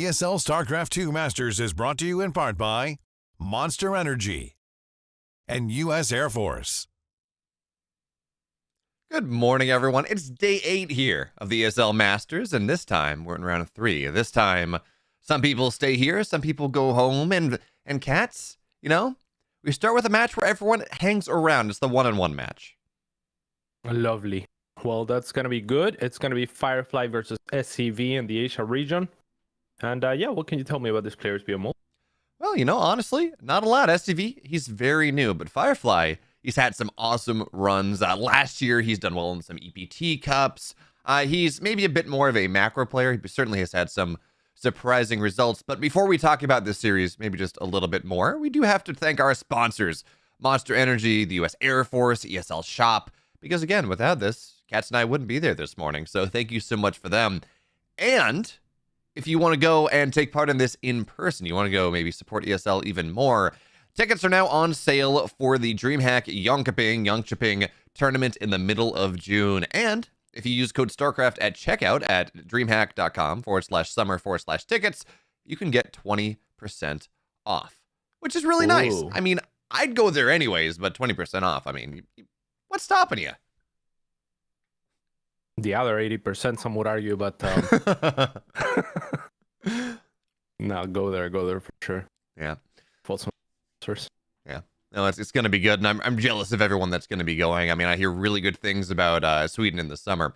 ESL StarCraft 2 Masters is brought to you in part by Monster Energy and U.S. Air Force. Good morning, everyone. It's day 8 here of the ESL Masters, and this time we're in round 3. This time, some people stay here, some people go home, and Cats, you know, we start with a match where everyone hangs around. It's the one-on-one match. Lovely. Well, that's going to be good. It's going to be Firefly versus SCV in the Asia region. And yeah, what can you tell me about this player's BMO? Well, you know, honestly, not a lot. SCV, he's very new, but Firefly, he's had some awesome runs. Last year, he's done well in some EPT Cups. He's maybe a bit more of a macro player. He certainly has had some surprising results. But before we talk about this series, maybe just a little bit more, we do have to thank our sponsors, Monster Energy, the U.S. Air Force, ESL Shop, because again, without this, Cats and I wouldn't be there this morning. So thank you so much for them. And if you want to go and take part in this in person, you want to go maybe support ESL even more, tickets are now on sale for the DreamHack Jonkoping tournament in the middle of June. And if you use code StarCraft at checkout at dreamhack.com/summer/tickets, you can get 20% off, which is really nice. I mean, I'd go there anyways, but 20% off. I mean, what's stopping you? The other 80%, some would argue, but no, go there for sure. Yeah. Full sponsors. Yeah. No, it's going to be good, and I'm jealous of everyone that's going to be going. I mean, I hear really good things about Sweden in the summer.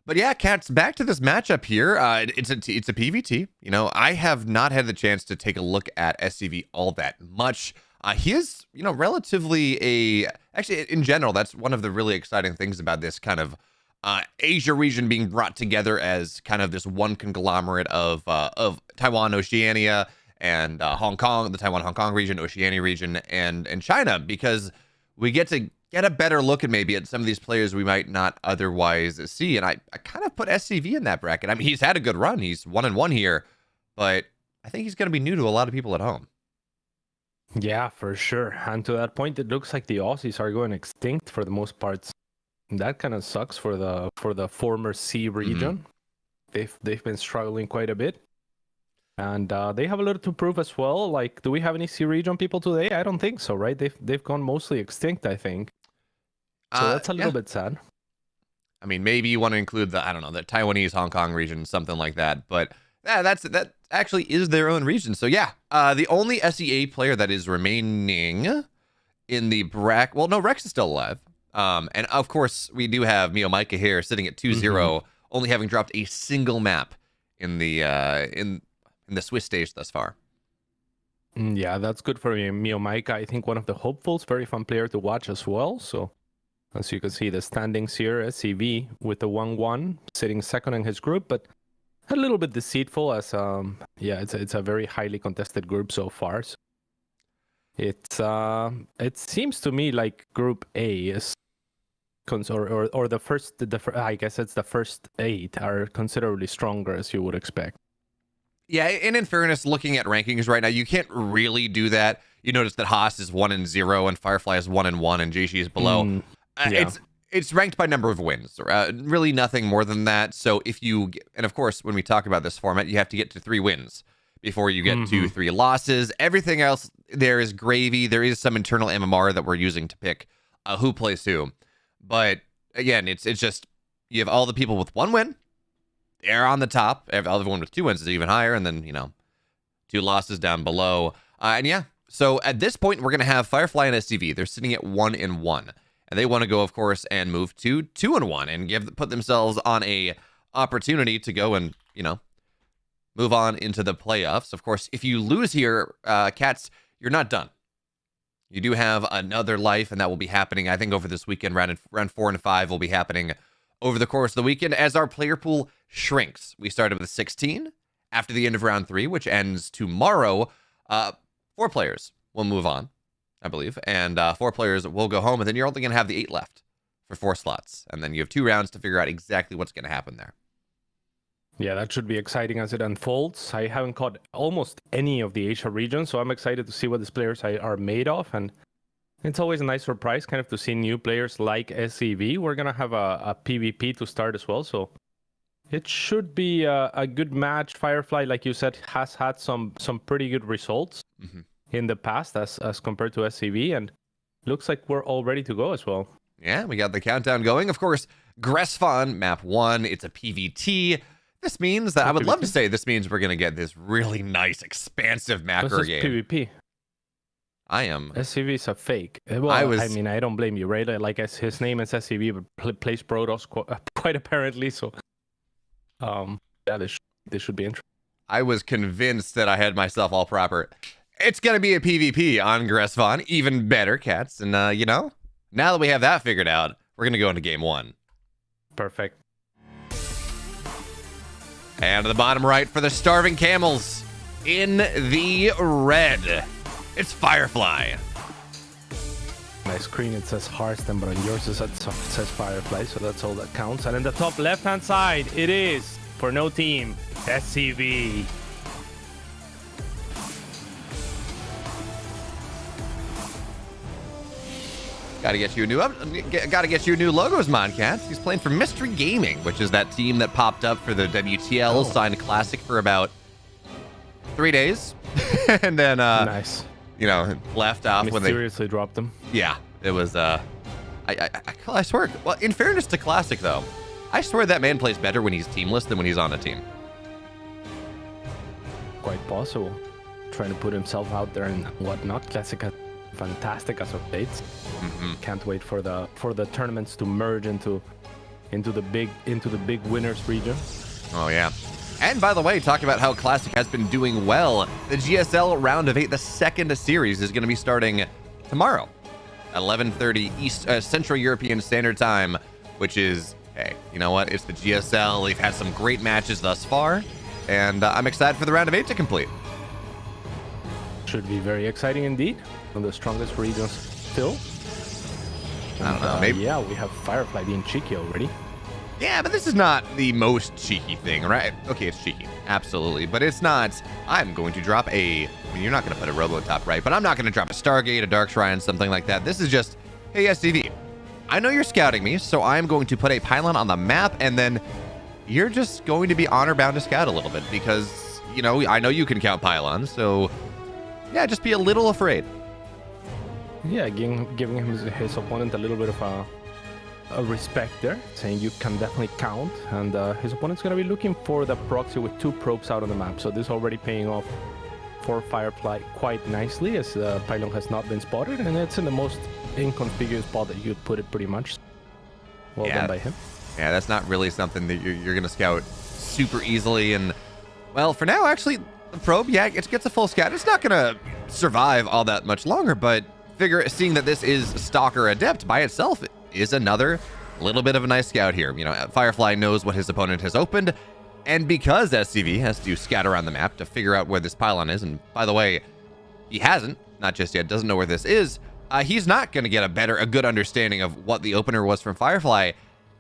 But yeah, Cats, back to this matchup here. It's a PVT. You know, I have not had the chance to take a look at SCV all that much. He is, you know, relatively actually, in general, that's one of the really exciting things about this kind of Asia region being brought together as kind of this one conglomerate of Taiwan, Oceania, and Hong Kong, the Taiwan, Hong Kong region, Oceania region, and China, because we get to get a better look at maybe at some of these players we might not otherwise see. And I kind of put SCV in that bracket. I mean, he's had a good run. He's 1-1 here, but I think he's going to be new to a lot of people at home. Yeah, for sure. And to that point, it looks like the Aussies are going extinct for the most part. That kind of sucks for the former C region. They've been struggling quite a bit, and they have a little to prove as well. Like, do we have any C region people today? I don't think so, right? They've gone mostly extinct, I think. So that's a little bit sad. I mean, maybe you want to include the Taiwanese Hong Kong region, something like that. But that actually is their own region. So yeah, the only SEA player that is remaining in the bracket. Well, no, Rex is still alive. And of course, we do have Mio Micah here sitting at 2-0, only having dropped a single map in the in the Swiss stage thus far. Yeah, that's good for Mio Micah. I think one of the hopefuls, very fun player to watch as well. So as you can see, the standings here, SCV with the 1-1, sitting second in his group, but a little bit deceitful as yeah, it's a very highly contested group so far. So it seems to me like Group A is or the first, I guess it's the first 8 are considerably stronger, as you would expect. Yeah, and in fairness, looking at rankings right now, you can't really do that. You notice that Haas is 1-0 and Firefly is 1-1 and JC is below. Yeah. It's ranked by number of wins. Really nothing more than that. So if you, and of course, when we talk about this format, you have to get to 3 wins before you get to 3 losses. Everything else there is gravy. There is some internal MMR that we're using to pick who plays who. But again, it's just, you have all the people with 1 win. They're on the top. Everyone with 2 wins is even higher. And then, 2 losses down below. And yeah, so at this point, we're going to have Firefly and SCV. They're sitting at 1-1. And they want to go, of course, and move to 2-1 and put themselves on a opportunity to go and, move on into the playoffs. Of course, if you lose here, Cats, you're not done. You do have another life, and that will be happening, I think, over this weekend. Round 4 and 5 will be happening over the course of the weekend as our player pool shrinks. We started with 16 after the end of round 3, which ends tomorrow. 4 players will move on, I believe, and 4 players will go home, and then you're only going to have the 8 left for 4 slots, and then you have 2 rounds to figure out exactly what's going to happen there. Yeah, that should be exciting as it unfolds. I haven't caught almost any of the Asia region, so I'm excited to see what these players are made of. And it's always a nice surprise kind of to see new players like SCV. We're going to have a PvP to start as well, so It should be a good match. Firefly, like you said, has had some pretty good results in the past as compared to SCV, and looks like we're all ready to go as well. Yeah, we got the countdown going. Of course, Gressfon, map 1, it's a PvT. This means that I would love to say this means we're going to get this really nice, expansive macro game. This is PvP. I am. SCV is a fake. Well, I mean, I don't blame you, right? Like his name is SCV, but plays Protoss quite apparently. So, yeah, this should be interesting. I was convinced that I had myself all proper. It's going to be a PvP on Gressfon. Even better, cats. And, you know, now that we have that figured out, we're going to go into game 1. Perfect. And to the bottom right for the Starving Camels in the red. It's Firefly. My screen, it says Hearthstone, but on yours it says Firefly, so that's all that counts. And in the top left-hand side, it is, for no team, SCV. Gotta get you a new logos, Modcats. He's playing for Mystery Gaming, which is that team that popped up for the WTL, signed a Classic for about 3 days, and then nice. You know, left off when they mysteriously dropped them. Yeah, it was. I swear. Well, in fairness to Classic, though, I swear that man plays better when he's teamless than when he's on a team. Quite possible. Trying to put himself out there and whatnot. Classic has fantastic as of dates. Can't wait for the tournaments to merge into the big winners region. Oh yeah. And by the way, talking about how Classic has been doing well, the GSL round of 8, the second series, is going to be starting tomorrow at 11:30 East Central European Standard Time, which is, hey, you know what? It's the GSL. They've had some great matches thus far, and I'm excited for the round of 8 to complete. Should be very exciting indeed. One of the strongest regions still. I don't know. Maybe. Yeah, we have Firefly being cheeky already. Yeah, but this is not the most cheeky thing, right? Okay, it's cheeky, absolutely, but it's not. I'm going to drop a. I mean, you're not going to put a Robo top, right? But I'm not going to drop a Stargate, a Dark Shrine, something like that. This is just, hey, SCV, I know you're scouting me, so I'm going to put a pylon on the map, and then you're just going to be honor bound to scout a little bit because, you know, I know you can count pylons, so yeah, just be a little afraid. Yeah, giving his opponent a little bit of a respect there, saying you can definitely count, and his opponent's going to be looking for the proxy with 2 probes out on the map, so this is already paying off for Firefly quite nicely, as the pylon has not been spotted, and it's in the most inconspicuous spot that you could put it pretty much. Well done by him. Yeah, that's not really something that you're going to scout super easily, and, well, for now, actually, the probe, yeah, it gets a full scout. It's not going to survive all that much longer, but seeing that this is Stalker Adept by itself is another little bit of a nice scout here. You know, Firefly knows what his opponent has opened, and because SCV has to scout around the map to figure out where this pylon is, and by the way, he hasn't, not just yet, doesn't know where this is, he's not going to get a good understanding of what the opener was from Firefly,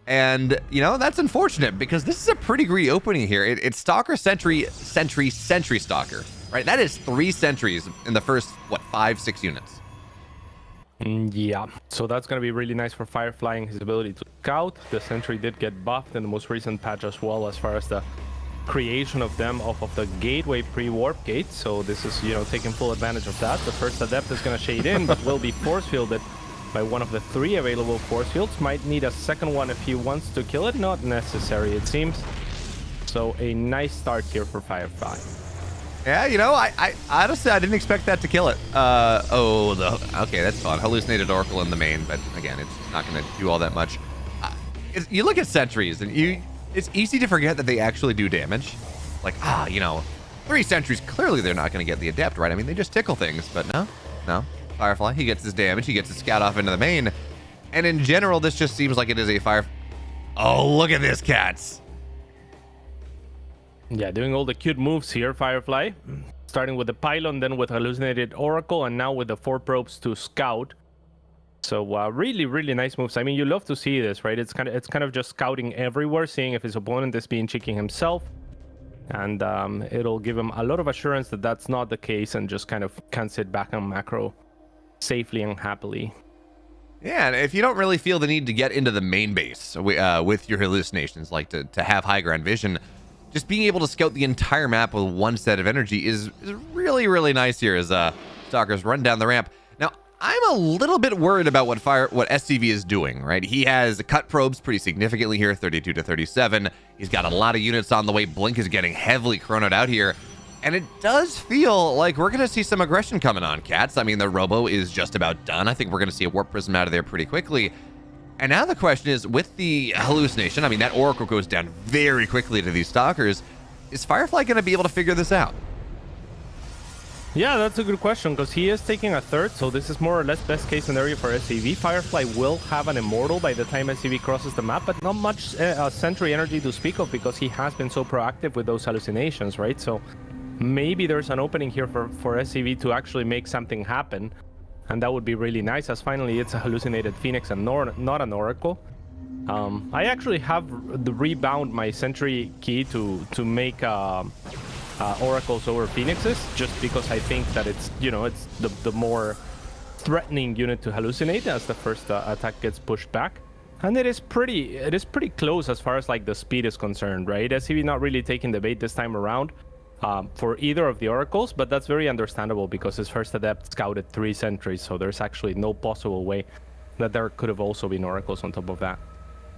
and, you know, that's unfortunate, because this is a pretty greedy opening here. It's Stalker, Sentry, Stalker, right? That is 3 sentries in the first, 5-6 units. Yeah, so that's going to be really nice for Firefly and his ability to scout. The sentry did get buffed in the most recent patch as well, as far as the creation of them off of the gateway pre-warp gate. So this is, you know, taking full advantage of that. The first Adept is going to shade in, but will be force fielded by one of the 3 available force fields. Might need a second one if he wants to kill it. Not necessary, it seems. So a nice start here for Firefly. Yeah, you know, I honestly, I didn't expect that to kill it. Okay, that's fun. Hallucinated Oracle in the main, but again, it's not going to do all that much. You look at sentries, and it's easy to forget that they actually do damage. Like, you know, 3 sentries, clearly they're not going to get the Adept, right? I mean, they just tickle things, but no. Firefly, he gets his damage, he gets his scout off into the main, and in general, this just seems like it is a Oh, look at this, cats. Yeah, doing all the cute moves here, Firefly. Starting with the pylon, then with Hallucinated Oracle, and now with the 4 probes to scout. So really, really nice moves. I mean, you love to see this, right? It's kind of just scouting everywhere, seeing if his opponent is being cheeky himself, and it'll give him a lot of assurance that that's not the case, and just kind of can sit back on macro safely and happily. Yeah, and if you don't really feel the need to get into the main base with your hallucinations, like to have high ground vision, just being able to scout the entire map with one set of energy is really, really nice here as Stalkers run down the ramp. Now, I'm a little bit worried about what SCV is doing, right? He has cut probes pretty significantly here, 32 to 37. He's got a lot of units on the way. Blink is getting heavily chronoed out here. And it does feel like we're going to see some aggression coming on, Cats. I mean, the Robo is just about done. I think we're going to see a Warp Prism out of there pretty quickly. And now the question is, with the hallucination, I mean, that Oracle goes down very quickly to these Stalkers. Is Firefly going to be able to figure this out? Yeah, that's a good question, because he is taking a third, so this is more or less best case scenario for SCV. Firefly will have an Immortal by the time SCV crosses the map, but not much Sentry energy to speak of because he has been so proactive with those hallucinations, right? So maybe there's an opening here for SCV to actually make something happen, and that would be really nice, as finally it's a hallucinated Phoenix and not an Oracle. I actually have rebound my Sentry key to make Oracles over Phoenixes, just because I think that it's, you know, it's the more threatening unit to hallucinate as the first attack gets pushed back. And it is pretty close as far as like the speed is concerned, right? SCV not really taking the bait this time around for either of the Oracles, but that's very understandable because his first Adept scouted 3 sentries, so there's actually no possible way that there could have also been Oracles on top of that.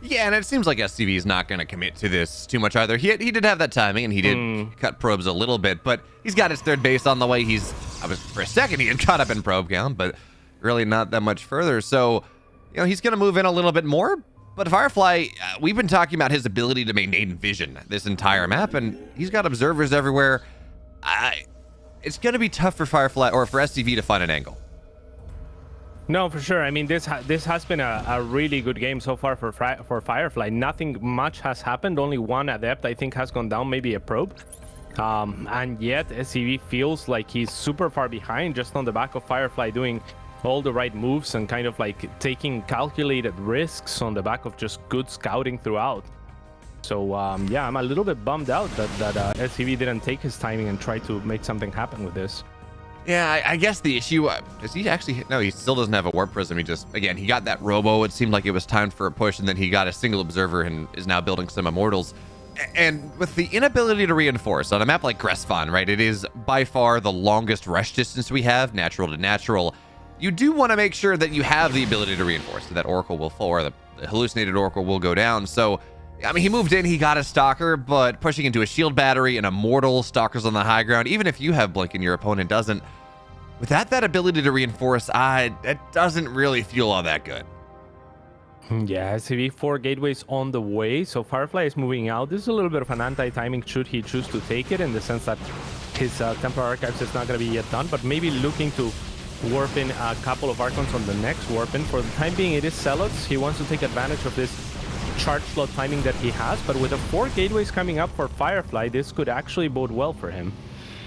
Yeah, and it seems like SCV is not going to commit to this too much either. He did have that timing, and he did cut probes a little bit, but he's got his third base on the way. For a second, he had caught up in probe count, but really not that much further. So, you know, he's going to move in a little bit more. But Firefly, we've been talking about his ability to maintain vision this entire map, and he's got observers everywhere. It's going to be tough for Firefly, or for SCV, to find an angle. No, for sure. I mean, this has been a really good game so far for Firefly. Nothing much has happened. Only one Adept, I think, has gone down, maybe a probe. And yet, SCV feels like he's super far behind, just on the back of Firefly doing all the right moves and kind of like taking calculated risks on the back of just good scouting throughout. So, yeah, I'm a little bit bummed out that SCV didn't take his timing and try to make something happen with this. Yeah, I guess the issue is he actually, no, he still doesn't have a Warp Prism. He got that Robo. It seemed like it was time for a push, and then he got a single Observer and is now building some Immortals. And with the inability to reinforce on a map like Gresfon, right, it is by far the longest rush distance we have, natural to natural. You do want to make sure that you have the ability to reinforce, so that Oracle will fall, or the hallucinated Oracle will go down. So, I mean, he moved in, he got a Stalker, but pushing into a shield battery, an Immortal, Stalkers on the high ground, even if you have Blink and your opponent doesn't, without that ability to reinforce, it doesn't really feel all that good. Yeah, SCV 4 gateways on the way, so Firefly is moving out. This is a little bit of an anti-timing should he choose to take it, in the sense that his Temporal Archives is not going to be yet done, but maybe looking to warp in a couple of Archons on the next warp in. For the time being, it is Zealots. He wants to take advantage of this charge slot timing that he has, but with the 4 gateways coming up for Firefly, this could actually bode well for him.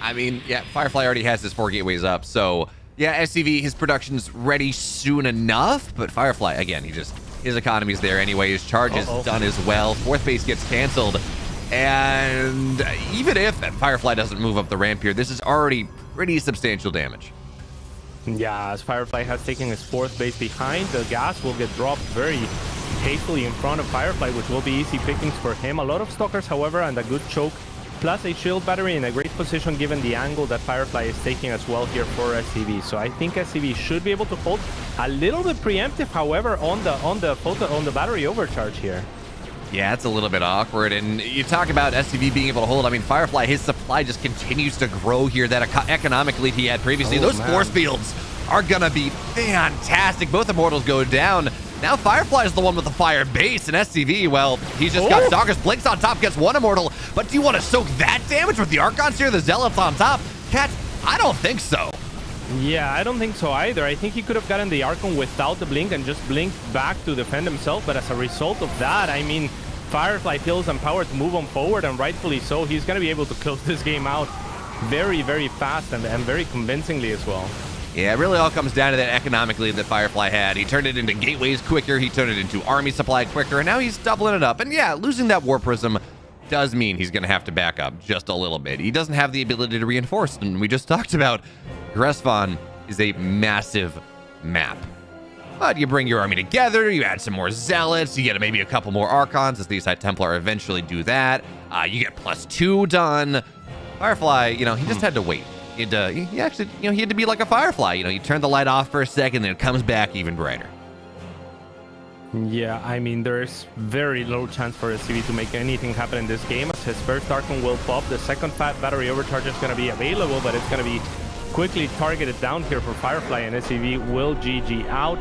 I mean, yeah, Firefly already has his 4 gateways up, so yeah, SCV, his production's ready soon enough, but Firefly, again, his economy's there anyway, his charge is done as well, 4th base gets canceled, and even if Firefly doesn't move up the ramp here, this is already pretty substantial damage. Yeah, as Firefly has taken his 4th base behind, the gas will get dropped very hastily in front of Firefly, which will be easy pickings for him. A lot of Stalkers, however, and a good choke, plus a shield battery in a great position given the angle that Firefly is taking as well here for SCV. So I think SCV should be able to hold. A little bit preemptive, however, on the battery overcharge here. Yeah, it's a little bit awkward, and you talk about SCV being able to hold. I mean, Firefly, his supply just continues to grow here. That economic lead he had previously. Those force fields are gonna be fantastic. Both Immortals go down. Now Firefly is the one with the fire base, and SCV, well, he's just got Stalkers. Blinks on top, gets 1 Immortal, but do you want to soak that damage with the Archons here, the Zealots on top? Cat, I don't think so. Yeah, I don't think so either. I think he could have gotten the Archon without the Blink and just blinked back to defend himself, but as a result of that, I mean, Firefly feels empowered to move on forward, and rightfully so. He's going to be able to close this game out very, very fast and very convincingly as well. Yeah, it really all comes down to that economic lead that Firefly had. He turned it into gateways quicker, he turned it into army supply quicker, and now he's doubling it up. And yeah, losing that War Prism does mean he's going to have to back up just a little bit. He doesn't have the ability to reinforce, and we just talked about Gresfon is a massive map. But you bring your army together, you add some more zealots, you get maybe a couple more archons as these High Templar eventually do that. You get +2 done. Firefly, he just had to wait. He actually, he had to be like a Firefly. You turn the light off for a second, and it comes back even brighter. Yeah, I mean, there's very little chance for SCV to make anything happen in this game. As his first Archon will pop, the second fat battery overcharge is going to be available, but it's going to be quickly targeted down here for Firefly, and SCV will GG out.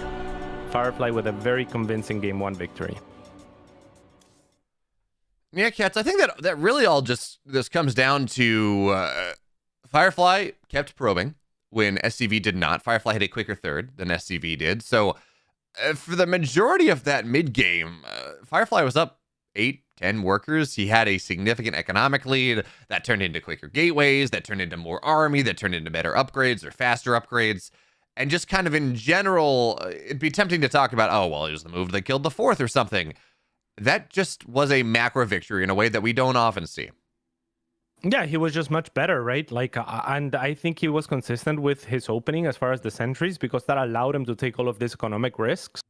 Firefly with a very convincing Game 1 victory. Yeah, Cats, I think that really all this comes down to Firefly kept probing when SCV did not. Firefly had a quicker third than SCV did. So for the majority of that mid-game, Firefly was up 8-10 workers. He had a significant economic lead. That turned into quicker gateways. That turned into more army. That turned into better upgrades or faster upgrades. And just kind of in general, it'd be tempting to talk about, oh, well, it was the move that killed the fourth or something. That just was a macro victory in a way that we don't often see. Yeah, he was just much better, right? And I think he was consistent with his opening as far as the sentries, because that allowed him to take all of these economic risks.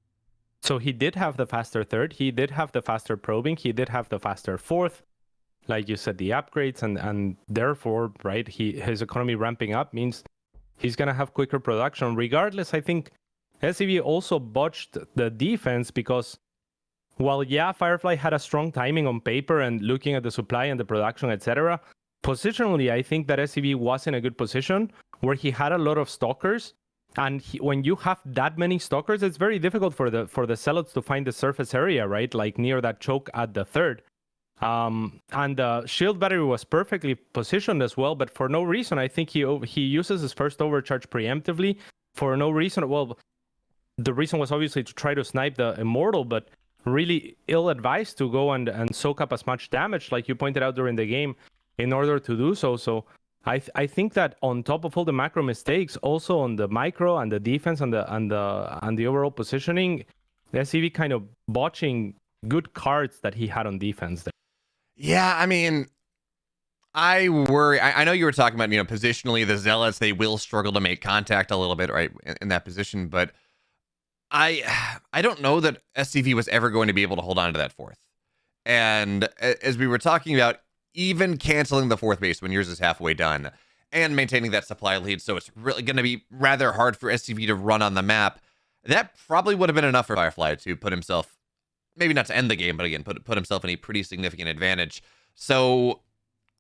So he did have the faster third, he did have the faster probing, he did have the faster fourth, like you said, the upgrades, and therefore, right, his economy ramping up means he's gonna have quicker production. Regardless, I think SCV also botched the defense because, while yeah, Firefly had a strong timing on paper and looking at the supply and the production, etc., positionally, I think that SCV was in a good position where he had a lot of stalkers, and when you have that many stalkers, it's very difficult for the zealots to find the surface area, right? Like near that choke at the third. And the shield battery was perfectly positioned as well, but for no reason, I think he uses his first overcharge preemptively for no reason. Well, the reason was obviously to try to snipe the Immortal, but really ill-advised to go and soak up as much damage, like you pointed out during the game, in order to do so. So I think that on top of all the macro mistakes, also on the micro and the defense and the overall positioning, the SCV kind of botching good cards that he had on defense there. Yeah, I mean, I worry. I know you were talking about, positionally, the Zealots, they will struggle to make contact a little bit, right, in that position, but I don't know that SCV was ever going to be able to hold on to that fourth. And as we were talking about, even canceling the fourth base when yours is halfway done and maintaining that supply lead, so it's really going to be rather hard for SCV to run on the map, that probably would have been enough for Firefly to put himself, maybe not to end the game, but again, put himself in a pretty significant advantage. So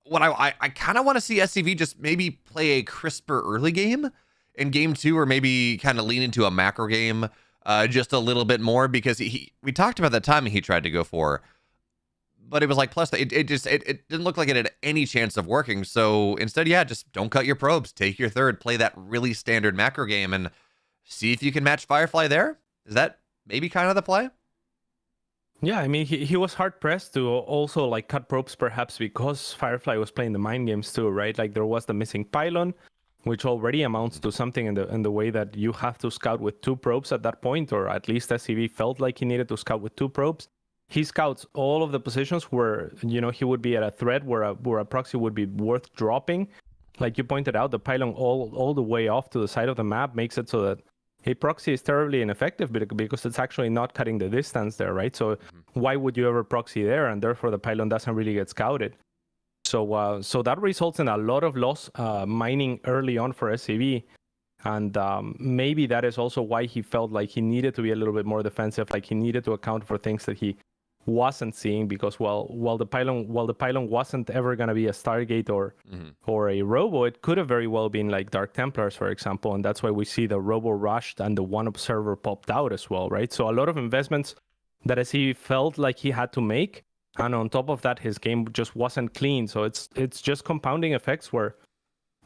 what I kind of want to see SCV just maybe play a crisper early game in game 2, or maybe kind of lean into a macro game just a little bit more, because we talked about that timing he tried to go for, but it was like it didn't look like it had any chance of working. So instead, yeah, just don't cut your probes, take your third, play that really standard macro game, and see if you can match Firefly there. Is that maybe kind of the play? Yeah, I mean, he was hard pressed to also like cut probes, perhaps because Firefly was playing the mind games too, right? Like there was the missing pylon, which already amounts to something in the way that you have to scout with 2 probes at that point, or at least SCV felt like he needed to scout with 2 probes. He scouts all of the positions where, he would be at a thread where a proxy would be worth dropping. Like you pointed out, the pylon all the way off to the side of the map makes it so that a proxy is terribly ineffective because it's actually not cutting the distance there, right? So why would you ever proxy there? And therefore the pylon doesn't really get scouted. So that results in a lot of loss mining early on for SCV. And maybe that is also why he felt like he needed to be a little bit more defensive, like he needed to account for things that he wasn't seeing, because while the pylon wasn't ever going to be a Stargate or a Robo, it could have very well been like Dark Templars, for example, and that's why we see the Robo rushed and the one observer popped out as well, right? So a lot of investments that SCV felt like he had to make, and on top of that, his game just wasn't clean. So it's just compounding effects where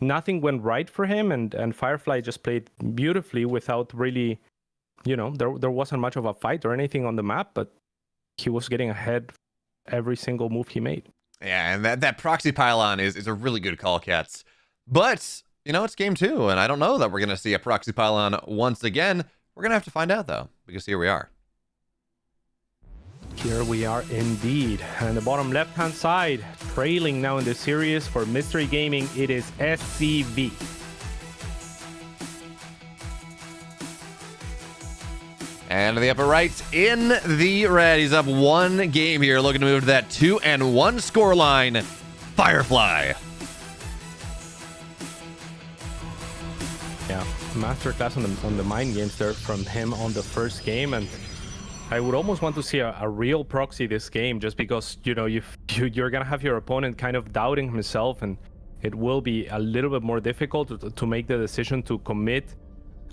nothing went right for him, and Firefly just played beautifully without really, there wasn't much of a fight or anything on the map, but he was getting ahead every single move he made. Yeah, and that proxy pylon is a really good call, Cats. But, it's game 2, and I don't know that we're going to see a proxy pylon once again. We're going to have to find out, though, because here we are. Here we are indeed. And the bottom left-hand side, trailing now in the series for Mystery Gaming, it is SCV. And to the upper right, in the red, he's up one game here, looking to move to that 2-1 scoreline. Firefly. Yeah, masterclass on the mind games there from him on the first game, and I would almost want to see a real proxy this game, just because you're gonna have your opponent kind of doubting himself, and it will be a little bit more difficult to make the decision to commit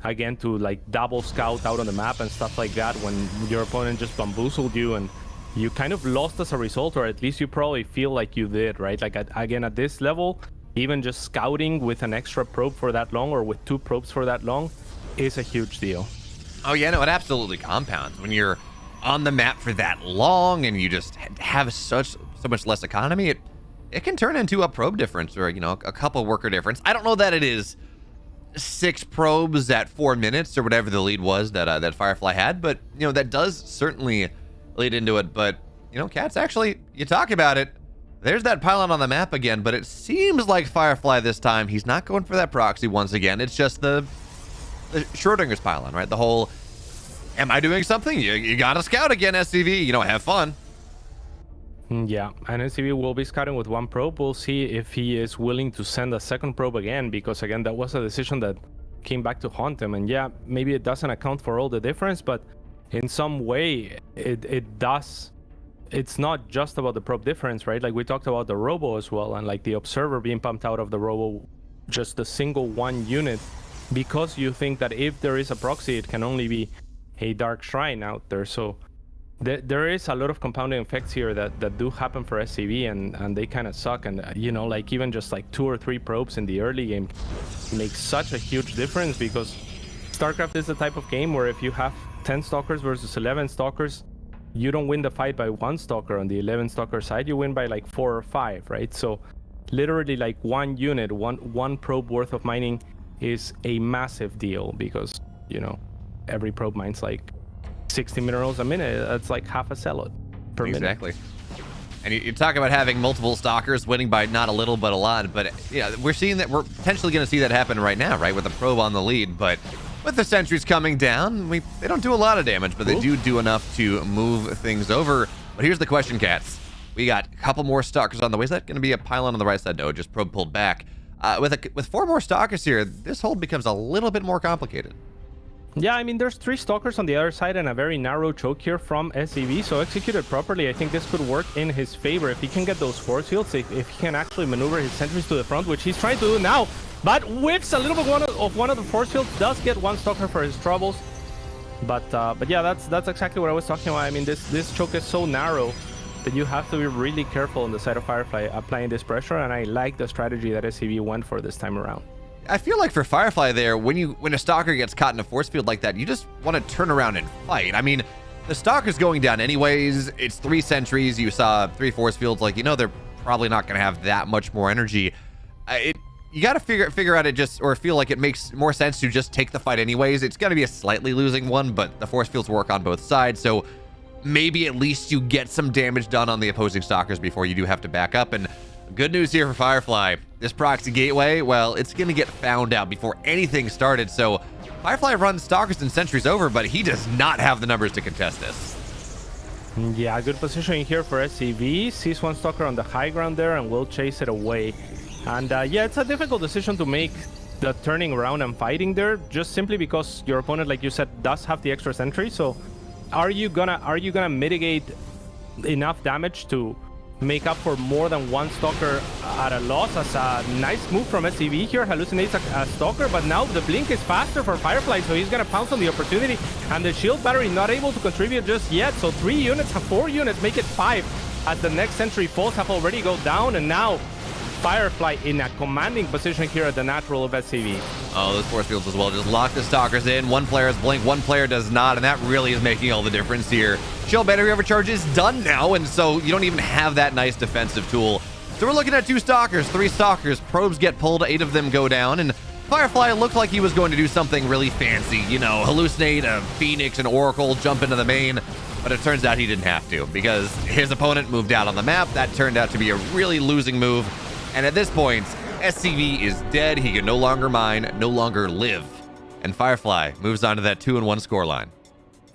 again to like double scout out on the map and stuff like that when your opponent just bamboozled you and you kind of lost as a result, or at least you probably feel like you did, right? Like again at this level, even just scouting with an extra probe for that long or with 2 probes for that long is a huge deal. Oh yeah, no, it absolutely compounds when you're on the map for that long and you just have so much less economy. It can turn into a probe difference or a couple worker difference. I don't know that it is 6 probes at 4 minutes or whatever the lead was that Firefly had, but that does certainly lead into it. But Cats, actually, you talk about it, there's that pylon on the map again, but it seems like Firefly this time, he's not going for that proxy once again. It's just the Schrodinger's pylon, right? The whole, am I doing something? You gotta scout again, SCV, have fun. Yeah, and SCV will be scouting with 1 probe. We'll see if he is willing to send a second probe again, because again, that was a decision that came back to haunt him. And yeah, maybe it doesn't account for all the difference, but in some way it does. It's not just about the probe difference, right? Like we talked about the robo as well, and like the observer being pumped out of the robo, just a single 1 unit, because you think that if there is a proxy, it can only be a dark shrine out there. So there is a lot of compounding effects here that do happen for SCV, and they kind of suck. And like even just like 2 or 3 probes in the early game makes such a huge difference, because StarCraft is the type of game where if you have 10 stalkers versus 11 stalkers, you don't win the fight by 1 stalker. On the 11 stalker side, you win by like 4 or 5, right? So literally like 1 unit, one probe worth of mining is a massive deal, because every probe mines like 60 minerals a minute. That's like half a cellot per minute. Exactly. And you talk about having multiple stalkers winning by not a little but a lot, but we're seeing that, we're potentially going to see that happen right now, right, with the probe on the lead. But with the sentries coming down, they don't do a lot of damage, but they do enough to move things over. But here's the question, Cats. We got a couple more stalkers on the way. Is that going to be a pylon on the right side? No, just probe pulled back. With 4 more stalkers here, this hold becomes a little bit more complicated. Yeah, I mean, there's 3 stalkers on the other side and a very narrow choke here from SCV, so executed properly, I think this could work in his favor if he can get those force fields, if he can actually maneuver his sentries to the front, which he's trying to do now, but whiffs a little bit of one of the force fields, does get 1 stalker for his troubles, but yeah, that's exactly what I was talking about. I mean, this choke is so narrow that you have to be really careful on the side of Firefly applying this pressure, and I like the strategy that SCV went for this time around. I feel like for Firefly there, when a stalker gets caught in a force field like that, you just want to turn around and fight. I mean, the stalker's going down anyways. It's 3 sentries. You saw 3 force fields. Like, they're probably not going to have that much more energy. You got to figure out or feel like it makes more sense to just take the fight anyways. It's going to be a slightly losing one, but the force fields work on both sides. So maybe at least you get some damage done on the opposing stalkers before you do have to back up. And good news here for Firefly. This proxy gateway, well, it's going to get found out before anything started. So Firefly runs stalkers and sentries over, but he does not have the numbers to contest this. Yeah, good positioning here for SCV. Sees 1 stalker on the high ground there and will chase it away. And yeah, it's a difficult decision to make, the turning around and fighting there, just simply because your opponent, like you said, does have the extra sentry. So are you gonna mitigate enough damage to make up for more than 1 stalker at a loss? As a nice move from SCV here, hallucinates a stalker, but now the blink is faster for Firefly, so he's gonna pounce on the opportunity, and the shield battery not able to contribute just yet. So 3 units, 4 units, make it 5 as the next sentry falls have already go down, and now Firefly in a commanding position here at the natural of SCV. Oh, those force fields as well just lock the stalkers in. 1 player's blink, 1 player does not, and that really is making all the difference here. Shield battery overcharge is done now, and so you don't even have that nice defensive tool. So we're looking at 2 stalkers, 3 stalkers. Probes get pulled, 8 of them go down, and Firefly looked like he was going to do something really fancy, hallucinate a Phoenix, an Oracle, jump into the main, but it turns out he didn't have to, because his opponent moved out on the map. That turned out to be a really losing move. And at this point, SCV is dead. He can no longer mine, no longer live. And Firefly moves on to that 2-1 scoreline.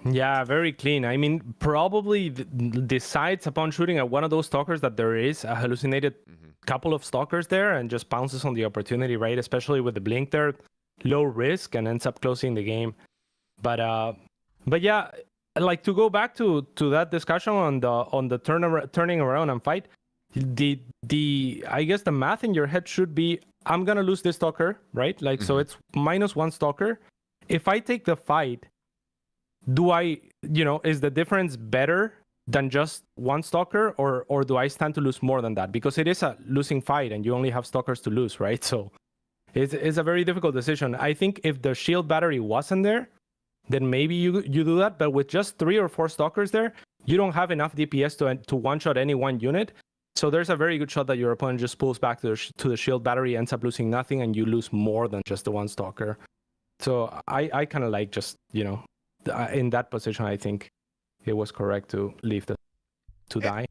Yeah, very clean. I mean, probably decides upon shooting at one of those stalkers that there is a hallucinated couple of stalkers there and just pounces on the opportunity, right? Especially with the blink there, low risk, and ends up closing the game. But yeah, like to go back to that discussion on the turning around and fight, the I guess the math in your head should be, I'm gonna lose this stalker, right? Like so it's -1 stalker. If I take the fight, do I, is the difference better than just one stalker, or do I stand to lose more than that? Because it is a losing fight and you only have stalkers to lose, right? So it's a very difficult decision. I think if the shield battery wasn't there, then maybe you do that. But with just 3 or 4 stalkers there, you don't have enough DPS to one-shot any one unit. So there's a very good shot that your opponent just pulls back to the shield battery, ends up losing nothing, and you lose more than just the one stalker. So I kind of like just, in that position, I think it was correct to leave to die.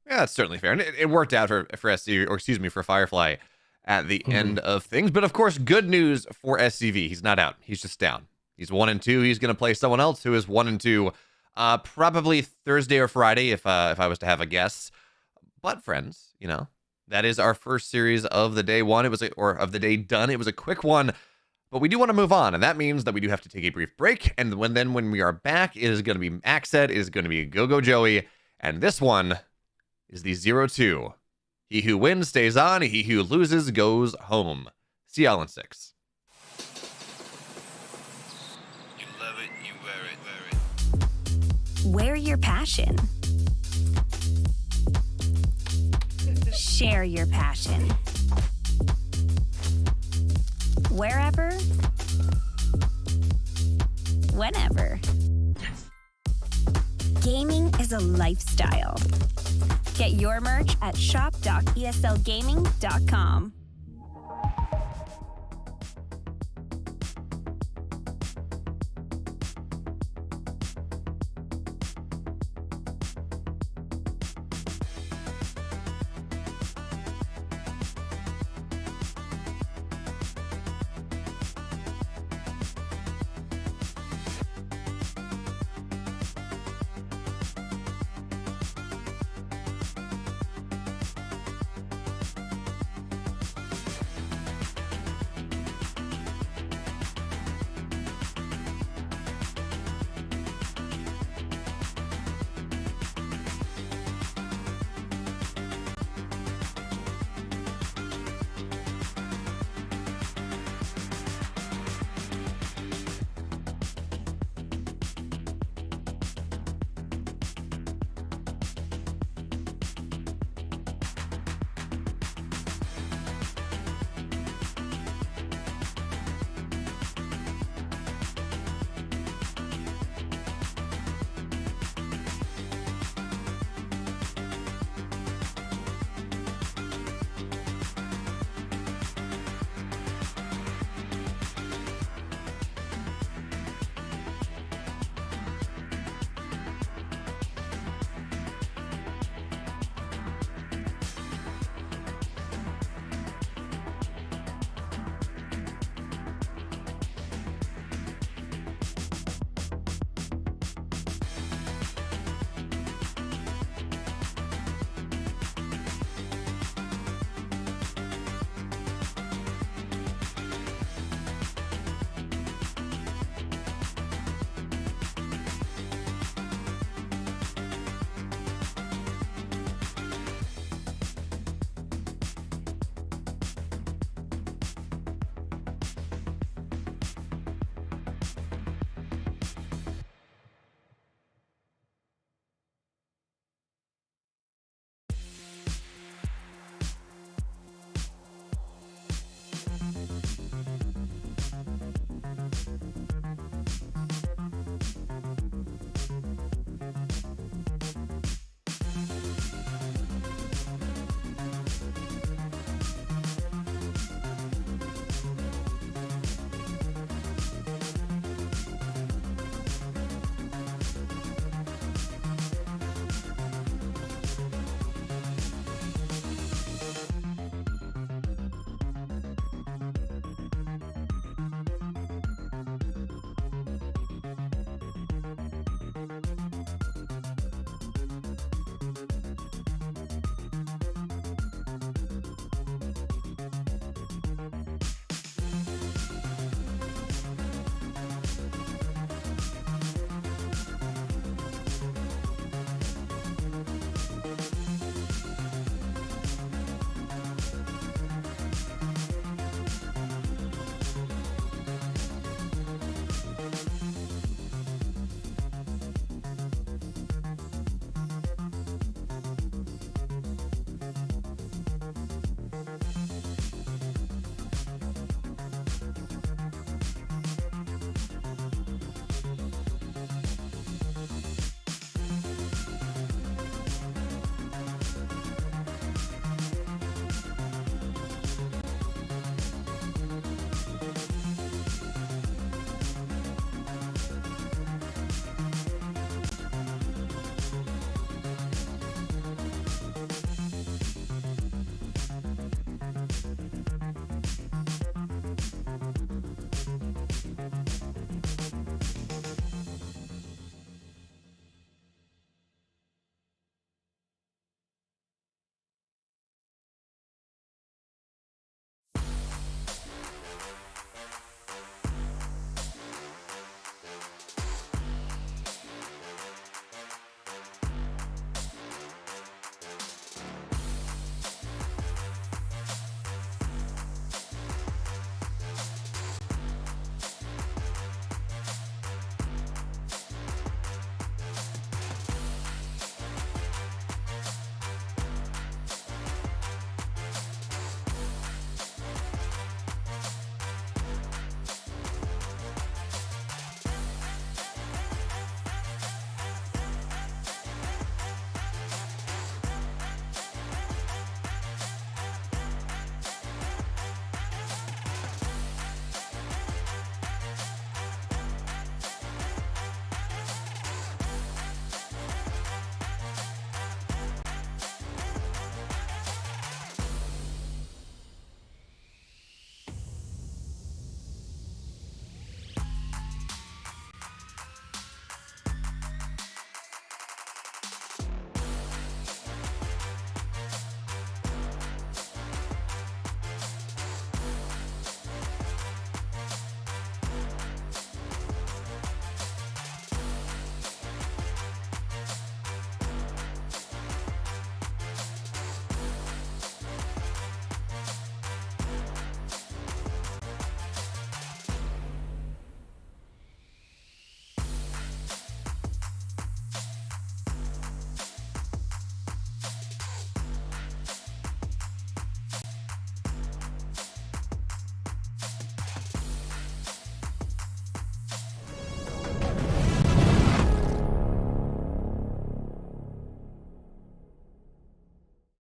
Yeah, that's certainly fair. And it worked out for SC, or excuse me, for Firefly at the end of things. But of course, good news for SCV. He's not out. He's just down. He's 1-2. He's going to play someone else who is 1-2, probably Thursday or Friday, if I was to have a guess. But friends, that is our first series of the day one. Of the day done. It was a quick one, but we do want to move on, and that means that we do have to take a brief break. And when we are back, it is going to be Maxed, it is going to be Go Joey, and this one is the 0-2. He who wins stays on. He who loses goes home. See y'all in 6. Wear your passion. Share your passion. Wherever, whenever. Gaming is a lifestyle. Get your merch at shop.eslgaming.com.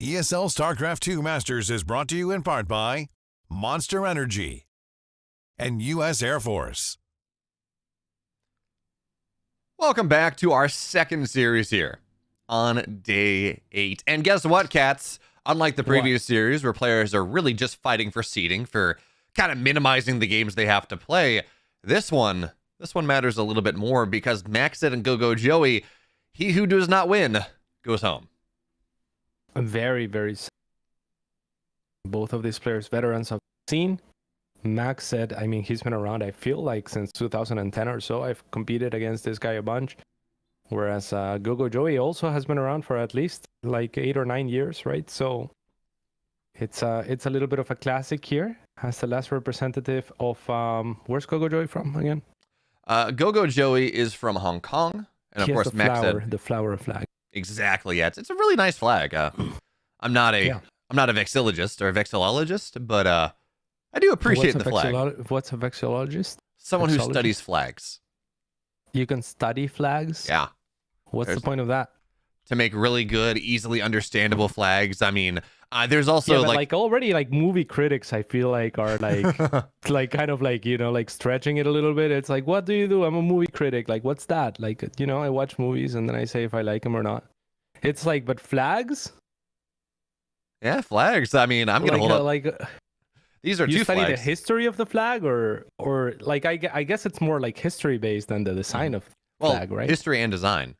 ESL StarCraft 2 Masters is brought to you in part by Monster Energy and U.S. Air Force. Welcome back to our second series here on day 8. And guess what, cats? Unlike the previous series where players are really just fighting for seeding, for kind of minimizing the games they have to play, this one matters a little bit more because Maxed and Go-Go Joey, he who does not win goes home. Very, very sad. Both of these players, veterans of the scene. Max said, I mean, he's been around, I feel like, since 2010 or so. I've competed against this guy a bunch. Whereas Go-Go Joey also has been around for at least like 8 or 9 years, right? So it's a little bit of a classic here. As the last representative of, where's Go-Go Joey from again? Go-Go Joey is from Hong Kong. And of course, Max said... the flower flag. Exactly, yeah. It's a really nice flag. I'm not a vexillologist or a vexillologist, but I do appreciate the flag. What's a vexillologist? Someone who studies flags. You can study flags? Yeah. What's the point of that? To make really good, easily understandable flags. I mean, there's also like already like movie critics, I feel like are like like kind of like, you know, like stretching it a little bit. It's like, what do you do? I'm a movie critic. Like, what's that? Like, you know, I watch movies and then I say if I like them or not. It's like, but flags? Yeah, flags. I mean, I'm gonna hold up. These are you two study flags. The history of the flag, or like I guess it's more like history based than the design of flag, right? History and design.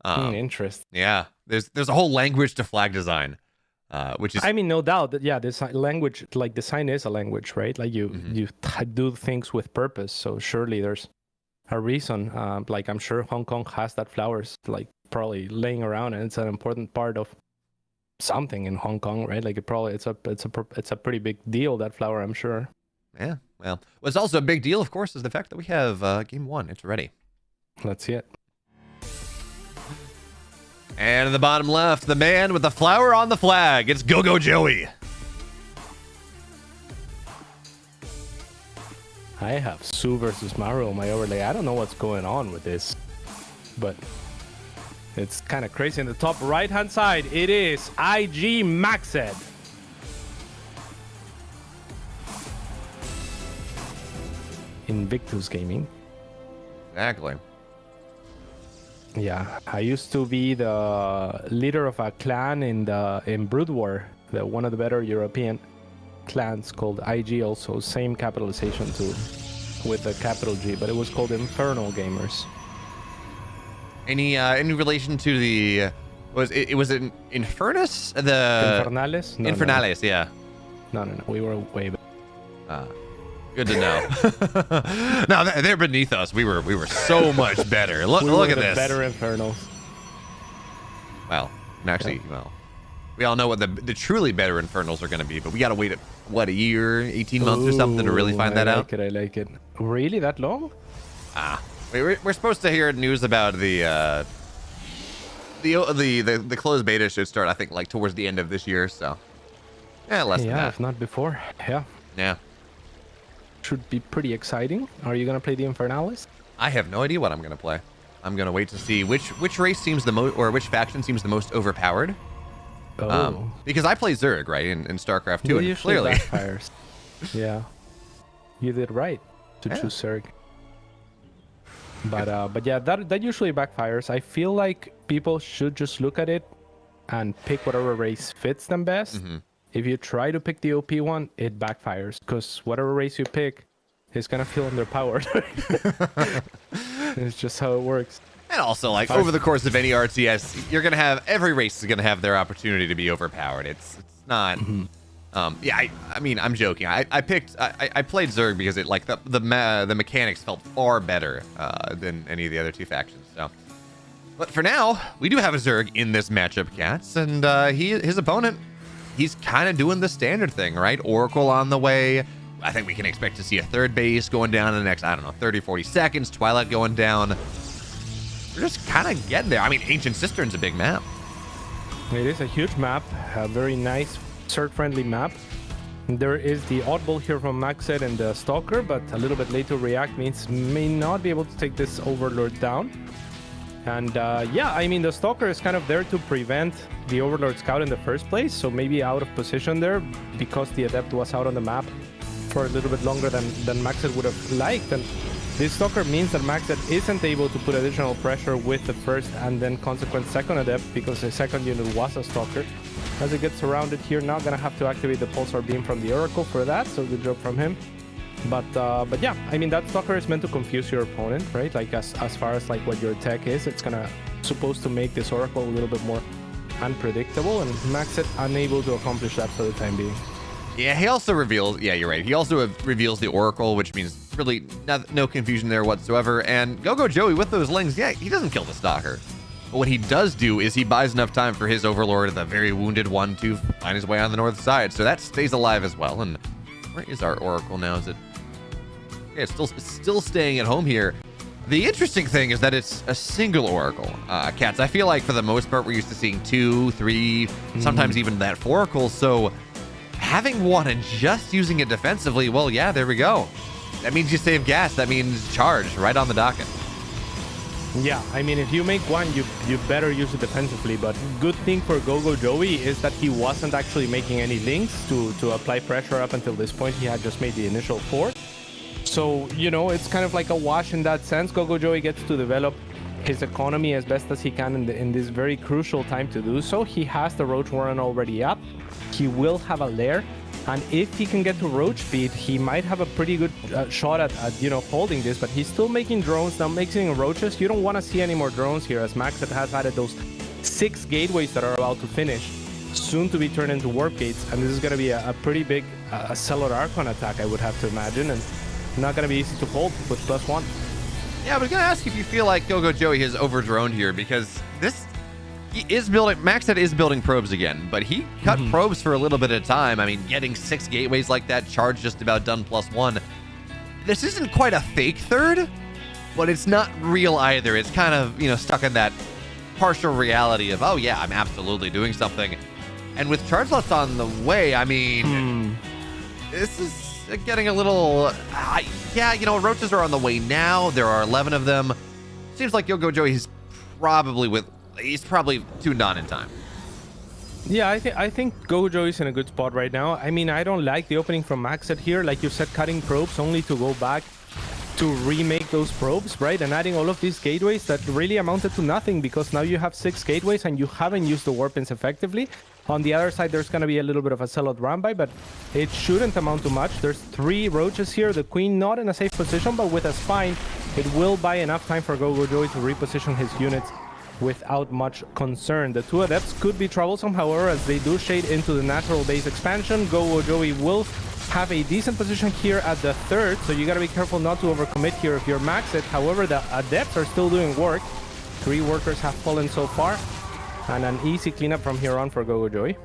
Interesting. Yeah, there's a whole language to flag design, which is. I mean, no doubt that this language, like design, is a language, right? Like you do things with purpose. So surely there's a reason. Like I'm sure Hong Kong has that flowers like probably laying around, and it's an important part of something in Hong Kong, right? Like it's a pretty big deal, that flower, I'm sure. Yeah, well, what's also a big deal, of course, is the fact that we have game 1. It's ready. Let's see it. And in the bottom left, the man with the flower on the flag. It's Go-Go Joey. I have Sue versus Mario on my overlay. I don't know what's going on with this, but it's kind of crazy. In the top right-hand side, it is IG Maxed. Invictus Gaming. Exactly. Yeah, I used to be the leader of a clan in Brood War, one of the better European clans called IG. Also, same capitalization too, with a capital G, but it was called Infernal Gamers. Any relation to the was in Infernus? The Infernales? No, Infernales, yeah. No. We were way back. Good to know. No, they're beneath us. We were so much better. Look at this. Better Infernals. Well, actually, we all know what the truly better Infernals are going to be, but we got to wait a year, 18 months or something to really find that out. I like it. Really, that long? We're supposed to hear news about the closed beta should start, I think, like towards the end of this year. So, less than that. If not before. Yeah. Should be pretty exciting. Are you gonna play the Infernales? I have no idea what I'm gonna play. I'm gonna wait to see which race seems the most, or which faction seems the most overpowered. Because I play Zerg, right, in StarCraft 2, and clearly backfires. Yeah, you did right to choose Zerg. But yeah, that usually backfires. I feel like people should just look at it and pick whatever race fits them best. Mm-hmm. If you try to pick the OP one, it backfires because whatever race you pick is gonna feel underpowered. It's just how it works. And also, like over the course of any RTS, you're gonna have every race is gonna have their opportunity to be overpowered. It's not. Mm-hmm. I mean, I'm joking. I played Zerg because it like the mechanics felt far better than any of the other two factions. So, but for now, we do have a Zerg in this matchup, cats, and his opponent, he's kind of doing the standard thing, right? Oracle on the way. I think we can expect to see a third base going down in the next, 30, 40 seconds. Twilight going down. We're just kind of getting there. I mean, Ancient Cistern's a big map. It is a huge map, a very nice Zerg-friendly map. There is the oddball here from Maxed and the Stalker, but a little bit late to react means may not be able to take this Overlord down. And yeah, I mean, the Stalker is kind of there to prevent the Overlord Scout in the first place, so maybe out of position there because the Adept was out on the map for a little bit longer than Maxed would have liked. And this Stalker means that Maxed isn't able to put additional pressure with the first and then consequent second Adept because the second unit was a Stalker. As it gets surrounded here, not gonna have to activate the Pulsar Beam from the Oracle for that, so good job from him. But yeah, I mean, that Stalker is meant to confuse your opponent, right? Like as far as like what your tech is, it's gonna supposed to make this Oracle a little bit more unpredictable, and Maxed unable to accomplish that for the time being. Yeah, he also reveals, yeah, you're right. He also reveals the Oracle, which means really no confusion there whatsoever. And Go-Go Joey with those Lings, yeah, he doesn't kill the Stalker. But what he does do is he buys enough time for his Overlord, the very wounded one, to find his way on the north side. So that stays alive as well. And where is our Oracle now? Is it? Yeah, it's still staying at home here. The interesting thing is that it's a single Oracle. Cats, I feel like for the most part, we're used to seeing 2, 3, sometimes even that 4 Oracles. So having one and just using it defensively, well, yeah, there we go. That means you save gas. That means charge right on the docket. Yeah, I mean, if you make one, you better use it defensively. But good thing for Go-Go Joey is that he wasn't actually making any links to apply pressure up until this point. He had just made the initial 4. So, you know, it's kind of like a wash in that sense. Go-Go Joey gets to develop his economy as best as he can in this very crucial time to do so. He has the Roach Warren already up. He will have a lair. And if he can get to Roach speed, he might have a pretty good shot at you know, holding this. But he's still making drones, now making roaches. You don't want to see any more drones here, as Maxed has added those 6 gateways that are about to finish, soon to be turned into warp gates. And this is going to be a pretty big Cellar Archon attack, I would have to imagine. And not going to be easy to hold with +1. Yeah, I was going to ask if you feel like Go-Go Joey has over-droned here, because he is building, Maxed is building probes again, but he cut probes for a little bit of time. I mean, getting 6 gateways like that, charge just about done +1. This isn't quite a fake third, but it's not real either. It's kind of, you know, stuck in that partial reality of, oh yeah, I'm absolutely doing something. And with charge lots on the way, I mean, this is getting a little, yeah, you know, roaches are on the way now. There are 11 of them. Seems like Go-Go Joey is he's probably tuned on in time. Yeah, I think Go-Go Joey's in a good spot right now. I mean, I don't like the opening from Maxed here. Like you said, cutting probes only to go back to remake those probes, right? And adding all of these gateways that really amounted to nothing, because now you have 6 gateways and you haven't used the warpins effectively. On the other side, there's going to be a little bit of a Zealot run-by, but it shouldn't amount to much. There's 3 roaches here. The Queen not in a safe position, but with a Spine, it will buy enough time for Go-Go Joey to reposition his units without much concern. The 2 Adepts could be troublesome, however, as they do shade into the natural base expansion. Go-Go Joey will have a decent position here at the 3rd, so you gotta be careful not to overcommit here if you're Maxed. However, the Adepts are still doing work. 3 workers have fallen so far, and an easy cleanup from here on for Go-Go Joey.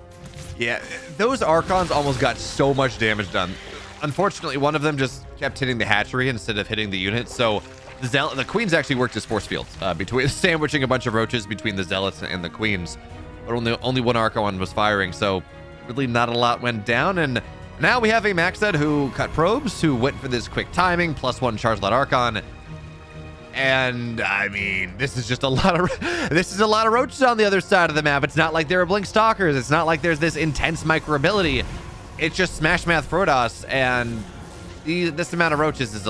Yeah, those Archons almost got so much damage done. Unfortunately, one of them just kept hitting the hatchery instead of hitting the unit, so the Queens actually worked as force fields, between sandwiching a bunch of roaches between the Zealots and the Queens. But only one Archon was firing, so really not a lot went down. And now we have a Maxed who cut probes, who went for this quick timing, +1 charge lot Archon. And I mean, this is just a lot of roaches on the other side of the map. It's not like there are Blink Stalkers. It's not like there's this intense micro ability. It's just Smash Math Protoss, and this amount of roaches is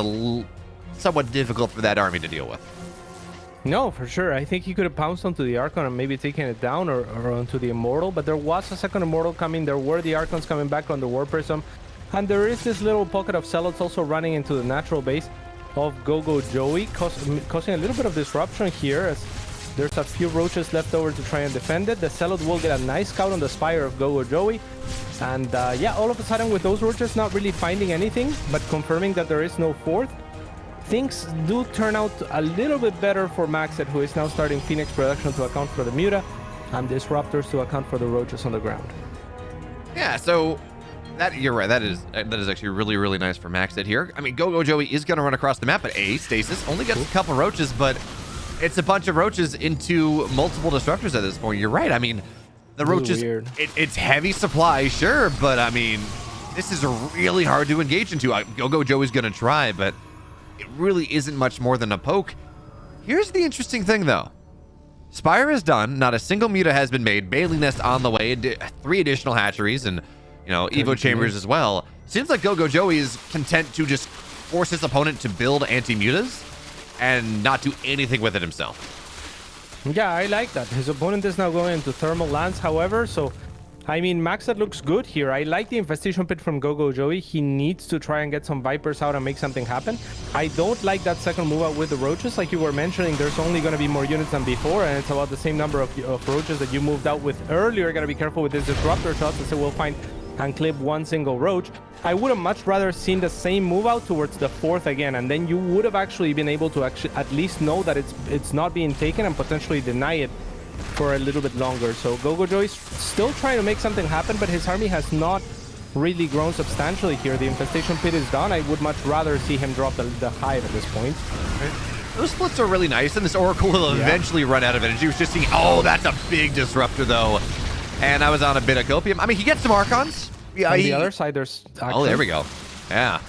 somewhat difficult for that army to deal with. No, for sure. I think he could have pounced onto the Archon and maybe taken it down, or onto the Immortal, but there was a second Immortal coming. There were the Archons coming back on the War Prism, and there is this little pocket of Zealots also running into the natural base of Go-Go Joey, causing a little bit of disruption here, as there's a few roaches left over to try and defend it. The Zealot will get a nice scout on the Spire of Go-Go Joey, and yeah, all of a sudden with those roaches not really finding anything, but confirming that there is no 4th, things do turn out a little bit better for Maxed, who is now starting Phoenix production to account for the Muta, and Disruptors to account for the roaches on the ground. Yeah, so you're right. That is actually really, really nice for Maxed here. I mean, Go-Go Joey is going to run across the map, but Stasis only gets a couple roaches, but it's a bunch of roaches into multiple Disruptors at this point. You're right. I mean, the roaches, it's heavy supply, sure, but I mean, this is really hard to engage into. Go-Go Joey's going to try, but it really isn't much more than a poke. Here's the interesting thing, though. Spire is done. Not a single Muta has been made. Bailey Nest on the way. 3 additional hatcheries and, you know, Evo Chambers as well. Seems like Go-Go Joey is content to just force his opponent to build anti-mutas and not do anything with it himself. Yeah, I like that. His opponent is now going into Thermal Lance, however, so I mean, Maxed looks good here. I like the Infestation Pit from Go-Go Joey. He needs to try and get some Vipers out and make something happen. I don't like that second move out with the Roaches. Like you were mentioning, there's only going to be more units than before, and it's about the same number of Roaches that you moved out with earlier. Got to be careful with this Disruptor shots, as it will find and clip one single Roach. I would have much rather seen the same move out towards the 4th again, and then you would have actually been able to at least know that it's not being taken and potentially deny it for a little bit longer. So Go-Go Joey's still trying to make something happen, but his army has not really grown substantially here. The Infestation Pit is done. I would much rather see him drop the Hive at this point. Those splits are really nice, and this Oracle will eventually run out of energy. He was just seeing, oh, that's a big disruptor, though. And I was on a bit of copium. I mean, he gets some Archons. Yeah, on the other side, there's action. Oh, there we go. Yeah.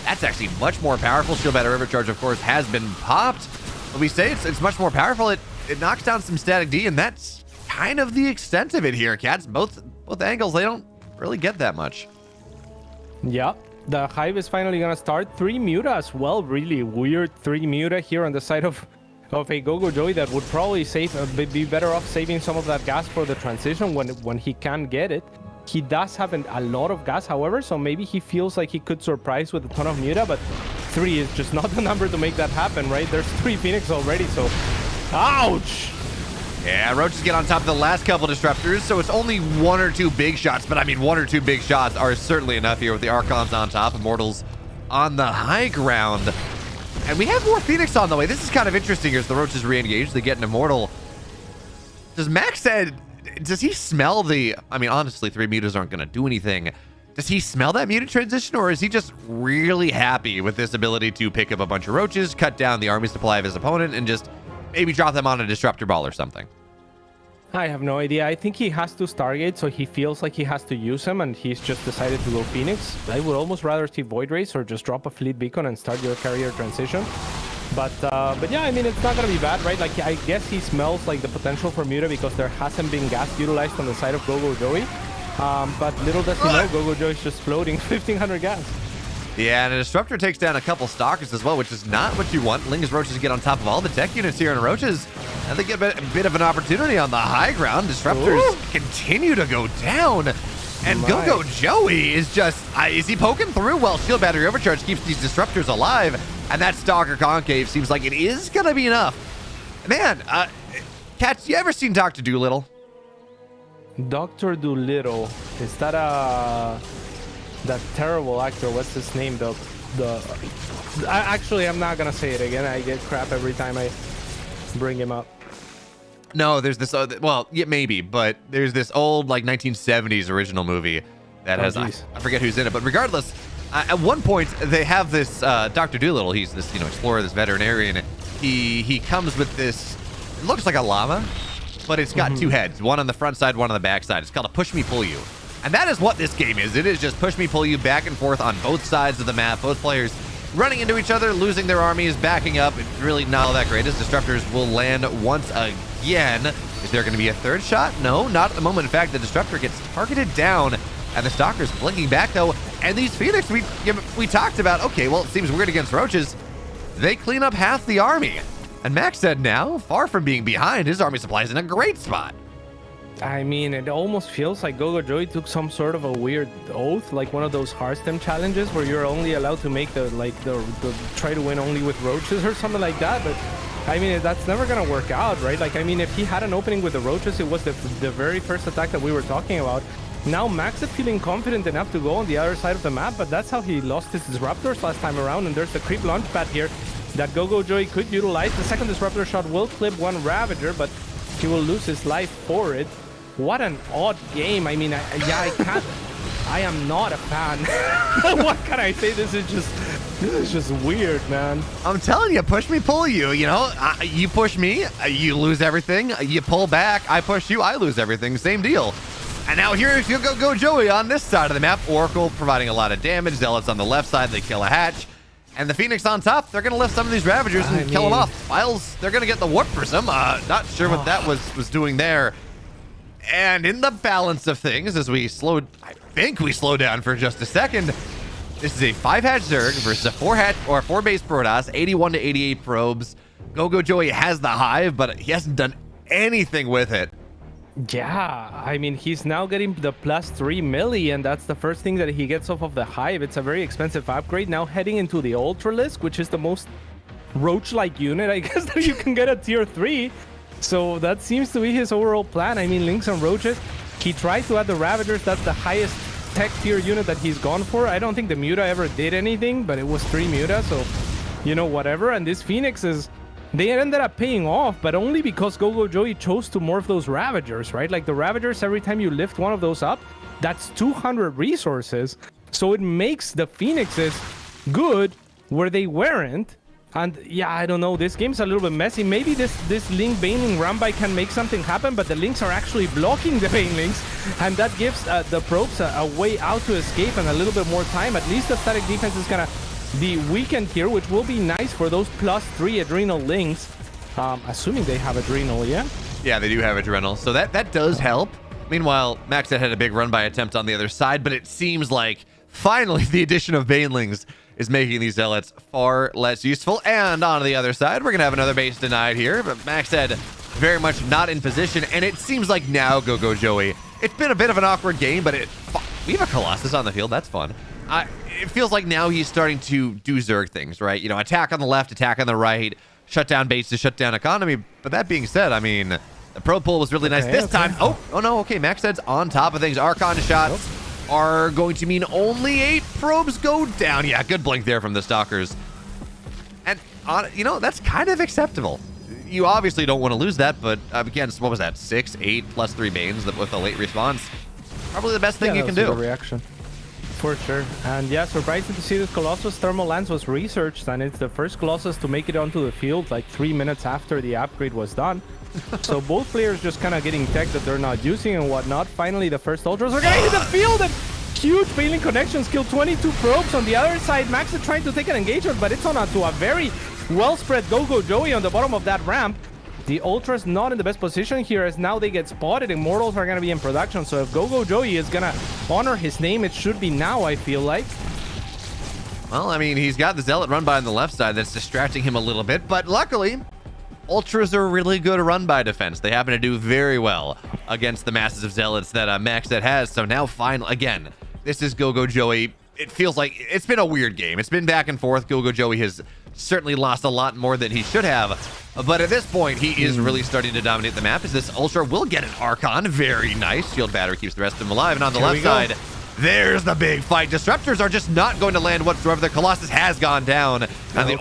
That's actually much more powerful. Shield Battery Overcharge, of course, has been popped. But we say it's much more powerful. It knocks down some static D, and that's kind of the extent of it here, Cats. Both angles, they don't really get that much. Yeah, the Hive is finally going to start. 3 Muta as well. Really weird 3 Muta here on the side of a Go-Go Joey that would probably be better off saving some of that gas for the transition when he can get it. He does have a lot of gas, however, so maybe he feels like he could surprise with a ton of Muta, but 3 is just not the number to make that happen, right? There's 3 Phoenix already, so ouch! Yeah, Roaches get on top of the last couple disruptors, so it's only 1 or 2 big shots, but I mean 1 or 2 big shots are certainly enough here with the Archons on top, Immortals on the high ground. And we have more Phoenix on the way. This is kind of interesting as the Roaches re-engage. They get an Immortal. Does Max said, does he smell the, I mean, honestly, 3 Mutas aren't going to do anything. Does he smell that Muta transition, or is he just really happy with this ability to pick up a bunch of Roaches, cut down the army supply of his opponent, and just maybe drop them on a Disruptor Ball or something? I have no idea. I think he has to Stargate, so he feels like he has to use him, and he's just decided to go Phoenix. I would almost rather see Void Race or just drop a Fleet Beacon and start your carrier transition. But yeah, I mean, it's not going to be bad, right? Like, I guess he smells like the potential for Muta because there hasn't been gas utilized on the side of Go-Go Joey. But little does he know, Go-Go Joey's just floating 1,500 gas. Yeah, and a Disruptor takes down a couple Stalkers as well, which is not what you want. Ling's Roaches get on top of all the tech units here in Roaches, and they get a bit of an opportunity on the high ground. Disruptors continue to go down, and Go-Go Joey is just, is he poking through? Well, Shield Battery Overcharge keeps these Disruptors alive, and that Stalker Concave seems like it is going to be enough. Man, Cats, you ever seen Dr. Doolittle? Dr. Doolittle, is that that terrible actor? What's his name? Actually, I'm not gonna say it again. I get crap every time I bring him up. No, there's this other, well, yeah, maybe, but there's this old like 1970s original movie that has, I forget who's in it, but regardless, at one point they have this Dr. Doolittle. He's this, you know, explorer, this veterinarian. He comes with this, it looks like a llama, but it's got 2 heads, one on the front side, one on the back side. It's called a push me pull you. And that is what this game is. It is just push me pull you back and forth on both sides of the map. Both players running into each other, losing their armies, backing up. It's really not all that great as Disruptors will land once again. Is there going to be a 3rd shot? No, not at the moment. In fact, the Disruptor gets targeted down, and the Stalker's blinking back though. And these Phoenix, we talked about, okay, well, it seems weird against Roaches. They clean up half the army. And Max said now, far from being behind, his army supply is in a great spot. I mean, it almost feels like Go-Go Joey took some sort of a weird oath, like one of those Hearthstone challenges where you're only allowed to make the try to win only with Roaches or something like that. But I mean, that's never gonna work out, right? Like, I mean, if he had an opening with the Roaches, it was the very first attack that we were talking about. Now Max is feeling confident enough to go on the other side of the map, but that's how he lost his Disruptors last time around. And there's the creep launch pad here that Go-Go Joey could utilize. The second Disruptor shot will clip one Ravager, but he will lose his life for it. What an odd game. I mean, I am not a fan. What can I say? This is just weird, man. I'm telling you, push me, pull you. You know, you push me, you lose everything. You pull back, I push you, I lose everything. Same deal. And now here is Go-Go Joey on this side of the map. Oracle providing a lot of damage. Zealots on the left side, they kill a hatch. And the Phoenix on top, they're going to lift some of these Ravagers and kill them off. Files, they're going to get the Warp Prism. Not sure what that was doing there. And in the balance of things, as we slowed, I think we slowed down for just a second. This is a 5-hatch Zerg versus a 4-hatch or 4-base Protoss, 81 to 88 probes. Gogo Joey has the Hive, but he hasn't done anything with it. Yeah, I mean, he's now getting the +3 milli, and that's the first thing that he gets off of the Hive. It's a very expensive upgrade. Now heading into the Ultralisk, which is the most Roach-like unit, I guess, that you can get at tier 3. So that seems to be his overall plan. I mean, Lynx and Roaches. He tried to add the Ravagers. That's the highest tech tier unit that he's gone for. I don't think the Muta ever did anything, but it was 3 Muta, so, you know, whatever. And this Phoenix is... They ended up paying off, but only because Gogo Joey chose to morph those Ravagers, right? Like the Ravagers, every time you lift one of those up, that's 200 resources. So it makes the Phoenixes good where they weren't. And yeah, I don't know, this game's a little bit messy. Maybe this Link Baneling Rambai can make something happen, but the Links are actually blocking the Banelings, and that gives the probes a way out to escape and a little bit more time. At least the static defense is gonna be weakened here, which will be nice for those +3 Adrenal Links. Assuming they have Adrenal, yeah? Yeah, they do have Adrenal, so that does help. Meanwhile, Maxed had a big run by attempt on the other side, but it seems like finally the addition of Banelings is making these Zealots far less useful. And on the other side, we're going to have another base denied here, but Maxed very much not in position, and it seems like now Gogo Joey, it's been a bit of an awkward game, but we have a Colossus on the field, that's fun. It feels like now he's starting to do Zerg things, right? You know, attack on the left, attack on the right, shut down bases, shut down economy. But that being said, I mean, the pro pull was really nice this time. Oh no, okay, Maxed's on top of things. Archon shots are going to mean only 8 probes go down. Yeah, good blink there from the Stalkers. And, you know, that's kind of acceptable. You obviously don't want to lose that, but against, what was that, 6, 8, +3 Banes with a late response? Probably the best thing you can do. Reaction. For sure. And yeah, surprising to see this Colossus Thermal Lance was researched, and it's the first Colossus to make it onto the field like 3 minutes after the upgrade was done. So both players just kind of getting tech that they're not using and whatnot. Finally, the first Ultras are getting to the field, and huge Baneling connections kill 22 probes. On the other side, Max is trying to take an engagement, but it's on to a very well-spread Gogo Joey on the bottom of that ramp. The Ultras not in the best position here, as now they get spotted. Immortals are going to be in production, so if Gogo Joey is going to honor his name, it should be now, I feel like. Well, I mean, he's got the Zealot run by on the left side that's distracting him a little bit, but luckily, Ultras are really good run by defense. They happen to do very well against the masses of Zealots that Maxed has. So now, finally, again, this is Gogo Joey. It feels like it's been a weird game. It's been back and forth. Gogo Joey has certainly lost a lot more than he should have. But at this point, he is really starting to dominate the map, as this Ultra will get an Archon. Very nice. Shield Battery keeps the rest of them alive. And on the left side, there's the big fight. Disruptors are just not going to land whatsoever. The Colossus has gone down. And the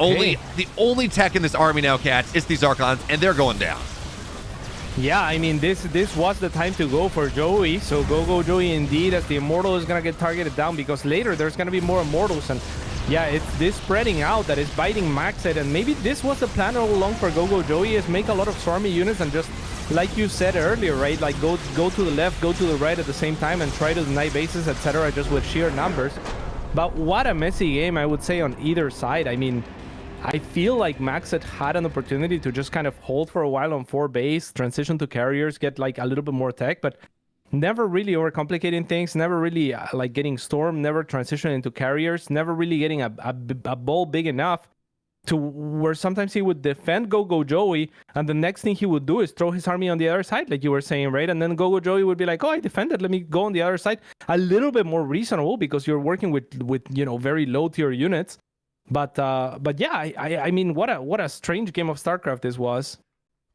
only tech in this army now, Cats, is these Archons, and they're going down. Yeah, I mean, this was the time to go for Joey. So Gogo Joey indeed, as the Immortal is going to get targeted down, because later there's going to be more Immortals. And yeah, it's this spreading out that is biting Maxed, and maybe this was the plan all along for Gogo Joey, is make a lot of swarmy units and just, like you said earlier, right, like go to the left, go to the right at the same time and try to deny bases, etc., just with sheer numbers. But what a messy game, I would say, on either side. I mean, I feel like Maxed had an opportunity to just kind of hold for a while on 4 base, transition to carriers, get like a little bit more tech, but never really overcomplicating things, never really like getting Storm, never transitioning into carriers, never really getting a ball big enough to where sometimes he would defend Gogo Joey, and the next thing he would do is throw his army on the other side, like you were saying, right? And then Gogo Joey would be like, oh, I defended, let me go on the other side. A little bit more reasonable, because you're working with you know, very low tier units. But yeah, I mean, what a strange game of StarCraft this was.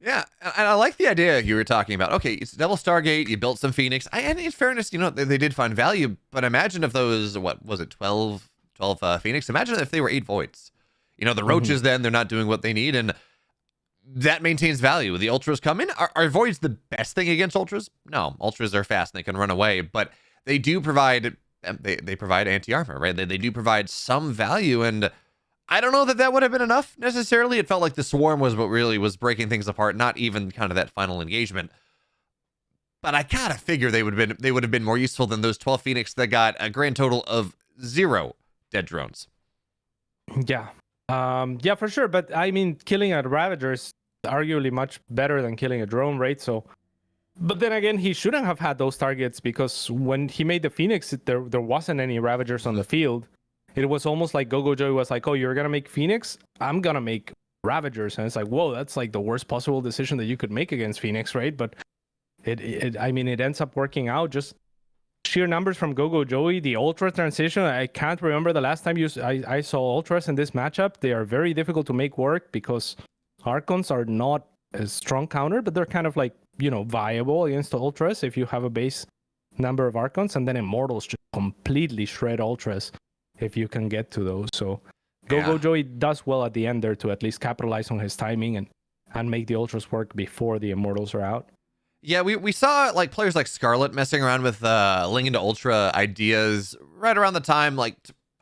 Yeah, and I like the idea you were talking about. Okay, it's Double Stargate, you built some Phoenix, and in fairness, you know, they did find value, but imagine if those, what was it, 12 Phoenix? Imagine if they were 8 Voids. You know, the Roaches then, they're not doing what they need, and that maintains value. The Ultras come in. Are Voids the best thing against Ultras? No, Ultras are fast and they can run away, but they do provide, they provide anti-armor, right? They do provide some value, and I don't know that would have been enough necessarily. It felt like the Swarm was what really was breaking things apart, not even kind of that final engagement. But I gotta figure they would have been more useful than those 12 Phoenix that got a grand total of 0 dead drones. Yeah. Yeah, for sure. But I mean, killing a Ravager is arguably much better than killing a drone, right? So, but then again, he shouldn't have had those targets because when he made the Phoenix, there wasn't any Ravagers on the field. It was almost like Gogo Joey was like, oh, you're going to make Phoenix? I'm going to make Ravagers. And it's like, whoa, that's like the worst possible decision that you could make against Phoenix, right? But I mean, it ends up working out. Just sheer numbers from Gogo Joey, the Ultra transition. I can't remember the last time I saw Ultras in this matchup. They are very difficult to make work because Archons are not a strong counter, but they're kind of like, viable against the Ultras if you have a base number of Archons, and then Immortals just completely shred Ultras if you can get to those. So Gogo Joey does well at the end there to at least capitalize on his timing and make the Ultras work before the Immortals are out. Yeah, we saw like players like Scarlet messing around with Ling into Ultra ideas right around the time, like,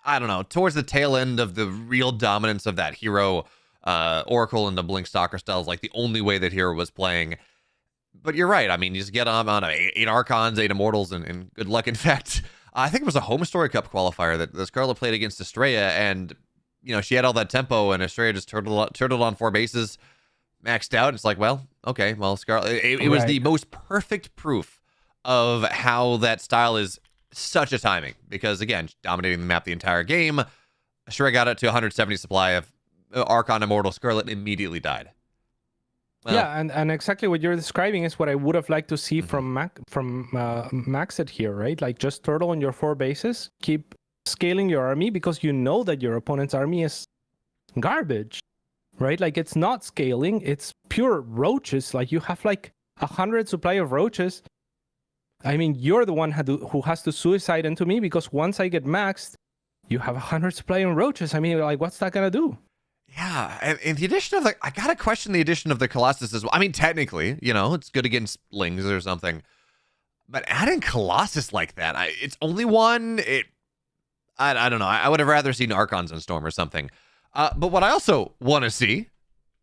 I don't know, towards the tail end of the real dominance of that hero. Oracle into Blink Stalker style is like the only way that hero was playing. But you're right. I mean, you just get on 8 Archons, 8 Immortals, and good luck. In fact, I think it was a Home Story Cup qualifier that the Scarlet played against Estrella, and she had all that tempo, and Estrella just turtled on 4 bases, maxed out. It's like, well, okay, well, Scarlet. It was the most perfect proof of how that style is such a timing, because again, dominating the map the entire game. Estrella got it to 170 supply of Archon Immortal. Scarlet immediately died. Well, yeah, and exactly what you're describing is what I would have liked to see from Maxed here, right? Like, just turtle on your 4 bases, keep scaling your army, because you know that your opponent's army is garbage, right? Like, it's not scaling, it's pure roaches. Like, you have like 100 supply of roaches. I mean, you're the one who has to suicide into me, because once I get maxed, you have 100 supply of roaches. I mean, like, what's that gonna do? Yeah, and the addition of I gotta question the addition of the Colossus as well. I mean, technically, it's good against Lings or something, but adding Colossus like that, it's only one. I don't know. I would have rather seen Archons and Storm or something. But what I also want to see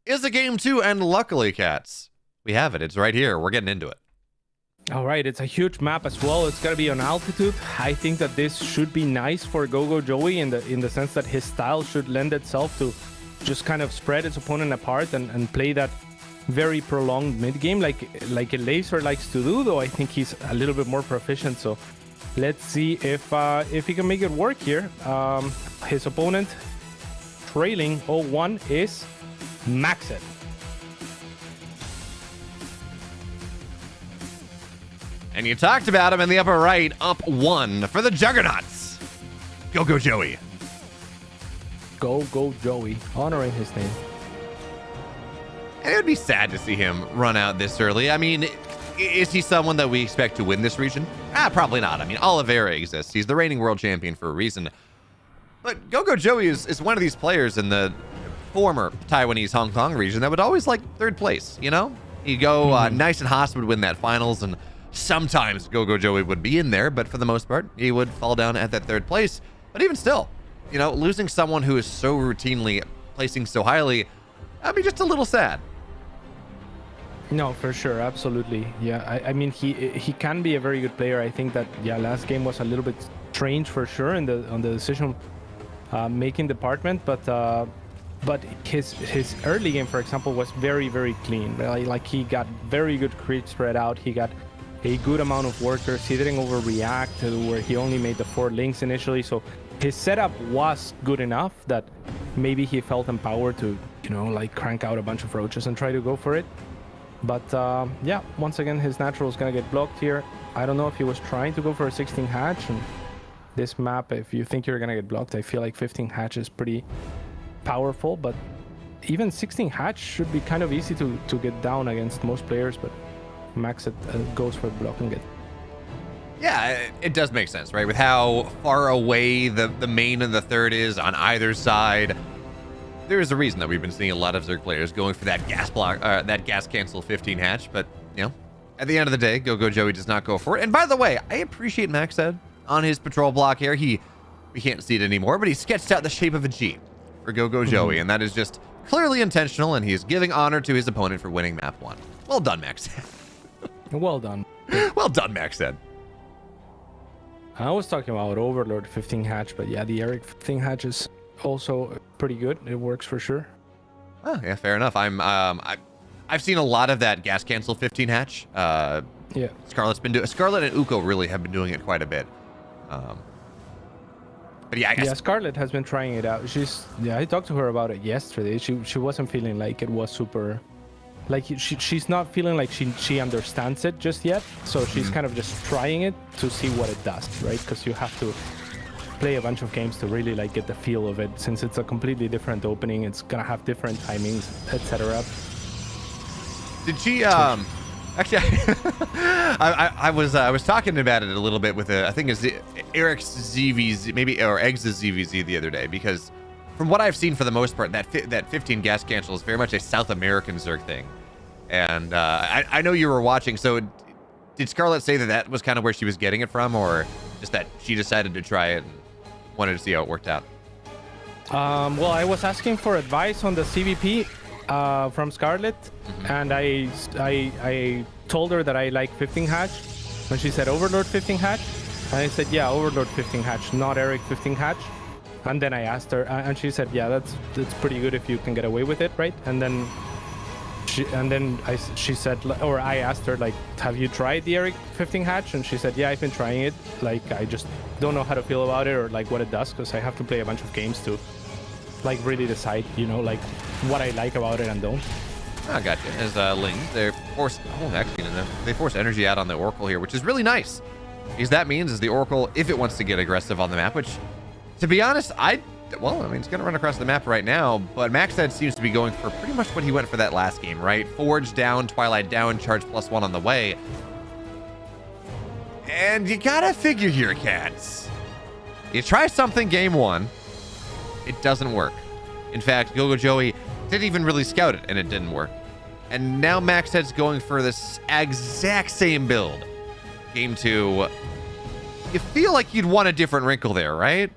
is a game 2, and luckily, cats, we have it. It's right here. We're getting into it. All right, it's a huge map as well. It's gonna be on altitude. I think that this should be nice for Gogo Joey in the sense that his style should lend itself to just kind of spread his opponent apart and play that very prolonged mid game like a Laser likes to do, though I think he's a little bit more proficient. So let's see if he can make it work here. His opponent trailing 0-1 is Maxed. And you talked about him in the upper right, up 1 for the Juggernauts. Gogo Joey. Go Joey, honoring his name. And it would be sad to see him run out this early. I mean, is he someone that we expect to win this region? Probably not. I mean, Oliveira exists. He's the reigning world champion for a reason. But Gogo Joey is one of these players in the former Taiwanese Hong Kong region that would always like 3rd place, He'd go Nice and Haas would win that finals, and sometimes Gogo Joey would be in there, but for the most part, he would fall down at that 3rd place. But even still, losing someone who is so routinely placing so highly, that'd be just a little sad. No, for sure, absolutely. Yeah, I mean, he can be a very good player. I think that last game was a little bit strange for sure on the decision making department, but his early game, for example, was very, very clean. Like, he got very good creep spread out. He got a good amount of workers. He didn't overreact to where he only made the 4 links initially. So his setup was good enough that maybe he felt empowered to, like, crank out a bunch of roaches and try to go for it. But once again, his natural is going to get blocked here. I don't know if he was trying to go for a 16 hatch. And this map, if you think you're going to get blocked, I feel like 15 hatch is pretty powerful. But even 16 hatch should be kind of easy to get down against most players. But Maxed goes for blocking it. Yeah, it does make sense, right? With how far away the main and the 3rd is on either side, there is a reason that we've been seeing a lot of Zerg players going for that gas block, that gas cancel 15 hatch. But at the end of the day, Gogo Joey does not go for it. And by the way, I appreciate Maxed on his patrol block here. We can't see it anymore, but he sketched out the shape of a G for Gogo Joey, and that is just clearly intentional. And he is giving honor to his opponent for winning map 1. Well done, Maxed. Well done. Well done, Maxed. I was talking about Overlord 15 hatch, but the Eric 15 hatch is also pretty good. It works for sure. Oh, yeah, fair enough. I've seen a lot of that gas cancel 15 hatch. Yeah. Scarlet's been doing. Scarlet and Uko really have been doing it quite a bit. But yeah, I guess. Yeah, Scarlet has been trying it out. I talked to her about it yesterday. She wasn't feeling like it was super, like she's not feeling like she understands it just yet. So she's kind of just trying it to see what it does, right? Because you have to play a bunch of games to really like get the feel of it. Since it's a completely different opening, it's gonna have different timings, etc. Did she? Actually, I was talking about it a little bit with I think it's Eric's ZVZ, maybe, or Eggs' ZVZ the other day, because from what I've seen for the most part, that 15 gas cancel is very much a South American Zerg thing. And I know you were watching, so did Scarlett say that was kind of where she was getting it from, or just that she decided to try it and wanted to see how it worked out? Well, I was asking for advice on the CVP from Scarlett, and I told her that I like 15 hatch, and she said Overlord 15 hatch, and I said yeah, Overlord 15 hatch, not Eric 15 hatch. And then I asked her, and she said yeah, that's pretty good if you can get away with it, right? And then she said, or I asked her, like, have you tried the Eric 15 hatch? And she said yeah, I've been trying it, like I just don't know how to feel about it or like what it does, because I have to play a bunch of games to like really decide, you know, like what I like about it and don't. I got you. As Ling, they force energy out on the Oracle here, which is really nice, because that means is the Oracle, if it wants to get aggressive on the map, which, to be honest, it's going to run across the map right now, but Maxed seems to be going for pretty much what he went for that last game, right? Forge down, Twilight down, charge +1 on the way. And you gotta figure here, cats. You try something game one, it doesn't work. In fact, Gogo Joey didn't even really scout it, and it didn't work. And now Maxed's going for this exact same build. Game two. You feel like you'd want a different wrinkle there, right?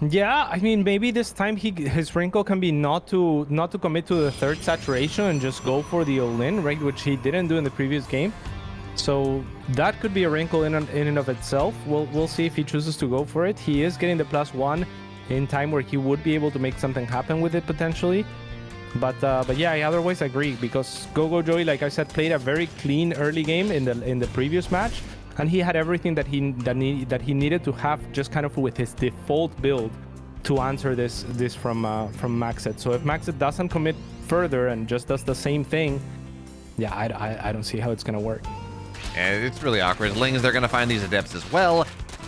Yeah, I mean, maybe this time his wrinkle can be not to commit to the third saturation and just go for the all-in, right, which he didn't do in the previous game. So that could be a wrinkle in and of itself. We'll see if he chooses to go for it. He is getting the +1 in time where he would be able to make something happen with it potentially. But yeah, I otherwise agree, because Gogo Joey, like I said, played a very clean early game in the previous match, and he had everything that he needed to have, just kind of with his default build, to answer this from Maxed. So if Maxed doesn't commit further and just does the same thing, yeah, I don't see how it's gonna work. And it's really awkward. Lings, they're going to find these adepts as well.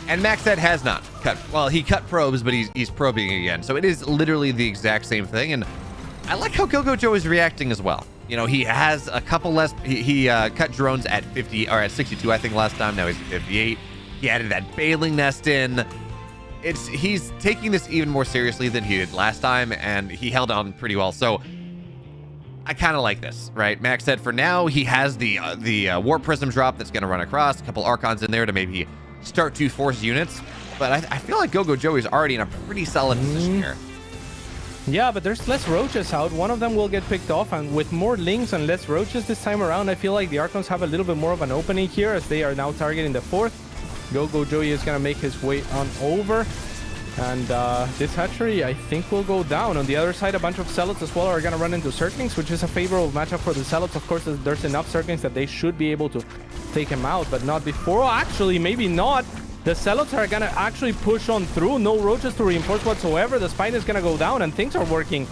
And Maxed has not cut. Well, he cut probes, but he's probing again. So it is literally the exact same thing. And I like how Gogo Joe is reacting as well. You know, he has a couple less. He cut drones at 50 or at 62, I think, last time. Now he's at 58. He added that bailing nest in. He's taking this even more seriously than he did last time, and he held on pretty well. So I kind of like this, right? Max said for now he has the Warp Prism drop that's going to run across, a couple Archons in there to maybe start to force units. But I feel like Gogo Joey's already in a pretty solid position here. Yeah, but there's less roaches out. One of them will get picked off, and with more Lings and less roaches this time around, I feel like the Archons have a little bit more of an opening here, as they are now targeting the 4th. Gogo Joey is going to make his way on over. And this hatchery, I think, will go down. On the other side, a bunch of Zealots as well are going to run into Zerglings, which is a favorable matchup for the Zealots. Of course, there's enough Zerglings that they should be able to take him out, but not before. Oh, actually, maybe not. The Zealots are going to actually push on through. No roaches to reinforce whatsoever. The Spine is going to go down, and things are working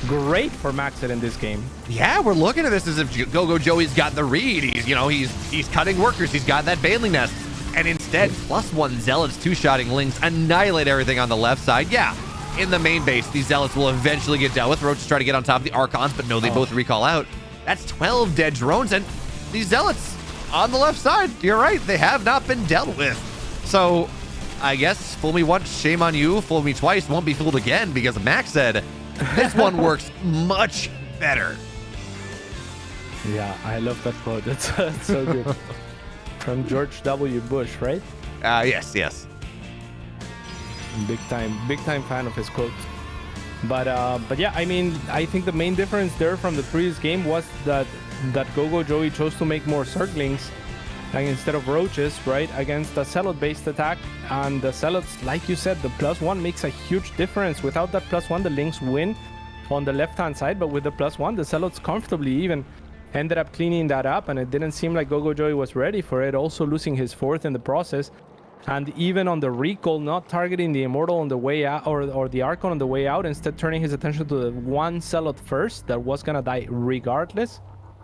great for Maxed in this game. Yeah, we're looking at this as if Gogo Joey's got the read. He's cutting workers. He's got that Bailing Nest. And instead, +1 Zealots two-shotting Lings annihilate everything on the left side. Yeah, in the main base, these Zealots will eventually get dealt with. Roaches try to get on top of the Archons, but no, they both recall out. That's 12 dead drones, and these Zealots on the left side, you're right, they have not been dealt with. So, I guess, fool me once, shame on you. Fool me twice, won't be fooled again, because Max said this one works much better. Yeah, I love that quote. That's so good. From George W. Bush, right? Yes. Big time fan of his quotes. But yeah, I mean, I think the main difference there from the previous game was that Gogo Joey chose to make more Zerglings, like instead of roaches, right, against a Zealot-based attack. And the Zealots, like you said, the +1 makes a huge difference. Without that +1, the Lynx win on the left-hand side, but with the +1, the Zealots comfortably even ended up cleaning that up, and it didn't seem like Gogo Joey was ready for it, also losing his 4th in the process. And even on the recall, not targeting the Immortal on the way out, or the Archon on the way out, instead turning his attention to the one Zealot first that was gonna die regardless.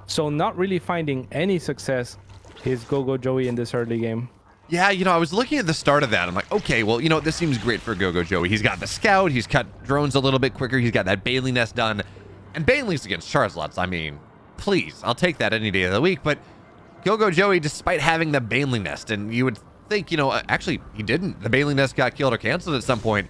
So not really finding any success is Gogo Joey in this early game. Yeah, I was looking at the start of that. I'm like, okay, well, this seems great for Gogo Joey. He's got the scout, he's cut drones a little bit quicker, he's got that Baneling Nest done. And Banelings against Charizards, I mean, please, I'll take that any day of the week. But Gogo Joey, despite having the Baneling Nest, and you would think, actually, he didn't. The Baneling Nest got killed or canceled at some point.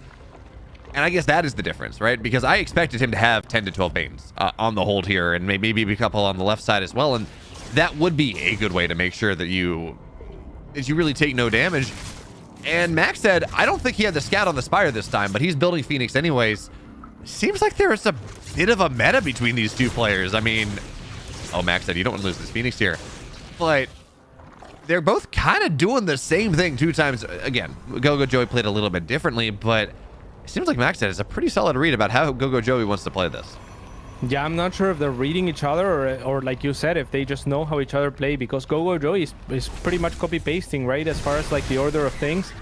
And I guess that is the difference, right? Because I expected him to have 10 to 12 Banes on the hold here, and maybe a couple on the left side as well. And that would be a good way to make sure that you really take no damage. And Max said, I don't think he had the scout on the Spire this time, but he's building Phoenix anyways. Seems like there is a bit of a meta between these two players. I mean, Max said, you don't want to lose this Phoenix here. But they're both kind of doing the same thing 2 times. Again, Gogo Joey played a little bit differently, but it seems like Max said it's a pretty solid read about how Gogo Joey wants to play this. Yeah, I'm not sure if they're reading each other or like you said, if they just know how each other play, because Gogo Joey is pretty much copy-pasting, right? As far as like the order of things,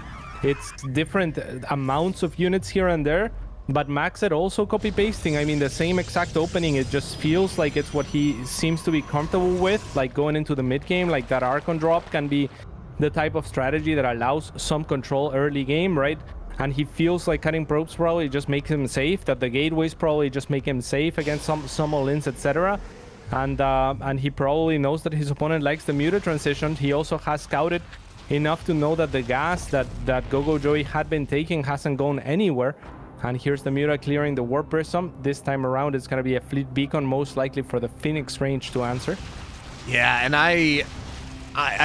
it's different amounts of units here and there, but Max said also copy-pasting. I mean, the same exact opening, it just feels like it's what he seems to be comfortable with, like going into the mid-game, like that Archon drop can be the type of strategy that allows some control early game, right? And he feels like cutting probes probably just makes him safe, that the gateways probably just make him safe against some all-ins, etc. And he probably knows that his opponent likes the muted transition. He also has scouted enough to know that the gas that Gogo Joey had been taking hasn't gone anywhere. And here's the Muta clearing the Warp Prism. This time around, it's going to be a Fleet Beacon, most likely for the Phoenix range to answer. Yeah, and I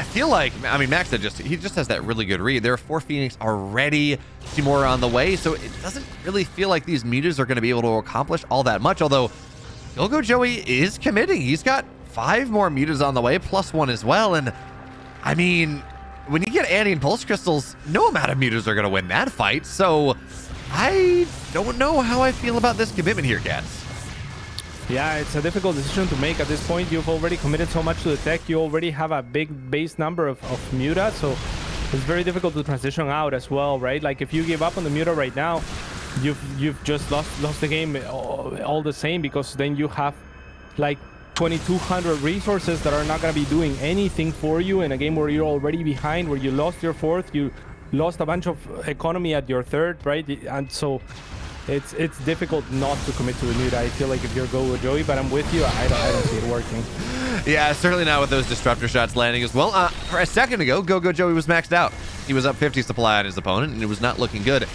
feel like, I mean, Max he just has that really good read. There are 4 Phoenix already, 2 more on the way, so it doesn't really feel like these mutas are going to be able to accomplish all that much, although Gogo Joey is committing. He's got 5 more mutas on the way, plus 1 as well, and I mean, when you get Annie and Pulse Crystals, no amount of mutas are going to win that fight, so I don't know how I feel about this commitment here, Cats. Yeah, it's a difficult decision to make at this point. You've already committed so much to the tech. You already have a big base number of Muta, so it's very difficult to transition out as well, right? Like if you give up on the Muta right now, you've just lost the game all the same, because then you have like 2,200 resources that are not going to be doing anything for you in a game where you're already behind, where you lost your 4th, you lost a bunch of economy at your 3rd, right? And so it's difficult not to commit to the Muta. I feel like if you're Gogo Joey, but I'm with you. I don't see it working. Yeah, certainly not with those disruptor shots landing as well. For a second ago, Gogo Joey was maxed out. He was up 50 supply on his opponent, and it was not looking good.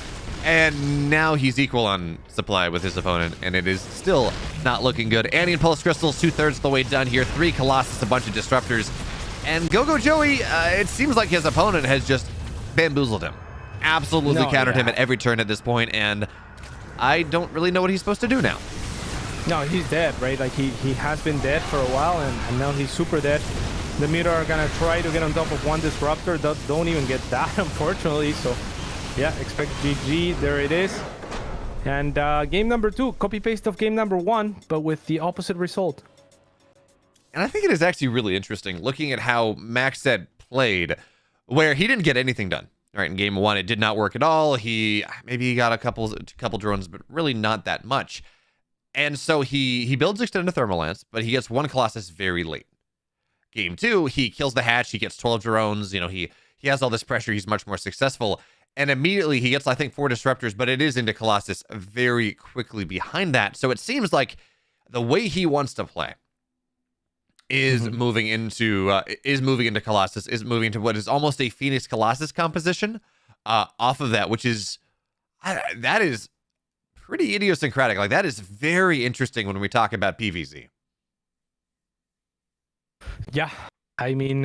And now he's equal on supply with his opponent, and it is still not looking good. Annie and Pulse Crystals 2/3 of the way done here. 3 Colossus, a bunch of disruptors. And Gogo Joey, it seems like his opponent has just bamboozled him. Absolutely countered him at every turn at this point, and I don't really know what he's supposed to do now. No, he's dead, right? Like he has been dead for a while, and now he's super dead. The Muta are gonna try to get on top of 1 disruptor. Don't even get that, unfortunately. So yeah, expect GG. There it is. And game number 2, copy paste of game number 1, but with the opposite result. And I think it is actually really interesting looking at how Max said played, where he didn't get anything done. All right, in game 1, it did not work at all. Maybe he got a couple drones, but really not that much. And so he builds Extended Thermal Lance, but he gets 1 Colossus very late. Game 2, he kills the hatch. He gets 12 drones. He has all this pressure. He's much more successful. And immediately he gets, I think, 4 disruptors, but it is into Colossus very quickly behind that. So it seems like the way he wants to play is moving into Colossus, is moving into what is almost a Phoenix Colossus composition off of that, which is that is pretty idiosyncratic. Like, that is very interesting when we talk about PvZ. Yeah, I mean,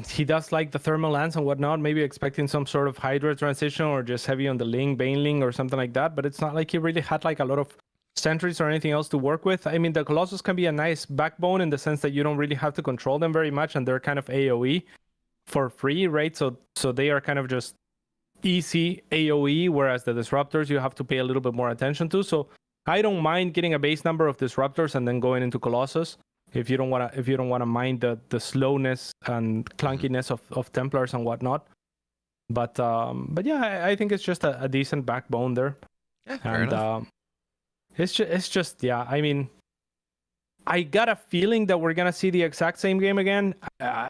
he does like the thermal lance and whatnot, maybe expecting some sort of Hydra transition or just heavy on the Ling, Baneling or something like that, but it's not like he really had like a lot of sentries or anything else to work with. I mean, the Colossus can be a nice backbone in the sense that you don't really have to control them very much, and they're kind of AoE for free, right? So they are kind of just easy AoE, whereas the disruptors you have to pay a little bit more attention to. So I don't mind getting a base number of disruptors and then going into Colossus if you don't want to mind the slowness and clunkiness of Templars and whatnot. But yeah, I think it's just a decent backbone there. Yeah, fair enough. It's just yeah. I mean, I got a feeling that we're gonna see the exact same game again.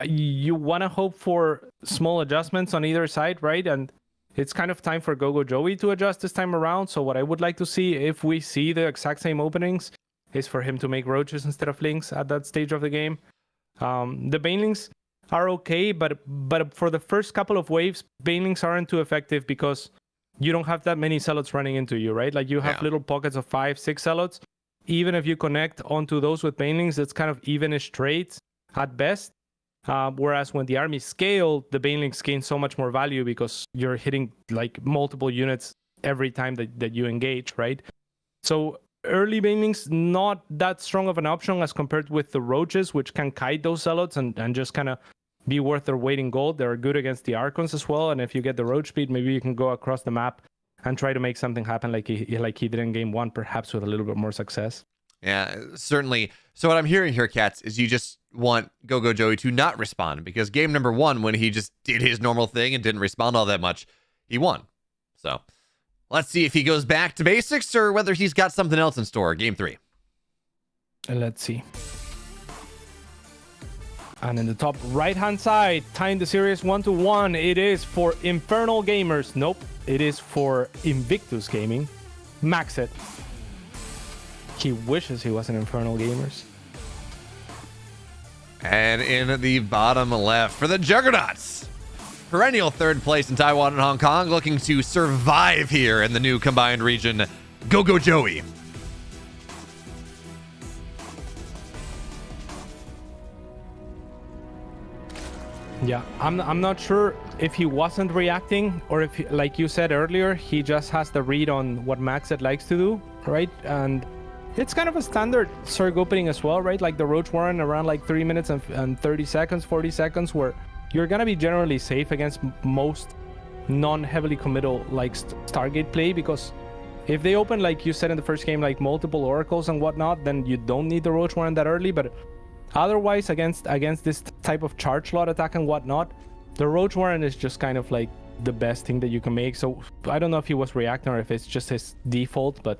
You want to hope for small adjustments on either side, right? And it's kind of time for Gogo Joey to adjust this time around. So what I would like to see, if we see the exact same openings, is for him to make roaches instead of links at that stage of the game. The banelings are okay, but for the first couple of waves, banelings aren't too effective because you don't have that many zealots running into you, right? Like you have little pockets of 5-6 zealots. Even if you connect onto those with banelings, it's kind of evenish trades at best. Whereas when the army scale, the banelings gain so much more value because you're hitting like multiple units every time that you engage, right? So early banelings, not that strong of an option as compared with the roaches, which can kite those zealots and just kind of be worth their weight in gold. They're good against the Archons as well. And if you get the roach speed, maybe you can go across the map and try to make something happen like he did in game one, perhaps with a little bit more success. Yeah, certainly. So what I'm hearing here, Cats, is you just want Gogo Joey to not respond, because game number one, when he just did his normal thing and didn't respond all that much, he won. So let's see if he goes back to basics or whether he's got something else in store. Game 3. Let's see. And in the top right-hand side, tying the series 1-1, it is for Infernal Gamers. Nope, it is for Invictus Gaming. Maxed. He wishes he was an Infernal Gamers. And in the bottom left for the Juggernauts, perennial third place in Taiwan and Hong Kong, looking to survive here in the new combined region, Gogo Joey. Yeah, I'm not sure if he wasn't reacting or if, like you said earlier, he just has the read on what Maxed likes to do, right? And it's kind of a standard Zerg opening as well, right? Like the Roach Warren around like 3 minutes and 30 seconds, 40 seconds, where you're going to be generally safe against most non-heavily committal like Stargate play, because if they open, like you said in the first game, like multiple oracles and whatnot, then you don't need the Roach Warren that early. But otherwise, against this type of charge slot attack and whatnot, the Roach Warren is just kind of like the best thing that you can make. So I don't know if he was reacting or if it's just his default, but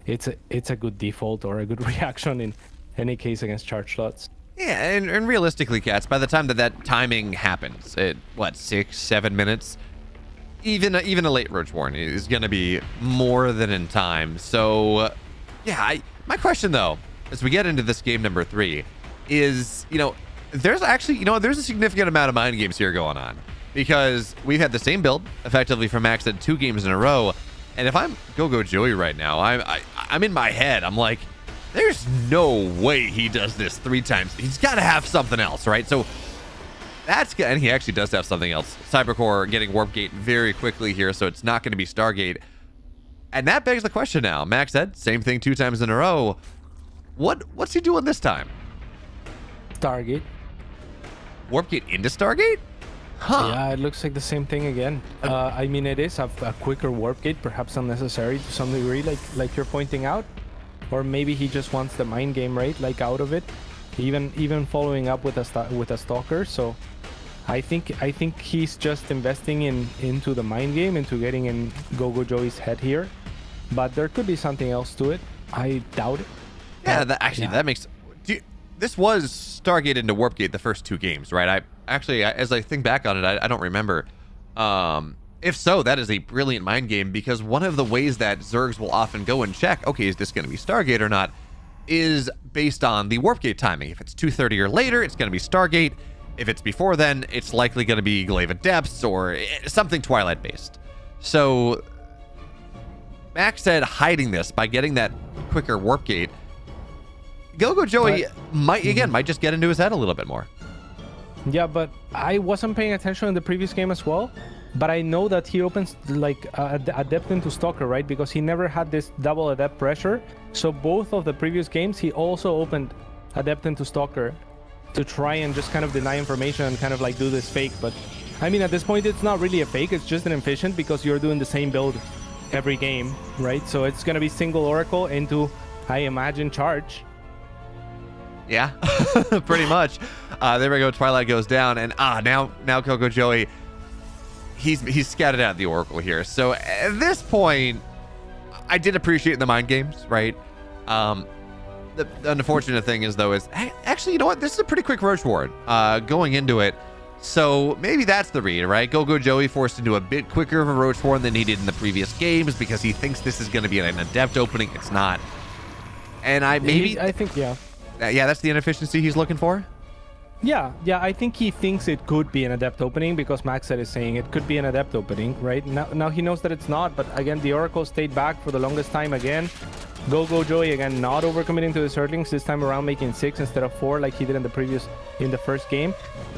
it's a good default or a good reaction in any case against charge slots. Yeah, and realistically, Cats, by the time that timing happens, at 6-7 minutes, even a late Roach Warren is going to be more than in time. So yeah, my question though, as we get into this game number 3, is, there's actually, there's a significant amount of mind games here going on, because we've had the same build effectively from Max at 2 games in a row. And if I'm Gogo Joey right now, I'm in my head, I'm like, there's no way he does this 3 times. He's got to have something else, right? So that's good. And he actually does have something else. Cybercore getting Warp Gate very quickly here, so it's not going to be Stargate. And that begs the question now. Max said, same thing 2 times in a row. What's he doing this time? Stargate. Warp Gate into Stargate? Huh. Yeah, it looks like the same thing again. I mean, it is a quicker warp gate, perhaps unnecessary to some degree, like you're pointing out. Or maybe he just wants the mind game, right? Like out of it, even following up with a stalker. So I think he's just investing into the mind game, into getting in Gogo Joey's head here. But there could be something else to it. I doubt it. Yeah, that makes. This was Stargate into Warp Gate the first 2 games, right? As I think back on it, I don't remember. If so, that is a brilliant mind game, because one of the ways that Zergs will often go and check, okay, is this going to be Stargate or not, is based on the Warp Gate timing. If it's 2:30 or later, it's going to be Stargate. If it's before then, it's likely going to be Glaive of Depths or something Twilight based. So Max said hiding this by getting that quicker Warp Gate, Gogo Joey might just get into his head a little bit more. Yeah, but I wasn't paying attention in the previous game as well. But I know that he opens like Adept into Stalker, right? Because he never had this double Adept pressure. So both of the previous games, he also opened Adept into Stalker. to try and just kind of deny information and kind of like do this fake. But I mean, at this point, it's not really a fake. It's just an efficient because you're doing the same build every game, right? So it's going to be single Oracle into, I imagine, charge. Yeah, pretty much. There we go. Twilight goes down, and now Coco Joey, he's scattered out the Oracle here. So at this point, I did appreciate the mind games, right? The unfortunate thing is though actually, you know what? This is a pretty quick Roach Ward going into it. So maybe that's the read, right? Coco Joey forced into a bit quicker of a Roach Ward than he did in the previous games because he thinks this is going to be an adept opening. It's not. And I think, yeah. Yeah, that's the inefficiency he's looking for. Yeah, I think he thinks it could be an adept opening because Maxed is saying it could be an adept opening, right? Now he knows that it's not, but again, the Oracle stayed back for the longest time again. Go Joey again, not overcommitting to the Zerglings, this time around making 6 instead of 4 like he did in the first game,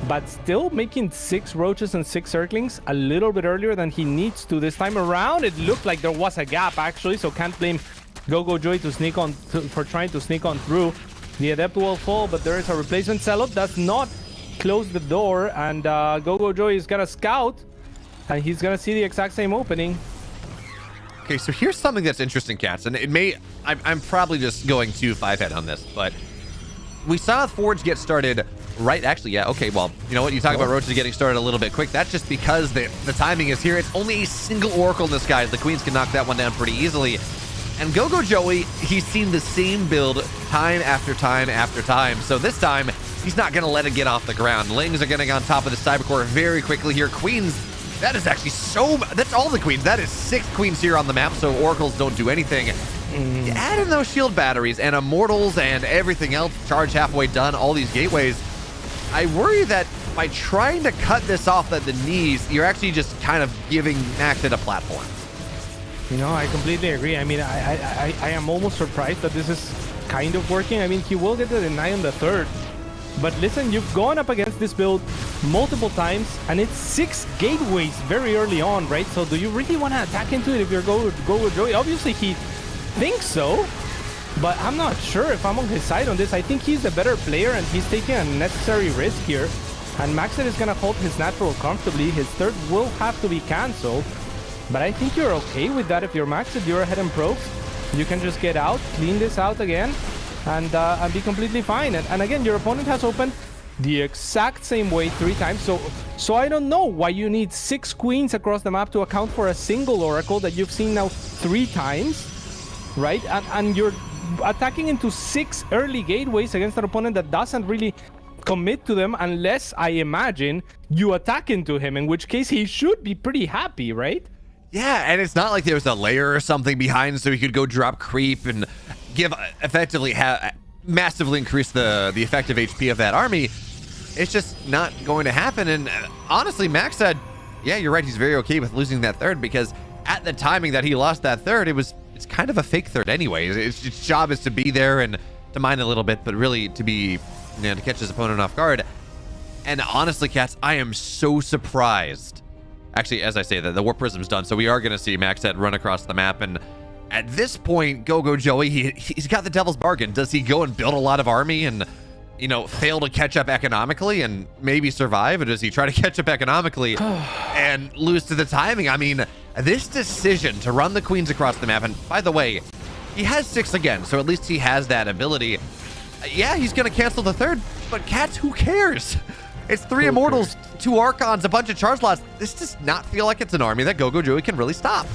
but still making 6 Roaches and 6 Zerglings a little bit earlier than he needs to this time around. It looked like there was a gap actually, so can't blame Go Joey for trying to sneak on through. The Adept will fall, but there is a replacement Celote. Does not close the door, and Go Joey is gonna scout, and he's gonna see the exact same opening. Okay, so here's something that's interesting, Cats, and I'm probably just going too 5-head on this, but we saw Forge get started right, actually, yeah, okay, well, you know what, you talk about Roaches getting started a little bit quick, that's just because the timing is here. It's only a single Oracle in the skies. The Queens can knock that one down pretty easily. And Go Joey, he's seen the same build time after time after time. So this time, he's not going to let it get off the ground. Lings are getting on top of the Cybercore very quickly here. Queens, that is actually that's all the Queens. That is 6 Queens here on the map, so Oracles don't do anything. You add in those shield batteries and Immortals and everything else, charge halfway done, all these gateways. I worry that by trying to cut this off at the knees, you're actually just kind of giving Maxed a platform. You know, I completely agree. I mean, I am almost surprised that this is kind of working. I mean, he will get the deny on the third. But listen, you've gone up against this build multiple times, and it's 6 gateways very early on, right? So do you really want to attack into it if you're Go Joey? Obviously, he thinks so, but I'm not sure if I'm on his side on this. I think he's the better player, and he's taking a necessary risk here. And Maxed is going to hold his natural comfortably. His third will have to be cancelled. But I think you're okay with that if you're Maxed. You're ahead in probes. You can just get out, clean this out again, and be completely fine. And again, your opponent has opened the exact same way 3 times. So I don't know why you need 6 Queens across the map to account for a single Oracle that you've seen now 3 times, right? And you're attacking into 6 early gateways against an opponent that doesn't really commit to them unless, I imagine, you attack into him, in which case he should be pretty happy, right? Yeah, and it's not like there was a layer or something behind so he could go drop creep and effectively massively increase the effective HP of that army. It's just not going to happen. And honestly, Max said, yeah, you're right, he's very okay with losing that third, because at the timing that he lost that third, it's kind of a fake third anyways. Its job is to be there and to mine a little bit, but really to be, to catch his opponent off guard. And honestly, Cats, I am so surprised. Actually, as I say that, the Warp Prism's done, so we are going to see Maxed run across the map. And at this point, Go Joey, he's got the devil's bargain. Does he go and build a lot of army and, fail to catch up economically and maybe survive? Or does he try to catch up economically and lose to the timing? I mean, this decision to run the Queens across the map, and by the way, he has 6 again, so at least he has that ability. Yeah, he's going to cancel the third, but Cats, who cares? It's 3 Immortals, 2 Archons, a bunch of charge slots. This does not feel like it's an army that Go Joey can really stop.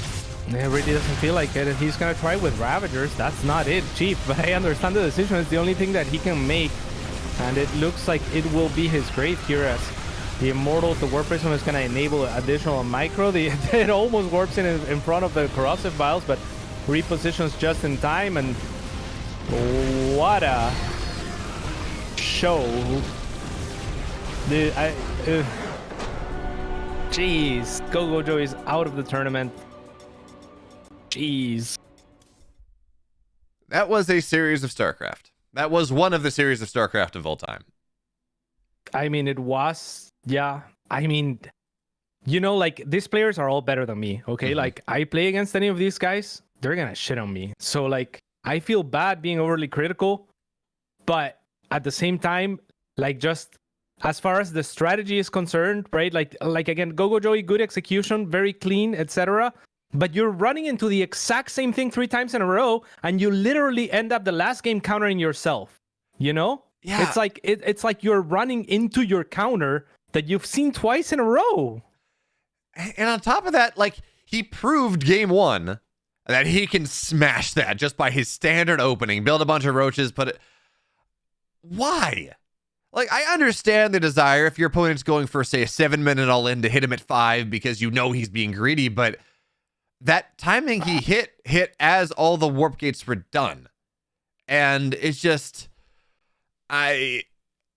It really doesn't feel like it. He's going to try with Ravagers. That's not it, cheap. But I understand the decision. It's the only thing that he can make. And it looks like it will be his grave here, as the Immortals, the Warp Prism is going to enable additional micro. It almost warps in front of the Corrosive Vials, but repositions just in time. And what a show. Jeez, Go Joey is out of the tournament. Jeez. That was a series of StarCraft. That was one of the series of StarCraft of all time. I mean, it was, yeah. I mean, like, these players are all better than me, okay? Mm-hmm. Like, I play against any of these guys, they're gonna shit on me. So, like, I feel bad being overly critical, but at the same time, Like, just as far as the strategy is concerned, right? Like again, Gogo Joey, good execution, very clean, etc. But you're running into the exact same thing 3 times in a row, and you literally end up the last game countering yourself. You know? Yeah. It's like you're running into your counter that you've seen twice in a row. And on top of that, like, he proved game 1 that he can smash that just by his standard opening, build a bunch of roaches, put it. Why? Like, I understand the desire if your opponent's going for, say, a 7-minute all-in to hit him at 5 because you know he's being greedy, but that timing he hit as all the warp gates were done. And it's just... And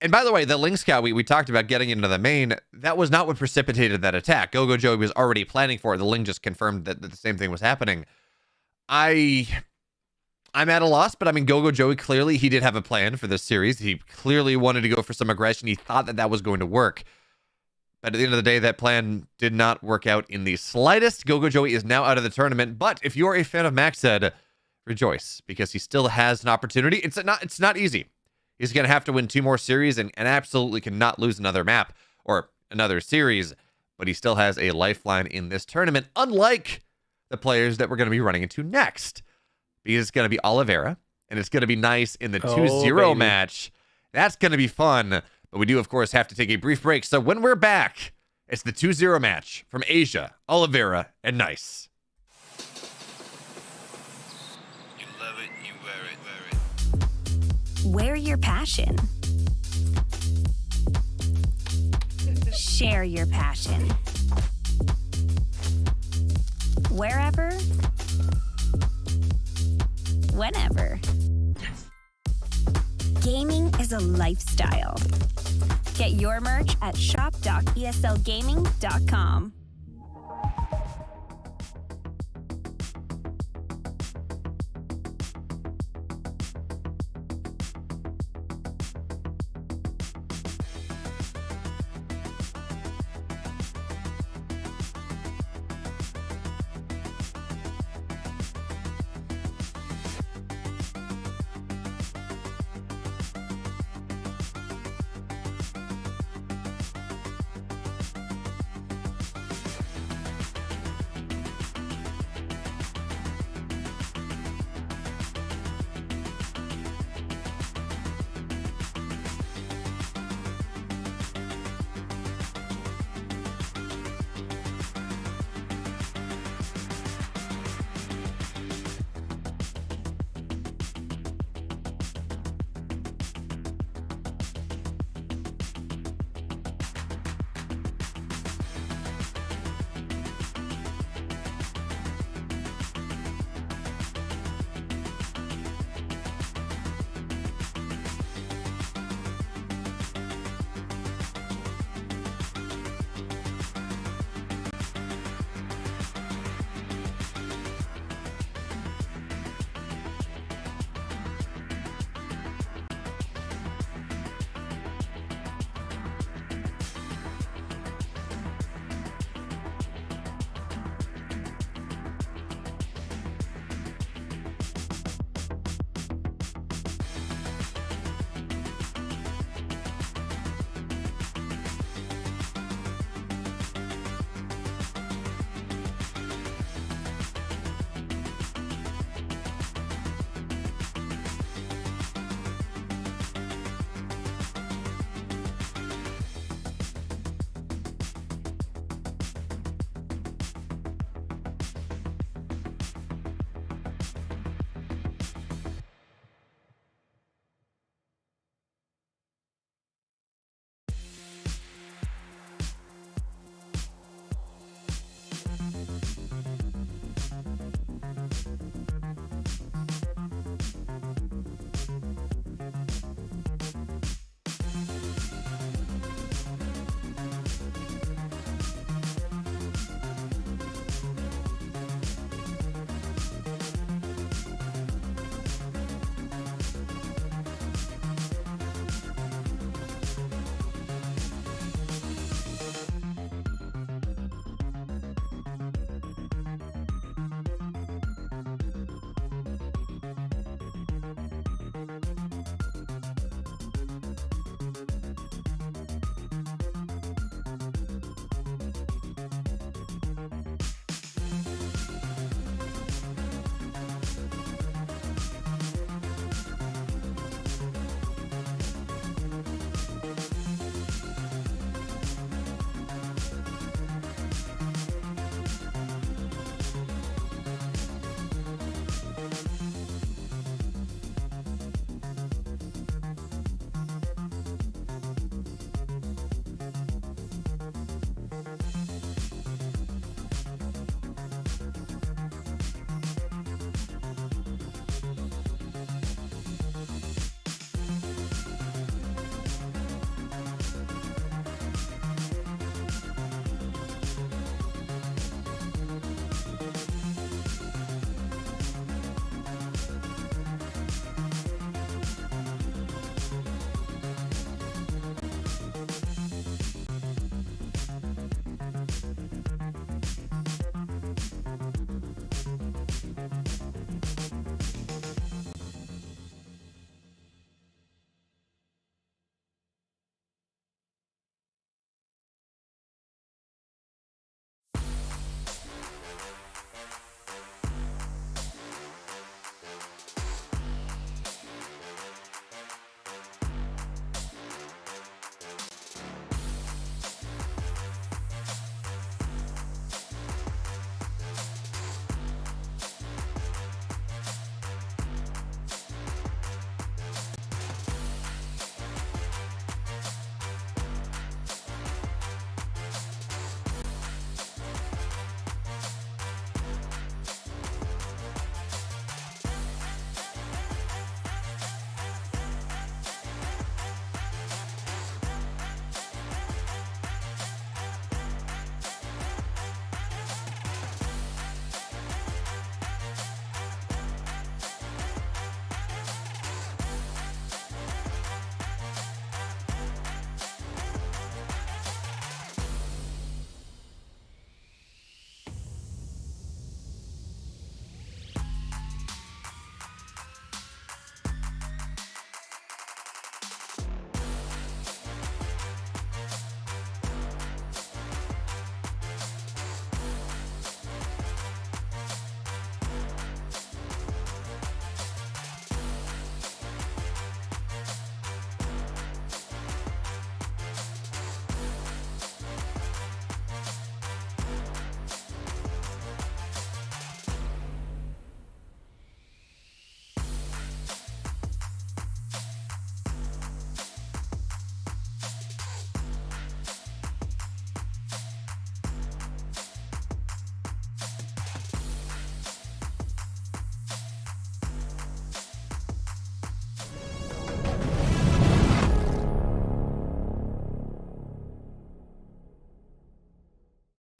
by the way, the Ling Scout we talked about getting into the main, that was not what precipitated that attack. Gogo Joey was already planning for it. The Ling just confirmed that the same thing was happening. I'm at a loss, but I mean, Gogo Joey, clearly he did have a plan for this series. He clearly wanted to go for some aggression. He thought that was going to work. But at the end of the day, that plan did not work out in the slightest. Gogo Joey is now out of the tournament. But if you're a fan of Maxed, rejoice, because he still has an opportunity. It's not easy. He's going to have to win 2 more series and absolutely cannot lose another map or another series. But he still has a lifeline in this tournament, unlike the players that we're going to be running into next. Because it's going to be Oliveira, and it's going to be nice in the 2-0 match. That's going to be fun. But we do, of course, have to take a brief break. So when we're back, it's the 2-0 match from Asia, Oliveira, and Nice. You love it, you wear it. Wear your passion. Share your passion. Wherever, whenever. Gaming is a lifestyle. Get your merch at shop.eslgaming.com.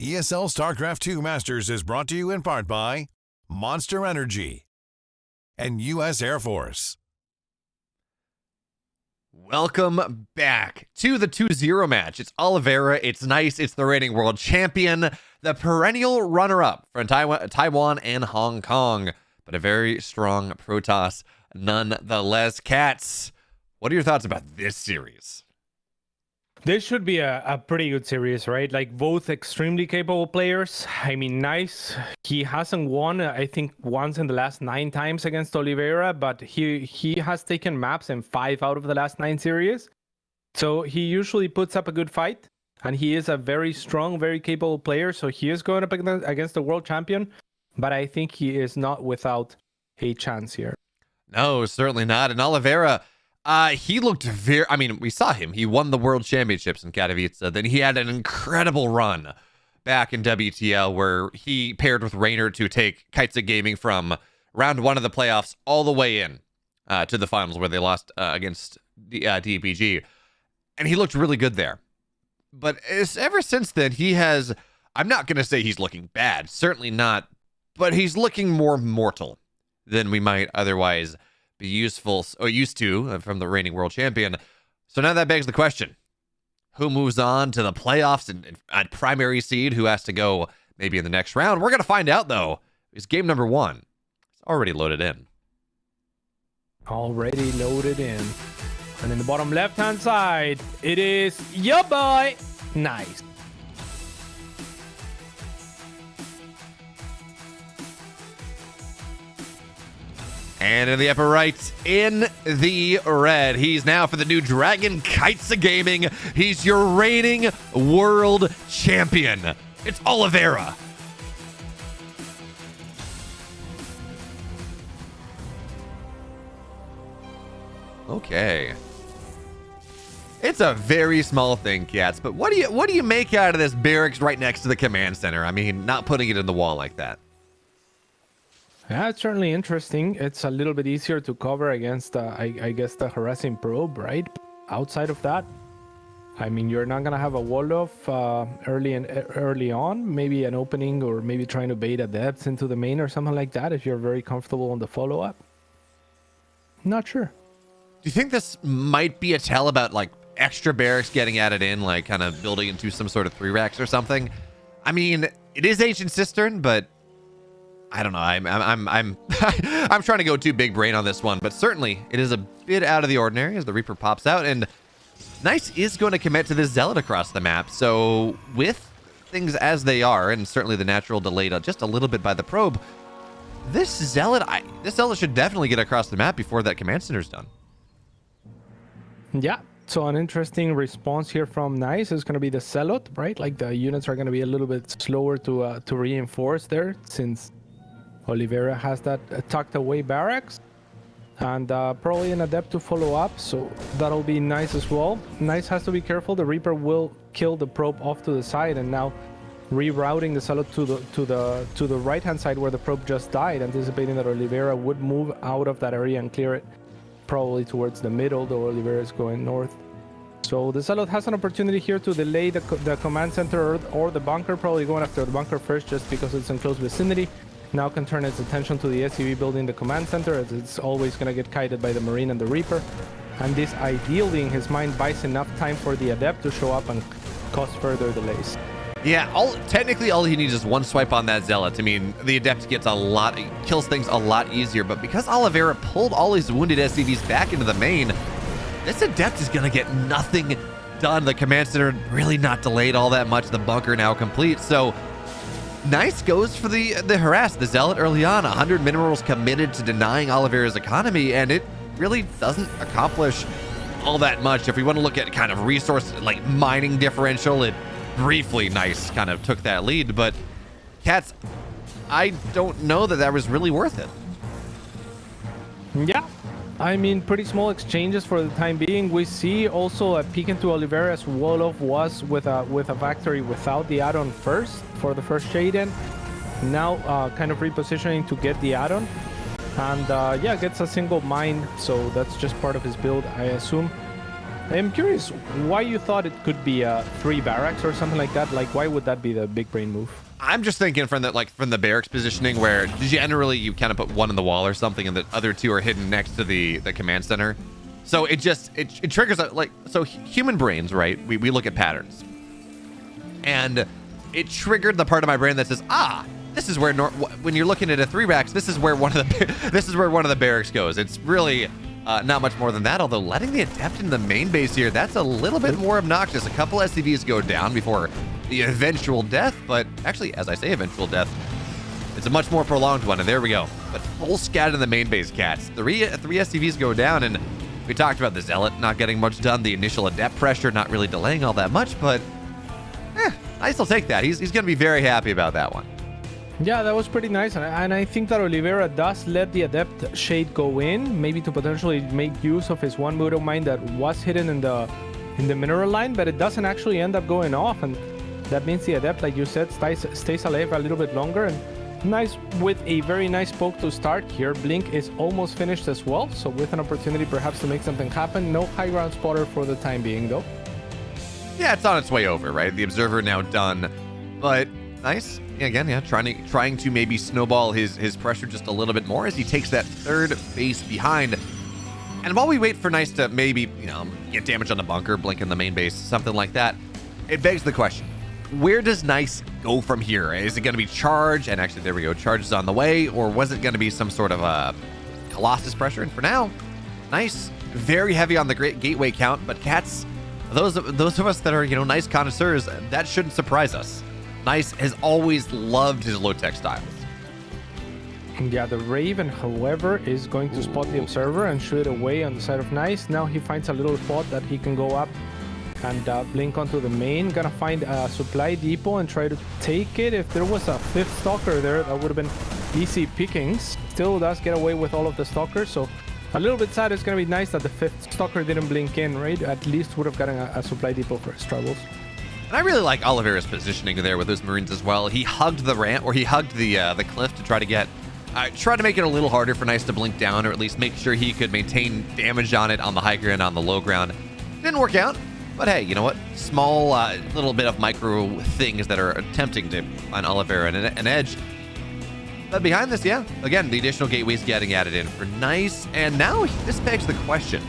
ESL StarCraft 2 Masters is brought to you in part by Monster Energy and U.S. Air Force. Welcome back to the 2-0 match. It's Oliveira, it's Nice, it's the reigning world champion, the perennial runner-up from Taiwan and Hong Kong, but a very strong Protoss nonetheless. Cats, what are your thoughts about this series? This should be a pretty good series, right? Like, both extremely capable players. I mean, Nice, he hasn't won, I think, once in the last 9 times against Oliveira, but he has taken maps in 5 out of the last 9 series. So he usually puts up a good fight, and he is a very strong, very capable player. So he is going up against the world champion, but I think he is not without a chance here. No, certainly not. And Oliveira, he looked we saw him. He won the world championships in Katowice. Then he had an incredible run back in WTL where he paired with Raynor to take Kaitza Gaming from round 1 of the playoffs all the way in to the finals where they lost against the DPG. And he looked really good there. But ever since then, he has, I'm not going to say he's looking bad, certainly not, but he's looking more mortal than we might otherwise be used to from the reigning world champion. So now that begs the question, who moves on to the playoffs and primary seed? Who has to go maybe in the next round? We're going to find out, though. It's game number 1. It's already loaded in. Already loaded in. And in the bottom left-hand side, it is your boy, Nice. And in the upper right, in the red, he's now for the new Dragon Kaitza Gaming. He's your reigning world champion. It's Oliveira. Okay. It's a very small thing, Cats, but what do you make out of this barracks right next to the command center? I mean, not putting it in the wall like that. Yeah, it's certainly interesting. It's a little bit easier to cover against, I guess, the harassing probe, right? Outside of that, I mean, you're not going to have a wall-off early on. Maybe an opening, or maybe trying to bait a depth into the main or something like that if you're very comfortable on the follow-up. Not sure. Do you think this might be a tell about, like, extra barracks getting added in, like, kind of building into some sort of 3 racks or something? I mean, it is Ancient Cistern, but I don't know. I'm trying to go too big brain on this one, but certainly it is a bit out of the ordinary as the Reaper pops out, and Nice is going to commit to this Zealot across the map. So with things as they are, and certainly the natural delayed just a little bit by the probe, this Zealot should definitely get across the map before that command center's done. Yeah. So an interesting response here from Nice is going to be the Zealot, right? Like, the units are going to be a little bit slower to reinforce there, since Oliveira has that tucked away barracks, and probably an Adept to follow up, so that'll be nice as well. Nice has to be careful. The Reaper will kill the probe off to the side, and now rerouting the Zealot to the right hand side where the probe just died, anticipating that Oliveira would move out of that area and clear it probably towards the middle, though Oliveira is going north. So the Zealot has an opportunity here to delay the command center or the bunker, probably going after the bunker first just because it's in close vicinity. Now can turn its attention to the SCV building the command center, as it's always going to get kited by the Marine and the Reaper. And this, ideally, in his mind, buys enough time for the Adept to show up and cause further delays. Yeah, technically all he needs is one swipe on that Zealot. I mean, the Adept kills things a lot easier, but because Oliveira pulled all his wounded SCVs back into the main, this Adept is going to get nothing done. The command center really not delayed all that much. The bunker now complete, so Nice goes for the harass, the Zealot early on. 100 minerals committed to denying Oliveira's economy, and it really doesn't accomplish all that much. If we want to look at kind of resource, like mining differential, it briefly Nice kind of took that lead, but Cats, I don't know that was really worth it. Yeah, I mean, pretty small exchanges for the time being. We see also a peek into Oliveira's wall-off was with a factory without the add-on first for the first shade-in. Now kind of repositioning to get the add-on. And yeah, gets a single mine, so that's just part of his build, I assume. I'm curious why you thought it could be 3 barracks or something like that. Like, why would that be the big brain move? I'm just thinking from the barracks positioning, where generally you kind of put one on the wall or something, and the other 2 are hidden next to the command center. So it triggers human brains, right? We look at patterns, and it triggered the part of my brain that says, this is where when you're looking at a 3 racks, this is where one of the barracks goes. It's really not much more than that. Although letting the adept in the main base here, that's a little bit more obnoxious. A couple SCVs go down before the eventual death, but actually, as I say, eventual death, it's a much more prolonged one. And there we go. But full scat in the main base, cats. Three SCVs go down, and we talked about the Zealot not getting much done, the initial adept pressure not really delaying all that much, but I still take that. He's going to be very happy about that one. Yeah, that was pretty nice, and I think that Oliveira does let the Adept Shade go in, maybe to potentially make use of his one Mudo Mine that was hidden in the mineral line, but it doesn't actually end up going off, and that means the Adept, like you said, stays alive a little bit longer, and nice with a very nice poke to start here. Blink is almost finished as well, so with an opportunity perhaps to make something happen. No high ground spotter for the time being, though. Yeah, it's on its way over, right? The Observer now done, but nice. Again, yeah, trying to maybe snowball his pressure just a little bit more as he takes that 3rd base behind. And while we wait for Nice to maybe, get damage on the bunker, blink in the main base, something like that, it begs the question, where does Nice go from here? Is it going to be charge? And actually, there we go, charge is on the way, or was it going to be some sort of a Colossus pressure? And for now, Nice, very heavy on the great gateway count, but cats, those of us that are, Nice connoisseurs, that shouldn't surprise us. Nice has always loved his low-tech styles. Yeah, the Raven, however, is going to spot the Observer and shoot away on the side of Nice. Now he finds a little spot that he can go up and blink onto the main. Gonna find a supply depot and try to take it. If there was a 5th Stalker there, that would have been easy pickings. Still does get away with all of the Stalkers, so a little bit sad. It's gonna be nice that the 5th Stalker didn't blink in, right? At least would have gotten a supply depot for his troubles. And I really like Oliveira's positioning there with those Marines as well. He hugged the ramp, or he hugged the cliff to try to make it a little harder for Nice to blink down, or at least make sure he could maintain damage on it on the high ground, on the low ground. Didn't work out, but hey, you know what? Small little bit of micro things that are attempting to find Oliveira an edge. But behind this, yeah, again, the additional gateways getting added in for Nice. And now this begs the question,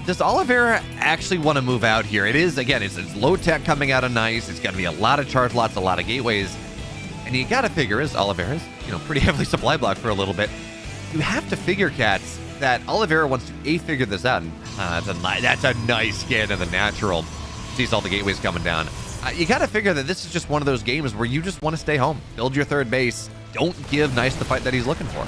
does Oliveira actually want to move out here? It is, again, it's low tech coming out of Nice. It's going to be a lot of charge lots, a lot of gateways. And you got to figure, as Oliveira's, pretty heavily supply blocked for a little bit, you have to figure, cats, that Oliveira wants to figure this out. And that's a nice scan of the natural. Sees all the gateways coming down. You got to figure that this is just one of those games where you just want to stay home. Build your 3rd base. Don't give Nice the fight that he's looking for.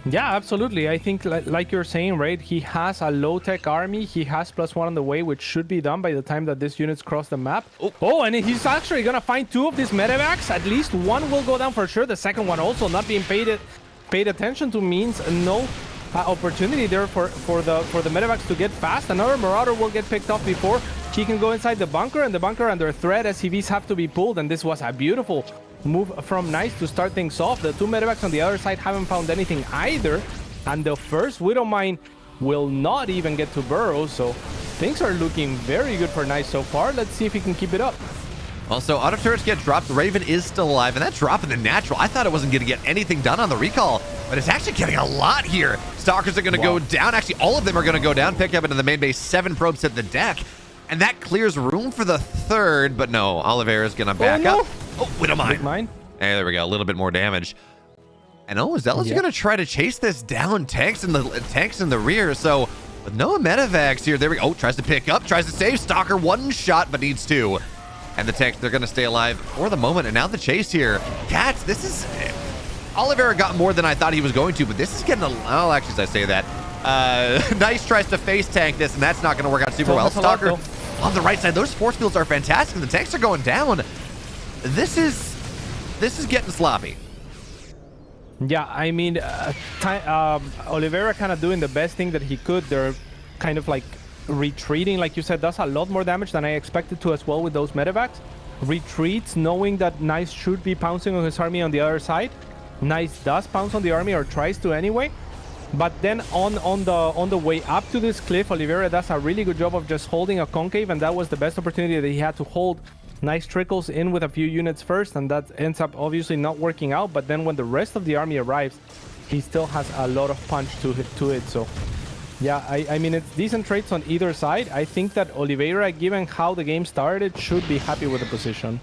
Yeah, absolutely. I think, like you're saying, right, he has a low-tech army. He has +1 on the way, which should be done by the time that these units cross the map. Oh, and he's actually going to find 2 of these medevacs. At least one will go down for sure. The second one also not being paid attention to means no opportunity there for the medevacs to get fast. Another Marauder will get picked up before he can go inside the bunker, and the bunker under threat. SCVs have to be pulled, and this was a beautiful move from Nice to start things off. The 2 medevacs on the other side haven't found anything either, and the first Widow Mine will not even get to burrow, so things are looking very good for Nice so far. Let's see if he can keep it up. Also, auto turrets get dropped. The Raven is still alive, and that drop in the natural, I thought it wasn't going to get anything done on the recall, but it's actually getting a lot here. Stalkers are going to go down. Actually, all of them are going to go down. Pick up into the main base. 7 probes hit the deck, and that clears room for the 3rd, but no, Oliveira's going to back up. Oh, Widow Mine. Hey, there we go. A little bit more damage. And Zealot's going to try to chase this down. Tanks in the rear. So with no medevacs here, there we go. Oh, tries to pick up, tries to save. Stalker 1 shot, but needs 2. And the tanks, they're going to stay alive for the moment. And now the chase here. Cats, this is... Oliveira got more than I thought he was going to, but this is getting a... Oh, actually, as I say that. Nice tries to face tank this, and that's not going to work out super well. Stalker on the right side. Those force fields are fantastic. The tanks are going down. This is getting sloppy. Yeah, I mean, Oliveira kind of doing the best thing that he could. They're kind of like retreating, like you said, does a lot more damage than I expected to as well with those medevacs. Retreats, knowing that Nice should be pouncing on his army on the other side. Nice does pounce on the army, or tries to anyway. But then on the way up to this cliff, Oliveira does a really good job of just holding a concave, and that was the best opportunity that he had to hold. Nice trickles in with a few units first, and that ends up obviously not working out. But then when the rest of the army arrives, he still has a lot of punch to it. So yeah, I mean, it's decent traits on either side. I think that Oliveira, given how the game started, should be happy with the position.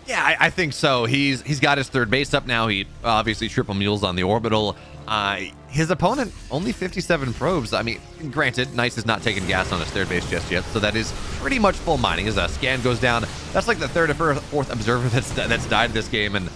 Yeah, I think so. He's got his third base up now. He obviously triple mules on the orbital. His opponent, only 57 probes. I mean, granted, Nice is not taking gas on his third base just yet, so that is pretty much full mining. As a scan goes down, that's like the third or fourth observer that's died this game. And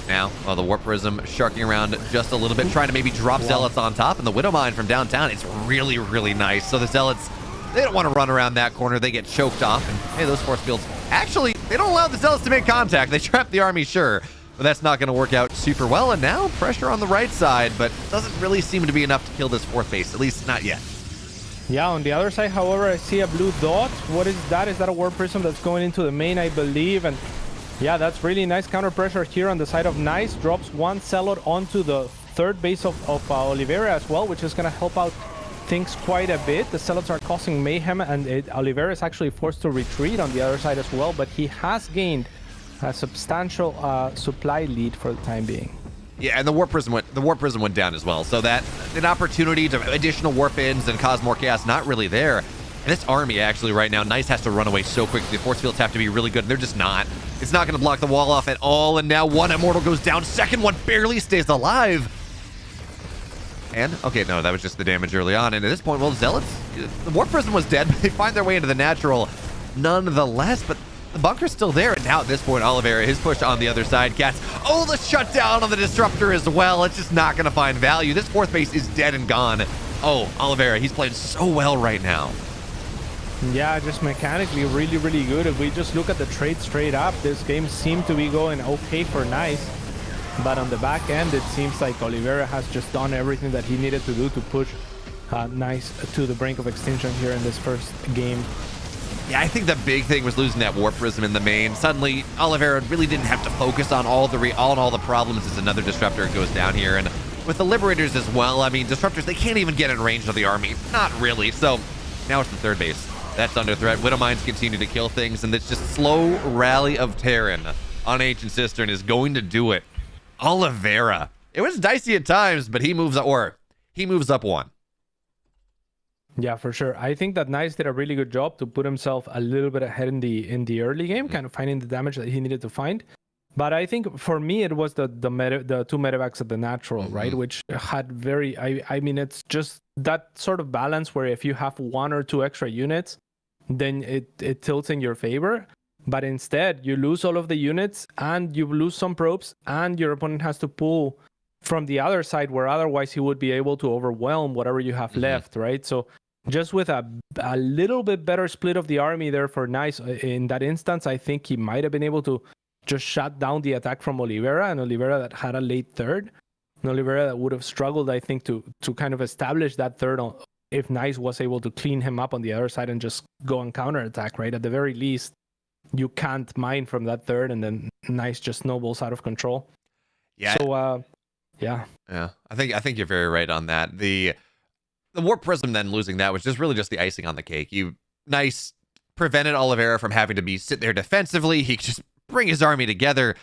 now, the Warp Prism sharking around just a little bit, trying to maybe drop Zealots on top. And the Widow Mine from downtown, it's really, really nice. So the Zealots, they don't want to run around that corner. They get choked off. And hey, those force fields, actually, they don't allow the Zealots to make contact. They trap the army, sure, but that's not going to work out super well. And now pressure on the right side, but doesn't really seem to be enough to kill this fourth base, at least not yet. Yeah, on the other side, however, I see a blue dot. What is that? Is that a Warp Prism that's going into the main, I believe? And yeah, that's really nice counter pressure here on the side of Nice. Drops one Zealot onto the third base of Oliveira as well, which is going to help out things quite a bit. The Zealots are causing mayhem, and Oliveira is actually forced to retreat on the other side as well, but he has gained a substantial supply lead for the time being. Yeah, and the Warp Prism went down as well, so that an opportunity to additional warp ins and cause more chaos not really there. And this army actually right now, Nice has to run away so quickly. The force fields have to be really good, and they're just not. It's not going to block the wall off at all, and now one Immortal goes down. Second one barely stays alive. And, okay, no, that was just the damage early on. And at this point, well, Zealots, the Warp Prism was dead, but they find their way into the natural nonetheless. But the bunker's still there. And now at this point, Oliveira, his push on the other side. Cats, oh, the shutdown on the Disruptor as well. It's just not going to find value. This fourth base is dead and gone. Oh, Oliveira, he's playing so well right now. Yeah, just mechanically really, really good. If we just look at the trade straight up, this game seemed to be going okay for Nice. But on the back end, it seems like Oliveira has just done everything that he needed to do to push Nice to the brink of extinction here in this first game. Yeah, I think the big thing was losing that Warp Prism in the main. Suddenly, Oliveira really didn't have to focus on all the problems as another Disruptor goes down here. And with the Liberators as well, I mean, Disruptors, they can't even get in range of the army. Not really. So now it's the third base. That's under threat. Widow Mines continue to kill things, and this just slow rally of Terran on Ancient Cistern is going to do it. Oliveira. It was dicey at times, but he moves up one. Yeah, for sure. I think that Nice did a really good job to put himself a little bit ahead in the early game, kind of finding the damage that he needed to find. But I think for me, it was the two medevacs at the natural, right? Which had very, I mean, it's just that sort of balance where if you have one or two extra units, then it tilts in your favor. But instead, you lose all of the units and you lose some probes, and your opponent has to pull from the other side where otherwise he would be able to overwhelm whatever you have left, right? So just with a little bit better split of the army there for Nice in that instance, I think he might have been able to just shut down the attack from Oliveira, and Oliveira that had a late third. And Oliveira that would have struggled, I think, to kind of establish that third if Nice was able to clean him up on the other side and just go on counterattack, right? At the very least, you can't mine from that third, and then Nice just snowballs out of control. Yeah. So, yeah. I think you're very right on that. The Warp Prism then losing that was just really just the icing on the cake. Nice prevented Oliveira from having to sit there defensively. He could just bring his army together,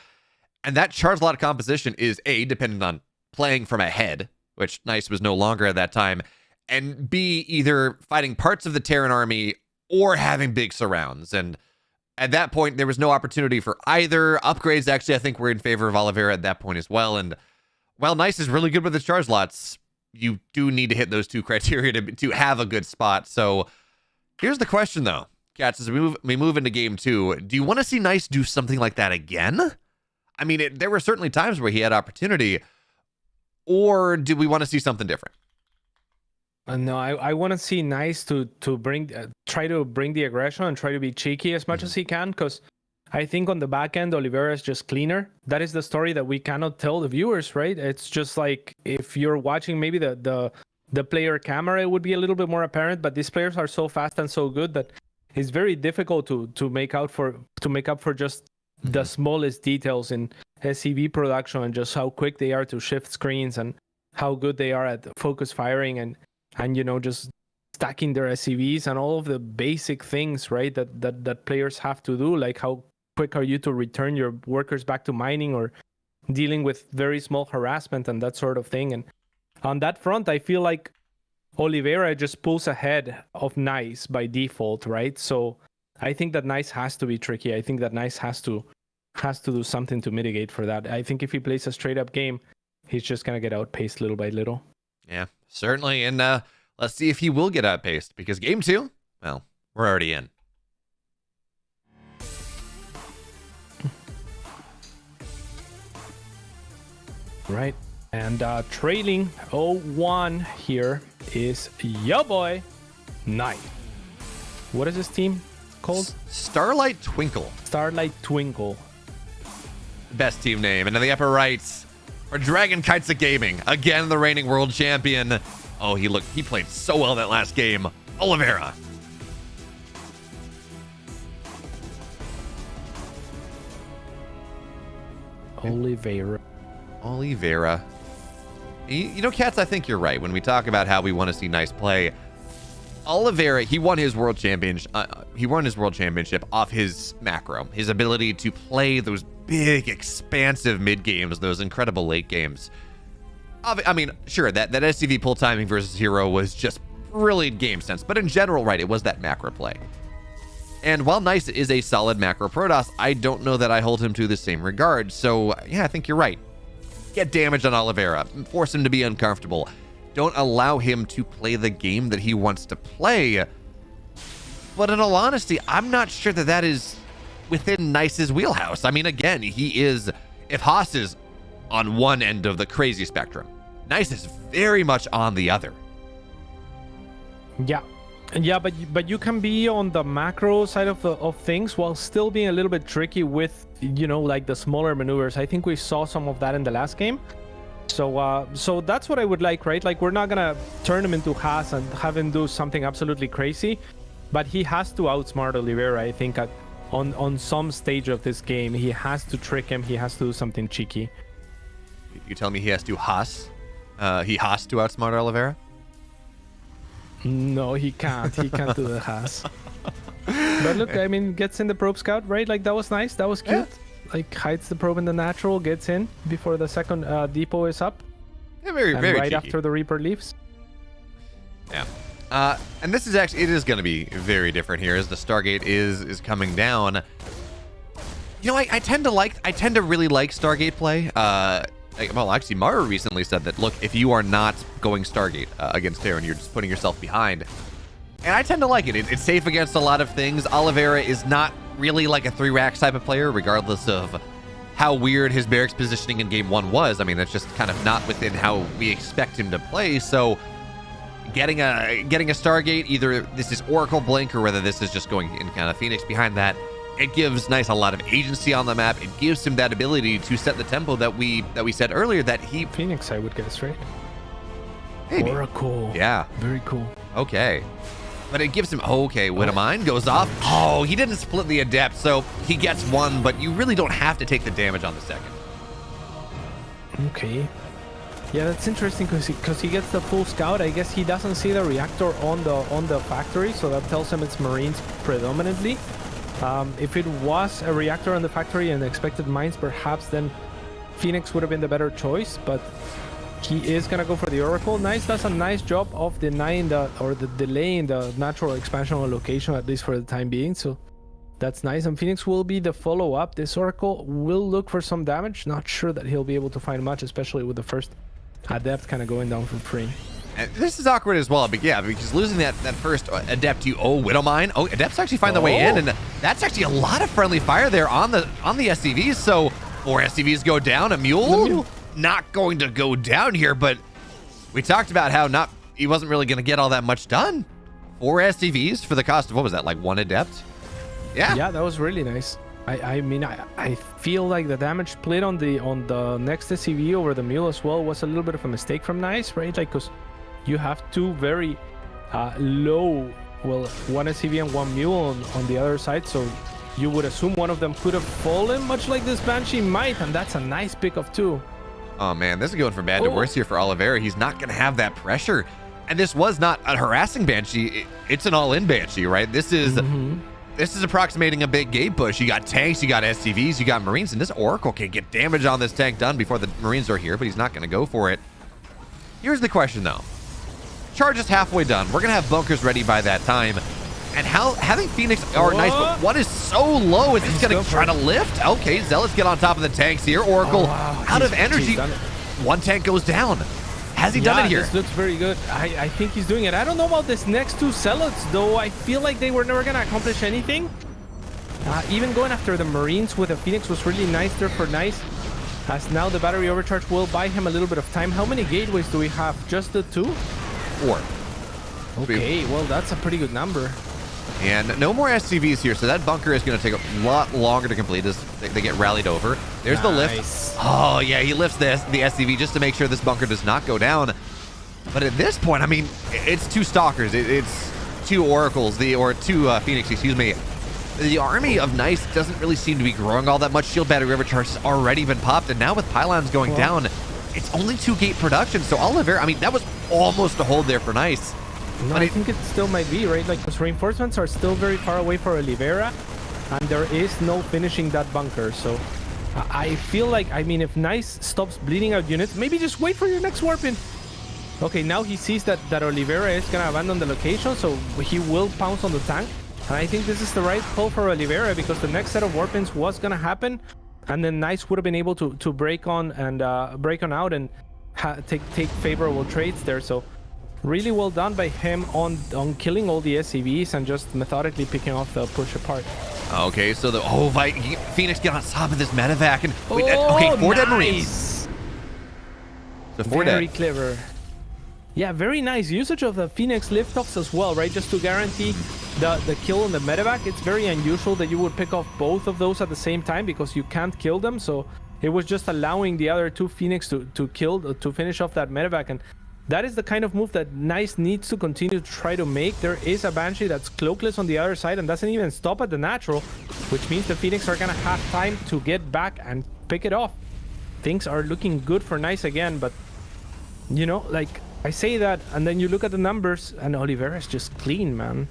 and that charge lot composition is A, dependent on playing from ahead, which Nice was no longer at that time, and B, either fighting parts of the Terran army or having big surrounds. And at that point, there was no opportunity for either. Upgrades, actually, I think were in favor of Oliveira at that point as well. And while Nice is really good with his charge lots, you do need to hit those two criteria to have a good spot. So here's the question, though. Cats, as we move into game two, do you want to see Nice do something like that again? I mean, there were certainly times where he had opportunity, or do we want to see something different? No, I want to see Nice to try to bring the aggression and try to be cheeky as much as he can, because I think on the back end, Oliveira is just cleaner. That is the story that we cannot tell the viewers, right? It's just like if you're watching maybe the player camera, it would be a little bit more apparent, but these players are so fast and so good that it's very difficult to make up for just the smallest details in SCV production and just how quick they are to shift screens and how good they are at focus firing and just stacking their SCVs and all of the basic things, right? That players have to do, like how quick are you to return your workers back to mining or dealing with very small harassment and that sort of thing. And on that front, I feel like Oliveira just pulls ahead of Nice by default, right? So I think that Nice has to be tricky. I think that Nice has to do something to mitigate for that. I think if he plays a straight up game, he's just gonna get outpaced little by little. Yeah, certainly. And let's see if he will get outpaced, because game 2, well, we're already in. Right. And trailing 0-1 here is yo boy, Knight. What is this team called? Starlight Twinkle. Starlight Twinkle. Best team name. And in the upper right, for Dragon Kites of Gaming, again the reigning world champion. Oh, he played so well that last game. Oliveira. Oliveira. You know, Cats, I think you're right when we talk about how we want to see Nice play. Oliveira, he won his world championship off his macro, his ability to play those big, expansive mid games, those incredible late games. I mean, sure, that SCV pull timing versus hero was just brilliant game sense, but in general, right, it was that macro play. And while Nice is a solid macro Protoss, I don't know that I hold him to the same regard. So yeah, I think you're right. Get damage on Oliveira, force him to be uncomfortable. Don't allow him to play the game that he wants to play. But in all honesty, I'm not sure that is within Nice's wheelhouse. I mean, again, he is, if Haas is on one end of the crazy spectrum, Nice is very much on the other. Yeah, but you can be on the macro side of things while still being a little bit tricky with, like the smaller maneuvers. I think we saw some of that in the last game. So that's what I would like, right? Like, we're not gonna turn him into Haas and have him do something absolutely crazy, but he has to outsmart Oliveira, I think, on some stage of this game. He has to trick him. He has to do something cheeky. You tell me he has to Haas? He has to outsmart Oliveira? No, he can't. He can't do the Haas. But look, I mean, gets in the probe scout, right? Like, that was nice. That was cute. Yeah. Like, hides the probe in the natural, gets in before the second depot is up. Yeah, very right cheeky. After the Reaper leaves. Yeah. And this is actually, it is going to be very different here as the Stargate is coming down. You know, I tend to really like Stargate play. Well, actually, Mara recently said that, look, if you are not going Stargate against Terran, you're just putting yourself behind. And I tend to like it. It's safe against a lot of things. Oliveira is not really like a 3-racks type of player, regardless of how weird his barracks positioning in Game 1 was. I mean, that's just kind of not within how we expect him to play. So getting a Stargate, either this is Oracle Blink or whether this is just going in kind of Phoenix behind that, it gives Nice a lot of agency on the map. It gives him that ability to set the tempo that we said earlier that he... Phoenix, I would guess, right? Maybe. Oracle. Yeah. Very cool. Okay. But it gives him... Okay, Widowmine goes off. Oh, he didn't split the Adept, so he gets one, but you really don't have to take the damage on the second. Okay. Yeah, that's interesting because he gets the full scout. I guess he doesn't see the reactor on the factory, so that tells him it's Marines predominantly. If it was a reactor on the factory and expected mines, perhaps then Phoenix would have been the better choice, but he is gonna go for the Oracle. Nice does a nice job of denying the delay in the natural expansion location, at least for the time being, so that's nice. And Phoenix will be the follow-up. This Oracle will look for some damage. Not sure that he'll be able to find much, especially with the first Adept kind of going down for free. And this is awkward as well, but yeah, because losing that first Adept, Widowmine. Oh, Adepts actually find the way in, and that's actually a lot of friendly fire there on the SCVs. So 4 SCVs go down. A mule not going to go down here, but we talked about how he wasn't really going to get all that much done. 4 SCVs for the cost of, what was that, like 1 Adept? Yeah, that was really nice. I mean, I feel like the damage split on the next SCV over the mule as well was a little bit of a mistake from Nice, right? Like, because you have 2 very low, well, 1 SCV and 1 mule on the other side, so you would assume one of them could have fallen, much like this Banshee might, and that's a nice pick of 2. Oh man, this is going from bad to worse here for Oliveira. He's not going to have that pressure. And this was not a harassing Banshee. It's an all-in Banshee, right? This is approximating a big gate push. You got tanks, you got SCVs, you got Marines, and this Oracle can get damage on this tank done before the Marines are here, but he's not going to go for it. Here's the question, though. Charge is halfway done. We're going to have bunkers ready by that time. And having Phoenix are nice, but one is so low. Is he's going to try to lift? Okay, Zealots get on top of the tanks here. Oracle out of energy. One tank goes down. Has he done it here? This looks very good. I think he's doing it. I don't know about this next two Zealots, though. I feel like they were never going to accomplish anything. Even going after the Marines with a Phoenix was really nice there for Nice. As now the battery overcharge will buy him a little bit of time. How many gateways do we have? Just the 2? 4. Okay, well, that's a pretty good number. And no more SCVs here, so that bunker is going to take a lot longer to complete as they get rallied over. There's the lift. Oh, yeah, he lifts the SCV just to make sure this bunker does not go down. But at this point, I mean, it's 2 Stalkers. It's 2 Oracles, or 2 Phoenix, excuse me. The army of Nice doesn't really seem to be growing all that much. Shield battery overcharge has already been popped, and now with pylons going down, it's only 2 gate production. So Oliveira, I mean, that was almost a hold there for Nice. No, I think it still might be, right? Like, those reinforcements are still very far away for Oliveira, and there is no finishing that bunker. So I feel like, I mean, if Nice stops bleeding out units, maybe just wait for your next warping. Okay, now he sees that Oliveira is going to abandon the location, so he will pounce on the tank. And I think this is the right pull for Oliveira, because the next set of warpings was going to happen, and then Nice would have been able to break on out and take favorable trades there. So really well done by him on killing all the SCVs and just methodically picking off the push apart. Okay, so Phoenix get on top of this medevac and okay, 4 dead Marines. So 4 dead. Very clever. Yeah, very nice usage of the Phoenix liftoffs as well, right? Just to guarantee the kill on the medevac. It's very unusual that you would pick off both of those at the same time because you can't kill them. So it was just allowing the other 2 Phoenix to finish off that medevac. And that is the kind of move that Nice needs to continue to try to make. There is a Banshee that's cloakless on the other side and doesn't even stop at the natural, which means the Phoenix are going to have time to get back and pick it off. Things are looking good for Nice again, but, you know, like, I say that, and then you look at the numbers, and Oliveira is just clean, man.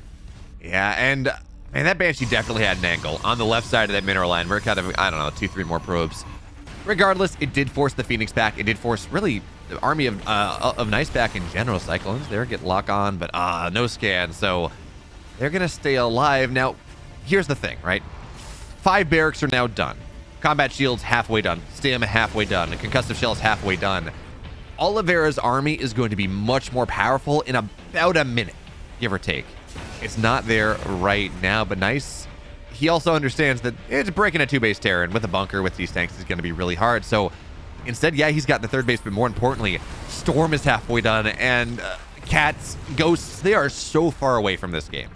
Yeah, and that Banshee definitely had an angle on the left side of that mineral line. We're kind of, I don't know, 2-3 more probes. Regardless, it did force the Phoenix back. It did force, really, the army of Nice back in general. Cyclones there get lock on, but no scan, so they're gonna stay alive. Now, here's the thing, right? 5 barracks are now done. Combat shields halfway done. Stim halfway done. And concussive shells halfway done. Oliveira's army is going to be much more powerful in about a minute, give or take. It's not there right now, but Nice. He also understands that it's breaking a 2-base Terran with a bunker with these tanks is going to be really hard. So instead, yeah, he's got the 3rd base, but more importantly, Storm is halfway done, and Cats, Ghosts, they are so far away from this game.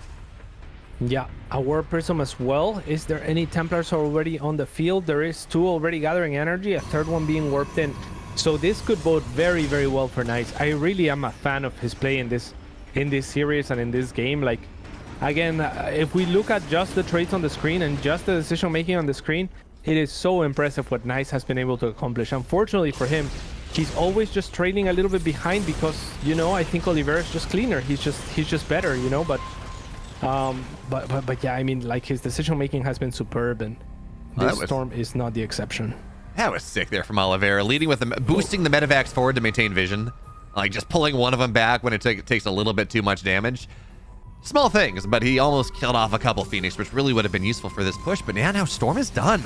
Yeah, a Warp Prism as well. Is there any Templars already on the field? There is 2 already gathering energy, a 3rd one being warped in. So this could bode very, very well for Nice. I really am a fan of his play in this series and in this game. Like, again, if we look at just the traits on the screen and just the decision making on the screen, it is so impressive what Nice has been able to accomplish. Unfortunately for him, he's always just trailing a little bit behind because, you know, I think Oliveira is just cleaner. He's just better, you know. But yeah, I mean, like, his decision making has been superb, and this Storm is not the exception. That was sick there from Oliveira, leading with them, boosting the medevacs forward to maintain vision, like just pulling one of them back when it takes a little bit too much damage. Small things, but he almost killed off a couple Phoenix, which really would have been useful for this push. But yeah, now Storm is done.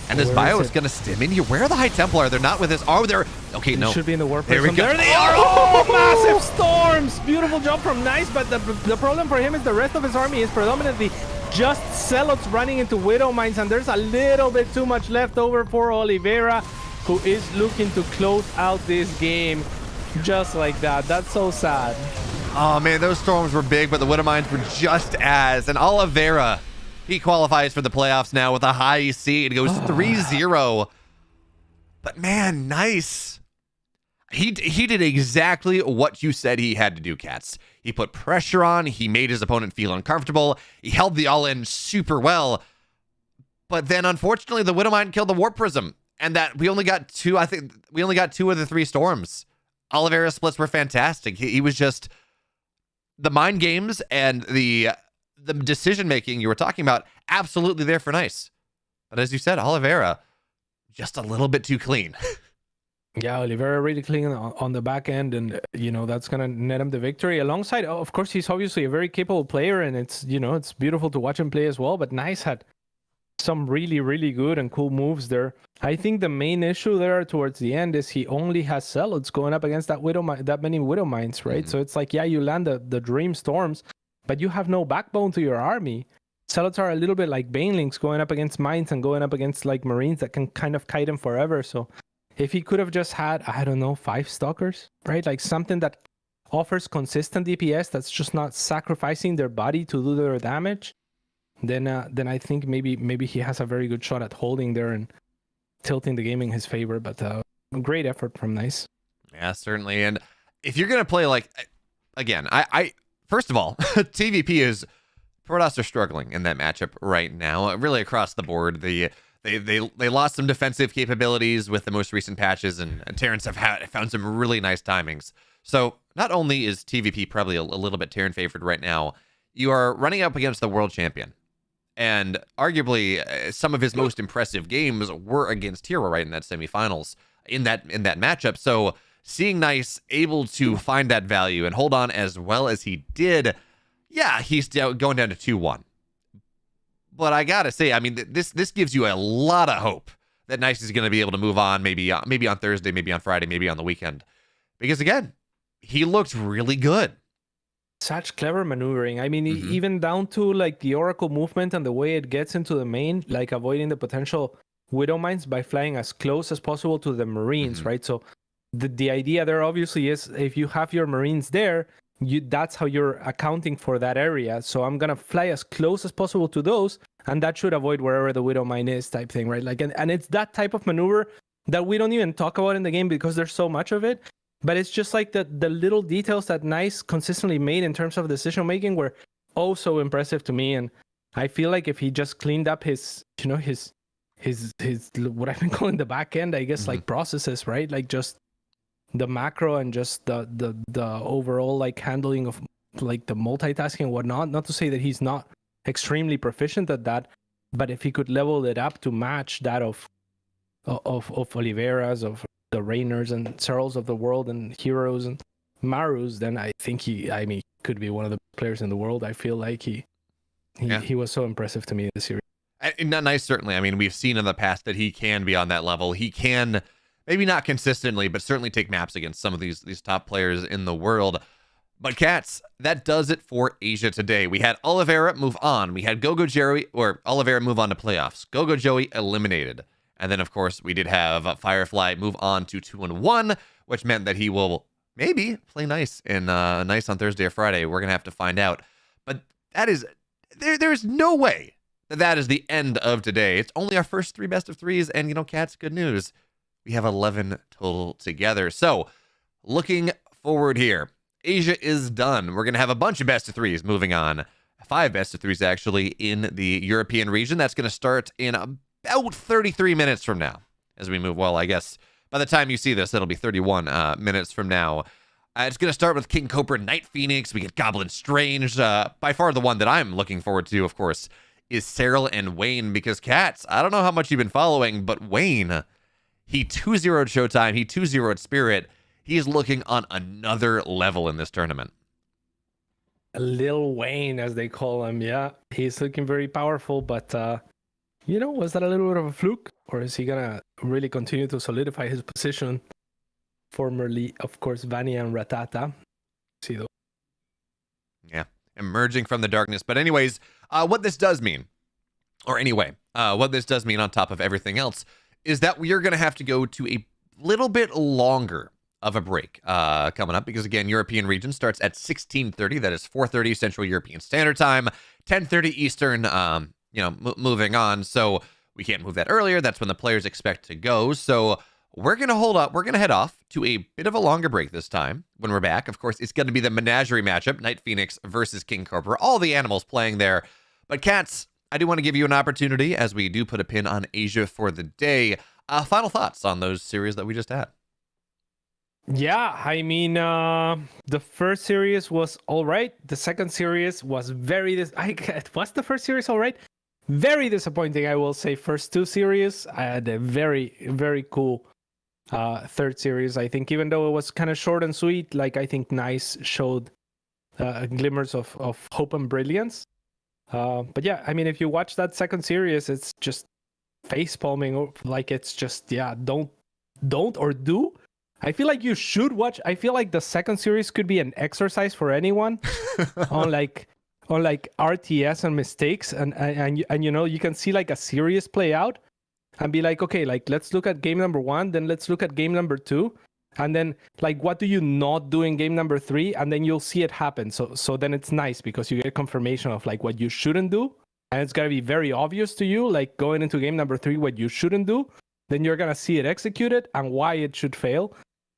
And this bio is going to stim in here. Where are the High Templar? They're not with us. Oh, they're... Okay, no. Should be in the Warp There we Prism. go. There they are! Oh, massive storms! Beautiful job from Nice, but the problem for him is the rest of his army is predominantly just Zealots running into Widow Mines, and there's a little bit too much left over for Oliveira, who is looking to close out this game just like that. That's so sad. Oh, man, those storms were big, but the Widow Mines were just as. And Oliveira, he qualifies for the playoffs now with a high seed. It goes 3-0. But, man, Nice. He did exactly what you said he had to do, Cats. He put pressure on. He made his opponent feel uncomfortable. He held the all-in super well. But then, unfortunately, the Widowmine killed the Warp Prism. and that we only got two. I think we only got 2 of the 3 storms. Oliveira's splits were fantastic. He was just the mind games and the decision making you were talking about, absolutely there for nice. But as you said, Oliveira just a little bit too clean. Yeah, Oliveira really clean on the back end, and that's gonna net him the victory. Alongside, of course, he's obviously a very capable player, and it's beautiful to watch him play as well. But Nice had some really, really good and cool moves there. I think the main issue there towards the end is he only has Zealots going up against that many Widow Mines, right? Mm-hmm. So it's like, yeah, you land the Dream Storms, but you have no backbone to your army. Zealots are a little bit like Banelings going up against mines and going up against like Marines that can kind of kite him forever. So if he could have just had, I don't know, 5 Stalkers, right? Like something that offers consistent DPS that's just not sacrificing their body to do their damage, then I think maybe he has a very good shot at holding there and tilting the game in his favor. But great effort from Nice. Yeah, certainly. And if you're going to play again, I first of all, TVP is, Protoss are struggling in that matchup right now, really across the board. They lost some defensive capabilities with the most recent patches, and Terrans have found some really nice timings. So not only is TVP probably a little bit Terran favored right now, you are running up against the world champion. And arguably, some of his most impressive games were against Hero right in that semifinals, in that matchup. So seeing Nice able to find that value and hold on as well as he did, yeah, he's going down to 2-1. But I gotta say, I mean, this gives you a lot of hope that Nice is going to be able to move on, maybe on Thursday, maybe on Friday, maybe on the weekend. Because again, he looked really good. Such clever maneuvering. I mean, even down to like the Oracle movement and the way it gets into the main, like avoiding the potential Widow Mines by flying as close as possible to the Marines, right? So the idea there obviously is, if you have your Marines there, that's how you're accounting for that area. So I'm gonna fly as close as possible to those, and that should avoid wherever the Widow Mine is, type thing, right? Like, and it's that type of maneuver that we don't even talk about in the game because there's so much of it. But it's just like the little details that Nice consistently made in terms of decision making were oh so impressive to me. And I feel like if he just cleaned up his what I've been calling the back end, I guess, like processes, right? Like just the macro and just the overall like handling of like the multitasking and whatnot. Not to say that he's not extremely proficient at that, but if he could level it up to match that of Oliveira's, of the Rainers and Searls of the world and Heroes and Marus, then I think he could be one of the players in the world. I feel like he was so impressive to me in the series. And not Nice, certainly. I mean, we've seen in the past that he can be on that level. He can, maybe not consistently, but certainly take maps against some of these top players in the world. But Cats, that does it for Asia today. We had Oliveira move on. We had Gogo Joey, or Oliveira move on to playoffs. Gogo Joey eliminated. And then, of course, we did have Firefly move on to 2-1, which meant that he will maybe play Nice in Nice on Thursday or Friday. We're going to have to find out. But that is, there's no way that is the end of today. It's only our first 3 best of 3s. And, Cats, good news. We have 11 total together. So, looking forward here, Asia is done. We're going to have a bunch of best of 3s moving on. 5 best of 3s, actually, in the European region. That's going to start in about 33 minutes from now as we move. Well, I guess by the time you see this, it'll be 31 minutes from now. It's going to start with King Cobra, Night Phoenix. We get Goblin Strange. By far the one that I'm looking forward to, of course, is Cyril and Wayne, because Cats, I don't know how much you've been following, but Wayne, he 2-0'd Showtime. He 2-0'd Spirit. He is looking on another level in this tournament. Lil Wayne, as they call him. Yeah, he's looking very powerful, but was that a little bit of a fluke, or is he gonna really continue to solidify his position? Formerly, of course, Vania and Ratata. See those? Yeah, emerging from the darkness. But anyways, what this does mean, what this does mean on top of everything else, is that we are going to have to go to a little bit longer of a break coming up, because again, European region starts at 16:30. That is 4:30 Central European Standard Time, 10:30 Eastern. Moving on. So we can't move that earlier. That's when the players expect to go. So we're going to hold up. We're going to head off to a bit of a longer break this time. When we're back, of course, it's going to be the Menagerie matchup, Night Phoenix versus King Cobra. All the animals playing there. But Cats, I do want to give you an opportunity, as we do put a pin on Asia for the day. Final thoughts on those series that we just had? Yeah, I mean, the first series was all right. The second series was was the first series all right? Very disappointing, I will say. First two series, I had a very, very cool third series. I think even though it was kind of short and sweet, like I think Nice showed glimmers of hope and brilliance. But yeah, I mean, if you watch that second series, it's just face palming. Like it's just, yeah, don't or do. I feel like you should watch. I feel like the second series could be an exercise for anyone on like RTS and mistakes, and you know, you can see like a series play out and be like, okay, like let's look at game number 1, then let's look at game number 2, and then like what do you not do in game number 3, and then you'll see it happen. So then it's nice because you get confirmation of like what you shouldn't do, and it's gonna be very obvious to you, like going into game number 3 what you shouldn't do. Then you're gonna see it executed and why it should fail.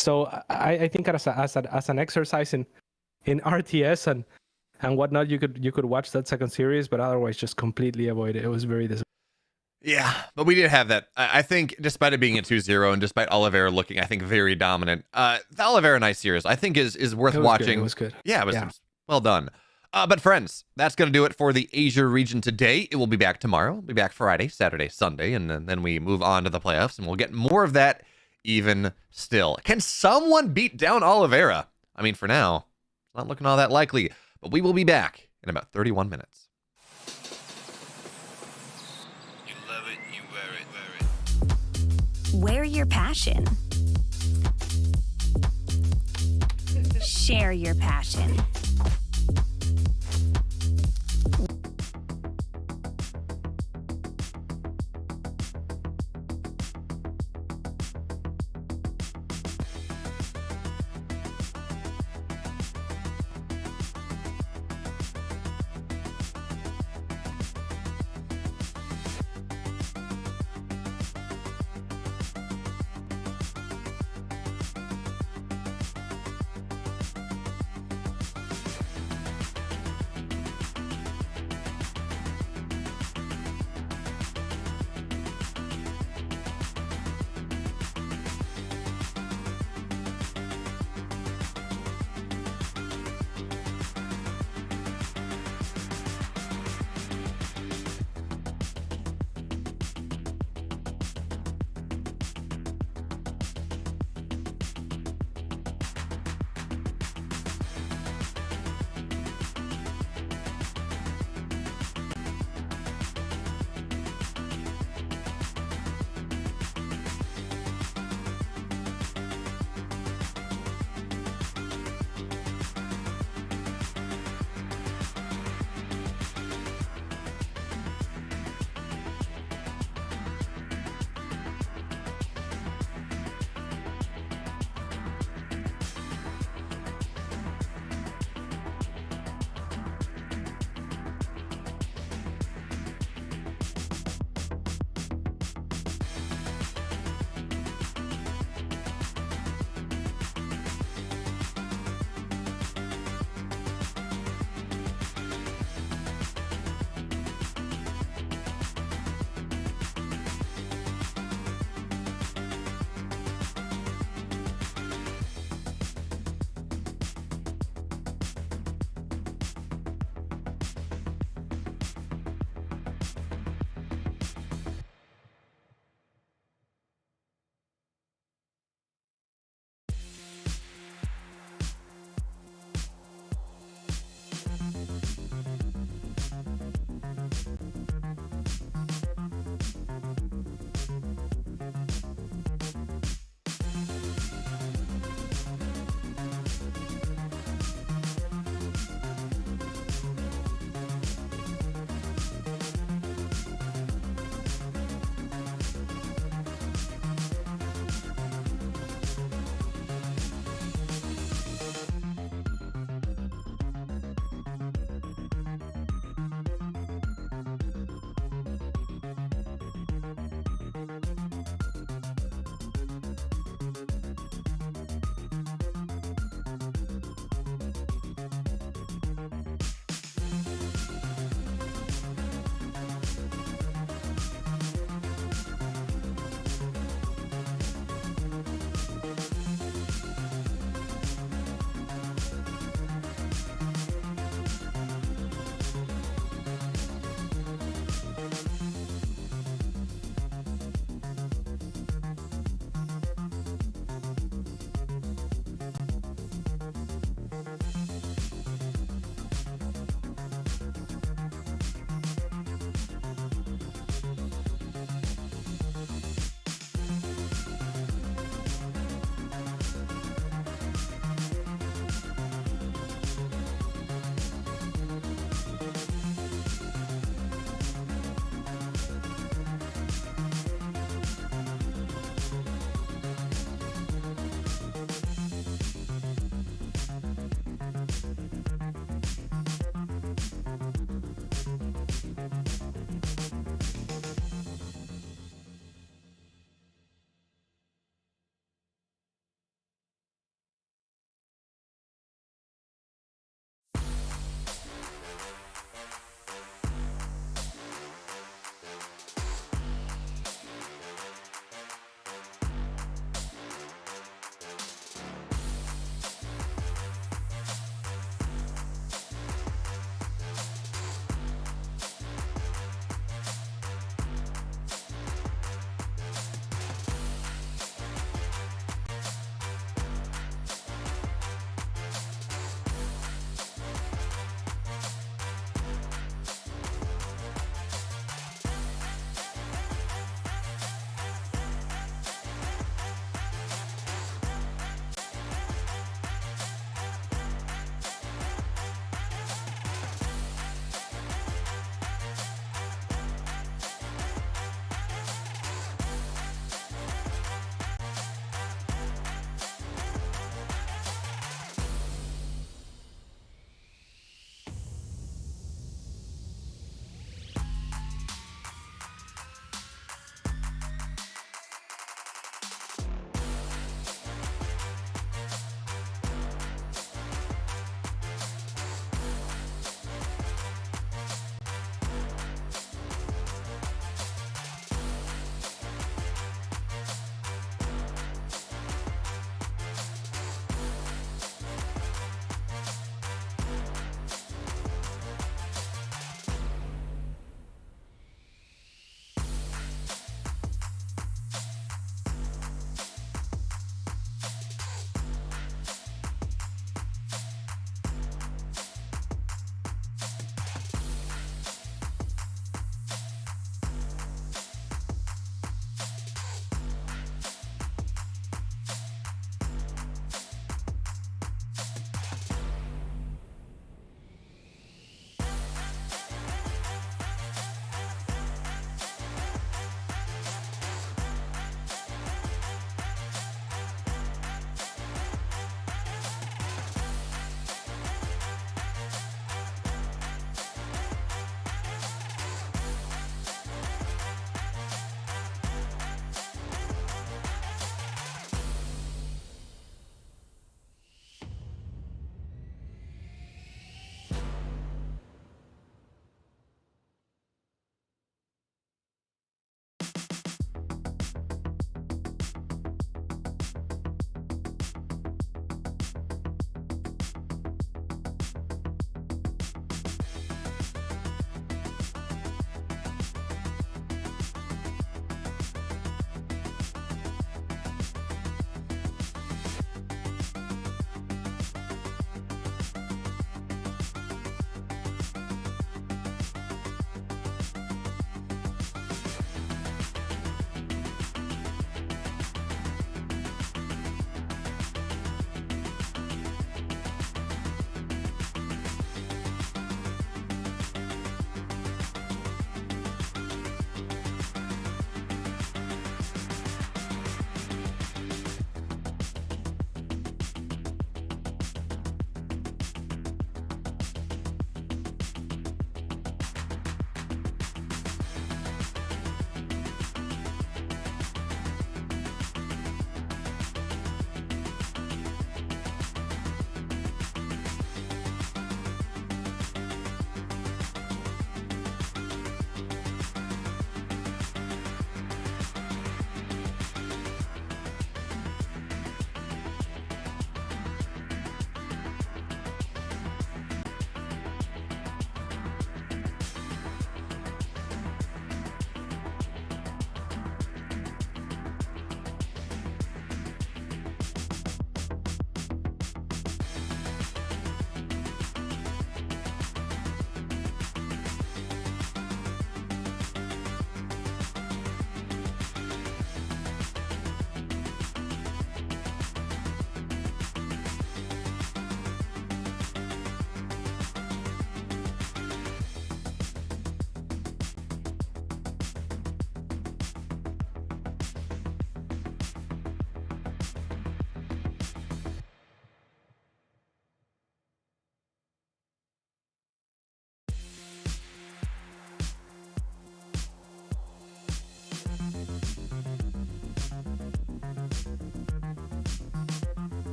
So I think as an exercise in RTS and whatnot, you could watch that second series, but otherwise just completely avoid it. It was very disappointing. Yeah, but we did have that. I think despite it being a 2-0 and despite Oliveira looking, I think, very dominant, the Oliveira Nice series, I think is worth watching. It was good. Yeah, it was well done. But friends, that's going to do it for the Asia region today. It will be back tomorrow. We'll be back Friday, Saturday, Sunday, and then we move on to the playoffs, and we'll get more of that even still. Can someone beat down Oliveira? I mean, for now, it's not looking all that likely, but we will be back in about 31 minutes. You love it, you wear it. Wear your passion. Share your passion.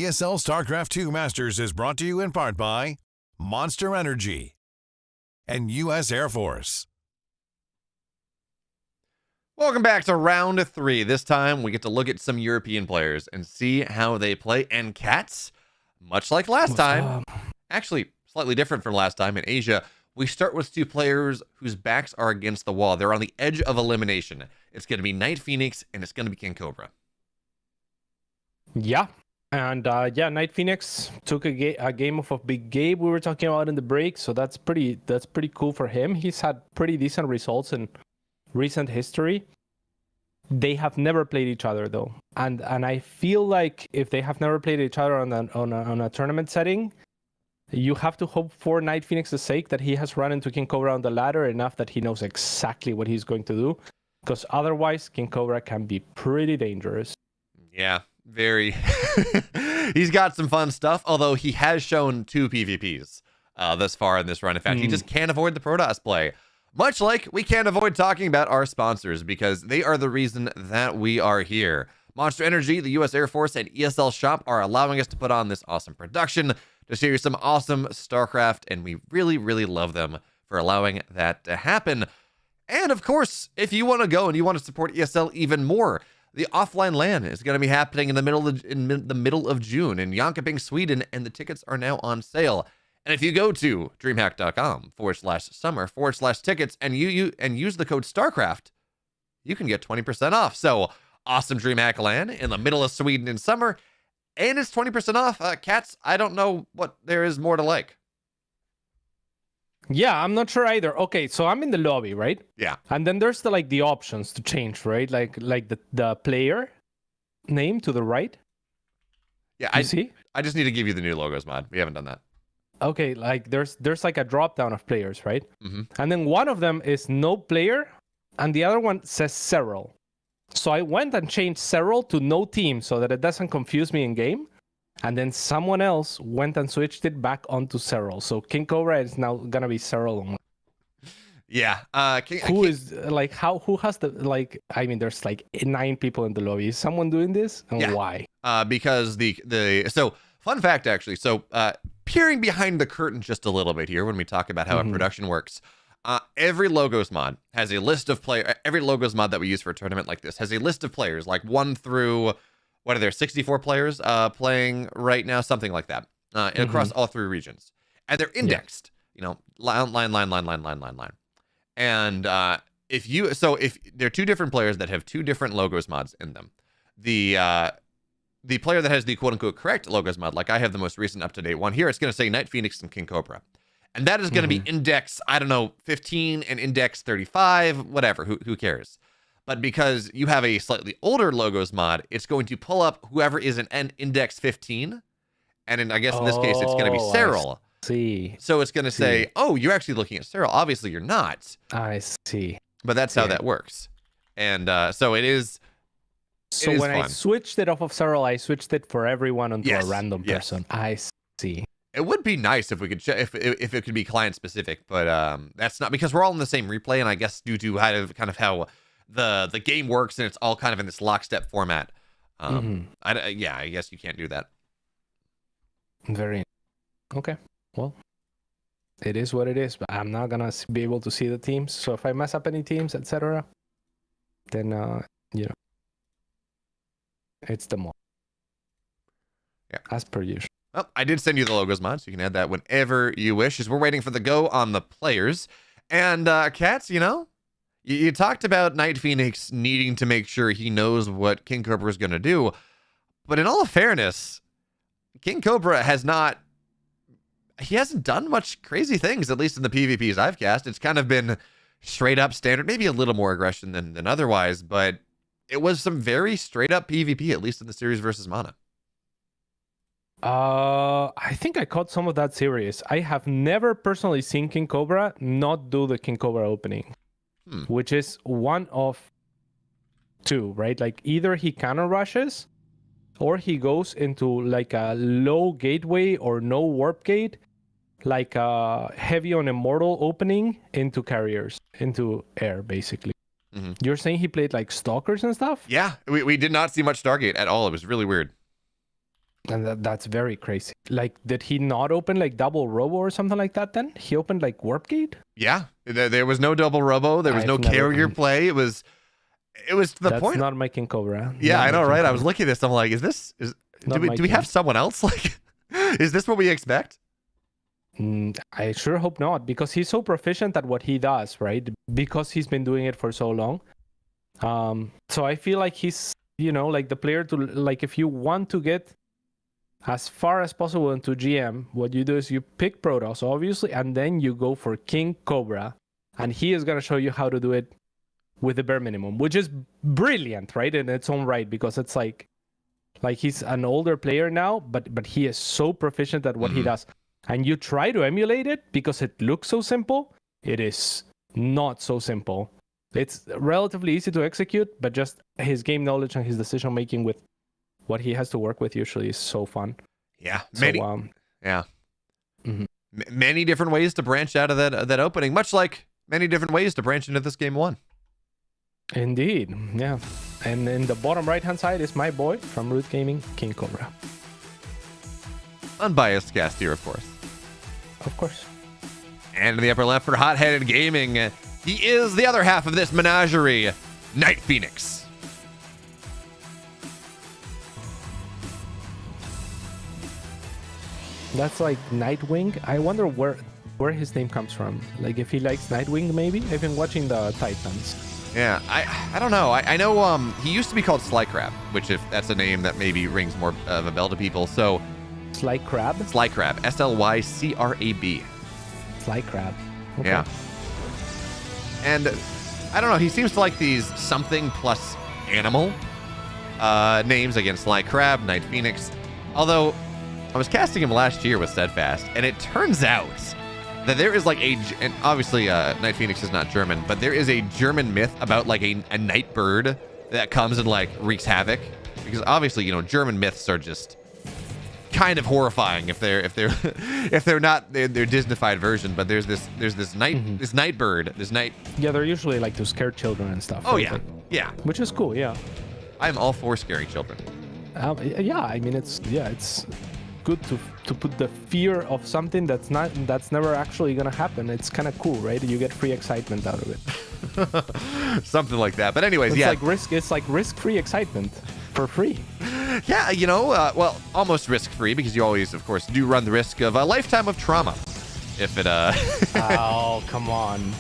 ESL StarCraft 2 Masters is brought to you in part by Monster Energy and U.S. Air Force. Welcome back to round 3. This time we get to look at some European players and see how they play. And Cats, much like last time, actually slightly different from last time in Asia, we start with 2 players whose backs are against the wall. They're on the edge of elimination. It's going to be Night Phoenix and it's going to be King Cobra. Yeah. And Night Phoenix took a game of a Big Gabe we were talking about in the break, so that's pretty cool for him. He's had pretty decent results in recent history. They have never played each other though, and I feel like if they have never played each other on a tournament setting, you have to hope for Night Phoenix's sake that he has run into King Cobra on the ladder enough that he knows exactly what he's going to do, because otherwise King Cobra can be pretty dangerous. Yeah, very. He's got some fun stuff, although he has shown 2 PvPs thus far in this run. In fact, he just can't avoid the Protoss play. Much like we can't avoid talking about our sponsors, because they are the reason that we are here. Monster Energy, the U.S. Air Force, and ESL Shop are allowing us to put on this awesome production to show you some awesome StarCraft, and we really, really love them for allowing that to happen. And of course, if you want to go and you want to support ESL even more, the offline LAN is going to be happening in the middle of June in Jonkoping, Sweden, and the tickets are now on sale. And if you go to DreamHack.com/summer/tickets and you use the code StarCraft, you can get 20% off. So awesome DreamHack LAN in the middle of Sweden in summer, and it's 20% off. Cats, I don't know what there is more to like. Yeah, I'm not sure either. Okay, so I'm in the lobby, right? Yeah. And then there's the options to change, right? Like the player name to the right. Yeah, I see. I just need to give you the new logos mod. We haven't done that. Okay, like there's like a drop down of players, right? Mm-hmm. And then one of them is no player, and the other one says Serral. So I went and changed Serral to no team so that it doesn't confuse me in game. And then someone else went and switched it back onto Serral. So King Cobra is now gonna be Serral. Yeah. Who has the I mean, there's like 9 people in the lobby. Is someone doing this? And why? Because so fun fact actually. So peering behind the curtain just a little bit here when we talk about how a production works. Every logos mod has a list of every logos mod that we use for a tournament like this has a list of players, like 1 through, what are there, 64 players playing right now, something like that, across all 3 regions, and they're indexed. You know, line. And if there are 2 different players that have 2 different logos mods in them, the player that has the quote-unquote correct logos mod, like I have the most recent up-to-date one here, it's going to say Night Phoenix and King Cobra. And that is going to be index, I don't know, 15 and index 35, whatever, who cares? But because you have a slightly older logos mod, it's going to pull up whoever is an index 15. And I guess in this case, it's going to be Serral. See. So it's going to say, oh, you're actually looking at Serral. Obviously, you're not. I see. But that's how that works. And so it is... So when I switched it off of Serral, I switched it for everyone onto a random person. I see. It would be nice if we could if it could be client specific, but that's not, because we're all in the same replay, and I guess due to kind of how the game works and it's all kind of in this lockstep format. I guess you can't do that. Very okay. Well, it is what it is, but I'm not gonna be able to see the teams. So if I mess up any teams, etc., then it's the mod. Yeah, as per usual. Well, I did send you the logos mod, so you can add that whenever you wish, as we're waiting for the go on the players. And Cats, you talked about Night Phoenix needing to make sure he knows what King Cobra is going to do, but in all fairness, King Cobra hasn't done much crazy things, at least in the PvPs I've cast. It's kind of been straight up standard, maybe a little more aggression than otherwise, but it was some very straight up PvP, at least in the series versus Mana. I think I caught some of that series. I have never personally seen King Cobra not do the King Cobra opening, which is one of 2, right? Like either he counter rushes or he goes into like a low gateway or no warp gate, like a heavy on immortal opening into carriers, into air, basically. You're saying he played like stalkers and stuff? Yeah, we did not see much Stargate at all. It was really weird. And that's very crazy. Like, did he not open like double robo or something like that then? He opened like warp gate? Yeah, there was no double robo. There was no carrier play. It was to the That's point. not my King Cobra. Yeah, Not I know, my King right? I Cobra. was looking at this. I'm like, do we King. have someone else? Like, is this what we expect? I sure hope not, because he's so proficient at what he does, right? Because he's been doing it for so long. So I feel like he's, like the player to, like, if you want to get as far as possible into GM, what you do is you pick Protoss, obviously, and then you go for King Cobra, and he is going to show you how to do it with the bare minimum, which is brilliant, right? In its own right, because it's like he's an older player now, but he is so proficient at what he does. And you try to emulate it because it looks so simple. It is not so simple. It's relatively easy to execute, but just his game knowledge and his decision making with what he has to work with usually is so fun. Yeah, Mhm. Many different ways to branch out of that opening, much like many different ways to branch into this game one. Indeed, yeah. And in the bottom right-hand side is my boy from Root Gaming, King Cobra. Unbiased cast here, of course. Of course. And in the upper left for Hot-Headed Gaming, he is the other half of this menagerie, Night Phoenix. That's like Nightwing. I wonder where his name comes from. Like if he likes Nightwing, maybe? I've been watching the Titans. Yeah, I don't know. I know he used to be called Slycrab, which if that's a name that maybe rings more of a bell to people. So Sly Crab? Slycrab, Slycrab. Sly Crab. Okay. Yeah. And I don't know, he seems to like these something plus animal names against Sly Crab, Night Phoenix. Although I was casting him last year with Steadfast, and it turns out that there is like and obviously Night Phoenix is not German, but there is a German myth about like a night bird that comes and like wreaks havoc. Because obviously, German myths are just kind of horrifying if they're not their Disneyfied version. But there's this night this night bird, this night. Yeah, they're usually like to scare children and stuff. Oh right? yeah, Like, yeah. which is cool. Yeah. I'm all for scaring children. Yeah. I mean, it's good to put the fear of something that's never actually gonna happen. It's kind of cool, right? You get free excitement out of it. Something like that. But anyways, it's like risk-free excitement for free. Yeah, well, almost risk-free, because you always, of course, do run the risk of a lifetime of trauma if it Oh, come on.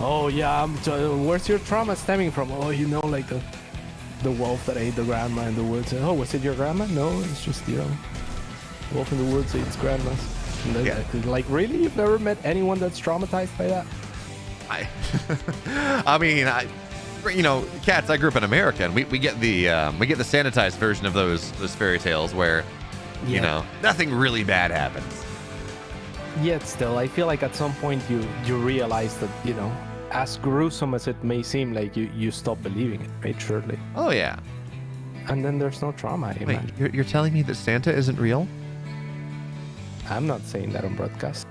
Oh yeah, where's your trauma stemming from? Oh, like the wolf that ate the grandma in the woods. Oh, was it your grandma? No, it's just wolf in the woods eats grandmas. Like, really? You've never met anyone that's traumatized by that? I mean, cats. I grew up in America, and we get the sanitized version of those fairy tales where, nothing really bad happens. Yet still, I feel like at some point you realize that, as gruesome as it may seem, like you stop believing it, right? Surely. Oh yeah. And then there's no trauma. Wait, you're telling me that Santa isn't real? I'm not saying that on broadcast.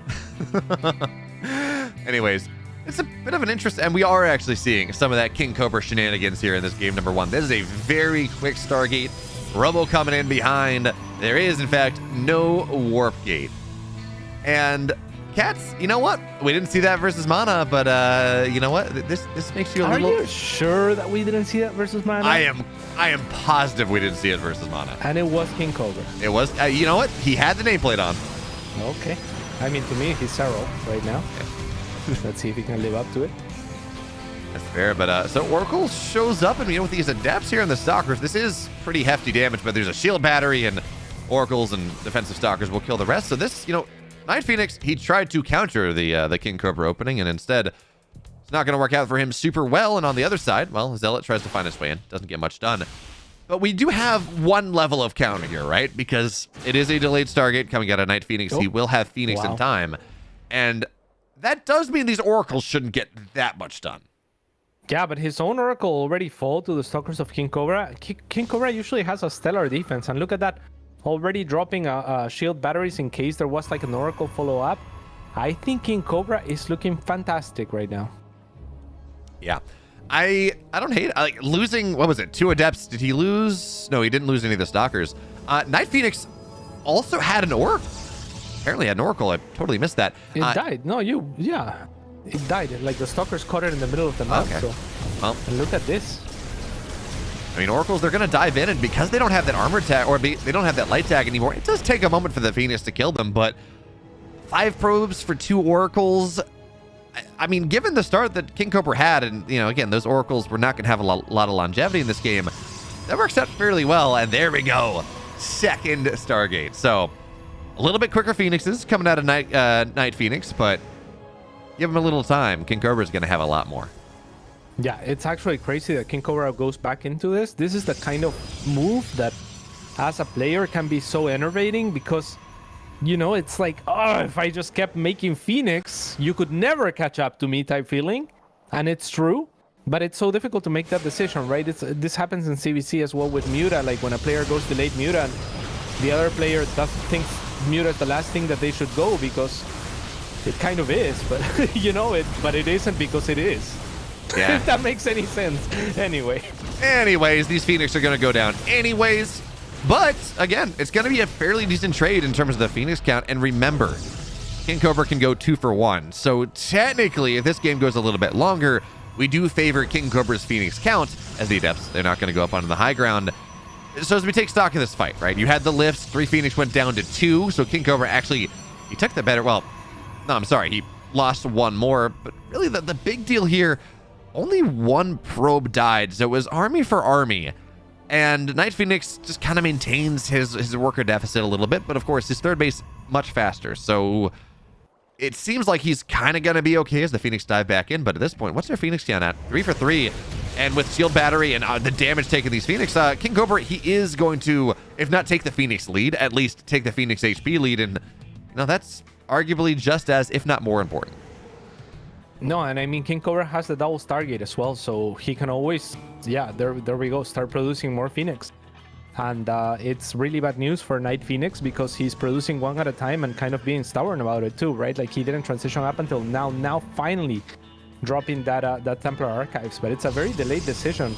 Anyways, it's a bit of an interest, and we are actually seeing some of that King Cobra shenanigans here in this game number one. This is a very quick Stargate. Robo coming in behind. There is, in fact, no warp gate. And Cats, you know what? We didn't see that versus Mana, but you know what? This makes you a little. Are you sure that we didn't see that versus Mana? I am positive we didn't see it versus Mana. And it was King Cobra. It was. You know what? He had the nameplate on. Okay. I mean, to me, he's Cyril right now. Yeah. Let's see if he can live up to it. That's fair, but so Oracle shows up, and with these adepts here in the Stalkers, this is pretty hefty damage, but there's a shield battery, and Oracles and defensive Stalkers will kill the rest. So this, Night Phoenix, he tried to counter the King Cobra opening, and instead, it's not going to work out for him super well. And on the other side, well, Zealot tries to find his way in. Doesn't get much done. But we do have one level of counter here, right? Because it is a delayed Stargate coming out of Night Phoenix. He will have Phoenix in time. And that does mean these Oracles shouldn't get that much done. Yeah, but his own Oracle already fall to the Stalkers of King Cobra. King Cobra usually has a stellar defense, and look at that. Already dropping shield batteries in case there was like an Oracle follow-up. I think King Cobra is looking fantastic right now. Yeah. I don't hate it. Like losing, what was it, 2 adepts? Did he lose? No, he didn't lose any of the Stalkers. Night Phoenix also had an Oracle. Apparently had an Oracle. I totally missed that. It died. No, yeah. It died. Like the stalkers caught it in the middle of the map. Okay. So. Well, And look at this. I mean, Oracles, they're going to dive in, and because they don't have that armor tag, or they don't have that light tag anymore, it does take a moment for the Phoenix to kill them, but 5 probes for 2 Oracles. I mean, given the start that King Cobra had, and, you know, again, those Oracles were not going to have a lot of longevity in this game, that works out fairly well, and there we go. Second Stargate. So, a little bit quicker Phoenixes coming out of Night Phoenix, but give them a little time. King Cobra is going to have a lot more. Yeah, it's actually crazy that King Cobra goes back into this. This is the kind of move that, as a player, can be so enervating because, you know, it's like, oh, if I just kept making Phoenix, you could never catch up to me type feeling. And it's true, but it's so difficult to make that decision, right? This happens in CVC as well with Muta, like when a player goes to late Muta and the other player thinks Muta is the last thing that they should go because it kind of is, but, you know, but it isn't because it is. Yeah. If that makes any sense. Anyways, these Phoenix are going to go down anyways. But, again, it's going to be a fairly decent trade in terms of the Phoenix count. And remember, King Cobra can go 2 for 1. So, technically, if this game goes a little bit longer, we do favor King Cobra's Phoenix count as the Adepts. They're not going to go up onto the high ground. So, as we take stock of this fight, right? You had the lifts. 3 Phoenix went down to 2. So, King Cobra actually, he took the better. Well, no, I'm sorry. He lost 1 more. But really, the big deal here, only 1 probe died, so it was army for army. And Night Phoenix just kind of maintains his worker deficit a little bit, but of course, his third base much faster. So it seems like he's kind of going to be okay as the Phoenix dive back in, but at this point, what's their Phoenix count at? 3 for 3. And with shield battery and the damage taken these Phoenix, King Cobra, he is going to, if not take the Phoenix lead, at least take the Phoenix HP lead. And, you know, that's arguably just as, if not more important. No, and I mean, King Cobra has the double Stargate as well, so he can always, yeah, there we go, start producing more Phoenix. And it's really bad news for Night Phoenix because he's producing 1 at a time and kind of being stubborn about it too, right? Like he didn't transition up until now finally dropping that Templar Archives, but it's a very delayed decision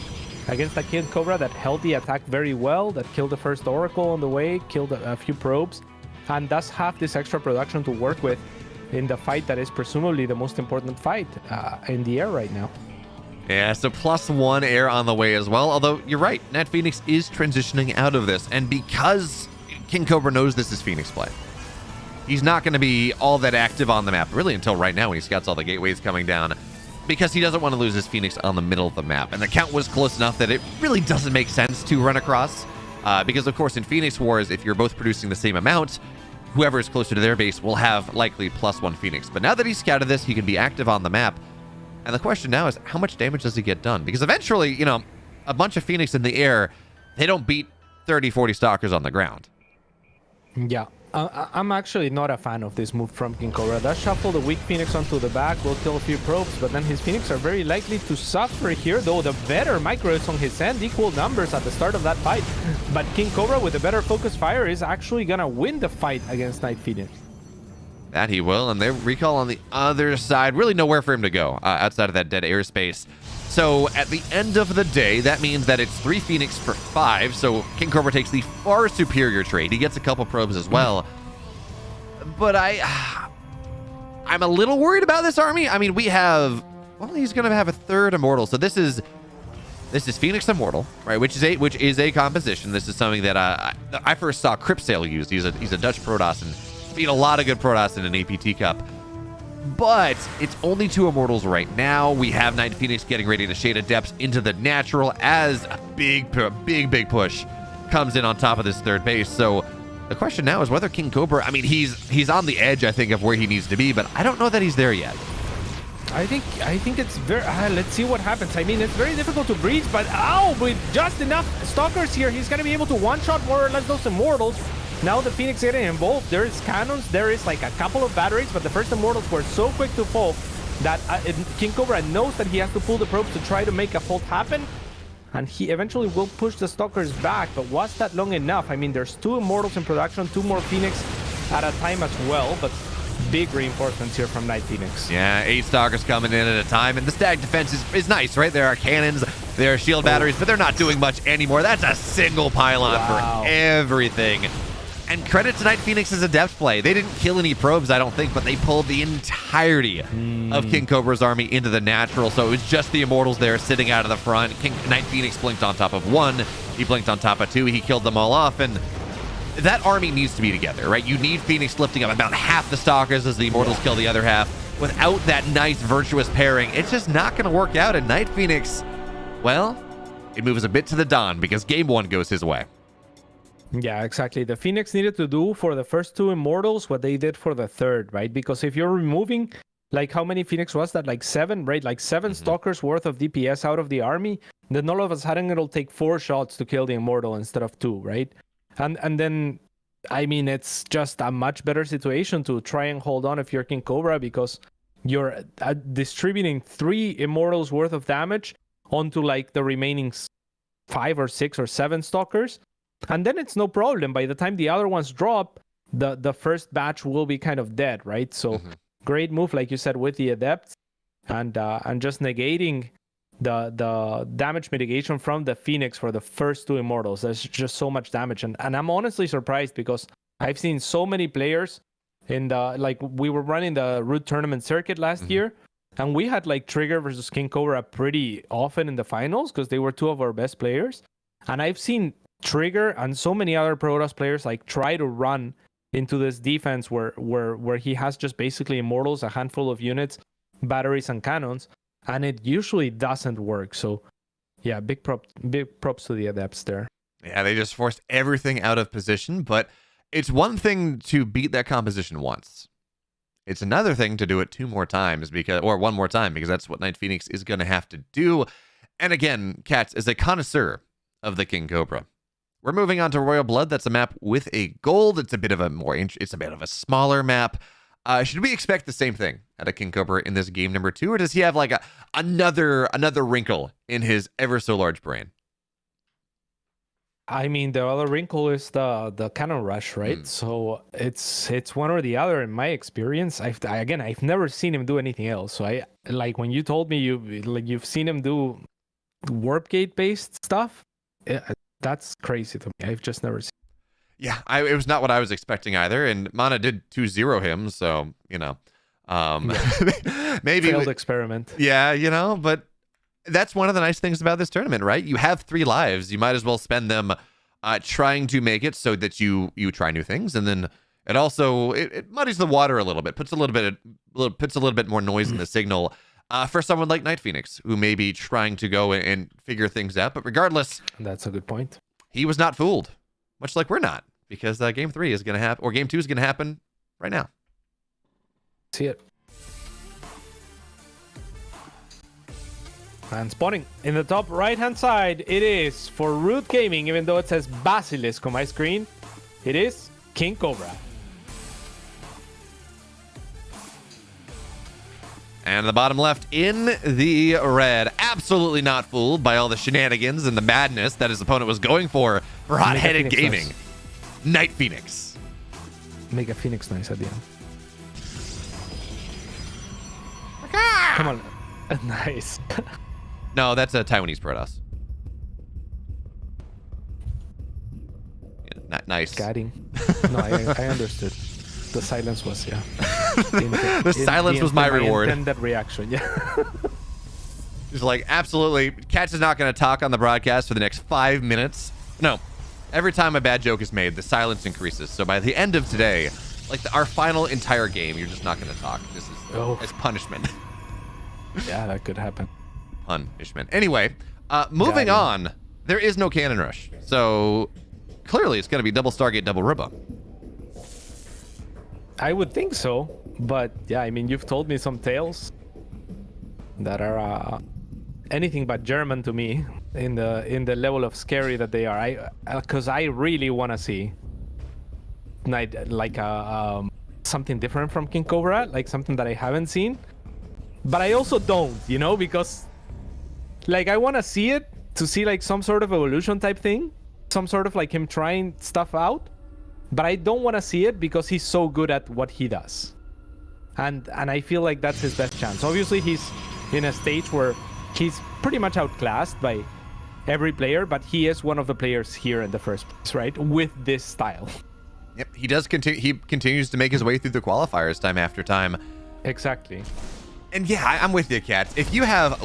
against a King Cobra that held the attack very well, that killed the first Oracle on the way, killed a few probes, and does have this extra production to work with in the fight that is presumably the most important fight in the air right now. Yeah, so +1 air on the way as well. Although, you're right, Night Phoenix is transitioning out of this. And because King Cobra knows this is Phoenix play, he's not going to be all that active on the map, really, until right now when he scouts all the gateways coming down. Because he doesn't want to lose his Phoenix on the middle of the map. And the count was close enough that it really doesn't make sense to run across. Because, of course, in Phoenix Wars, if you're both producing the same amount, whoever is closer to their base will have likely +1 Phoenix. But now that he's scouted this, he can be active on the map. And the question now is, how much damage does he get done? Because eventually, you know, a bunch of Phoenix in the air, they don't beat 30, 40 Stalkers on the ground. Yeah, I'm actually not a fan of this move from King Cobra. That shuffle the weak Phoenix onto the back will kill a few probes, but then his Phoenix are very likely to suffer here, though the better micro is on his end, equal numbers at the start of that fight. But King Cobra with a better focus fire is actually gonna win the fight against Night Phoenix. That he will, and their recall on the other side, really nowhere for him to go outside of that dead airspace. So at the end of the day, that means that it's 3 Phoenix for 5, so King Cobra takes the far superior trade. He gets a couple probes as well. But I'm a little worried about this army. I mean, we have, well, he's going to have a 3rd Immortal. So this is Phoenix Immortal, right? Which is a composition. This is something that I first saw Cripsail use. He's a Dutch Protoss and beat a lot of good Protoss in an APT Cup. But it's only 2 Immortals right now. We have Night Phoenix getting ready to shade Adepts into the natural as a big push comes in on top of this 3rd base. So the question now is whether King Cobra, I mean, he's on the edge, I think, of where he needs to be, but I don't know that he's there yet. I think it's very, let's see what happens. I mean, it's very difficult to breach, but with just enough Stalkers here, he's going to be able to one-shot more or less those Immortals. Now the Phoenix getting involved. There is cannons, there is like a couple of batteries, but the first Immortals were so quick to fall that King Cobra knows that he has to pull the probes to try to make a fault happen. And he eventually will push the Stalkers back, but was that long enough? I mean, there's 2 Immortals in production, 2 more Phoenix at a time as well, but big reinforcements here from Night Phoenix. Yeah, 8 Stalkers coming in at a time, and the stag defense is nice, right? There are cannons, their shield batteries, but they're not doing much anymore. That's a single pylon for everything. And credit to Night Phoenix's adept play. They didn't kill any probes, I don't think, but they pulled the entirety of King Cobra's army into the natural. So it was just the Immortals there sitting out of the front. Night Phoenix blinked on top of 1. He blinked on top of 2. He killed them all off. And that army needs to be together, right? You need Phoenix lifting up about half the Stalkers as the Immortals kill the other half. Without that nice virtuous pairing, it's just not going to work out. And Night Phoenix, well, it moves a bit to the dawn because game 1 goes his way. Yeah, exactly. The Phoenix needed to do for the first 2 Immortals what they did for the third, right? Because if you're removing, like, how many Phoenix was that? Like 7, right? Like 7 Stalkers worth of DPS out of the army, then all of a sudden it'll take 4 shots to kill the Immortal instead of 2, right? And then, I mean, it's just a much better situation to try and hold on if you're King Cobra, because you're distributing 3 Immortals worth of damage onto, like, the remaining 5 or 6 or 7 Stalkers. And then it's no problem. By the time the other ones drop, the first batch will be kind of dead, right? So great move, like you said, with the Adepts, and just negating the damage mitigation from the Phoenix for the first 2 Immortals. There's just so much damage, and I'm honestly surprised because I've seen so many players in the, like, we were running the Root tournament circuit last year, and we had like Trigger versus King Cobra pretty often in the finals because they were 2 of our best players, and I've seen Trigger and so many other Protoss players like try to run into this defense where he has just basically Immortals, a handful of units, batteries, and cannons, and it usually doesn't work. So yeah, big props to the Adepts there. Yeah, they just forced everything out of position, but it's one thing to beat that composition once. It's another thing to do it 2 more times, one more time, because that's what Night Phoenix is going to have to do. And again, Cats, as a connoisseur of the King Cobra, we're moving on to Royal Blood. That's a map with a gold. It's a bit of a smaller map. Should we expect the same thing out of King Cobra in this game number 2, or does he have like another wrinkle in his ever so large brain? I mean, the other wrinkle is the cannon rush, right? So it's one or the other in my experience. I've never seen him do anything else. So I, like, when you told me you've seen him do warp gate based stuff, that's crazy to me. I've just never seen. Yeah, it was not what I was expecting either. And Mana did 2-0 him, so maybe failed experiment. Yeah, but that's one of the nice things about this tournament, right? You have 3 lives. You might as well spend them trying to make it so that you try new things, and then it also it muddies the water a little bit, puts a little bit more noise in the signal for someone like Night Phoenix, who may be trying to go and figure things out. But regardless, that's a good point. He was not fooled, much like we're not, because game 3 is going to happen, or game 2 is going to happen right now. See it. And spawning in the top right-hand side, it is for Root Gaming, even though it says Basilisk on my screen, it is King Cobra. And the bottom left in the red, absolutely not fooled by all the shenanigans and the madness that his opponent was going for hot-headed gaming. Nice. Night Phoenix. Make a Phoenix nice at the end. Come on. Nice. No, that's a Taiwanese Protoss. Yeah, nice. Guiding. No, I understood. The silence was, yeah. The silence was my reward. And that reaction, yeah. He's like, absolutely. Cats is not going to talk on the broadcast for the next 5 minutes. No. Every time a bad joke is made, the silence increases. So by the end of today, like our final entire game, you're just not going to talk. This is it's punishment. Yeah, that could happen. Punishment. Anyway, moving on. There is no cannon rush. So clearly it's going to be double Stargate, double Ribba. I would think so, but yeah, I mean, you've told me some tales that are anything but German to me in the level of scary that they are. Because I really want to see something different from King Cobra, like something that I haven't seen. But I also don't, because like I want to see it to see like some sort of evolution type thing, some sort of like him trying stuff out. But I don't want to see it because he's so good at what he does. And I feel like that's his best chance. Obviously, he's in a stage where he's pretty much outclassed by every player, but he is one of the players here in the first place, right? With this style. Yep, he does continue. He continues to make his way through the qualifiers time after time. Exactly. And yeah, I'm with you, Cats. If you have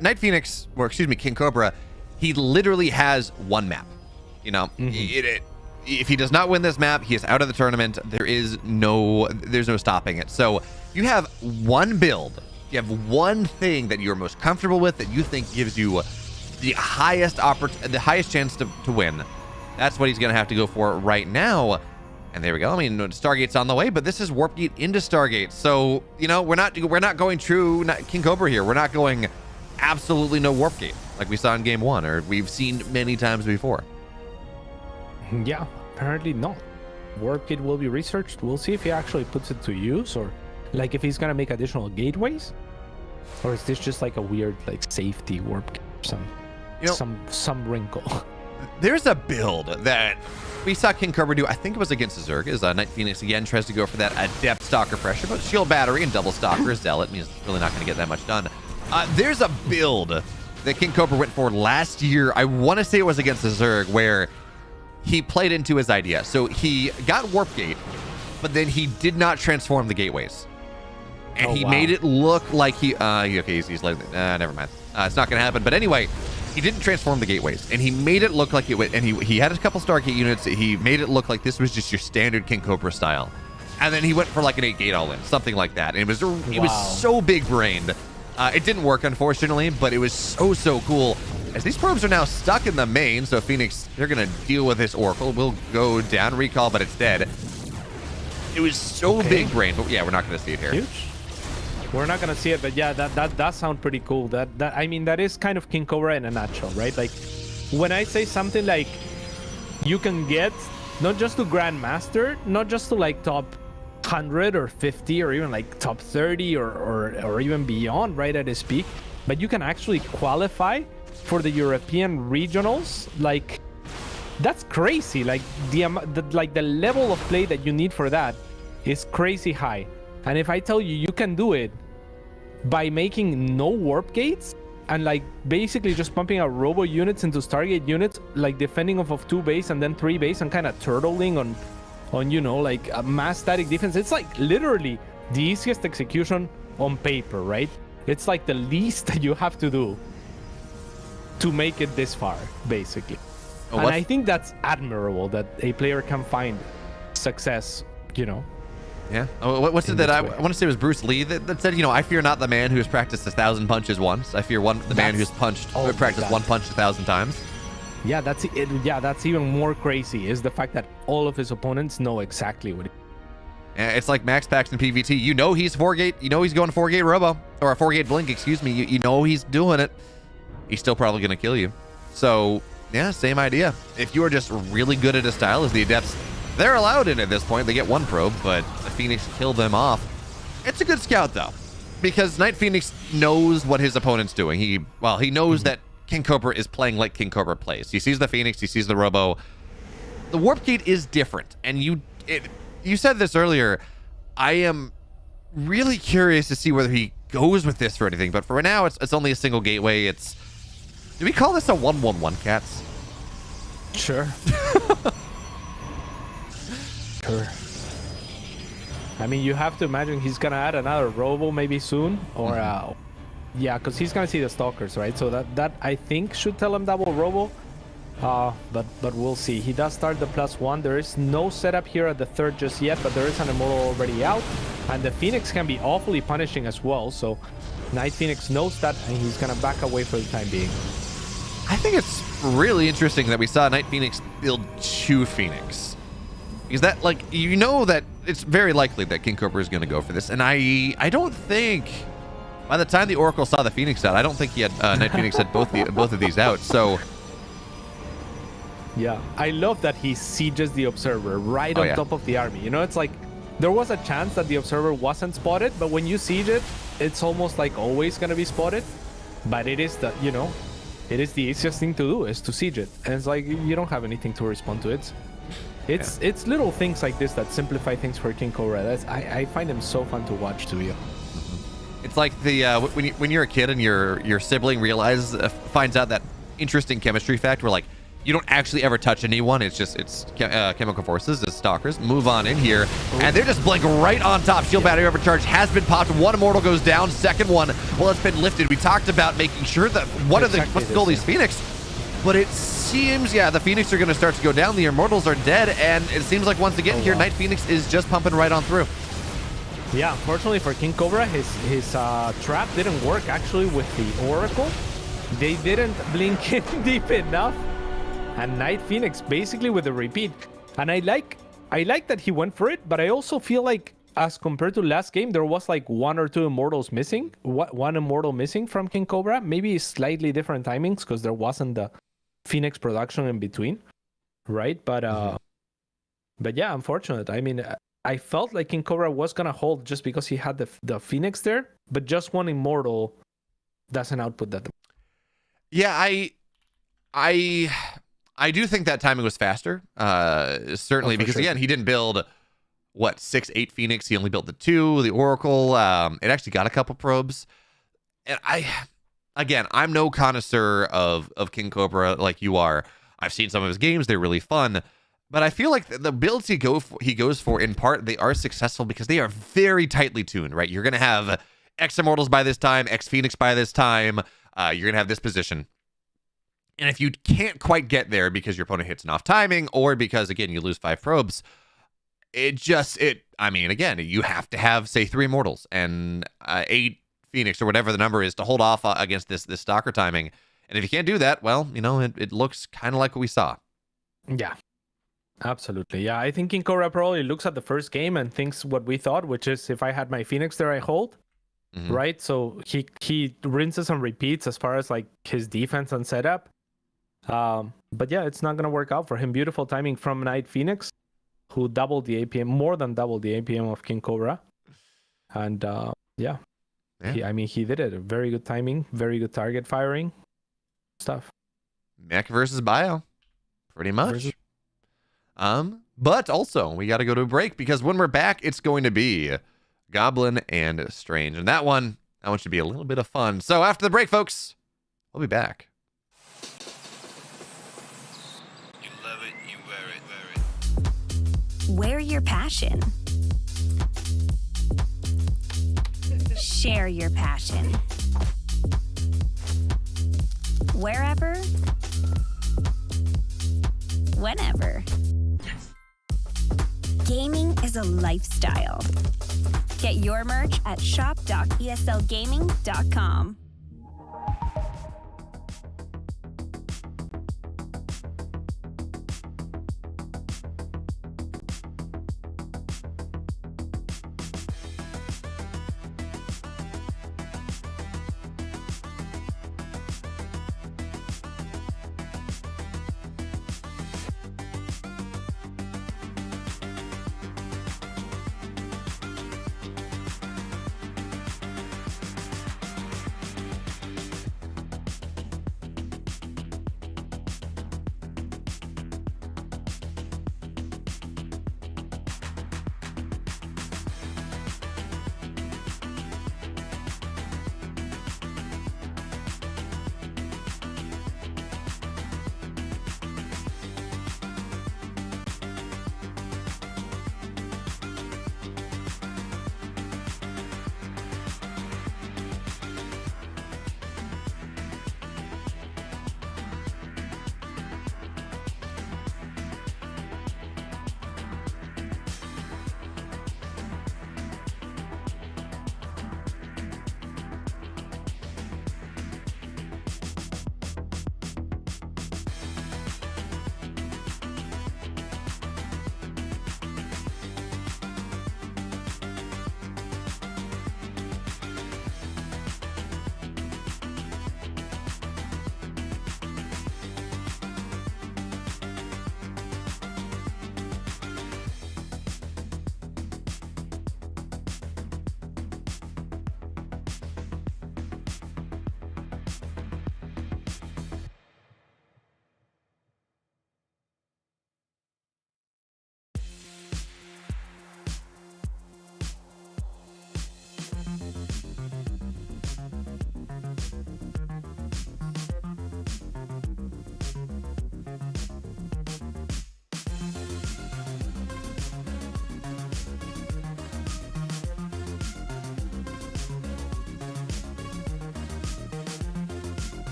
Night Phoenix, or excuse me, King Cobra, he literally has one map. You know, if he does not win this map, he is out of the tournament. There's no stopping it. So you have one build, you have one thing that you're most comfortable with that you think gives you the highest chance to win. That's what he's going to have to go for right now. And there we go. I mean, Stargate's on the way, but this is Warp Gate into Stargate. So, you know, we're not going true King Cobra here. We're not going absolutely no Warp Gate like we saw in Game 1 or we've seen many times before. Yeah, apparently not. Warp Gate will be researched. We'll see if he actually puts it to use, or like if he's going to make additional gateways, or is this just like a weird like safety Warp Gate or some wrinkle. There's a build that we saw King Cobra do. I think it was against the Zerg. As Night Phoenix again tries to go for that Adept Stalker pressure, but Shield Battery and Double Stalker Zealot means it's really not going to get that much done. There's a build that King Cobra went for last year. I want to say it was against the Zerg, where he played into his idea. So he got Warp Gate, but then he did not transform the gateways. And he made it look like he's like, never mind. It's not going to happen. But anyway, he didn't transform the gateways, and he made it look like it would. And he had a couple Stargate units. He made it look like this was just your standard King Cobra style. And then he went for like an 8-gate all-in, something like that. And it was so big-brained. It didn't work, unfortunately, but it was so cool. As these probes are now stuck in the main, so Phoenix, they're going to deal with this Oracle. We'll go down, recall, but it's dead. It was so big-brained, but yeah, we're not going to see it here. Huge. We're not gonna see it, but yeah, that does sound pretty cool. I mean, that is kind of King Cobra in a nutshell, right? Like, when I say something like you can get not just to Grandmaster, not just to like top 100 or 50 or even like top 30 or even beyond, right, at his peak, but you can actually qualify for the European regionals. Like, that's crazy. Like the level of play that you need for that is crazy high. And if I tell you you can do it by making no warp gates and like basically just pumping out robo units into Stargate units, like defending off of 2 base and then 3 base and kind of turtling on you know, like a mass static defense, it's like literally the easiest execution on paper, right? It's like the least that you have to do to make it this far, basically. And I think that's admirable that a player can find success, you know. Yeah. What's it that I want to say it was Bruce Lee that said, you know, I fear not the man who has practiced 1,000 punches once. I fear the man who's practiced one punch 1,000 times. Yeah, that's it. Yeah, that's even more crazy is the fact that all of his opponents know exactly what. It's like Max Pax in PvT. You know he's 4-gate. You know he's going 4-gate Robo or a 4-gate Blink. Excuse me. You know he's doing it. He's still probably going to kill you. So yeah, same idea. If you are just really good at a style as the Adepts, they're allowed in at this point. They get 1 probe, but the Phoenix killed them off. It's a good scout, though, because Night Phoenix knows what his opponent's doing. He knows that King Cobra is playing like King Cobra plays. He sees the Phoenix, he sees the Robo. The Warp Gate is different, and you said this earlier. I am really curious to see whether he goes with this for anything, but for now, it's only a single gateway. Do we call this a 1-1-1, Cats? Sure. Sure. I mean, you have to imagine he's gonna add another Robo maybe soon, or yeah, because he's gonna see the Stalkers, right? So that I think should tell him double Robo. But we'll see. He does start the +1. There is no setup here at the 3rd just yet, but there is an Immortal already out, and the Phoenix can be awfully punishing as well. So Night Phoenix knows that, and he's gonna back away for the time being. I think it's really interesting that we saw Night Phoenix build 2 Phoenix. Because that, like, you know that it's very likely that King Cobra is going to go for this. And I don't think, by the time the Oracle saw the Phoenix out, I don't think he had, Night Phoenix had both of these out, so. Yeah, I love that he sieges the Observer right on top of the army. You know, it's like, there was a chance that the Observer wasn't spotted, but when you siege it, it's almost like always going to be spotted. But it is the, you know, it is the easiest thing to do, is to siege it. And it's like, you don't have anything to respond to it. It's little things like this that simplify things for King Cobra. I find him so fun to watch, to be honest. It's like the when you're a kid and your sibling finds out that interesting chemistry fact where like you don't actually ever touch anyone. It's chemical forces, it's stalkers. Move on in here, and they're just blink right on top. Shield battery overcharge has been popped. One immortal goes down. Second one, well, it's been lifted. We talked about making sure that one of the these Phoenix, but it seems the Phoenix are going to start to go down. The immortals are dead, and it seems like once again here, Night Phoenix is just pumping right on through. Yeah, unfortunately for King Cobra, his trap didn't work actually with the Oracle. They didn't blink in deep enough. And Night Phoenix basically with a repeat. And I like that he went for it, but I also feel like as compared to last game, there was like one or two immortals missing. One immortal missing from King Cobra. Maybe slightly different timings because there wasn't the Phoenix production in between, right? But yeah, unfortunate. I mean, I felt like King Cobra was gonna hold just because he had the Phoenix there, but just one immortal doesn't output that. Yeah, I do think that timing was faster, certainly, because again, he didn't build 6-8 Phoenix. He only built the 2, the Oracle. It actually got a couple probes, and I'm no connoisseur of King Cobra like you are. I've seen some of his games; they're really fun, but I feel like the builds he goes for in part they are successful because they are very tightly tuned. Right, you're gonna have X Immortals by this time, X Phoenix by this time. You're gonna have this position. And if you can't quite get there because your opponent hits an off timing or because, again, you lose 5 probes, I mean, again, you have to have, say, 3 Immortals and 8 Phoenix or whatever the number is to hold off against this stalker timing. And if you can't do that, well, it looks kind of like what we saw. Yeah, absolutely. Yeah, I think King Cobra probably looks at the first game and thinks what we thought, which is if I had my Phoenix there, I hold. Mm-hmm. Right? So he rinses and repeats as far as like his defense and setup. But yeah, it's not going to work out for him. Beautiful timing from Night Phoenix, who doubled the APM, more than doubled the APM of King Cobra. And yeah. He did it. Very good timing, very good target firing stuff. Mech versus Bio, pretty much. But also, we got to go to a break because when we're back, it's going to be Goblin and Strange. And that one should be a little bit of fun. So after the break, folks, we'll be back. Wear your passion. Share your passion. Wherever, whenever. Gaming is a lifestyle. Get your merch at shop.eslgaming.com.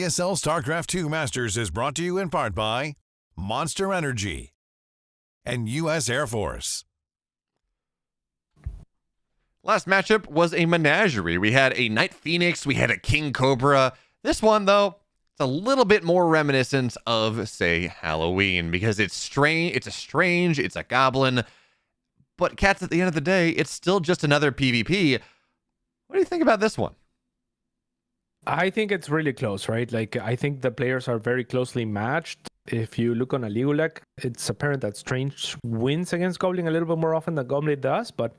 ESL StarCraft 2 Masters is brought to you in part by Monster Energy and U.S. Air Force. Last matchup was a menagerie. We had a Knight Phoenix, we had a King Cobra. This one, though, it's a little bit more reminiscent of, say, Halloween, because it's strange, it's a goblin. But cats, at the end of the day, it's still just another PvP. What do you think about this one? I think it's really close, right? Like, I think the players are very closely matched. If you look on a Ligulek, it's apparent that Strange wins against Goblin a little bit more often than Goblin does, but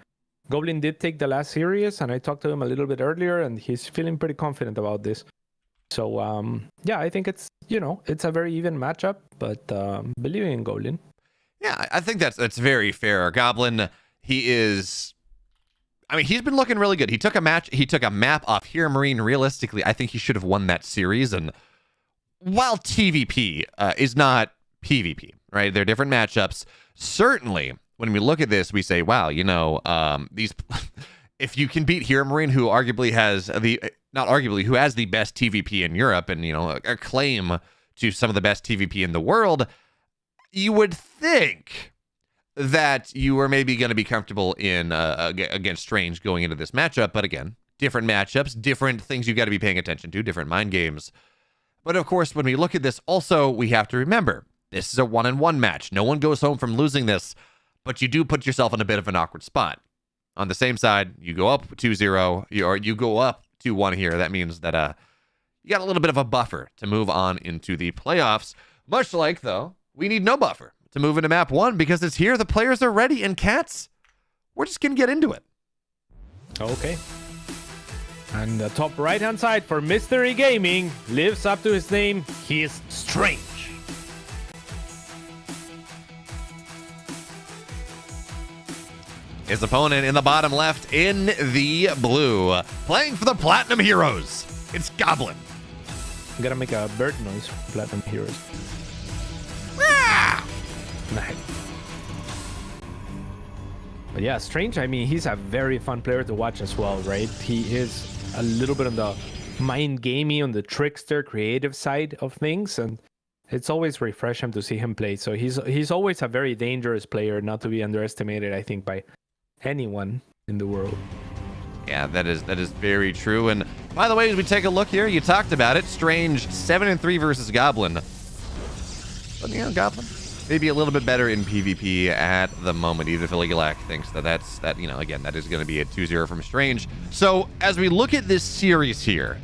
Goblin did take the last series, and I talked to him a little bit earlier, and he's feeling pretty confident about this. So, yeah, I think it's, it's a very even matchup, but believing in Goblin. Yeah, I think that's very fair. Goblin, he's been looking really good. He took a map off Hero Marine. Realistically, I think he should have won that series. And while TVP is not PvP, right? They're different matchups. Certainly, when we look at this, we say, wow, these if you can beat Hero Marine, who arguably has who has the best TVP in Europe and, a claim to some of the best TVP in the world, you would think that you are maybe going to be comfortable in against Strange going into this matchup. But again, different matchups, different things you got to be paying attention to, different mind games. But of course, when we look at this, also, we have to remember, this is a 1-on-1 match. No one goes home from losing this, but you do put yourself in a bit of an awkward spot. On the same side, you go up 2-0, or you go up 2-1 here. That means that you got a little bit of a buffer to move on into the playoffs. Much like, though, we need no buffer to move into map 1 because it's here. The players are ready, and cats, we're just going to get into it. Okay. And the top right-hand side for Mystery Gaming lives up to his name. He is Strange. His opponent in the bottom left in the blue. Playing for the Platinum Heroes, it's Goblin. I'm going to make a bird noise for Platinum Heroes. Nice. But yeah, Strange, he's a very fun player to watch as well, right? He is a little bit on the mind gamey, on the trickster, creative side of things, and it's always refreshing to see him play. So he's always a very dangerous player, not to be underestimated, I think, by anyone in the world. Yeah, that is very true. And by the way, as we take a look here, you talked about it. Strange 7-3 versus Goblin. But Goblin maybe a little bit better in PvP at the moment. Even if Ligulek thinks that again, that is going to be a 2-0 from Strange. So as we look at this series here,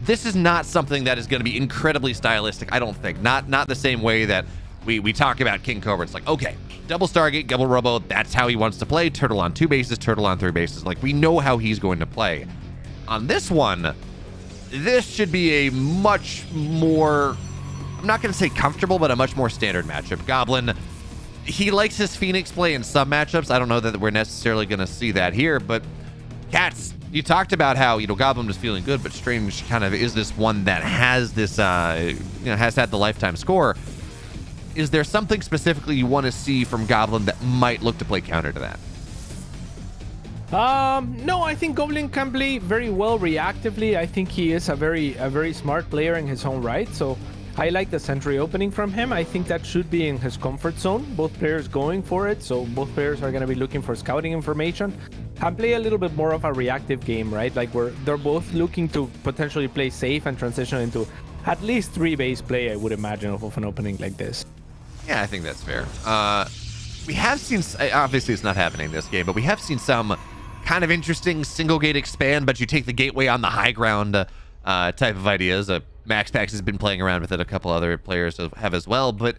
this is not something that is going to be incredibly stylistic. I don't think. Not the same way that we talk about King Cobra. It's like, okay, double Stargate, double Robo, that's how he wants to play. Turtle on 2 bases, Turtle on 3 bases. Like, we know how he's going to play. On this one, this should be a much more, I'm not going to say comfortable, but a much more standard matchup. Goblin, he likes his Phoenix play in some matchups. I don't know that we're necessarily going to see that here, but cats, you talked about how, Goblin was feeling good, but Strange kind of is this one that has this, has had the lifetime score. Is there something specifically you want to see from Goblin that might look to play counter to that? No, I think Goblin can play very well reactively. I think he is a very smart player in his own right. So I like the sentry opening from him. I think that should be in his comfort zone. Both players going for it. So both players are going to be looking for scouting information and play a little bit more of a reactive game, right? Like they're both looking to potentially play safe and transition into at least 3 base play, I would imagine, of an opening like this. Yeah, I think that's fair. We have seen, obviously it's not happening in this game, but we have seen some kind of interesting single gate expand, but you take the gateway on the high ground type of ideas. MaxPax has been playing around with it. A couple other players have as well, but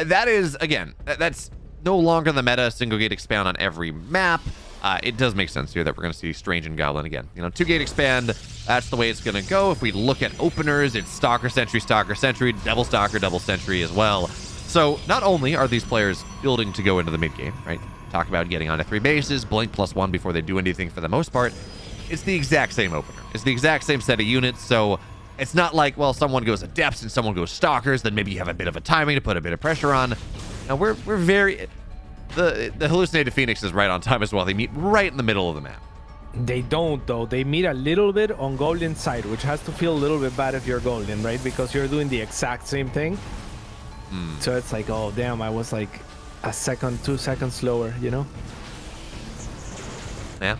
that is, again, that's no longer the meta, single gate expand on every map. It does make sense here that we're going to see Strange and Goblin again. 2 gate expand, that's the way it's going to go. If we look at openers, it's Stalker Sentry, Double Stalker, Double Sentry as well. So not only are these players building to go into the mid game, right? Talk about getting onto 3 bases, blink +1 before they do anything for the most part. It's the exact same opener. It's the exact same set of units. So it's not like, well, someone goes Adepts and someone goes Stalkers, then maybe you have a bit of a timing to put a bit of pressure on. Now we're very, the hallucinated Phoenix is right on time as well. They meet right in the middle of the map. They don't, though. They meet a little bit on Goblin's side, which has to feel a little bit bad if you're Goblin, right? Because you're doing the exact same thing. So it's like, oh, damn, I was like a second, 2 seconds slower, you know? Yeah.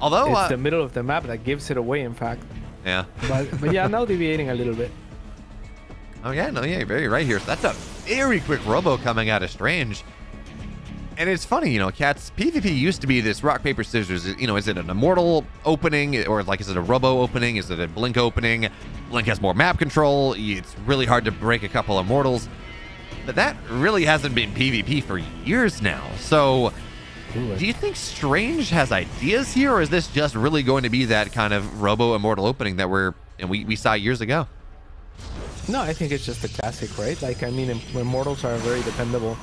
Although... it's the middle of the map that gives it away, in fact. Yeah. But yeah, now deviating a little bit. Oh, yeah, no, yeah, you're very right here. So that's a very quick robo coming out of Strange. And it's funny, you know, Cats, PvP used to be this rock, paper, scissors. You know, is it an Immortal opening? Or, like, is it a robo opening? Is it a Blink opening? Blink has more map control. It's really hard to break a couple of Immortals. But that really hasn't been PvP for years now. So, do you think Strange has ideas here? Or is this just really going to be that kind of robo Immortal opening that we saw years ago? No, I think it's just a classic, right? Like, I mean, Immortals are a very dependable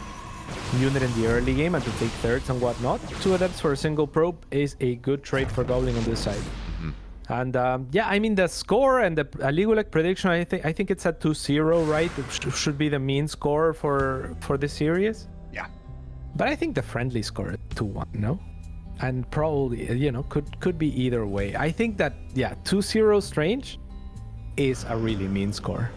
unit in the early game, and to take thirds and whatnot. 2 Adepts for a single probe is a good trade for Goblin on this side. And yeah, I mean, the score and the League of Legends prediction, I think it's at 2-0, right? It should be the mean score for this series. Yeah. But I think the friendly score is 2-1, no? And probably, you know, could be either way. I think that, yeah, 2-0 Strange is a really mean score.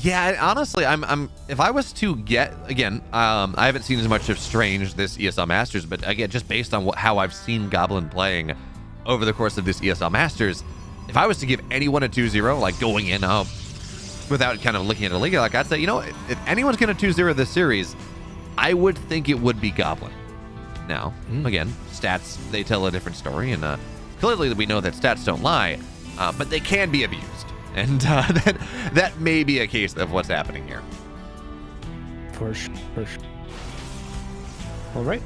Yeah, honestly, I'm if I was to get, again, I haven't seen as much of Strange this ESL Masters, but again, just based on how I've seen Goblin playing over the course of this ESL Masters, if I was to give anyone a 2-0, like going in without kind of looking at a league, like I'd say, you know, if anyone's going to 2-0 this series, I would think it would be Goblin. Now, again, stats, they tell a different story, and clearly we know that stats don't lie, but they can be abused. And that may be a case of what's happening here. For sure. All right.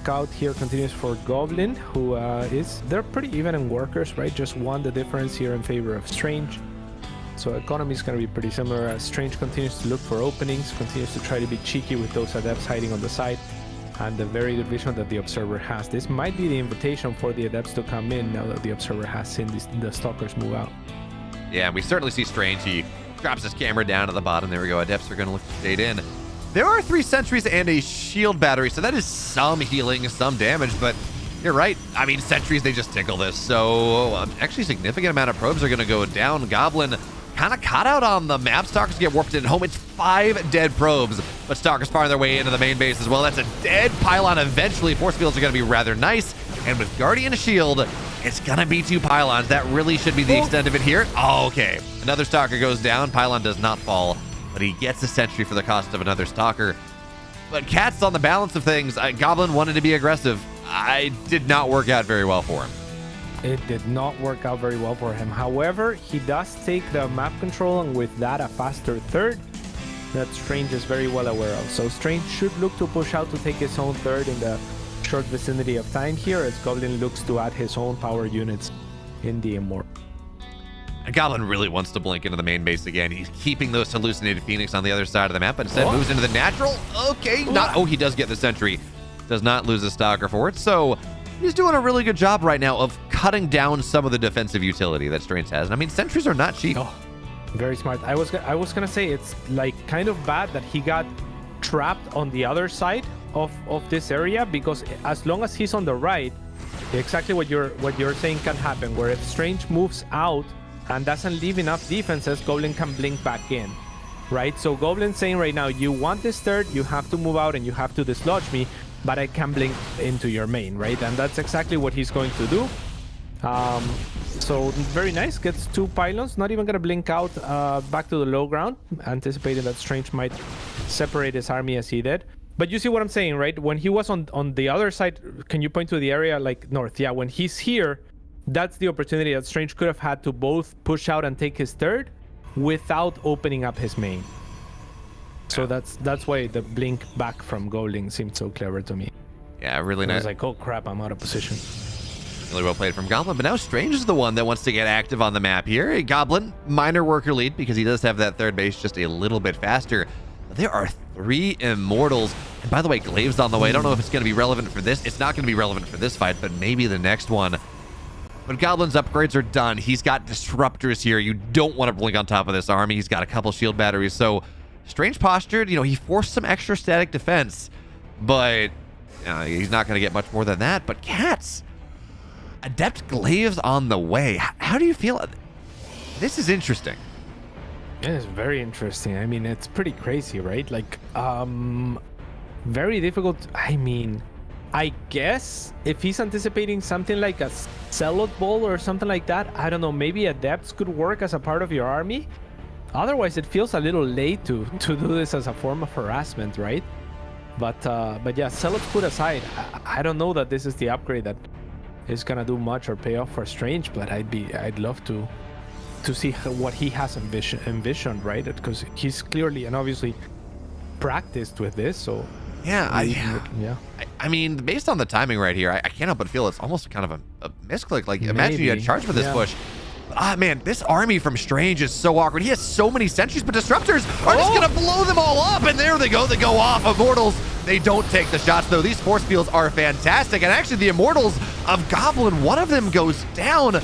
Scout here continues for Goblin, who they're pretty even in workers, right? Just 1 the difference here in favor of Strange. So economy is going to be pretty similar as Strange continues to look for openings, continues to try to be cheeky with those Adepts hiding on the side, and the very good vision that the Observer has. This might be the invitation for the Adepts to come in now that the Observer has seen the Stalkers move out. Yeah, we certainly see Strange. He drops his camera down at the bottom. There we go. Adepts are going to look to stay in. There are 3 sentries and a shield battery, so that is some healing, some damage, but you're right. I mean, sentries, they just tickle this. So actually, significant amount of probes are going to go down. Goblin kind of caught out on the map. Stalkers get warped in home. It's 5 dead probes, but Stalkers find their way into the main base as well. That's a dead pylon eventually. Force fields are going to be rather nice, and with Guardian Shield, it's gonna be 2 pylons. That really should be the extent of it here. Oh, okay. Another Stalker goes down. Pylon does not fall, but he gets a sentry for the cost of another Stalker. But Cats on the balance of things. Goblin wanted to be aggressive. I did not work out very well for him. It did not work out very well for him. However, he does take the map control, and with that, a faster third that Strange is very well aware of. So Strange should look to push out to take his own third in the short vicinity of time here, as Goblin looks to add his own power units in the Immortal. Goblin really wants to blink into the main base again. He's keeping those hallucinated Phoenix on the other side of the map, but instead moves into the natural. Okay, he does get the sentry. Does not lose a Stalker for it. So he's doing a really good job right now of cutting down some of the defensive utility that Strange has. And I mean, sentries are not cheap. Oh, very smart. I was gonna say it's like kind of bad that he got trapped on the other side of this area, because as long as he's on the right, exactly what you're saying can happen, where if Strange moves out and doesn't leave enough defenses, Goblin can blink back in, right? So Goblin's saying right now, you want this third, you have to move out and you have to dislodge me, but I can blink into your main, right? And that's exactly what he's going to do. So very nice, gets 2 pylons, not even gonna blink out back to the low ground, anticipating that Strange might separate his army as he did. But you see what I'm saying, right? When he was on the other side, can you point to the area like north? Yeah, when he's here, that's the opportunity that Strange could have had to both push out and take his third without opening up his main. So that's why the blink back from Golding seemed so clever to me. Yeah, really nice. I was like, oh crap, I'm out of position. Really well played from Goblin, but now Strange is the one that wants to get active on the map here. Goblin, minor worker lead, because he does have that third base just a little bit faster. But there are 3 Immortals. And by the way, Glaive's on the way. I don't know if it's going to be relevant for this. It's not going to be relevant for this fight, but maybe the next one. But Goblin's upgrades are done. He's got Disruptors here. You don't want to blink on top of this army. He's got a couple shield batteries. So Strange postured. You know, he forced some extra static defense, but he's not going to get much more than that. But Cats, Adept Glaives on the way. How do you feel? This is interesting. It is very interesting. I mean, it's pretty crazy, right? Like, very difficult. I mean, I guess if he's anticipating something like a Zealot Ball or something like that, I don't know, maybe Adepts could work as a part of your army. Otherwise, it feels a little late to do this as a form of harassment, right? But yeah, Zealots put aside, I don't know that this is the upgrade that is gonna do much or pay off for Strange, but I'd love to see what he has envisioned, right? Because he's clearly and obviously practiced with this, so yeah, yeah. I mean, based on the timing right here, I can't help but feel it's almost kind of a misclick. Like, imagine you had charged for this push. Man, this army from Strange is so awkward. He has so many sentries, but Disruptors are just gonna blow them all up, and there they go. They go off. Immortals, they don't take the shots, though. These force fields are fantastic, and actually the Immortals of Goblin, one of them goes down.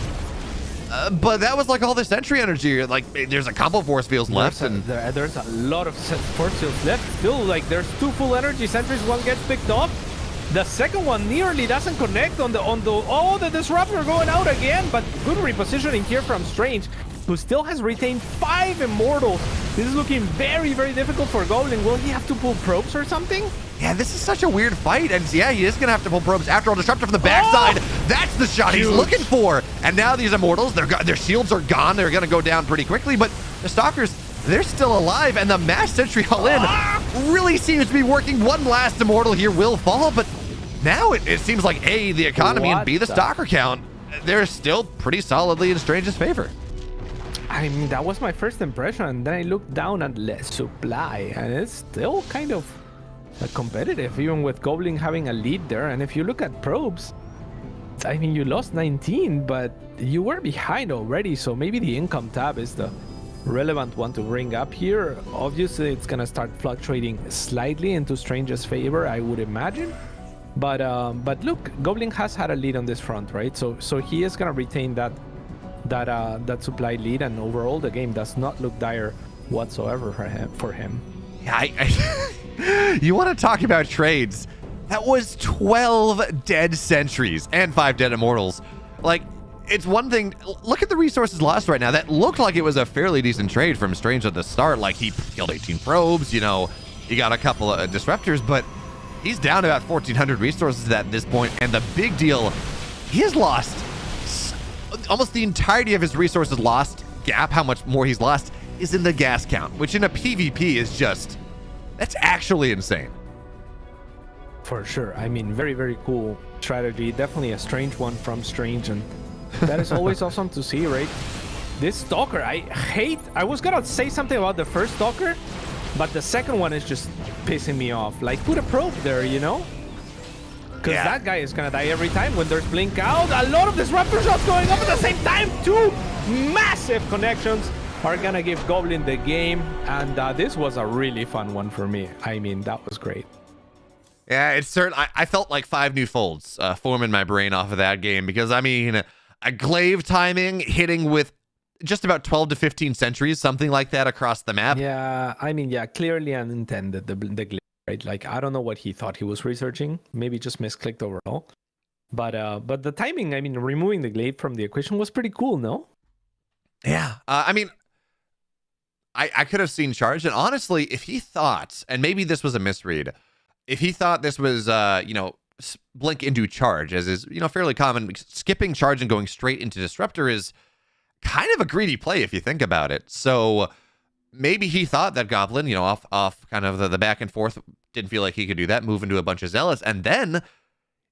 But that was like all the sentry energy. Like, there's a couple force fields left, and there's a lot of force fields left. Still, like, there's 2 full energy sentries. One gets picked off. The second one nearly doesn't connect on the the Disruptor going out again. But good repositioning here from Strange, who still has retained 5 Immortals. This is looking very, very difficult for Goblin. Will he have to pull probes or something? Yeah, this is such a weird fight, and yeah, he is going to have to pull probes. After all, Disruptor from the backside, that's the shot he's looking for. And now these Immortals, their shields are gone. They're going to go down pretty quickly, but the Stalkers, they're still alive, and the Mass Sentry all-in really seems to be working. One last Immortal here will fall, but now it seems like A, the economy, and B, the Stalker count, they're still pretty solidly in Strange's favor. I mean, that was my first impression, and then I looked down at less supply, and it's still kind of competitive, even with Goblin having a lead there. And if you look at probes, I mean, you lost 19, but you were behind already, so maybe the income tab is the relevant one to bring up here. Obviously, it's gonna start fluctuating slightly into Strange's favor, I would imagine. But look, Goblin has had a lead on this front, right? So he is gonna retain that supply lead, and overall the game does not look dire whatsoever for him. Yeah, you want to talk about trades? That was 12 dead sentries and 5 dead Immortals. Like, it's one thing. Look at the resources lost right now. That looked like it was a fairly decent trade from Strange at the start. Like, he killed 18 probes, you know, he got a couple of Disruptors, but he's down to about 1,400 resources at this point. And the big deal, he has lost almost the entirety of his resources lost gap. How much more he's lost is in the gas count, which in a PvP is just, that's actually insane. For sure. I mean, very, very cool strategy. Definitely a Strange one from Strange, and that is always awesome to see, right? This Stalker, I was gonna say something about the first Stalker, but the second one is just pissing me off. Like, put a probe there, you know? Because that guy is gonna die every time when there's blink out. A lot of Disruptor shots going up at the same time. 2 massive connections are gonna give Goblin the game, and this was a really fun one for me. I mean, that was great. Yeah, it's certain. I felt like 5 new folds form in my brain off of that game, because I mean, a glaive timing hitting with just about 12 to 15 sentries, something like that across the map. Yeah, I mean, yeah, clearly unintended, the glaive, right? Like, I don't know what he thought he was researching. Maybe just misclicked overall. But the timing, I mean, removing the glaive from the equation was pretty cool, no? Yeah, I mean, I could have seen charge, and honestly, if he thought, and maybe this was a misread, if he thought this was, you know, blink into charge, as is, you know, fairly common, skipping charge and going straight into Disruptor is kind of a greedy play if you think about it. So maybe he thought that Goblin, you know, off kind of the back and forth, didn't feel like he could do that, move into a bunch of Zealots, and then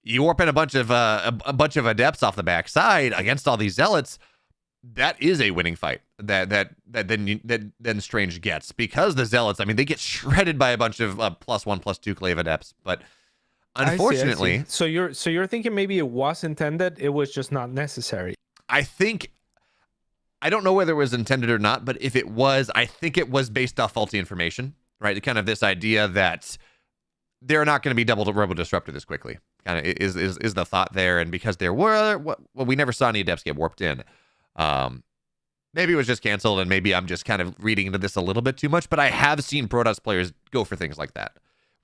you warp in a bunch of Adepts off the backside against all these Zealots. That is a winning fight that then Strange gets, because the Zealots, I mean, they get shredded by a bunch of +1, +2 Glaive Adepts, but unfortunately, I see. So you're thinking maybe it was intended, it was just not necessary. I don't know whether it was intended or not, but if it was, I think it was based off faulty information, right? Kind of this idea that they're not going to be double Robo Disruptor this quickly, kind of is the thought there. And because there were, well, we never saw any Adepts get warped in. Maybe it was just canceled, and maybe I'm just kind of reading into this a little bit too much, but I have seen Protoss players go for things like that,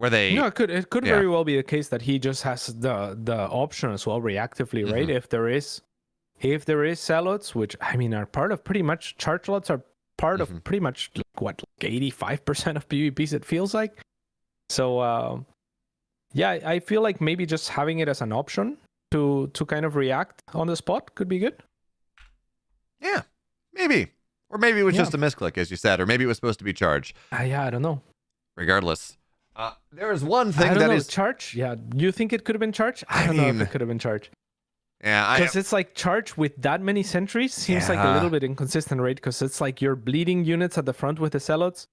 where they... No, it could Yeah. very well be the case that he just has the option as well reactively, right? If there is zealots, which I mean are part of pretty much charge lots are part of pretty much like 85% of PvPs it feels like. So yeah, I feel like maybe just having it as an option to kind of react on the spot could be good. Yeah, maybe. Or maybe it was just a misclick, as you said, or maybe it was supposed to be charge. Yeah, I don't know. Regardless, there is one thing I don't that know, is charge. Yeah, you think it could have been charge? I don't know if it could have been charge. Yeah, Because it's like charge with that many sentries seems like a little bit inconsistent, right? Because it's like you're bleeding units at the front with the zealots,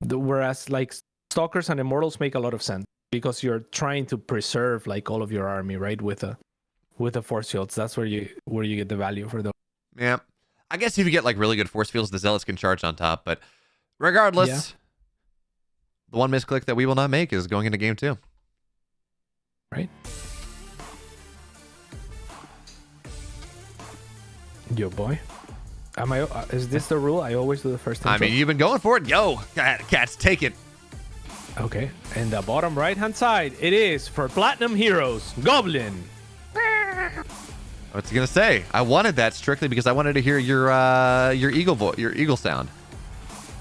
whereas like stalkers and immortals make a lot of sense because you're trying to preserve like all of your army, right? With the force fields, that's where you get the value for those. Yeah, I guess if you get like really good force fields, the zealots can charge on top. But regardless, the one misclick that we will not make is going into game 2. Right. Yo, boy. Is this the rule? I always do the first intro. I mean, you've been going for it. Yo, cats, take it. Okay. In the bottom right-hand side, it is for Platinum Heroes, Goblin. What's he gonna say? I wanted that strictly because I wanted to hear your eagle sound.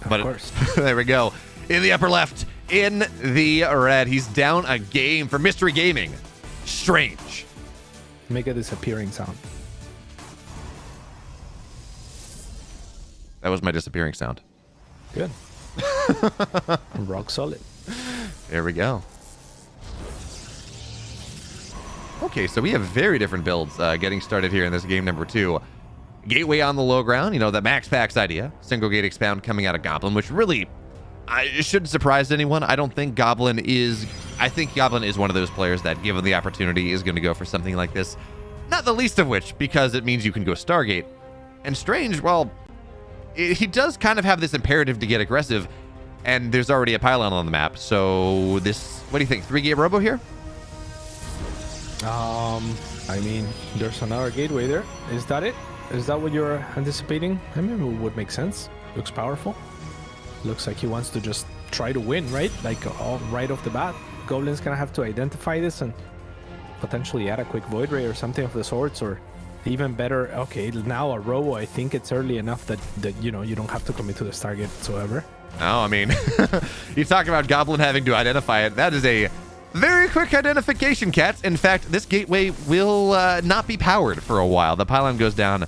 Of course. There we go. In the upper left, in the red, he's down a game for Mystery Gaming. Strange. Make a disappearing sound. That was my disappearing sound. Good. Rock solid. There we go. Okay, so we have very different builds getting started here in this game number 2. Gateway on the low ground, you know, the Max Packs idea. Single gate expound coming out of Goblin, which really it shouldn't surprise anyone. I think Goblin is one of those players that, given the opportunity, is going to go for something like this. Not the least of which, because it means you can go Stargate. And Strange, well, he does kind of have this imperative to get aggressive, and there's already a pylon on the map. So this, what do you think? 3-gate robo here? I mean, there's another gateway there. Is that it? Is that what you're anticipating? I mean, it would make sense. Looks powerful. Looks like he wants to just try to win, right? Like right off the bat. Goblin's gonna have to identify this and potentially add a quick Void Ray or something of the sorts, or even better, okay, now a robo. I think it's early enough that you know you don't have to commit to the Stargate whatsoever. No, I mean, you talk about Goblin having to identify it. That is a very quick identification, cats. In fact, this gateway will not be powered for a while. The pylon goes down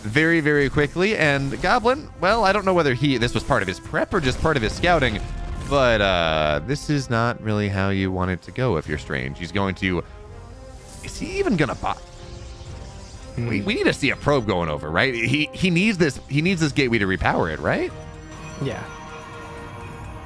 very, very quickly, and Goblin, well, I don't know whether this was part of his prep or just part of his scouting, but this is not really how you want it to go if you're Strange. He's going to... Is he even going to bot? We need to see a probe going over, right? He needs this gateway to repower it, right? Yeah.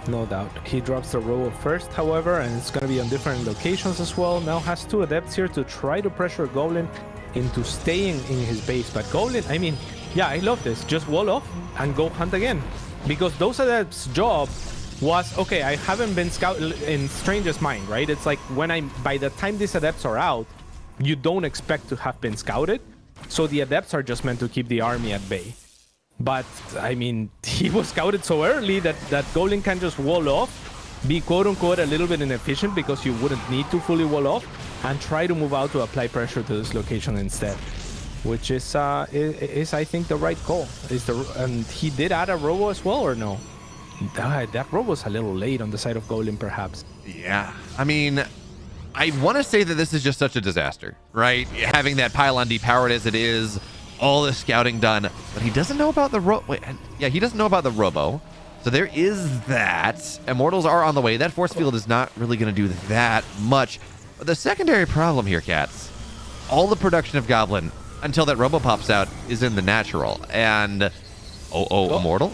No doubt. He drops the robo first, however, and it's going to be on different locations as well. Now has 2 adepts here to try to pressure Goblin into staying in his base. But Goblin, I mean, yeah, I love this. Just wall off and go hunt again. Because those adepts' job was, okay, I haven't been scouted in Strange's mind, right? It's like by the time these adepts are out, you don't expect to have been scouted. So the adepts are just meant to keep the army at bay. But, I mean, he was scouted so early that Goblin can just wall off, be quote-unquote a little bit inefficient because you wouldn't need to fully wall off, and try to move out to apply pressure to this location instead, which is I think, the right call. And he did add a robo as well, or no? That robo's a little late on the side of Goblin, perhaps. Yeah, I mean, I want to say that this is just such a disaster, right? Having that pylon depowered as it is, all the scouting done, but he doesn't know about the he doesn't know about the robo. So there is that. Immortals are on the way. That force field is not really going to do that much. But the secondary problem here, cats, all the production of Goblin until that robo pops out is in the natural. And Immortal.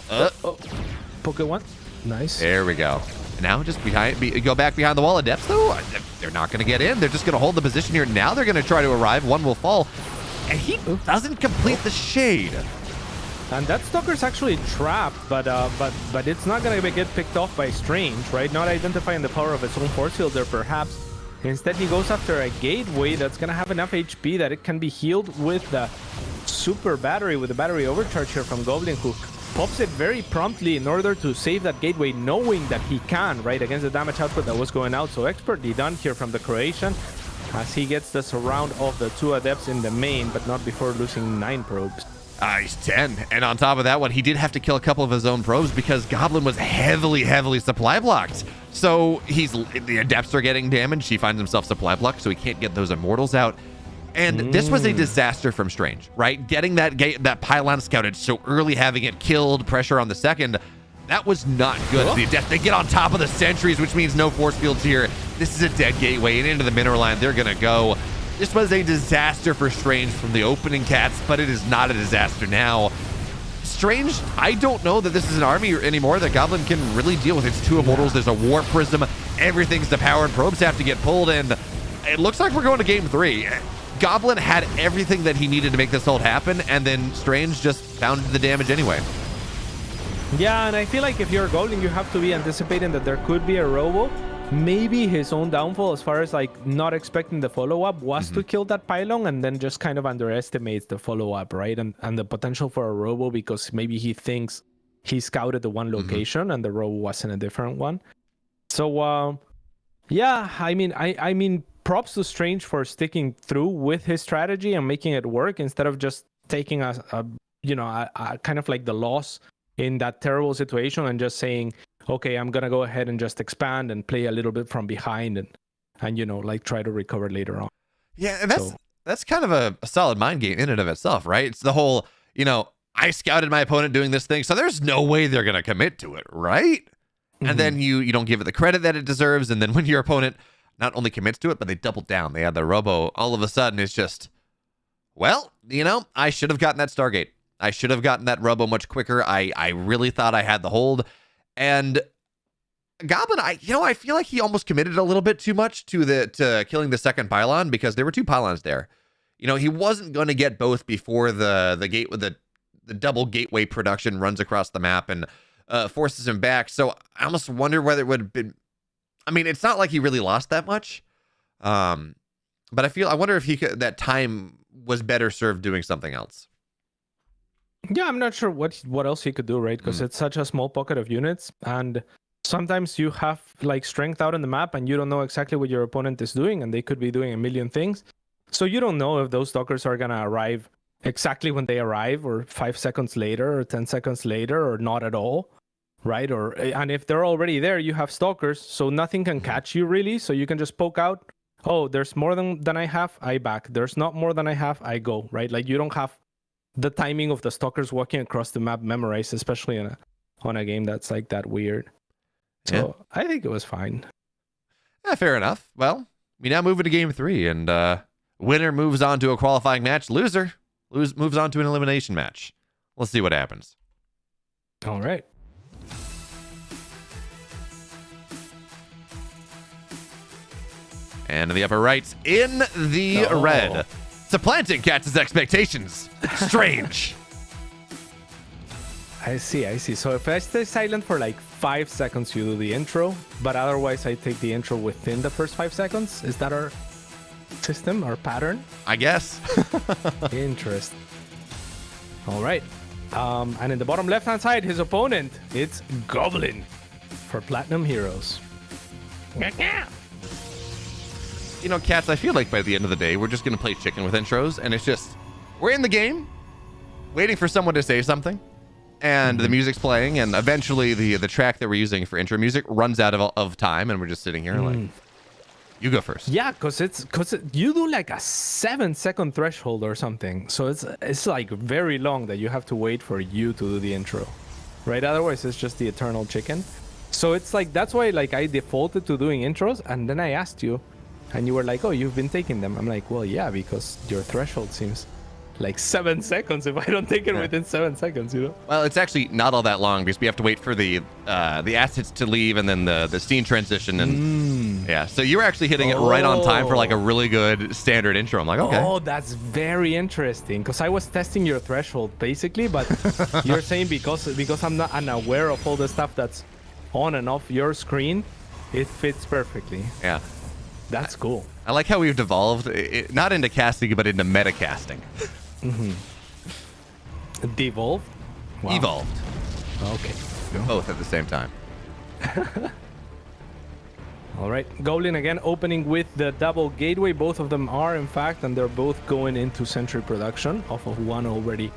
Poke one. Nice. There we go. Now just go back behind the wall of depths, though. They're not going to get in. They're just going to hold the position here. Now they're going to try to arrive. One will fall. And he doesn't complete the shade. And that Stalker's actually trapped, but it's not going to get picked off by Strange, right? Not identifying the power of its own force field there, perhaps. Instead, he goes after a gateway that's going to have enough HP that it can be healed with the super battery, with the battery overcharge here from Goblin, who pops it very promptly in order to save that gateway, knowing that he can, right, against the damage output that was going out. So expertly done here from the Croatian, as he gets the surround of the 2 adepts in the main, but not before losing 9 probes. He's 10. And on top of that one, he did have to kill a couple of his own probes because Goblin was heavily supply blocked. So the adepts are getting damaged. He finds himself supply blocked, so he can't get those immortals out. And this was a disaster from Strange, right? Getting that pylon scouted so early, having it killed, pressure on the second, that was not good. The adepts, they get on top of the sentries, which means no force fields here. This is a dead gateway, and into the mineral line they're gonna go. This was a disaster for Strange from the opening, Cats, but it is not a disaster now. Strange, I don't know that this is an army anymore that Goblin can really deal with. It's 2 immortals, there's a war prism, everything's the power, and probes have to get pulled, and it looks like we're going to game 3. Goblin had everything that he needed to make this hold happen, and then Strange just pounded the damage anyway. Yeah, and I feel like if you're Goblin, you have to be anticipating that there could be a robo. Maybe his own downfall, as far as like not expecting the follow-up, was to kill that pylon, and then just kind of underestimates the follow-up, right? And the potential for a robo, because maybe he thinks he scouted the one location and the robo wasn't a different one. So yeah, I mean props to Strange for sticking through with his strategy and making it work instead of just taking a kind of like the loss in that terrible situation and just saying, okay, I'm gonna go ahead and just expand and play a little bit from behind and like try to recover later on. Yeah, and that's kind of a solid mind game in and of itself, right? It's the whole, I scouted my opponent doing this thing, so there's no way they're gonna commit to it, right? And then you don't give it the credit that it deserves, and then when your opponent not only commits to it, but they double down, they add the robo, all of a sudden it's just, well, I should have gotten that Stargate. I should have gotten that robo much quicker. I really thought I had the hold. And Goblin, I feel like he almost committed a little bit too much to killing the second pylon, because there were 2 pylons there. He wasn't going to get both before the double gateway production runs across the map and forces him back. So I almost wonder whether it would have been. I mean, it's not like he really lost that much, but I wonder if that time was better served doing something else. Yeah, I'm not sure what else he could do, right? Because it's such a small pocket of units, and sometimes you have like strength out on the map and you don't know exactly what your opponent is doing, and they could be doing a million things. So you don't know if those stalkers are gonna arrive exactly when they arrive, or 5 seconds later, or 10 seconds later, or not at all, right? And if they're already there, you have stalkers, so nothing can catch you really. So you can just poke out. Oh, there's more than I have, I back. There's not more than I have, I go, right? Like you don't have the timing of the stalkers walking across the map memorized, especially on a game that's like that weird. So yeah. I think it was fine. Yeah, fair enough. Well, we now move into game 3, and winner moves on to a qualifying match. Loser moves on to an elimination match. Let's see what happens. All right. And in the upper right, in the red, supplanting Cats' expectations. Strange. I see. So if I stay silent for like 5 seconds, you do the intro, but otherwise I take the intro within the first 5 seconds. Is that our system, our pattern? I guess. Interesting. All right. And in the bottom left-hand side, his opponent, it's Goblin for Platinum Heroes. Cats, I feel like by the end of the day, we're just going to play chicken with intros, and it's just, we're in the game, waiting for someone to say something, and the music's playing, and eventually the track that we're using for intro music runs out of time, and we're just sitting here like, you go first. Yeah, because you do like a 7-second threshold or something, so it's like very long that you have to wait for you to do the intro, right? Otherwise, it's just the eternal chicken. So it's like, that's why like I defaulted to doing intros, and then I asked you, and you were like, oh, you've been taking them. I'm like, well, yeah, because your threshold seems like 7 seconds if I don't take it within 7 seconds, Well, it's actually not all that long, because we have to wait for the assets to leave and then the scene transition. And yeah, so you were actually hitting it right on time for like a really good standard intro. I'm like, okay. Oh, that's very interesting, because I was testing your threshold basically, but you're saying because I'm not unaware of all the stuff that's on and off your screen, it fits perfectly. Yeah. That's cool. I like how we've devolved, not into casting, but into meta casting. Devolved? Wow. Evolved. Okay. Both at the same time. All right, Goblin again opening with the double gateway. Both of them are, in fact, and they're both going into sentry production off of one already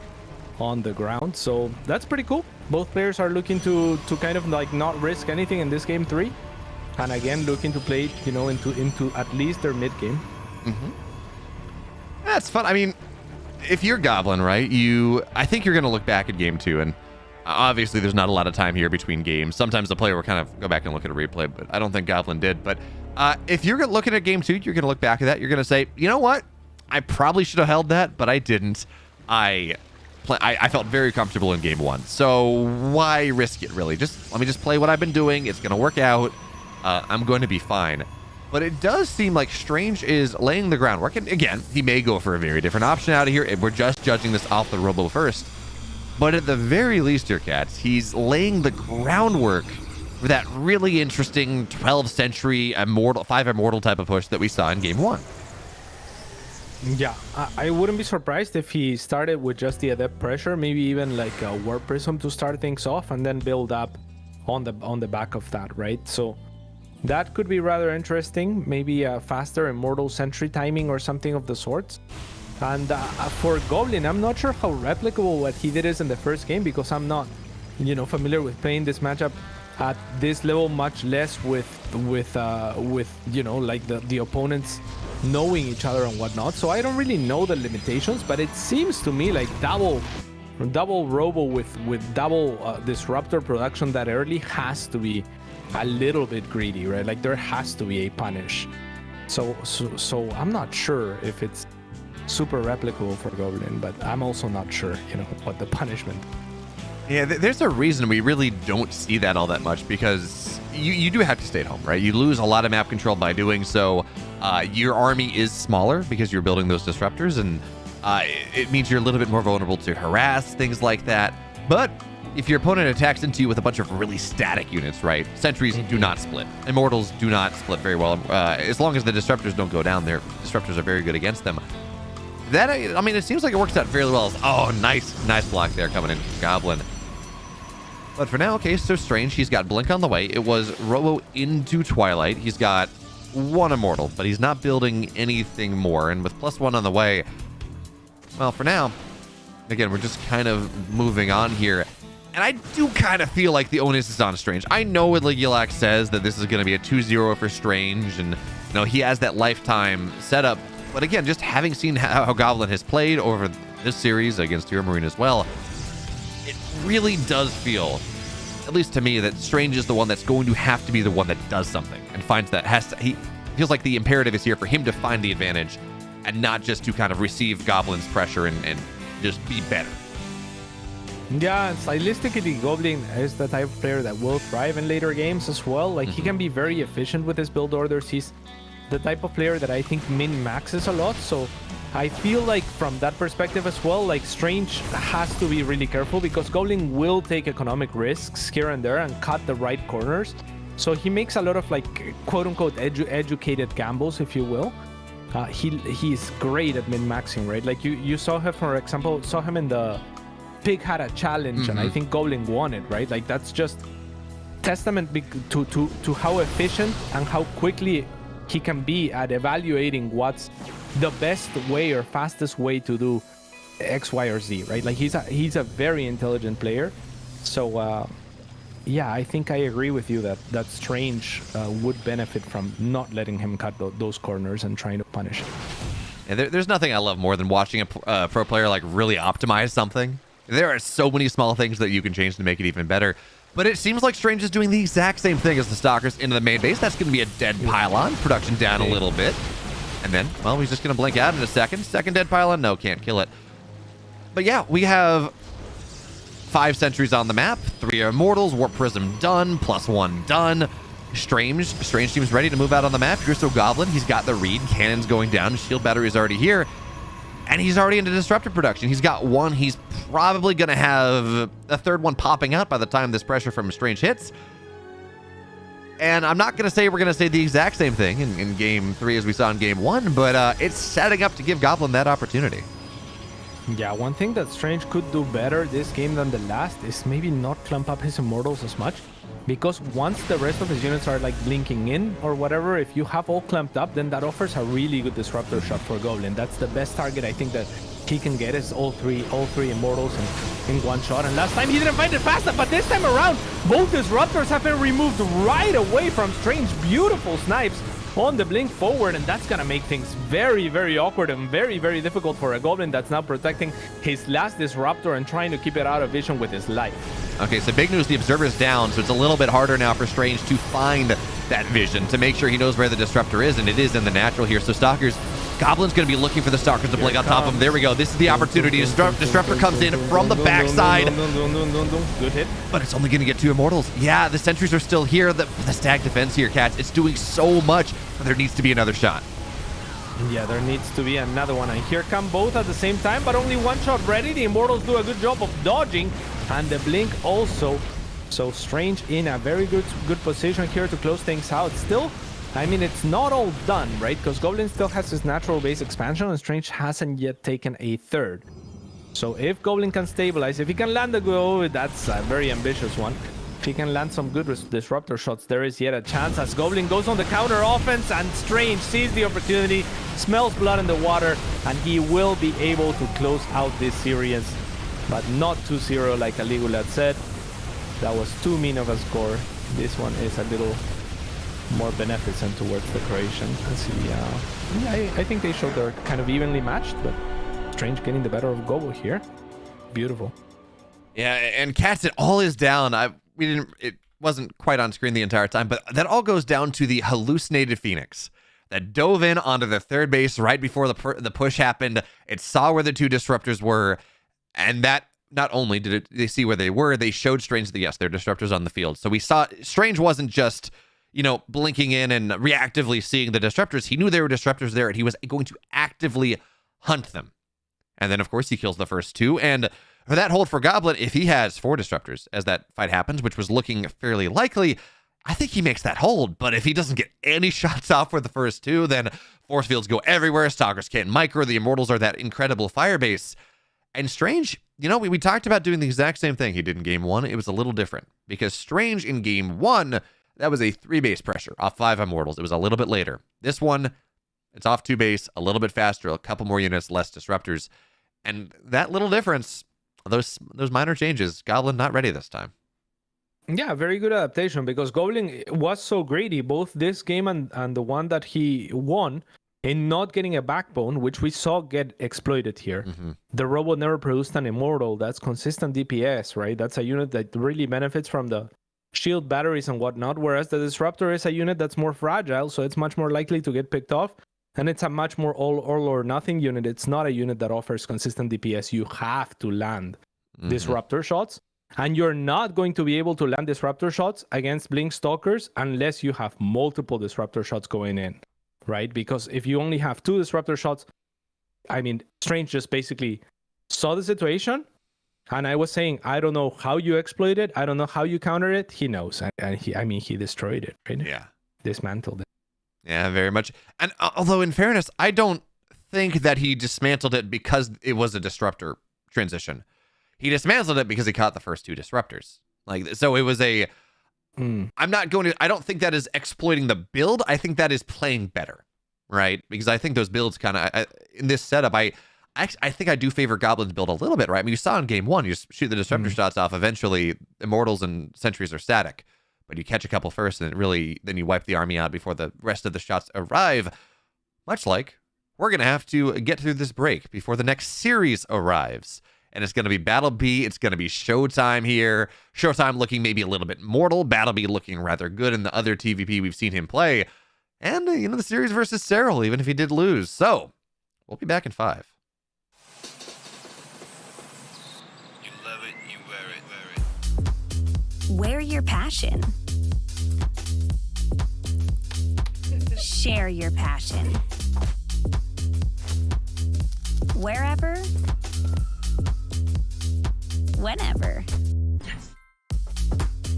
on the ground. So that's pretty cool. Both players are looking to kind of like not risk anything in this game 3, and again looking to play, you know, into at least their mid game. That's fun. I mean, if you're Goblin, right? I think you're going to look back at game 2, and obviously there's not a lot of time here between games. Sometimes the player will kind of go back and look at a replay, but I don't think Goblin did. But if you're looking at game 2, you're going to look back at that. You're going to say, you know what? I probably should have held that, but I didn't. I felt very comfortable in game 1. So why risk it, really? Let me just play what I've been doing. It's going to work out. I'm going to be fine. But it does seem like Strange is laying the groundwork. And again, he may go for a very different option out of here. We're just judging this off the robo first. But at the very least here, Cats, he's laying the groundwork for that really interesting 12th century immortal, 5 immortal type of push that we saw in game 1. Yeah, I wouldn't be surprised if he started with just the adept pressure, maybe even like a warp prism to start things off and then build up on the back of that, right? So that could be rather interesting. Maybe a faster immortal sentry timing or something of the sorts. And for Goblin, I'm not sure how replicable what he did is in the first game, because I'm not, you know, familiar with playing this matchup at this level, much less with you know, like the opponents knowing each other and whatnot. So I don't really know the limitations, but it seems to me like double robo with double disruptor production that early has to be a little bit greedy, right? Like there has to be a punish. So I'm not sure if it's super replicable for Goblin, but I'm also not sure, you know, what the punishment. Yeah, there's a reason we really don't see that all that much, because you do have to stay at home, right? You lose a lot of map control by doing so. Your army is smaller because you're building those disruptors, and it means you're a little bit more vulnerable to harass, things like that. But if your opponent attacks into you with a bunch of really static units, right? Sentries do not split. Immortals do not split very well. As long as the disruptors don't go down, their disruptors are very good against them. That, I mean, it seems like it works out fairly well. Oh, nice block there coming in from Goblin. But for now, okay, so Strange, he's got Blink on the way. It was Robo into Twilight. He's got 1 Immortal, but he's not building anything more. And with +1 on the way, well, for now, again, we're just kind of moving on here. And I do kind of feel like the onus is on Strange. I know what Ligulac says that this is going to be a 2-0 for Strange, and, you know, he has that lifetime setup. But again, just having seen how Goblin has played over this series against Hero Marine as well, it really does feel, at least to me, that Strange is the one that's going to have to be the one that does something and finds that he feels like the imperative is here for him to find the advantage and not just to kind of receive Goblin's pressure and just be better. Yeah, stylistically, Goblin is the type of player that will thrive in later games as well. Like, he can be very efficient with his build orders. He's the type of player that I think min-maxes a lot. So I feel like from that perspective as well, like Strange has to be really careful, because Goblin will take economic risks here and there and cut the right corners. So he makes a lot of like quote-unquote educated gambles, if you will. He's great at min-maxing, right? Like you saw him, for example, in the Pig had a challenge, and I think Goblin won it, right? Like that's just testament to how efficient and how quickly he can be at evaluating what's the best way or fastest way to do X, Y, or Z, right? Like he's a very intelligent player. So yeah, I think I agree with you that Strange would benefit from not letting him cut those corners and trying to punish it. And there's nothing I love more than watching a pro player like really optimize something. There are so many small things that you can change to make it even better. But it seems like Strange is doing the exact same thing as the Stalkers into the main base. That's going to be a dead pylon. Production down a little bit. And then, well, he's just going to blink out in a second. Second dead pylon. No, can't kill it. But yeah, we have 5 sentries on the map. 3 Immortals. Warp Prism done. +1 done. Strange seems ready to move out on the map. Here's so Goblin. He's got the read. Cannon's going down. Shield battery's already here. And he's already into disruptor production. He's got 1. He's probably going to have a 3rd one popping out by the time this pressure from Strange hits. And I'm not going to say we're going to say the exact same thing in Game 3 as we saw in Game 1, but it's setting up to give Goblin that opportunity. Yeah, one thing that Strange could do better this game than the last is maybe not clump up his Immortals as much. Because once the rest of his units are like blinking in or whatever, if you have all clamped up, then that offers a really good disruptor shot for Goblin. That's the best target I think that he can get, is all three Immortals in one shot. And last time he didn't find it fast enough, but this time around, both disruptors have been removed right away from Strange. Beautiful snipes on the blink forward, and that's gonna make things very, very awkward and very, very difficult for a Goblin that's now protecting his last disruptor and trying to keep it out of vision with his life. Okay, so big news, the Observer's down, so it's a little bit harder now for Strange to find that vision, to make sure he knows where the disruptor is, and it is in the natural here. So Stalkers, Goblin's going to be looking for the Stalkers to blink on top of him. There we go. This is the opportunity. Disruptor comes in from the backside. Good hit. But it's only going to get 2 Immortals. Yeah, the sentries are still here. The stack defense here, Cats, it's doing so much, but there needs to be another shot. Yeah, there needs to be another one. And here come both at the same time, but only one shot ready. The Immortals do a good job of dodging, and the blink also. So Strange in a very good position here to close things out. Still, I mean, it's not all done, right? Because Goblin still has his natural base expansion, and Strange hasn't yet taken a third. So if Goblin can stabilize, if he can land a go, that's a very ambitious one. If he can land some good disruptor shots, there is yet a chance as Goblin goes on the counter offense, and Strange sees the opportunity, smells blood in the water, and he will be able to close out this series. But not 2-0 like Caligula said. That was too mean of a score. This one is a little more beneficent towards the Croatian. Let's see. Yeah, I think they showed they're kind of evenly matched, but Strange getting the better of Gobo here. Beautiful. Yeah, and Cats, it all is down. It wasn't quite on screen the entire time, but that all goes down to the hallucinated Phoenix that dove in onto the third base right before the push happened. It saw where the 2 disruptors were, and that not only did they see where they were, they showed Strange that yes, there are disruptors on the field. So we saw Strange wasn't just, blinking in and reactively seeing the disruptors. He knew there were disruptors there, and he was going to actively hunt them. And then, of course, he kills the first 2. And for that hold for Goblin, if he has 4 disruptors as that fight happens, which was looking fairly likely, I think he makes that hold. But if he doesn't get any shots off for the first 2, then force fields go everywhere. Stalkers can't micro. The Immortals are that incredible fire base. And Strange, we talked about doing the exact same thing he did in game 1. It was a little different because Strange in game 1, that was a 3 base pressure off 5 Immortals. It was a little bit later. This one, it's off 2 base, a little bit faster, a couple more units, less disruptors. And that little difference, those minor changes, Goblin not ready this time. Yeah, very good adaptation because Goblin was so greedy, both this game and the one that he won, in not getting a backbone, which we saw get exploited here. Mm-hmm. The robot never produced an Immortal. That's consistent DPS, right? That's a unit that really benefits from the shield batteries and whatnot, whereas the Disruptor is a unit that's more fragile, so it's much more likely to get picked off. And it's a much more all or nothing unit. It's not a unit that offers consistent DPS. You have to land Disruptor shots. And you're not going to be able to land Disruptor shots against Blink Stalkers unless you have multiple Disruptor shots going in, right? Because if you only have 2 Disruptor shots, I mean, Strange just basically saw the situation. And I was saying, I don't know how you exploit it. I don't know how you counter it. He knows. And he destroyed it, right? Yeah. Dismantled it. Yeah, very much. And although in fairness, I don't think that he dismantled it because it was a disruptor transition. He dismantled it because he caught the first 2 disruptors. So it was a... I don't think that is exploiting the build. I think that is playing better, right? Because I think those builds kind of... In this setup, I think I do favor Goblin's build a little bit, right? I mean, you saw in game 1, you just shoot the disruptor shots off. Eventually, Immortals and Sentries are static. But you catch a couple first, and then you wipe the army out before the rest of the shots arrive. Much like we're going to have to get through this break before the next series arrives. And it's going to be Battle B. It's going to be Showtime here. Showtime looking maybe a little bit mortal. Battle B looking rather good in the other TVP we've seen him play. And, the series versus Cyril, even if he did lose. So, we'll be back in 5. You love it, you wear it. Wear your passion. Share your passion. Wherever, whenever.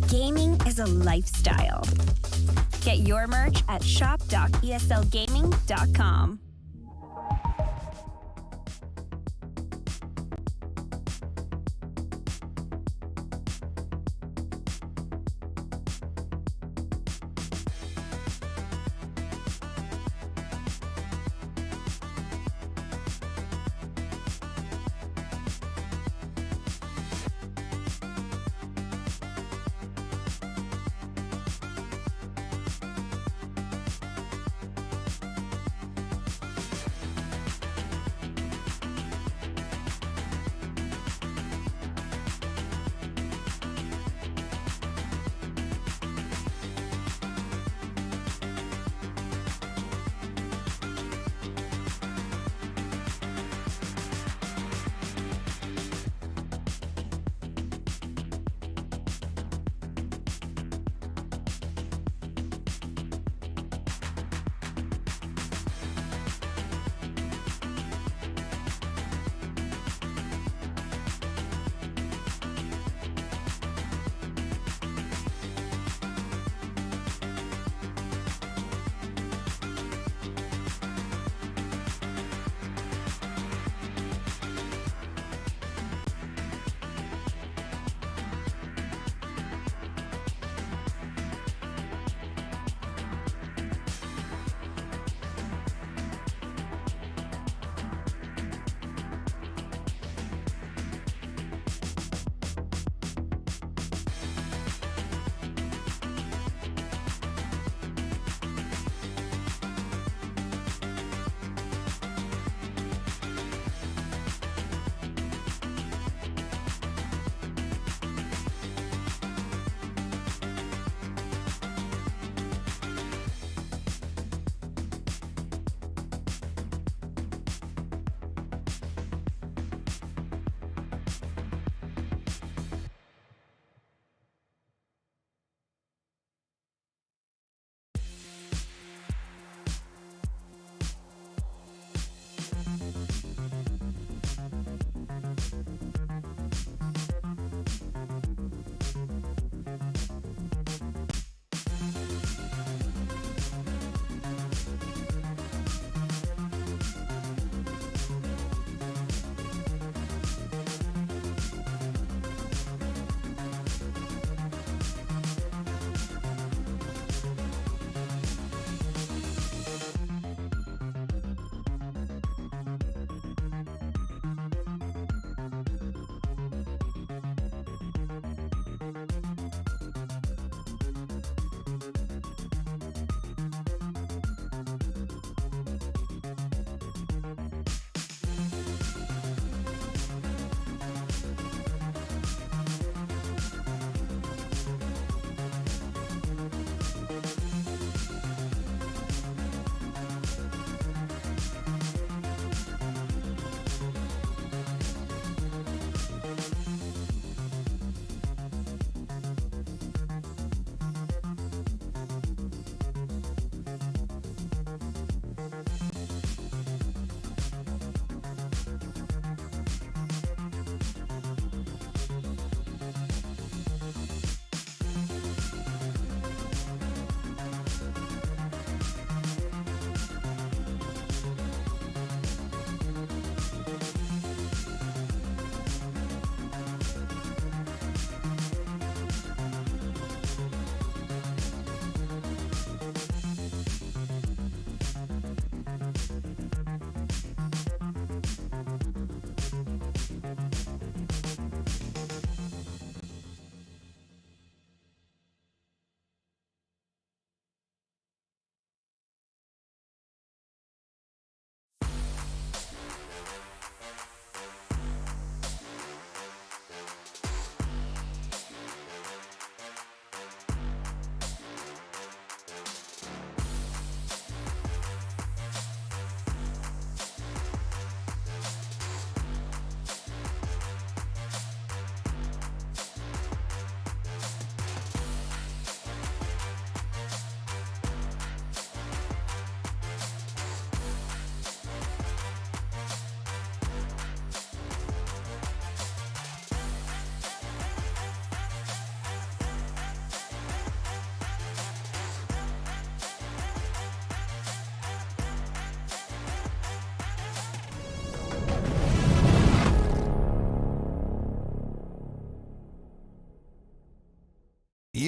Gaming is a lifestyle. Get your merch at shop.eslgaming.com.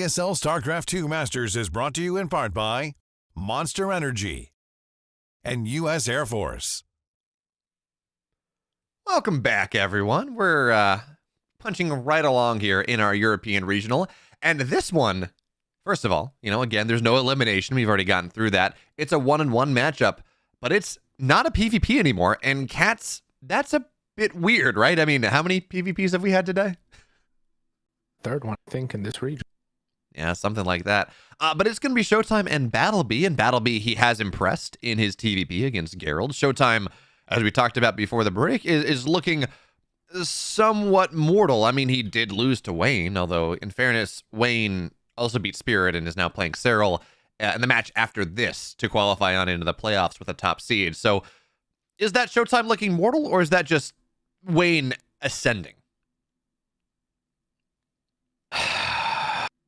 ESL StarCraft 2 Masters is brought to you in part by Monster Energy and U.S. Air Force. Welcome back, everyone. We're punching right along here in our European regional. And this one, first of all, again, there's no elimination. We've already gotten through that. It's a 1-on-1 matchup, but it's not a PvP anymore. And Cats, that's a bit weird, right? I mean, how many PvPs have we had today? Third one, I think, in this region. Yeah, something like that. But it's going to be Showtime and Battleby. And Battleby, he has impressed in his TvP against Gerald. Showtime, as we talked about before the break, is looking somewhat mortal. I mean, he did lose to Wayne, although, in fairness, Wayne also beat Spirit and is now playing Cyril in the match after this to qualify on into the playoffs with a top seed. So is that Showtime looking mortal, or is that just Wayne ascending?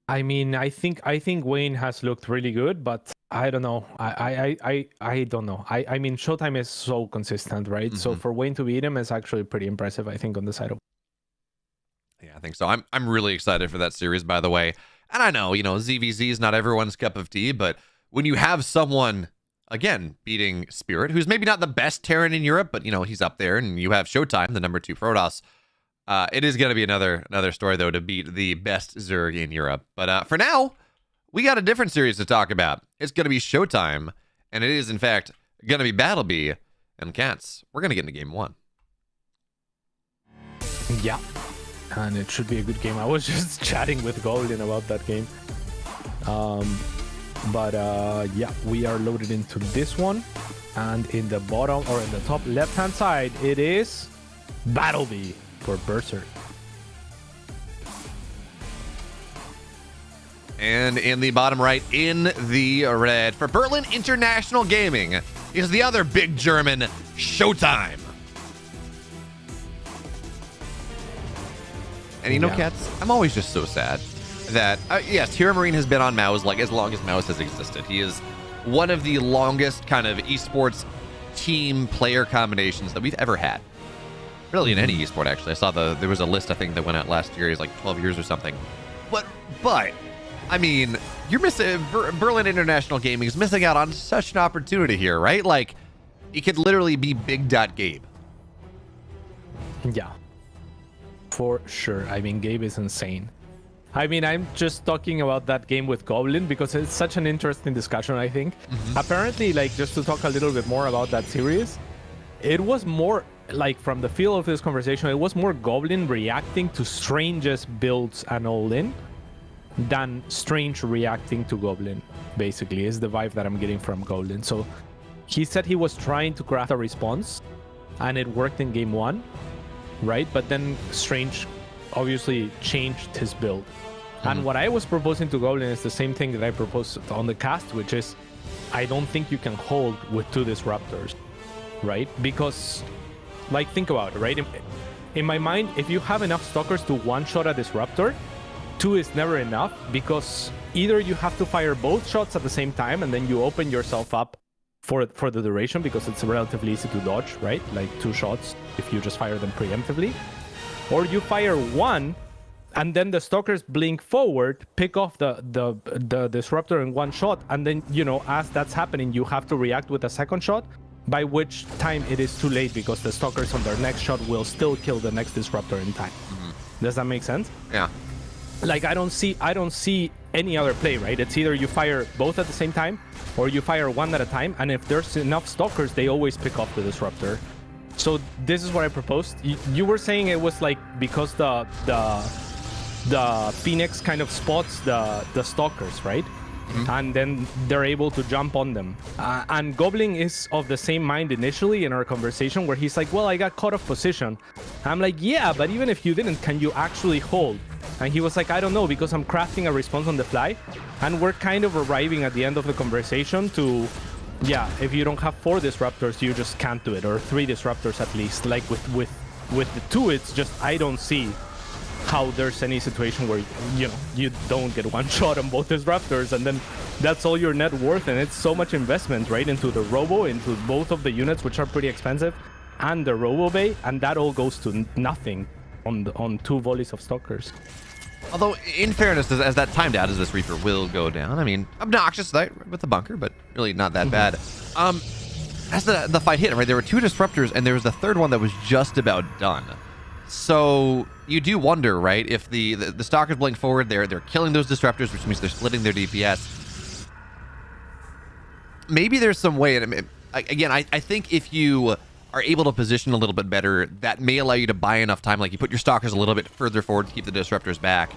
I mean, I think Wayne has looked really good, but I don't know. I don't know. I mean, Showtime is so consistent, right? Mm-hmm. So for Wayne to beat him is actually pretty impressive, I think, on the side of. Yeah, I think so. I'm really excited for that series, by the way. And I know, ZVZ is not everyone's cup of tea, but when you have someone, again, beating Spirit, who's maybe not the best Terran in Europe, but he's up there, and you have Showtime, the number 2 Protoss. It is going to be another story, though, to beat the best Zerg in Europe. But for now, we got a different series to talk about. It's going to be Showtime, and it is, in fact, going to be Battleby and Cats. We're going to get into game 1. Yeah, and it should be a good game. I was just chatting with Golden about that game. Yeah, we are loaded into this one. And in the bottom, or in the top left-hand side, it is Battleby for Berserk. And in the bottom right, in the red, for Berlin International Gaming, is the other big German, Showtime. And Cats, I'm always just so sad that, yes, Hero Marine has been on Mouse like as long as Mouse has existed. He is one of the longest kind of esports team player combinations that we've ever had. Really in any esport, actually. I saw there was a list, I think, that went out last year. He's like 12 years or something. But I mean, you're missing. Berlin International Gaming is missing out on such an opportunity here, right? Like, it could literally be Big Dot Gabe. Yeah, for sure. I mean, Gabe is insane. I mean, I'm just talking about that game with Goblin because it's such an interesting discussion, I think. Mm-hmm. Apparently, like, just to talk a little bit more about that series, it was more, like, from the feel of this conversation, it was more Goblin reacting to Strange's builds and all in than Strange reacting to Goblin, basically, is the vibe that I'm getting from Goblin. So he said he was trying to craft a response, and it worked in game 1, right? But then Strange obviously changed his build. Mm-hmm. And what I was proposing to Goblin is the same thing that I proposed on the cast, which is I don't think you can hold with 2 Disruptors, right? Because, like, think about it, right? In my mind, if you have enough Stalkers to one-shot a Disruptor, 2 is never enough, because either you have to fire both shots at the same time and then you open yourself up for the duration because it's relatively easy to dodge, right? Like 2 shots if you just fire them preemptively. Or you fire 1 and then the Stalkers blink forward, pick off the Disruptor in 1 shot, and then, as that's happening, you have to react with a second shot, by which time it is too late because the Stalkers on their next shot will still kill the next Disruptor in time. Mm-hmm. Does that make sense? Yeah. Like, I don't see any other play, right? It's either you fire both at the same time or you fire 1 at a time, and if there's enough Stalkers, they always pick up the Disruptor. So this is what I proposed. You were saying it was like because the Phoenix kind of spots the Stalkers, right? Mm-hmm. And then they're able to jump on them. And Goblin is of the same mind initially in our conversation, where he's like, well, I got caught off position. I'm like, yeah, but even if you didn't, can you actually hold? And he was like, I don't know, because I'm crafting a response on the fly. And we're kind of arriving at the end of the conversation to, yeah, if you don't have 4 Disruptors, you just can't do it, or 3 Disruptors at least. Like with the 2, it's just, I don't see how there's any situation where you don't get 1 shot on both Disruptors, and then that's all your net worth. And it's so much investment, right, into the Robo, into both of the units, which are pretty expensive, and the Robo Bay, and that all goes to nothing on 2 volleys of Stalkers. Although, in fairness, as that timed out as this Reaper will go down, I mean, obnoxious right, with the bunker, but really not that bad. As the fight hit, right, there were 2 disruptors, and there was the third one that was just about done. So you do wonder, right, if the Stalkers blink forward, they're killing those disruptors, which means they're splitting their DPS. Maybe there's some way, and again, I think if you are able to position a little bit better, that may allow you to buy enough time, like you put your Stalkers a little bit further forward to keep the disruptors back,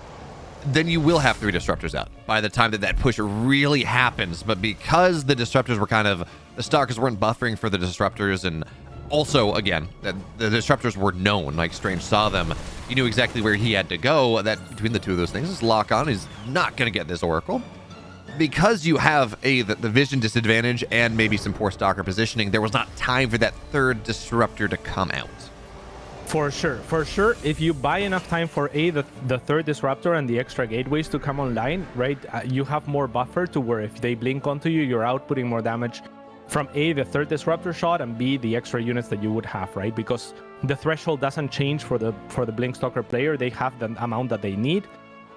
then you will have 3 disruptors out by the time that push really happens. But because the disruptors were the Stalkers weren't buffering for the disruptors, and also, again, the disruptors were known, like Strange saw them, he knew exactly where he had to go, that between the 2 of those things, is lock on, he's not going to get this Oracle. Because you have the vision disadvantage and maybe some poor Stalker positioning, there was not time for that 3rd disruptor to come out. For sure. If you buy enough time for the 3rd disruptor and the extra gateways to come online, right, you have more buffer to where if they blink onto you, you're outputting more damage from the 3rd disruptor shot, and B, the extra units that you would have, right? Because the threshold doesn't change for the Blink Stalker player. They have the amount that they need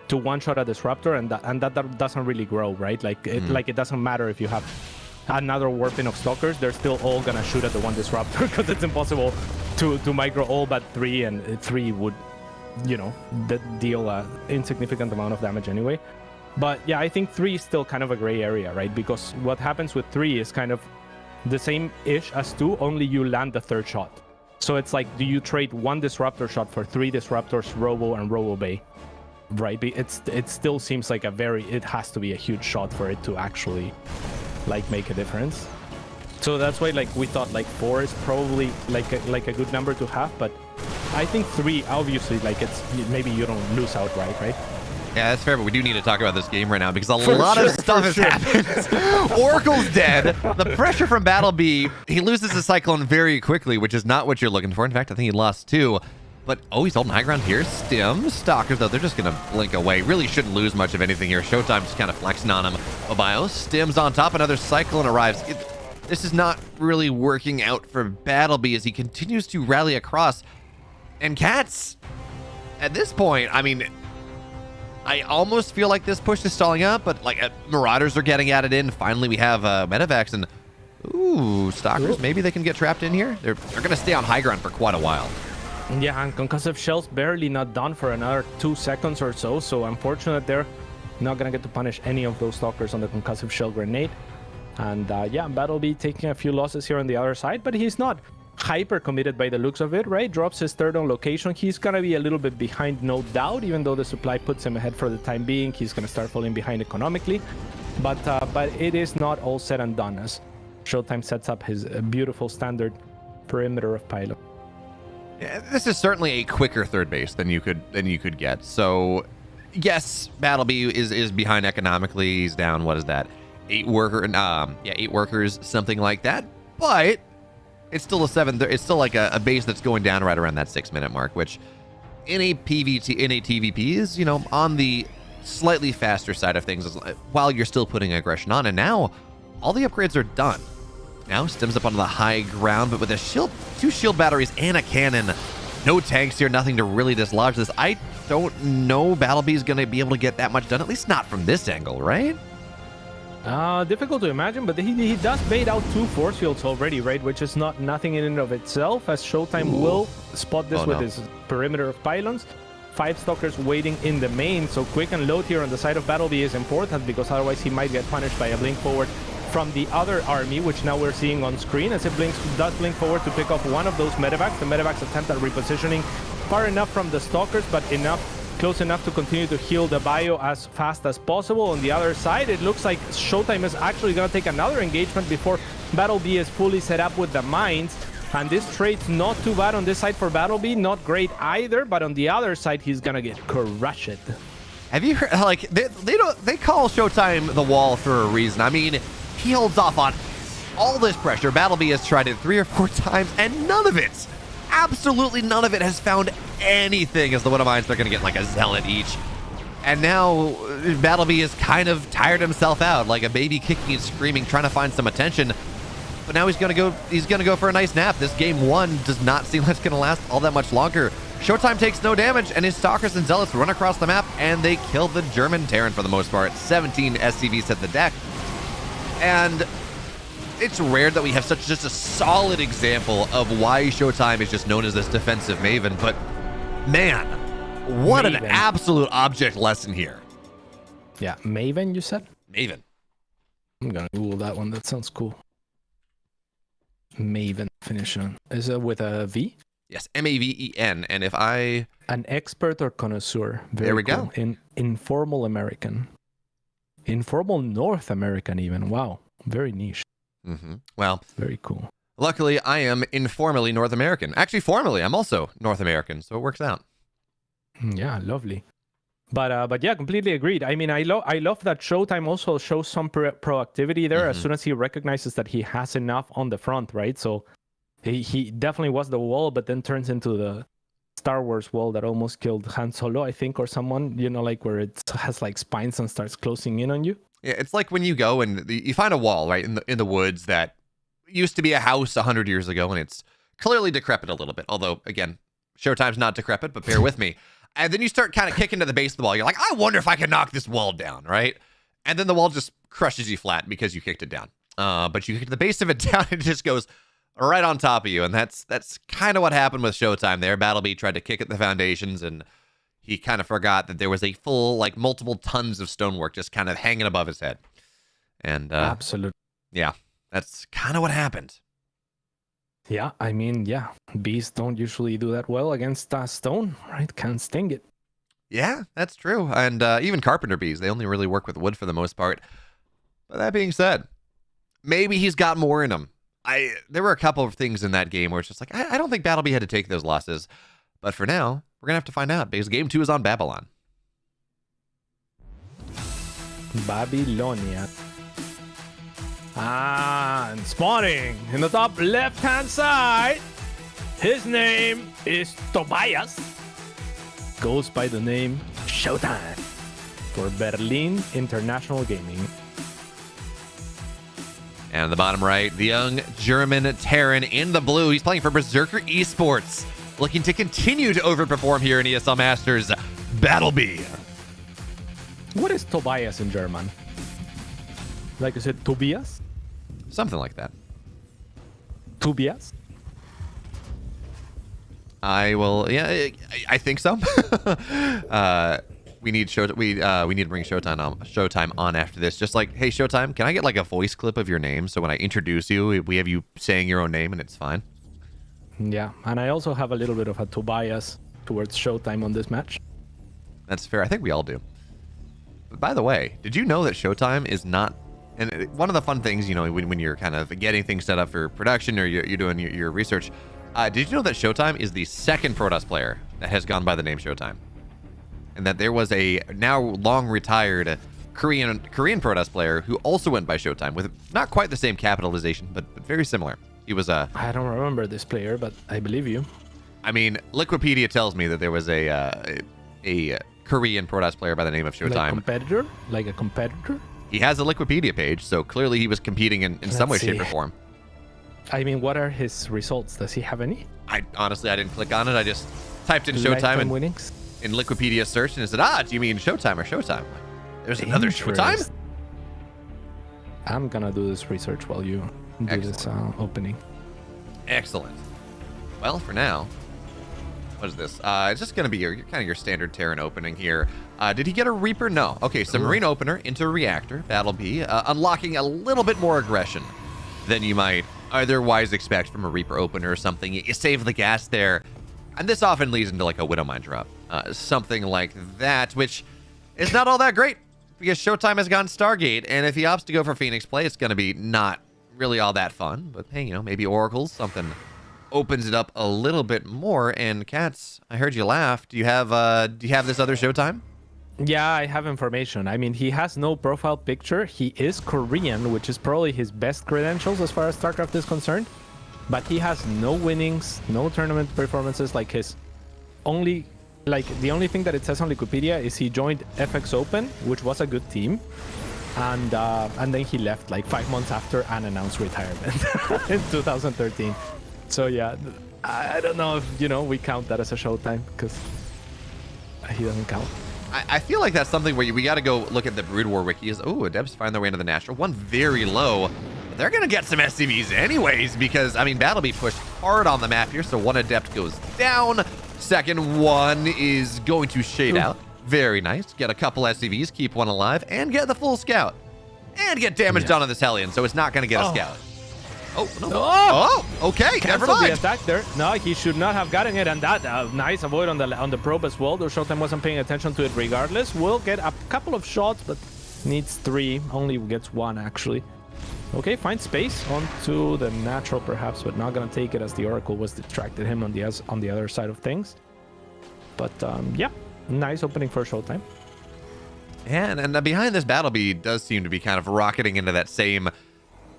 to one-shot a disruptor, and that doesn't really grow, right? Like it doesn't matter if you have another warping of Stalkers, they're still all gonna shoot at the 1 disruptor because it's impossible to micro all but 3, and 3 would, deal an insignificant amount of damage anyway. But yeah, I think 3 is still kind of a gray area, right? Because what happens with 3 is kind of the same-ish as 2, only you land the 3rd shot. So it's like, do you trade 1 disruptor shot for 3 disruptors, Robo and Robo Bay? Right, it still seems like it has to be a huge shot for it to actually make a difference. So that's why we thought 4 is probably like a good number to have, but I think 3 obviously it's maybe you don't lose outright, right? Yeah, that's fair, but we do need to talk about this game right now because a lot of stuff has happened. Oracle's dead. The pressure from Battle B, he loses the Cyclone very quickly, which is not what you're looking for. In fact, I think he lost 2. But, he's holding high ground here. Stim. Stalkers, though, they're just going to blink away. Really shouldn't lose much of anything here. Showtime just kind of flexing on him. Obio, Stim's on top. Another Cyclone arrives. This is not really working out for Battleby as he continues to rally across. And Cats, at this point, I mean, I almost feel like this push is stalling up, but, Marauders are getting at it in. Finally, we have Medivacs, and, Stalkers, maybe they can get trapped in here. They're going to stay on high ground for quite a while. Yeah, and Concussive Shell's barely not done for another 2 seconds or so, so unfortunate they're not gonna get to punish any of those Stalkers on the Concussive Shell grenade. And yeah, Battleby taking a few losses here on the other side, but he's not hyper committed by the looks of it, right? Drops his 3rd on location. He's gonna be a little bit behind, no doubt, even though the supply puts him ahead for the time being. He's gonna start falling behind economically, but it is not all said and done as Showtime sets up his beautiful standard perimeter of pylon. Yeah, this is certainly a quicker 3rd base than you could get. So, yes, Battleby is behind economically. He's down. What is that? 8 workers, something like that. But it's still it's still like a base that's going down right around that 6-minute mark, which in a TVP is on the slightly faster side of things while you're still putting aggression on. And now all the upgrades are done. Now Stim's up onto the high ground, but with a shield, 2 shield batteries and a cannon, no tanks here, nothing to really dislodge this. I don't know Battleby's going to be able to get that much done, at least not from this angle, right? Difficult to imagine, but he does bait out 2 force fields already, right? Which is nothing in and of itself, as Showtime will spot this with his perimeter of pylons. 5 Stalkers waiting in the main, so quick and load here on the side of Battleby is important because otherwise he might get punished by a blink forward from the other army, which now we're seeing on screen as it does blink forward to pick off 1 of those Medivacs. The Medivacs attempt at repositioning far enough from the Stalkers, but close enough to continue to heal the bio as fast as possible. On the other side, it looks like Showtime is actually going to take another engagement before Battleby is fully set up with the mines. And this trade's not too bad on this side for Battleby, not great either, but on the other side, he's going to get crushed. Have you heard, they call Showtime the wall for a reason. I mean, he holds off on all this pressure. Battleby has tried it 3 or 4 times, and none of it, absolutely none of it, has found anything as the Widow Mines are going to get a zealot each. And now Battleby has kind of tired himself out, like a baby kicking and screaming, trying to find some attention. But now he's going to go for a nice nap. This game 1 does not seem like it's going to last all that much longer. Showtime takes no damage, and his Stalkers and Zealots run across the map, and they kill the German Terran for the most part. 17 SCVs hit the deck. And it's rare that we have just a solid example of why Showtime is just known as this defensive maven, but man, what an absolute object lesson here. Yeah, Maven, you said? Maven. I'm gonna Google that one. That sounds cool. Maven definition. Is it with a V? Yes, Maven. And if I... An expert or connoisseur. There we go. Informal American. Informal North American even. Wow. Very niche. Mm-hmm. Well, very cool. Luckily, I am informally North American. Actually, formally, I'm also North American, so it works out. Yeah, lovely. But yeah, completely agreed. I mean, I love that Showtime also shows some proactivity there as soon as he recognizes that he has enough on the front, right? So he definitely was the wall, but then turns into the Star Wars wall that almost killed Han Solo, I think, or someone, you know, like where it has like spines and starts closing in on you. Yeah, it's like when you go and you find a wall, right, in the woods that used to be a house 100 years ago, and it's clearly decrepit a little bit. Although, again, Showtime's not decrepit, but bear with me. And then you start kind of kicking to the base of the wall. You're like, I wonder if I can knock this wall down, right? And then the wall just crushes you flat because you kicked it down. But you kick the base of it down, and it just goes right on top of you. And that's kind of what happened with Showtime there. Battlebee tried to kick at the foundations, and he kind of forgot that there was a full, like, multiple tons of stonework just kind of hanging above his head. And absolutely. Yeah, that's kind of what happened. Yeah, I mean, yeah, bees don't usually do that well against stone, right? Can't sting it. Yeah, that's true. And even carpenter bees, they only really work with wood for the most part. But that being said, maybe he's got more in him. There were a couple of things in that game where it's just like, I don't think Battlebee had to take those losses. But for now, we're going to have to find out because game 2 is on Babylon. Babylonia. And spawning in the top left-hand side, his name is Tobias. Goes by the name Showtime for Berlin International Gaming. And on the bottom right, the young German Terran in the blue. He's playing for Berserker Esports, looking to continue to overperform here in ESL Masters. Battlebee. What is Tobias in German? Like, is it Tobias? Something like that. Tobias? I think so. We need to bring Showtime on after this. Just like, hey, Showtime, can I get like a voice clip of your name so when I introduce you, we have you saying your own name and it's fine. Yeah, and I also have a little bit of a Tobias towards Showtime on this match. That's fair. I think we all do. But by the way, did you know that Showtime is not... And one of the fun things, you know, when you're kind of getting things set up for production or you're doing your research, did you know that Showtime is the second Protoss player that has gone by the name Showtime? And that there was a now long retired Korean Protoss player who also went by Showtime with not quite the same capitalization, but very similar. He was a... I don't remember this player, but I believe you. I mean, Liquipedia tells me that there was a Korean Protoss player by the name of Showtime. Like a competitor? Like a competitor? He has a Liquipedia page, so clearly he was competing in some way, shape, or form. I mean, what are his results? Does he have any? Honestly, I didn't click on it. I just typed in Showtime and winnings in Liquipedia search, and it said, do you mean Showtime or Showtime? There's another Showtime? I'm gonna do this research while you do this opening. Excellent. Well, for now, what is this? It's just gonna be your standard Terran opening here. Did he get a Reaper? No. Okay, so Marine opener into Reactor, Battlebee, unlocking a little bit more aggression than you might otherwise expect from a Reaper opener or something. You save the gas there, and this often leads into like a Widowmine drop, something like that, which is not all that great because Showtime has gone Stargate, and if he opts to go for Phoenix play, it's going to be not really all that fun. But hey, you know, maybe Oracles, something opens it up a little bit more. And Cats, I heard you laugh. Do you have this other Showtime? Yeah, I have information. I mean, he has no profile picture. He is Korean, which is probably his best credentials as far as StarCraft is concerned. But he has no winnings, no tournament performances. Like the only thing that it says on Wikipedia is he joined FX Open, which was a good team. And then he left like 5 months after and announced retirement in 2013. So yeah, I don't know if, we count that as a showtime, because he doesn't count. I feel like that's something where we got to go look at the Brood War wikis. Oh, Adepts find their way into the Natural. One very low. But they're going to get some SCVs anyways, because, I mean, Battlebee pushed hard on the map here, so one Adept goes down. Second one is going to shade out. Very nice. Get a couple SCVs, keep one alive, and get the full scout. And get damage done on this Hellion, so it's not going to get a scout. Oh, no. Oh, okay. Never Cancel the mind. attack there. No, he should not have gotten it, and that nice avoid on the probe as well. Though Showtime wasn't paying attention to it regardless. Will get a couple of shots, but needs 3. Only gets 1 actually. Okay, find space onto the Natural perhaps, but not gonna take it as the Oracle was distracted him on the other side of things. But yeah, nice opening for Showtime. And behind this Battlebee does seem to be kind of rocketing into that same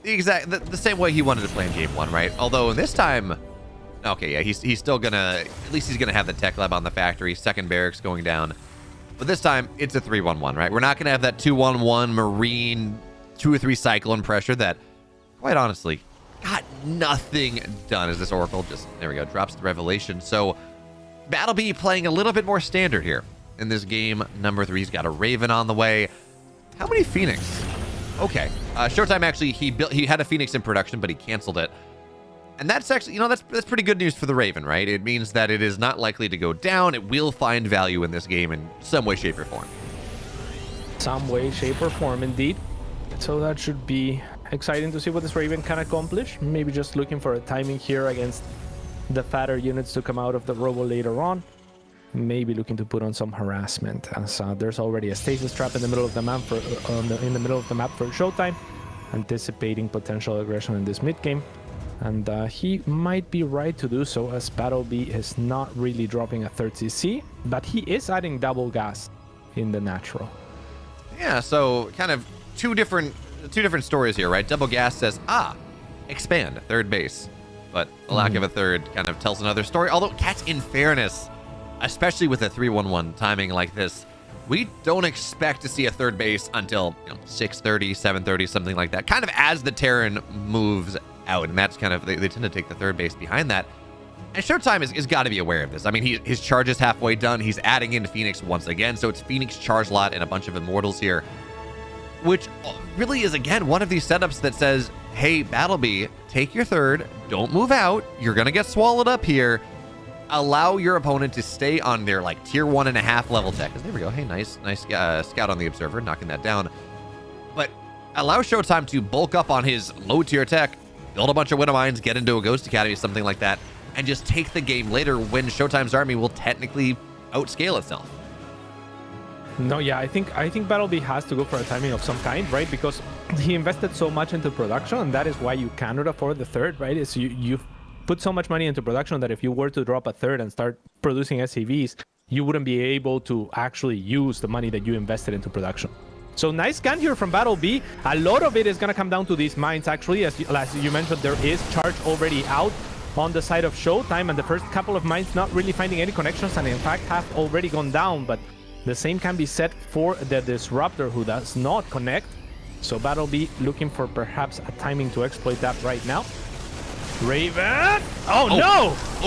the same way he wanted to play in game 1, right? Although this time, okay, yeah, he's still gonna, at least he's gonna have the tech lab on the factory, second barracks going down. But this time it's a 3-1-1, right? We're not gonna have that 2-1-1 Marine 2 or 3 Cyclone pressure that, quite honestly, got nothing done as this Oracle just, there we go, drops the Revelation. So Battlebee playing a little bit more standard here in this game. Number 3's got a Raven on the way. How many Phoenix? Okay, Showtime actually, he had a Phoenix in production, but he canceled it. And that's actually, that's pretty good news for the Raven, right? It means that it is not likely to go down. It will find value in this game in some way, shape, or form. Some way, shape, or form, indeed. So that should be exciting to see what this Raven can accomplish. Maybe just looking for a timing here against the fatter units to come out of the Robo later on. Maybe looking to put on some harassment, as there's already a stasis trap in the middle of the map for Showtime, anticipating potential aggression in this mid game, and he might be right to do so, as Battlebee is not really dropping a 3rd CC, but he is adding double gas in the Natural. Yeah, so kind of two different stories here, right? Double gas says, expand 3rd base, but the lack of a 3rd kind of tells another story. Although, Cats, in fairness, especially with a 3-1-1 timing like this, we don't expect to see a 3rd base until 6:30, 7:30, something like that. Kind of as the Terran moves out, and that's kind of, they tend to take the 3rd base behind that. And Showtime is got to be aware of this. I mean, his charge is halfway done. He's adding in Phoenix once again, so it's Phoenix charge lot and a bunch of Immortals here, which really is, again, one of these setups that says, hey, Battlebee, take your 3rd, don't move out, you're going to get swallowed up here. Allow your opponent to stay on their tier 1.5 level tech. There we go. Hey, nice scout on the Observer, knocking that down. But allow Showtime to bulk up on his low tier tech, build a bunch of Widow Mines, get into a Ghost Academy, something like that, and just take the game later when Showtime's army will technically outscale itself. No, yeah, I think Battlebee has to go for a timing of some kind, right? Because he invested so much into production, and that is why you cannot afford the 3rd, right? Is you put so much money into production that if you were to drop a 3rd and start producing SCVs, you wouldn't be able to actually use the money that you invested into production. So nice scan here from Battlebee. A lot of it is going to come down to these mines, actually. As you mentioned, there is charge already out on the side of Showtime, and the first couple of mines not really finding any connections, and in fact have already gone down. But the same can be said for the Disruptor, who does not connect. So Battlebee looking for perhaps a timing to exploit that right now. Raven! Oh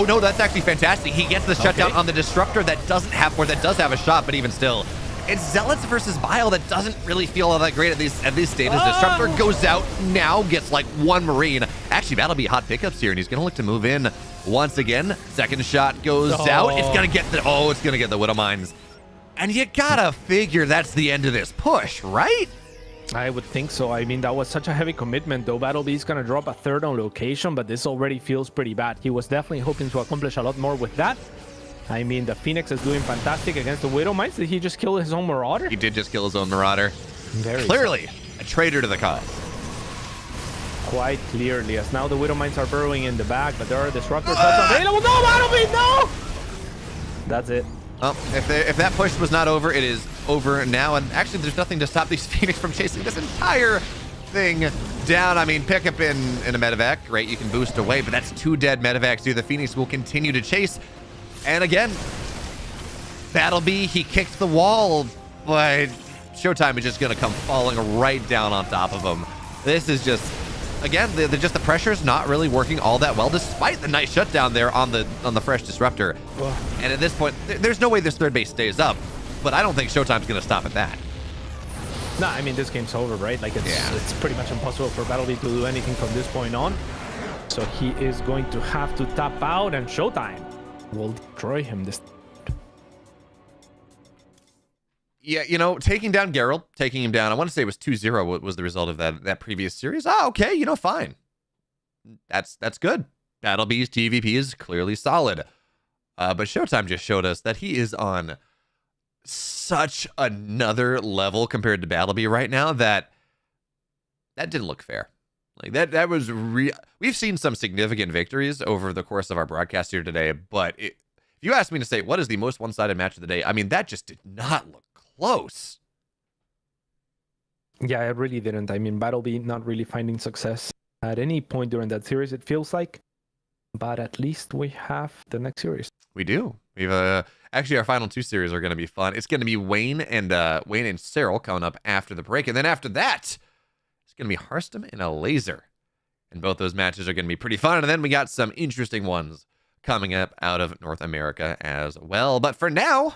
no, that's actually fantastic. He gets the shutdown on the Disruptor that does have a shot, but even still, it's Zealots versus Bile that doesn't really feel all that great at this stage. Disruptor goes out now, gets 1 Marine. Actually, that'll be hot pickups here, and he's gonna look to move in once again. Second shot goes out. It's gonna get the Widow Mines, and you gotta figure that's the end of this push, right? I would think so. I mean, that was such a heavy commitment, though. Battlebee's gonna drop a 3rd on location, but this already feels pretty bad. He was definitely hoping to accomplish a lot more with that. I mean, the Phoenix is doing fantastic against the Widow Mines. Did he just kill his own Marauder? He did just kill his own Marauder. Very clearly a traitor to the cause. Quite clearly, as now the Widow Mines are burrowing in the back, but there are Disruptors available. No, Battlebee, no! That's it. If that push was not over, it is over now. And actually, there's nothing to stop these Phoenix from chasing this entire thing down. I mean, pick up in a medevac, right? You can boost away, but that's 2 dead medevacs here. The Phoenix will continue to chase. And again, Battlebee, he kicked the wall, but Showtime is just going to come falling right down on top of him. This is just, again, just the pressure's not really working all that well, despite the nice shutdown there on the fresh disruptor. And at this point, there's no way this third base stays up. But I don't think Showtime's going to stop at that. No, I mean, this game's over, right? Like, it's pretty much impossible for Battleby to do anything from this point on. So he is going to have to tap out, and Showtime will destroy him this. Yeah, you know, taking down Geralt, taking him down, I want to say it was 2-0 was the result of that previous series. Ah, okay, you know, fine. That's good. Battlebee's TVP is clearly solid. But Showtime just showed us that he is on such another level compared to Battleby right now that didn't look fair. Like that was we've seen some significant victories over the course of our broadcast here today, but if you asked me to say what is the most one-sided match of the day, I mean, that just did not look close. Yeah, it really didn't. I mean, Battleby not really finding success at any point during that series, it feels like. But at least we have the next series. We do. We've actually, our final two series are going to be fun. It's going to be Wayne and Cyril coming up after the break, and then after that, it's going to be Hearthstone and a Laser, and both those matches are going to be pretty fun. And then we got some interesting ones coming up out of North America as well. But for now,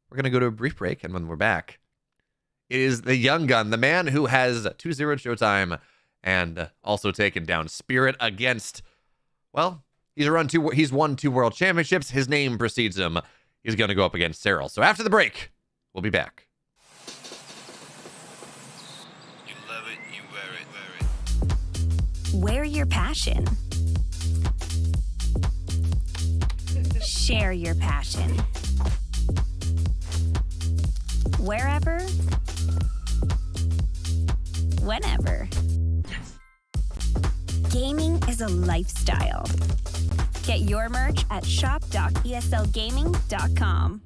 we're going to go to a brief break, and when we're back, it is the young gun, the man who has 2-0 Showtime and also taken down Spirit against, well, he's won 2 world championships. His name precedes him. He's going to go up against Cyril. So after the break, we'll be back. You love it, you wear it. Wear your passion. Share your passion. Wherever, whenever. Gaming is a lifestyle. Get your merch at shop.eslgaming.com.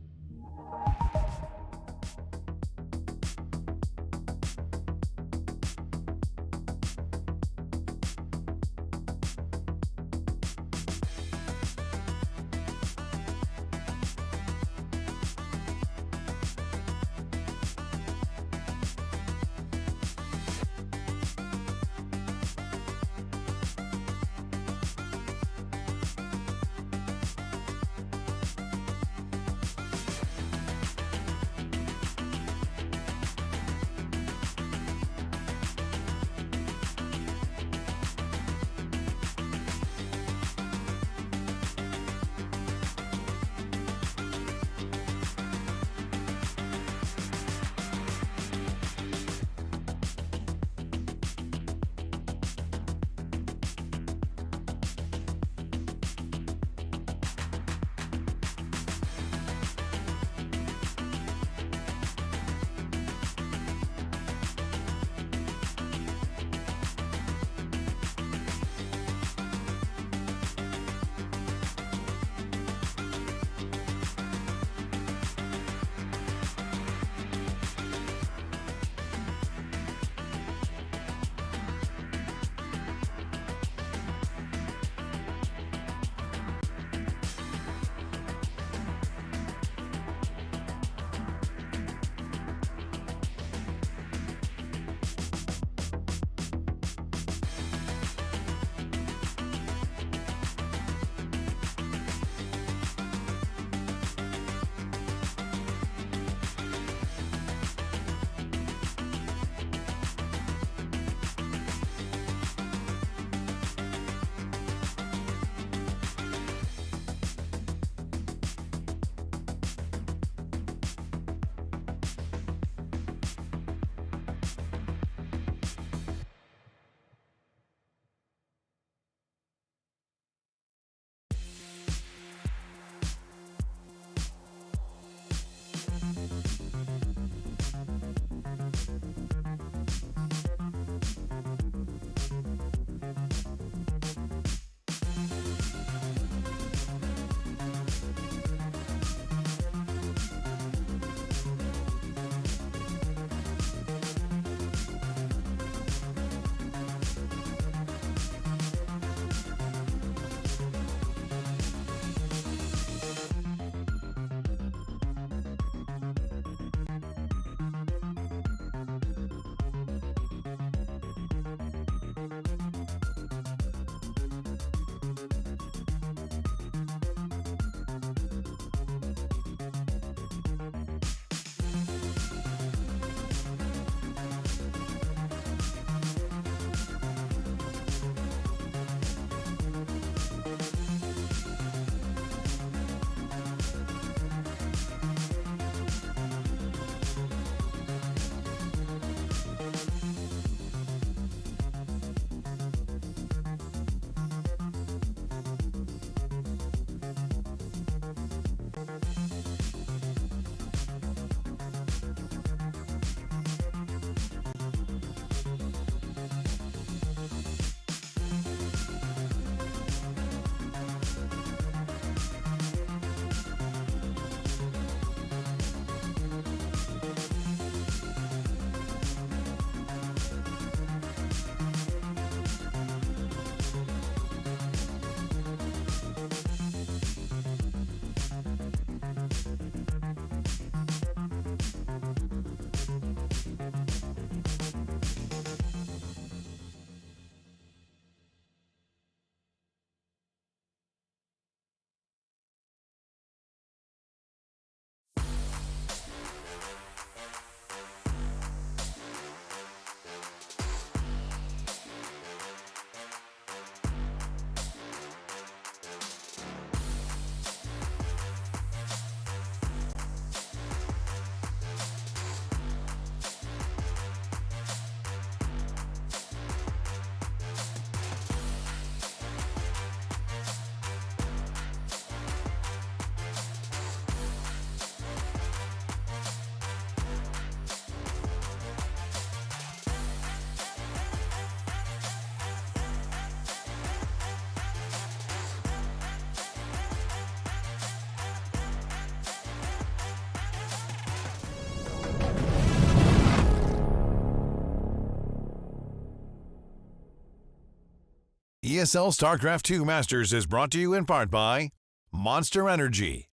ESL StarCraft 2 Masters is brought to you in part by Monster Energy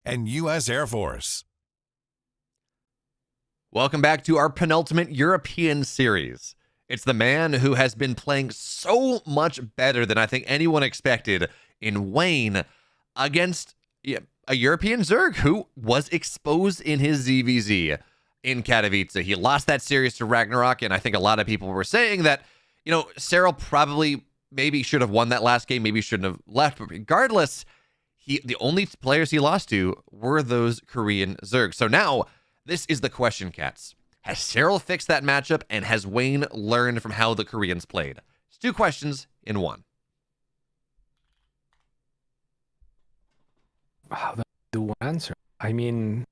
and U.S. Air Force. Welcome back to our penultimate European series. It's the man who has been playing so much better than I think anyone expected in Wayne against a European Zerg who was exposed in his ZVZ in Katowice. He lost that series to Ragnarok, and I think a lot of people were saying that, Cyril probably maybe should have won that last game, maybe shouldn't have left, but regardless, the only players he lost to were those Korean Zergs. So now, this is the question, Cats. Has Cyril fixed that matchup, and has Wayne learned from how the Koreans played? It's two questions in one. Wow, that's the one answer. I mean,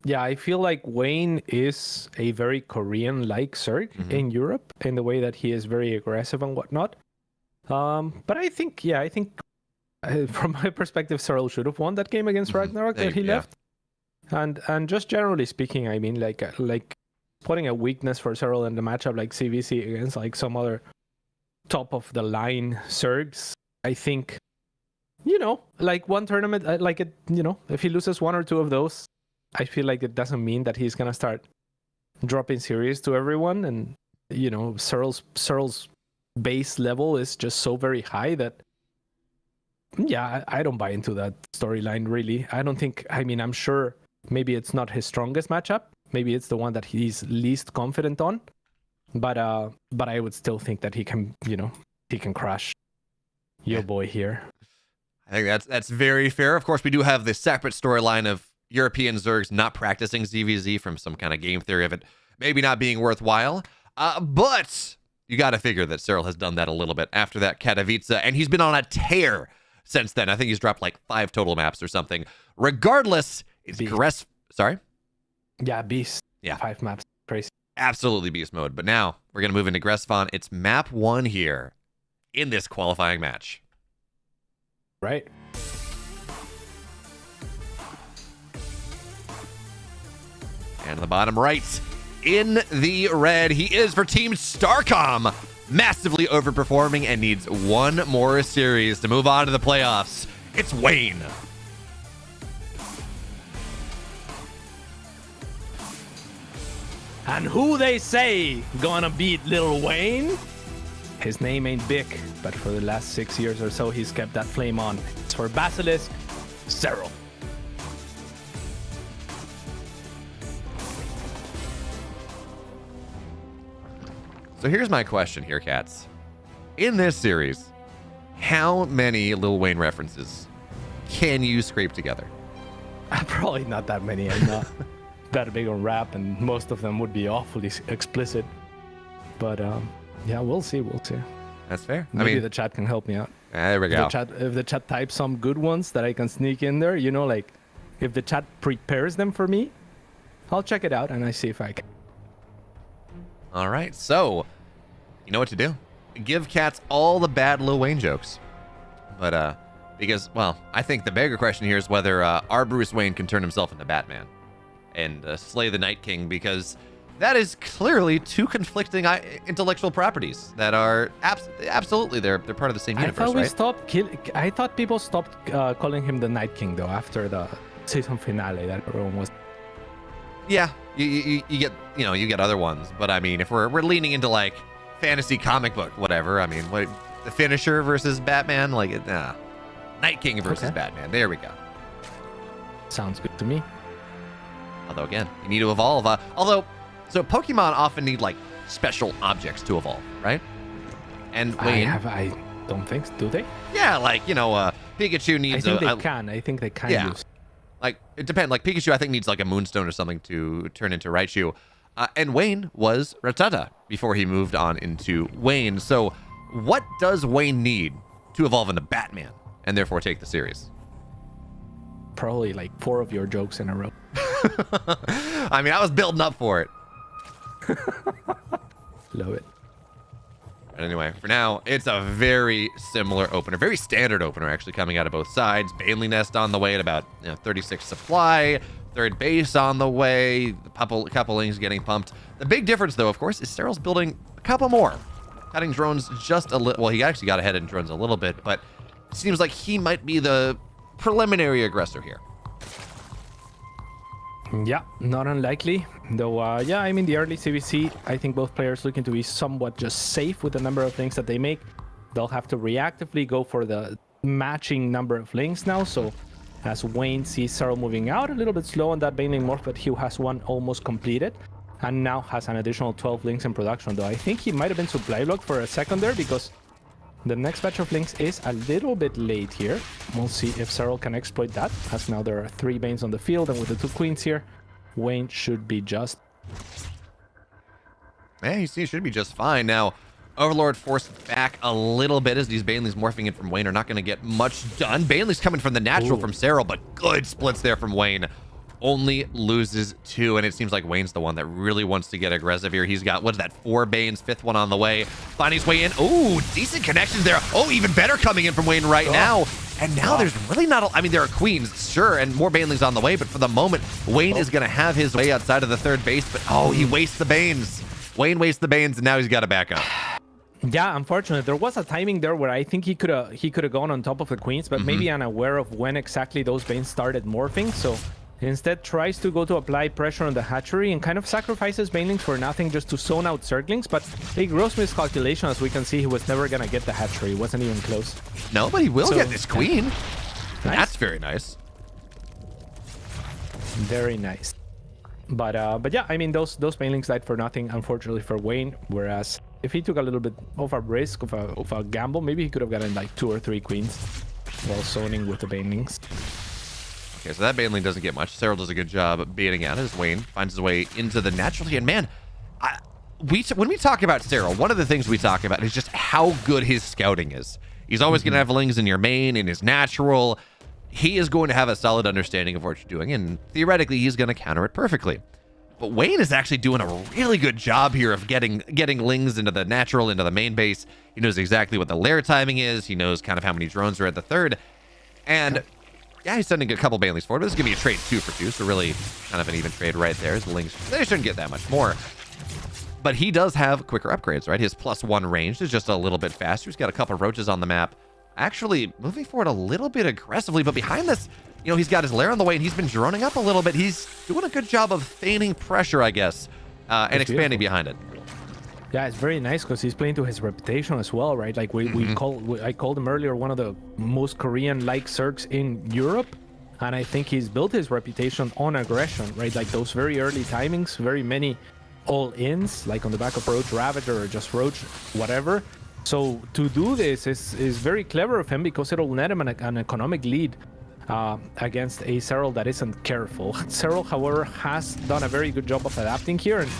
yeah, I feel like Wayne is a very Korean-like Zerg in Europe in the way that he is very aggressive and whatnot. But I think from my perspective, Cyril should have won that game against Ragnarok that he left. And just generally speaking, I mean, like putting a weakness for Cyril in the matchup like CVC against like some other top of the line Zergs, I think, like one tournament, if he loses one or two of those, I feel like it doesn't mean that he's gonna start dropping series to everyone. And Cyril's base level is just so very high that I don't buy into that storyline really. I'm sure maybe it's not his strongest matchup. Maybe it's the one that he's least confident on. But I would still think that he can crush your boy here. I think that's very fair. Of course, we do have the separate storyline of European Zergs not practicing ZVZ from some kind of game theory of it maybe not being worthwhile. But you got to figure that Cyril has done that a little bit after that Katowice, and he's been on a tear since then. I think he's dropped like 5 total maps or something. Regardless, it's Beast. Sorry? Yeah, Beast. Yeah. 5 maps. Crazy. Absolutely beast mode. But now we're going to move into Gressvan. It's map 1 here in this qualifying match. Right. And on the bottom right, in the red, he is for Team Starcom. Massively overperforming and needs one more series to move on to the playoffs. It's Wayne. And who they say gonna beat Lil Wayne? His name ain't Bick, but for the last 6 years or so, he's kept that flame on. It's for Basilisk, Cyril. So here's my question here, Cats. In this series, how many Lil Wayne references can you scrape together? Probably not that many. I'm not that big on rap, and most of them would be awfully explicit. But we'll see. That's fair. Maybe the chat can help me out. There we go. If the chat types some good ones that I can sneak in there, like if the chat prepares them for me, I'll check it out and I see if I can. All right, so you know what to do. Give Cats all the bad Lil Wayne jokes. But because, I think the bigger question here is whether our Bruce Wayne can turn himself into Batman and slay the Night King, because that is clearly two conflicting intellectual properties that are absolutely they're part of the same universe, right? I thought people stopped calling him the Night King though after the season finale that everyone was. Yeah, you get other ones, but I mean, if we're leaning into like fantasy comic book whatever, I mean, what the Finisher versus Batman, Night King versus Batman. There we go. Sounds good to me. Although again, you need to evolve. So Pokemon often need like special objects to evolve, right? And Wayne, I don't think so. Do they? Yeah, Pikachu needs. I think they can use. Like, it depends. Like, Pikachu, I think, needs, like, a Moonstone or something to turn into Raichu. And Wayne was Rattata before he moved on into Wayne. So, what does Wayne need to evolve into Batman and therefore take the series? Probably, 4 of your jokes in a row. I mean, I was building up for it. Love it. But anyway, for now, it's a very similar opener. Very standard opener, actually, coming out of both sides. Bailey Nest on the way at about 36 supply. Third base on the way. The couple lings getting pumped. The big difference, though, of course, is Cyril's building a couple more. cutting drones just a little. Well, he actually got ahead in drones a little bit, but it seems like he might be the preliminary aggressor here. Yeah, not unlikely. Though, yeah, I mean, the early CVC, I think both players looking to be somewhat just safe with the number of things that they make. They'll have to reactively go for the matching number of links now. So as Wayne sees Cyril moving out, a little bit slow on that Baneling morph, but he has one almost completed. And now has an additional 12 links in production, though I think he might have been supply blocked for a second there because the next batch of links is a little bit late here. We'll see if Cyril can exploit that, as now there are 3 Banes on the field, and with the 2 Queens here, Wayne should be just... Yeah, he should be just fine. Now, Overlord forced back a little bit as these Banelings morphing in from Wayne are not going to get much done. Banelings coming from the natural from Cyril, but good splits there from Wayne. Only loses 2, and it seems like Wayne's the one that really wants to get aggressive here. He's got, what's that, 4 Banes, 5th one on the way, finding his way in. Ooh, decent connections there. Oh, even better coming in from Wayne right now. And now there's really not a, I mean, there are Queens, sure, and more Banelings on the way, but for the moment, Wayne is going to have his way outside of the 3rd base, but oh, he wastes the Banes. Wayne wastes the Banes, and now he's got to back up. Yeah, unfortunately, there was a timing there where I think he could have gone on top of the Queens, but maybe unaware of when exactly those Banes started morphing, so instead tries to go to apply pressure on the hatchery and kind of sacrifices Banelings for nothing just to zone out Zerglings, but a gross miscalculation. As we can see, he was never going to get the hatchery. It wasn't even close. No, but he will get this Queen. Nice. That's very nice. Very nice. But yeah, I mean, those Banelings died for nothing, unfortunately, for Wayne, whereas if he took a little bit of a risk, of a gamble, maybe he could have gotten like 2 or 3 Queens while zoning with the Banelings. Okay, so that Baneling doesn't get much. Cyril does a good job baiting out as Wayne finds his way into the natural. And man, when we talk about Cyril, one of the things we talk about is just how good his scouting is. He's always going to have lings in your main, in his natural. He is going to have a solid understanding of what you're doing, and theoretically, he's going to counter it perfectly. But Wayne is actually doing a really good job here of getting lings into the natural, into the main base. He knows exactly what the lair timing is. He knows kind of how many drones are at the 3rd. And yeah, he's sending a couple Banelings forward, but this is going to be a trade 2 for 2, so really kind of an even trade right there. His lings, they shouldn't get that much more. But he does have quicker upgrades, right? His +1 range is just a little bit faster. He's got a couple roaches on the map. Actually moving forward a little bit aggressively, but behind this, you know, he's got his lair on the way, and he's been droning up a little bit. He's doing a good job of feigning pressure, I guess, and expanding behind it. Yeah, it's very nice because he's playing to his reputation as well, right? Like I called him earlier one of the most Korean-like Zergs in Europe, and I think he's built his reputation on aggression, right? Like those very early timings, very many all-ins, like on the back of Roach Ravager or just Roach, whatever. So to do this is very clever of him because it'll net him an economic lead against a Cyril that isn't careful. Cyril, however, has done a very good job of adapting here, and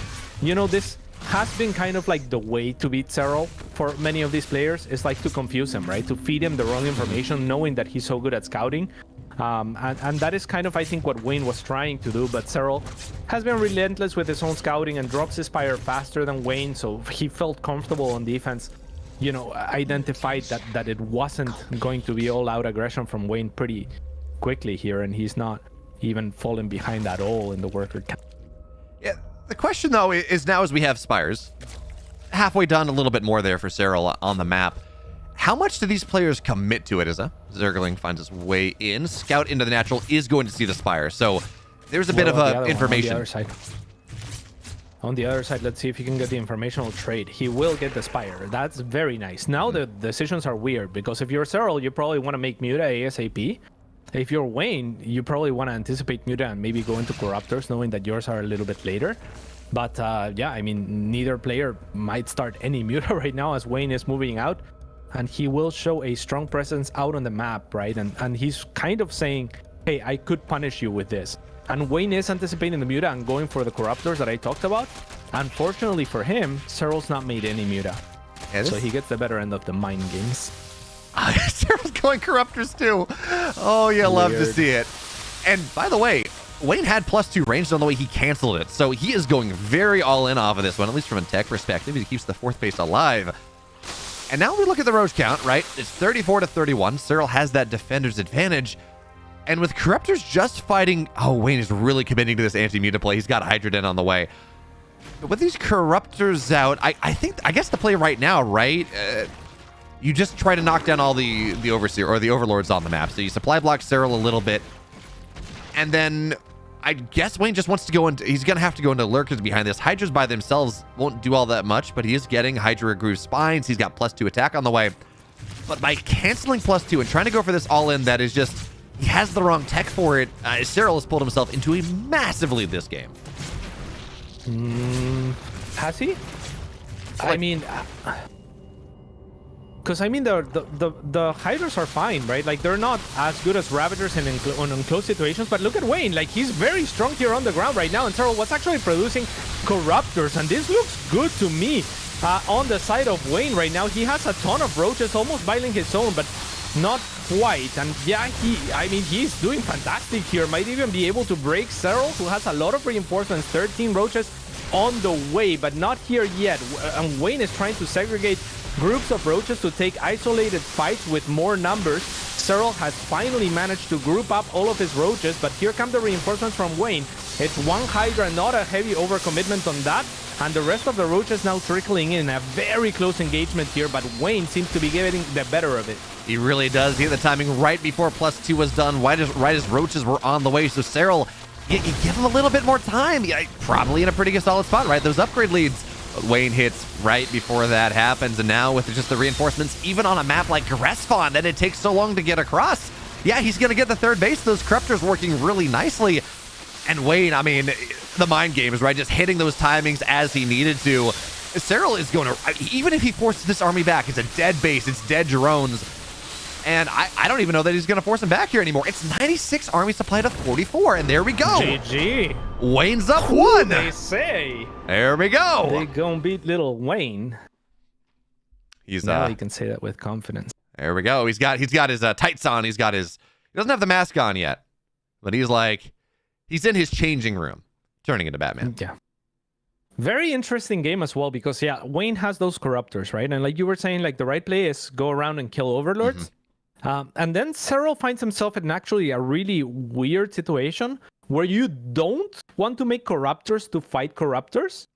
you know, this has been kind of like the way to beat Cyril for many of these players. Is like to confuse him, right? To feed him the wrong information, knowing that he's so good at scouting. And that is kind of, I think, what Wayne was trying to do, but Cyril has been relentless with his own scouting and drops his fire faster than Wayne, so he felt comfortable on defense. You know, identified that it wasn't going to be all-out aggression from Wayne pretty quickly here, and he's not even falling behind at all in the worker count. Yeah, the question, though, is now as we have Spires, halfway done, a little bit more there for Cyril on the map. How much do these players commit to it as a Zergling finds his way in? Scout into the natural is going to see the Spire, so there's a bit of information. On the other side, let's see if he can get the informational trade. He will get the Spire. That's very nice. Now the decisions are weird, because if you're Cyril, you probably want to make Muta ASAP. If you're Wayne, you probably want to anticipate Muta and maybe go into Corruptors, knowing that yours are a little bit later. But yeah, I mean, neither player might start any Muta right now as Wayne is moving out. And he will show a strong presence out on the map, right? And he's kind of saying, hey, I could punish you with this. And Wayne is anticipating the Muta and going for the Corruptors that I talked about. Unfortunately for him, Cyril's not made any Muta. Yeah, so he gets the better end of the mind games. Cyril's going Corruptors too. Oh, you love to see it. And by the way, Wayne had +2 ranged on the way. He canceled it. So he is going very all in off of this one, at least from a tech perspective. He keeps the 4th base alive. And now we look at the Roach count, right? It's 34-31. Cyril has that defender's advantage. And with Corruptors just fighting... Oh, Wayne is really committing to this anti-Muta play. He's got Hydra Den on the way. with these Corruptors out, I guess the play right now, right? You just try to knock down all the Overseer or the Overlords on the map. So you supply block Cyril a little bit. And then I guess Wayne just wants to go into, he's going to have to go into Lurkers behind this. Hydras by themselves won't do all that much, but he is getting Hydra Groove Spines. He's got +2 attack on the way. But by canceling +2 and trying to go for this all-in that is just, he has the wrong tech for it, Cyril has pulled himself into a massive lead this game. Has he? I mean, because I mean the Hydras are fine, right? Like they're not as good as Ravagers in close situations, but look at Wayne. Like he's very strong here on the ground right now, and Cyril was actually producing Corruptors, and this looks good to me. On the side of Wayne right now, he has a ton of roaches, almost bailing his own, but not quite. And yeah, he's doing fantastic here. Might even be able to break Cyril, who has a lot of reinforcements. 13 roaches on the way, but not here yet. And Wayne is trying to segregate groups of roaches to take isolated fights with more numbers. Cyril has finally managed to group up all of his roaches, but here come the reinforcements from Wayne. It's one Hydra, not a heavy overcommitment on that. And the rest of the roaches now trickling in. A very close engagement here, but Wayne seems to be getting the better of it. He really does. He had the timing right before +2 was done, right as roaches were on the way. So Cyril, you give him a little bit more time. Yeah, probably in a pretty good solid spot, right? Those upgrade leads. Wayne hits right before that happens, and now with just the reinforcements, even on a map like Gresfon that it takes so long to get across, yeah, he's going to get the third base. Those Corruptors working really nicely. And Wayne, I mean, the mind games, right? Just hitting those timings as he needed to. Cyril is going to, even if he forces this army back, it's a dead base, it's dead drones. And I don't even know that he's going to force him back here anymore. It's 96 army supply to 44, and there we go. GG. Wayne's up 1. They say. There we go. They gonna beat little Wayne. He's now you can say that with confidence. There we go. He's got his tights on. He doesn't have the mask on yet, but he's in his changing room, turning into Batman. Yeah. Very interesting game as well, because yeah, Wayne has those Corruptors, right? And like you were saying, like the right play is go around and kill Overlords. And then Cyril finds himself in actually a really weird situation where you don't want to make Corruptors to fight Corruptors,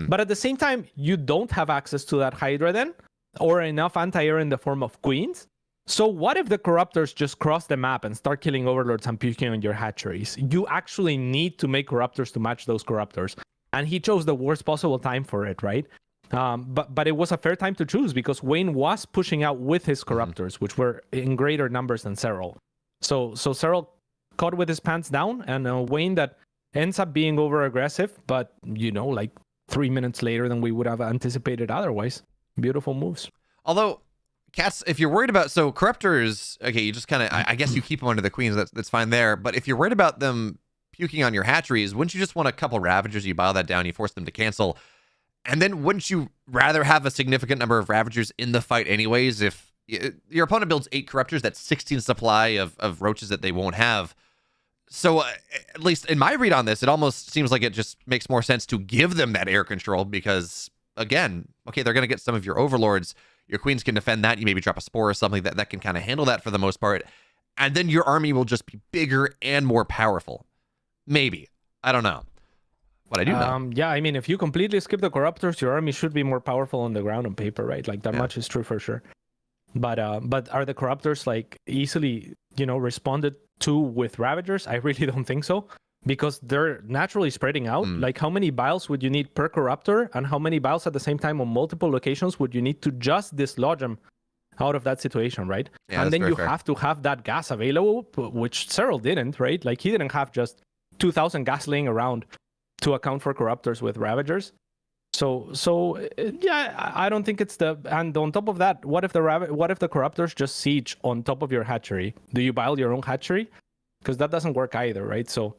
but at the same time, you don't have access to that Hydra then, or enough anti-air in the form of Queens. So what if the Corruptors just cross the map and start killing Overlords and puking on your hatcheries? You actually need to make Corruptors to match those Corruptors. And he chose the worst possible time for it, right? But it was a fair time to choose because Wayne was pushing out with his Corruptors, which were in greater numbers than Cyril. So Cyril caught with his pants down, and Wayne that ends up being over aggressive, but like 3 minutes later than we would have anticipated otherwise. Beautiful moves. Although, Cats, if you're worried about Corruptors, okay, you just kind of I guess you keep them under the Queens. That's fine there. But if you're worried about them puking on your hatcheries, wouldn't you just want a couple Ravagers? You bile that down, you force them to cancel. And then wouldn't you rather have a significant number of Ravagers in the fight anyways? If your opponent builds 8 Corruptors, that's 16 supply of roaches that they won't have. So at least in my read on this, it almost seems like it just makes more sense to give them that air control because, again, okay, they're going to get some of your Overlords. Your Queens can defend that. You maybe drop a Spore or something that can kind of handle that for the most part. And then your army will just be bigger and more powerful. Maybe. I don't know. What I do know. Yeah, I mean, if you completely skip the Corruptors, your army should be more powerful on the ground on paper, right? Like that much is true for sure. But are the Corruptors like easily, responded to with Ravagers? I really don't think so. Because they're naturally spreading out. Like how many biles would you need per Corruptor? And how many biles at the same time on multiple locations would you need to just dislodge them out of that situation, right? Yeah, and then you have to have that gas available, which Cyril didn't, right? Like he didn't have just 2,000 gas laying around to account for Corruptors with Ravagers. So yeah, I don't think it's and on top of that, what if the Corruptors just siege on top of your hatchery? Do you bile your own hatchery? Because that doesn't work either, right? So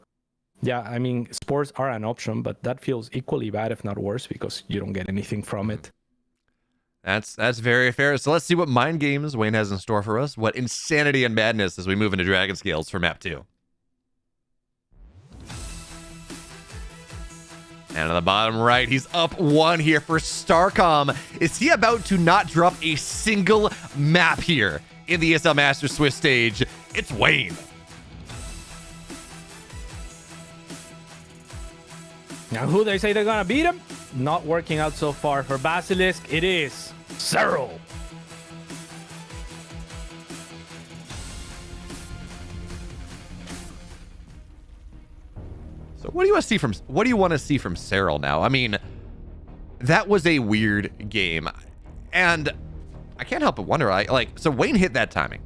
yeah, I mean, spores are an option, but that feels equally bad, if not worse, because you don't get anything from it. That's very fair. So let's see what mind games Wayne has in store for us. What insanity and madness as we move into Dragon Scales for map 2. And on the bottom right, he's up 1 here for Starcom. Is he about to not drop a single map here in the ESL Masters Swiss stage? It's Wayne. Now, who they say they're gonna beat him? not working out so far for Basilisk. It is Cyril. So what do you want to see from Cyril now? I mean, that was a weird game, and I can't help but wonder. So Wayne hit that timing.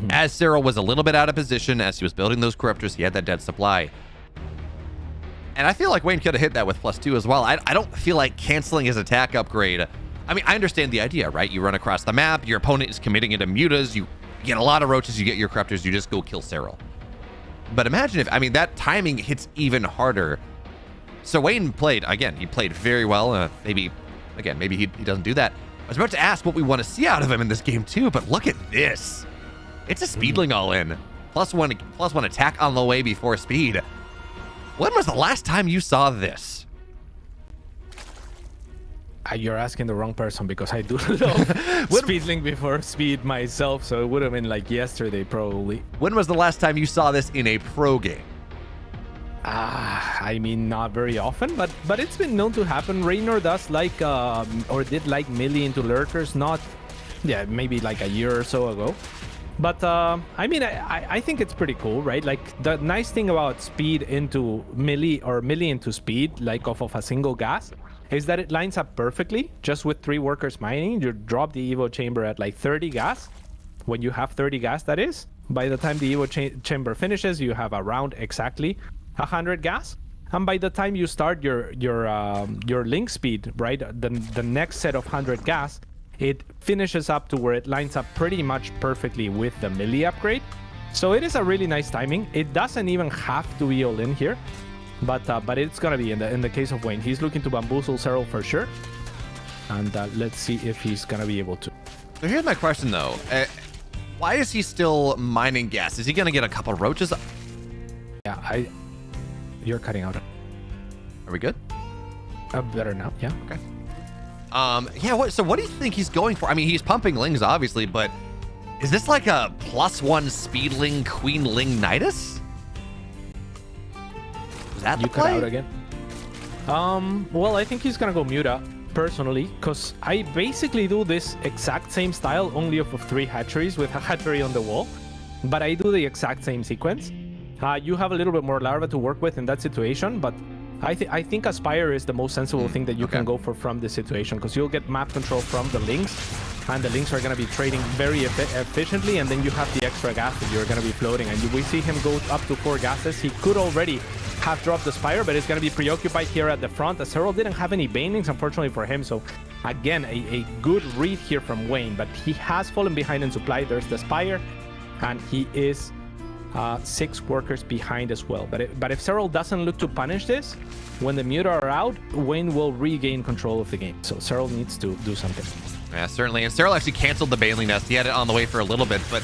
As Cyril was a little bit out of position as he was building those corruptors, he had that dead supply. And I feel like Wayne could have hit that with +2 as well. I don't feel like canceling his attack upgrade. I mean, I understand the idea, right? You run across the map, your opponent is committing into mutas, you get a lot of roaches, you get your corruptors, you just go kill Cyril. But imagine if, I mean, that timing hits even harder. So Wayne played, again, he played very well. Maybe he doesn't do that. I was about to ask what we want to see out of him in this game too, but look at this. It's a speedling all in. +1 attack on the way before speed. When was the last time you saw this? You're asking the wrong person, because I do love speedling before speed myself, so it would have been like yesterday probably. When was the last time you saw this in a pro game? I mean, not very often, but it's been known to happen. Raynor does like, or did like melee into lurkers, maybe like a year or so ago. But I mean, I think it's pretty cool, right? Like, the nice thing about speed into melee, or melee into speed, like off of a single gas, is that it lines up perfectly just with 3 workers mining. You drop the Evo chamber at like 30 gas. When you have 30 gas, that is. By the time the Evo chamber finishes, you have around exactly 100 gas. And by the time you start your link speed, right, the next set of 100 gas, it finishes up to where it lines up pretty much perfectly with the melee upgrade. So it is a really nice timing. It doesn't even have to be all in here, but it's gonna be in the case of Wayne. He's looking to bamboozle Cyril for sure, and let's see if he's gonna be able to. So here's my question though: why is he still mining gas? Is he gonna get a couple roaches? Yeah, you're cutting out. Are we good? Better now. Yeah. Okay. Yeah. So what do you think he's going for? I mean, he's pumping lings obviously, but is this like a +1 speedling Queen Ling Nidus? Is that the You cut play? out again. Well, I think he's gonna go Muta personally, because I basically do this exact same style, only off of 3 hatcheries with a hatchery on the wall, but I do the exact same sequence. You have a little bit more larva to work with in that situation, but I think Aspire is the most sensible thing that you can go for from this situation, because you'll get map control from the links, and the links are going to be trading very efficiently, and then you have the extra gas that you're going to be floating, and we see him go up to 4 gases. He could already have dropped the Spire, but it's going to be preoccupied here at the front, as Cyril didn't have any banelings, unfortunately for him. So again, a good read here from Wayne, but he has fallen behind in supply. There's the Spire, and he is 6 workers behind as well. But if Cyril doesn't look to punish this, when the Muta are out, Wayne will regain control of the game. So Cyril needs to do something. Yeah, certainly. And Cyril actually canceled the Baneling nest. He had it on the way for a little bit, but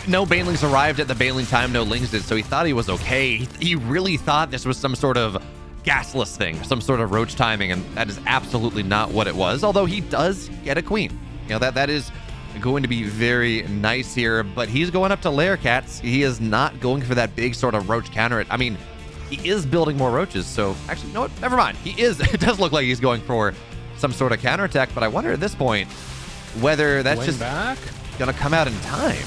no Banelings arrived at the Baneling time. No Lings did, so he thought he was okay. He really thought this was some sort of gasless thing, some sort of roach timing, and that is absolutely not what it was. Although he does get a queen. You know, that is going to be very nice here, but he's going up to Lair Cats. He is not going for that big sort of roach counter. I mean, he is building more roaches, so actually, you know what? Never mind. He is. It does look like he's going for some sort of counterattack, but I wonder at this point whether that's Wayne just back. gonna come out in time.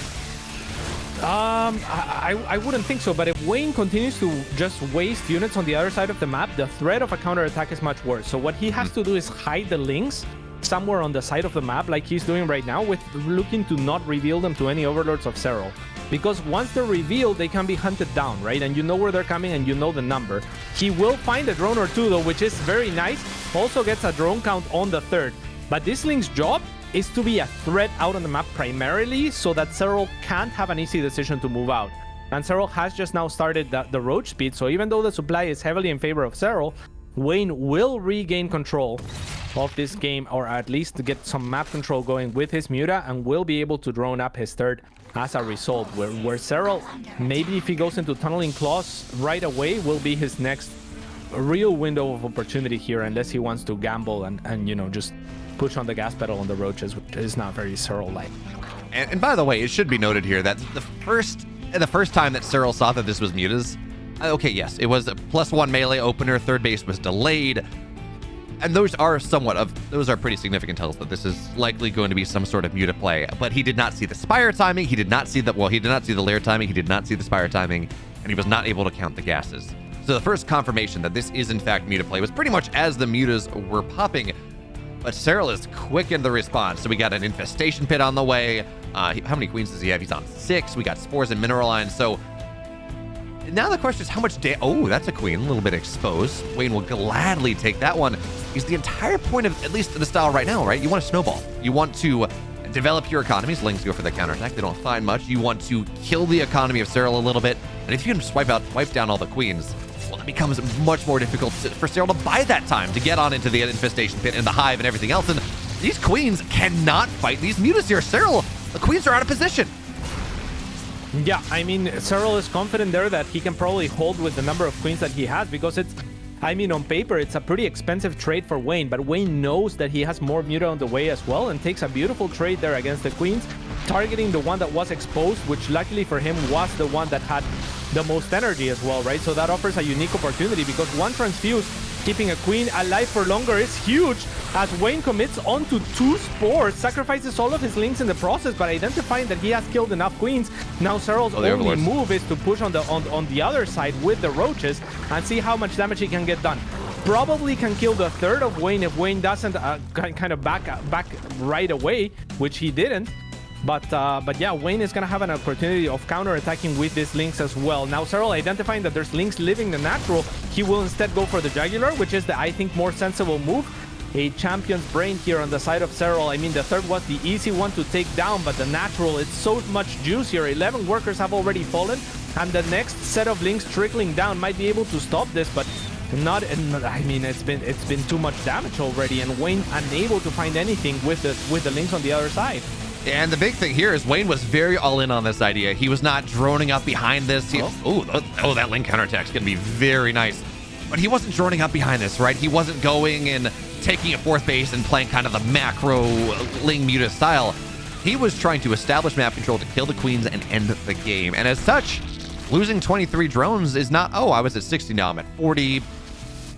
I wouldn't think so, but if Wayne continues to just waste units on the other side of the map, the threat of a counterattack is much worse. So what he has to do is hide the links somewhere on the side of the map, like he's doing right now, with looking to not reveal them to any overlords of Cyril. Because once they're revealed, they can be hunted down, right? And you know where they're coming and you know the number. He will find a drone or two, though, which is very nice. Also gets a drone count on the 3rd. But this link's job is to be a threat out on the map primarily, so that Cyril can't have an easy decision to move out. And Cyril has just now started the roach speed, so even though the supply is heavily in favor of Cyril, Wayne will regain control of this game, or at least to get some map control going with his Muta, and will be able to drone up his 3rd as a result. Where Cyril, maybe if he goes into Tunneling Claws right away, will be his next real window of opportunity here, unless he wants to gamble and you know, just push on the gas pedal on the roaches, which is not very Cyril-like. And by the way, it should be noted here that the first time that Cyril saw that this was Mutas, okay, yes, it was a +1 melee opener, 3rd base was delayed. And those are pretty significant tells that this is likely going to be some sort of Muta play. But he did not see the Spire timing. He did not see the Lair timing. He did not see the Spire timing. And he was not able to count the gases. So the first confirmation that this is in fact Muta play was pretty much as the Mutas were popping. But Serral is quick in the response. So we got an Infestation Pit on the way. How many queens does he have? He's on 6. We got Spores and Mineral Lines. So now the question is how much oh, that's a queen, a little bit exposed. Wayne will gladly take that one. Is the entire point of at least the style right now, right? You want to snowball. You want to develop your economies. Lings go for the counterattack. They don't find much. You want to kill the economy of Serral a little bit. And if you can just wipe down all the queens, well, it becomes much more difficult for Serral to buy that time to get on into the Infestation Pit and the Hive and everything else. And these queens cannot fight these Mutas here. Serral, the queens are out of position. Yeah, I mean, Serral is confident there that he can probably hold with the number of queens that he has because it's, I mean, on paper, it's a pretty expensive trade for Wayne, but Wayne knows that he has more Muta on the way as well and takes a beautiful trade there against the queens, targeting the one that was exposed, which luckily for him was the one that had the most energy as well, right? So that offers a unique opportunity because one transfuse, keeping a queen alive for longer is huge as Wayne commits onto 2 spores, sacrifices all of his links in the process, but identifying that he has killed enough queens, now Serral's only move is to push on the other side with the roaches and see how much damage he can get done. Probably can kill the third of Wayne if Wayne doesn't kind of back right away, which he didn't. But yeah, Wayne is going to have an opportunity of counter-attacking with these links as well. Now, Serral identifying that there's links living the natural, he will instead go for the jugular, which is the, I think, more sensible move. A champion's brain here on the side of Serral. I mean, the third was the easy one to take down, but the natural, it's so much juicier. 11 workers have already fallen, and the next set of links trickling down might be able to stop this, but not. I mean, it's been too much damage already, and Wayne unable to find anything with the links on the other side. And the big thing here is Wayne was very all in on this idea. He was not droning up behind this. Oh, that link counterattack is going to be very nice. But he wasn't droning up behind this, right? He wasn't going and taking a 4th base and playing kind of the macro Ling Muta style. He was trying to establish map control to kill the queens and end the game. And as such, losing 23 drones is not, oh, I was at 60, now I'm at 40.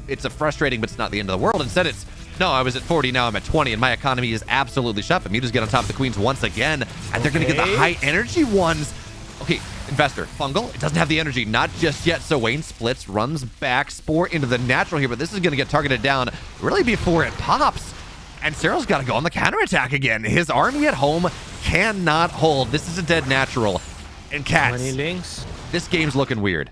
It's a frustrating, but it's not the end of the world. Instead, it's, no, I was at 40, now I'm at 20, and my economy is absolutely shut. But Mutas get on top of the queens once again, and they're going to get the high energy ones. Okay, Investor, Fungal, it doesn't have the energy, not just yet. So Wayne splits, runs back, Spore into the natural here, but this is going to get targeted down really before it pops. And Serral's got to go on the counterattack again. His army at home cannot hold. This is a dead natural. And Cats, 20 links. This game's looking weird.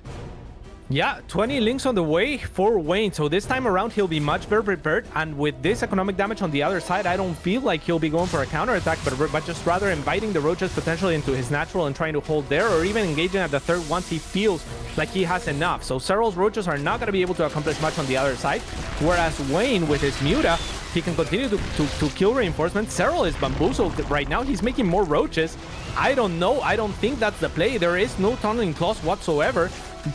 Yeah, 20 links on the way for Wayne. So this time around, he'll be much better prepared. And with this economic damage on the other side, I don't feel like he'll be going for a counterattack, but just rather inviting the roaches potentially into his natural and trying to hold there, or even engaging at the third once he feels like he has enough. So Serral's roaches are not going to be able to accomplish much on the other side. Whereas Wayne, with his Muta, he can continue to kill reinforcements. Serral is bamboozled right now. He's making more roaches. I don't know. I don't think that's the play. There is no tunneling clause whatsoever.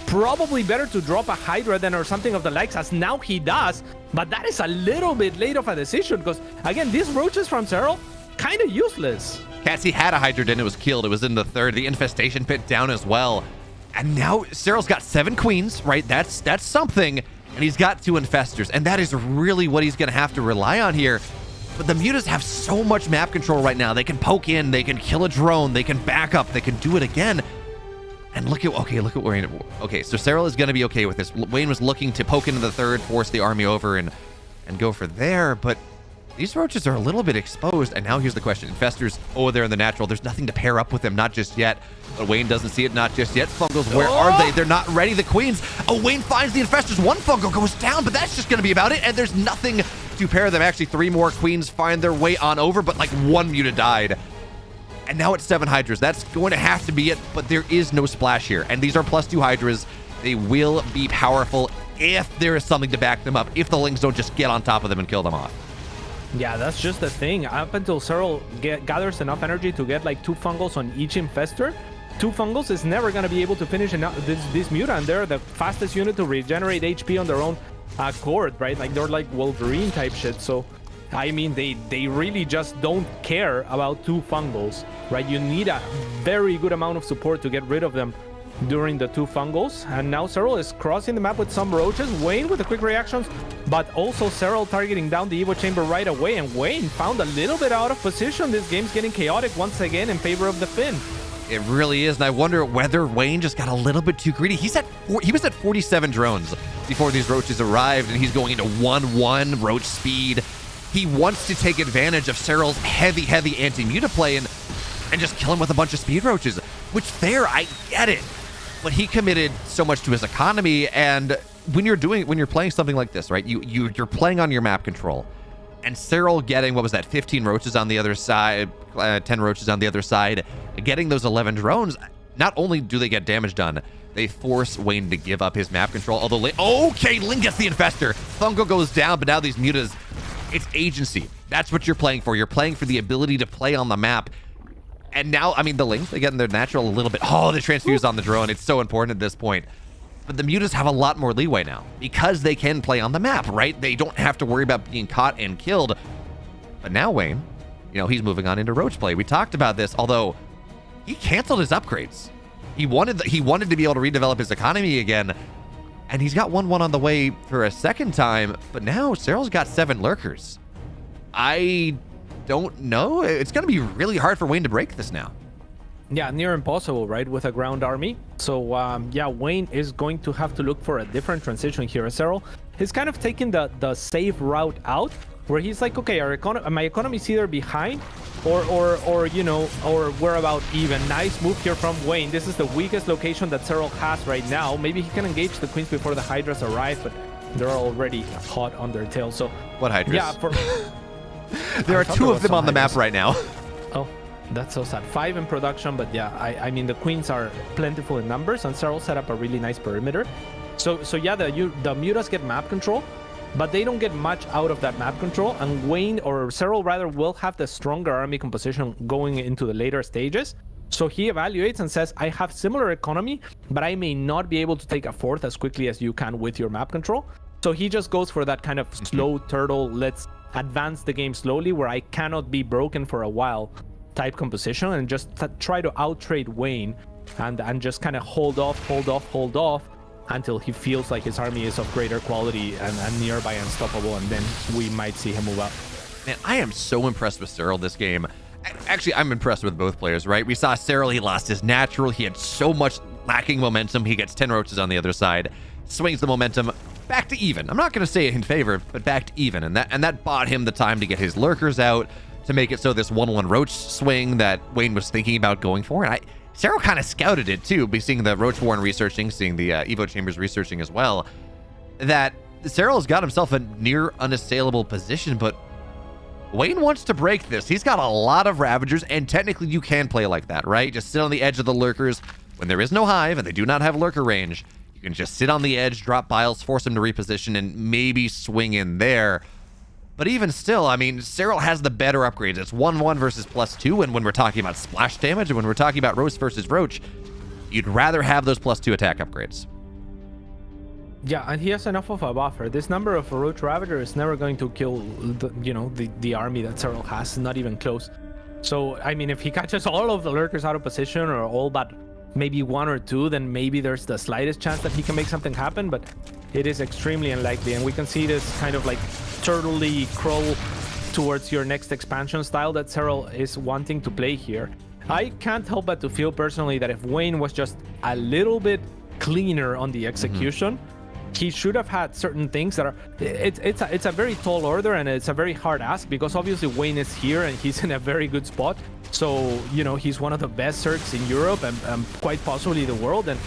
Probably better to drop a Hydra than or something of the likes, as now he does. But that is a little bit late of a decision, because again, these roaches from Serral, kind of useless. Cats, he had a Hydra and it was killed. It was in the third. The Infestation Pit down as well. And now Serral's got 7 queens, right? That's something. And he's got 2 Infestors. And that is really what he's going to have to rely on here. But the Mutas have so much map control right now. They can poke in, they can kill a drone, they can back up, they can do it again. And look at Wayne. Okay, so Serral is going to be okay with this. Wayne was looking to poke into the third, force the army over, and go for there. But these roaches are a little bit exposed. And now here's the question. Infestors, oh, they're in the natural. There's nothing to pair up with them, not just yet. But Wayne doesn't see it, not just yet. Fungals, where are they? They're not ready. The queens. Oh, Wayne finds the Infestors. 1 Fungal goes down, but that's just going to be about it. And there's nothing to pair them. Actually, 3 more queens find their way on over, but like 1 Muta died. And now it's 7 Hydras. That's going to have to be it, but there is no splash here. And these are +2 Hydras. They will be powerful if there is something to back them up, if the Lings don't just get on top of them and kill them off. Yeah, that's just the thing. Up until Serral gathers enough energy to get like 2 Fungals on each Infestor, 2 Fungals is never going to be able to finish this Muta, and they're the fastest unit to regenerate HP on their own accord, right? Like, they're like Wolverine type shit, so... I mean, they really just don't care about 2 Fungals, right? You need a very good amount of support to get rid of them during the 2 fungals. And now Serral is crossing the map with some roaches. Wayne with the quick reactions, but also Serral targeting down the Evo Chamber right away. And Wayne found a little bit out of position. This game's getting chaotic once again in favor of the Finn. It really is, and I wonder whether Wayne just got a little bit too greedy. He was at 47 drones before these roaches arrived, and he's going into 1-1 roach speed. He wants to take advantage of Serral's heavy anti-muta play and just kill him with a bunch of speed roaches, which fair, I get it. But he committed so much to his economy, and when you're playing something like this, right, you're playing on your map control. And Serral getting, what was that, 15 roaches on the other side, 10 roaches on the other side, getting those 11 drones, not only do they get damage done, they force Wayne to give up his map control. Although, okay, Ling gets the Infestor. Fungo goes down, but now these mutas, it's agency. That's what you're playing for. You're playing for the ability to play on the map. And now, I mean, the Lings, they get in their natural a little bit. Oh, they transfuse on the drone. It's so important at this point. But the mutas have a lot more leeway now because they can play on the map, right? They don't have to worry about being caught and killed. But now Wayne, he's moving on into roach play. We talked about this, although he canceled his upgrades. He wanted to be able to redevelop his economy again, and he's got 1-1 on the way for a second time. But now Serral's got 7 lurkers. I don't know. It's going to be really hard for Wayne to break this now. Yeah, near impossible, right, with a ground army. So, yeah, Wayne is going to have to look for a different transition here. Serral is kind of taking the safe route out, where he's like, okay, my economy is either behind or we're about even. Nice move here from Wayne. This is the weakest location that Serral has right now. Maybe he can engage the queens before the Hydras arrive, but they're already hot on their tail. So what Hydras? Yeah, there are 2 of them on the map right now. Oh. That's so sad. 5 in production, but yeah, I mean, the queens are plentiful in numbers, and Serral set up a really nice perimeter. So yeah, the mutas get map control, but they don't get much out of that map control, and Wayne, or Serral rather, will have the stronger army composition going into the later stages. So he evaluates and says, I have similar economy, but I may not be able to take a 4th as quickly as you can with your map control. So he just goes for that kind of slow turtle, let's advance the game slowly, where I cannot be broken for a while type composition, and just try to outtrade Wayne and just kind of hold off until he feels like his army is of greater quality and nearby unstoppable, and then we might see him move up. Man, I am so impressed with Serral this game. Actually, I'm impressed with both players, right? We saw Serral, he lost his natural, he had so much lacking momentum, he gets 10 roaches on the other side, swings the momentum back to even. I'm not going to say it in favor, but back to even, and that bought him the time to get his lurkers out, to make it so this 1-1 roach swing that Wayne was thinking about going for. And Serral kind of scouted it too, by seeing the Roach Warren researching, seeing the Evo Chambers researching as well, that Serral's got himself a near unassailable position, but Wayne wants to break this. He's got a lot of Ravagers, and technically you can play like that, right? Just sit on the edge of the lurkers. When there is no hive and they do not have lurker range, you can just sit on the edge, drop biles, force them to reposition, and maybe swing in there. But even still, I mean, Serral has the better upgrades. It's 1-1 versus +2, and when we're talking about splash damage, and when we're talking about Roach versus Roach, you'd rather have those +2 attack upgrades. Yeah, and he has enough of a buffer. This number of Roach Ravager is never going to kill the army that Serral has, not even close. So, I mean, if he catches all of the lurkers out of position, or all but maybe 1 or 2, then maybe there's the slightest chance that he can make something happen, but it is extremely unlikely. And we can see this kind of like turtley crawl towards your next expansion style that Serral is wanting to play here. I can't help but to feel personally that if Wayne was just a little bit cleaner on the execution, he should have had certain things that are... It's a very tall order, and it's a very hard ask, because obviously Wayne is here and he's in a very good spot. So, he's one of the best Zergs in Europe and quite possibly the world, and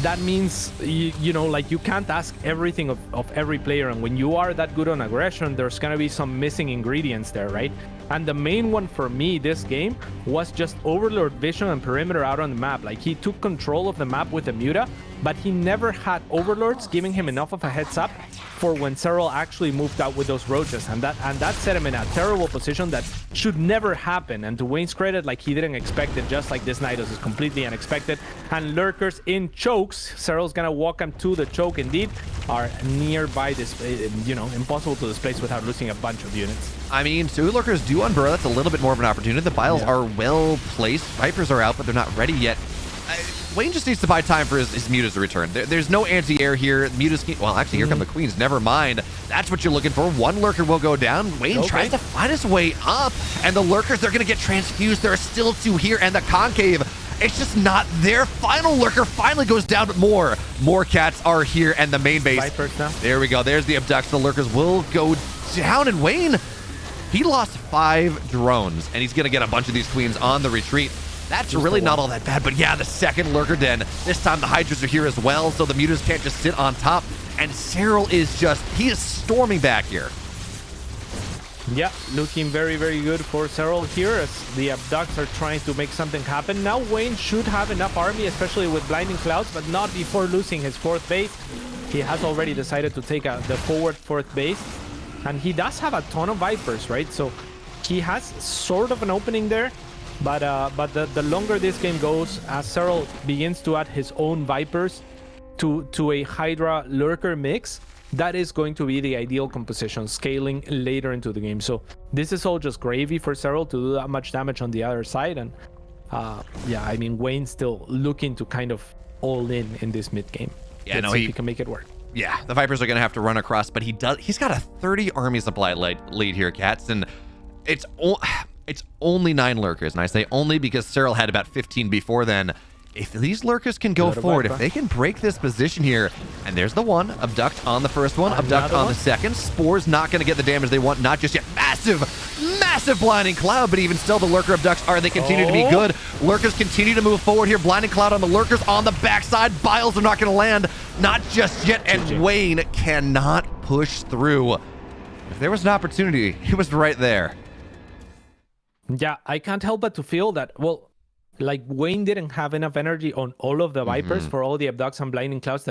that means, you can't ask everything of every player, and when you are that good on aggression, there's gonna be some missing ingredients there, right? And the main one for me this game was just Overlord vision and perimeter out on the map. Like, he took control of the map with the Muta, but he never had Overlords giving him enough of a heads up for when Serral actually moved out with those roaches, and that set him in a terrible position that should never happen. And to Wayne's credit, like, he didn't expect it, just like this Nidus is completely unexpected. And lurkers in chokes, Serral's gonna walk him to the choke indeed, are nearby this, impossible to displace without losing a bunch of units. I mean, 2 lurkers do unburrow. That's a little bit more of an opportunity. The biles are well placed. Vipers are out, but they're not ready yet. Wayne just needs to buy time for his Mutas to return. There's no anti-air here. Mutas, well, actually, here come the Queens. Never mind. That's what you're looking for. One Lurker will go down. Wayne tries to find his way up, and the Lurkers, they're going to get transfused. There are still 2 here, and the Concave, it's just not there. Final Lurker finally goes down, but more cats are here, and the main base. Vipers now. There we go. There's the abduct. The Lurkers will go down, and Wayne, he lost 5 drones, and he's going to get a bunch of these Queens on the retreat. That's really not all that bad, but yeah, the second Lurker Den. This time the Hydras are here as well, so the Mutas can't just sit on top. And Cyril is he is storming back here. Yeah, looking very, very good for Cyril here as the Abducts are trying to make something happen. Now Wayne should have enough army, especially with Blinding Clouds, but not before losing his 4th base. He has already decided to take the forward 4th base, and he does have a ton of Vipers, right? So he has sort of an opening there. But the longer this game goes, as Cyril begins to add his own Vipers to a Hydra Lurker mix, that is going to be the ideal composition, scaling later into the game. So this is all just gravy for Cyril to do that much damage on the other side. And yeah, I mean, Wayne's still looking to kind of all in this mid game. Yeah, Let's see if he can make it work. Yeah, the Vipers are going to have to run across, but he's got a 30 army supply lead here, Cats, and it's only 9 Lurkers, and I say only because Cyril had about 15 before then. If these Lurkers can go forward, if they can break this position here, and there's the one, Abduct on the first one, Abduct on the second. Spore's not going to get the damage they want, not just yet. Massive Blinding Cloud, but even still the Lurker Abducts they continue to be good. Lurkers continue to move forward here. Blinding Cloud on the Lurkers on the backside. Biles are not going to land, not just yet, and Wayne cannot push through. If there was an opportunity, he was right there. Yeah, I can't help but to feel that, well, like Wayne didn't have enough energy on all of the Vipers for all the Abducts and Blinding Clouds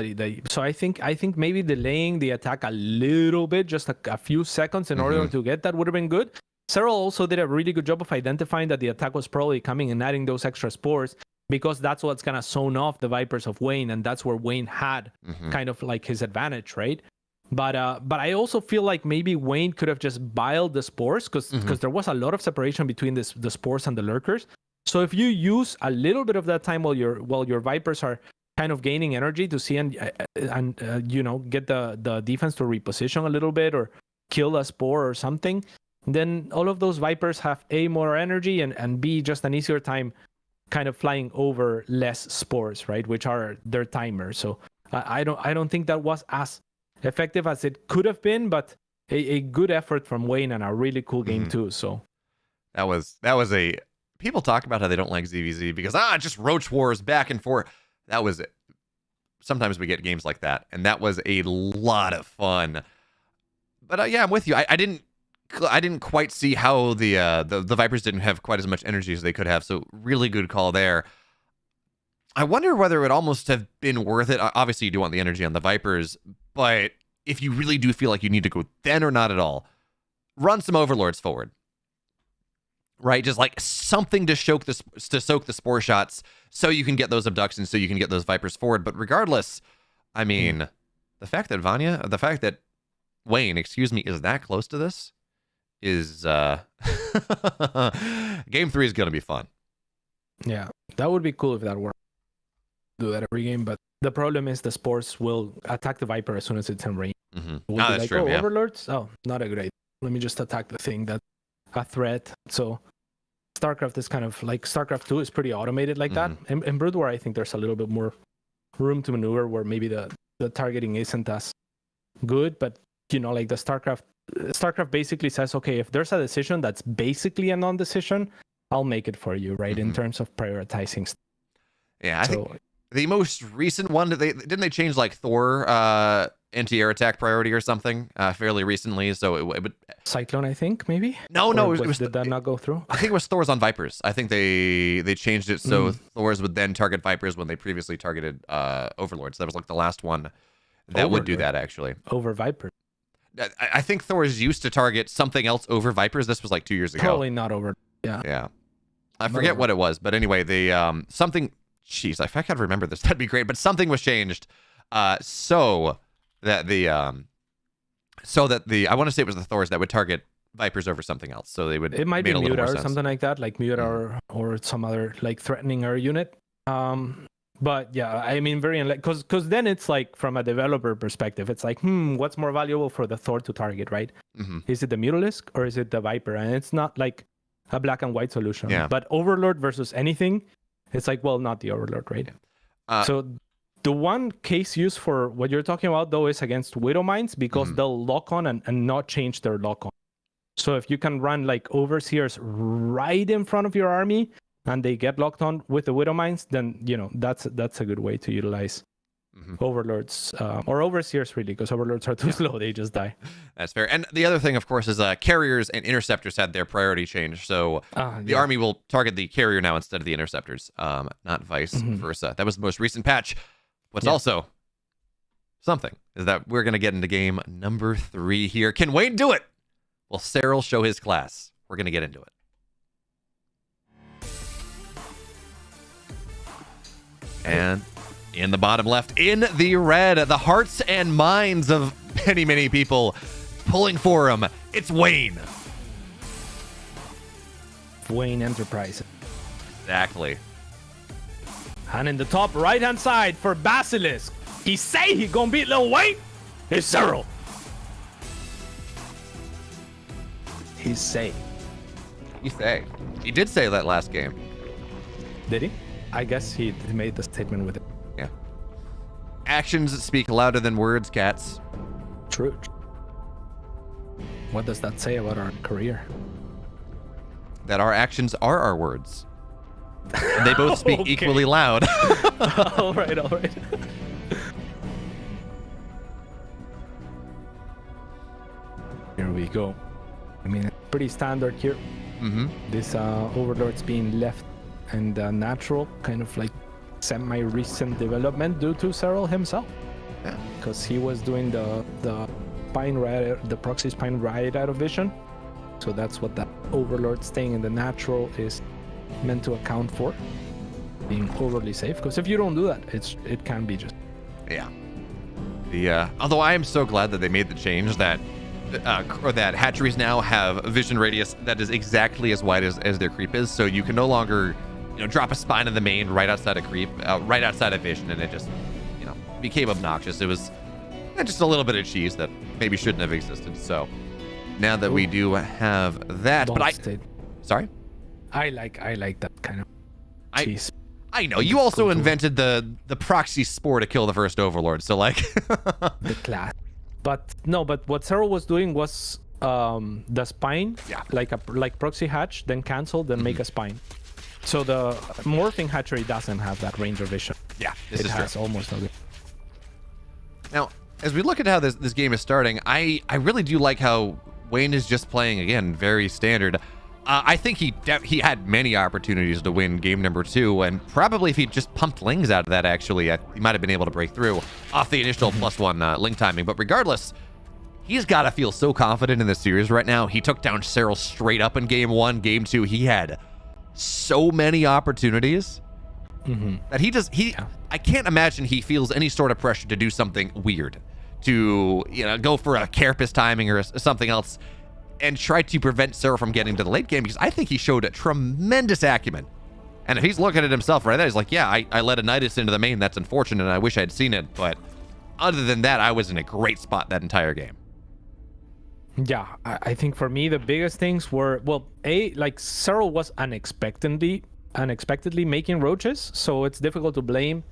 so I think maybe delaying the attack a little bit, just a few seconds in order to get that would have been good. Cyril also did a really good job of identifying that the attack was probably coming and adding those extra spores, because that's what's gonna zone off the Vipers of Wayne, and that's where Wayne had kind of like his advantage, right? But I also feel like maybe Wayne could have just biled the spores, because there was a lot of separation between the spores and the Lurkers. So if you use a little bit of that time while your Vipers are kind of gaining energy to see and you know, get the defense to reposition a little bit or kill a spore or something, then all of those Vipers have A, more energy, and B, just an easier time kind of flying over less spores, right? Which are their timers. So I don't think that was as effective as it could have been, but a good effort from Wayne and a really cool game too. So that was a people talk about how they don't like ZVZ because just roach wars back and forth. That was it. Sometimes we get games like that, and that was a lot of fun. But yeah, I'm with you. I didn't quite see how the Vipers didn't have quite as much energy as they could have. So really good call there. I wonder whether it would almost have been worth it. Obviously, you do want the energy on the Vipers, but if you really do feel like you need to go then or not at all, run some Overlords forward. Right, just like something to soak the spore shots, so you can get those abductions, so you can get those Vipers forward. But regardless, I mean, the fact that Wayne, excuse me, is that close to this is game 3 is gonna be fun. Yeah, that would be cool if that worked. Do that every game, but the problem is the spores will attack the Viper as soon as it's in range. That's true. Yeah. Overlords? Oh, not a good idea. Let me just attack the thing that's a threat. So StarCraft is kind of like StarCraft 2 is pretty automated like that. In Brood War, I think there's a little bit more room to maneuver where maybe the targeting isn't as good, but you know, like the StarCraft basically says, okay, if there's a decision that's basically a non-decision, I'll make it for you, right? In terms of prioritizing. Yeah, I think the most recent one, didn't they change like Thor anti-air attack priority or something fairly recently? So it would Cyclone, I think, maybe. No, did that not go through? I think it was Thor's on Vipers. I think they changed it so Thor's would then target Vipers when they previously targeted Overlords. That was like the last one that would do that actually. Over Viper. I think Thor's used to target something else over Vipers. This was like 2 years ago. Probably not over. Yeah. I forget what it was, but anyway, they something. Jeez, if I could remember this, that'd be great. But something was changed, so that the I want to say it was the Thors that would target Vipers over something else. So they would. It might be Muta or something like that, like Muta or some other like threatening air unit. But yeah, I mean, very because then it's like from a developer perspective, it's like, what's more valuable for the Thor to target, right? Is it the Mutalisk or is it the Viper? And it's not like a black and white solution. Yeah. But Overlord versus anything, it's like, well, not the Overlord, right? So the one case used for what you're talking about, though, is against Widow Mines because they'll lock on and not change their lock on. So if you can run like Overseers right in front of your army and they get locked on with the Widow Mines, then, that's a good way to utilize Overlords or Overseers, really, because Overlords are too slow. They just die. That's fair. And the other thing, of course, is Carriers and Interceptors had their priority change. So the army will target the Carrier now instead of the Interceptors, not vice versa. That was the most recent patch. What's also something is that we're going to get into game number 3 here. Can Wayne do it? Will Cyril show his class? We're going to get into it. And in the bottom left, in the red, the hearts and minds of many, many people pulling for him. It's Wayne. Wayne Enterprise. Exactly. And in the top right-hand side for Basilisk, he say he gonna beat Lil Wayne. It's Cyril. He say. You say. He did say that last game. Did he? I guess he made the statement with it. Yeah. Actions speak louder than words, cats. True. What does that say about our career? That our actions are our words. And they both speak equally loud. all right. Here we go. I mean, pretty standard here. This Overlord's being left and natural, kind of like semi-recent development due to Cyril himself. Yeah. Because he was doing the Spine Riot, the proxy Spine Riot out of Vision. So that's what that Overlord staying in the natural is meant to account for. Being overly safe. Because if you don't do that, it can be just... Yeah. Although I am so glad that they made the change that that hatcheries now have a vision radius that is exactly as wide as their creep is, so you can no longer drop a spine in the main right outside of creep, right outside of vision, and it just became obnoxious. It was just a little bit of cheese that maybe shouldn't have existed. So now that we do have that, sorry, I like that kind of cheese. I know you also invented the proxy spore to kill the first Overlord, so like the class. But what Cyril was doing was the spine, like proxy hatch, then cancel, then make a spine. So the morphing hatchery doesn't have that range of vision. Yeah, it has almost no. Now, as we look at how this game is starting, I really do like how Wayne is just playing again very standard. I think he had many opportunities to win game number 2, and probably if he just pumped Lings out of that, actually, he might have been able to break through off the initial +1 Ling timing. But regardless, he's got to feel so confident in this series right now. He took down Cyril straight up in game 1. Game 2, he had so many opportunities that I can't imagine he feels any sort of pressure to do something weird, to go for a Carapace timing or something else, and try to prevent Cyril from getting to the late game, because I think he showed a tremendous acumen. And if he's looking at himself right there, he's like, yeah, I let a Nidus into the main. That's unfortunate, and I wish I'd seen it. But other than that, I was in a great spot that entire game. Yeah, I think for me, the biggest things were, Cyril was unexpectedly making roaches, so it's difficult to blame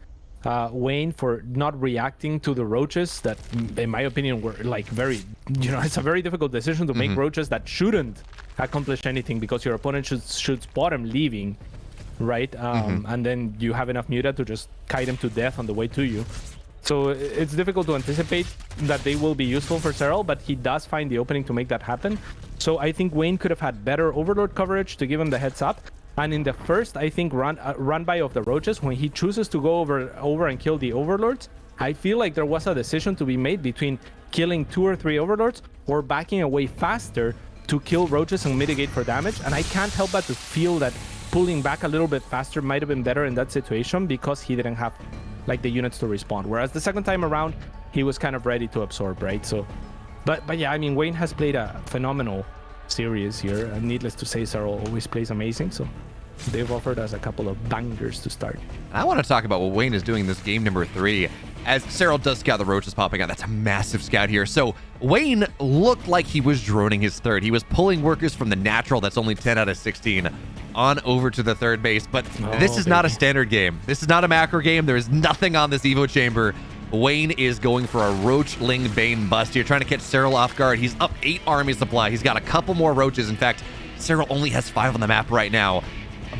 Wayne for not reacting to the roaches that, in my opinion, were very, it's a very difficult decision to make roaches that shouldn't accomplish anything because your opponent should spot him leaving, right? And then you have enough muta to just kite him to death on the way to you. So it's difficult to anticipate that they will be useful for Cyril, but he does find the opening to make that happen. So I think Wayne could have had better Overlord coverage to give him the heads up. And in the first, I think, run by of the roaches, when he chooses to go over and kill the Overlords, I feel like there was a decision to be made between killing 2 or 3 Overlords or backing away faster to kill roaches and mitigate for damage. And I can't help but to feel that pulling back a little bit faster might have been better in that situation because he didn't have the units to respond. Whereas the second time around, he was kind of ready to absorb, right? So, but yeah, I mean, Wayne has played a phenomenal series here. Needless to say, Cyril always plays amazing. So they've offered us a couple of bangers to start. I want to talk about what Wayne is doing in this game number 3. As Cyril does scout the roaches popping out. That's a massive scout here. So Wayne looked like he was droning his third. He was pulling workers from the natural, that's only 10 out of 16, on over to the third base. But this is not a standard game. This is not a macro game. There is nothing on this Evo chamber. Wayne is going for a Roach Ling Bane bust here, trying to catch Cyril off guard. He's up 8 army supply. He's got a couple more roaches. In fact, Cyril only has 5 on the map right now.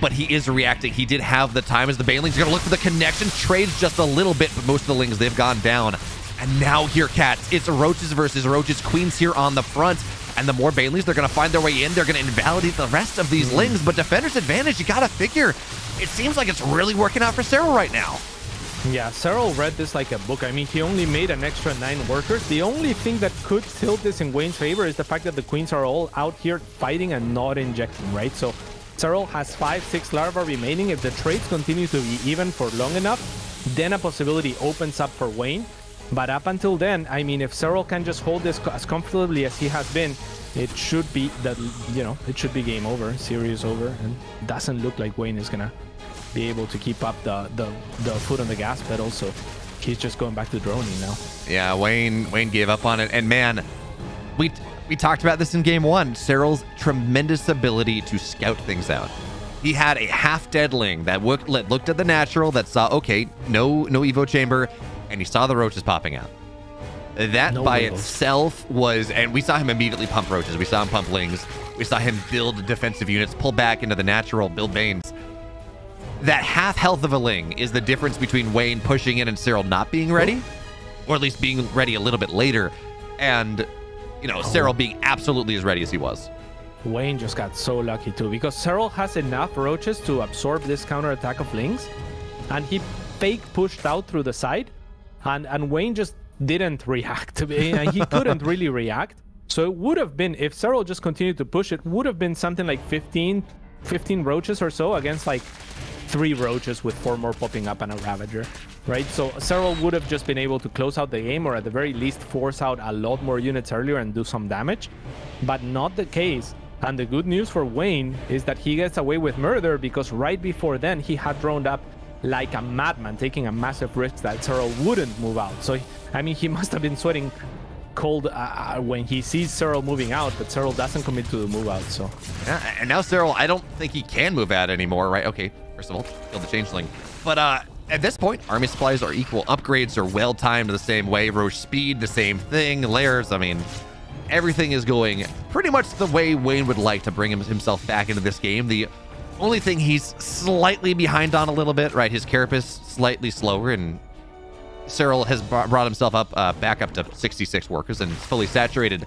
But he is reacting. He did have the time as the Banelings are going to look for the connection. Trades just a little bit, but most of the Lings, they've gone down. And now here, Cats, it's Roaches versus Roaches. Queens here on the front. And the more Banelings, they're going to find their way in. They're going to invalidate the rest of these Lings. But Defender's advantage, you got to figure. It seems like it's really working out for Cyril right now. Yeah, Cyril read this like a book. I mean, he only made an extra 9 workers. The only thing that could tilt this in Wayne's favor is the fact that the Queens are all out here fighting and not injecting, right? So Cyril has 5-6 larvae remaining. If the trades continue to be even for long enough, then a possibility opens up for Wayne. But up until then, I mean, if Cyril can just hold this as comfortably as he has been, it should be that, you know, it should be game over, series over, and doesn't look like Wayne is gonna be able to keep up the foot on the gas pedal. So he's just going back to droning now. Yeah, Wayne gave up on it, and man, we talked about this in game 1. Cyril's tremendous ability to scout things out. He had a half-dead Ling that looked at the natural, that saw, okay, no Evo chamber, and he saw the roaches popping out. That by itself was, and we saw him immediately pump roaches. We saw him pump Lings. We saw him build defensive units, pull back into the natural, build Banes. That half health of a Ling is the difference between Wayne pushing in and Cyril not being ready, or at least being ready a little bit later, and you know, Cyril being absolutely as ready as he was. Wayne just got so lucky too, because Cyril has enough roaches to absorb this counterattack of Lings, and he fake pushed out through the side, and Wayne just didn't react. He couldn't really react. So it would have been, if Cyril just continued to push, it would have been something like 15 roaches or so against like 3 roaches with 4 more popping up and a Ravager, right? So Cyril would have just been able to close out the game, or at the very least force out a lot more units earlier and do some damage, but not the case. And the good news for Wayne is that he gets away with murder, because right before then he had droned up like a madman, taking a massive risk that Cyril wouldn't move out. So I mean, he must have been sweating cold when he sees Cyril moving out, but Cyril doesn't commit to the move out. So yeah, and now Cyril, I don't think he can move out anymore, right? Okay, first of all, kill the changeling, but at this point, army supplies are equal, upgrades are well timed the same way, roach speed the same thing, layers, I mean, everything is going pretty much the way Wayne would like to bring himself back into this game. The only thing he's slightly behind on a little bit, right? His carapace slightly slower, and Cyril has brought himself up back up to 66 workers and fully saturated.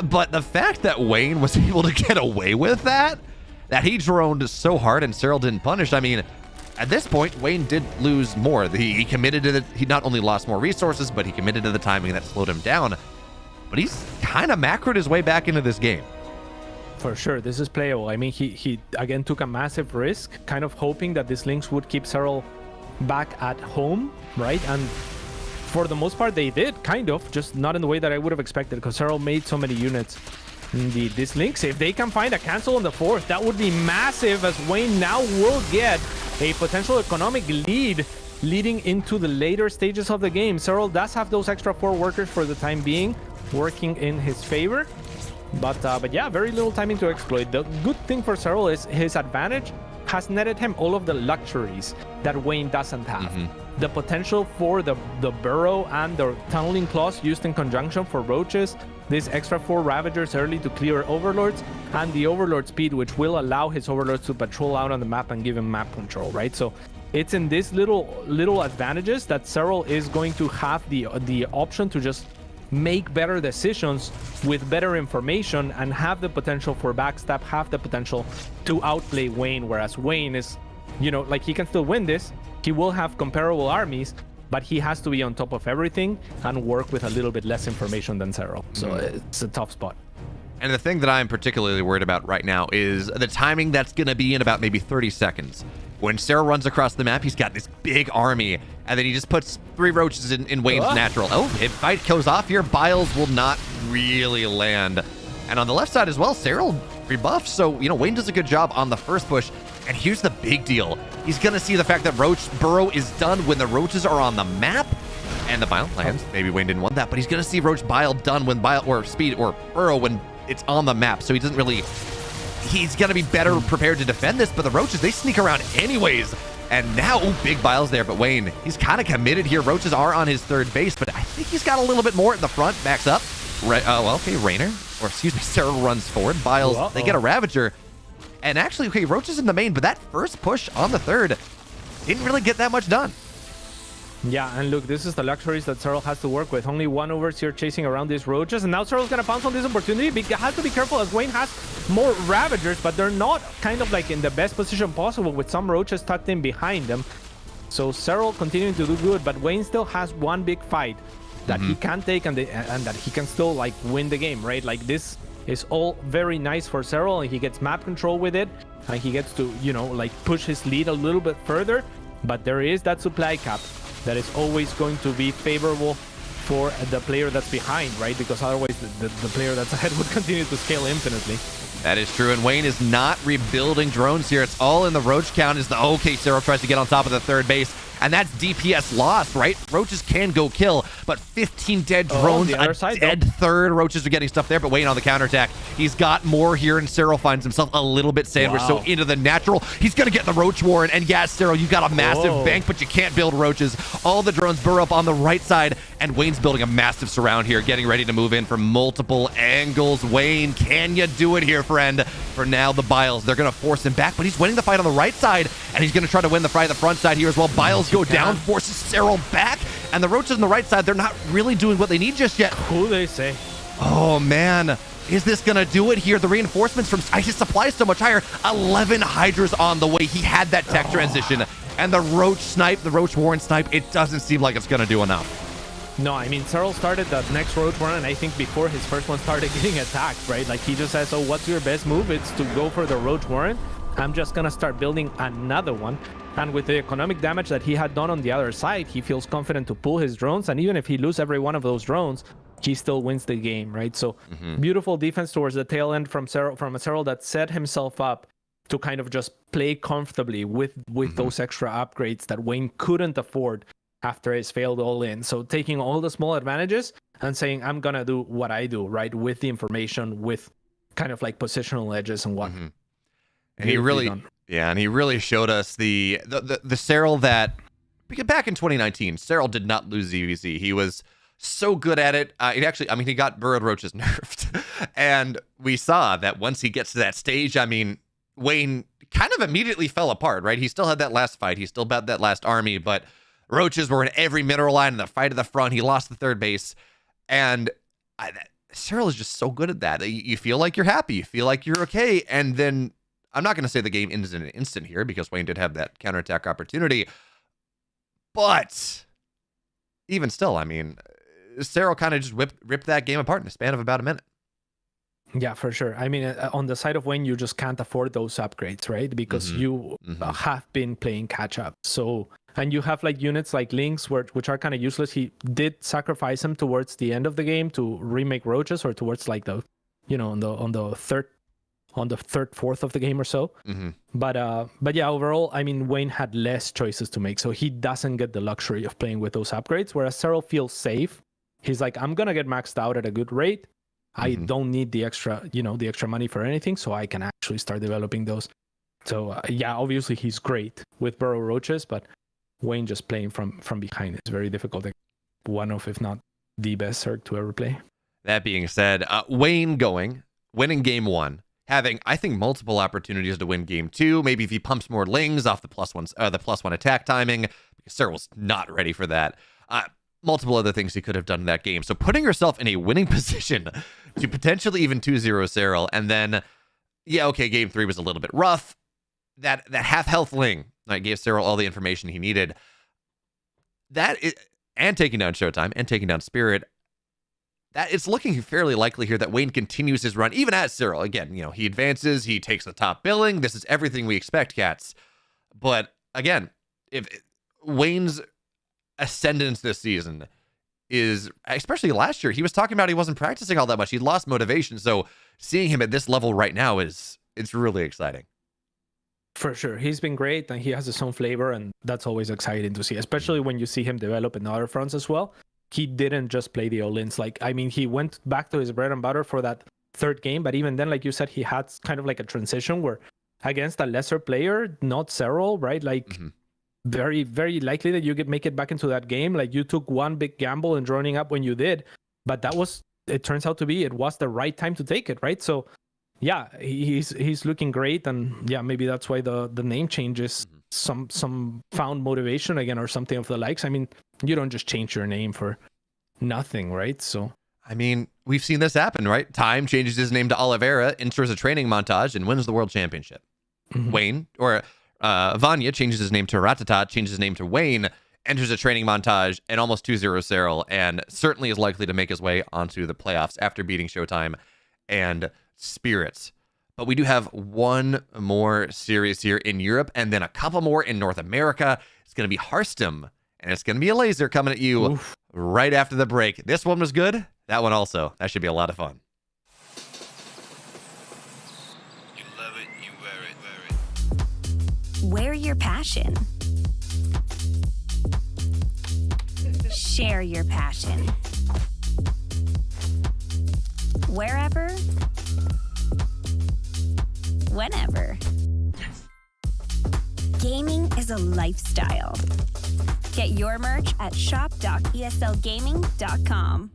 But the fact that Wayne was able to get away with that he droned so hard and Cyril didn't punish, I mean, at this point, Wayne did lose more. He committed to he not only lost more resources, but he committed to the timing that slowed him down. But he's kind of macroed his way back into this game. For sure, this is playable. I mean, he again took a massive risk, kind of hoping that these Lings would keep Cyril back at home, right? And for the most part, they did, kind of, just not in the way that I would have expected, because Cyril made so many units. Indeed, these Lings, if they can find a cancel on the 4th, that would be massive, as Wayne now will get a potential economic lead leading into the later stages of the game. Cyril does have those extra 4 workers for the time being, working in his favor. But yeah, very little timing to exploit. The good thing for Cyril is his advantage has netted him all of the luxuries that Wayne doesn't have. The potential for the burrow and the tunneling claws used in conjunction for roaches, this extra 4 Ravagers early to clear overlords, and the overlord speed, which will allow his overlords to patrol out on the map and give him map control, right? So it's in these little advantages that Cyril is going to have the option to just make better decisions with better information and have the potential for backstab, have the potential to outplay Wayne, whereas Wayne is, you know, like, he can still win this. He will have comparable armies, but he has to be on top of everything and work with a little bit less information than Cyril. So it's a tough spot. And the thing that I'm particularly worried about right now is the timing that's going to be in about maybe 30 seconds. When Cyril runs across the map, he's got this big army, and then he just puts 3 roaches in Wayne's natural. Oh, if fight goes off here, Biles will not really land. And on the left side as well, Cyril rebuffs, so, you know, Wayne does a good job on the first push. And here's the big deal. He's going to see the fact that Roach Burrow is done when the Roaches are on the map. And the Bile lands. Maybe Wayne didn't want that, but he's going to see Roach Bile done when Bile, or Speed, or Burrow when it's on the map. So he doesn't really... He's going to be better prepared to defend this, but the Roaches, they sneak around anyways. And now, big Bile's there, but Wayne, he's kind of committed here. Roaches are on his third base, but I think he's got a little bit more in the front. Backs up. Well, okay, Rainer, or excuse me, Sarah runs forward. Biles, they get a Ravager. And actually, okay, Roaches in the main, but that first push on the third didn't really get that much done. Yeah, and look, this is the luxuries that Searle has to work with. Only one Overseer chasing around these Roaches, and now Searle's gonna pounce on this opportunity. But he has to be careful as Wayne has more Ravagers, but they're not kind of like in the best position possible with some Roaches tucked in behind them. So Searle continuing to do good, but Wayne still has one big fight that he can take and that he can still like win the game, right? Like this is all very nice for Searle, and he gets map control with it, and he gets to, you know, like push his lead a little bit further. But there is that supply cap that is always going to be favorable for the player that's behind, right? Because otherwise the player that's ahead would continue to scale infinitely. That is true, and Wayne is not rebuilding drones here. It's all in the Roach count as the OK Zero tries to get on top of the third base, and that's DPS lost, right? Roaches can go kill, but 15 dead drones, dead third. Roaches are getting stuff there, but Wayne on the counterattack. He's got more here, and Cyril finds himself a little bit sandwiched, so into the natural. He's going to get the Roach Warren, and yeah, Cyril, you got a massive bank, but you can't build Roaches. All the drones burrow up on the right side, and Wayne's building a massive surround here, getting ready to move in from multiple angles. Wayne, can you do it here, friend? For now, the Biles, they're going to force him back, but he's winning the fight on the right side, and he's going to try to win the fight on the front side here as well. Biles go down, forces Cyril back, and the Roaches on the right side, they're not really doing what they need just yet. Who they say? Oh, man. Is this going to do it here? The reinforcements from Isis Supply is so much higher. 11 Hydras on the way. He had that tech transition, and the Roach snipe, the Roach Warren snipe, it doesn't seem like it's going to do enough. No, I mean, Cyril started the next Roach Warren, and I think before his first one started getting attacked, right? Like, he just says, oh, what's your best move? It's to go for the Roach Warren. I'm just going to start building another one. And with the economic damage that he had done on the other side, he feels confident to pull his drones. And even if he loses every one of those drones, he still wins the game, right? So beautiful defense towards the tail end from a Cyril that set himself up to kind of just play comfortably with those extra upgrades that Wayne couldn't afford after his failed all-in. So taking all the small advantages and saying, I'm going to do what I do, right? With the information, with kind of like positional edges and whatnot. And he really, and he really showed us the Cyril that back in 2019, Cyril did not lose ZVZ. He was so good at it. He got Burrowed Roaches nerfed. And we saw that once he gets to that stage, I mean, Wayne kind of immediately fell apart, right? He still had that last fight. He still had that last army, but Roaches were in every mineral line in the fight at the front. He lost the third base. And Cyril is just so good at that. You feel like you're happy. You feel like you're okay. And then I'm not going to say the game ends in an instant here because Wayne did have that counterattack opportunity. But even still, I mean, Cyril kind of just ripped that game apart in the span of about a minute. Yeah, for sure. I mean, on the side of Wayne, you just can't afford those upgrades, right? Because you have been playing catch up. So, and you have like units like Lynx, which are kind of useless. He did sacrifice him towards the end of the game to remake Roaches, or towards like the, you know, on the third, fourth of the game or so. But yeah, overall, I mean, Wayne had less choices to make, so he doesn't get the luxury of playing with those upgrades. Whereas Cyril feels safe. He's like, I'm gonna get maxed out at a good rate. I don't need the extra money for anything, so I can actually start developing those. So yeah, obviously he's great with Burrow Roaches, but Wayne just playing from behind is very difficult. One of, if not the best Zerg to ever play. That being said, Wayne winning game one, having, I think, multiple opportunities to win game two. Maybe if he pumps more Lings off the +1 attack timing, because Cyril's not ready for that. Multiple other things he could have done in that game. So putting yourself in a winning position to potentially even 2-0 Cyril, and then, yeah, okay, game three was a little bit rough. That half health Ling gave Cyril all the information he needed. And taking down Showtime and taking down Spirit. That it's looking fairly likely here that Wayne continues his run, even as Cyril. Again, you know, he advances, he takes the top billing. This is everything we expect, cats. But again, if Wayne's ascendance this season is, especially last year, he was talking about he wasn't practicing all that much. He lost motivation. So seeing him at this level right now it's really exciting. For sure. He's been great and he has his own flavor, and that's always exciting to see, especially when you see him develop in other fronts as well. He didn't just play the all-ins. Like, I mean, he went back to his bread and butter for that third game, but even then, like you said, he had kind of like a transition where against a lesser player, not Serral, right? Like, very, very likely that you could make it back into that game. Like, you took one big gamble in joining up when you did, but that was, it turns out to be, it was the right time to take it, right? So, yeah, he's looking great, and yeah, maybe that's why the name changes. Some found motivation again or something of the likes. I mean, you don't just change your name for nothing, right? So, I mean, we've seen this happen, right? Time changes his name to Oliveira, enters a training montage, and wins the world championship. Wayne, or Vanya, changes his name to Ratata, changes his name to Wayne, enters a training montage, and almost 2-0 Serral, and certainly is likely to make his way onto the playoffs after beating Showtime and Spirits. But we do have one more series here in Europe, and then a couple more in North America. It's going to be Hearthstone, and it's going to be a laser coming at you right after the break. This one was good. That one also. That should be a lot of fun. You love it, you wear it. Wear your passion. Share your passion. Wherever, whenever. Gaming is a lifestyle. Get your merch at shop.eslgaming.com.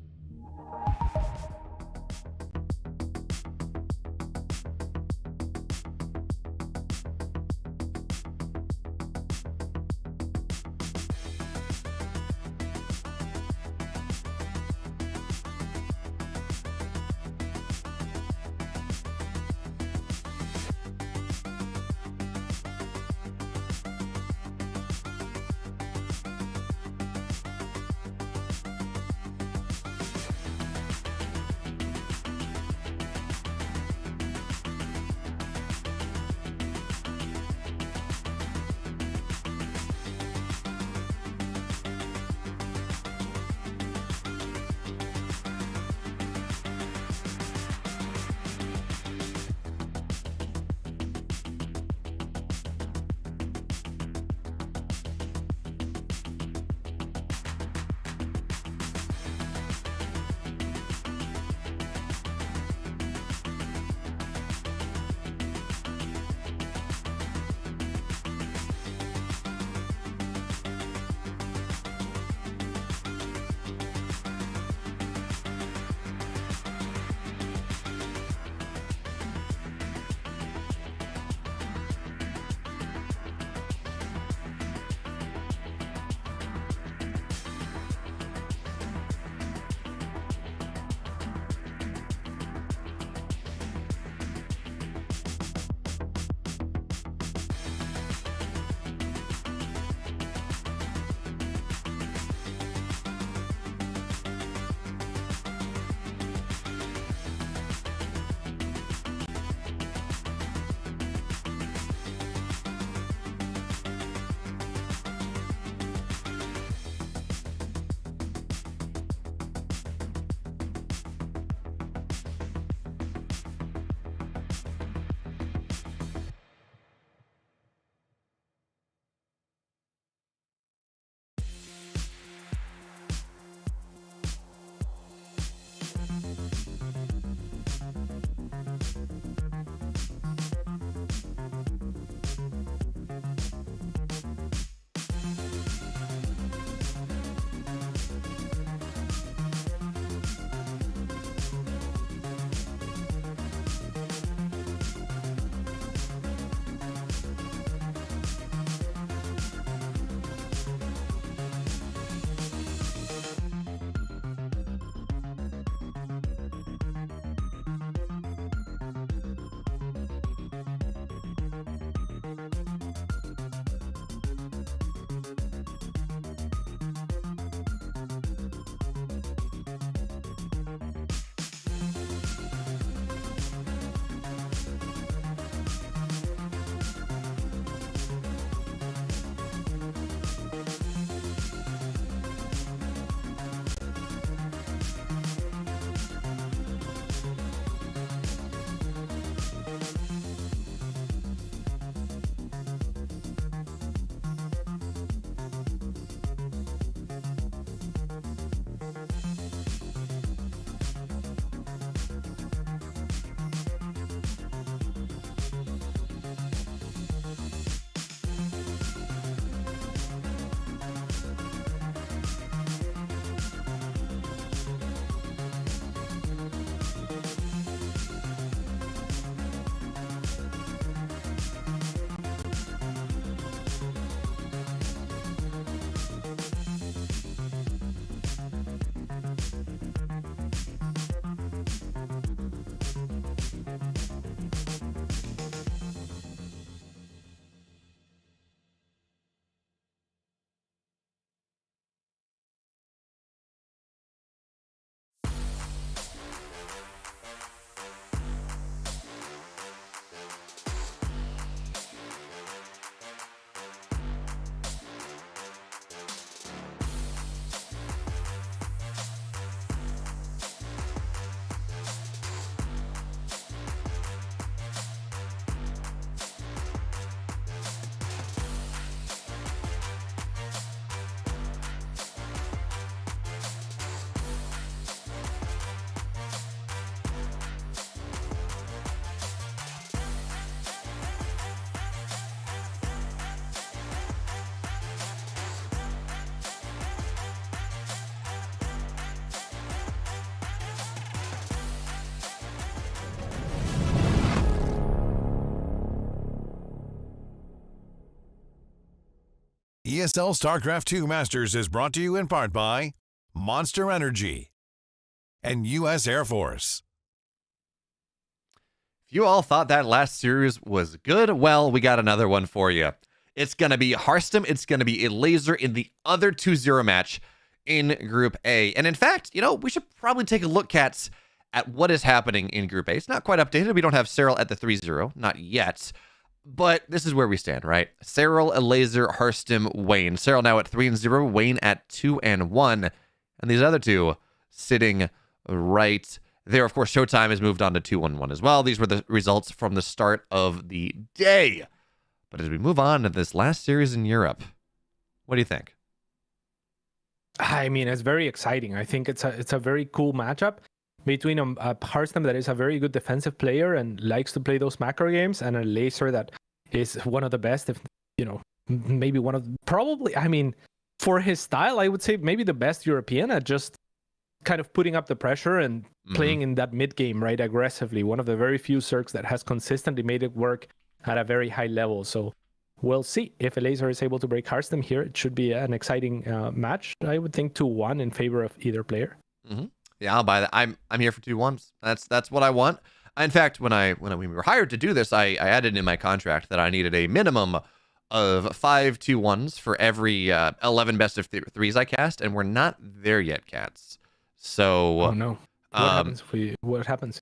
ESL StarCraft 2 Masters is brought to you in part by Monster Energy and U.S. Air Force. If you all thought that last series was good, well, we got another one for you. It's going to be Hearthstone. It's going to be a laser in the other 2-0 match in Group A. And in fact, we should probably take a look, Cats, at what is happening in Group A. It's not quite updated. We don't have Cyril at the 3-0, not yet. But this is where we stand, right? Cyril, Laser, Hearthstone, Wayne. Cyril now at 3-0, Wayne at 2-1. And these other two sitting right there. Of course, Showtime has moved on to 2-1 as well. These were the results from the start of the day. But as we move on to this last series in Europe, what do you think? I mean, it's very exciting. I think it's a very cool matchup between a Hearthstone that is a very good defensive player and likes to play those macro games, and a Laser that is one of the best, if maybe one of probably. I mean, for his style, I would say maybe the best European at just kind of putting up the pressure and playing in that mid game, right, aggressively. One of the very few Zergs that has consistently made it work at a very high level. So we'll see if a Laser is able to break Hearthstone here. It should be an exciting match. I would think 2-1 in favor of either player. Yeah, I'll buy that. I'm here for 2-1s. That's what I want. In fact, when we were hired to do this, I added in my contract that I needed a minimum of 5 2-1s for every 11 best of threes I cast, and we're not there yet, Cats. So oh no, what happens?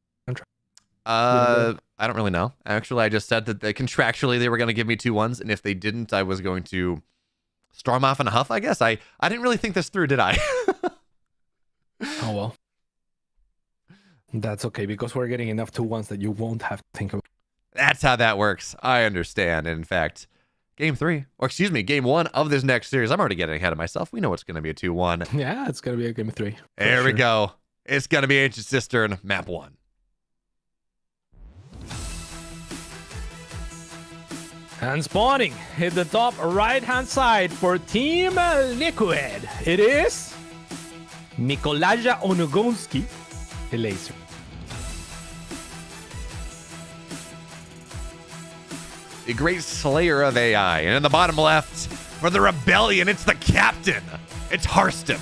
I don't really know. Actually, I just said that contractually they were going to give me 2-1s, and if they didn't, I was going to storm off in a huff, I guess. I didn't really think this through, did I? Oh well. That's okay, because we're getting enough 2-1s that you won't have to think about. That's how that works. I understand. In fact, game 1 of this next series, I'm already getting ahead of myself. We know it's going to be a 2-1. Yeah, it's going to be a game of 3. There we go. It's going to be Ancient Cistern, map 1. And spawning hit the top right-hand side for Team Liquid. It is Mikolaja Onogonski, the Laser. The great slayer of AI. And in the bottom left, for the rebellion, it's the captain. It's Hearthstone.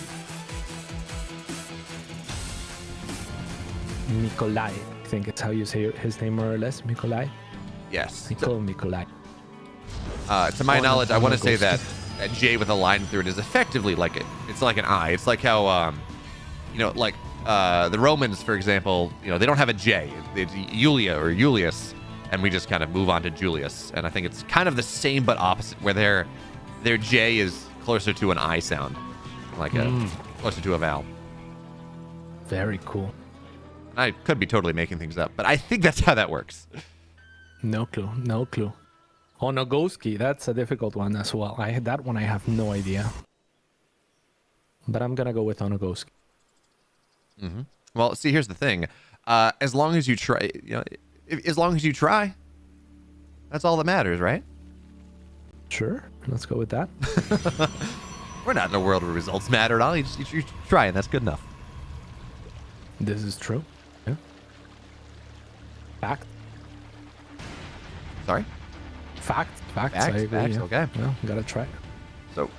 Nikolai, I think it's how you say his name, more or less. Nikolai? Yes. Nikolai. To my knowledge, I want to say that J with a line through it is effectively like it's like an I. It's like how, the Romans, for example, they don't have a J. It's Julia or Julius, and we just kind of move on to Julius. And I think it's kind of the same but opposite, where their J is closer to an I sound, like closer to a vowel. Very cool. I could be totally making things up, but I think that's how that works. No clue. Onogoski, that's a difficult one as well. That one I have no idea. But I'm going to go with Onogoski. Well, see, here's the thing. As long as you try, that's all that matters, right? Sure, let's go with that. We're not in a world where results matter at all. You try, and that's good enough. This is true. Yeah. Fact. Sorry? Facts. Facts, okay. Well, gotta try. So,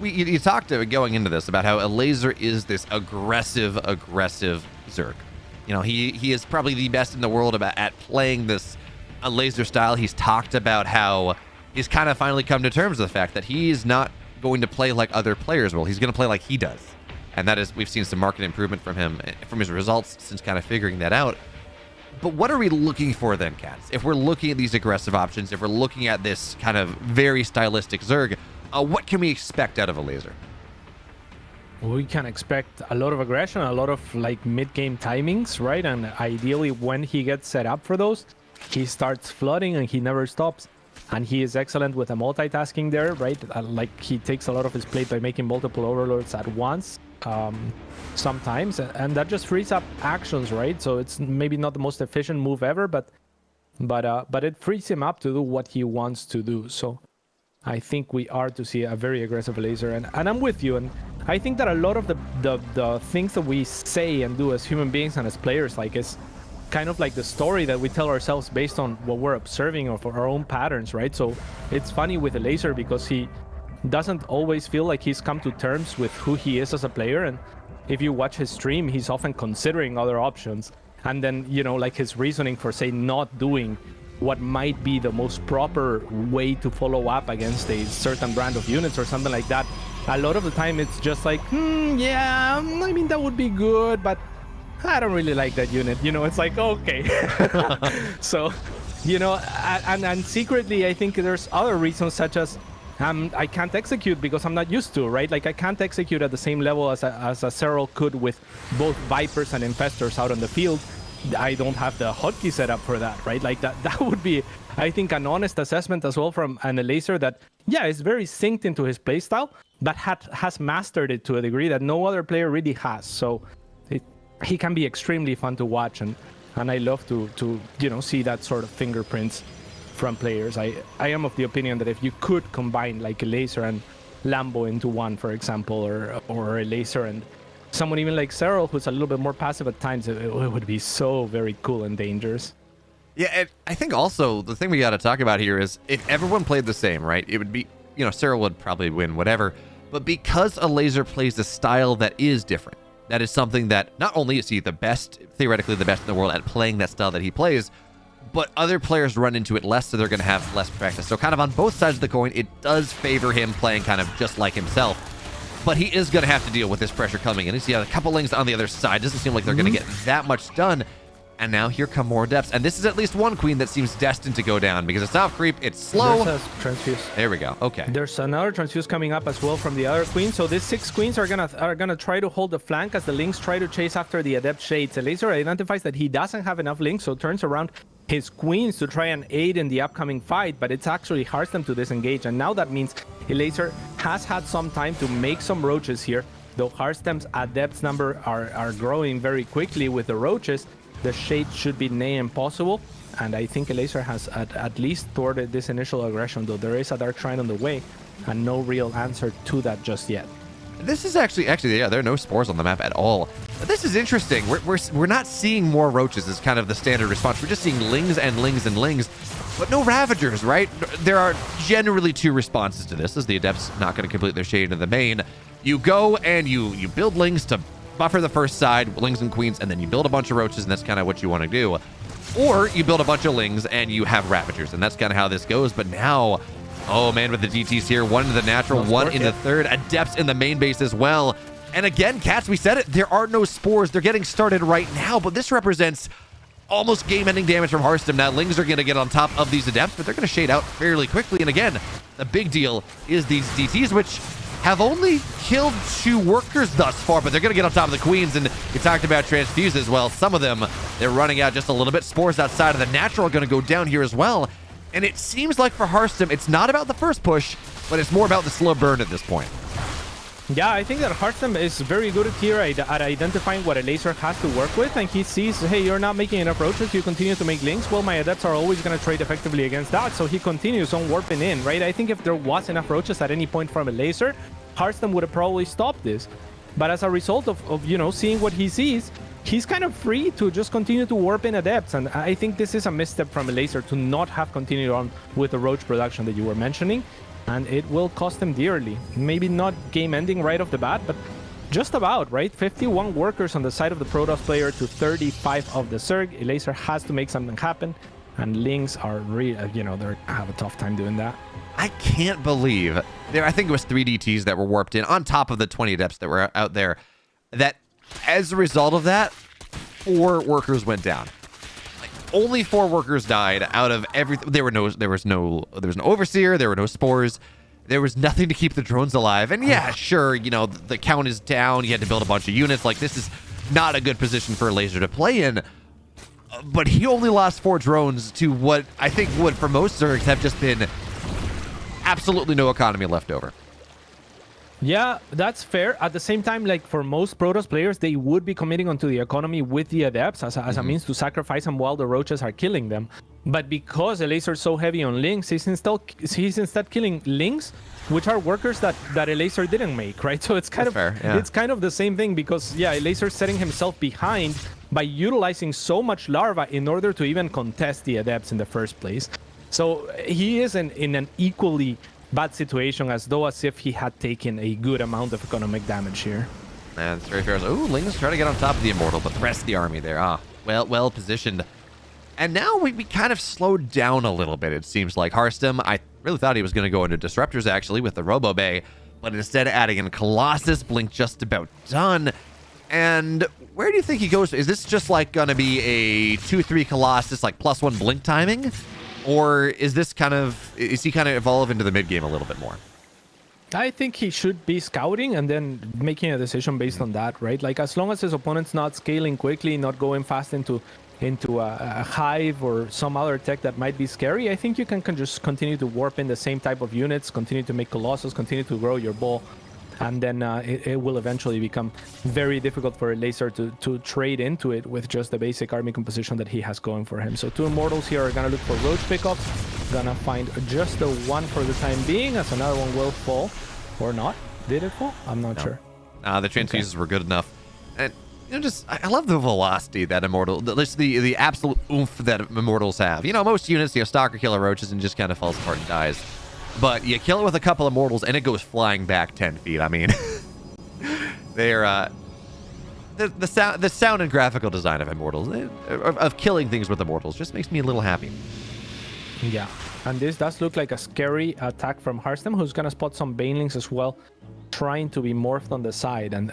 you talked going into this about how a Laser is this aggressive Zerg. He is probably the best in the world at playing a Laser style. He's talked about how he's kind of finally come to terms with the fact that he's not going to play like other players will. He's going to play like he does. And that is, we've seen some market improvement from him, from his results since kind of figuring that out. But what are we looking for then, Cats? If we're looking at these aggressive options, if we're looking at this kind of very stylistic Zerg, what can we expect out of a Laser? We can expect a lot of aggression, a lot of mid-game timings, right? And ideally, when he gets set up for those, he starts flooding and he never stops. And he is excellent with the multitasking there, right? He takes a lot of his plate by making multiple overlords at once. Sometimes, and that just frees up actions, right? So it's maybe not the most efficient move ever, but it frees him up to do what he wants to do. So I think we are to see a very aggressive Laser, and I'm with you. And I think that a lot of the things that we say and do as human beings and as players, is kind of like the story that we tell ourselves based on what we're observing of our own patterns, right? So it's funny with the Laser because he doesn't always feel like he's come to terms with who he is as a player. And if you watch his stream, he's often considering other options. And then, you know, like his reasoning for, say, not doing what might be the most proper way to follow up against a certain brand of units or something like that. A lot of the time it's just like, yeah, I mean, that would be good, but I don't really like that unit. You know, it's like, okay. So, you know, and secretly, I think there's other reasons such as I can't execute because I'm not used to, right? Like I can't execute at the same level as a Serral could with both Vipers and Infestors out on the field. I don't have the hotkey set up for that, right? Like that would be, I think, an honest assessment as well from an Elaser that, yeah, is very synced into his playstyle, but has mastered it to a degree that no other player really has. So he can be extremely fun to watch, and I love to you know, see that sort of fingerprints from players. I am of the opinion that if you could combine like Elaser and Lambo into one, for example, or Elaser and someone even like Serral, who's a little bit more passive at times, it would be so very cool and dangerous. Yeah, and I think also the thing we got to talk about here is if everyone played the same, right? It would be, you know, Serral would probably win, whatever. But because Elaser plays a style that is different, that is something that not only is he the best, theoretically the best in the world at playing that style that he plays, but other players run into it less, so they're going to have less practice. So kind of on both sides of the coin, it does favor him playing kind of just like himself. But he is going to have to deal with this pressure coming in. He's got a couple lings on the other side. Doesn't seem like they're going to get that much done. And now here come more depths. And this is at least one queen that seems destined to go down because it's off creep. It's slow. There's a transfuse. There we go. Okay. There's another transfuse coming up as well from the other queen. So these 6 queens are gonna try to hold the flank as the links try to chase after the adept shades. Elaser identifies that he doesn't have enough links, so turns around his queens to try and aid in the upcoming fight, but it's actually hard them to disengage. And now that means Elaser has had some time to make some roaches here. Though Hearthstem's adepts number are growing very quickly with the roaches, the shade should be near impossible. And I think Elaser has at least thwarted this initial aggression, though there is a Dark Shrine on the way and no real answer to that just yet. This is actually, yeah, there are no spores on the map at all. But this is interesting. We're not seeing more roaches as kind of the standard response. We're just seeing lings and lings and lings, but no ravagers, right? There are generally 2 responses to this, as the adepts not going to complete their shade into the main. You go and you build lings to buffer the first side, lings and queens, and then you build a bunch of roaches, and that's kind of what you want to do. Or you build a bunch of lings and you have ravagers, and that's kind of how this goes. But now, oh man, with the DTs here, one in the natural, one in the third, adepts in the main base as well. And again, Cats, we said it, there are no spores. They're getting started right now, but this represents almost game-ending damage from Hearthstone. Now, lings are going to get on top of these adepts, but they're going to shade out fairly quickly. And again, the big deal is these DTs, which have only killed 2 workers thus far, but they're going to get on top of the queens. And we talked about transfuse as well. Some of them, they're running out just a little bit. Spores outside of the natural are going to go down here as well. And it seems like for Hearthstone, it's not about the first push, but it's more about the slow burn at this point. Yeah, I think that Hearthstone is very good here at identifying what Elaser has to work with, and he sees, hey, you're not making enough roaches, you continue to make links, well, my adepts are always going to trade effectively against that, so he continues on warping in, right? I think if there was enough roaches at any point from Elaser, Hearthstone would have probably stopped this. But as a result of you know, seeing what he sees, he's kind of free to just continue to warp in adepts, and I think this is a misstep from Elaser to not have continued on with the roach production that you were mentioning. And it will cost him dearly. Maybe not game ending right off the bat, but just about, right? 51 workers on the side of the Protoss player to 35 of the Zerg. Elaser has to make something happen, and Lings are really, you know, they have a tough time doing that. I can't believe I think it was 3 DTs that were warped in on top of the 20 adepts that were out there, that as a result of that, 4 workers went down. Only 4 workers died out of everything. There was no overseer. There were no spores. There was nothing to keep the drones alive. And yeah, sure, you know, the count is down. You had to build a bunch of units. Like, this is not a good position for Elaser to play in. But he only lost 4 drones to what I think would, for most Zergs, have just been absolutely no economy left over. Yeah, that's fair. At the same time, like for most Protoss players, they would be committing onto the economy with the adepts as a means to sacrifice them while the roaches are killing them. But because Elaser is so heavy on links, he's instead killing links, which are workers that Elaser didn't make, right? So it's kind of fair, yeah. It's kind of the same thing because yeah, Elaser's setting himself behind by utilizing so much larva in order to even contest the adepts in the first place. So he is in an equally bad situation, as if he had taken a good amount of economic damage here. That's very fair. Ooh, Ling's trying to get on top of the Immortal, but the rest of the army there, well positioned. And now we kind of slowed down a little bit, it seems like. Harstem, I really thought he was going to go into Disruptors, actually, with the Robo Bay, but instead adding in Colossus, Blink just about done. And where do you think he goes? Is this just like going to be a 2-3 Colossus, like +1 Blink timing? Or is he kind of evolve into the mid game a little bit more? I think he should be scouting and then making a decision based on that, right? Like, as long as his opponent's not scaling quickly, not going fast into a hive or some other tech that might be scary, I think you can just continue to warp in the same type of units, continue to make Colossus, continue to grow your ball, and then it will eventually become very difficult for a Laser to trade into it with just the basic army composition that he has going for him. So 2 Immortals here are going to look for Roach pickups, gonna find just the one for the time being, as another one will fall, or not. Did it fall? I'm not sure. The transfuses were good enough. And I love the velocity that Immortal, the absolute oomph that Immortals have. Most units, Stalker Killer Roaches and just kind of falls apart and dies. But you kill it with a couple of Immortals and it goes flying back 10 feet. I mean, they're the sound and graphical design of Immortals, of killing things with Immortals, just makes me a little happy. Yeah, and this does look like a scary attack from Harstem, who's gonna spot some Banelings as well, trying to be morphed on the side. And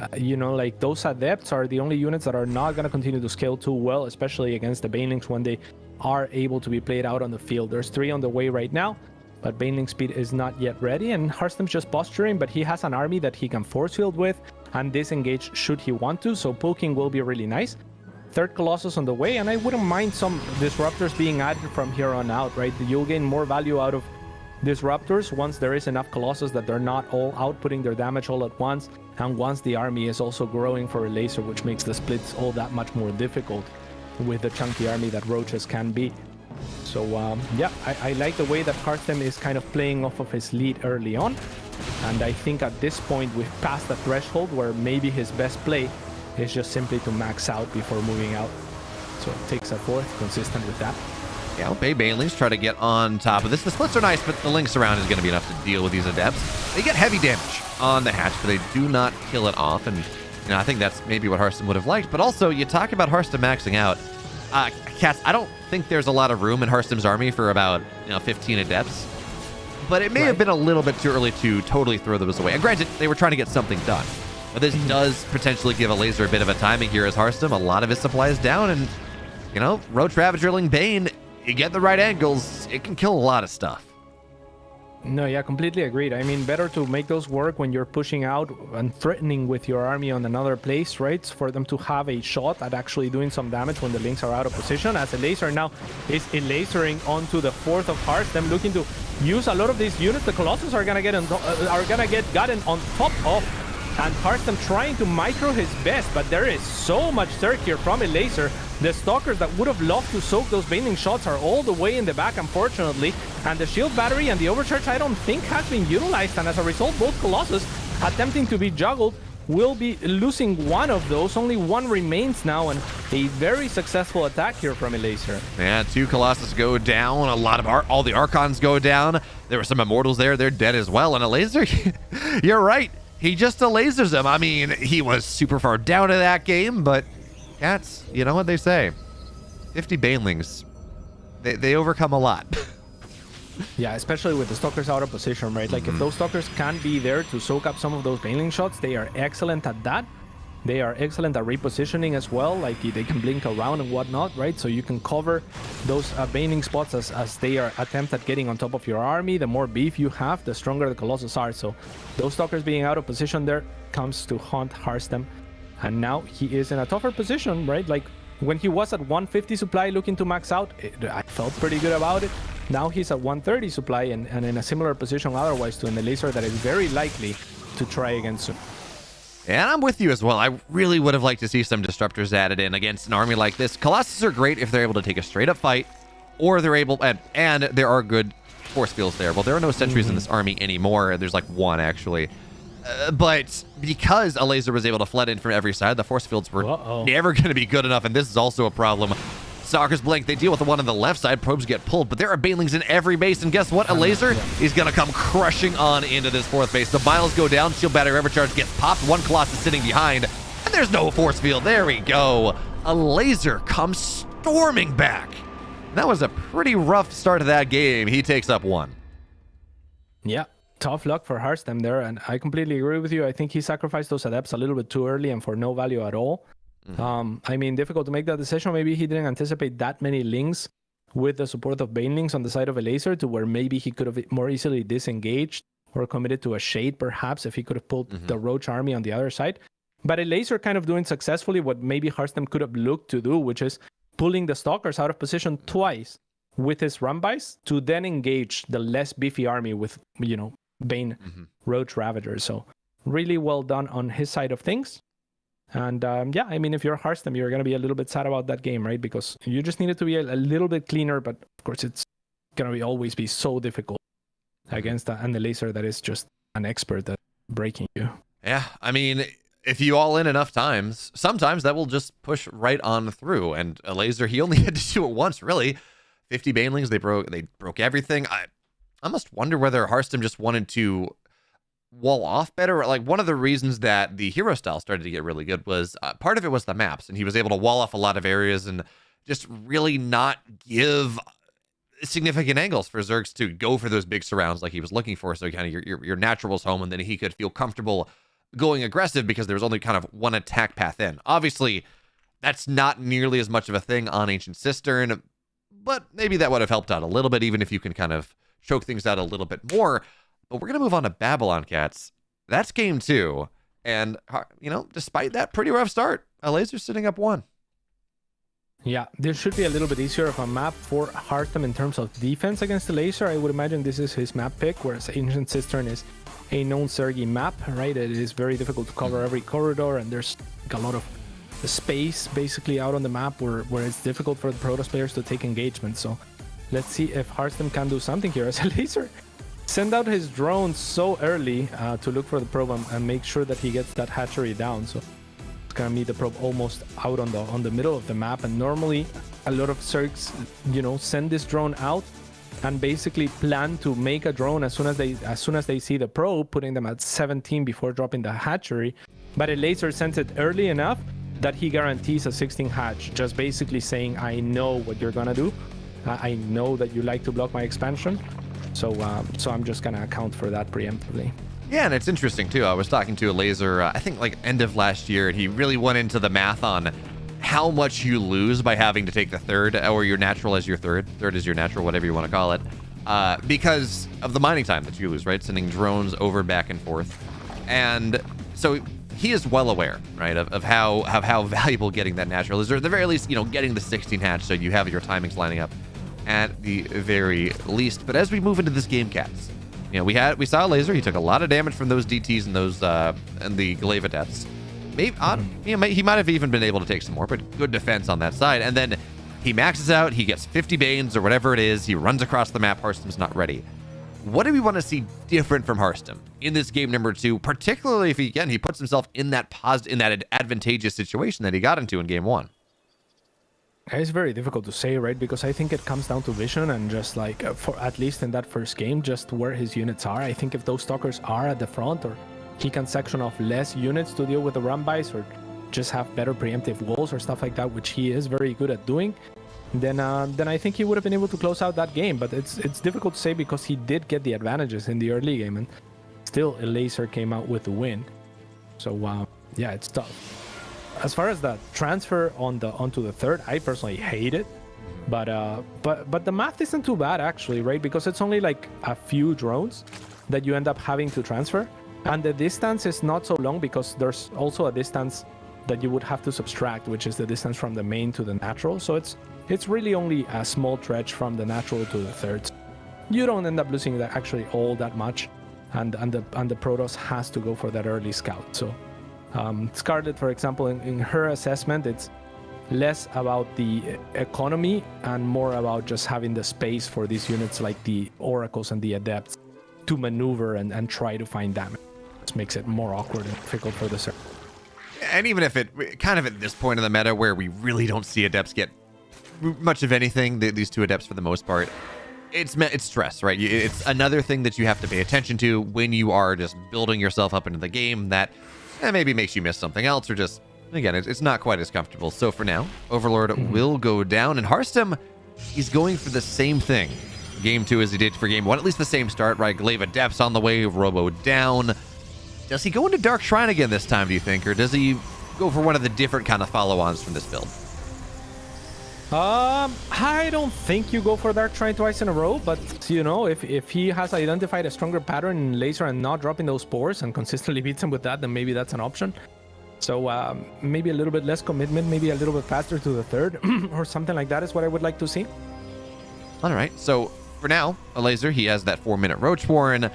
like, those Adepts are the only units that are not gonna continue to scale too well, especially against the Banelings when they are able to be played out on the field. There's 3 on the way right now, but Baneling speed is not yet ready, and Harstem's just posturing, but he has an army that he can force field with and disengage should he want to, so poking will be really nice. 3rd Colossus on the way, and I wouldn't mind some Disruptors being added from here on out, right? You'll gain more value out of Disruptors once there is enough Colossus that they're not all outputting their damage all at once, and once the army is also growing for a Laser, which makes the splits all that much more difficult with the chunky army that Roaches can be. So yeah, I like the way that Harstem is kind of playing off of his lead early on, and I think at this point we've passed the threshold where maybe his best play is just simply to max out before moving out. So it takes a 4th, consistent with that. Yeah, Bay Banelings try to get on top of this. The splits are nice, but the Lynx around is going to be enough to deal with these Adepts. They get heavy damage on the hatch, but they do not kill it off, and I think that's maybe what Harstem would have liked. But also, you talk about Harstem maxing out. Cats, I don't think there's a lot of room in Harstem's army for about 15 Adepts, but it may have been a little bit too early to totally throw those away. And granted, they were trying to get something done, but this does potentially give a Laser a bit of a timing here as Harstem. A lot of his supply is down, and Roach Ravagerling Bane, you get the right angles, it can kill a lot of stuff. No, yeah, completely agreed. I mean, better to make those work when you're pushing out and threatening with your army on another place, right? For them to have a shot at actually doing some damage when the Lynx are out of position. As a Laser now is lasering onto the 4th of Hearts, them looking to use a lot of these units. The Colossus are gonna get gotten on top of, and Harstem trying to micro his best, but there is so much Zerg here from a Laser. The Stalkers that would have loved to soak those Baneling shots are all the way in the back, unfortunately, and the Shield Battery and the Overcharge I don't think has been utilized, and as a result, both Colossus attempting to be juggled will be losing one of those. Only one remains now, and a very successful attack here from a Laser. Yeah, 2 Colossus go down, a lot of all the Archons go down. There were some Immortals there, they're dead as well, and a Laser, you're right, he just lasers them. I mean, he was super far down in that game, but Cats, you know what they say, 50 Banelings, they overcome a lot. Yeah, especially with the Stalkers out of position, right? Like, if those Stalkers can be there to soak up some of those Baneling shots, they are excellent at that. They are excellent at repositioning as well. Like, they can blink around and whatnot, right? So you can cover those Baneling spots as they are attempt at getting on top of your army. The more beef you have, the stronger the Colossus are. So those Stalkers being out of position there comes to haunt Harstem. And now he is in a tougher position, right? Like, when he was at 150 supply looking to max out, I felt pretty good about it. Now he's at 130 supply and in a similar position otherwise to a Laser that is very likely to try against him. And I'm with you as well. I really would have liked to see some Disruptors added in against an army like this. Colossus are great if they're able to take a straight up fight, or they're able, and there are good force fields there. Well, there are no sentries in this army anymore. There's like 1 actually. But because a Laser was able to flood in from every side, the force fields were never going to be good enough, and this is also a problem. Stalkers blink. They deal with the one on the left side. Probes get pulled, but there are banelings in every base. And guess what? A laser is going to come crushing on into this fourth base. The miles go down. Shield battery overcharge gets popped. One Colossus sitting behind. And there's no force field. There we go. A laser comes storming back. That was a pretty rough start to that game. He takes up one. Yeah, tough luck for Hearthstone there, and I completely agree with you. I think he sacrificed those adepts a little bit too early and for no value at all. I mean, difficult to make that decision. Maybe he didn't anticipate that many links with the support of banelings on the side of a laser to where maybe he could have more easily disengaged or committed to a shade, perhaps, if he could have pulled the Roach army on the other side. But a laser kind of doing successfully what maybe Hearthstone could have looked to do, which is pulling the Stalkers out of position twice with his Rumbice to then engage the less beefy army with, Bane Roach Ravagers. So really well done on his side of things. And I mean, if you're Hearthstone, you're going to be a little bit sad about that game, right? Because you just needed to be a little bit cleaner, but of course it's going to always be so difficult against and the laser that is just an expert at breaking you. Yeah, I mean, if you all in enough times, sometimes that will just push right on through. And a laser, he only had to do it once, really. 50 banelings, they broke everything. I must wonder whether Hearthstone just wanted to wall off better. Like, one of the reasons that the hero style started to get really good was part of it was the maps, and he was able to wall off a lot of areas and just really not give significant angles for Zergs to go for those big surrounds like he was looking for. So kind of your naturals home, and then he could feel comfortable going aggressive because there was only kind of one attack path in. Obviously, that's not nearly as much of a thing on Ancient Cistern, but maybe that would have helped out a little bit, even if you can kind of choke things out a little bit more. But we're going to move on to Babylon Cats. That's game 2. And, despite that pretty rough start, a laser's sitting up 1. Yeah, there should be a little bit easier of a map for Hearthstone in terms of defense against the laser. I would imagine this is his map pick, whereas Ancient Cistern is a known Sergi map, right? It is very difficult to cover every corridor, and there's a lot of space basically out on the map where it's difficult for the Protoss players to take engagement. So let's see if Hearthstone can do something here as a laser. Send out his drone so early to look for the probe and make sure that he gets that hatchery down. So it's gonna meet the probe almost out on the middle of the map. And normally a lot of Zergs, send this drone out and basically plan to make a drone as soon as they see the probe, putting them at 17 before dropping the hatchery. But a laser sends it early enough that he guarantees a 16 hatch, just basically saying, I know what you're gonna do. I know that you like to block my expansion. So I'm just going to account for that preemptively. Yeah, and it's interesting, too. I was talking to a laser, I think, end of last year, and he really went into the math on how much you lose by having to take the third, or your natural as your third. Third is your natural, whatever you want to call it, because of the mining time that you lose, right? Sending drones over, back, and forth. And so he is well aware, right, of how valuable getting that natural is, or at the very least, getting the 16 hatch so you have your timings lining up at the very least. But as we move into this game, Cats, we saw a laser. He took a lot of damage from those DTs and those and the Glaive deaths. Maybe he might have even been able to take some more, but good defense on that side. And then he maxes out. He gets 50 Banes or whatever it is. He runs across the map. Hearthstone's not ready. What do we want to see different from Hearthstone in this game number 2, particularly if he puts himself in that advantageous situation that he got into in game 1? It's very difficult to say, right? Because I think it comes down to vision and just for at least in that first game, just where his units are. I think if those Stalkers are at the front, or he can section off less units to deal with the Rumbice, or just have better preemptive walls or stuff like that, which he is very good at doing, then I think he would have been able to close out that game. But it's difficult to say because he did get the advantages in the early game, and still a laser came out with the win. So yeah, it's tough. As far as the transfer onto the third, I personally hate it, but the math isn't too bad actually, right? Because it's only like a few drones that you end up having to transfer, and the distance is not so long because there's also a distance that you would have to subtract, which is the distance from the main to the natural. So it's really only a small stretch from the natural to the third. You don't end up losing that actually all that much, and the Protoss has to go for that early scout. So. Scarlet, for example, in her assessment, it's less about the economy and more about just having the space for these units like the Oracles and the Adepts to maneuver and try to find damage. This makes it more awkward and difficult for the server. And even if it kind of at this point in the meta where we really don't see Adepts get much of anything, these two adepts for the most part, it's stress, right? It's another thing that you have to pay attention to when you are just building yourself up into the game that maybe makes you miss something else, or just, again, it's not quite as comfortable. So for now, Overlord will go down, and Harstem, he's going for the same thing. Game 2 as he did for Game 1, at least the same start, right? Glaive Adepts on the way, Robo down. Does he go into Dark Shrine again this time, do you think? Or does he go for one of the different kind of follow-ons from this build? I don't think you go for Dark Shrine twice in a row, but you know, if he has identified a stronger pattern in laser and not dropping those spores and consistently beats him with that, then maybe that's an option. So maybe a little bit less commitment, maybe a little bit faster to the third or something like that is what I would like to see. All right, so for now, a laser, he has that 4-minute Roach Warren.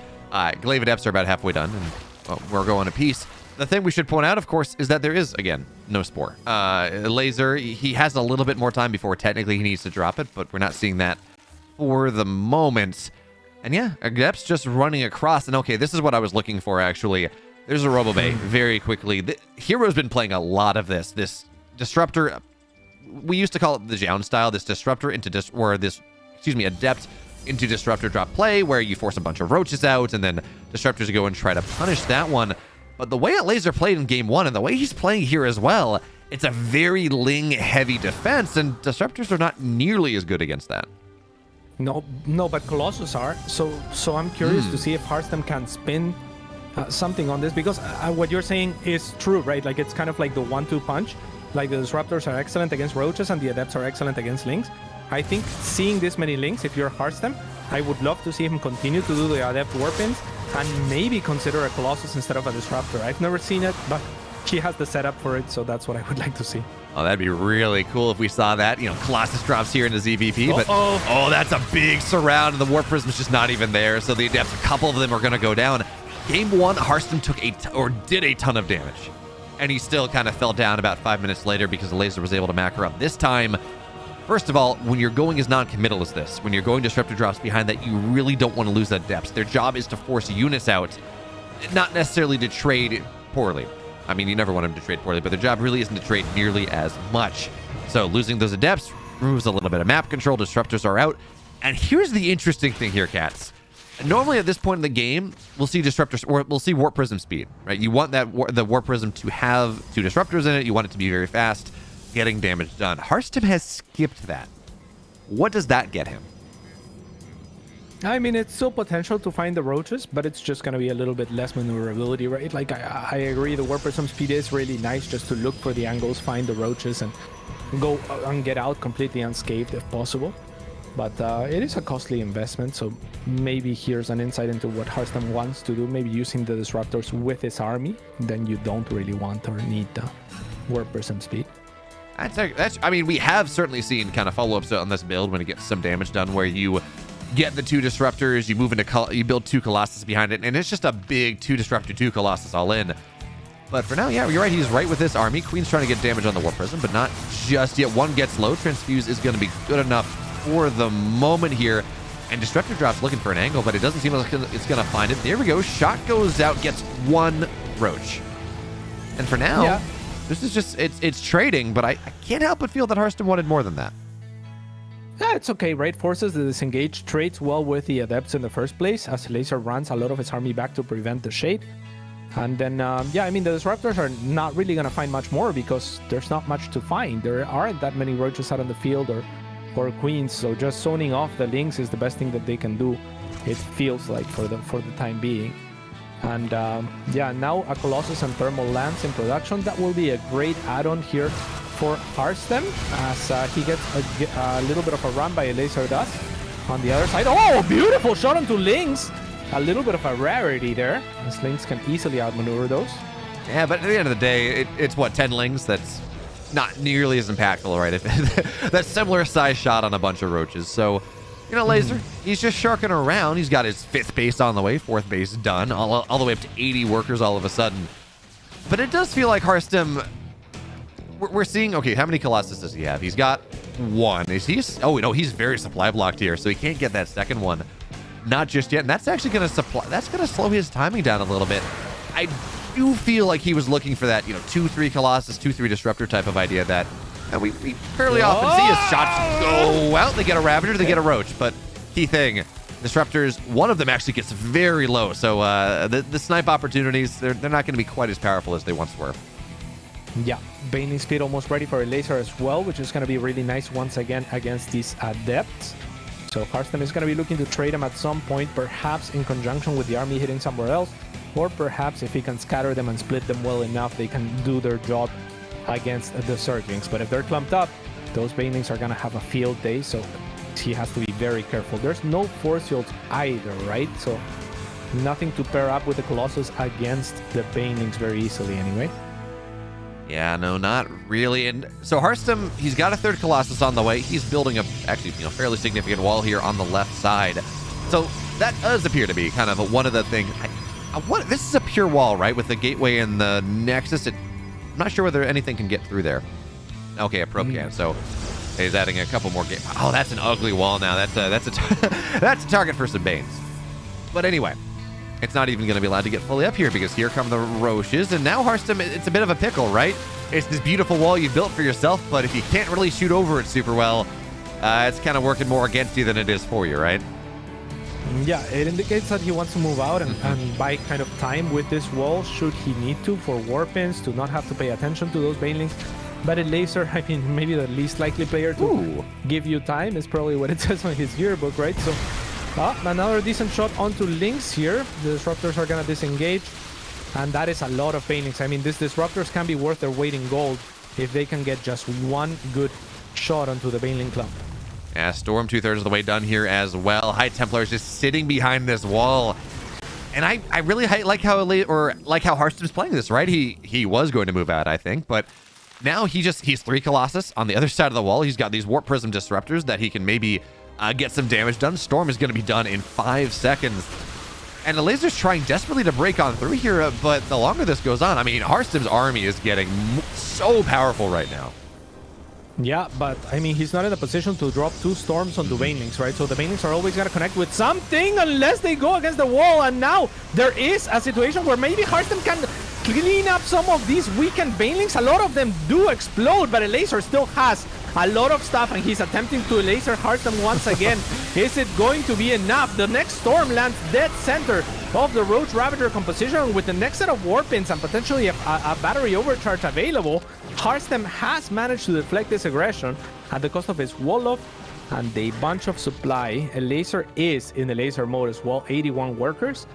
Glaive Adepts are about halfway done, and we're going a piece. The thing we should point out, of course, is that there is, again, no spore. Laser, he has a little bit more time before technically he needs to drop it, but we're not seeing that for the moment. And yeah, Adepts just running across. And okay, this is what I was looking for, actually. There's a Robobay very quickly. The Hero's been playing a lot of this. This Disruptor, we used to call it the Jound style, this Disruptor into Adept into Disruptor drop play, where you force a bunch of roaches out, and then Disruptors go and try to punish that one. But the way that Laser played in Game 1 and the way he's playing here as well, it's a very Ling-heavy defense, and Disruptors are not nearly as good against that. No, but Colossus are. So I'm curious to see if Harstem can spin something on this, because what you're saying is true, right? Like, it's kind of like the 1-2 punch. Like, the Disruptors are excellent against roaches and the Adepts are excellent against Lings. I think seeing this many Lings, if you're Harstem, I would love to see him continue to do the Adept Warpins and maybe consider a Colossus instead of a Disruptor. I've never seen it, but she has the setup for it, so that's what I would like to see. Oh, that'd be really cool if we saw that. You know, Colossus drops here into ZVP, but that's a big surround, and the Warp Prism's just not even there, so the Adepts, a couple of them are going to go down. Game 1, Harstem did a ton of damage, and he still kind of fell down about 5 minutes later because the laser was able to macro up this time. First of all, when you're going as non-committal as this, when you're going Disruptor drops behind that, you really don't want to lose that depth. Their job is to force units out, not necessarily to trade poorly. I mean, you never want them to trade poorly, but their job really isn't to trade nearly as much. So losing those Adepts removes a little bit of map control. Disruptors are out. And here's the interesting thing here, cats. Normally at this point in the game, we'll see Disruptors, or we'll see Warp Prism speed, right? You want that the Warp Prism to have 2 Disruptors in it. You want it to be very fast, getting damage done. Harstem has skipped that. What does that get him? I mean, it's still potential to find the roaches, but it's just going to be a little bit less maneuverability, right? Like, I agree, the Warp Prism speed is really nice just to look for the angles, find the roaches, and go and get out completely unscathed if possible. But it is a costly investment, so maybe here's an insight into what Harstem wants to do, maybe using the Disruptors with his army. Then you don't really want or need the Warp Prism speed. I mean, we have certainly seen kind of follow-ups on this build when it gets some damage done, where you get the 2 Disruptors, you move into you build 2 Colossus behind it, and it's just a big 2 Disruptor, 2 Colossus all in. But for now, yeah, you're right. He's right with this army. Queen's trying to get damage on the Warp Prism, but not just yet. One gets low. Transfuse is going to be good enough for the moment here. And Disruptor drops looking for an angle, but it doesn't seem like it's going to find it. There we go. Shot goes out, gets 1 Roach. And for now... Yeah. This is just, it's trading, but I can't help but feel that Harstem wanted more than that. Yeah, it's okay, right? Forces the disengage, trades well with the Adepts in the first place, as Laser runs a lot of his army back to prevent the shade. And then, yeah, I mean, the Disruptors are not really going to find much more because there's not much to find. There aren't that many roaches out on the field or queens, so just zoning off the Lings is the best thing that they can do, it feels like, for the time being. And yeah, now a Colossus and Thermal Lance in production. That will be a great add-on here for Harstem, as he gets a little bit of a run by Laser Dust on the other side. Oh, beautiful shot onto Lings. A little bit of a rarity there, as Lings can easily outmaneuver those. Yeah, but at the end of the day, it's what, 10 Lings? That's not nearly as impactful, right? That similar size shot on a bunch of roaches. So, you know, Laser, he's just sharking around. He's got his 5th base on the way, 4th base done, all the way up to 80 workers all of a sudden. But it does feel like Harstem, we're seeing, okay, how many Colossus does he have? He's got 1. Oh, no, he's very supply blocked here, so he can't get that second one. Not just yet, and that's actually going to slow his timing down a little bit. I do feel like he was looking for that, you know, 2-3 Colossus, 2-3 Disruptor type of idea that And we fairly often see his shots go out. They get a Ravager, they get a Roach. But key thing, Disruptors, one of them actually gets very low. So the snipe opportunities, they're not going to be quite as powerful as they once were. Yeah, Baneling's Speed almost ready for a laser as well, which is going to be really nice once again against these Adepts. So Hearthstone is going to be looking to trade him at some point, perhaps in conjunction with the army hitting somewhere else, or perhaps if he can scatter them and split them well enough, they can do their job against the Zerglings. But if they're clumped up, those Banelings are going to have a field day, so he has to be very careful. There's no force fields either, right? So nothing to pair up with the Colossus against the Banelings very easily anyway. Yeah, no, not really. And so Hearthstone, he's got a third Colossus on the way. He's building a actually fairly significant wall here on the left side. So that does appear to be kind of one of the things. This is a pure wall, right? With the gateway and the Nexus. I'm not sure whether anything can get through there. Okay, a probe can. So he's adding a couple more gates. Oh, that's an ugly wall now. That's a target for some Banes. But anyway, it's not even going to be allowed to get fully up here because here come the Roches, and now Hearthstone, it's a bit of a pickle, right? It's this beautiful wall you built for yourself, but if you can't really shoot over it super well, it's kind of working more against you than it is for you, right? Yeah, it indicates that he wants to move out and buy kind of time with this wall should he need to for Warpins to not have to pay attention to those Banelings. But a laser, I mean, maybe the least likely player to give you time is probably what it says on his yearbook, right? So another decent shot onto Lynx here. The Disruptors are going to disengage, and that is a lot of Banelings. I mean, these Disruptors can be worth their weight in gold if they can get just one good shot onto the Baneling clump. Yeah, Storm 2/3 of the way done here as well. High Templar is just sitting behind this wall. And I really like how Hearthstone's playing this, right? He was going to move out, I think, but now he's 3 Colossus on the other side of the wall. He's got these Warp Prism Disruptors that he can maybe get some damage done. Storm is going to be done in 5 seconds. And the Laser's trying desperately to break on through here, but the longer this goes on, I mean, Hearthstone's army is getting so powerful right now. Yeah, but I mean, he's not in a position to drop 2 Storms on the Banelings, right? So the Banelings are always going to connect with something unless they go against the wall. And now there is a situation where maybe Hearthstone can clean up some of these weakened Banelings. A lot of them do explode, but a laser still has a lot of stuff, and he's attempting to laser Hearthstone once again. Is it going to be enough? The next Storm lands dead center of the Roach Ravager composition with the next set of Warpins and potentially a battery overcharge available. Hearthstone has managed to deflect this aggression at the cost of his Wolof and a bunch of supply. A laser is in the laser mode as well, 81 workers.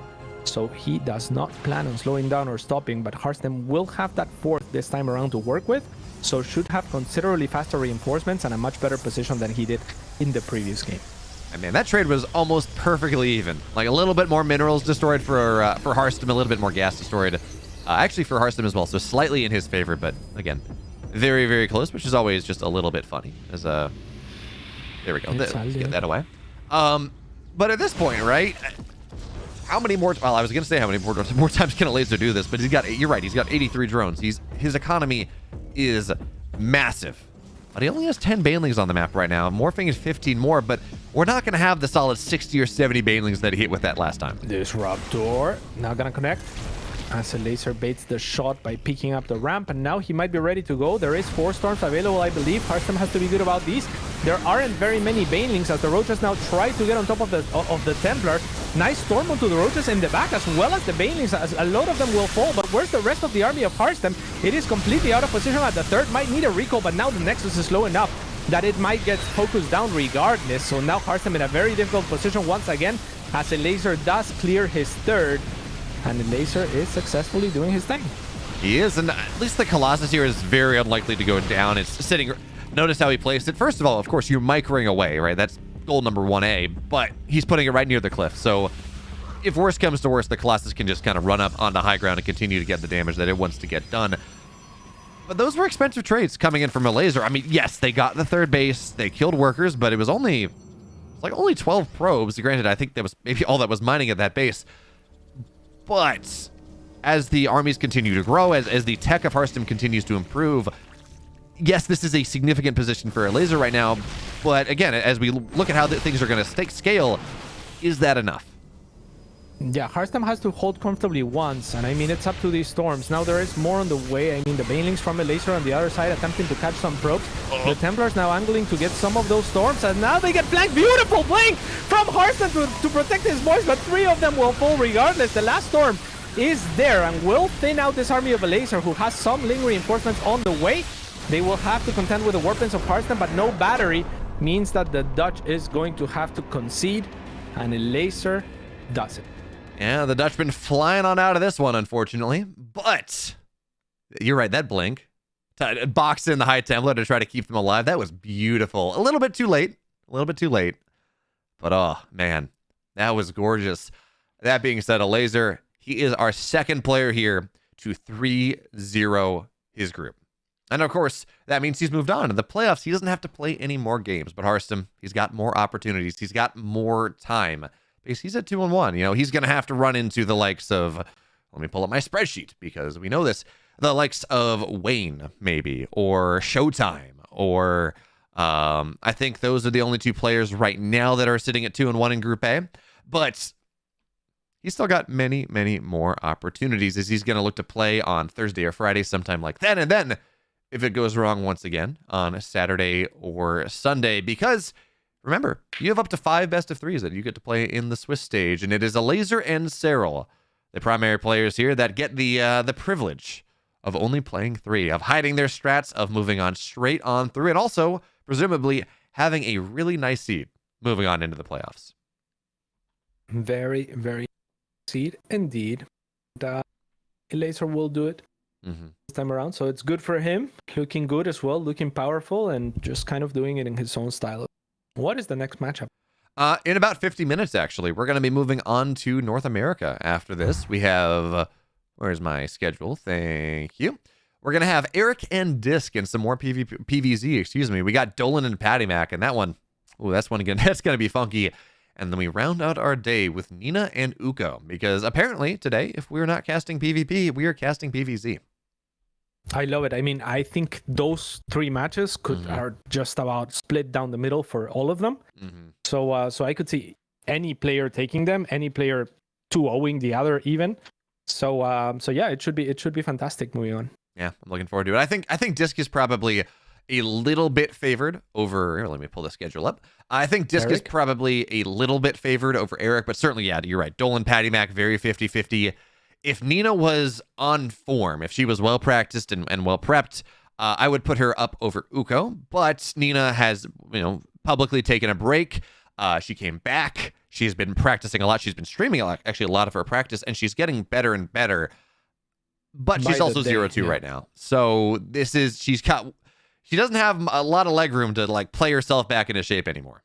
So he does not plan on slowing down or stopping, but Hearthstone will have that 4th this time around to work with. So should have considerably faster reinforcements and a much better position than he did in the previous game. I mean, that trade was almost perfectly even. Like a little bit more minerals destroyed for Hearthstone, a little bit more gas destroyed. Actually for Hearthstone as well, so slightly in his favor, but again, very, very close, which is always just a little bit funny. As there we go. Let's get that away. But at this point, right? How many more? Well, I was gonna say how many more times can a laser do this, but you're right. He's got 83 drones. His economy is massive. But he only has 10 Banelings on the map right now. Morphing is 15 more, but we're not going to have the solid 60 or 70 Banelings that he hit with that last time. Disruptor now going to connect as a laser baits the shot by picking up the ramp, and now he might be ready to go. There is 4 Storms available, I believe. Hearthstone has to be good about these. There aren't very many Banelings as the Roaches now try to get on top of the Templar. Nice Storm onto the Roaches in the back as well as the Banelings, as a lot of them will fall. But where's the rest of the army of Hearthstone? It is completely out of position at the 3rd. Might need a recall, but now the Nexus is low enough that it might get focused down regardless. So now Hearthstone in a very difficult position once again as a laser does clear his 3rd. And the laser is successfully doing his thing. He is, and at least the Colossus here is very unlikely to go down. It's sitting. Notice how he placed it. First of all, of course, you're microing away, right? That's goal number 1A, but he's putting it right near the cliff. So if worse comes to worse, the Colossus can just kind of run up onto high ground and continue to get the damage that it wants to get done. But those were expensive trades coming in from a laser. I mean, yes, they got the 3rd base. They killed workers, but it was only 12 probes. Granted, I think that was maybe all that was mining at that base. But as the armies continue to grow, as the tech of Hearthstone continues to improve, yes, this is a significant position for a laser right now. But again, as we look at how things are going to scale, is that enough? Yeah, Hearthstone has to hold comfortably once, and I mean, it's up to these Storms. Now there is more on the way. I mean, the Banelings from a laser on the other side attempting to catch some probes. The Templars now angling to get some of those Storms, and now they get flanked. Beautiful blink from Hearthstone to protect his boys, but 3 of them will fall regardless. The last Storm is there and will thin out this army of a laser who has some link reinforcements on the way. They will have to contend with the Warpins of Hearthstone, but no battery means that the Dutch is going to have to concede, and a laser does it. Yeah, the Dutchman flying on out of this one, unfortunately. But you're right, that blink. Box in the High Templar to try to keep them alive. That was beautiful. A little bit too late. But oh, man, that was gorgeous. That being said, a laser, he is our second player here to 3-0 his group. And of course, that means he's moved on to the playoffs. He doesn't have to play any more games. But Hearthstone, he's got more opportunities. He's got more time. Because he's at 2-1. You know, he's going to have to run into the likes of, let me pull up my spreadsheet because we know this, the likes of Wayne, maybe, or Showtime, or I think those are the only 2 players right now that are sitting at 2-1 in Group A. But he's still got many, many more opportunities as he's going to look to play on Thursday or Friday, sometime like that. And then, if it goes wrong once again, on a Saturday or Sunday, because remember, you have up to 5 best of 3s that you get to play in the Swiss stage, and it is a laser and Cyril, the primary players here, that get the privilege of only playing 3, of hiding their strats, of moving on straight on through, and also, presumably, having a really nice seed moving on into the playoffs. Very, very seed indeed. The laser will do it this time around, so it's good for him. Looking good as well, looking powerful, and just kind of doing it in his own style. What is the next matchup? In about 50 minutes, actually. We're going to be moving on to North America after this. We have... where's my schedule? Thank you. We're going to have Eric and Disc and some more PVZ, excuse me. We got Dolan and Patty Mac, and that one... ooh, that's one again. That's going to be funky. And then we round out our day with Nina and Uko, because apparently today, if we're not casting PvP, we are casting PVZ. I love it. I mean, I think those 3 matches are just about split down the middle for all of them. So I could see any player taking them, any player 2-0ing the other even. So yeah, it should be fantastic moving on. Yeah, I'm looking forward to it. I think Disc is probably a little bit favored over... here, let me pull the schedule up. I think Disc is probably a little bit favored over Eric, but certainly, yeah, you're right. Dolan, Patty Mac, very 50-50. If Nina was on form, if she was well practiced and well prepped, I would put her up over Uko. But Nina has, publicly taken a break. She came back. She's been practicing a lot. She's been streaming a lot of her practice, and she's getting better and better. But she's also 0-2 right now. So she doesn't have a lot of leg room to play herself back into shape anymore.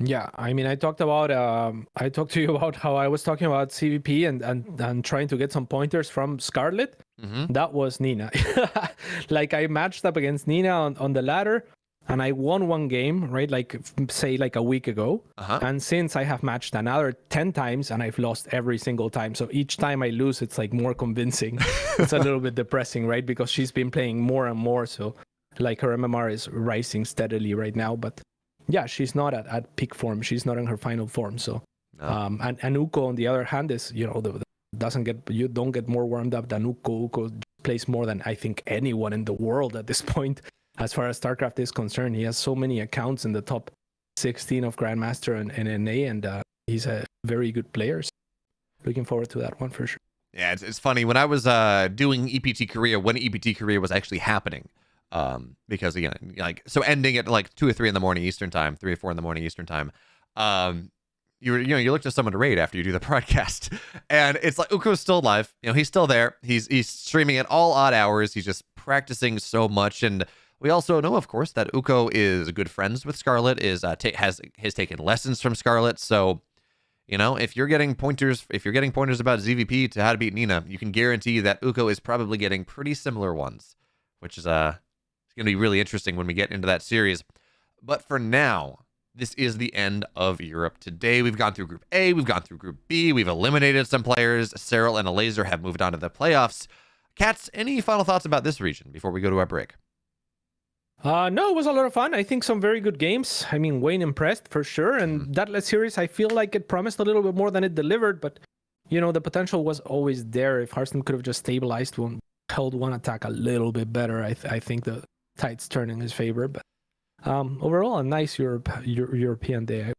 Yeah, I mean, I talked to you about how I was talking about CVP and trying to get some pointers from Scarlet. That was Nina. I matched up against Nina on the ladder, and I won 1 game, right? Say a week ago. And since I have matched another 10 times, and I've lost every single time. So each time I lose, it's more convincing. It's a little bit depressing, right? Because she's been playing more and more. So her MMR is rising steadily right now, but yeah, she's not at peak form. She's not in her final form. So, and Uko on the other hand is, you don't get more warmed up than Uko. Uko plays more than I think anyone in the world at this point, as far as StarCraft is concerned. He has so many accounts in the top 16 of Grandmaster and NA, and he's a very good player. So looking forward to that one for sure. Yeah, it's funny when I was doing EPT Korea, when EPT Korea was actually happening. Because again, so ending at 2 or 3 in the morning Eastern time, 3 or 4 in the morning Eastern time, you look to someone to raid after you do the broadcast, and it's Uko's still alive. He's still there. He's streaming at all odd hours. He's just practicing so much, and we also know, of course, that Uko is good friends with Scarlet. Has taken lessons from Scarlet. So, if you're getting pointers about ZVP to how to beat Nina, you can guarantee that Uko is probably getting pretty similar ones, which is it's going to be really interesting when we get into that series. But for now, this is the end of Europe today. We've gone through Group A, we've gone through Group B, we've eliminated some players. Cyril and a laser have moved on to the playoffs. Cats, any final thoughts about this region before we go to our break? No, it was a lot of fun. I think some very good games. I mean, Wayne impressed for sure. And that last series, I feel like it promised a little bit more than it delivered. But, the potential was always there. If Hearthstone could have just stabilized held one attack a little bit better, I think the tides turn in his favor. But overall, a nice European day.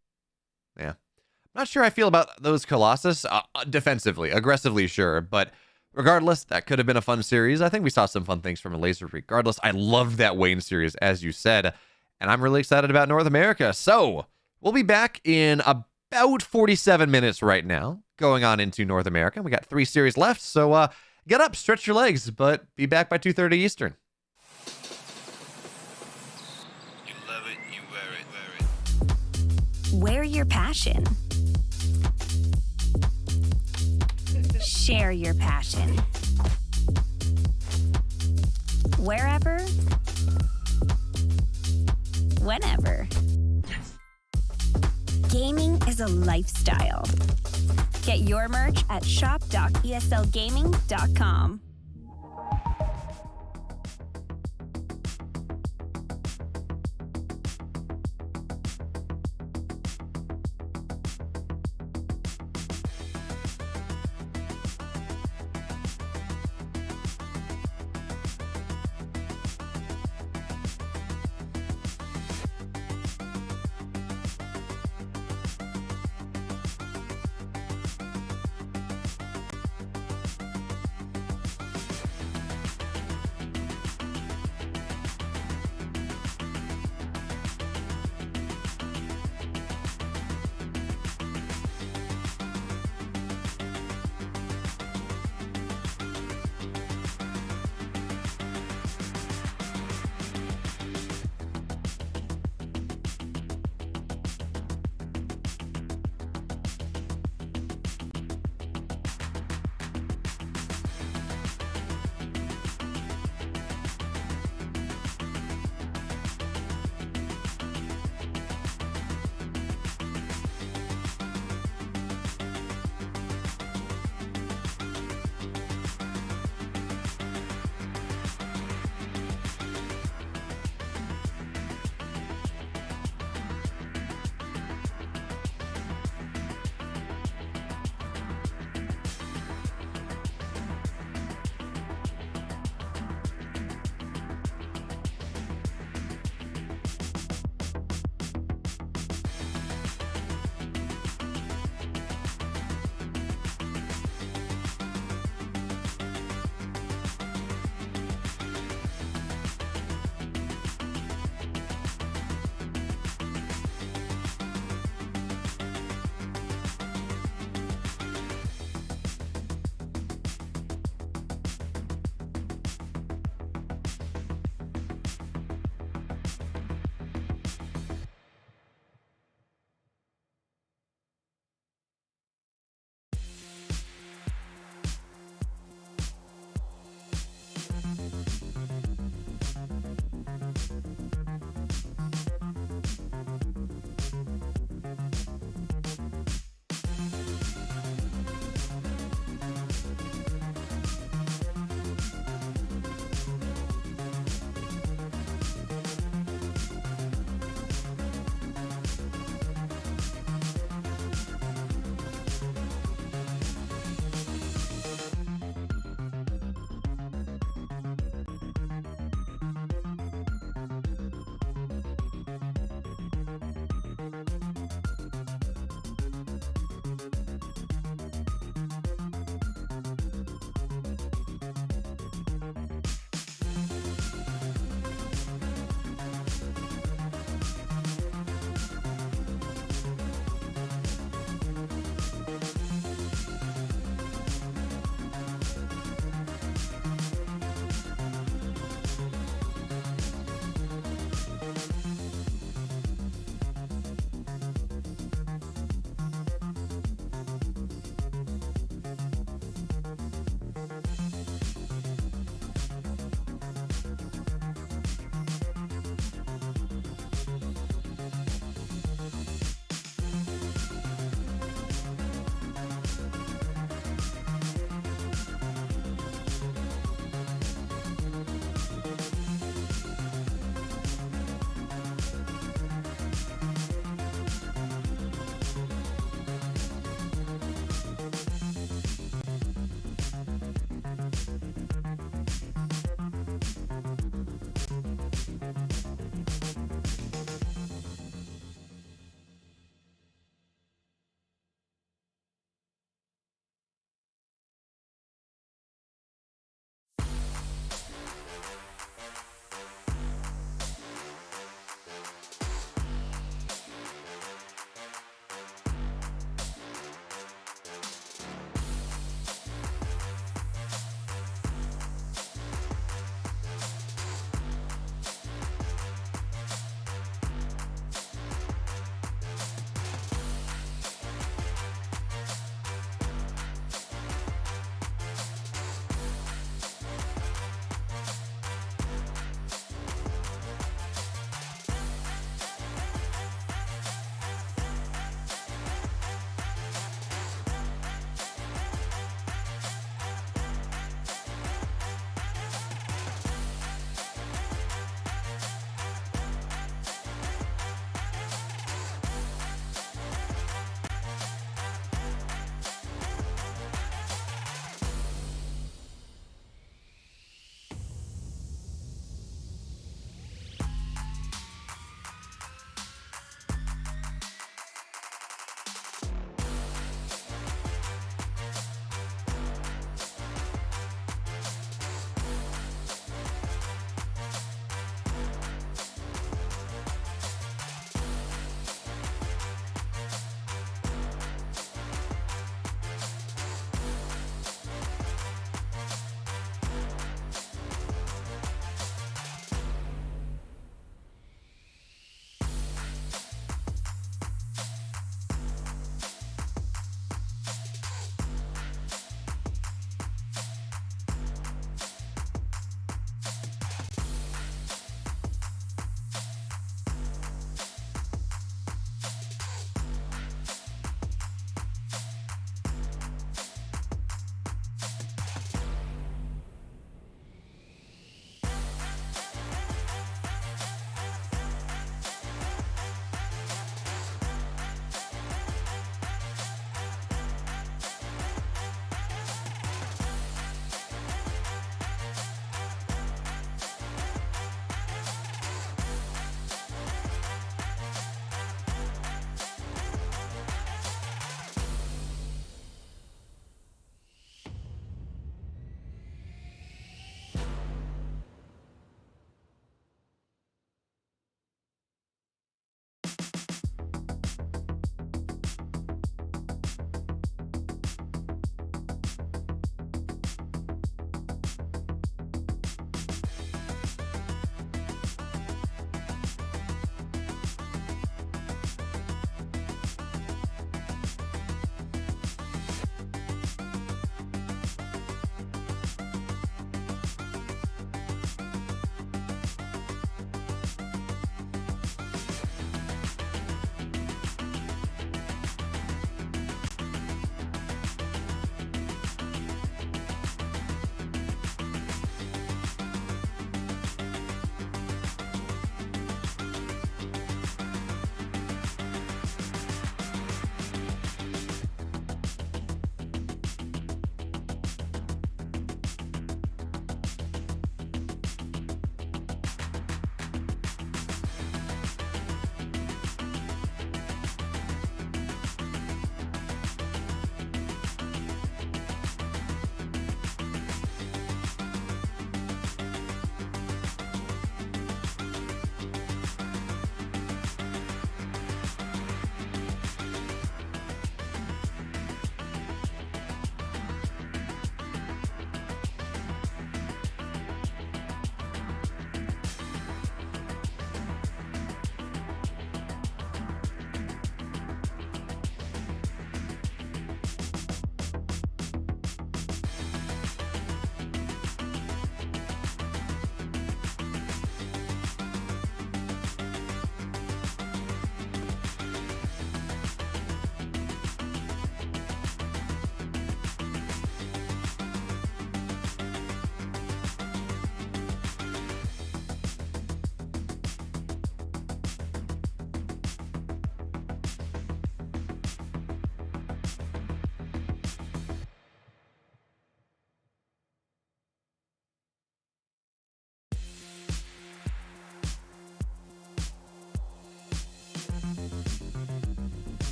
Yeah. I'm not sure I feel about those Colossus. Defensively, aggressively, sure. But regardless, that could have been a fun series. I think we saw some fun things from a Laser. Regardless, I loved that Wayne series, as you said. And I'm really excited about North America. So we'll be back in about 47 minutes right now, going on into North America. We got 3 series left. So get up, stretch your legs, but be back by 2:30 Eastern. You love it, you wear it. Wear your passion. Share your passion. Wherever, whenever. Gaming is a lifestyle. Get your merch at shop.eslgaming.com.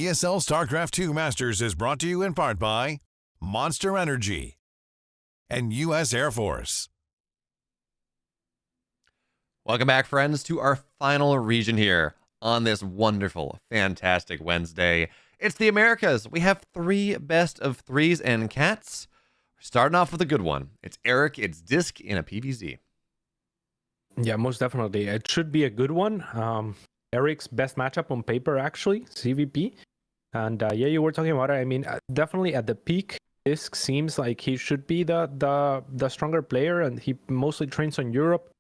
ESL StarCraft 2 Masters is brought to you in part by Monster Energy and U.S. Air Force. Welcome back, friends, to our final region here on this wonderful, fantastic Wednesday. It's the Americas. We have 3 best of 3s and cats. We're starting off with a good one. It's Eric, it's Disc in a PVZ. Yeah, most definitely. It should be a good one. Eric's best matchup on paper, actually, CVP. And yeah, you were talking about it. I mean, definitely at the peak, Disc seems like he should be the stronger player, and he mostly trains on Europe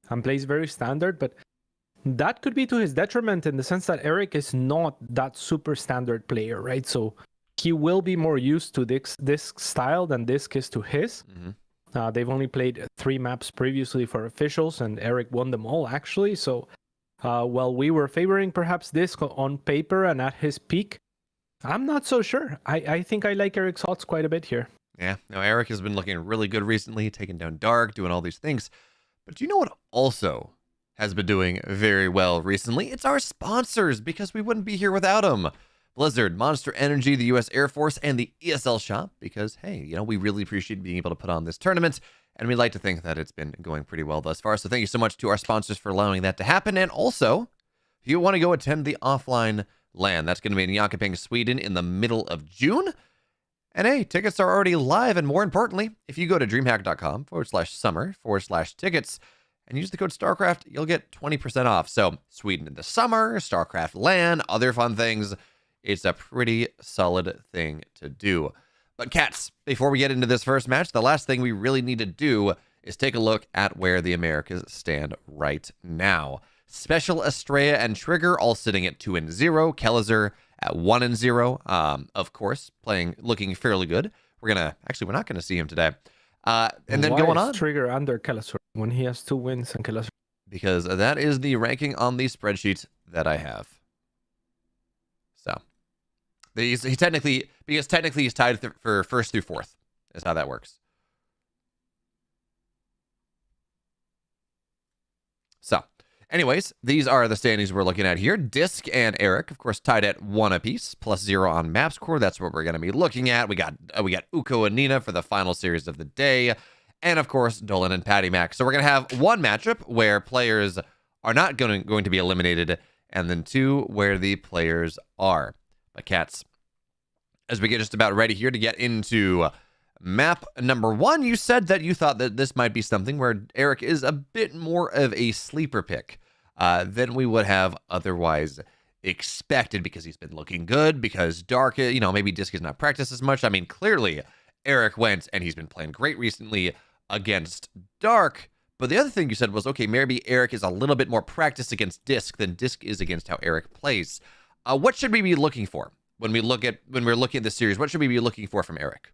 and plays very standard. But that could be to his detriment in the sense that Eric is not that super standard player, right? So he will be more used to Disc style than Disc is to his. Mm-hmm. They've only played 3 maps previously for officials, and Eric won them all, actually. So while we were favoring perhaps Disc on paper and at his peak, I'm not so sure. I think I like Eric's odds quite a bit here. Yeah, no, Eric has been looking really good recently, taking down Dark, doing all these things. But do you know what also has been doing very well recently? It's our sponsors, because we wouldn't be here without them. Blizzard, Monster Energy, the U.S. Air Force, and the ESL shop, because, hey, you know, we really appreciate being able to put on this tournament, and we'd like to think that it's been going pretty well thus far. So thank you so much to our sponsors for allowing that to happen. And also, if you want to go attend the offline LAN, that's going to be in Jonkoping, Sweden in the middle of June. And hey, tickets are already live, and more importantly, if you go to DreamHack.com/summer/tickets and use the code StarCraft, you'll get 20% off. So Sweden in the summer, StarCraft LAN, other fun things. It's a pretty solid thing to do. But cats, before we get into this first match, the last thing we really need to do is take a look at where the Americas stand right now. Special, Estrella, and Trigger all sitting at 2-0. Kellizer at 1-0. Of course, looking fairly good. We're not gonna see him today. And then Why going is on, Trigger under Kellizer when he has 2 wins and Kellizer? because that is the ranking on the spreadsheet that I have. So he's technically he's tied for first through fourth. Is how that works. So, anyways, these are the standings we're looking at here. Disc and Eric, of course, tied at 1 apiece, +0 on map score. That's what we're going to be looking at. We got Uko and Nina for the final series of the day, and of course, Dolan and Patty Mac. So we're going to have 1 matchup where players are not going to be eliminated, and then 2 where the players are. But cats, as we get just about ready here to get into map number 1, you said that you thought that this might be something where Eric is a bit more of a sleeper pick than we would have otherwise expected, because he's been looking good, because Dark, maybe Disc has not practiced as much. I mean, clearly Eric went and he's been playing great recently against Dark. But the other thing you said was, okay, maybe Eric is a little bit more practiced against Disc than Disc is against how Eric plays. What should we be looking for when we're looking at this series? What should we be looking for from Eric?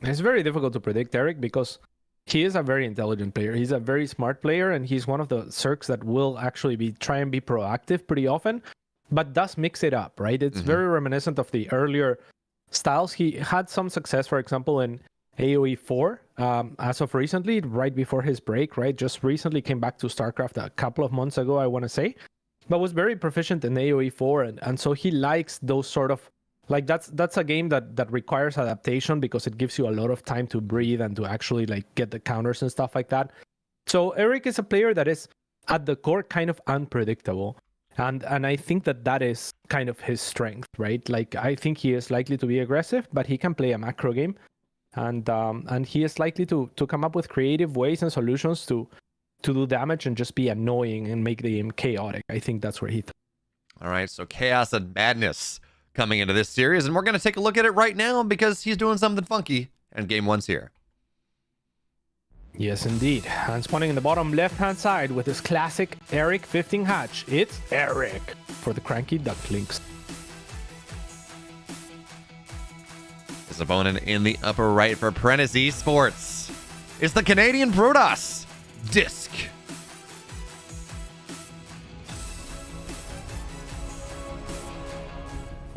It's very difficult to predict Eric because he is a very intelligent player. He's a very smart player, and he's one of the Circs that will actually try and be proactive pretty often, but does mix it up, right? It's very reminiscent of the earlier styles. He had some success, for example, in AoE 4 as of recently, right before his break, right? Just recently came back to StarCraft a couple of months ago, I want to say, but was very proficient in AoE 4, and so he likes those sort of, like, that's a game that requires adaptation because it gives you a lot of time to breathe and to actually like get the counters and stuff like that. So Eric is a player that is at the core kind of unpredictable, and I think that is kind of his strength, right? Like, I think he is likely to be aggressive, but he can play a macro game, and he is likely to come up with creative ways and solutions to do damage and just be annoying and make the game chaotic. I think that's where he All right, so chaos and madness coming into this series, and we're going to take a look at it right now because he's doing something funky, and game 1's here. Yes, indeed. And spawning in the bottom left-hand side with his classic Eric 15 hatch, it's Eric for the Cranky Ducklings. His opponent in the upper right for Prentice Esports is the Canadian Protoss, Disc.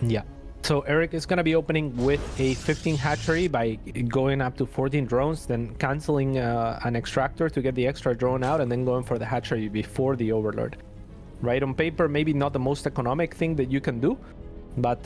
Yeah. So Eric is going to be opening with a 15 hatchery by going up to 14 drones, then canceling an extractor to get the extra drone out, and then going for the hatchery before the Overlord. Right, on paper, maybe not the most economic thing that you can do, but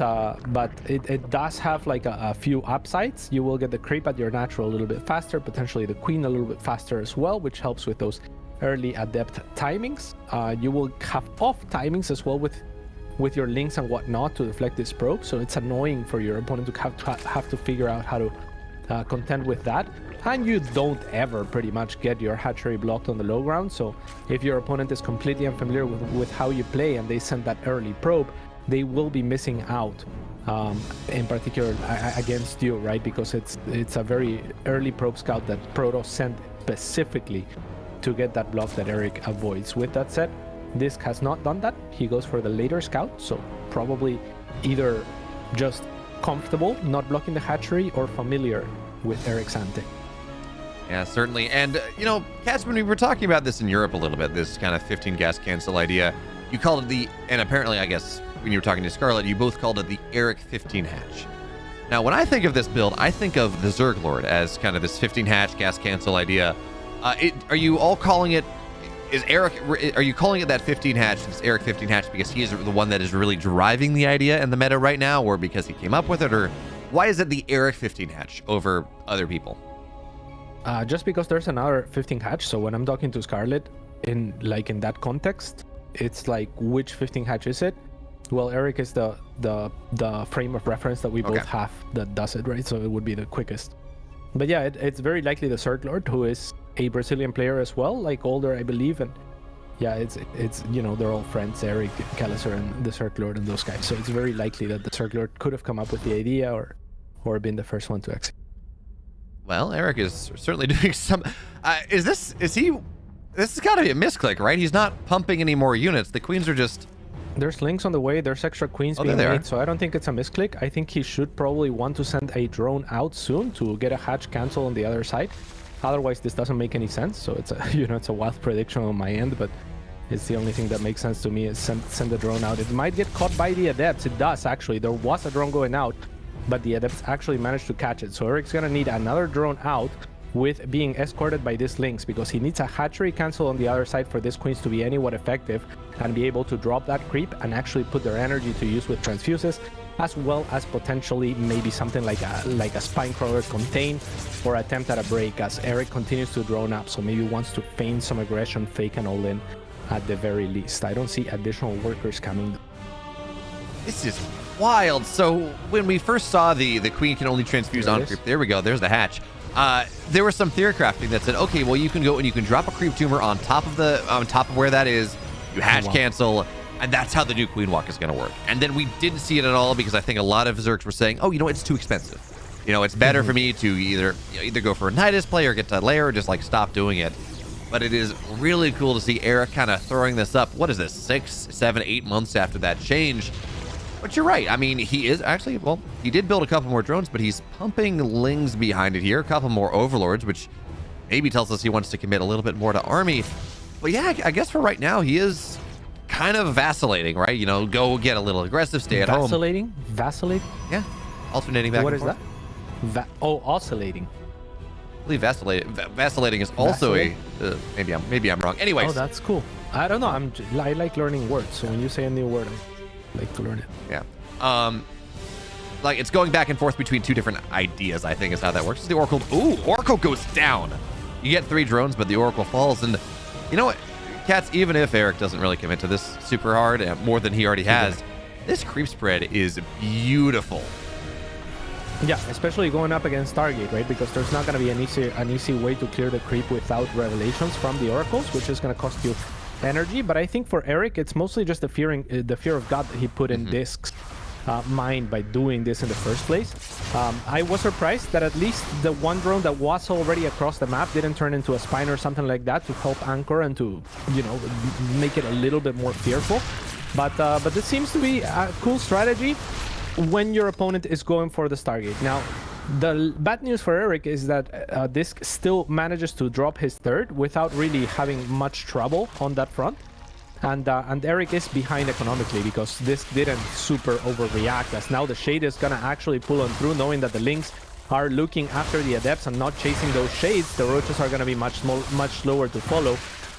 it does have like a few upsides. You will get the creep at your natural a little bit faster, potentially the queen a little bit faster as well, which helps with those early adept timings. You will have off timings as well with your links and whatnot to deflect this probe, so it's annoying for your opponent to have to figure out how to contend with that. And you don't ever pretty much get your hatchery blocked on the low ground, so if your opponent is completely unfamiliar with how you play and they send that early probe, they will be missing out, in particular against you, right? Because it's a very early probe scout that Protoss sent specifically to get that block that Eric avoids. With that said, Disc has not done that. He goes for the later scout, so probably either just comfortable not blocking the hatchery or familiar with Eric's ante. Yeah, certainly. And, Cats, when we were talking about this in Europe a little bit, this kind of 15 gas cancel idea, you called it and apparently, I guess, when you were talking to Scarlet, you both called it the Eric 15 hatch. Now, when I think of this build, I think of the Zerg Lord as kind of this 15 hatch gas cancel idea. Are you all calling it, are you calling it that 15 hatch, this Eric 15 hatch, because he is the one that is really driving the idea in the meta right now, or because he came up with it, or why is it the Eric 15 hatch over other people? Just because there's another 15 hatch, so when I'm talking to Scarlet in that context, it's like, which 15 hatch is it? Well, Eric is the frame of reference that we both have that does it, right? So it would be the quickest. But yeah, it's very likely the Zerg Lord, who is a Brazilian player as well, like older, I believe, and yeah, it's they're all friends, Eric, Kaliser, and the Zerg Lord, and those guys. So it's very likely that the Zerg Lord could have come up with the idea or been the first one to execute. Well, Eric is certainly doing some. This has got to be a misclick, right? He's not pumping any more units. The queens are just. There's links on the way. There's extra queens being made, so I don't think it's a misclick. I think he should probably want to send a drone out soon to get a hatch cancel on the other side. Otherwise, this doesn't make any sense. So it's a it's a wild prediction on my end, but it's the only thing that makes sense to me is send the drone out. It might get caught by the adepts. It does actually. There was a drone going out, but the adepts actually managed to catch it. So Eric's gonna need another drone out with being escorted by these links, because he needs a hatchery cancel on the other side for these queens to be anywhat effective and be able to drop that creep and actually put their energy to use with transfuses, as well as potentially maybe something like a spine crawler contain or attempt at a break, as Eric continues to drone up, so maybe wants to feign some aggression, fake an all-in at the very least. I don't see additional workers coming. This is wild. So when we first saw the queen can only transfuse on creep, there we go, there's the hatch. There was some theory crafting that said, okay, well, you can go and you can drop a creep tumor on top of where that is, you hatch cancel, and that's how the new queen walk is going to work. And then we didn't see it at all, because I think a lot of Zergs were saying, oh, it's too expensive. It's better for me to either go for a Nidus play or get to layer, or just like stop doing it. But it is really cool to see Eric kind of throwing this up. What is this, 6, 7, 8 months after that change? But you're right. I mean, he is actually, well, he did build a couple more drones, but he's pumping Lings behind it here, a couple more Overlords, which maybe tells us he wants to commit a little bit more to army. But yeah, I guess for right now, he is kind of vacillating, right? Go get a little aggressive, stay at home. Vacillating? Yeah. Alternating back and forth. What is that? Oscillating. I believe vacillating is also maybe I'm wrong. Anyways. Oh, that's cool. I don't know. I like learning words, so when you say a new word, I like to learn it. Yeah. Like, it's going back and forth between two different ideas, I think, is how that works. The Oracle. Ooh, Oracle goes down. You get 3 drones, but the Oracle falls. And you know what, Cats, even if Eric doesn't really commit to this super hard, more than he already has, this creep spread is beautiful. Yeah, especially going up against Stargate, right? Because there's not going to be an easy way to clear the creep without revelations from the Oracles, which is going to cost you energy. But I think for Eric, it's mostly just the fear of God that he put in Disc's mind by doing this in the first place. I was surprised that at least the one drone that was already across the map didn't turn into a spine or something like that to help anchor and to, make it a little bit more fearful. But this seems to be a cool strategy when your opponent is going for the Stargate. Now, the bad news for Eric is that Disc still manages to drop his third without really having much trouble on that front. And Eric is behind economically because Disc didn't super overreact, as now the Shade is gonna actually pull on through, knowing that the Lynx are looking after the Adepts and not chasing those Shades. The Roaches are gonna be much slower to follow.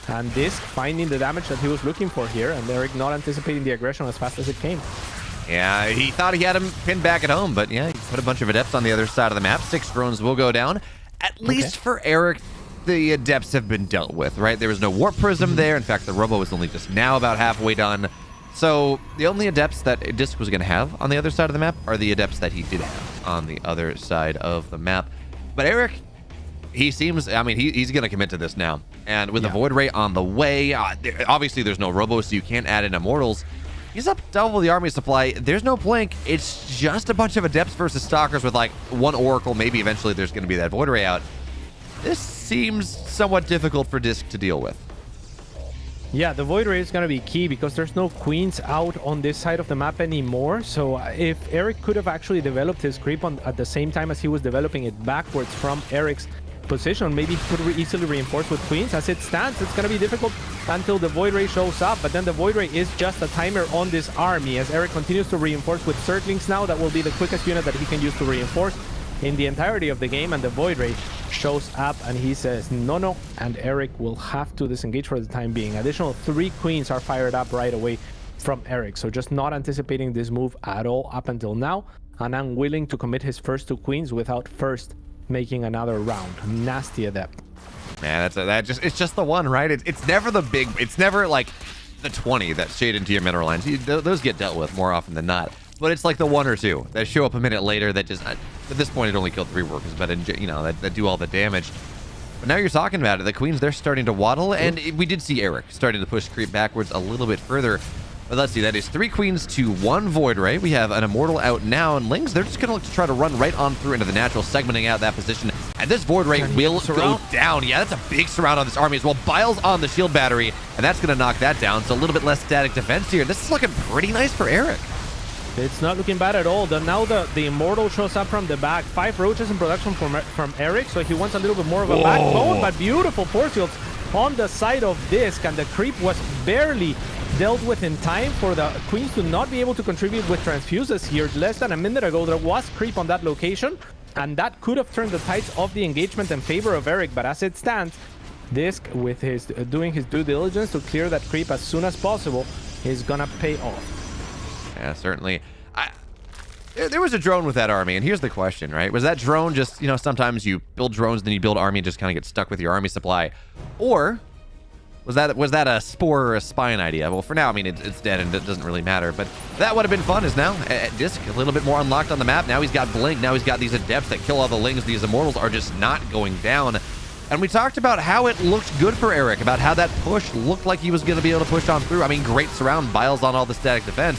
And Disc finding the damage that he was looking for here, and Eric not anticipating the aggression as fast as it came. Yeah, he thought he had him pinned back at home, but yeah, he put a bunch of adepts on the other side of the map. 6 drones will go down. At least for Eric, the adepts have been dealt with, right? There was no warp prism there. In fact, the robo was only just now about halfway done. So the only adepts that Disc was going to have on the other side of the map are the adepts that he did have on the other side of the map. But Eric, he seems, I mean, he's going to commit to this now. And with the Void Ray on the way, obviously there's no robo, so you can't add in Immortals. He's up double the army supply. There's no Blink. It's just a bunch of adepts versus stalkers with like 1 Oracle. Maybe eventually there's going to be that Void Ray out. This seems somewhat difficult for Disc to deal with. Yeah, the Void Ray is going to be key because there's no queens out on this side of the map anymore. So if Eric could have actually developed his creep at the same time as he was developing it backwards from Eric's position, maybe he could easily reinforce with queens. As it stands, it's going to be difficult until the Void Ray shows up, but then the Void Ray is just a timer on this army. As Eric continues to reinforce with Zerglings now, that will be the quickest unit that he can use to reinforce in the entirety of the game, and the Void Ray shows up and he says no, and Eric will have to disengage for the time being. Additional 3 queens are fired up right away from Eric, so just not anticipating this move at all up until now, and unwilling to commit his first 2 queens without first making another round. Nasty adept. Man, it's just the one, right? It's never the big, it's never like the 20 that shade into your mineral lines. Those get dealt with more often than not. But it's like the 1 or 2 that show up a minute later that just, at this point, it only killed 3 workers, but you know, that do all the damage. But now you're talking about it. The queens, they're starting to waddle, and we did see Eric starting to push creep backwards a little bit further. But let's see, that is 3 queens to 1 Void Ray. We have an Immortal out now, and Lings, they're just going to look to try to run right on through into the natural, segmenting out that position. And this Void Ray will go down. Yeah, that's a big surround on this army as well. Biles on the shield battery, and that's going to knock that down. So a little bit less static defense here. This is looking pretty nice for Eric. It's not looking bad at all. Now the Immortal shows up from the back. 5 roaches in production from Eric, so he wants a little bit more of a backbone, but beautiful force fields on the side of Disc, and the creep was barely dealt with in time for the queens to not be able to contribute with transfuses here. Less than a minute ago, there was creep on that location, and that could have turned the tides of the engagement in favor of Eric, but as it stands, Disc, with his doing his due diligence to clear that creep as soon as possible, is gonna pay off. Yeah, certainly. There was a drone with that army, and here's the question, right? Was that drone just, you know, sometimes you build drones, then you build army and just kind of get stuck with your army supply? Or was that a spore or a spine idea? Well, for now, I mean, it's dead and it doesn't really matter, but that would have been fun. Is now Disc a little bit more unlocked on the map. Now he's got Blink. Now he's got these adepts that kill all the Lings. These Immortals are just not going down. And we talked about how it looked good for Eric, about how that push looked like he was going to be able to push on through. I mean, great surround, Biles on all the static defense.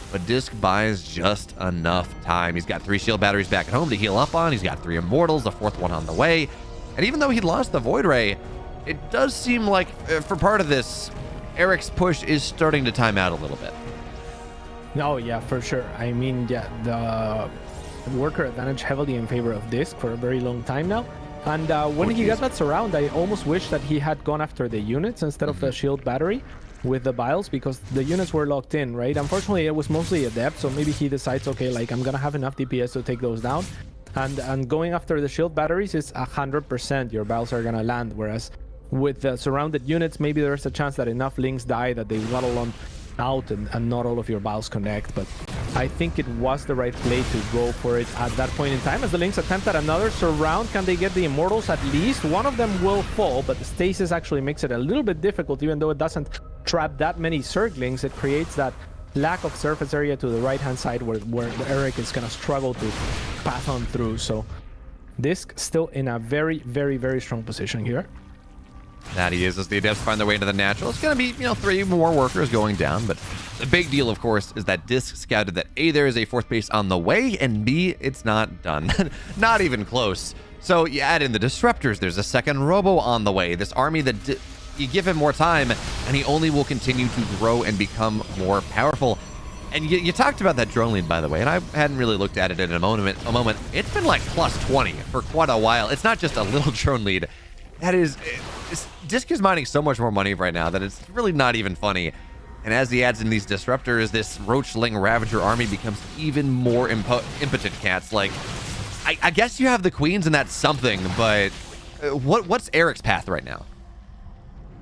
But Disc buys just enough time. He's got 3 shield batteries back at home to heal up on. He's got 3 Immortals, a 4th one on the way. And even though he lost the Void Ray, it does seem like for part of this, Eric's push is starting to time out a little bit. Oh, yeah, for sure. I mean, yeah, the worker advantage heavily in favor of Disc for a very long time now. And when he got that surround, I almost wish that he had gone after the units instead of the shield battery with the Biles, because the units were locked in, right? Unfortunately, it was mostly adept, so maybe he decides, okay, like, I'm gonna have enough DPS to take those down. And going after the shield batteries is 100% your Biles are gonna land, whereas with the surrounded units, maybe there's a chance that enough Lings die that they waddle on out and not all of your Biles connect. But I think it was the right play to go for it at that point in time. As the Lings attempt at another surround, can they get the Immortals? At least one of them will fall, but the stasis actually makes it a little bit difficult. Even though it doesn't trap that many Zerglings, it creates that lack of surface area to the right hand side where Eric is gonna struggle to pass on through. So Disc still in a very, very, very strong position here. That he is, as the adepts find their way into the natural. It's going to be, 3 more workers going down, but the big deal, of course, is that Disc scouted that A, there is a 4th base on the way, and B, it's not done. Not even close. So you add in the disruptors, there's a 2nd robo on the way. This army that you give him more time, and he only will continue to grow and become more powerful. And you talked about that drone lead, by the way, and I hadn't really looked at it in a moment. It's been like plus 20 for quite a while. It's not just a little drone lead. That is, Disc is mining so much more money right now that it's really not even funny. And as he adds in these disruptors, this Roachling Ravager army becomes even more impotent, cats. Like, I guess you have the queens and that's something, but what's Eric's path right now?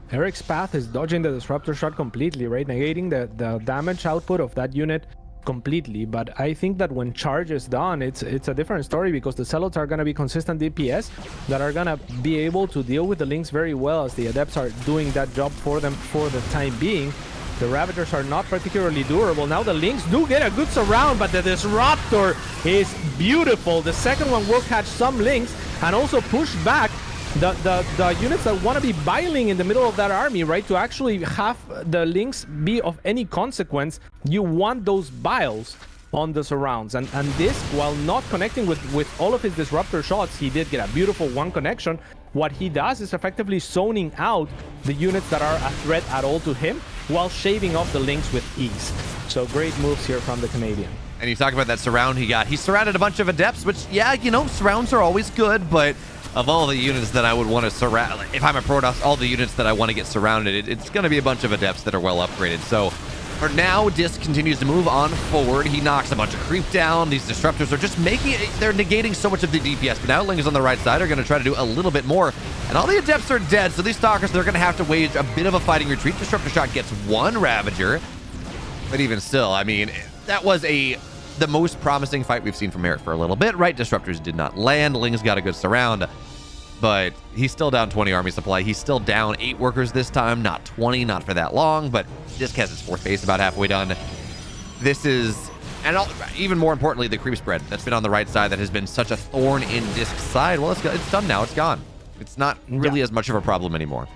Eric's path is dodging the disruptor shot completely, right? Negating the damage output of that unit completely, but I think that when charge is done, it's a different story, because the Zealots are going to be consistent DPS that are going to be able to deal with the Lynx very well, as the Adepts are doing that job for them for the time being. The Ravagers are not particularly durable. Now the Lynx do get a good surround, but the Disruptor is beautiful. The second one will catch some Lynx and also push back the units that want to be biling in the middle of that army, right? To actually have the Lynx be of any consequence, you want those biles on the surrounds. And this, while not connecting with all of his Disruptor shots, he did get a beautiful one connection. What he does is effectively zoning out the units that are a threat at all to him, while shaving off the Lynx with ease. So great moves here from the Canadian. And you talk about that surround he got. He surrounded a bunch of Adepts, which, yeah, you know, surrounds are always good, but of all the units that I would want to surround, if I'm a Protoss, all the units that I want to get surrounded, it's going to be a bunch of Adepts that are well upgraded. So for now, Disc continues to move on forward. He knocks a bunch of creep down. These Disruptors are just making it, they're negating so much of the DPS. But now Lings on the right side are going to try to do a little bit more. And all the Adepts are dead, so these Stalkers, they're going to have to wage a bit of a fighting retreat. Disruptor shot gets one Ravager. But even still, I mean, that was the most promising fight we've seen from Eric for a little bit, right? Disruptors did not land. Ling's got a good surround, but he's still down 20 army supply. He's still down 8 workers this time, not 20, not for that long, but Disc has his 4th base about halfway done. This is, and even more importantly, the creep spread that's been on the right side that has been such a thorn in Disc's side. Well, it's done now. It's gone. It's not really as much of a problem anymore.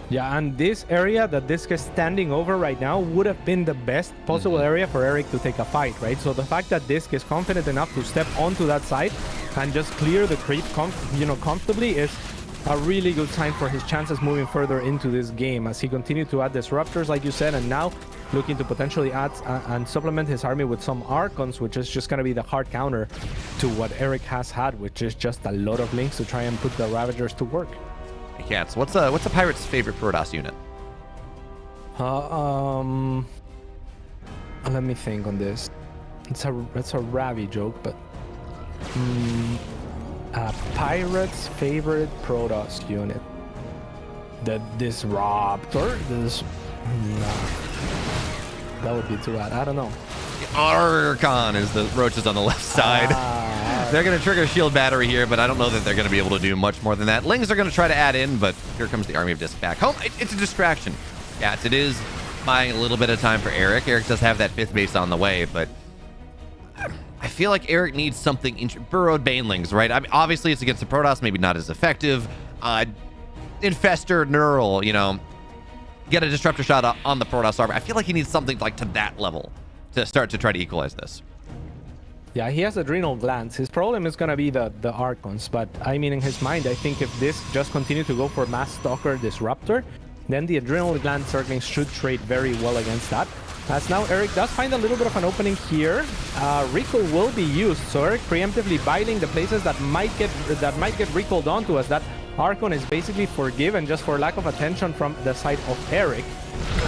Yeah, and this area that Disc is standing over right now would have been the best possible area for Eric to take a fight, right? So the fact that Disc is confident enough to step onto that side and just clear the creep comfortably is a really good sign for his chances moving further into this game, as he continued to add Disruptors, like you said, and now looking to potentially add and supplement his army with some Archons, which is just going to be the hard counter to what Eric has had, which is just a lot of links to try and put the Ravagers to work. Cats, what's a pirate's favorite Protoss unit? Let me think on this. It's a Ravi joke, but a pirate's favorite Protoss unit. The Disruptor. That would be too bad. I don't know. Archon is the roaches on the left side. They're going to trigger shield battery here, but I don't know that they're going to be able to do much more than that. Lings are going to try to add in, but here comes the army of Disc back home. It's a distraction. Yes, it is buying a little bit of time for Eric. Eric does have that 5th base on the way, but I feel like Eric needs something. Burrowed Banelings, right? I mean, obviously, it's against the Protoss, maybe not as effective. Infestor Neural, you know, get a Disruptor shot on the Protoss army. I feel like he needs something like to that level to start to try to equalize this. Yeah, he has Adrenal Glands. His problem is going to be the Archons, but I mean, in his mind, I think if this just continue to go for Mass Stalker Disruptor, then the Adrenal Gland Circling should trade very well against that. As now Eric does find a little bit of an opening here. Recall will be used, so Eric preemptively biting the places that might get recalled onto, as that Archon is basically forgiven just for lack of attention from the side of Eric.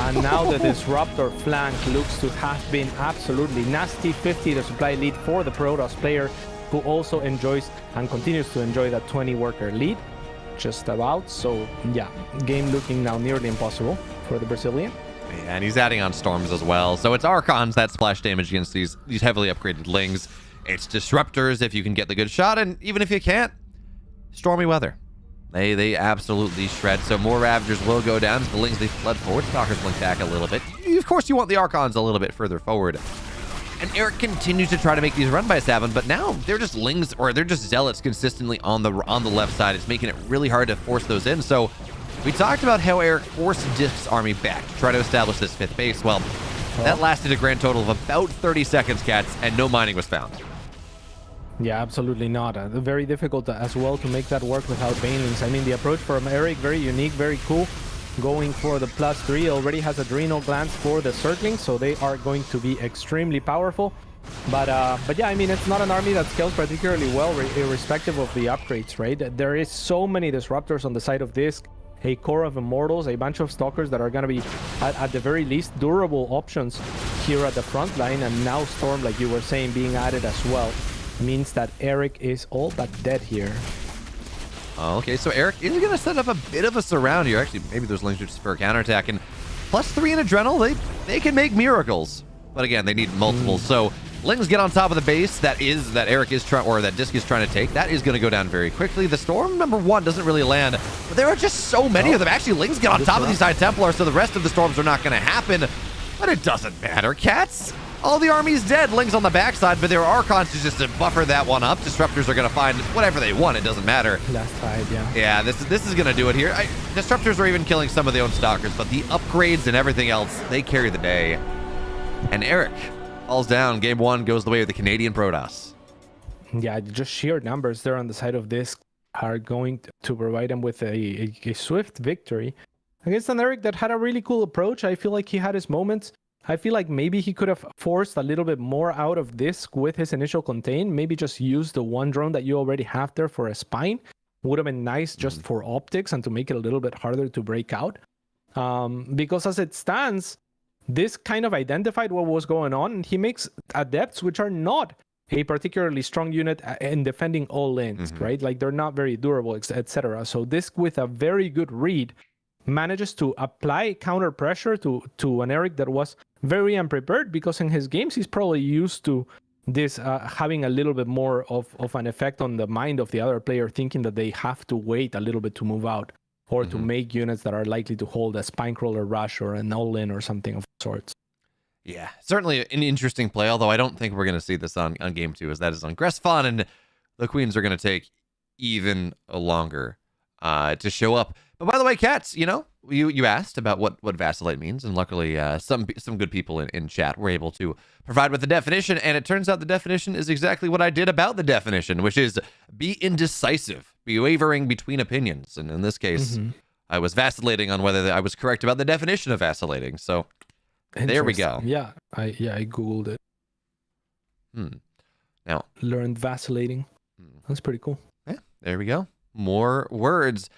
And now the Disruptor flank looks to have been absolutely nasty. 50 the supply lead for the Protoss player, who also enjoys and continues to enjoy that 20 worker lead. Just about. So yeah, game looking now nearly impossible for the Brazilian. Yeah, and he's adding on Storms as well. So it's Archons that splash damage against these heavily upgraded Lings. It's Disruptors if you can get the good shot, and even if you can't, Stormy Weather. They absolutely shred. So more Ravagers will go down. The Lings, they fled forward. Stalkers blink back a little bit. Of course, you want the Archons a little bit further forward. And Eric continues to try to make these run-bys happen, but now they're just Lings, or they're just Zealots consistently on the left side. It's making it really hard to force those in. So we talked about how Eric forced Disc's army back to try to establish this 5th base. Well, that lasted a grand total of about 30 seconds, Cats, and no mining was found. Yeah, absolutely not. Very difficult as well to make that work without Banelings. I mean, the approach from Eric, very unique, very cool. Going for the +3, already has Adrenal Glands for the Circling, so they are going to be extremely powerful. But yeah, I mean, it's not an army that scales particularly well, irrespective of the upgrades, right? There is so many Disruptors on the side of Disc, a core of Immortals, a bunch of Stalkers that are going to be, at the very least, durable options here at the front line, and now Storm, like you were saying, being added as well, means that Eric is all but dead here. Okay, so Eric is going to set up a bit of a surround here. Actually, maybe those Lings are just for a counterattack. And +3 in Adrenal, they can make miracles. but again, they need multiple. So Lings get on top of the base that Eric is trying, or that Disc is trying to take. That is going to go down very quickly. The Storm number 1 doesn't really land, but there are just so many of them. Actually, Lings get on top of these High Templars, so the rest of the Storms are not going to happen, but it doesn't matter, cats. All the army's dead. Lings on the backside, but there are Archons just to buffer that one up. Disruptors are going to find whatever they want. It doesn't matter. Last side, yeah. Yeah, this is going to do it here. Disruptors are even killing some of their own Stalkers, but the upgrades and everything else, they carry the day. And Eric falls down. Game 1 goes the way of the Canadian Protoss. Yeah, just sheer numbers there on the side of this are going to provide him with a swift victory against an Eric that had a really cool approach. I feel like he had his moments. I feel like maybe he could have forced a little bit more out of Disc with his initial contain. Maybe just use the one drone that you already have there for a spine. Would have been nice just for optics and to make it a little bit harder to break out. Because as it stands, this kind of identified what was going on. And he makes Adepts, which are not a particularly strong unit in defending all lanes, right? Like they're not very durable, etc. So Disc with a very good read manages to apply counter pressure to an Eric that was very unprepared, because in his games he's probably used to this having a little bit more of an effect on the mind of the other player, thinking that they have to wait a little bit to move out or to make units that are likely to hold a Spinecrawler rush or an all-in or something of sorts. Yeah, certainly an interesting play, although I don't think we're going to see this on Game 2, as that is on Gressfon, and the Queens are going to take even longer to show up. But by the way, cats, you asked about what vacillate means, and luckily some good people in chat were able to provide with the definition, and it turns out the definition is exactly what I did about the definition, which is be indecisive, be wavering between opinions. And in this case, I was vacillating on whether I was correct about the definition of vacillating. So there we go. Yeah, I Googled it. Now, learned vacillating. That's pretty cool. Yeah, there we go. More words.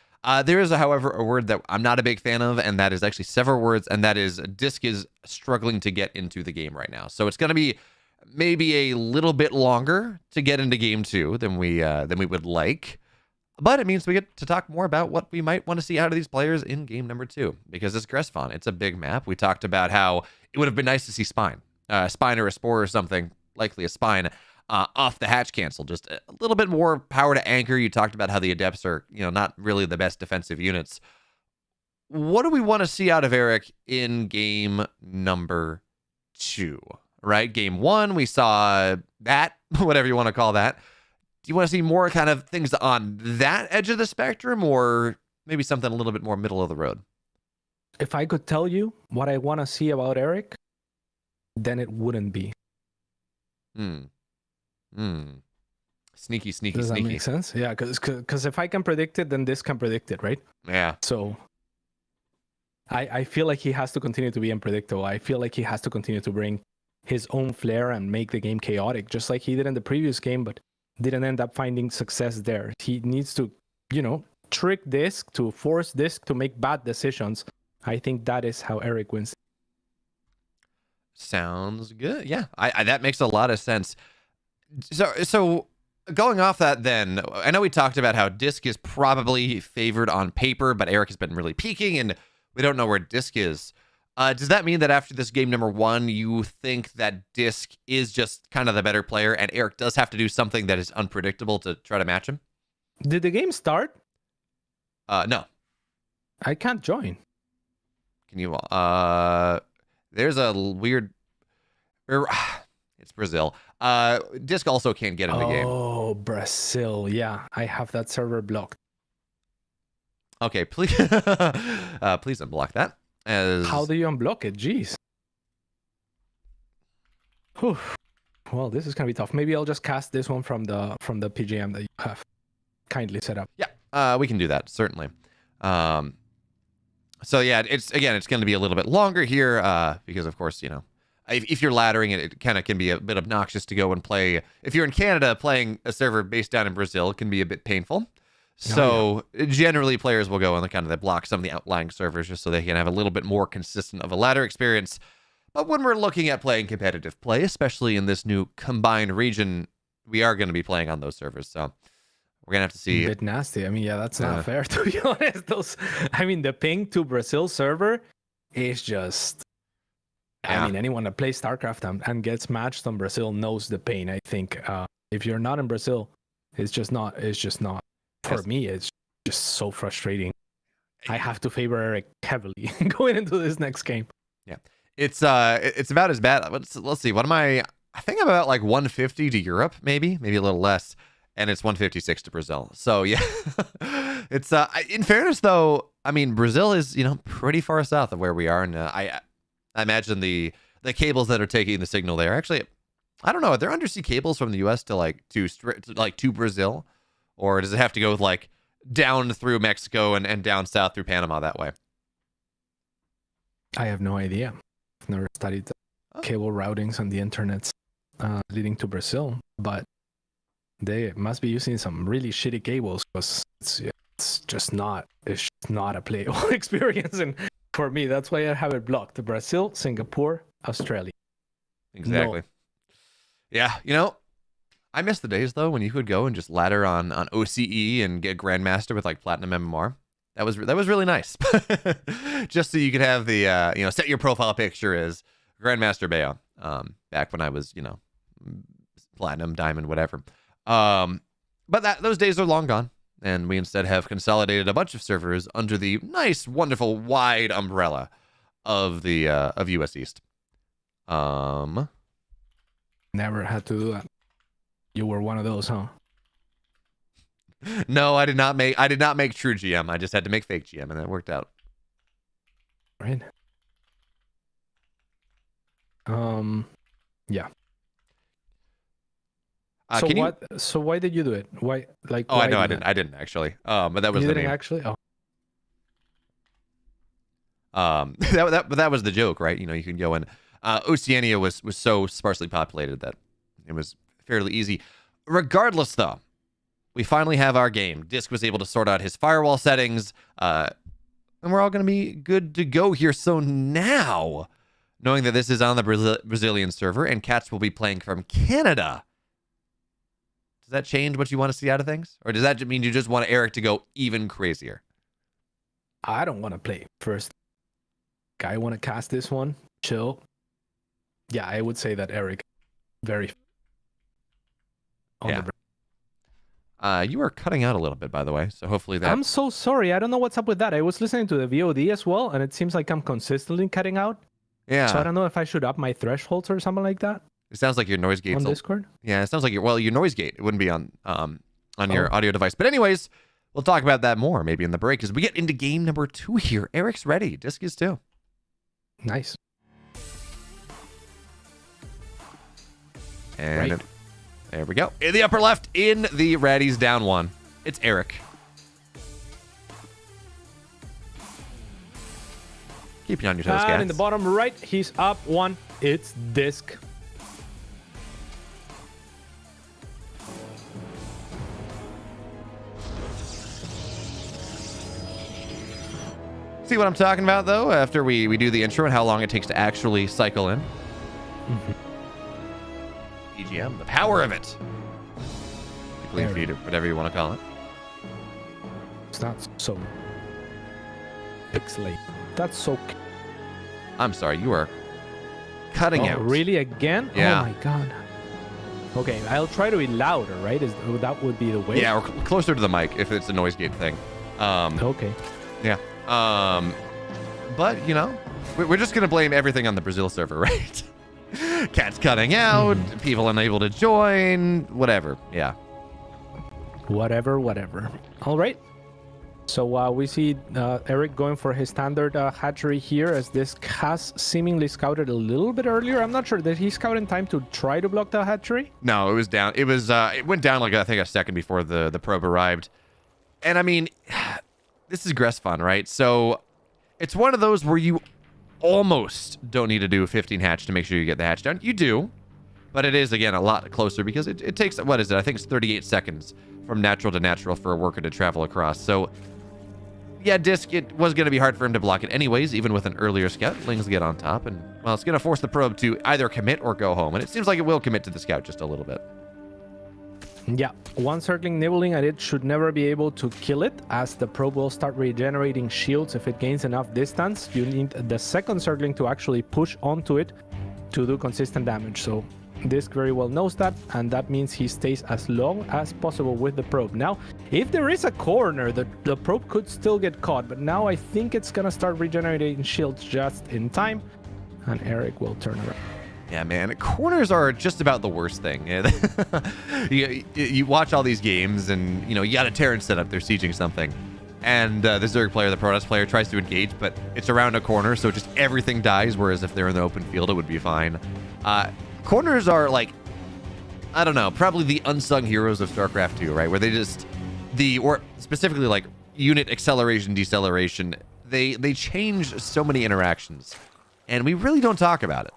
There is, however, a word that I'm not a big fan of, and that is actually several words, and that is Disc is struggling to get into the game right now. So it's going to be maybe a little bit longer to get into Game 2 than we would like, but it means we get to talk more about what we might want to see out of these players in Game number 2, because it's Gressfon. It's a big map. We talked about how it would have been nice to see Spine or a Spore or something, likely a Spine, off the hatch cancel, just a little bit more power to anchor. You talked about how the Adepts are, not really the best defensive units. What do we want to see out of Eric in game number 2, right? Game 1, we saw that, whatever you want to call that. Do you want to see more kind of things on that edge of the spectrum, or maybe something a little bit more middle of the road? If I could tell you what I want to see about Eric, then it wouldn't be. Sneaky. Does that make sense? Yeah, because if I can predict it, then this can predict it, right? Yeah. So I feel like he has to continue to be unpredictable. I feel like he has to continue to bring his own flair and make the game chaotic, just like he did in the previous game, but didn't end up finding success there. He needs to, trick Disc, to force Disc to make bad decisions. I think that is how Eric wins. Sounds good. Yeah, I that makes a lot of sense. So going off that, then I know we talked about how Disc is probably favored on paper, but Eric has been really peaking, and we don't know where Disc is. Does that mean that after this game number 1, you think that Disc is just kind of the better player, and Eric does have to do something that is unpredictable to try to match him? Did the game start? No. I can't join. Can you? There's a weird. It's Brazil. Disc also can't get in the game. Oh, Brazil. Yeah, I have that server blocked. Okay, please unblock that. How do you unblock it? Jeez. Whew. Well, this is gonna be tough. Maybe I'll just cast this one from the PGM that you have kindly set up. Yeah, we can do that, certainly. So yeah, it's going to be a little bit longer here because, of course, if you're laddering it, it kind of can be a bit obnoxious to go and play. If you're in Canada, playing a server based down in Brazil can be a bit painful. So generally, players will go and they block some of the outlying servers just so they can have a little bit more consistent of a ladder experience. But when we're looking at playing competitive play, especially in this new combined region, we are going to be playing on those servers. So we're going to have to see. A bit nasty. I mean, yeah, that's not fair, to be honest. The ping to Brazil server is just I mean, anyone that plays StarCraft and gets matched on Brazil knows the pain. I think if you're not in Brazil, it's just not. For me, it's just so frustrating. I have to favor Eric heavily going into this next game. Yeah, it's about as bad. Let's see. What am I? I think I'm about like 150 to Europe, maybe a little less, and it's 156 to Brazil. So yeah, it's in fairness though. I mean, Brazil is pretty far south of where we are, and I imagine the cables that are taking the signal there. Actually, I don't know. Are there undersea cables from the U.S. to Brazil, or does it have to go like down through Mexico and down south through Panama that way? I have no idea. I've never studied the cable routings on the internet leading to Brazil, but they must be using some really shitty cables because it's just not a playable experience. And for me, that's why I have it blocked. Brazil, Singapore, Australia. Exactly. No. Yeah, I miss the days though when you could go and just ladder on OCE and get Grandmaster with like Platinum MMR. That was really nice. Just so you could have the set your profile picture as Grandmaster Bayo. Back when I was Platinum, Diamond, whatever. But those days are long gone, and we instead have consolidated a bunch of servers under the nice, wonderful, wide umbrella of the of US East. Never had to do that. You were one of those, huh? No, I did not make true GM. I just had to make fake GM, and that worked out. Right. Yeah. So why did you do it? Why Oh, I know I didn't actually. But that was you the didn't name. Actually. Oh. That was the joke, right? You can go in. Oceania was so sparsely populated that it was fairly easy. Regardless, though, we finally have our game. Disc was able to sort out his firewall settings, and we're all going to be good to go here. So now, knowing that this is on the Brazilian server and Cats will be playing from Canada, does that change what you want to see out of things? Or does that mean you just want Eric to go even crazier? I don't want to play first. I want to cast this one. Chill. Yeah, I would say that Eric very you are cutting out a little bit, by the way, so hopefully that... I'm so sorry. I don't know what's up with that. I was listening to the VOD as well, and it seems like I'm consistently cutting out. Yeah. So I don't know if I should up my thresholds or something like that. It sounds like your noise gate on Discord. Yeah, it sounds like your noise gate. It wouldn't be on your audio device. But anyways, we'll talk about that more maybe in the break as we get into game number 2 here. Eric's ready. Disc is too. Nice. And right. There we go. In the upper left, in the Raddies down 1. It's Eric. Keep you on your toes, guys. And in the bottom right, he's up 1. It's Disc. See what I'm talking about, though, after we do the intro and how long it takes to actually cycle in? Mm-hmm. EGM, the power of it. Clean feed, or whatever you want to call it. It's not so pixelated. That's so... I'm sorry, you are cutting out. Really? Again? Yeah. Oh my god. Okay, I'll try to be louder, right? That would be the way? Yeah, or closer to the mic if it's a noise gate thing. Okay. Yeah. But, we're just going to blame everything on the Brazil server, right? Cats cutting out, people unable to join, whatever. Yeah. Whatever. All right. So we see Eric going for his standard hatchery here as this has seemingly scouted a little bit earlier. I'm not sure. Did he scout in time to try to block the hatchery? No, it was down. It was it went down like I think a second before the probe arrived. And I mean, this is Gressfun, right? So it's one of those where you almost don't need to do 15 hatch to make sure you get the hatch down. You do, but it is, again, a lot closer because it takes, what is it? I think it's 38 seconds from natural to natural for a worker to travel across. So, yeah, Disc, it was going to be hard for him to block it anyways, even with an earlier scout. Lings get on top, and, well, it's going to force the probe to either commit or go home. And it seems like it will commit to the scout just a little bit. Yeah, one circling nibbling at it should never be able to kill it, as the probe will start regenerating shields if it gains enough distance. You need the second circling to actually push onto it to do consistent damage. So Disc very well knows that, and that means he stays as long as possible with the probe. Now, if there is a corner, the probe could still get caught, but now I think it's gonna start regenerating shields just in time, and Eric will turn around. Yeah, man, corners are just about the worst thing. You watch all these games, and you got a Terran set up, they're sieging something, and the Zerg player, the Protoss player, tries to engage, but it's around a corner, so just everything dies, whereas if they're in the open field, it would be fine. Corners are like, I don't know, probably the unsung heroes of StarCraft 2, right? Where they just, or specifically like unit acceleration, deceleration, they change so many interactions, and we really don't talk about it.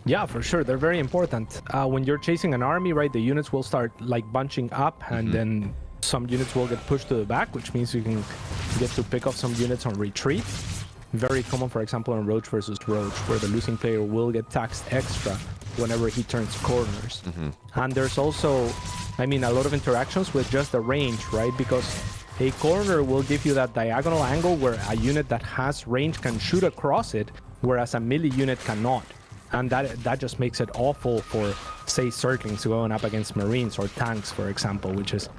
Yeah, for sure. They're very important. When you're chasing an army, right, the units will start like bunching up, and then some units will get pushed to the back, which means you can get to pick off some units on retreat. Very common, for example, in Roach versus Roach, where the losing player will get taxed extra whenever he turns corners. And there's also, I mean, a lot of interactions with just the range, right? Because a corner will give you that diagonal angle where a unit that has range can shoot across it, whereas a melee unit cannot. And that just makes it awful for, say, circlings going up against Marines or tanks, for example, which is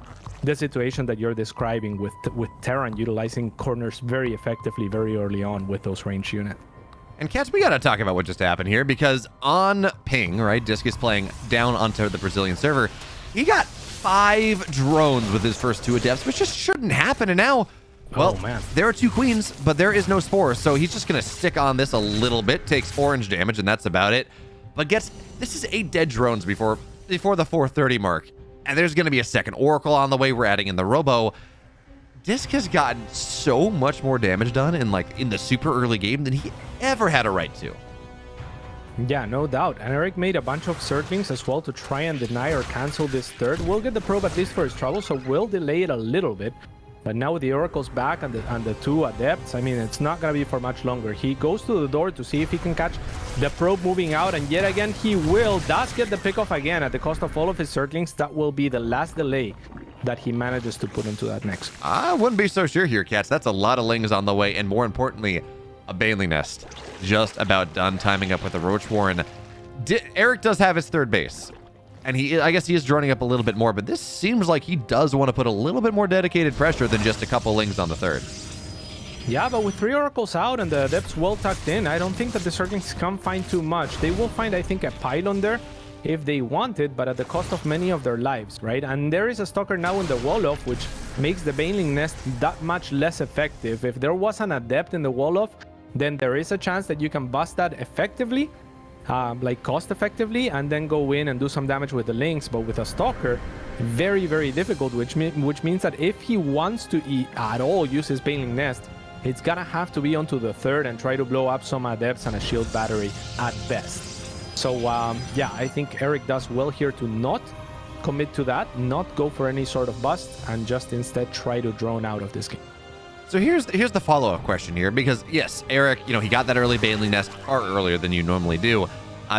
the situation that you're describing with Terran utilizing corners very effectively very early on with those range units. And Cats, we gotta talk about what just happened here, because on ping, right, Disc is playing down onto the Brazilian server. He got 5 drones with his first 2 adepts, which just shouldn't happen, and now, well, there are 2 queens, but there is no spore, so he's just gonna stick on this a little bit, takes orange damage, and that's about it. But this is 8 dead drones before the 430 mark, and there's gonna be a second Oracle on the way. We're adding in the Robo. Disc has gotten so much more damage done in the super early game than he ever had a right to. Yeah, no doubt. And Eric made a bunch of circlings as well to try and deny or cancel this third. We'll get the probe at least for his trouble, so we'll delay it a little bit. But now with the Oracle's back and the 2 adepts, I mean, it's not going to be for much longer. He goes to the door to see if he can catch the probe moving out, and yet again he does get the pickoff again at the cost of all of his circlings. That will be the last delay that he manages to put into that next. I wouldn't be so sure here, Cats. That's a lot of lings on the way, and more importantly, a Baneling Nest. Just about done timing up with the Roach Warren. Eric does have his third base, and I guess he is droning up a little bit more, but this seems like he does want to put a little bit more dedicated pressure than just a couple lings on the third. Yeah, but with 3 Oracles out and the Adepts well tucked in, I don't think that the Circlings can find too much. They will find, I think, a pylon there if they want it, but at the cost of many of their lives, right? And there is a Stalker now in the wall-off, which makes the Baneling Nest that much less effective. If there was an Adept in the wall-off, then there is a chance that you can bust that effectively, like cost effectively, and then go in and do some damage with the links. But with a Stalker, very, very difficult, which means that if he wants to at all use his Baneling Nest, it's gonna have to be onto the third and try to blow up some Adepts and a shield battery at best. So yeah, I think Eric does well here to not commit to that, not go for any sort of bust, and just instead try to drone out of this game. So here's the follow-up question here, because yes, Eric, he got that early Baneling Nest far earlier than you normally do.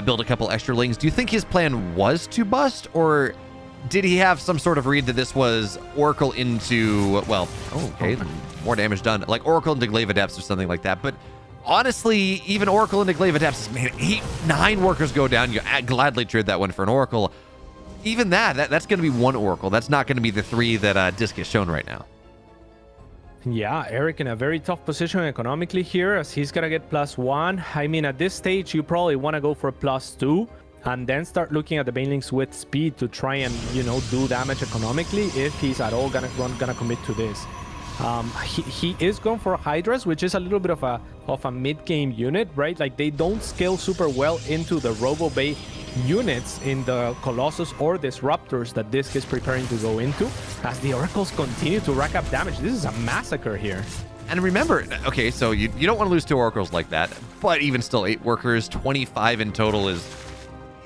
Build a couple extra lings. Do you think his plan was to bust, or did he have some sort of read that this was Oracle into, well, okay, more damage done, like Oracle into Glaive Adepts or something like that? But honestly, even Oracle into Glaive Adepts, man, 9 workers go down. You gladly trade that one for an Oracle. Even that's going to be 1 Oracle. That's not going to be the 3 that Disc has shown right now. Yeah, Eric in a very tough position economically here, as he's gonna get +1. I mean, at this stage, you probably want to go for +2 and then start looking at the Banelings with speed to try and, do damage economically if he's at all gonna commit to this. He is going for Hydras, which is a little bit of a mid-game unit, right? Like, they don't scale super well into the Robo Bay units in the Colossus or Disruptors that Disc is preparing to go into, as the Oracles continue to rack up damage. This is a massacre here. And remember, okay, so you don't want to lose 2 Oracles like that, but even still, 8 workers, 25 in total is,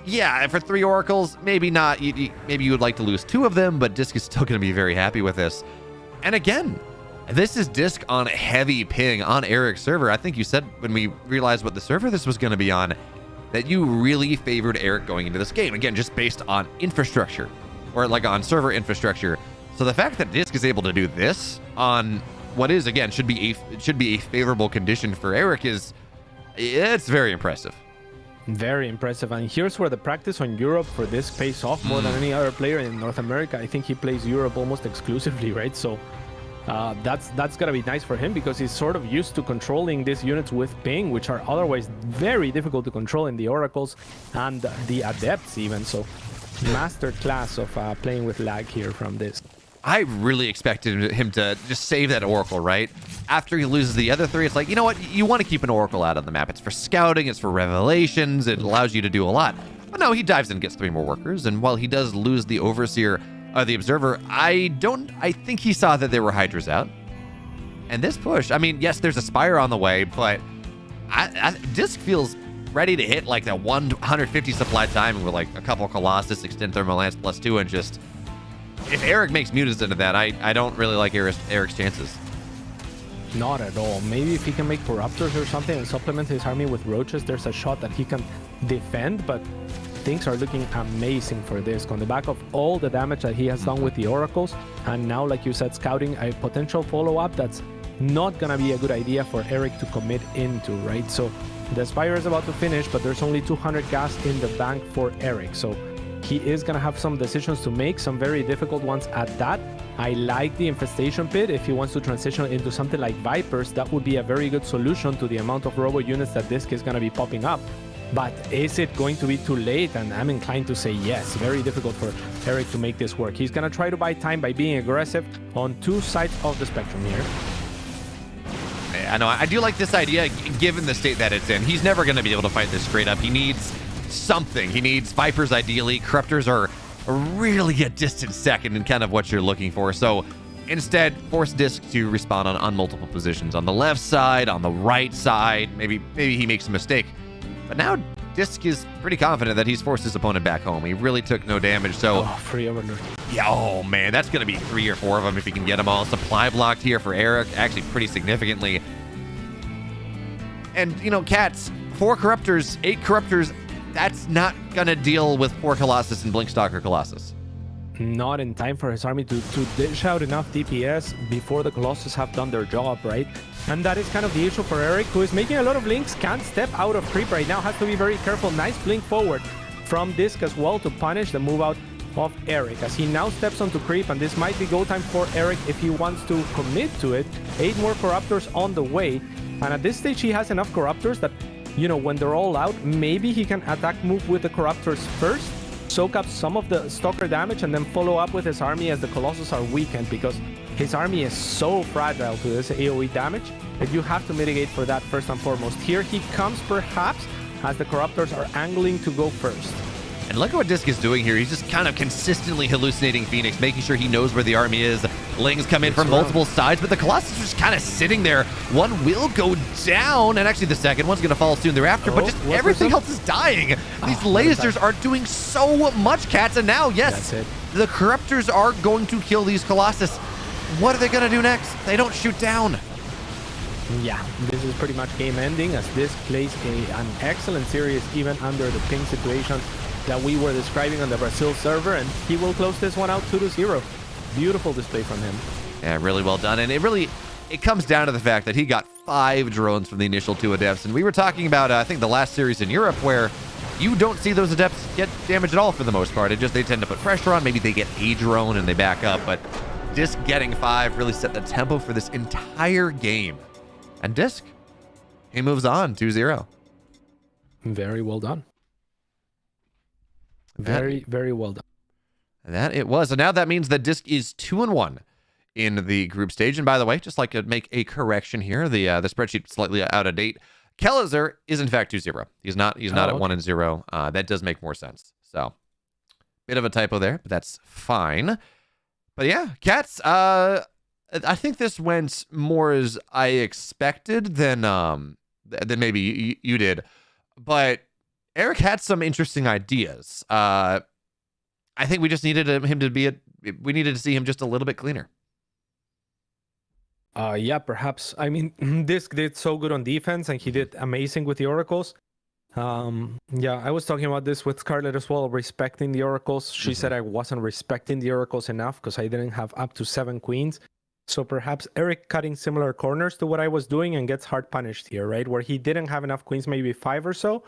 yeah, for 3 Oracles, maybe not. Maybe you would like to lose 2 of them, but Disc is still going to be very happy with this. And again, this is Disc on heavy ping on Eric's server. I think you said when we realized what the server this was going to be on, that you really favored Eric going into this game. Again, just based on infrastructure, or like on server infrastructure. So the fact that Disc is able to do this on what is, again, should be a favorable condition for Eric it's very impressive. Very impressive. And here's where the practice on Europe for this pays off more than any other player in North America. I think he plays Europe almost exclusively, right? So that's gonna be nice for him because he's sort of used to controlling these units with ping, which are otherwise very difficult to control in the Oracles and the Adepts even. So master class of playing with lag here from this. I really expected him to just save that Oracle, right? After he loses the other 3, it's like, you know what? You want to keep an Oracle out on the map. It's for scouting, it's for revelations, it allows you to do a lot. But no, he dives in and gets 3 more workers, and while he does lose the Overseer, the Observer, I think he saw that there were Hydras out. And this push, I mean, yes, there's a Spire on the way, but Disc feels ready to hit like that 150 supply time with like a couple Colossus, extend Thermal Lance +2, and just... If Eric makes Mutas into that, I don't really like Eric's chances. Not at all. Maybe if he can make Corruptors or something and supplement his army with Roaches, there's a shot that he can defend, but things are looking amazing for this. On the back of all the damage that he has done with the Oracles, and now, like you said, scouting a potential follow-up that's not gonna be a good idea for Eric to commit into, right? So the Spire is about to finish, but there's only 200 gas in the bank for Eric. So he is going to have some decisions to make, some very difficult ones at that. I like the Infestation Pit. If he wants to transition into something like Vipers, that would be a very good solution to the amount of robo units that Disc is going to be popping up. But is it going to be too late? And I'm inclined to say yes. Very difficult for Eric to make this work. He's going to try to buy time by being aggressive on 2 sides of the spectrum here. I know, I do like this idea, given the state that it's in. He's never going to be able to fight this straight up. He needs something. He needs Vipers ideally. Corruptors are really a distant second in kind of what you're looking for. So instead, force Disc to respawn on multiple positions. On the left side, on the right side. Maybe he makes a mistake. But now Disc is pretty confident that he's forced his opponent back home. He really took no damage. So free Overlord. Yeah, oh man, that's going to be 3 or 4 of them if he can get them all. Supply blocked here for Eric, actually pretty significantly. And, you know, Cats, 4 Corruptors, 8 Corruptors, that's not going to deal with 4 Colossus and Blinkstalker Colossus. Not in time for his army to dish out enough DPS before the Colossus have done their job, right? And that is kind of the issue for Eric, who is making a lot of blinks, can't step out of creep right now, has to be very careful. Nice blink forward from Disc as well to punish the move out of Eric, as he now steps onto creep, and this might be go time for Eric if he wants to commit to it. 8 more Corruptors on the way, and at this stage he has enough Corruptors that, you know, when they're all out, maybe he can attack move with the Corruptors first, soak up some of the Stalker damage, and then follow up with his army as the Colossus are weakened, because his army is so fragile to this AoE damage that you have to mitigate for that first and foremost. Here he comes perhaps as the Corruptors are angling to go first. And look at what Disc is doing here. He's just kind of consistently hallucinating Phoenix, making sure he knows where the army is. Lings come in from multiple sides, but the Colossus is just kind of sitting there. One will go down, and actually the second one's going to fall soon thereafter, but just everything else is dying. These lasers are doing so much, Cats, and now, yes, the Corruptors are going to kill these Colossus. What are they going to do next? They don't shoot down. Yeah, this is pretty much game ending, as this plays an excellent series even under the ping situation that we were describing on the Brazil server, and he will close this one out 2-0. Beautiful display from him. Yeah, really well done. And it comes down to the fact that he got 5 drones from the initial 2 Adepts. And we were talking about, I think, the last series in Europe where you don't see those Adepts get damage at all for the most part. They tend to put pressure on. Maybe they get a drone and they back up. But Disc getting 5 really set the tempo for this entire game. And Disc, he moves on 2-0. Very well done. Very well done. That it was. And now that means that Disc is 2-1 in the group stage. And by the way, just like to make a correction here, the spreadsheet slightly out of date. Kellizer is in fact 2-0. He's not at 1-0. That does make more sense. So bit of a typo there, but that's fine. But yeah, Cats, I think this went more as I expected than maybe you did. But Eric had some interesting ideas. I think we just needed him to we needed to see him just a little bit cleaner. Yeah, perhaps. I mean, Disc did so good on defense, and he did amazing with the Oracles. Yeah, I was talking about this with Scarlett as well, respecting the oracles. She said I wasn't respecting the oracles enough because I didn't have up to 7 queens. So perhaps Eric cutting similar corners to what I was doing and gets hard punished here, right? Where he didn't have enough queens, maybe 5 or so.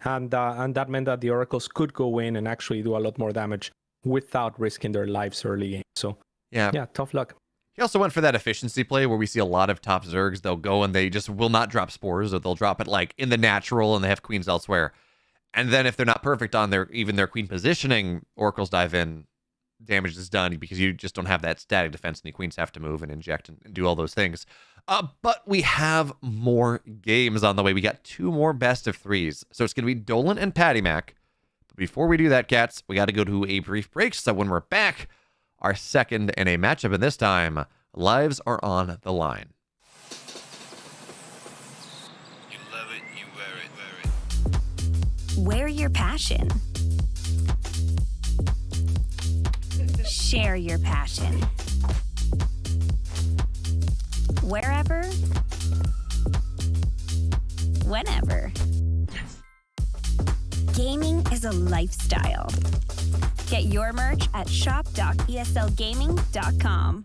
And that meant that the oracles could go in and actually do a lot more damage without risking their lives early game. So yeah, tough luck. He also went for that efficiency play where we see a lot of top Zergs. They'll go and they just will not drop spores, or they'll drop it like in the natural and they have queens elsewhere. And then if they're not perfect on their queen positioning, oracles dive in, damage is done because you just don't have that static defense and the queens have to move and inject and do all those things. But we have more games on the way. We got 2 more best of 3s. So it's going to be Dolan and Patty Mac. But before we do that, cats, we got to go to a brief break. So when we're back, our second in a matchup, and this time, lives are on the line. You love it, you wear it. Wear your passion. Share your passion. Wherever, whenever. Gaming is a lifestyle. Get your merch at shop.eslgaming.com.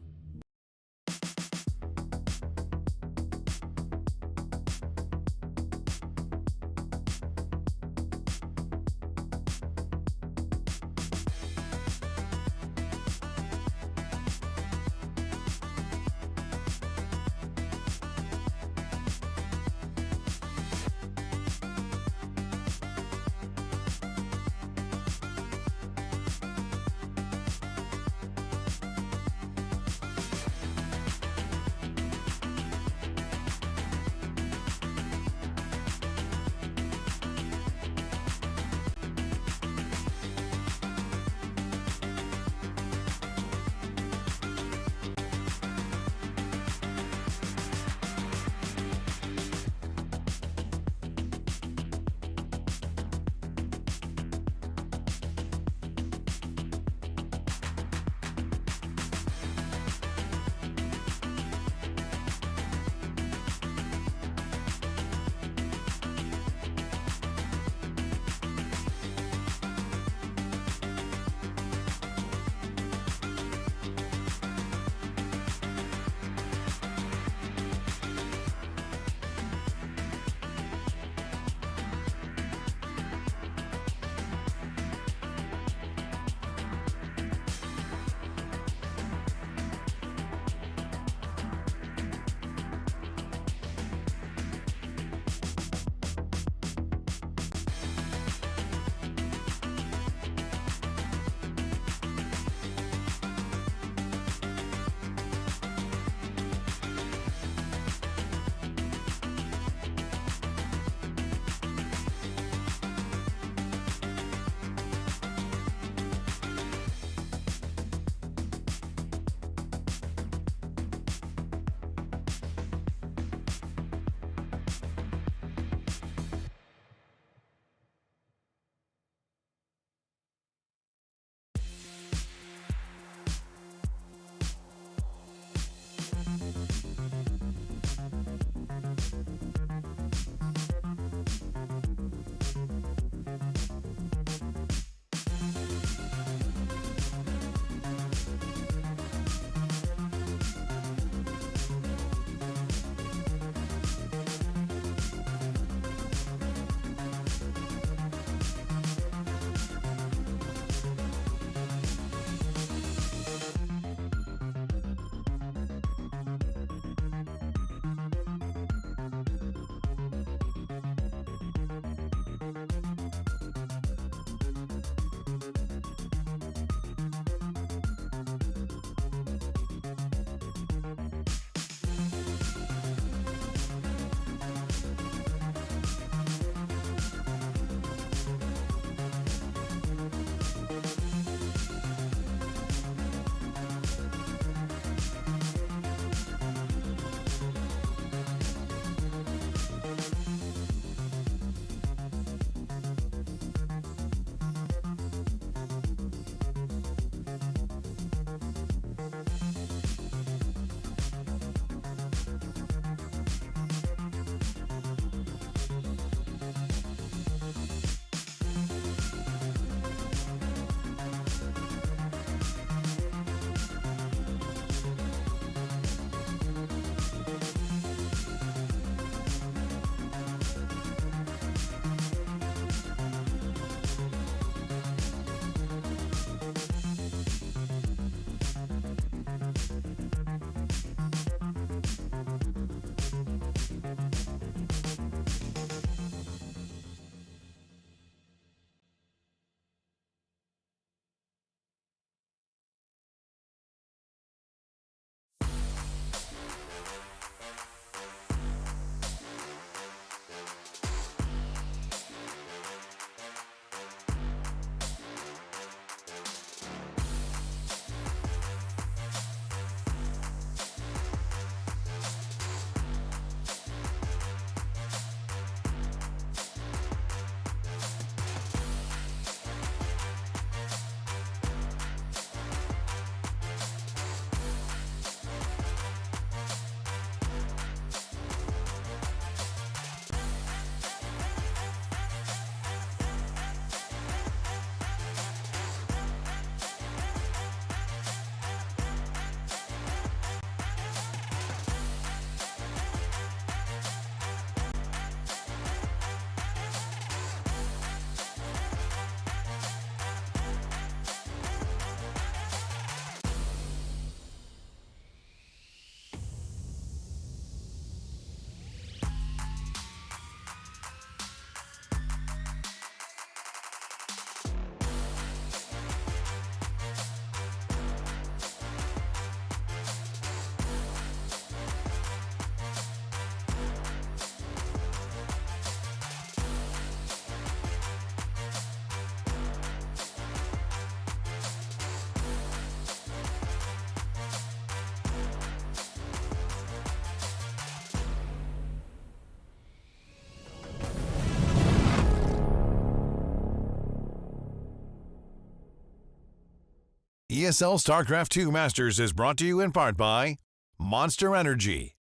ESL StarCraft 2 Masters is brought to you in part by Monster Energy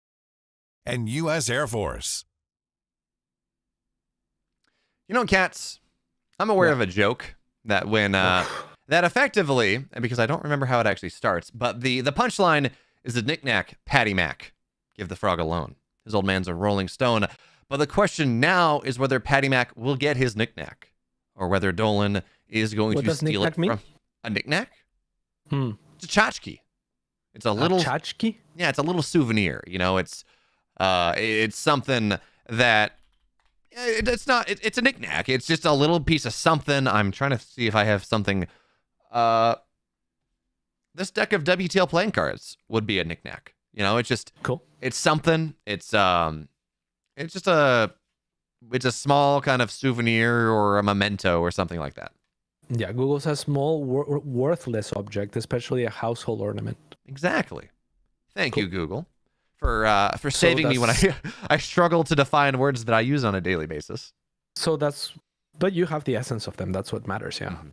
and U.S. Air Force. You know, cats, I'm aware of a joke that when that effectively, and because I don't remember how it actually starts, but the punchline is the knick-knack Patty Mac. Give the frog a loan. His old man's a rolling stone. But the question now is whether Patty Mac will get his knick-knack, or whether Dolan is going to steal it from a knick-knack. It's a tchotchke. It's a little tchotchke. Yeah, it's a little souvenir. You know, it's something that it's not. It's a knick-knack. It's just a little piece of something. I'm trying to see if I have something. This deck of WTL playing cards would be a knick-knack. You know, it's just cool. It's something. It's just a small kind of souvenir or a memento or something like that. Yeah, Google's a small worthless object, especially a household ornament. Exactly. Thank you, Google, for saving me when I struggle to define words that I use on a daily basis. But you have the essence of them. That's what matters. Yeah. Mm-hmm.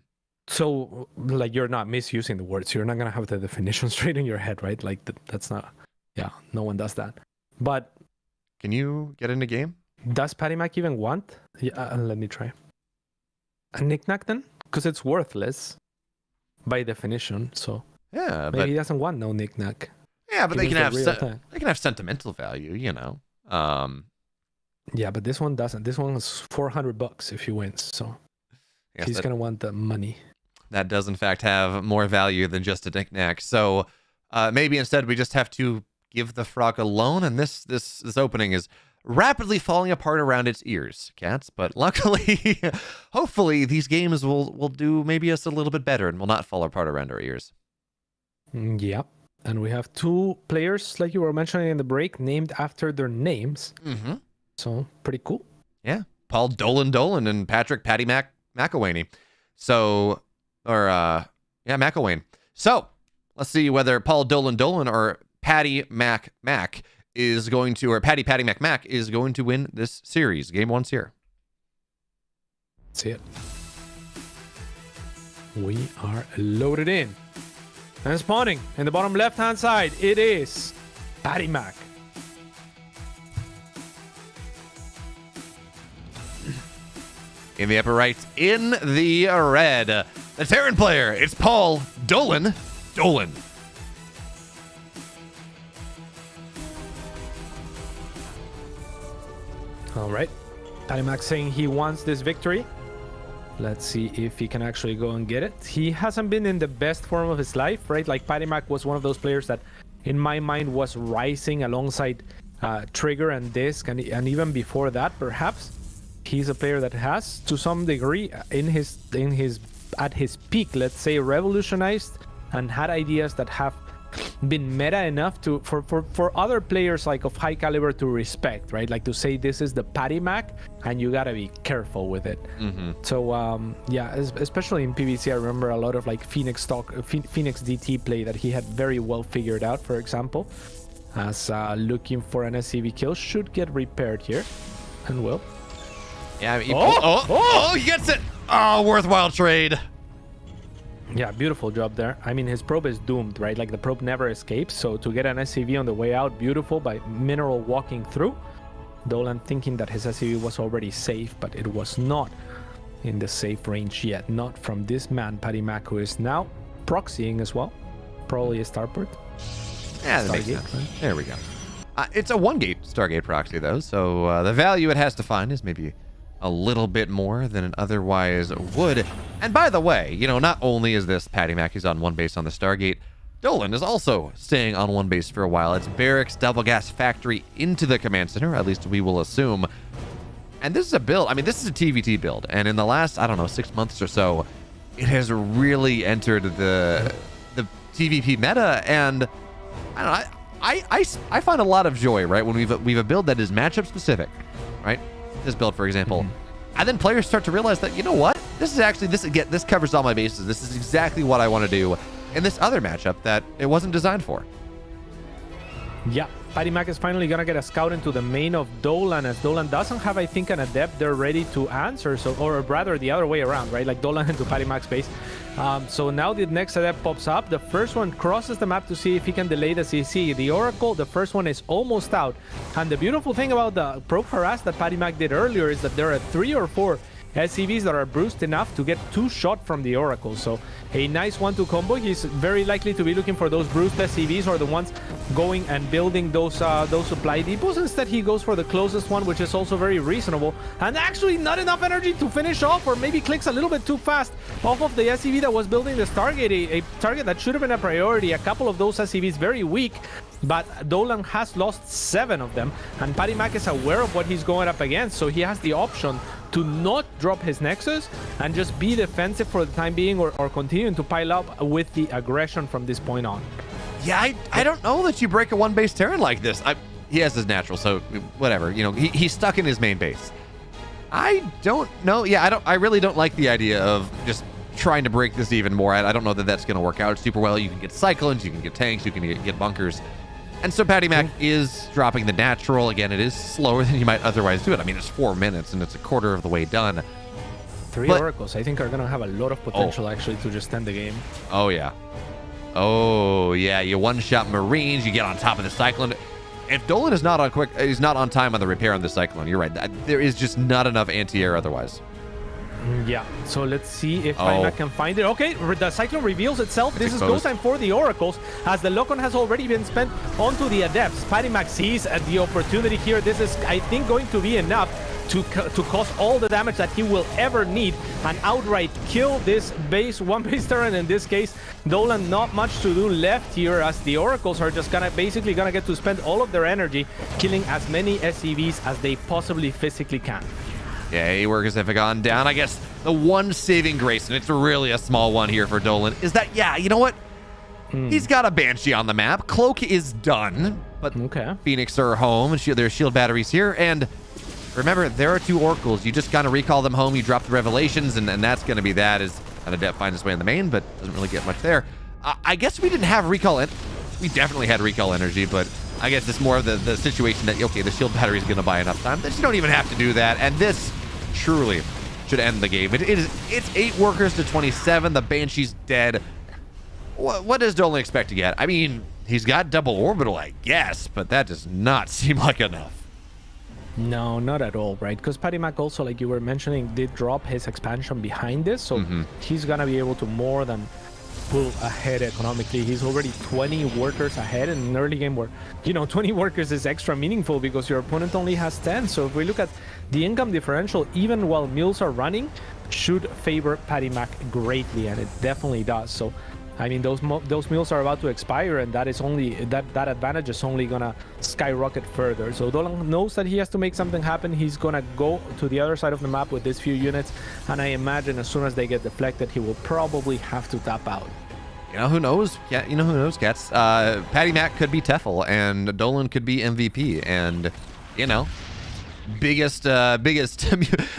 So, like, you're not misusing the words. You're not gonna have the definition straight in your head, right? Like, that's not. Yeah, no one does that. But can you get in a game? Does Patty Mac even want? Yeah, let me try. A knick-knack then? Because it's worthless by definition. So yeah, maybe he doesn't want no knick-knack. Yeah, but they can have sentimental value, you know. Yeah, but this one doesn't. This one is $400 if he wins. So yes, he's gonna want the money. That does in fact have more value than just a knick-knack. So maybe instead we just have to give the frog a loan, and this opening is rapidly falling apart around its ears, cats. But luckily, hopefully, these games will do maybe us a little bit better and will not fall apart around our ears. Yeah, and we have two players, like you were mentioning in the break, named after their names. Mm-hmm. So pretty cool. Yeah, Paul Dolan and Patrick Patty McElwain. So, McElwain. So let's see whether Paul Dolan or Patty Mac is going to, or Patty Mac is going to win this series. Game one's here. See it. We are loaded in. And spawning in the bottom left-hand side, it is Patty Mac. In the upper right, in the red, the Terran player, it's Paul Dolan. All right. Patty Mac saying he wants this victory. Let's see if he can actually go and get it. He hasn't been in the best form of his life, right? Like, Patty Mac was one of those players that, in my mind, was rising alongside Trigger and Disc, and even before that, perhaps. He's a player that has, to some degree, at his peak, let's say, revolutionized and had ideas that have been meta enough for other players like of high caliber to respect, right? Like to say this is the Patty Mac and you gotta be careful with it. Mm-hmm. So yeah, especially in PvC, I remember a lot of like Phoenix DT play that he had very well figured out, for example, as looking for an SCV kill should get repaired here and will. Yeah, he gets it. Oh, worthwhile trade. Yeah, beautiful job there. I mean, his probe is doomed, right? Like, the probe never escapes. So to get an SCV on the way out, beautiful by Mineral walking through. Dolan thinking that his SCV was already safe, but it was not in the safe range yet. Not from this man, Patty Mac, who is now proxying as well. Probably a starport. Yeah, that makes sense. Right? There we go. It's a 1-gate Stargate proxy, though. So the value it has to find is maybe a little bit more than it otherwise would. And by the way, you know, not only is this Patty Mac, he's on one base on the Stargate, Dolan is also staying on one base for a while. It's Barracks Double Gas Factory into the command center, at least we will assume. And this is a build, I mean, this is a TVT build. And in the last, 6 months or so, it has really entered the TVP meta. And I don't know, I find a lot of joy, right, when we've a build that is matchup specific, right? This build, for example, and then players start to realize that, you know what, this covers all my bases. This is exactly what I want to do in this other matchup that it wasn't designed for. Yeah, Patty Mac is finally gonna get a scout into the main of Dolan, as Dolan doesn't have, I think, an adept they're ready to answer. So, or rather the other way around, right? Like Dolan into Patty Mac's base. So now the next adept pops up. The first one crosses the map to see if he can delay the CC. The Oracle, the first one is almost out. And the beautiful thing about the probe harass that Patty Mac did earlier is that there are 3 or 4 SCVs that are bruised enough to get 2 shot from the Oracle. So a nice 1-2 combo. He's very likely to be looking for those bruised SCVs or the ones going and building those supply depots. Instead, he goes for the closest one, which is also very reasonable. And actually not enough energy to finish off, or maybe clicks a little bit too fast off of the SCV that was building the Stargate, a target that should have been a priority. A couple of those SCVs very weak, but Dolan has lost 7 of them, and Patty Mac is aware of what he's going up against, so he has the option to not drop his Nexus and just be defensive for the time being, or continuing to pile up with the aggression from this point on. Yeah, I don't know that you break a 1-base Terran like this. He has his natural, so whatever. You know, he's stuck in his main base. I don't know. Yeah, I really don't like the idea of just trying to break this even more. I don't know that that's going to work out super well. You can get Cyclones, you can get tanks, you can get bunkers. And so Patty Mac is dropping the natural. Again, it is slower than you might otherwise do it. I mean, it's 4 minutes, and it's a quarter of the way done. 3 Oracles, I think, are going to have a lot of potential, actually, to just end the game. Oh, yeah. Oh, yeah. You one-shot Marines, you get on top of the Cyclone. If Dolan is not on time on the repair on the Cyclone, you're right. There is just not enough anti-air otherwise. Yeah, so let's see if Patty Mac can find it. Okay, the Cyclone reveals itself. This is go time for the Oracles, as the lock-on has already been spent onto the Adepts. Patty Mac sees the opportunity here. This is, I think, going to be enough to cause all the damage that he will ever need and outright kill this base, 1-base Terran in this case. Dolan, not much to do left here, as the Oracles are just basically gonna get to spend all of their energy killing as many SCVs as they possibly physically can. Yeah, workers have gone down. I guess the one saving grace, and it's really a small one here for Dolan, is that, yeah, you know what? He's got a Banshee on the map. Cloak is done, but Phoenix are home, and there's shield batteries here. And remember, there are 2 Oracles. You just kind of recall them home. You drop the Revelations, and that's going to be that, as an Adept finds its way in the main, but doesn't really get much there. I guess we didn't have recall. We definitely had recall energy, but I guess it's more of the situation that, okay, the shield battery is going to buy enough time that you don't even have to do that. And this truly should end the game. It's 8 workers to 27. The Banshee's dead. What does Dolan expect to get? I mean, he's got double orbital, I guess, but that does not seem like enough. No, not at all, right? Because Patty Mac also, like you were mentioning, did drop his expansion behind this, so he's gonna be able to more than pull ahead economically. He's already 20 workers ahead in an early game where, 20 workers is extra meaningful because your opponent only has 10. So if we look at the income differential, even while mills are running, should favor Patty Mac greatly, and it definitely does. So I mean, those mills are about to expire, and that is only that advantage is only gonna skyrocket further. So Dolan knows that he has to make something happen. He's gonna go to the other side of the map with these few units, and I imagine as soon as they get deflected, he will probably have to tap out. Who knows? Yeah, who knows, Cats? Patty Mac could be Tefl, and Dolan could be MVP, and biggest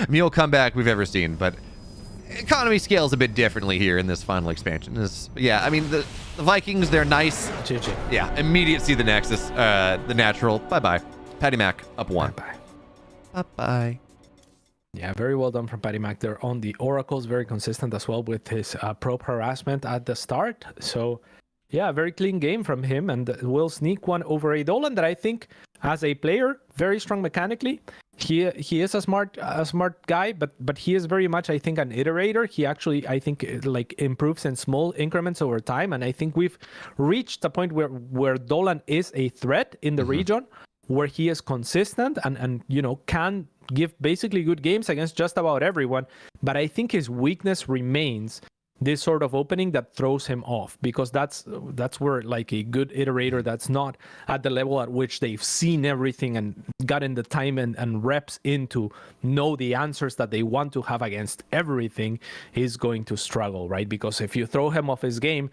mule comeback we've ever seen. But economy scales a bit differently here in this final expansion. I mean, the Vikings, they're nice. GG. Yeah, immediate see the Nexus, the natural. Bye-bye. Patty Mac up 1. Bye-bye. Bye-bye. Yeah, very well done from Patty Mac there on the Oracles. Very consistent as well with his probe harassment at the start. So, yeah, very clean game from him, and will sneak one over a Dolan that I think, as a player, very strong mechanically. He is a smart guy, but he is very much, I think, an iterator. He actually, I think, like improves in small increments over time, and I think we've reached a point where Dolan is a threat in the region, where he is consistent and can give basically good games against just about everyone. But I think his weakness remains this sort of opening that throws him off, because that's where, like, a good iterator that's not at the level at which they've seen everything and gotten the time and reps into know the answers that they want to have against everything is going to struggle, right? Because if you throw him off his game,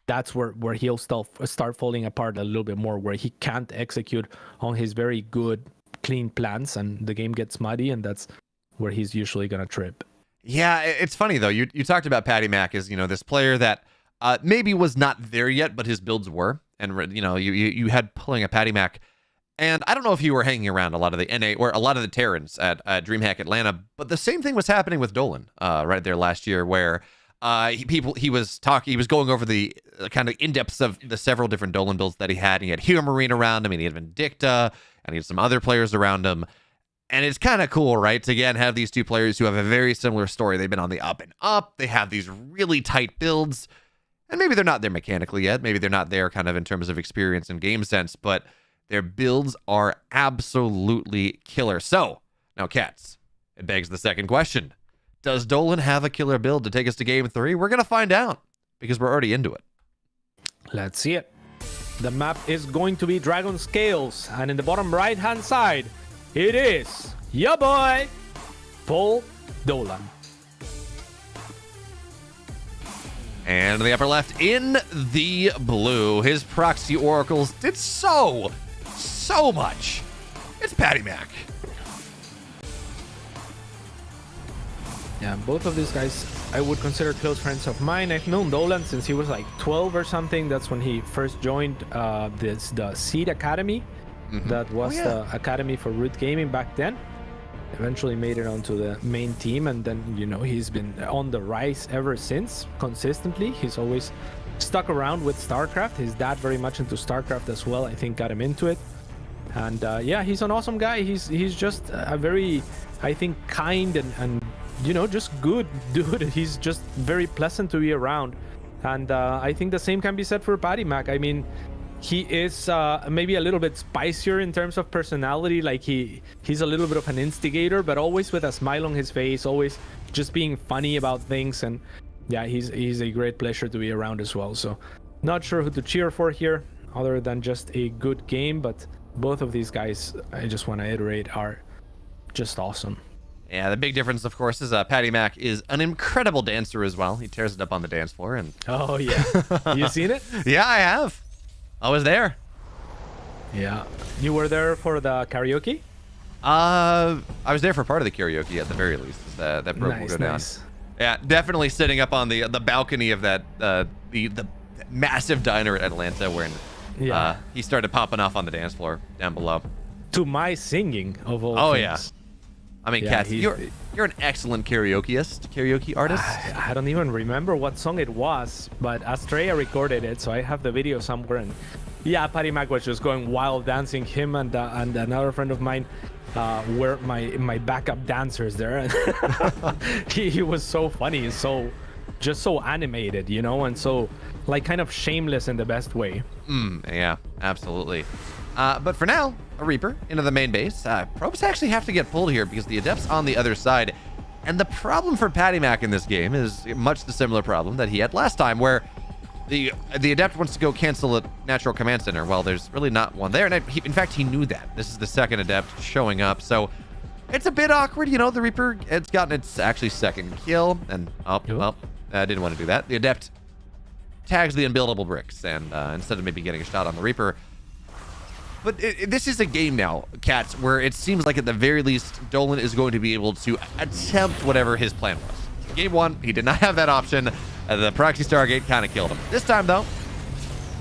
that's where he'll start falling apart a little bit more, where he can't execute on his very good, clean plans, and the game gets muddy, and that's where he's usually going to trip. Yeah, it's funny, though. You talked about Patty Mac as, this player that maybe was not there yet, but his builds were. And, you had pulling a Patty Mac And I don't know if you were hanging around a lot of the NA or a lot of the Terrans at DreamHack Atlanta, but the same thing was happening with Dolan right there last year, where he was going over the kind of in-depths of the several different Dolan builds that he had. He had Hero Marine around him, and he had Vindicta, and he had some other players around him. And it's kind of cool, right, to again have these two players who have a very similar story. They've been on the up and up. They have these really tight builds, and maybe they're not there mechanically yet. Maybe they're not there kind of in terms of experience and game sense, but their builds are absolutely killer. So, now, Cats, it begs the second question. Does Dolan have a killer build to take us to Game 3? We're going to find out, because we're already into it. Let's see it. The map is going to be Dragon Scales, and in the bottom right-hand side, it is ya boy, Paul Dolan. And in the upper left, in the blue, his proxy oracles did so much. It's Patty Mac. Yeah, both of these guys I would consider close friends of mine. I've known Dolan since he was like 12 or something. That's when he first joined the Seed Academy. Mm-hmm. That was the academy for Root Gaming back then. Eventually made it onto the main team, and then, you know, he's been on the rise ever since, consistently. He's always stuck around with StarCraft. His dad very much into StarCraft as well, I think, got him into it. And yeah, he's an awesome guy. He's just a very, I think, kind and you know, just good dude. He's just very pleasant to be around. And I think the same can be said for Patty Mac. I mean, he is maybe a little bit spicier in terms of personality. Like he's a little bit of an instigator, but always with a smile on his face, always just being funny about things. And yeah, he's a great pleasure to be around as well. So not sure who to cheer for here other than just a good game, but both of these guys, I just want to iterate, are just awesome. Yeah, the big difference, of course, is Patty Mac is an incredible dancer as well. He tears it up on the dance floor. And oh yeah, you seen it? Yeah, I have. I was there. Yeah, you were there for the karaoke? I was there for part of the karaoke at the very least. That broke will go down. Yeah, definitely sitting up on the balcony of that the massive diner at Atlanta, where he started popping off on the dance floor down below. To my singing of all. Oh things. yeah. I mean, Kathy, you're an excellent karaoke artist. I don't even remember what song it was, but Astrea recorded it, so I have the video somewhere. And yeah, Patty Mac was just going wild dancing. Him and another friend of mine were my backup dancers there. And he was so funny, just so animated, you know, and so like kind of shameless in the best way. Yeah, absolutely. But for now, a Reaper into the main base. Probes actually have to get pulled here because the Adept's on the other side. And the problem for Patty Mac in this game is much the similar problem that he had last time, where the Adept wants to go cancel a natural command center. Well, there's really not one there. And in fact, he knew that. This is the second Adept showing up. So it's a bit awkward. You know, the Reaper, it's gotten its actually second kill. And, I didn't want to do that. The Adept tags the unbuildable bricks. And instead of maybe getting a shot on the Reaper. But this is a game now, Cats, where it seems like at the very least, Dolan is going to be able to attempt whatever his plan was. Game 1, he did not have that option. The Proxy Stargate kind of killed him. This time, though,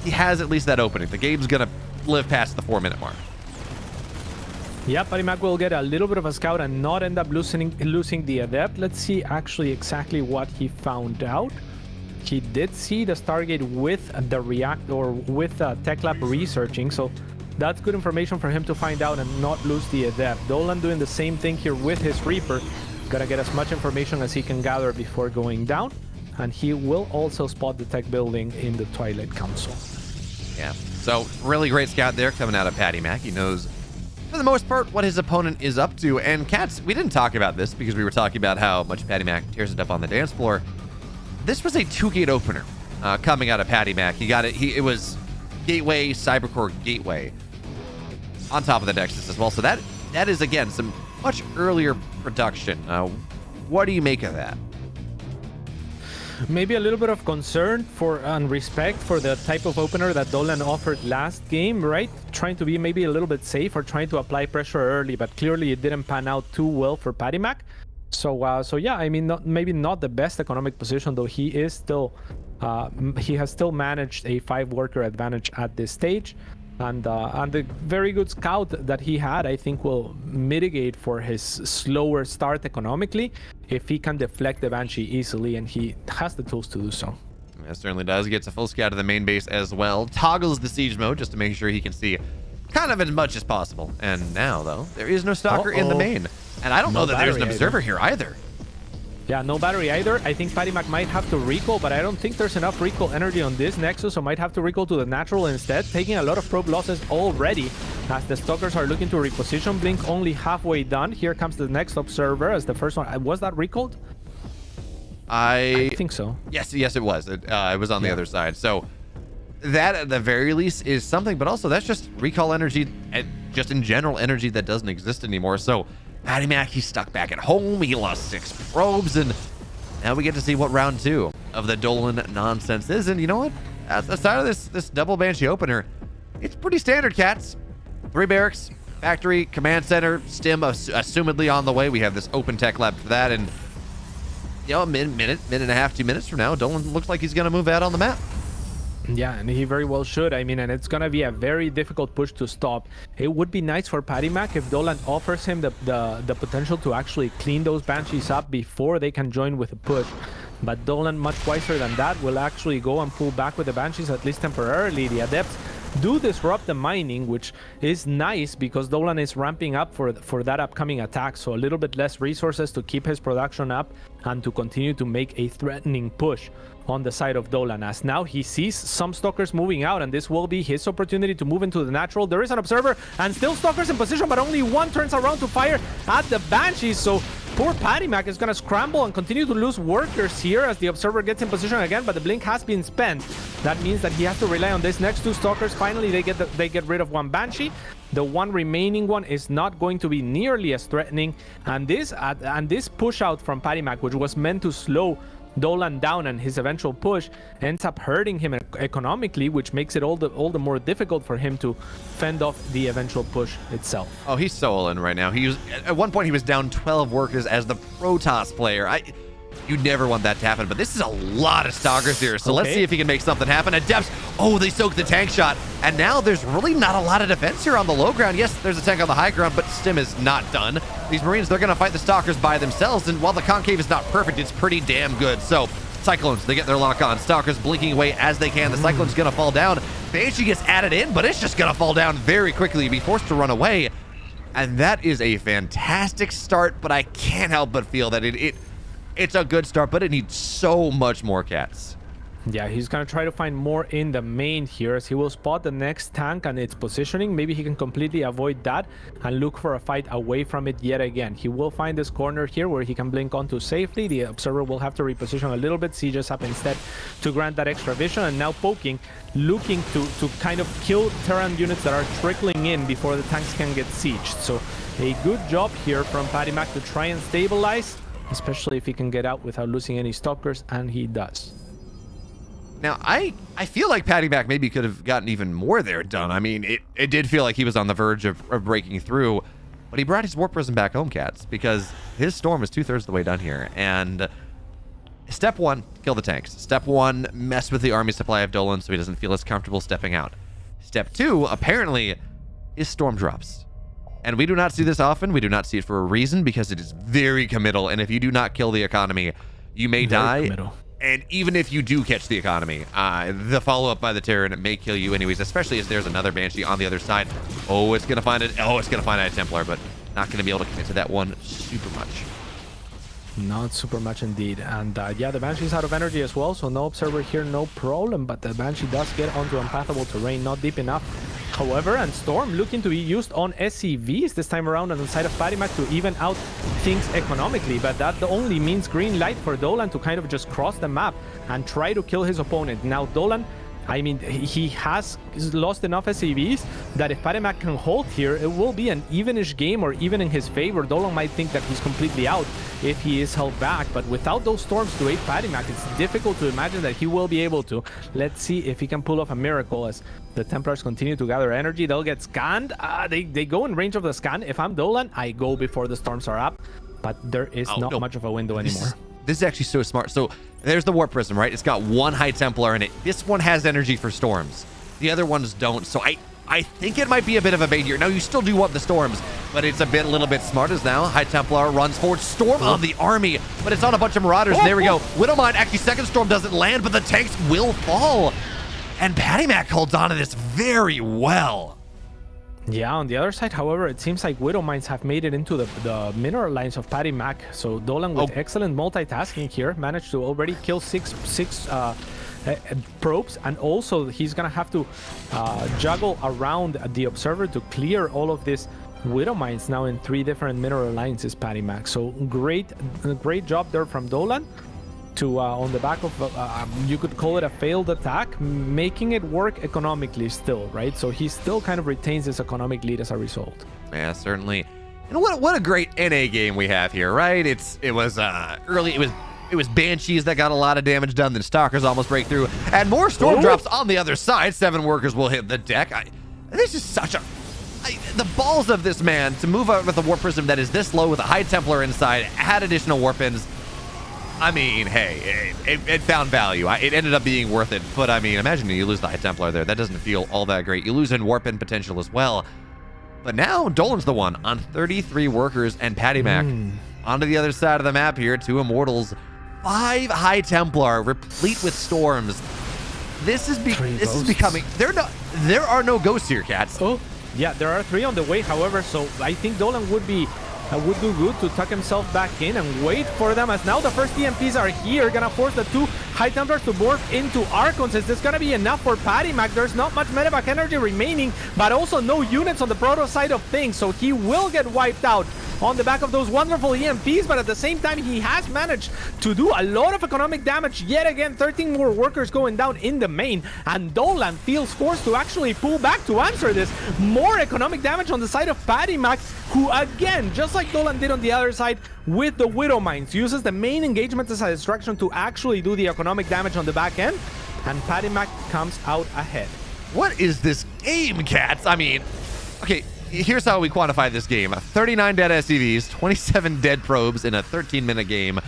he has at least that opening. The game's going to live past the 4-minute mark. Yeah, Patty Mac will get a little bit of a scout and not end up losing the Adept. Let's see actually exactly what he found out. He did see the Stargate with the Reactor, with Tech Lab researching, so that's good information for him to find out and not lose the Adept. Dolan doing the same thing here with his Reaper. Gotta get as much information as he can gather before going down. And he will also spot the tech building in the Twilight Council. Yeah, so really great scout there coming out of Patty Mac. He knows, for the most part, what his opponent is up to. And Cats, we didn't talk about this because we were talking about how much Patty Mac tears it up on the dance floor. This was a 2-gate opener coming out of Patty Mac. He got it. It was Gateway, Cybercore, Gateway on top of the Nexus as well. So that is, again, some much earlier production. What do you make of that? Maybe a little bit of concern and respect for the type of opener that Dolan offered last game, right? Trying to be maybe a little bit safe or trying to apply pressure early, but clearly it didn't pan out too well for Patty Mac. So yeah, I mean, maybe not the best economic position, though he has still managed a 5-worker advantage at this stage. And the very good scout that he had, I think, will mitigate for his slower start economically if he can deflect the Banshee easily, and he has the tools to do so. Yeah, certainly does. He gets a full scout of the main base as well. Toggles the siege mode just to make sure he can see kind of as much as possible. And now, though, there is no stalker in the main. And I don't know that there's an observer here either. Yeah, no battery either. I think PattyMac might have to recall, but I don't think there's enough recall energy on this Nexus, so might have to recall to the natural instead, taking a lot of probe losses already as the stalkers are looking to reposition. Blink only halfway done. Here comes the next observer as the first one. Was that recalled? I think so. Yes, it was. It was on the other side. So that at the very least is something, but also that's just recall energy, just in general energy that doesn't exist anymore. So PattyMac, he's stuck back at home. He lost 6 probes, and now we get to see what round 2 of the Dolan nonsense is. And you know what? Aside of this double Banshee opener, it's pretty standard, cats. 3 barracks, factory, command center, stim assumedly on the way. We have this open tech lab for that, and you know, a minute and a half, 2 minutes from now, Dolan looks like he's gonna move out on the map. Yeah, and he very well should. I mean, and it's gonna be a very difficult push to stop. It would be nice for PattyMac if Dolan offers him the potential to actually clean those Banshees up before they can join with a push. But Dolan, much wiser than that, will actually go and pull back with the Banshees, at least temporarily. The Adepts do disrupt the mining, which is nice because Dolan is ramping up for that upcoming attack, so a little bit less resources to keep his production up and to continue to make a threatening push on the side of Dolan, as now he sees some stalkers moving out, and this will be his opportunity to move into the natural. There is an observer and still stalkers in position, but only one turns around to fire at the Banshees, so poor PattyMac is going to scramble and continue to lose workers here as the observer gets in position again, but the blink has been spent. That means that he has to rely on these next 2 stalkers. Finally, they get rid of one Banshee. The one remaining one is not going to be nearly as threatening, and this push out from PattyMac, which was meant to slow Dolan down and his eventual push, ends up hurting him economically, which makes it all the more difficult for him to fend off the eventual push itself. Oh, he's so all in right now. He was at one point he was down 12 workers as the Protoss player. You'd never want that to happen, but this is a lot of stalkers here, so let's see if he can make something happen. Adepts, oh, they soaked the tank shot, and now there's really not a lot of defense here on the low ground. Yes, there's a tank on the high ground, but Stim is not done. These Marines, they're going to fight the stalkers by themselves, and while the concave is not perfect, it's pretty damn good. So Cyclones, they get their lock on. Stalkers blinking away as they can. The Cyclone's going to fall down. Banshee gets added in, but it's just going to fall down very quickly, be forced to run away. And that is a fantastic start, but I can't help but feel that it's a good start, but it needs so much more, cats. Yeah, he's going to try to find more in the main here as he will spot the next tank and its positioning. Maybe he can completely avoid that and look for a fight away from it yet again. He will find this corner here where he can blink onto safely. The observer will have to reposition a little bit. Sieges up instead to grant that extra vision, and now poking, looking to kind of kill Terran units that are trickling in before the tanks can get sieged. So a good job here from PattyMac to try and stabilize, especially if he can get out without losing any stalkers, and he does. Now, I feel like PattyMac maybe could have gotten even more there done. I mean, it did feel like he was on the verge of breaking through, but he brought his Warp Prism back home, cats, because his Storm is 2/3 of the way done here. And step 1, kill the tanks. Step 1, mess with the army supply of Dolan so he doesn't feel as comfortable stepping out. Step 2, apparently, is Storm drops. And we do not see this often. We do not see it for a reason, because it is very committal. And if you do not kill the economy, you may die. Committal. And even if you do catch the economy, the follow-up by the Terran may kill you anyways, especially as there's another Banshee on the other side. Oh, it's going to find it. Oh, it's going to find a Templar, but not going to be able to commit to that one super much. Not super much indeed. And yeah, the Banshee's out of energy as well, so no observer here, no problem. But the Banshee does get onto unpathable terrain, not deep enough. However, and Storm looking to be used on SCVs this time around on the side of PattyMac to even out things economically. But that only means green light for Dolan to kind of just cross the map and try to kill his opponent. Now, Dolan, I mean, he has lost enough SCVs that if PattyMac can hold here, it will be an evenish game, or even in his favor. Dolan might think that he's completely out if he is held back, but without those storms to aid PattyMac, it's difficult to imagine that he will be able to. Let's see if he can pull off a miracle as the Templars continue to gather energy. They'll get scanned. They go in range of the scan. If I'm Dolan, I go before the storms are up, but there is not much of a window anymore. This is actually so smart. So there's the Warp Prism, right? It's got one High Templar in it. This one has energy for storms. The other ones don't. So I think it might be a bit of a bait here. Now, you still do want the storms, but it's a little bit smart as now High Templar runs forward. Storm on the army, but it's on a bunch of Marauders, and there we go. Widowmine, actually, second storm doesn't land, but the tanks will fall. And Patty Mac holds on to this very well. Yeah, on the other side, however, it seems like Widow Mines have made it into the mineral lines of Patty Mac. So Dolan with excellent multitasking here managed to already kill six probes, and also he's gonna have to juggle around the observer to clear all of this Widow Mines now in 3 different mineral lines is Patty Mac. So great job there from Dolan to on the back of you could call it a failed attack, making it work economically still, right? So he still kind of retains this economic lead as a result. Yeah, certainly. And what a great NA game we have here, right? It was early. It was Banshees that got a lot of damage done. Then Stalkers almost break through, and more Storm drops on the other side. 7 workers will hit the deck. This is such a the balls of this man to move out with a Warp Prism that is this low with a High Templar inside, add additional Warpins. I mean, hey, it found value. It ended up being worth it. But I mean, imagine you lose the High Templar there. That doesn't feel all that great. You lose in Warpin potential as well. But now Dolan's the one on 33 workers and Patty Mac. Onto the other side of the map here, 2 Immortals, 5 High Templar, replete with storms. This is becoming. There are no ghosts here, cats. Oh, yeah, there are 3 on the way. However, so I think Dolan would do good to tuck himself back in and wait for them, as now the first EMPs are here, gonna force the 2 High Templars to morph into Archons. Is this gonna be enough for Patty Mac? There's not much medevac energy remaining, but also no units on the Proto side of things, so he will get wiped out on the back of those wonderful EMPs, but at the same time, he has managed to do a lot of economic damage. Yet again, 13 more workers going down in the main, and Dolan feels forced to actually pull back to answer this. More economic damage on the side of Patty Mac, who again, just like Dolan did on the other side with the Widow Mines, uses the main engagement as a distraction to actually do the economic damage on the back end, and Patty Mac comes out ahead. What is this game, cats? I mean, okay, here's how we quantify this game. 39 dead SCVs, 27 dead probes in a 13-minute game,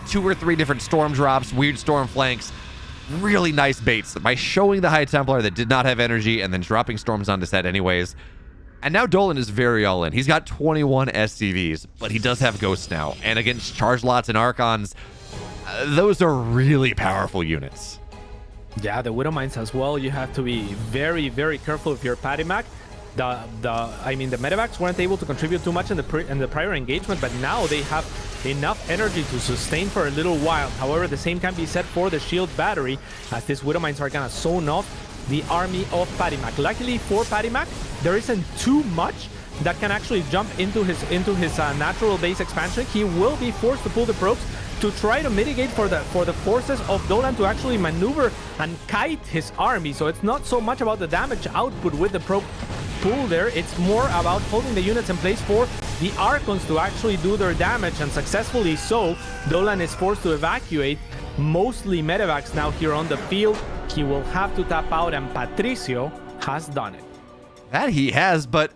2 or 3 different storm drops, weird storm flanks, really nice baits by showing the High Templar that did not have energy and then dropping storms onto set anyways. And now Dolan is very all in. He's got 21 SCVs, but he does have ghosts now. And against charge lots and Archons, those are really powerful units. Yeah, the Widow Mines as well. You have to be very, very careful if you're Patty Mac. The medevacs weren't able to contribute too much in the prior engagement, but now they have enough energy to sustain for a little while. However, the same can be said for the shield battery, as these Widow Mines are gonna zone off the army of Patty Mac. Luckily for Patty Mac, there isn't too much that can actually jump into his natural base expansion. He will be forced to pull the probes to try to mitigate for the forces of Dolan to actually maneuver and kite his army. So it's not so much about the damage output with the probe pool there, it's more about holding the units in place for the Archons to actually do their damage, and successfully so. Dolan is forced to evacuate mostly medevacs now here on the field. He will have to tap out, and Patricio has done it. That he has, but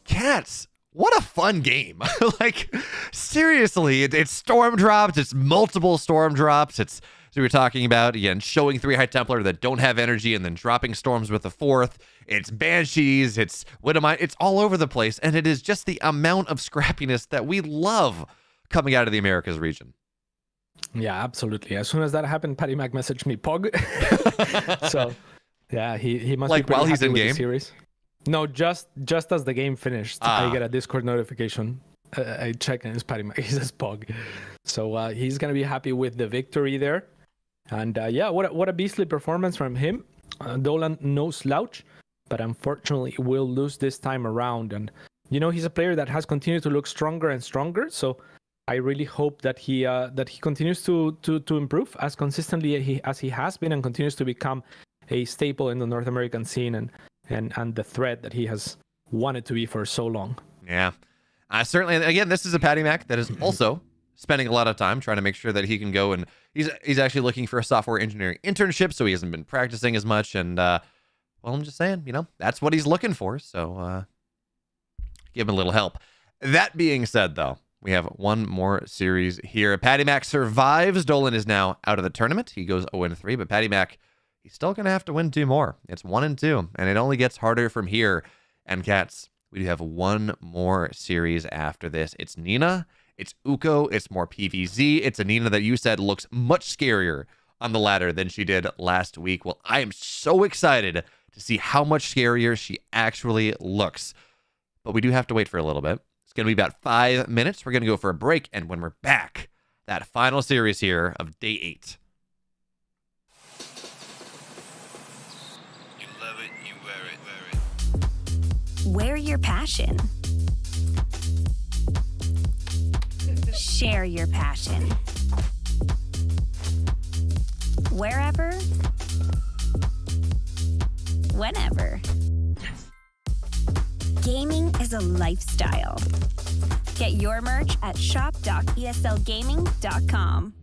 cats, what a fun game. Like, seriously, it's storm drops, it's multiple storm drops, it's, so we're talking about, again, showing 3 High Templar that don't have energy and then dropping storms with the 4th. It's Banshees, it's Widowmine, it's all over the place, and it is just the amount of scrappiness that we love coming out of the Americas region. Yeah, absolutely. As soon as that happened, Patty Mac messaged me Pog. So, yeah, he must like be pretty while he's happy in with game. The series. No, just as the game finished, I get a Discord notification. I check and it's Patty Mac. He says Pog. So he's gonna be happy with the victory there. And yeah, what a beastly performance from him. Dolan, no slouch, but unfortunately will lose this time around. And you know, he's a player that has continued to look stronger and stronger. So I really hope that he continues to improve as consistently as he has been, and continues to become a staple in the North American scene and the threat that he has wanted to be for so long. Yeah, certainly. And again, this is a Patty Mac that is also spending a lot of time trying to make sure that he can go, and he's actually looking for a software engineering internship, so he hasn't been practicing as much. And well, I'm just saying, you know, that's what he's looking for. So give him a little help. That being said, though, we have one more series here. Patty Mac survives. Dolan is now out of the tournament. He goes 0-3, but Patty Mac, he's still going to have to win 2 more. It's 1 and 2, and it only gets harder from here. And cats, we do have 1 more series after this. It's Nina, it's Uko, it's more PVZ. It's a Nina that you said looks much scarier on the ladder than she did last week. Well, I am so excited to see how much scarier she actually looks. But we do have to wait for a little bit. It's going to be about 5 minutes. We're going to go for a break, and when we're back, that final series here of day 8. You love it, you wear it. Wear your passion. Share your passion. Wherever, whenever. Gaming is a lifestyle. Get your merch at shop.eslgaming.com.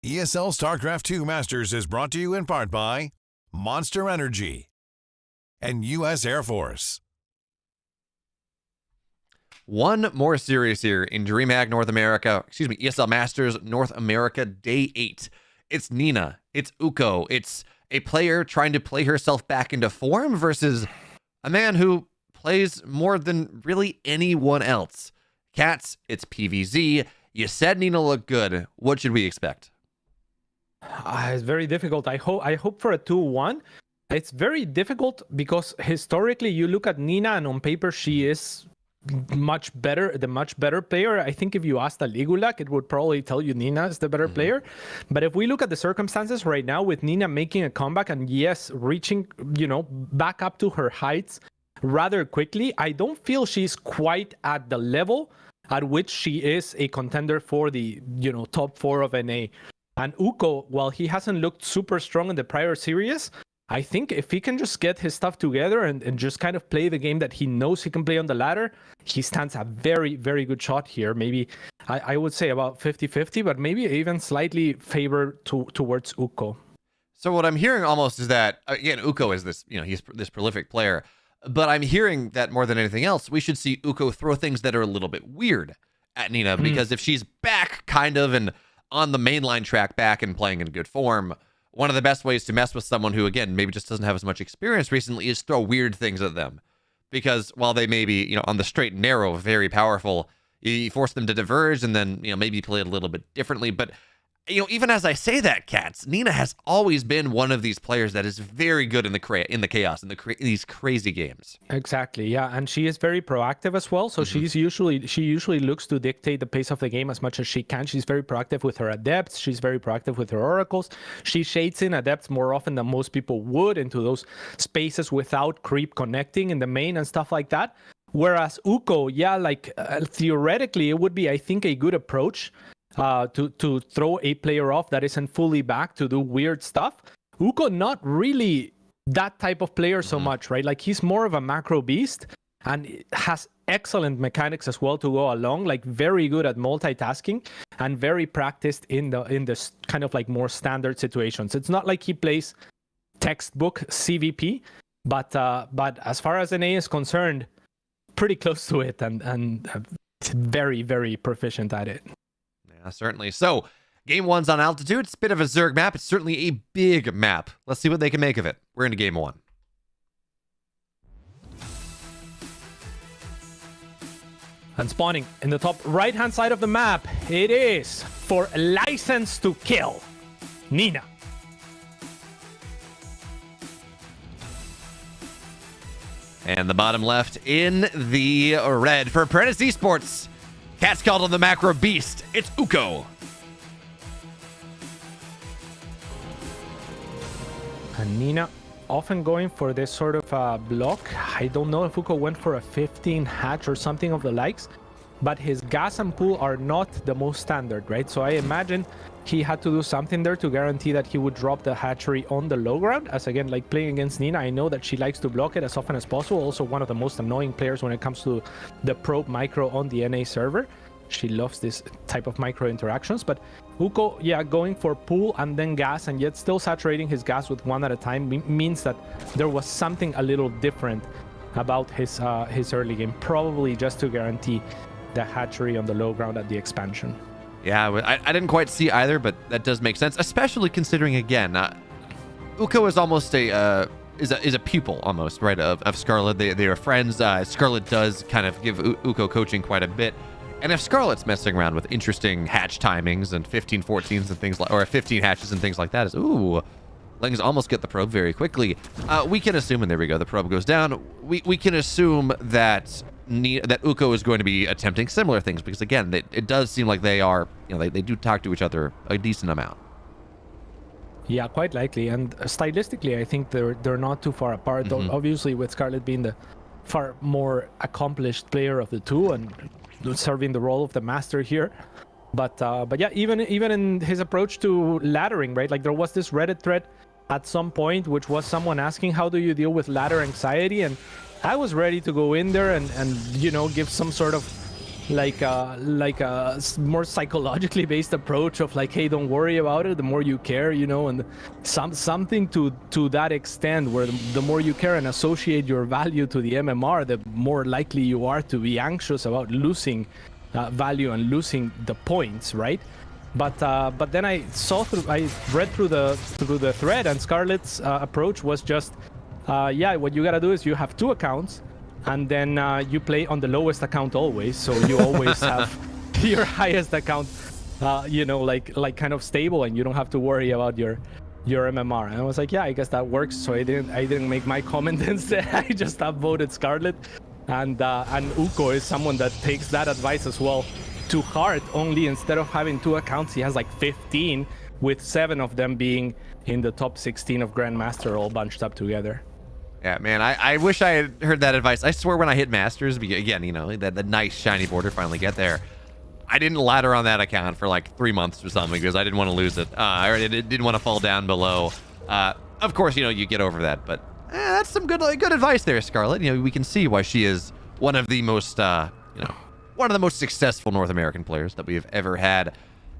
ESL StarCraft 2 Masters is brought to you in part by Monster Energy and U.S. Air Force. One more series here in DreamHack North America, ESL Masters North America Day 8. It's Nina, it's Uko, it's a player trying to play herself back into form versus a man who plays more than really anyone else. Cats, it's PVZ. You said Nina looked good. What should we expect? It's very difficult. I hope for a 2-1. It's very difficult because historically you look at Nina and on paper she is the much better player. I think if you asked Aligulak, it would probably tell you Nina is the better player. But if we look at the circumstances right now with Nina making a comeback and yes, reaching, back up to her heights rather quickly, I don't feel she's quite at the level at which she is a contender for the, top 4 of NA. And Uko, while he hasn't looked super strong in the prior series, I think if he can just get his stuff together and just kind of play the game that he knows he can play on the ladder, he stands a very, very good shot here. Maybe I would say about 50-50, but maybe even slightly favored towards Uko. So what I'm hearing almost is that, again, Uko is this, he's this prolific player, but I'm hearing that more than anything else, we should see Uko throw things that are a little bit weird at Nina, because if she's back kind of and on the mainline track back and playing in good form, one of the best ways to mess with someone who, again, maybe just doesn't have as much experience recently is throw weird things at them. Because while they may be, on the straight and narrow, very powerful, you force them to diverge and then, maybe play it a little bit differently. But, even as I say that, Cats, Nina has always been one of these players that is very good in the chaos, in these crazy games. Exactly, yeah, and she is very proactive as well. So she usually looks to dictate the pace of the game as much as she can. She's very proactive with her adepts. She's very proactive with her oracles. She shades in adepts more often than most people would into those spaces without creep connecting in the main and stuff like that. Whereas Uko, theoretically, it would be, I think, a good approach to throw a player off that isn't fully back to do weird stuff. Uko, not really that type of player so much, right? Like he's more of a macro beast and has excellent mechanics as well to go along, like very good at multitasking and very practiced in the kind of like more standard situations. It's not like he plays textbook CVP, but as far as NA is concerned, pretty close to it and very, very proficient at it. Certainly. So, game 1's on altitude. It's a bit of a Zerg map. It's certainly a big map. Let's see what they can make of it. We're into game 1. And spawning in the top right-hand side of the map, it is for License to Kill, Nina. And the bottom left in the red for Apprentice Esports. Cat's called on the macro beast. It's Uko. And Nina often going for this sort of block. I don't know if Uko went for a 15 hatch or something of the likes, but his gas and pool are not the most standard, right? So I imagine he had to do something there to guarantee that he would drop the hatchery on the low ground. As again, like playing against Nina, I know that she likes to block it as often as possible. Also one of the most annoying players when it comes to the probe micro on the NA server. She loves this type of micro interactions, but Uko, going for pool and then gas and yet still saturating his gas with one at a time means that there was something a little different about his early game, probably just to guarantee the hatchery on the low ground at the expansion. Yeah, I didn't quite see either, but that does make sense, especially considering, again, Uko is almost is a pupil almost, right, of Scarlet. They are friends. Scarlet does kind of give Uko coaching quite a bit. And if Scarlet's messing around with interesting hatch timings and 15-14s and things like, or 15 hatches and things like that, Lings almost get the probe very quickly. We can assume, and there we go, the probe goes down. We can assume that Uko is going to be attempting similar things because, again, it does seem like they are, they do talk to each other a decent amount. Yeah, quite likely. And stylistically, I think they're not too far apart. Obviously, with Scarlet being the far more accomplished player of the two and serving the role of the master here. But yeah, even in his approach to laddering, right? Like there was this Reddit thread at some point, which was someone asking, how do you deal with ladder anxiety? And I was ready to go in there and give some sort of more psychologically based approach of like, hey, don't worry about it, the more you care, you know, and something to that extent, where the more you care and associate your value to the MMR, the more likely you are to be anxious about losing value and losing the points, right? But then I read through the thread, and Scarlett's approach was just, what you gotta do is you have 2 accounts, and then you play on the lowest account always, so you always have your highest account, like kind of stable, and you don't have to worry about your MMR. And I was like, yeah, I guess that works. So I didn't make my comment instead. I just upvoted Scarlett, and Uko is someone that takes that advice as well to heart. Only instead of having 2 accounts, he has like 15, with 7 of them being in the top 16 of Grandmaster, all bunched up together. Yeah, man, I wish I had heard that advice. I swear when I hit Masters, again, you know, that the nice shiny border finally get there, I didn't ladder on that account for like 3 months or something because I didn't want to lose it. I didn't want to fall down below. Of course, you know, you get over that, but that's some good advice there, Scarlett. You know, we can see why she is one of the most, one of the most successful North American players that we have ever had.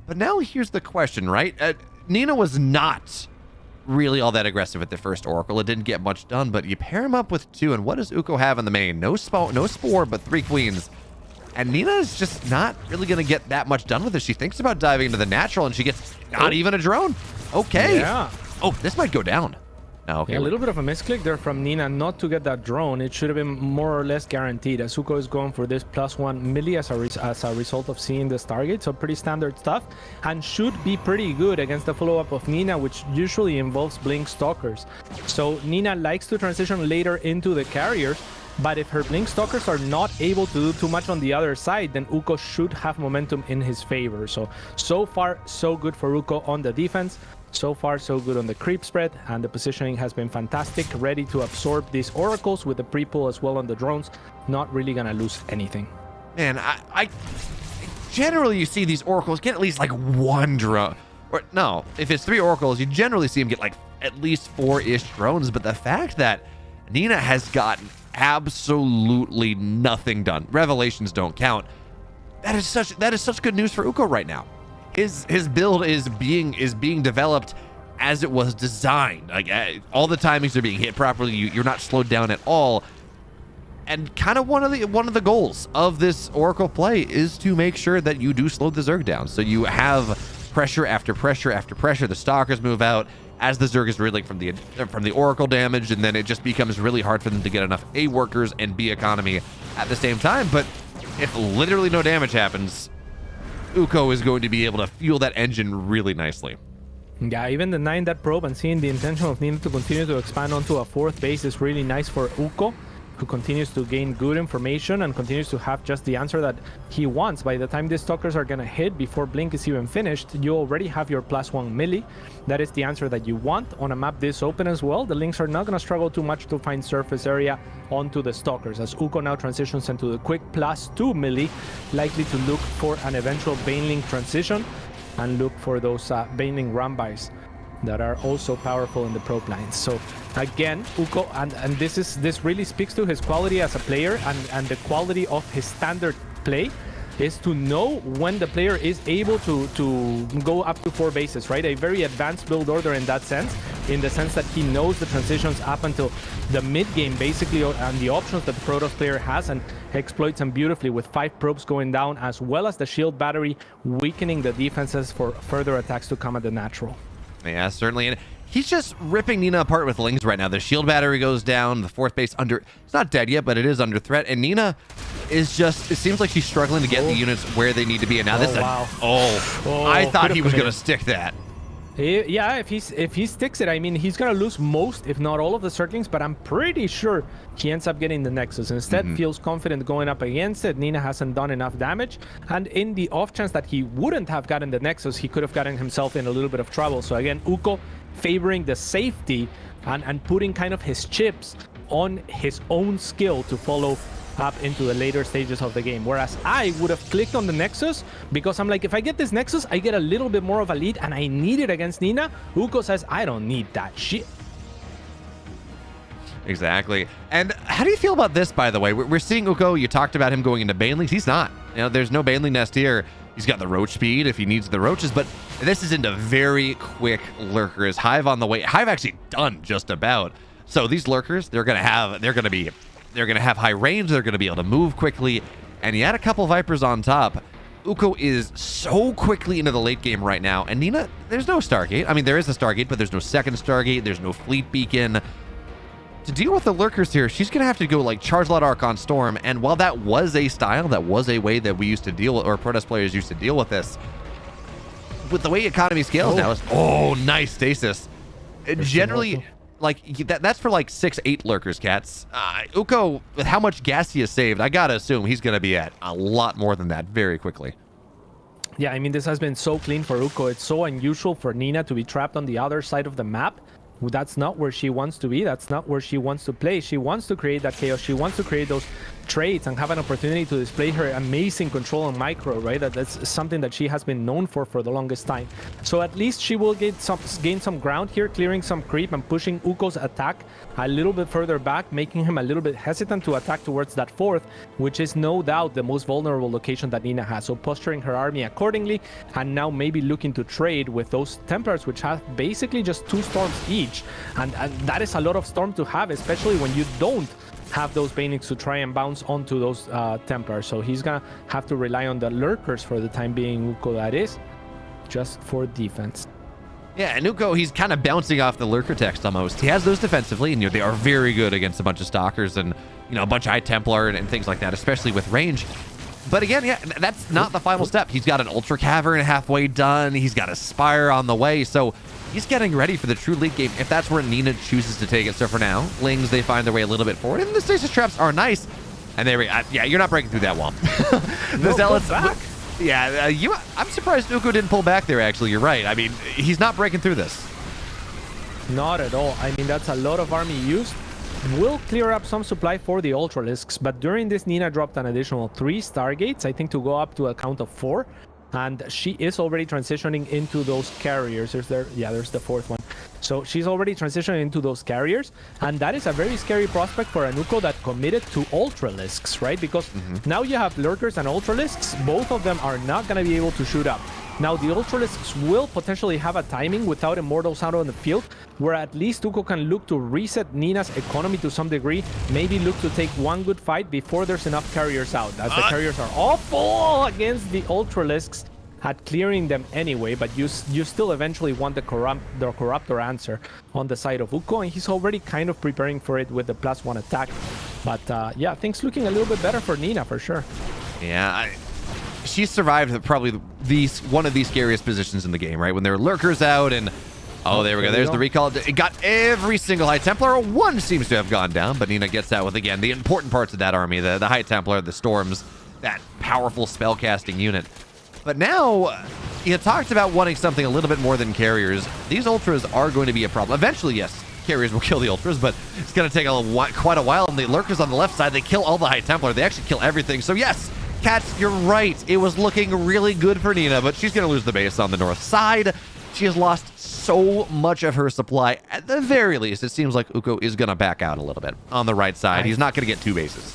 But now here's the question, right? Nina was not really all that aggressive at the first Oracle. It didn't get much done, but you pair him up with 2, and what does Uko have in the main? No Spore, but 3 Queens. And Nina is just not really going to get that much done with it. She thinks about diving into the natural, and she gets not even a drone. Okay. Yeah. Oh, this might go down. Oh, okay. Yeah, a little bit of a misclick there from Nina not to get that drone. It should have been more or less guaranteed. Asuko is going for this +1 milli as a result of seeing the Stargate, so pretty standard stuff, and should be pretty good against the follow-up of Nina, which usually involves Blink Stalkers. So Nina likes to transition later into the carriers, but if her Blink Stalkers are not able to do too much on the other side, then Uko should have momentum in his favor. So far, so good for Uko on the defense. So far, so good on the creep spread, and the positioning has been fantastic, ready to absorb these oracles with the pre-pull as well on the drones. Not really gonna lose anything. Man, I generally, you see these oracles get at least like 1 drone. Or no, if it's 3 oracles, you generally see them get like at least 4-ish drones. But the fact that Nina has gotten absolutely nothing done, revelations don't count, that is such good news for Uko right now. His build is being developed as it was designed. Like all the timings are being hit properly. You're not slowed down at all. And kind of one of the goals of this Oracle play is to make sure that you do slow the Zerg down. So you have pressure after pressure after pressure. The Stalkers move out as the Zerg is reeling from the Oracle damage, and then it just becomes really hard for them to get enough A workers and B economy at the same time. But if literally no damage happens, Uko is going to be able to fuel that engine really nicely. Yeah, even denying that probe and seeing the intention of Nina to continue to expand onto a 4th base is really nice for Uko, who continues to gain good information and continues to have just the answer that he wants. By the time these Stalkers are gonna hit before Blink is even finished, you already have your +1 milli. That is the answer that you want on a map this open as well. The Lynx are not gonna struggle too much to find surface area onto the Stalkers, as Uko now transitions into the quick +2 milli, likely to look for an eventual Banelink transition and look for those Banelink Rambais that are also powerful in the probe lines. So again, Uko, and this really speaks to his quality as a player and the quality of his standard play, is to know when the player is able to go up to 4 bases, right? A very advanced build order in that sense, in the sense that he knows the transitions up until the mid game basically, and the options that the Protoss player has, and exploits them beautifully with 5 probes going down, as well as the shield battery weakening the defenses for further attacks to come at the natural. Yeah, certainly. And he's just ripping Nina apart with Lings right now. The shield battery goes down. The 4th base it's not dead yet, but it is under threat. And Nina is just, it seems like she's struggling to get the units where they need to be. And now this is I thought he was going to stick that. Yeah, if he sticks it, I mean, he's gonna lose most, if not all, of the circlings, but I'm pretty sure he ends up getting the Nexus. Instead, feels confident going up against it. Nina hasn't done enough damage, and in the off chance that he wouldn't have gotten the Nexus, he could have gotten himself in a little bit of trouble. So again, Uko favoring the safety and putting kind of his chips on his own skill to follow up into the later stages of the game, whereas I would have clicked on the Nexus because I'm like, if I get this Nexus, I get a little bit more of a lead, and I need it against Nina. Uko says, I don't need that shit. Exactly. And how do you feel about this, by the way? We're seeing Uko, you talked about him going into Banelings. He's not. You know, there's no Baneling Nest here. He's got the roach speed if he needs the roaches, but this is into very quick lurkers. Hive on the way. Hive actually done just about. So these lurkers, they're gonna have high range. They're gonna be able to move quickly, and you add a couple Vipers on top. Uko is so quickly into the late game right now, and Nina, there's no Stargate. I mean, there is a Stargate, but there's no second Stargate. There's no fleet beacon. To deal with the lurkers here, she's going to have to go like Charge Lot Arc on Storm, and while that was a style, that was a way that we used to deal with, or Protoss players used to deal with this, with the way economy scales now, nice stasis. Generally, like, that's for like 6-8 lurkers, cats. Uko, with how much gas he has saved, I gotta assume he's gonna be at a lot more than that very quickly. Yeah, I mean, this has been so clean for Uko. It's so unusual for Nina to be trapped on the other side of the map. That's not where she wants to be. That's not where she wants to play. She wants to create that chaos. She wants to create those trades and have an opportunity to display her amazing control on micro, right? That's something that she has been known for the longest time. So at least she will gain some ground here, clearing some creep and pushing Uko's attack a little bit further back, making him a little bit hesitant to attack towards that fourth, which is no doubt the most vulnerable location that Nina has. So posturing her army accordingly, and now maybe looking to trade with those Templars, which have basically just 2 storms each. And that is a lot of storm to have, especially when you don't have those Banings to try and bounce onto those Templars. So he's gonna have to rely on the lurkers for the time being, Uko, that is, just for defense. Yeah, and Uko, he's kind of bouncing off the lurker text almost. He has those defensively, and they are very good against a bunch of stalkers and a bunch of High Templar and things like that, especially with range. But again, yeah, that's not the final step. He's got an Ultra Cavern halfway done. He's got a Spire on the way. So he's getting ready for the true late game if that's where Nina chooses to take it. So for now, Lings, they find their way a little bit forward. And the stasis traps are nice. And yeah, you're not breaking through that wall. The Zealots back. Yeah, I'm surprised Uko didn't pull back there, actually. You're right. I mean, he's not breaking through this. Not at all. I mean, that's a lot of army use. Will clear up some supply for the Ultralisks, but during this, Nina dropped an additional 3 Stargates, I think, to go up to a count of 4. And she is already transitioning into those carriers. There's the 4th one. So she's already transitioning into those carriers, and that is a very scary prospect for an Uko that committed to Ultralisks, right? Because now you have Lurkers and Ultralisks. Both of them are not going to be able to shoot up. Now, the Ultralisks will potentially have a timing without Immortals out on the field, where at least Uko can look to reset Nina's economy to some degree, maybe look to take one good fight before there's enough carriers out, as the carriers are awful against the Ultralisks at clearing them anyway, but you still eventually want the Corruptor answer on the side of Uko, and he's already kind of preparing for it with the +1 attack. But yeah, things looking a little bit better for Nina, for sure. Yeah, she survived probably one of the scariest positions in the game, right? When there are lurkers out and there we go. There's the recall. It got every single High Templar. One seems to have gone down, but Nina gets out with, again, the important parts of that army, the High Templar, the Storms, that powerful spellcasting unit. But now, you talked about wanting something a little bit more than carriers. These Ultras are going to be a problem. Eventually, yes, carriers will kill the Ultras, but it's going to take quite a while. And the lurkers on the left side, they kill all the High Templar. They actually kill everything. So yes, Cats, you're right. It was looking really good for Nina, but she's going to lose the base on the north side. She has lost so much of her supply. At the very least, it seems like Uko is going to back out a little bit on the right side. He's not going to get 2 bases.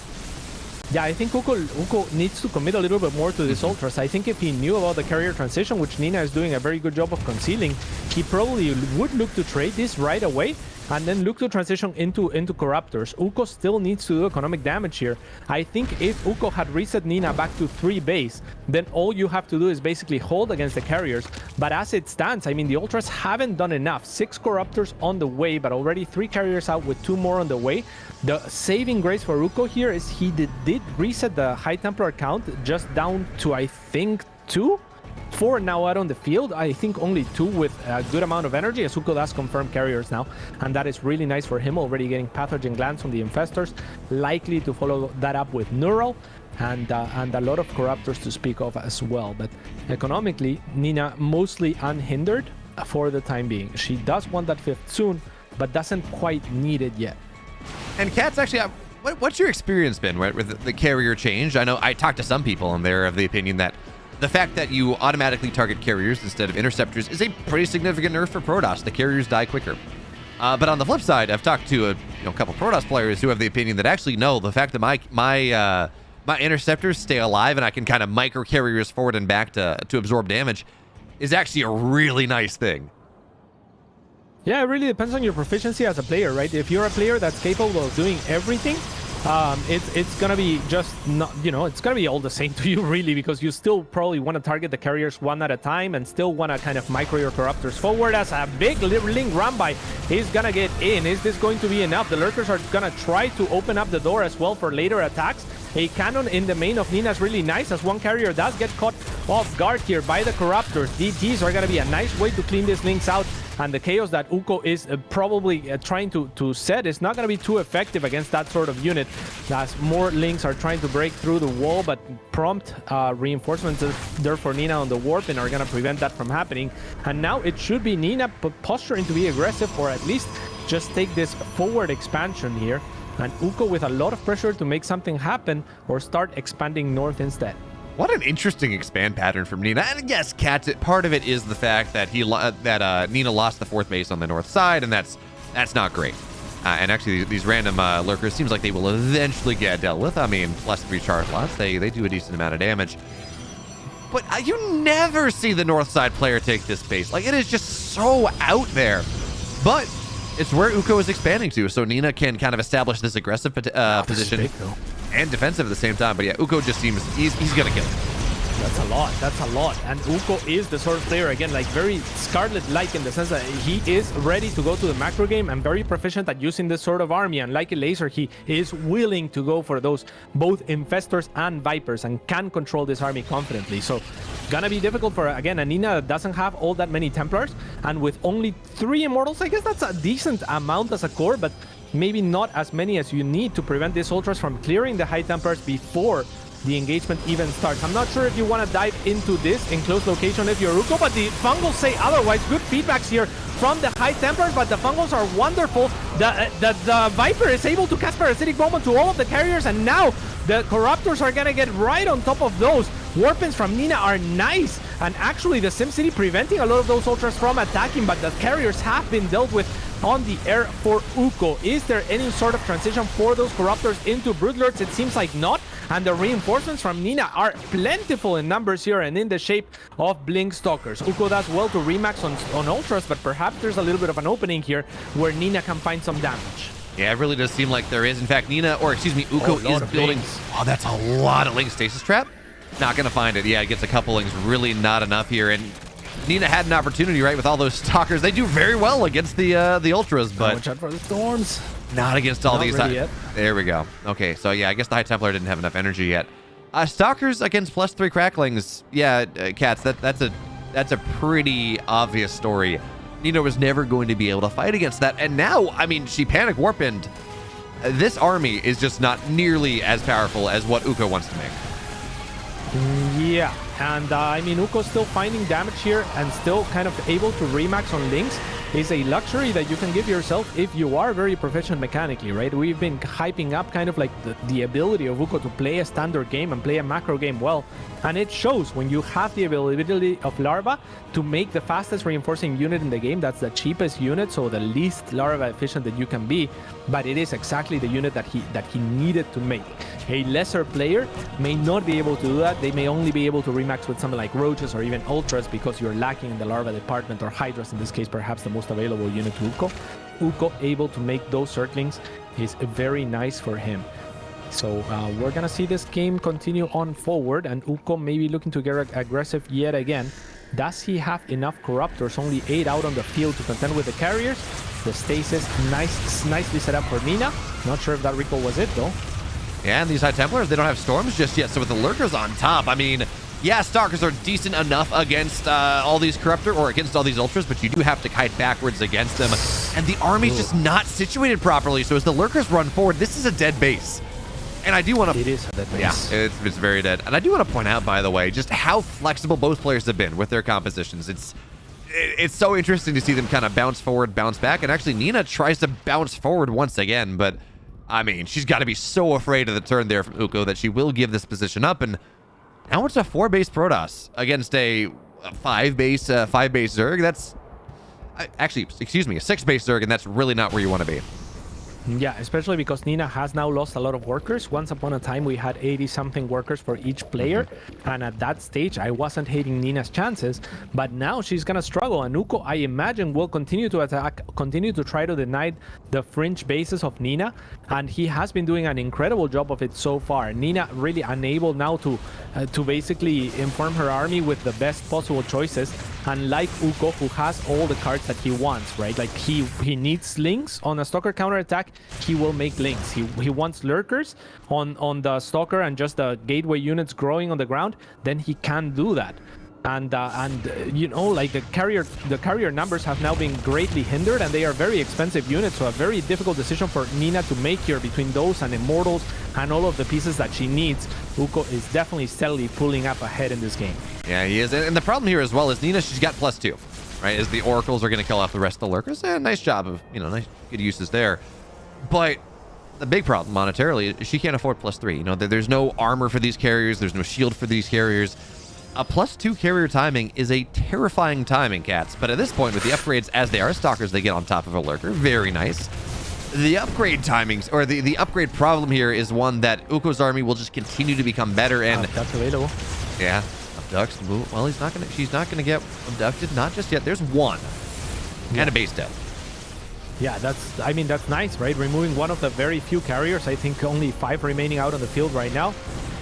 Yeah, I think Uko needs to commit a little bit more to this Ultras. I think if he knew about the carrier transition, which Nina is doing a very good job of concealing, he probably would look to trade this right away and then look to transition into Corruptors. Uko still needs to do economic damage here. I think if Uko had reset Nina back to 3 base, then all you have to do is basically hold against the carriers. But as it stands, I mean, the Ultras haven't done enough. 6 Corruptors on the way, but already 3 carriers out with 2 more on the way. The saving grace for Uko here is he did reset the High Templar count just down to, I think, 2? 4 now out on the field. I think only 2 with a good amount of energy, as Uko does confirm carriers now, and that is really nice for him, already getting pathogen glands from the infestors, likely to follow that up with Neural, and a lot of Corruptors to speak of as well. But economically, Nina mostly unhindered for the time being. She does want that 5th soon, but doesn't quite need it yet. And Cats, actually, what's your experience been with the carrier change? I know I talked to some people, and they're of the opinion that the fact that you automatically target carriers instead of interceptors is a pretty significant nerf for Protoss. The carriers die quicker. But on the flip side, I've talked to a couple Protoss players who have the opinion that actually, no, the fact that my my interceptors stay alive and I can kind of micro carriers forward and back to absorb damage is actually a really nice thing. Yeah, it really depends on your proficiency as a player, right? If you're a player that's capable of doing everything, it's gonna be just not, it's gonna be all the same to you really, because you still probably want to target the carriers one at a time and still want to kind of micro your corruptors forward. As a big link run by is gonna get in. Is this going to be enough? The lurkers are gonna try to open up the door as well for later attacks. A cannon in the main of Nina is really nice, as one carrier does get caught off guard here by the corruptors. DTs are gonna be a nice way to clean these links out, and the chaos that Uko is probably trying to set is not going to be too effective against that sort of unit, as more links are trying to break through the wall, but prompt reinforcements there for Nina on the warp and are going to prevent that from happening. And now it should be Nina posturing to be aggressive, or at least just take this forward expansion here, and Uko with a lot of pressure to make something happen or start expanding north instead. What an interesting expand pattern from Nina. And yes, Cats, part of it is the fact that Nina lost the 4th base on the north side, and that's not great. And actually, these random lurkers seems like they will eventually get dealt with. I mean, +3 charge lots, they do a decent amount of damage. But you never see the north side player take this base. Like, it is just so out there. But it's where Uko is expanding to, so Nina can kind of establish this aggressive position. And defensive at the same time. But yeah, Uko just seems he's gonna kill him. That's a lot. That's a lot. And Uko is the sort of player, again, like very Scarlet-like in the sense that he is ready to go to the macro game and very proficient at using this sort of army. And like a laser, he is willing to go for those both Infestors and Vipers and can control this army confidently. So gonna be difficult for, again, Nina that doesn't have all that many Templars. And with only 3 Immortals, I guess that's a decent amount as a core, but maybe not as many as you need to prevent these Ultras from clearing the High Templars before the engagement even starts. I'm not sure if you want to dive into this in close location if you're Uko, but the Fungals say otherwise. Good feedbacks here from the High Templars, but the Fungals are wonderful. The Viper is able to cast Parasitic Bomb onto all of the carriers, and now the Corruptors are gonna get right on top of those. Warpins from Nina are nice, and actually the SimCity preventing a lot of those Ultras from attacking, but the carriers have been dealt with on the air for Uko. Is there any sort of transition for those Corruptors into Broodlords? It seems like not, and the reinforcements from Nina are plentiful in numbers here and in the shape of Blink Stalkers. Uko does well to remax on Ultras, but perhaps there's a little bit of an opening here where Nina can find some damage. Yeah, it really does seem like there is. In fact, Uko is building... Oh, that's a lot of Link Stasis Trap. Not going to find it. Yeah, it gets a couple links, really not enough here, and Nina had an opportunity, right, with all those Stalkers. They do very well against the Ultras, but watch out for the storms. Not against all these. Yet. There we go. Okay, so yeah, I guess the High Templar didn't have enough energy yet. Stalkers against +3 Cracklings. Yeah, Cats. That's a pretty obvious story. Nina was never going to be able to fight against that, and now, I mean, she panic warpened. This army is just not nearly as powerful as what Uko wants to make. Yeah, and I mean, Uko's still finding damage here and still kind of able to remax on links is a luxury that you can give yourself if you are very proficient mechanically, right? We've been hyping up kind of like the ability of Uko to play a standard game and play a macro game well, and it shows when you have the availability of Larva to make the fastest reinforcing unit in the game. That's the cheapest unit, so the least Larva efficient that you can be, but it is exactly the unit that he needed to make. A lesser player may not be able to do that. They may only be able to remax with something like Roaches or even Ultras because you're lacking in the Larva department, or Hydras in this case, perhaps the most available unit to Uko. Uko able to make those Zerglings is very nice for him. So we're gonna see this game continue on forward, and Uko maybe looking to get aggressive yet again. Does he have enough Corruptors? Only 8 out on the field to contend with the carriers. The stasis nicely set up for Nina. Not sure if that recall was it though. Yeah, and these High Templars, they don't have storms just yet, so with the Lurkers on top, I mean, yeah, Stalkers are decent enough against all these Corruptor or against all these Ultras, but you do have to kite backwards against them, and the army's just not situated properly, so as the Lurkers run forward, this is a dead base. And I do want to... It is a dead base. Yeah, it's very dead. And I do want to point out, by the way, just how flexible both players have been with their compositions. It's so interesting to see them kind of bounce forward, bounce back, and actually Nina tries to bounce forward once again, but I mean, she's got to be so afraid of the turn there from Uko that she will give this position up, and now it's a 4-base Protoss against a 5-base Zerg. That's actually, excuse me, a 6-base Zerg, and that's really not where you want to be. Yeah, especially because Nina has now lost a lot of workers. Once upon a time, we had 80-something workers for each player. And at that stage, I wasn't hating Nina's chances. But now she's going to struggle. And Uko, I imagine, will continue to attack, continue to try to deny the fringe bases of Nina. And he has been doing an incredible job of it so far. Nina really unable now to basically inform her army with the best possible choices. Unlike Uko, who has all the cards that he wants, right? Like he needs links on a Stalker counterattack. He will make links. He wants lurkers on the Stalker and just the gateway units growing on the ground. Then he can do that. And you know, like the carrier numbers have now been greatly hindered, and they are very expensive units. So a very difficult decision for Nina to make here between those and Immortals and all of the pieces that she needs. Uko is definitely steadily pulling up ahead in this game. Yeah, he is. And the problem here as well is Nina, she's got +2, right? As the Oracles are going to kill off the rest of the lurkers. Nice job of, you know, nice good uses there. But the big problem monetarily is she can't afford +3. You know, there's no armor for these carriers. There's no shield for these carriers. A +2 carrier timing is a terrifying timing, cats. But at this point, with the upgrades as they are Stalkers, they get on top of a lurker. Very nice. The upgrade timings, or the upgrade problem here is one that Uko's army will just continue to become better. And That's available. yeah, abducts. Well, she's not gonna get abducted. Not just yet. There's one. And a base death. Yeah, that's nice, right? Removing one of the very few carriers. I think only 5 remaining out on the field right now.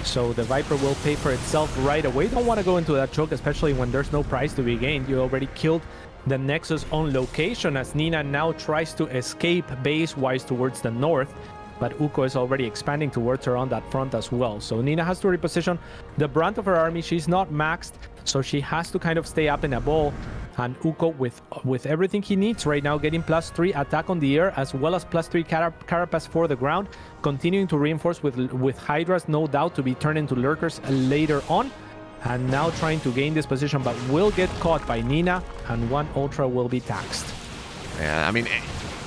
So the Viper will pay for itself right away. Don't want to go into that choke, especially when there's no prize to be gained. You already killed the Nexus on location as Nina now tries to escape base-wise towards the north. But Uko is already expanding towards her on that front as well. So Nina has to reposition the brunt of her army. She's not maxed, so she has to kind of stay up in a ball. And Uko, with everything he needs right now, getting +3 attack on the air, as well as +3 carapace for the ground, continuing to reinforce with Hydras, no doubt, to be turned into lurkers later on. And now trying to gain this position, but will get caught by Nina, and one Ultra will be taxed. Yeah, I mean,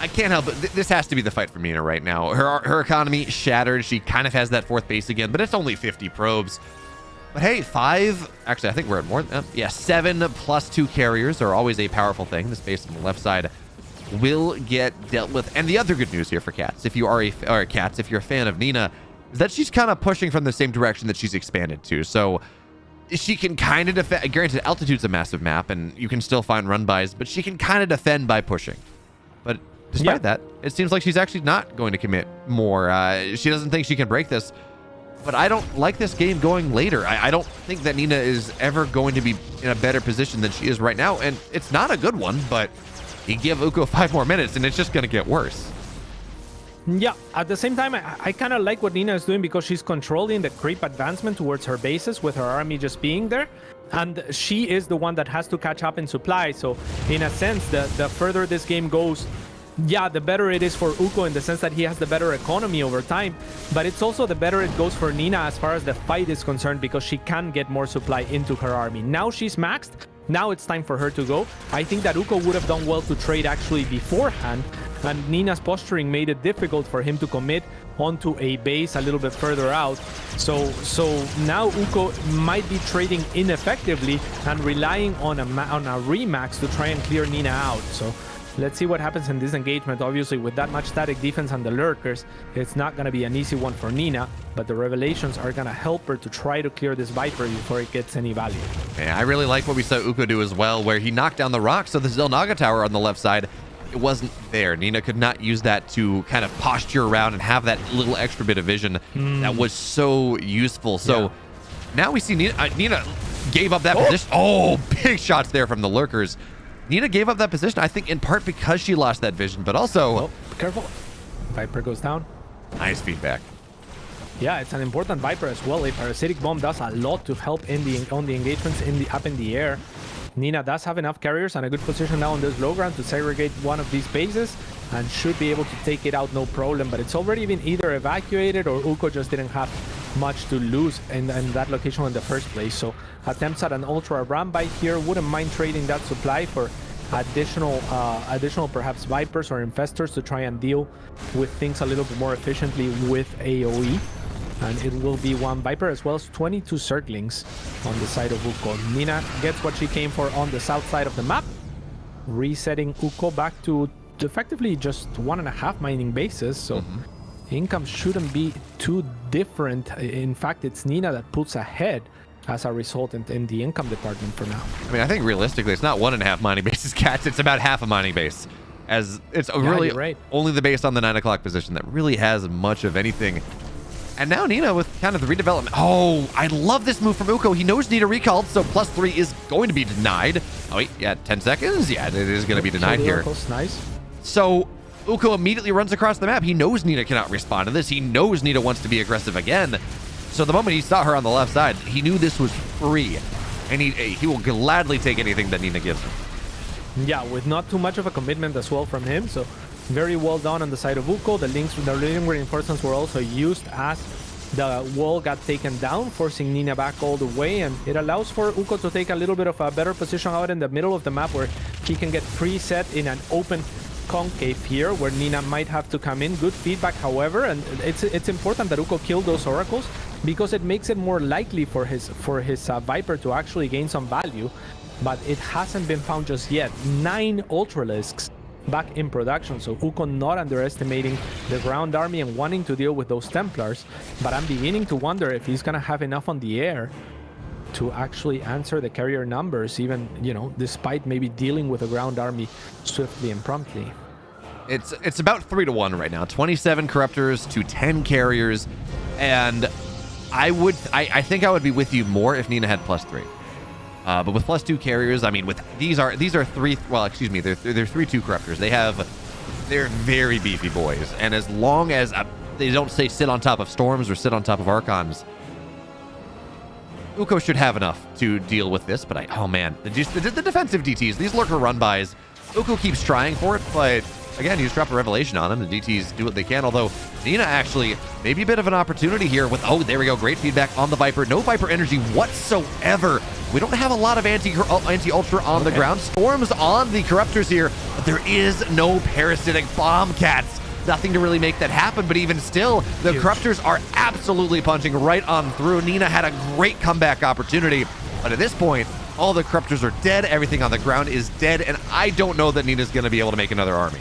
I can't help it. This has to be the fight for Nina right now. Her economy shattered. She kind of has that 4th base again, but it's only 50 probes. But hey, 5, actually, I think we're at more. Yeah, 7 +2 carriers are always a powerful thing. This base on the left side will get dealt with. And the other good news here for Cats, if you're a fan of Nina, is that she's kind of pushing from the same direction that she's expanded to. So she can kind of defend. Granted, Altitude's a massive map, and you can still find run-bys, but she can kind of defend by pushing. But despite that, it seems like she's actually not going to commit more. She doesn't think she can break this. But I don't like this game going later. I don't think that Nina is ever going to be in a better position than she is right now. And it's not a good one, but you give Uko 5 more minutes and it's just going to get worse. Yeah, at the same time, I kind of like what Nina is doing because she's controlling the creep advancement towards her bases with her army just being there. And she is the one that has to catch up in supply. So in a sense, the further this game goes, yeah, the better it is for Uko in the sense that he has the better economy over time, but it's also the better it goes for Nina as far as the fight is concerned because she can get more supply into her army. Now she's maxed. Now it's time for her to go. I think that Uko would have done well to trade actually beforehand, and Nina's posturing made it difficult for him to commit onto a base a little bit further out. So now Uko might be trading ineffectively and relying on a remax to try and clear Nina out. So let's see what happens in this engagement. Obviously, with that much static defense and the lurkers, it's not going to be an easy one for Nina, but the revelations are going to help her to try to clear this Viper before it gets any value. Yeah, I really like what we saw Uko do as well, where he knocked down the rocks of the Zelnaga tower on the left side. It wasn't there. Nina could not use that to kind of posture around and have that little extra bit of vision that was so useful. So now we see Nina gave up that position. Oh, big shots there from the lurkers. Nina gave up that position, I think, in part because she lost that vision, but also... Oh, careful. Viper goes down. Nice feedback. Yeah, it's an important Viper as well. A Parasitic Bomb does a lot to help on the engagements up in the air. Nina does have enough carriers and a good position now on this low ground to segregate one of these bases and should be able to take it out no problem, but it's already been either evacuated or Uko just didn't have much to lose in that location in the first place. So attempts at an Ultra run by here, wouldn't mind trading that supply for additional perhaps Vipers or Infestors to try and deal with things a little bit more efficiently with AoE. And it will be one Viper as well as 22 Zerglings on the side of Uko. Nina gets what she came for on the south side of the map, resetting Uko back to effectively just 1.5 mining bases, so income shouldn't be too different. In fact, it's Nina that puts ahead as a result in the income department for now. I mean, I think realistically, it's not 1.5 mining bases, Cats. It's about half a mining base. As it's really right. only the base on the 9 o'clock position that really has much of anything. And now Nina with kind of the redevelopment. Oh, I love this move from Uko. He knows Nina recalled, so +3 is going to be denied. Oh, wait, yeah, 10 seconds? Yeah, it is going to be denied here. Nice. So Uko immediately runs across the map. He knows Nina cannot respond to this. He knows Nina wants to be aggressive again. So the moment he saw her on the left side, he knew this was free. And he will gladly take anything that Nina gives him. Yeah, with not too much of a commitment as well from him. So very well done on the side of Uko. The link reinforcements were also used as the wall got taken down, forcing Nina back all the way. And it allows for Uko to take a little bit of a better position out in the middle of the map where he can get preset in an open concave here where Nina might have to come in. Good feedback, however, and it's important that Uko kill those oracles because it makes it more likely for his Viper to actually gain some value, but it hasn't been found just yet. 9 Ultralisks back in production, so Uko not underestimating the ground army and wanting to deal with those Templars, but I'm beginning to wonder if he's gonna have enough on the air to actually answer the carrier numbers, even, you know, despite maybe dealing with a ground army swiftly and promptly. It's about 3-1 right now. 27 Corruptors to 10 carriers, and I think I would be with you more if Nina had +3. But with +2 carriers, I mean, with these are 3. Well, excuse me, they're 3/2 Corruptors. They're very beefy boys, and as long as they don't say sit on top of Storms or sit on top of Archons, Uko should have enough to deal with this. But oh man, the defensive DTs, these lurker run-bys, Uko keeps trying for it, but again, you just drop a revelation on him. The DTs do what they can, although Nina actually maybe a bit of an opportunity here with, oh, there we go, great feedback on the Viper. No Viper energy whatsoever. We don't have a lot of anti-ultra on the ground. Storms on the Corruptors here, but there is no parasitic bomb cats. Nothing to really make that happen, but even still, the Corruptors are absolutely punching right on through. Nina had a great comeback opportunity, but at this point, all the Corruptors are dead. Everything on the ground is dead, and I don't know that Nina's going to be able to make another army.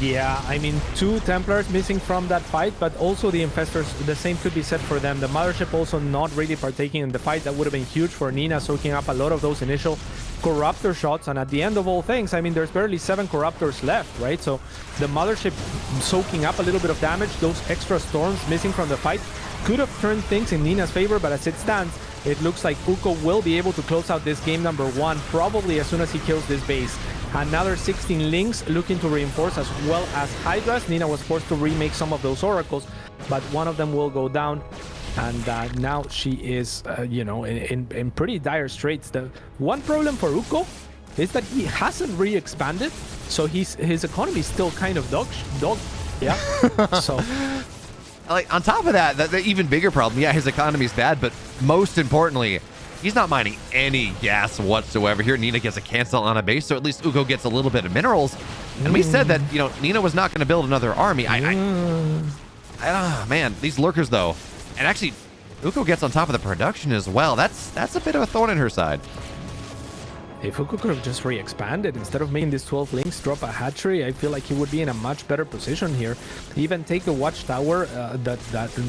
Yeah, I mean, 2 Templars missing from that fight, but also the Infestors, the same could be said for them. The Mothership also not really partaking in the fight. That would have been huge for Nina, soaking up a lot of those initial Corruptor shots. And at the end of all things, I mean, there's barely 7 Corruptors left, right? So the Mothership soaking up a little bit of damage, those extra Storms missing from the fight could have turned things in Nina's favor, but as it stands, it looks like Uko will be able to close out this game number 1, probably as soon as he kills this base. Another 16 links looking to reinforce, as well as Hydras. Nina was forced to remake some of those oracles, but one of them will go down. And now she is, you know, in pretty dire straits. The one problem for Uko is that he hasn't re-expanded, so his economy is still kind of dog. Yeah. So. Like, on top of that, the even bigger problem, yeah, his economy's bad, but most importantly, he's not mining any gas whatsoever here. Nina gets a cancel on a base, so at least Uko gets a little bit of minerals. And we said that, you know, Nina was not going to build another army. Man, these lurkers, though. And actually, Uko gets on top of the production as well. That's a bit of a thorn in her side. If Uko could have just re-expanded, instead of making these 12 links drop a hatchery, I feel like he would be in a much better position here. Even take the watchtower,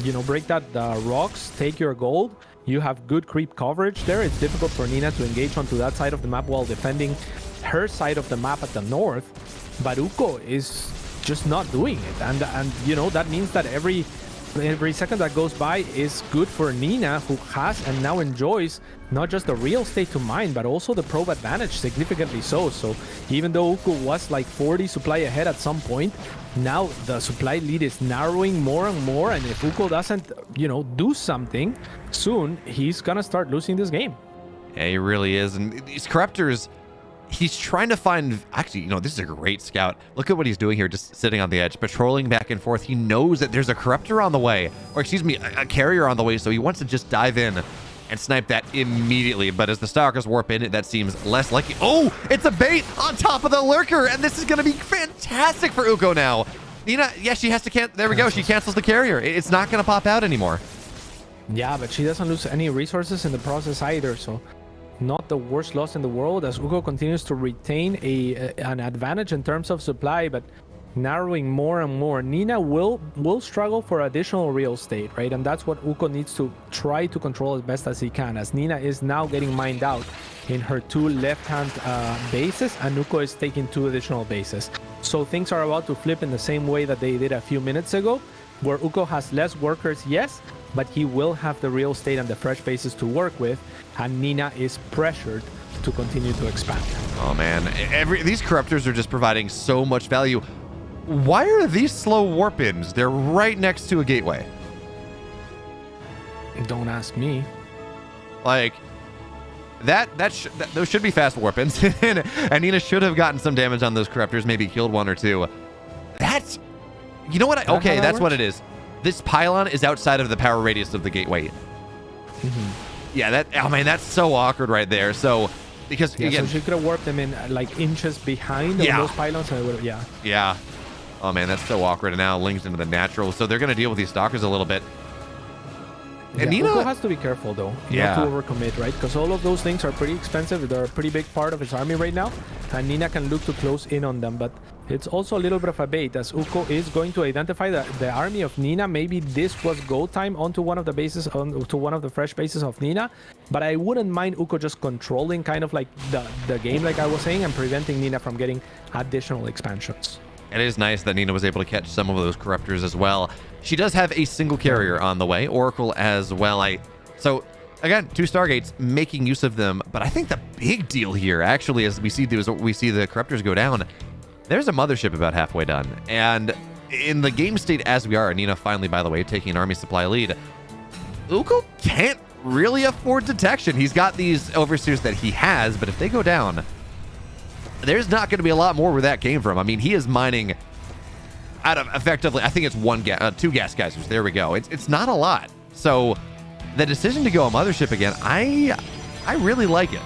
you know, break that rocks, take your gold. You have good creep coverage there. It's difficult for Nina to engage onto that side of the map while defending her side of the map at the north. But Uko is just not doing it. And you know, that means that every second that goes by is good for Nina, who has and now enjoys not just the real estate to mine, but also the probe advantage, significantly so. So even though Uko was like 40 supply ahead at some point, now the supply lead is narrowing more and more, and if Uko doesn't, you know, do something soon, he's gonna start losing this game. Yeah, he really is. And these Corruptors, he's trying to find, actually, you know, this is a great scout. Look at what he's doing here, just sitting on the edge, patrolling back and forth. He knows that there's a Corruptor on the way, or excuse me, a carrier on the way, so he wants to just dive in and snipe that immediately. But as the Stalkers warp in, that seems less likely. Oh, it's a bait on top of the lurker, and this is going to be fantastic for Uko now. Nina, yeah, she has to there we go. She cancels the carrier. It's not going to pop out anymore. Yeah, but she doesn't lose any resources in the process either, so not the worst loss in the world, as Uko continues to retain an advantage in terms of supply, but narrowing more and more. Nina will struggle for additional real estate, right? And that's what Uko needs to try to control as best as he can, as Nina is now getting mined out in her 2 left-hand bases, and Uko is taking 2 additional bases. So things are about to flip in the same way that they did a few minutes ago, where Uko has less workers, yes, but he will have the real estate and the fresh bases to work with, and Nina is pressured to continue to expand. Oh man, these corruptors are just providing so much value. Why are these slow warp-ins? They're right next to a gateway. Don't ask me. Like, those should be fast warp-ins, and Nina should have gotten some damage on those corruptors, maybe killed 1 or 2. That's, you know what? Okay, that's what it is. This pylon is outside of the power radius of the gateway. Yeah, oh man, that's so awkward right there. So, because again, so she could have warped them in like inches behind on those pylons, and it would have, yeah. Oh man, that's so awkward. And now Ling's into the natural, so they're gonna deal with these stalkers a little bit. And Nina Uko has to be careful though, not to overcommit, right? Because all of those things are pretty expensive. They're a pretty big part of his army right now, and Nina can look to close in on them. But it's also a little bit of a bait, as Uko is going to identify the army of Nina. Maybe this was go time onto one of the bases, onto one of the fresh bases of Nina. But I wouldn't mind Uko just controlling kind of like the game, like I was saying, and preventing Nina from getting additional expansions. It is nice that Nina was able to catch some of those corruptors as well. She does have a single carrier on the way, Oracle as well. So again, 2 Stargates, making use of them. But I think the big deal here, actually, as we see the corruptors go down, there's a mothership about halfway done. And in the game state as we are, Nina finally, by the way, taking an army supply lead, Uko can't really afford detection. He's got these overseers that he has, but if they go down, there's not going to be a lot more where that came from. I mean, he is mining out of effectively, I think it's 2 gas geysers. There we go. It's not a lot. So the decision to go a mothership again, I really like it.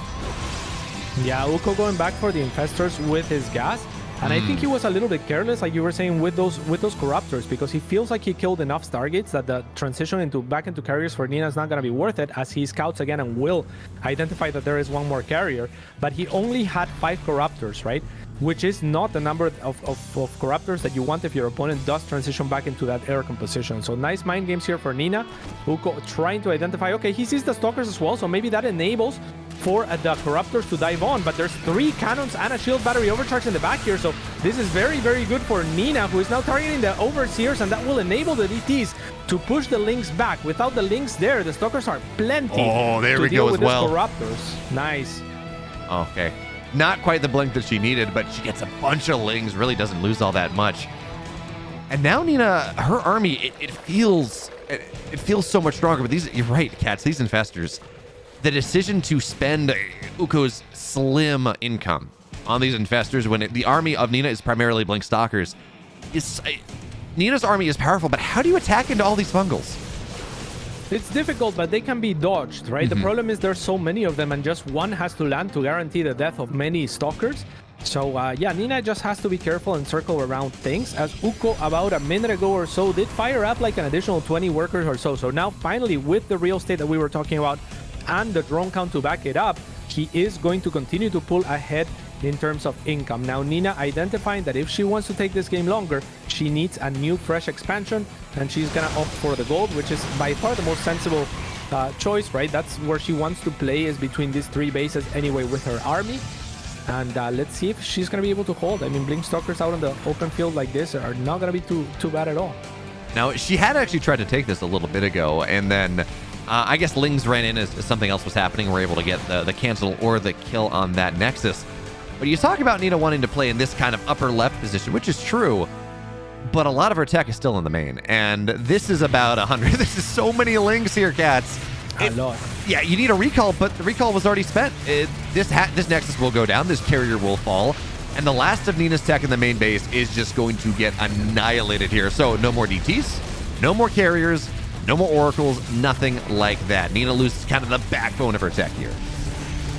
Yeah, Uko going back for the infestors with his gas. And I think he was a little bit careless, like you were saying, with those corruptors, because he feels like he killed enough Stargates that the transition back into carriers for Nina is not going to be worth it, as he scouts again and will identify that there is 1 more carrier. But he only had 5 corruptors, right? Which is not the number of corruptors that you want if your opponent does transition back into that air composition. So nice mind games here for Nina. Uko trying to identify, okay, he sees the stalkers as well, so maybe that enables for the corruptors to dive on, but there's 3 cannons and a shield battery overcharge in the back here, so this is very, very good for Nina, who is now targeting the overseers, and that will enable the DTs to push the links back. Without the links there, the stalkers are plenty. Oh, there we go as well. Corruptors. Nice. Okay. Not quite the blink that she needed, but she gets a bunch of lings, really doesn't lose all that much. And now Nina, her army, it feels so much stronger, but you're right, Cats, these infestors, the decision to spend Uko's slim income on these infestors when the army of Nina is primarily blink stalkers, Nina's army is powerful, but how do you attack into all these fungals? It's difficult, but they can be dodged, right? The problem is there's so many of them, and just 1 has to land to guarantee the death of many stalkers. So yeah, Nina just has to be careful and circle around things, as Uko about a minute ago or so did fire up like an additional 20 workers or so. So now finally, with the real estate that we were talking about and the drone count to back it up, he is going to continue to pull ahead in terms of income. Now Nina identifying that if she wants to take this game longer, she needs a new fresh expansion, and she's gonna opt for the gold, which is by far the most sensible choice, right? That's where she wants to play, is between these 3 bases anyway with her army. And let's see if she's gonna be able to hold. I mean, blink stalkers out on the open field like this are not gonna be too bad at all. Now, she had actually tried to take this a little bit ago, and then I guess Lings ran in as something else was happening. We're able to get the cancel or the kill on that Nexus. But you talk about Nina wanting to play in this kind of upper left position, which is true, but a lot of her tech is still in the main. And this is about 100. This is so many Lings here, Cats. A lot. Yeah, you need a recall, but the recall was already spent. This Nexus will go down. This carrier will fall. And the last of Nina's tech in the main base is just going to get annihilated here. So no more DTs, no more carriers, no more oracles, nothing like that. Nina loses kind of the backbone of her tech here.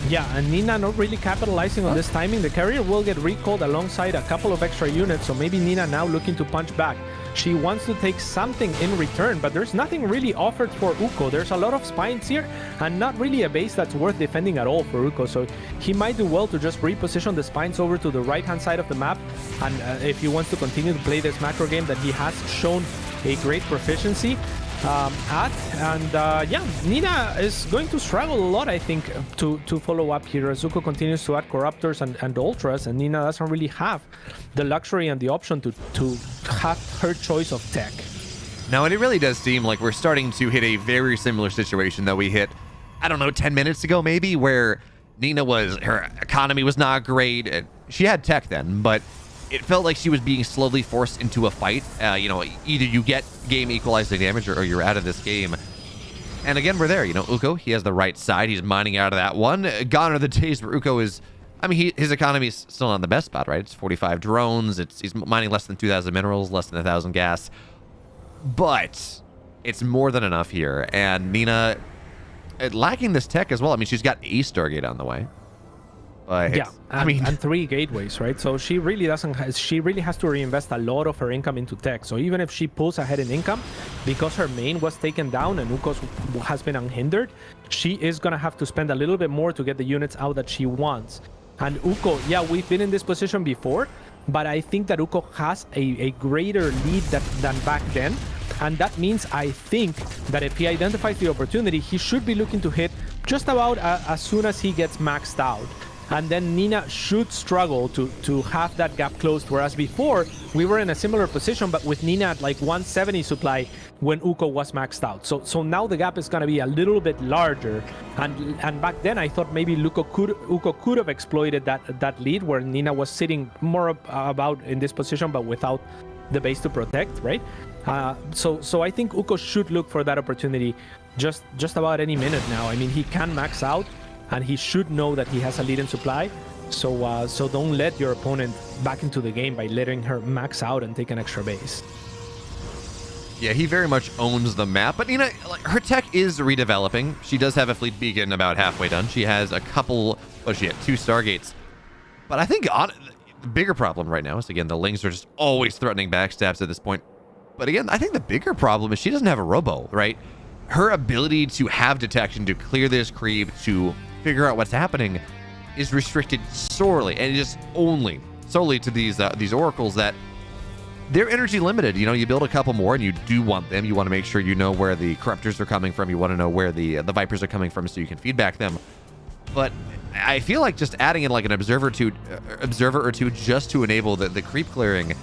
Yeah, and Nina not really capitalizing on this timing. The carrier will get recalled alongside a couple of extra units, so maybe Nina now looking to punch back. She wants to take something in return, but there's nothing really offered for Uko. There's a lot of spines here, and not really a base that's worth defending at all for Uko, so he might do well to just reposition the spines over to the right-hand side of the map, and if he wants to continue to play this macro game that he has shown a great proficiency yeah, Nina is going to struggle a lot, I think, to follow up here as Uko continues to add Corruptors and Ultras, and Nina doesn't really have the luxury and the option to have her choice of tech. No, and it really does seem like we're starting to hit a very similar situation that we hit, I don't know, 10 minutes ago maybe, where Nina her economy was not great. She had tech then, but it felt like she was being slowly forced into a fight. You know, either you get game equalizing damage or you're out of this game. And again, we're there. You know, Uko, he has the right side. He's mining out of that one. Gone are the days where Uko is, I mean, his economy is still on the best spot, right? It's 45 drones. He's mining less than 2,000 minerals, less than 1,000 gas. But it's more than enough here. And Nina, lacking this tech as well. I mean, she's got a Stargate on the way. Yeah, and 3 gateways, right? So she really she really has to reinvest a lot of her income into tech. So even if she pulls ahead in income, because her main was taken down and Uko's has been unhindered, she is gonna have to spend a little bit more to get the units out that she wants. And Uko, yeah, we've been in this position before, but I think that Uko has a greater lead than back then. And that means I think that if he identifies the opportunity, he should be looking to hit just about as soon as he gets maxed out. And then Nina should struggle to have that gap closed, whereas before we were in a similar position, but with Nina at like 170 supply when Uko was maxed out. So now the gap is going to be a little bit larger, and back then I thought maybe Uko could have exploited that lead where Nina was sitting more about in this position, but without the base to protect, right? So I think Uko should look for that opportunity just about any minute now. I mean, he can max out, and he should know that he has a lead in supply. So don't let your opponent back into the game by letting her max out and take an extra base. Yeah, he very much owns the map, but Nina, like, her tech is redeveloping. She does have a fleet beacon about halfway done. She has a couple, she had 2 Stargates. But I think the bigger problem right now is, again, the Lings are just always threatening backstabs at this point. But again, I think the bigger problem is she doesn't have a robo, right? Her ability to have detection, to clear this creep, to figure out what's happening is restricted sorely, and just solely to these oracles that they're energy limited. You know, you build a couple more and you do want them. You want to make sure you know where the corruptors are coming from. You want to know where the vipers are coming from so you can feedback them. But I feel like just adding in like an observer or two just to enable the creep clearing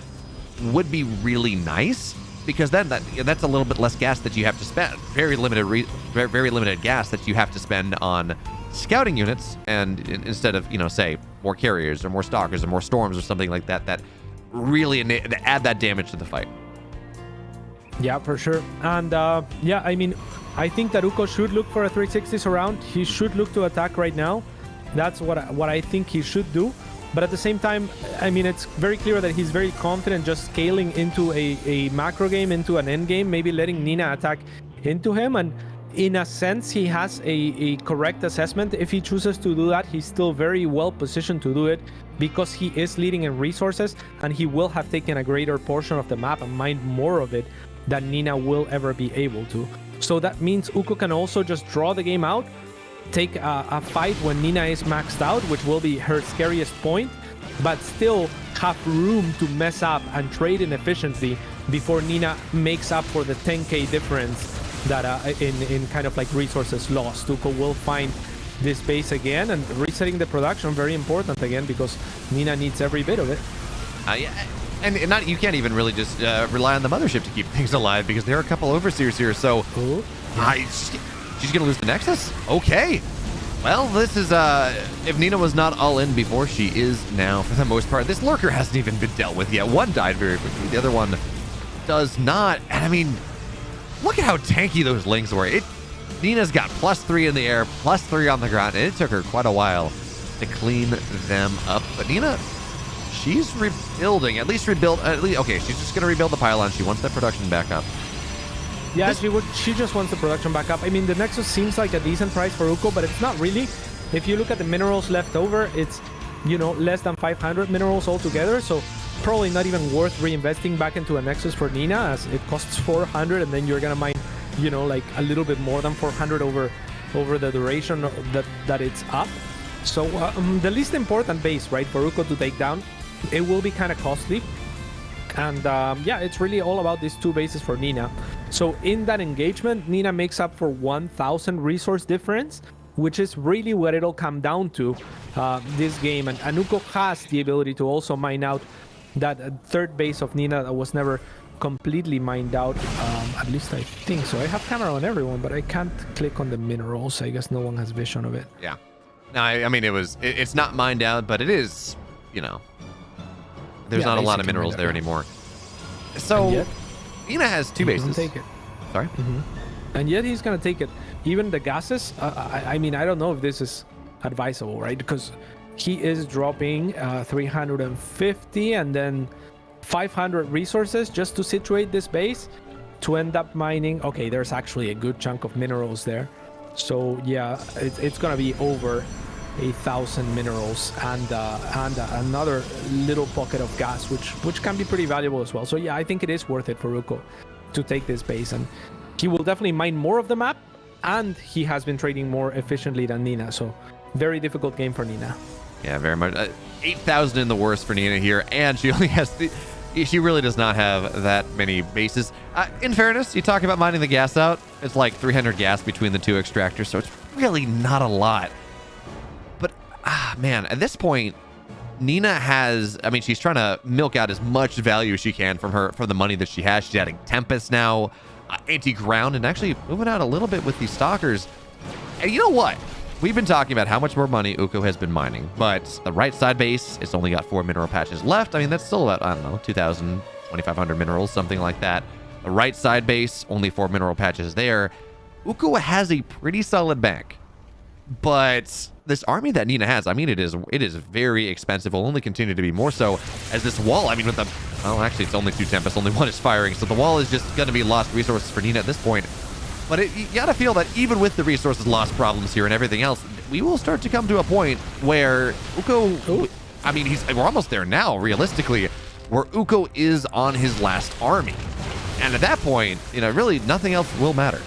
would be really nice, because then that's a little bit less gas that you have to spend. Very limited gas that you have to spend on scouting units, and instead of, you know, say more carriers or more stalkers or more storms or something like that really add that damage to the fight. Yeah, for sure. And yeah, I mean, I think that Uko should look for a 360 surround. He should look to attack right now. That's what I think he should do. But at the same time, I mean, it's very clear that he's very confident just scaling into a macro game, into an end game, maybe letting Nina attack into him. And in a sense, he has a correct assessment. If he chooses to do that, he's still very well positioned to do it, because he is leading in resources, and he will have taken a greater portion of the map and mined more of it than Nina will ever be able to. So that means Uko can also just draw the game out, take a fight when Nina is maxed out, which will be her scariest point, but still have room to mess up and trade inefficiently before Nina makes up for the 10k difference that in kind of like resources lost. Uko will find this base again, and resetting the production, very important again, because Nina needs every bit of it. Yeah, and you can't even really just rely on the mothership to keep things alive, because there are a couple overseers here, so she's gonna lose the Nexus? Okay. Well, this is, if Nina was not all in before, she is now for the most part. This lurker hasn't even been dealt with yet. One died very quickly, the other one does not. And I mean, look at how tanky those Lings were. Nina's got +3 in the air, +3 on the ground, and it took her quite a while to clean them up. But Nina, she's rebuilding, okay, she's just gonna rebuild the pylon. She wants that production back up. Yeah, she just wants the production back up. I mean, the Nexus seems like a decent price for Uko, but it's not really, if you look at the minerals left over, it's, you know, less than 500 minerals altogether. So probably not even worth reinvesting back into a Nexus for Nina, as it costs 400, and then you're gonna mine, you know, like a little bit more than 400 over the duration that it's up. So the least important base, right, for Uko to take down, it will be kind of costly. And yeah, it's really all about these 2 bases for Nina. So in that engagement, Nina makes up for 1,000 resource difference, which is really what it'll come down to this game. And Uko has the ability to also mine out that 3rd base of Nina that was never completely mined out. At least I think so. I have camera on everyone, but I can't click on the minerals. I guess no one has vision of it. Yeah. No, I mean, it's not mined out, but it is, you know, there's not a lot of minerals there anymore. So Nina has 2 bases. Take it. Sorry? And yet he's going to take it. Even the gases, I mean, I don't know if this is advisable, right? Because he is dropping 350 and then 500 resources just to situate this base to end up mining. Okay, there's actually a good chunk of minerals there. So yeah, it's going to be over 1,000 minerals and another little pocket of gas, which can be pretty valuable as well. So yeah, I think it is worth it for Uko to take this base, and he will definitely mine more of the map, and he has been trading more efficiently than Nina. So very difficult game for Nina. Yeah, very much. 8,000 in the worst for Nina here, and she only has she really does not have that many bases. In fairness, you talk about mining the gas out, it's like 300 gas between the 2 extractors, so it's really not a lot. But man, at this point, Nina has, I mean, she's trying to milk out as much value as she can from the money that she has. She's adding Tempest now, anti-ground, and actually moving out a little bit with these stalkers. And you know what? We've been talking about how much more money Uko has been mining, but the right side base, it's only got 4 mineral patches left. I mean, that's still about, I don't know, 2,000, 2,500 minerals, something like that. The right side base, only 4 mineral patches there. Uko has a pretty solid bank, but this army that Nina has, I mean, it is very expensive. Will only continue to be more so as this wall, I mean, with the, well, actually, it's only 2 Tempests, only 1 is firing, so the wall is just going to be lost resources for Nina at this point. But you gotta feel that even with the resources lost problems here and everything else, we will start to come to a point where Uko, I mean, we're almost there now, realistically, where Uko is on his last army. And at that point, you know, really nothing else will matter.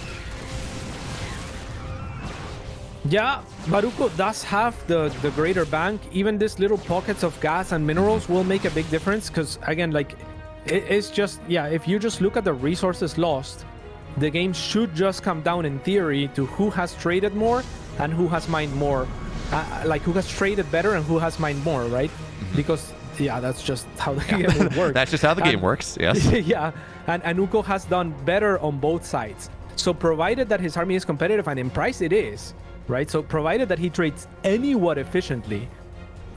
Yeah, but Uko does have the greater bank. Even these little pockets of gas and minerals will make a big difference, because again, like, it's just, yeah, if you just look at the resources lost, the game should just come down in theory to who has traded more and who has mined more. Like who has traded better and who has mined more, right? Because yeah, that's just how the game would work. That's just how the game works, yes. Yeah, and Uko has done better on both sides. So provided that his army is competitive, and in price it is, right? So provided that he trades anywhat efficiently,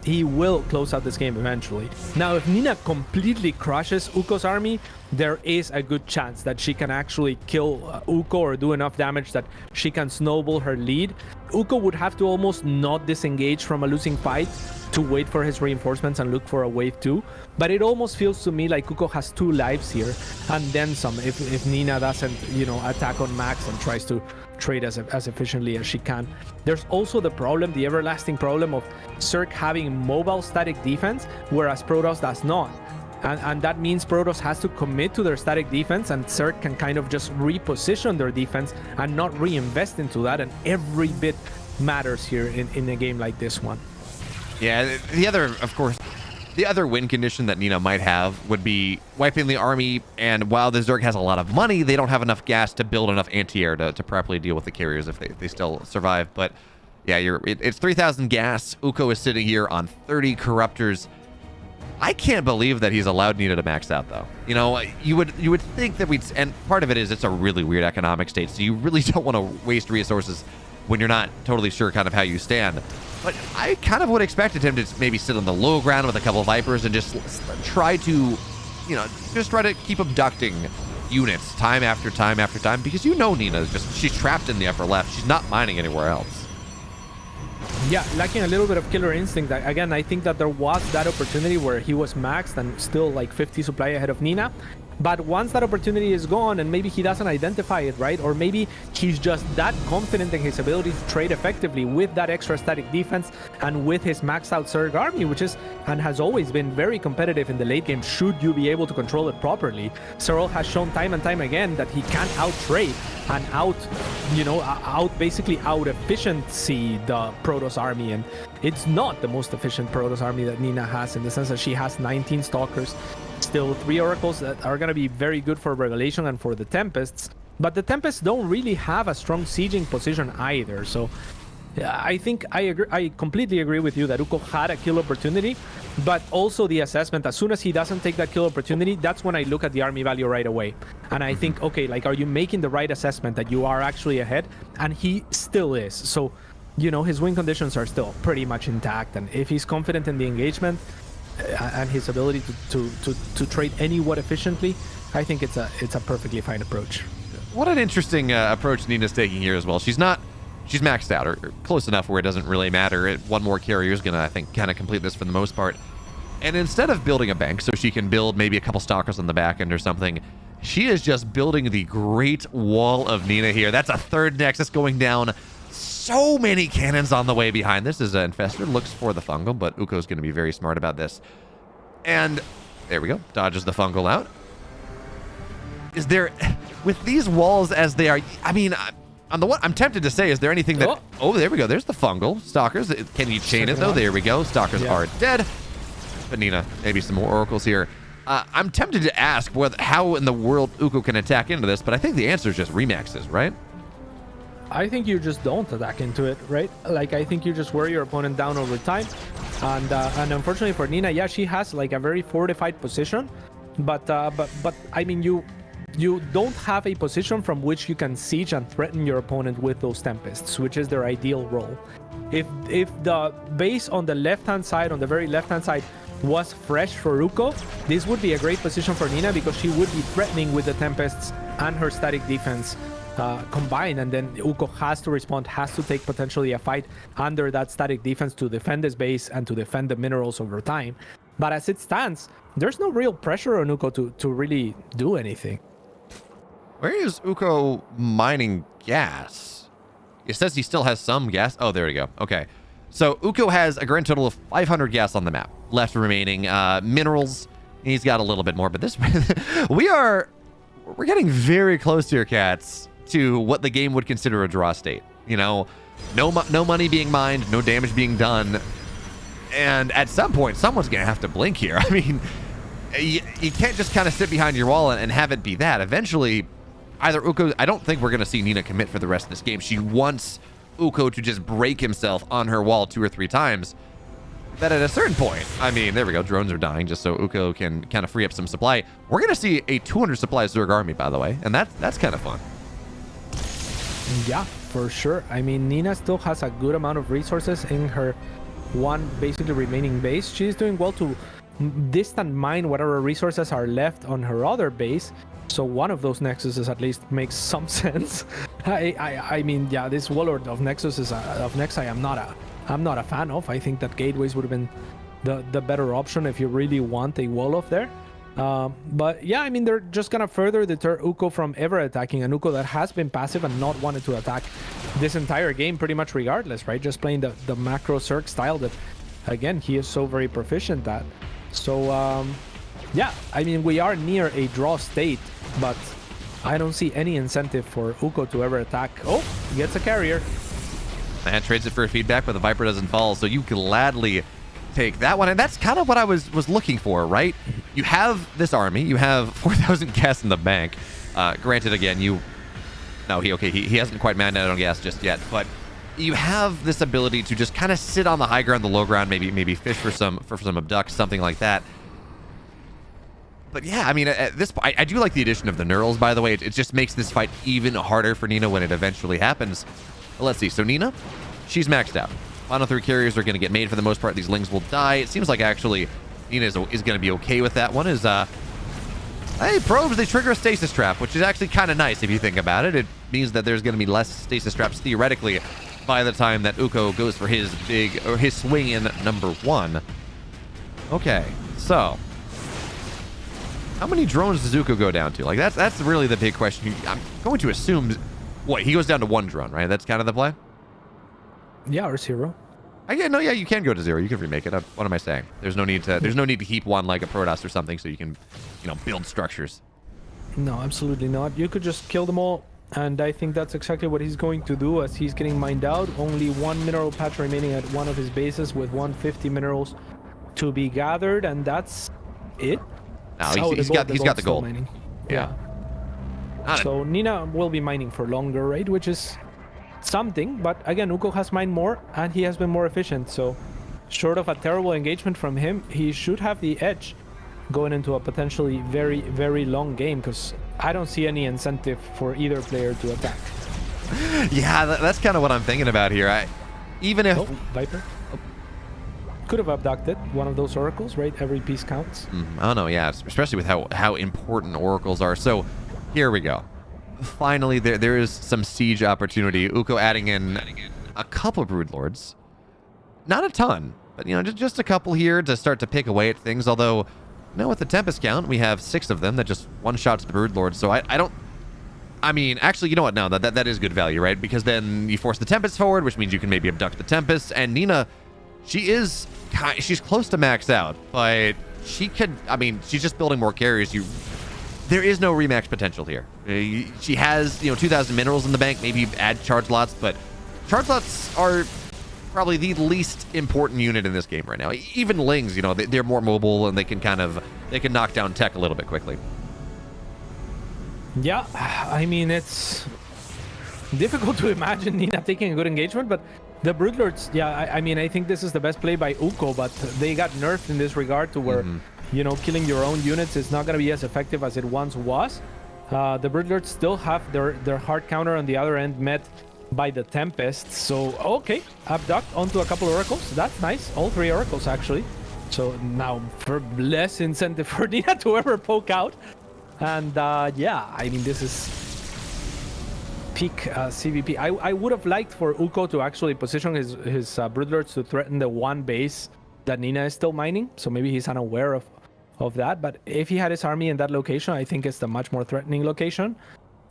he will close out this game eventually. Now, if Nina completely crushes Uko's army, there is a good chance that she can actually kill Uko or do enough damage that she can snowball her lead. Uko would have to almost not disengage from a losing fight to wait for his reinforcements and look for a wave 2. But it almost feels to me like Uko has 2 lives here, and then some if Nina doesn't, you know, attack on max and tries to trade as efficiently as she can. There's also the problem, the everlasting problem of Zerg having mobile static defense, whereas Protoss does not. And that means Protoss has to commit to their static defense, and Zerg can kind of just reposition their defense and not reinvest into that, and every bit matters here in a game like this one. Yeah, the other, of course, the other win condition that Nina might have would be wiping the army, and while the Zerg has a lot of money, they don't have enough gas to build enough anti-air to properly deal with the carriers if they still survive. But yeah, it's 3,000 gas. Uko is sitting here on 30 corruptors. I can't believe that he's allowed Nina to max out, though. You know, you would think that and part of it is it's a really weird economic state, so you really don't want to waste resources when you're not totally sure kind of how you stand. But I kind of would expected him to maybe sit on the low ground with a couple of Vipers and just try to, you know, just try to keep abducting units time after time after time, because you know Nina's she's trapped in the upper left. She's not mining anywhere else. Yeah, lacking a little bit of killer instinct. Again, I think that there was that opportunity where he was maxed and still like 50 supply ahead of Nina. But once that opportunity is gone and maybe he doesn't identify it, right? Or maybe he's just that confident in his ability to trade effectively with that extra static defense and with his maxed out Zerg army, which is and has always been very competitive in the late game should you be able to control it properly. Cyril has shown time and time again that he can out-trade and basically out-efficiency the Protoss army. And it's not the most efficient Protoss army that Nina has, in the sense that she has 19 Stalkers, still 3 Oracles that are going to be very good for Revelation and for the Tempests, but the Tempests don't really have a strong sieging position either. So I think I completely agree with you that Uko had a kill opportunity, but also the assessment, as soon as he doesn't take that kill opportunity, that's when I look at the army value right away. And I think, okay, like, are you making the right assessment that you are actually ahead? And he still is. So, his win conditions are still pretty much intact. And if he's confident in the engagement and his ability to trade anywhat efficiently, I think it's a perfectly fine approach. What an interesting approach Nina's taking here as well. She's maxed out, or close enough where it doesn't really matter. One more carrier is going to, I think, kind of complete this for the most part. And instead of building a bank so she can build maybe a couple Stalkers on the back end or something, she is just building the Great Wall of Nina here. That's a third Nexus going down. So many cannons on the way behind. This is an Infestor, looks for the Fungal, but Uko's going to be very smart about this. And there we go, dodges the Fungal out. Is there, with these walls as they are, I mean, on the one, I'm tempted to say, is there anything that... Oh, there we go. There's the Fungal. Stalkers. Can you chain it, though? There we go. Stalkers are dead. But Nina, maybe some more Oracles here. I'm tempted to ask how in the world Uko can attack into this, but I think the answer is just remaxes, right? I think you just don't attack into it, right? Like, I think you just wear your opponent down over time. And unfortunately for Nina, yeah, she has like a very fortified position. But I mean, you don't have a position from which you can siege and threaten your opponent with those Tempests, which is their ideal role. If the base on the left-hand side, on the very left-hand side, was fresh for Uko, this would be a great position for Nina, because she would be threatening with the Tempests and her static defense combined, and then Uko has to respond, has to take potentially a fight under that static defense to defend his base and to defend the minerals over time. But as it stands, there's no real pressure on Uko to really do anything. Where is Uko mining gas? It says he still has some gas. Oh, there we go. Okay. So Uko has a grand total of 500 gas on the map left remaining. Minerals, he's got a little bit more, but this we're getting very close here, cats, to what the game would consider a draw state. No money being mined, no damage being done. And at some point, someone's going to have to blink here. I mean, you can't just kind of sit behind your wall and have it be that. Eventually, either Uko, I don't think we're going to see Nina commit for the rest of this game. She wants Uko to just break himself on her wall 2 or 3 times. That at a certain point, I mean, there we go, drones are dying just so Uko can kind of free up some supply. We're going to see a 200 supply Zerg army, by the way, and that's kind of fun. Yeah, for sure. I mean, Nina still has a good amount of resources in her one basically remaining base. She's doing well to distant mine whatever resources are left on her other base. So one of those Nexuses at least makes some sense. I mean, yeah, this Warlord of Nexus of Nexi I'm not a fan of. I think that Gateways would have been the better option if you really want a Wolof there. But yeah, I mean, they're just gonna further deter Uko from ever attacking, an Uko that has been passive and not wanted to attack this entire game pretty much regardless, right? Just playing the macro Zerg style that, again, he is so very proficient at. So yeah, I mean, we are near a draw state, but I don't see any incentive for Uko to ever attack. Oh, he gets a carrier. And trades it for a feedback, but the Viper doesn't fall, so you gladly take that one. And that's kind of what I was looking for, right? You have this army, you have 4,000 gas in the bank. Granted, again, he hasn't quite manned out on gas just yet, but you have this ability to just kind of sit on the high ground, the low ground, maybe fish for some abducts, something like that. But yeah, I mean, at this point, I do like the addition of the Neurals, by the way. It just makes this fight even harder for Nina when it eventually happens. But let's see. So Nina, she's maxed out. Final 3 carriers are going to get made for the most part. These Lings will die. It seems like actually Nina is going to be okay with that. One is, hey, probes, they trigger a stasis trap, which is actually kind of nice if you think about it. It means that there's going to be less stasis traps theoretically by the time that Uko goes for his swing in number 1. Okay, so How many drones does Uko go down to? Like, that's really the big question. I'm going to assume, what, he goes down to 1 drone, right? That's kind of the play? Yeah, or 0. Yeah, you can go to 0. You can remake it. What am I saying? There's no need to keep one like a Protoss or something so you can, build structures. No, absolutely not. You could just kill them all, and I think that's exactly what he's going to do as he's getting mined out. Only 1 mineral patch remaining at one of his bases with 150 minerals to be gathered, and that's it. No, he's got the gold. Mining. Yeah. So Nina will be mining for longer, right? Which is something, but again, Uko has mined more, and he has been more efficient. So short of a terrible engagement from him, he should have the edge going into a potentially very, very long game, because I don't see any incentive for either player to attack. Yeah, that's kind of what I'm thinking about here. Even if... Viper. Could have abducted one of those oracles, right? Every piece counts. Oh no, yeah, especially with how important oracles are. So here we go. Finally, there is some siege opportunity. Uko adding in a couple of Broodlords. Not a ton, but just a couple here to start to pick away at things. Although, with the Tempest count, we have 6 of them that just one-shots the Broodlords. So I don't... I mean, actually, you know what? No, that is good value, right? Because then you force the Tempest forward, which means you can maybe abduct the Tempest. And Nina, she's close to max out, but she could... I mean, she's just building more carriers. There is no remax potential here. She has, 2,000 minerals in the bank. Maybe add charge lots, but charge lots are probably the least important unit in this game right now. Even Lings, they're more mobile and they can knock down tech a little bit quickly. Yeah, I mean, it's difficult to imagine Nina taking a good engagement, but the Broodlords, yeah, I mean, I think this is the best play by Uko, but they got nerfed in this regard to where, killing your own units is not going to be as effective as it once was. The Broodlords still have their hard counter on the other end met by the Tempest. So, okay, abduct onto a couple of oracles. That's nice. All 3 oracles, actually. So now, for less incentive for Nina to ever poke out. And yeah, I mean, this is peak CVP. I would have liked for Uko to actually position his Broodlords to threaten the one base that Nina is still mining. So maybe he's unaware of that. But if he had his army in that location, I think it's the much more threatening location.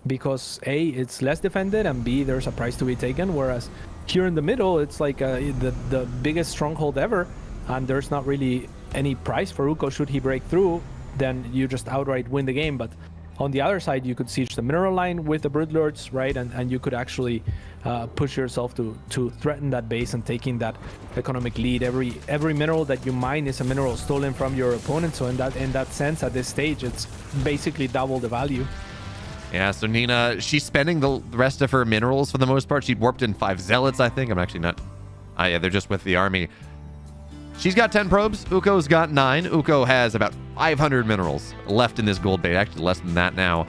Because A, it's less defended, and B, there's a price to be taken. Whereas here in the middle, it's like the biggest stronghold ever. And there's not really any price for Uko should he break through. Then you just outright win the game. But on the other side, you could siege the mineral line with the Broodlords, right? And you could actually push yourself to threaten that base and taking that economic lead. Every mineral that you mine is a mineral stolen from your opponent. So in that sense, at this stage, it's basically double the value. Yeah, so Nina, she's spending the rest of her minerals for the most part. She'd warped in 5 zealots, I think. I'm actually not... yeah, they're just with the army. She's got 10 probes. Uko's got 9. Uko has about 500 minerals left in this gold bait. Actually, less than that now.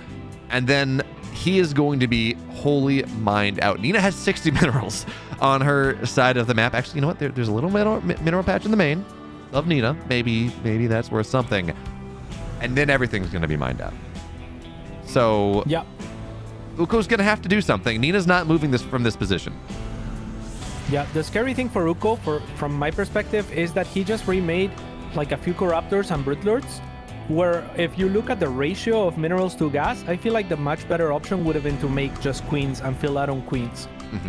And then he is going to be wholly mined out. Nina has 60 minerals on her side of the map. Actually, you know what? There's a little mineral patch in the main of Nina. Maybe that's worth something. And then everything's going to be mined out. So, yeah, Uko's going to have to do something. Nina's not moving this from this position. Yeah, the scary thing for Uko, from my perspective, is that he just remade like a few Corruptors and Broodlords, where if you look at the ratio of minerals to gas, I feel like the much better option would have been to make just Queens and fill out on Queens.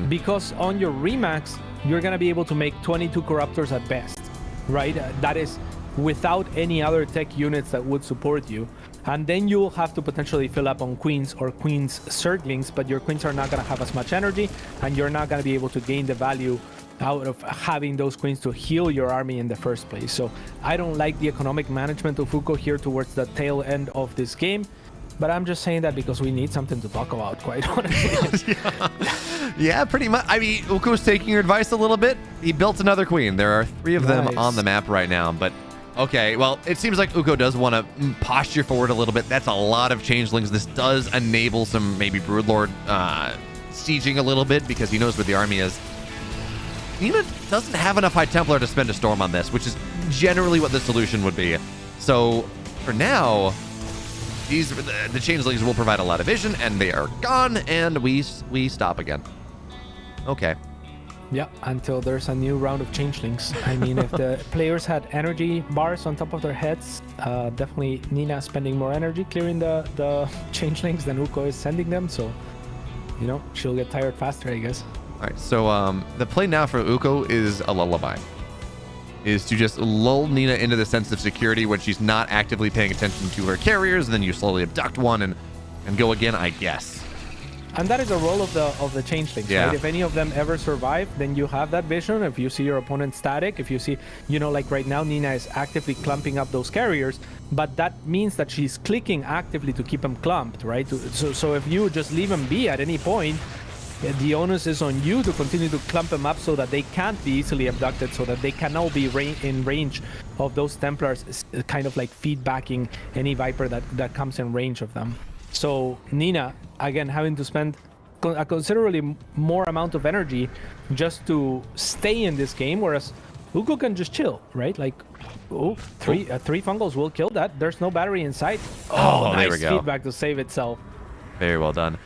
Because on your Remax, you're going to be able to make 22 Corruptors at best, right? That is without any other tech units that would support you. And then you'll have to potentially fill up on Queens or Queens Zerglings, but your Queens are not going to have as much energy, and you're not going to be able to gain the value out of having those Queens to heal your army in the first place. So I don't like the economic management of Uko here towards the tail end of this game, but I'm just saying that because we need something to talk about, quite honestly. Yeah, pretty much. I mean, Uko's taking your advice a little bit. He built another Queen. There are 3 of them on the map right now, but... Okay, well, it seems like Uko does want to posture forward a little bit. That's a lot of changelings. This does enable some maybe Broodlord sieging a little bit because he knows where the army is. Nina doesn't have enough High Templar to spend a storm on this, which is generally what the solution would be. So for now, the changelings will provide a lot of vision, and they are gone, and we stop again. Okay. Yeah, until there's a new round of changelings. I mean, if the players had energy bars on top of their heads, definitely Nina spending more energy clearing the changelings than Uko is sending them. So, you know, she'll get tired faster, I guess. All right, so the play now for Uko is a lullaby. Is to just lull Nina into the sense of security when she's not actively paying attention to her carriers, and then you slowly abduct one and go again, I guess. And that is a role of the changelings, right? If any of them ever survive, then you have that vision. If you see your opponent static, if you see, you know, like right now, Nina is actively clumping up those carriers, but that means that she's clicking actively to keep them clumped, right? So if you just leave them be at any point, the onus is on you to continue to clump them up so that they can't be easily abducted, so that they can now be in range of those Templars, kind of like feedbacking any Viper that comes in range of them. So Nina, again, having to spend a considerably more amount of energy just to stay in this game, whereas Uko can just chill, right? Like, three fungals will kill that. There's no battery inside. Oh, nice, there we go. Feedback to save itself. Very well done.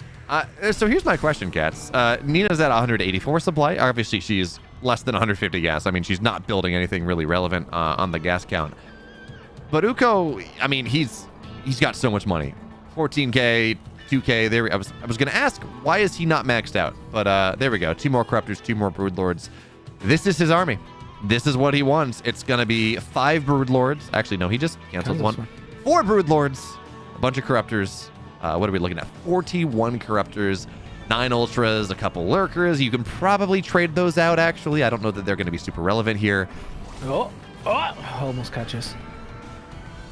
So here's my question, Cats. Nina's at 184 supply. Obviously, she's less than 150 gas. I mean, she's not building anything really relevant on the gas count. But Uko, I mean, he's got so much money. 14k, 2k. There, I was going to ask, why is he not maxed out? But there we go. 2 more Corruptors, 2 more Broodlords. This is his army. This is what he wants. It's going to be 5 Broodlords. Actually, no, he just canceled one. 4 Broodlords, a bunch of Corruptors. What are we looking at? 41 Corruptors, 9 Ultras, a couple Lurkers. You can probably trade those out, actually. I don't know that they're going to be super relevant here. Oh, almost catches.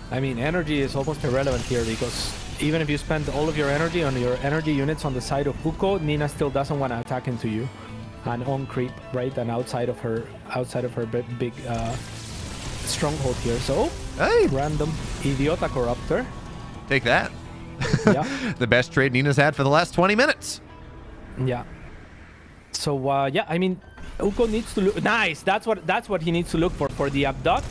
I mean, energy is almost irrelevant here because even if you spend all of your energy on your energy units on the side of Uko, Nina still doesn't want to attack into you. And on creep, right? And outside of her big stronghold here. So, hey, random Idiota Corruptor. Take that. Yeah. The best trade Nina's had for the last 20 minutes. Yeah. So yeah, I mean, Uko needs to look nice. That's what he needs to look for the abduct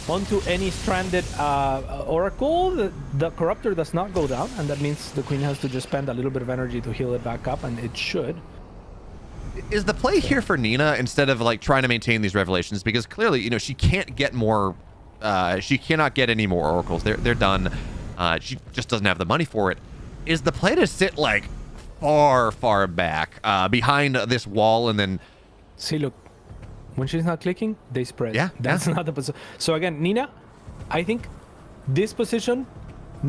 onto any stranded oracle. The corruptor does not go down, and that means the queen has to just spend a little bit of energy to heal it back up, and it should. Is the play here for Nina instead of like trying to maintain these revelations, because clearly, you know, she can't get more. She cannot get any more oracles. They're done. She just doesn't have the money for it. Is the play to sit like far back behind this wall and then... See, look, when she's not clicking, they spread. Yeah, that's not the position. So again, Nina, I think this position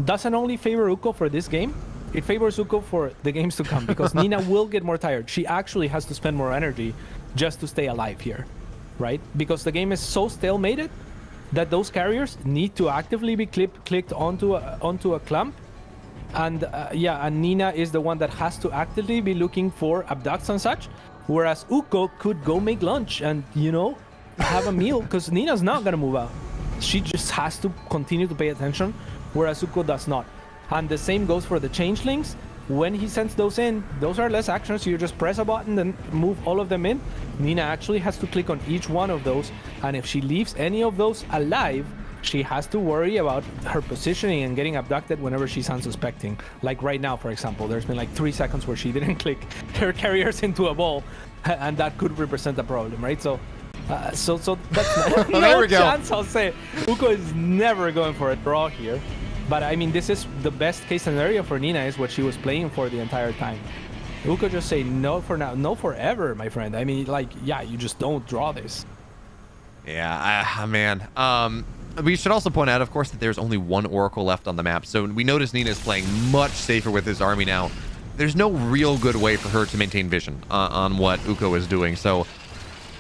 doesn't only favor Uko for this game, it favors Uko for the games to come, because Nina will get more tired. She actually has to spend more energy just to stay alive here, right? Because the game is so stalemated that those carriers need to actively be clicked onto a clump. And yeah, and Nina is the one that has to actively be looking for abducts and such, whereas Uko could go make lunch and, you know, have a meal, because Nina's not gonna move out. She just has to continue to pay attention, whereas Uko does not. And the same goes for the changelings. When he sends those in, those are less actions. You just press a button and move all of them in. Nina actually has to click on each one of those, and if she leaves any of those alive, she has to worry about her positioning and getting abducted whenever she's unsuspecting. Like right now, for example, there's been like 3 seconds where she didn't click her carriers into a ball, and that could represent a problem, right? So that's no there we go. chance, I'll say. Uko is never going for a draw here. But I mean, this is the best case scenario for Nina, is what she was playing for the entire time. Uko just say no for now, no forever, my friend. I mean, like, yeah, you just don't draw this. Yeah, man. We should also point out, of course, that there's only 1 Oracle left on the map. So we notice Nina is playing much safer with his army now. There's no real good way for her to maintain vision on what Uko is doing. So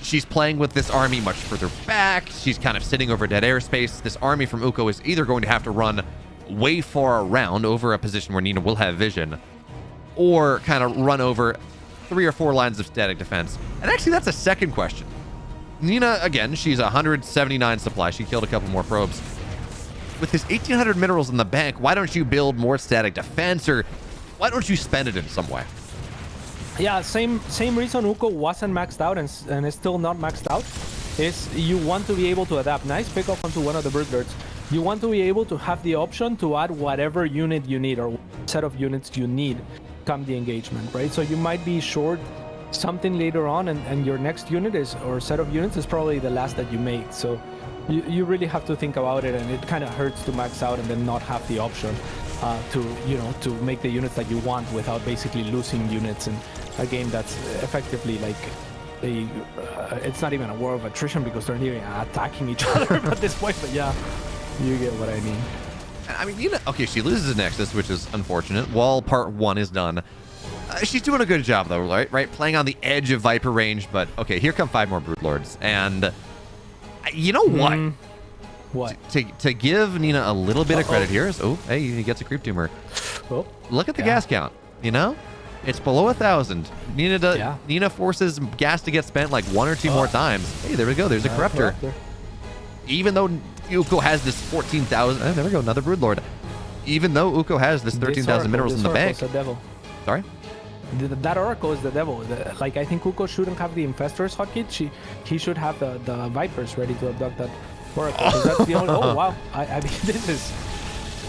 she's playing with this army much further back. She's kind of sitting over dead airspace. This army from Uko is either going to have to run way far around over a position where Nina will have vision, or kind of run over 3 or 4 lines of static defense. And actually, that's a second question. Nina, again, she's 179 supply. She killed a couple more probes. With his 1,800 minerals in the bank, why don't you build more static defense, or why don't you spend it in some way? Yeah, same reason Uko wasn't maxed out and is still not maxed out, is you want to be able to adapt. Nice pick up onto one of the Broodlords. You want to be able to have the option to add whatever unit you need or set of units you need come the engagement, right? So you might be short something later on, and your next unit is, or set of units is probably the last that you make. So you really have to think about it, and it kind of hurts to max out and then not have the option to make the units that you want without basically losing units in a game that's effectively like it's not even a war of attrition because they're not even attacking each other at this point. But yeah, you get what I mean. I mean, okay, she loses the Nexus, which is unfortunate. Wall part 1 is done. She's doing a good job, though, right? Playing on the edge of Viper range, but okay, here come 5 more Broodlords. And you know what? What? To give Nina a little bit of credit here is, hey, he gets a creep tumor. Oh, look at the gas count, It's below 1,000. Nina forces gas to get spent like 1 or 2 more times. Hey, there we go. There's a Corruptor. Even though Uko has this 14,000... there we go, another Broodlord. Even though Uko has this 13,000 minerals in the bank... The devil. Sorry? That Oracle is the devil. I think Uko shouldn't have the Infestors hotkey. He should have the Vipers ready to abduct that Oracle. That's the only... Oh, wow. I mean, this is...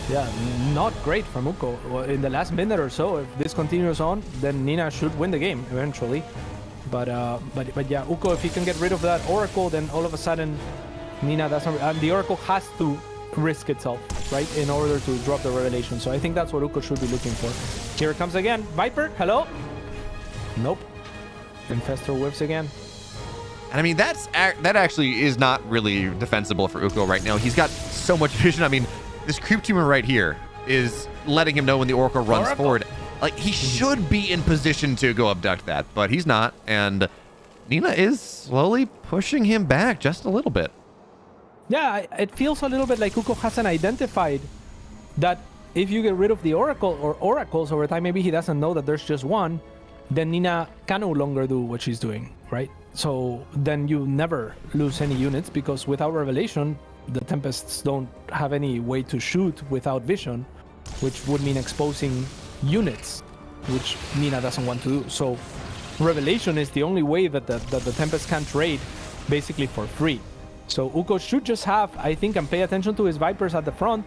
Yeah, not great from Uko. Well, in the last minute or so, if this continues on, then Nina should win the game eventually. But yeah, Uko, if he can get rid of that Oracle, then all of a sudden, Nina doesn't... And the Oracle has to risk itself, right, in order to drop the Revelation. So I think that's what Uko should be looking for. Here it comes again. Viper, hello? Nope. Infestor whiffs again. And I mean, that actually is not really defensible for Uko right now. He's got so much vision. I mean, this creep tumor right here is letting him know when the Oracle runs forward. Like, he should be in position to go abduct that, but he's not. And Nina is slowly pushing him back just a little bit. Yeah, it feels a little bit like Uko hasn't identified that if you get rid of the Oracle or Oracles over time, maybe he doesn't know that there's just one, then Nina can no longer do what she's doing, right? So then you never lose any units because without Revelation, the Tempests don't have any way to shoot without vision, which would mean exposing units, which Nina doesn't want to do. So Revelation is the only way that the Tempest can trade basically for free. So Uko should just have, I think, and pay attention to his Vipers at the front.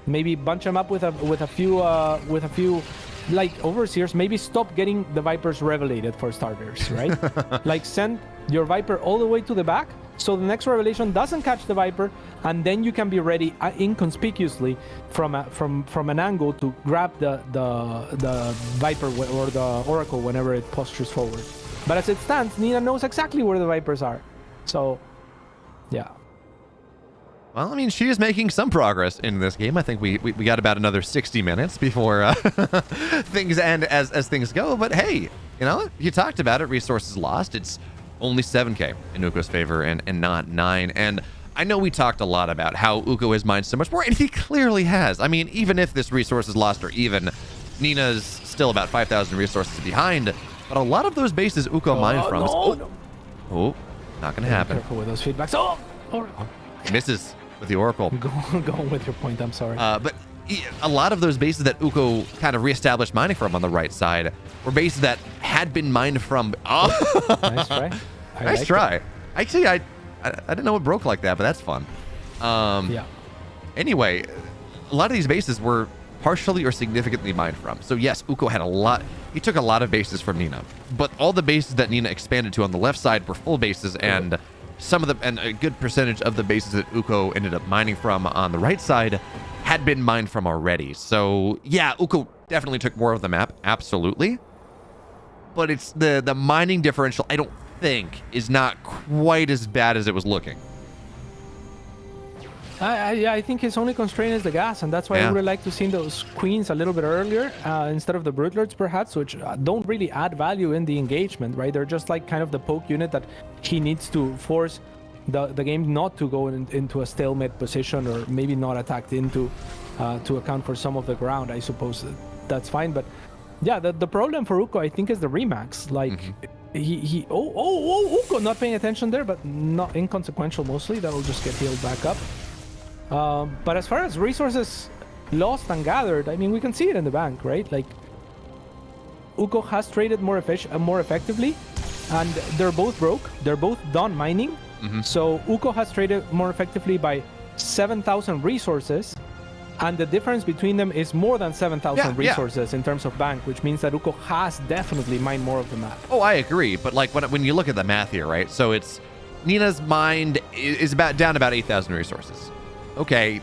Maybe bunch them up with a few like Overseers. Maybe stop getting the Vipers revelated for starters, right? Like send your Viper all the way to the back, so the next Revelation doesn't catch the Viper, and then you can be ready inconspicuously from an angle to grab the Viper or the Oracle whenever it postures forward. But as it stands, Nina knows exactly where the Vipers are. So, yeah. Well, I mean, she is making some progress in this game. I think we got about another 60 minutes before things end as things go. But hey, you talked about it. Resources lost. It's only 7k in Uko's favor and not 9. And I know we talked a lot about how Uko has mined so much more, and he clearly has. I mean, even if this resource is lost or even, Nina's still about 5,000 resources behind. But a lot of those bases Uko mined from. Oh, not going to happen. Careful with those feedbacks. Oh, Oracle. Misses with the Oracle. Going with your point, I'm sorry. But a lot of those bases that Uko kind of reestablished mining from on the right side were bases that had been mined from... Oh, nice try. Nice try. Actually, I didn't know it broke like that, but that's fun. Yeah. Anyway, a lot of these bases were partially or significantly mined from. So yes, Uko had a lot... He took a lot of bases from Nina. But all the bases that Nina expanded to on the left side were full bases, and... Some of them, and a good percentage of the bases that Uko ended up mining from on the right side had been mined from already. So yeah, Uko definitely took more of the map, absolutely. But it's the mining differential, I don't think, is not quite as bad as it was looking. I think his only constraint is the gas, and that's why I would like to see those queens a little bit earlier instead of the Broodlords, perhaps, which don't really add value in the engagement, right? They're just like kind of the poke unit that he needs to force the game not to go into a stalemate position, or maybe not attacked into to account for some of the ground. I suppose that's fine, but yeah, the problem for Uko, I think, is the remax. Like Uko not paying attention there, but not inconsequential mostly. That'll just get healed back up. But as far as resources lost and gathered, I mean, we can see it in the bank, right? Like, Uko has traded more effectively, and they're both broke. They're both done mining. So Uko has traded more effectively by 7,000 resources, And the difference between them is more than 7,000 Yeah, yeah. resources in terms of bank, which means that Uko has definitely mined more of the map. Oh, I agree. But like when you look at the math here, right? So it's Nina's mind is down about 8,000 resources. Okay,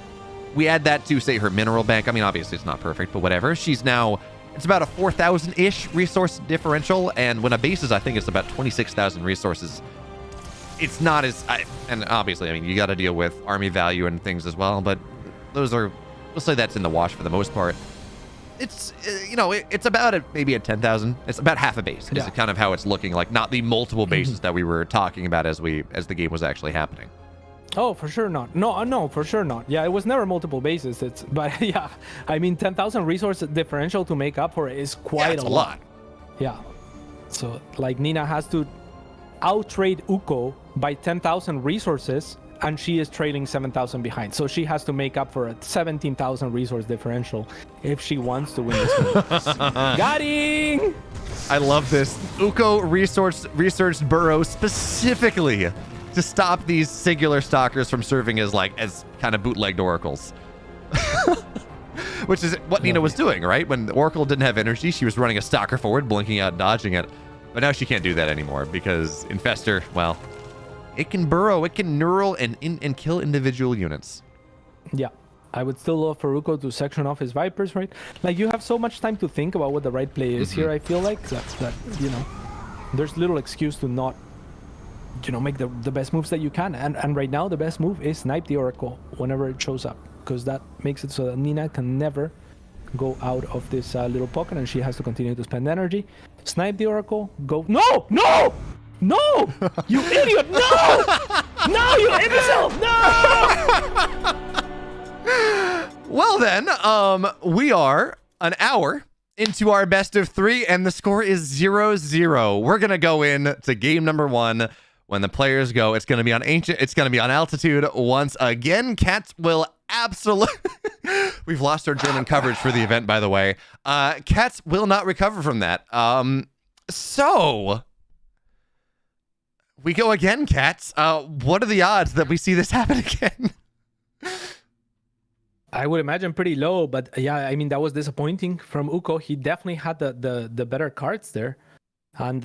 we add that to say her mineral bank. I mean, obviously it's not perfect, but whatever. It's about a 4,000-ish resource differential, and when a base is, I think it's about 26,000 resources. It's not as, and obviously, I mean, you got to deal with army value and things as well, but those are, we'll say that's in the wash for the most part. It's, it's about maybe a 10,000. It's about half a base. Is kind of how it's looking like, not the multiple bases that we were talking about as the game was actually happening. Oh, for sure not. No, for sure not. Yeah, it was never multiple bases. But yeah, I mean, 10,000 resource differential to make up for it is quite a lot. Yeah. So like Nina has to outtrade Uko by 10,000 resources, and she is trailing 7,000 behind. So she has to make up for a 17,000 resource differential if she wants to win this game. Got him! I love this. Uko researched Burrow specifically to stop these singular stalkers from serving as kind of bootlegged oracles. Which is what Nina was doing, right? When the Oracle didn't have energy, she was running a stalker forward, blinking out, dodging it. But now she can't do that anymore because Infestor, well, it can burrow, it can neural and kill individual units. Yeah. I would still love for Uko to section off his Vipers, right? Like, you have so much time to think about what the right play is here, I feel like. That there's little excuse to not make the best moves that you can. And right now, the best move is snipe the Oracle whenever it shows up, because that makes it so that Nina can never go out of this little pocket, and she has to continue to spend energy. Snipe the Oracle, go. No! You idiot! No! No, you imbecile! No! Well then, we are an hour into our best of 3, and the score is 0-0. We're gonna go in to game number 1. When the players go, it's going to be on Ancient. It's going to be on Altitude once again. Cats will absolutely... We've lost our German coverage for the event, by the way. Cats will not recover from that. So, we go again, Cats. What are the odds that we see this happen again? I would imagine pretty low, but yeah, I mean, that was disappointing from Uko. He definitely had the better cards there. And,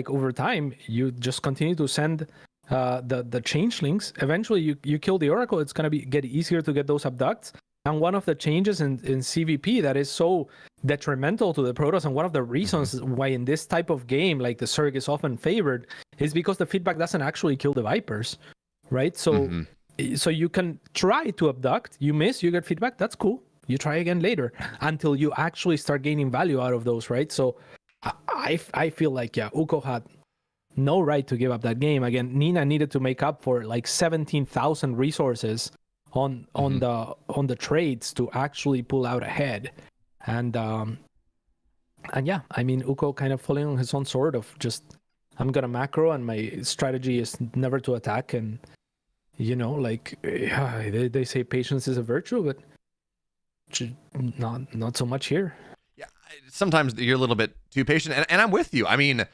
over time, you just continue to send the changelings. Eventually, you kill the Oracle. It's going to get easier to get those abducts. And one of the changes in CVP that is so detrimental to the Protoss, and one of the reasons why in this type of game, like the Zerg is often favored, is because the feedback doesn't actually kill the Vipers, right? So, so you can try to abduct. You miss, you get feedback. That's cool. You try again later until you actually start gaining value out of those, right? So I feel like, Uko had no right to give up that game. Again, Nina needed to make up for like 17,000 resources on the trades to actually pull out ahead. And yeah, I mean, Uko kind of falling on his own sword of just, I'm gonna macro and my strategy is never to attack. And they say patience is a virtue, but not so much here. Yeah, sometimes you're a little bit too patient, and I'm with you. I mean,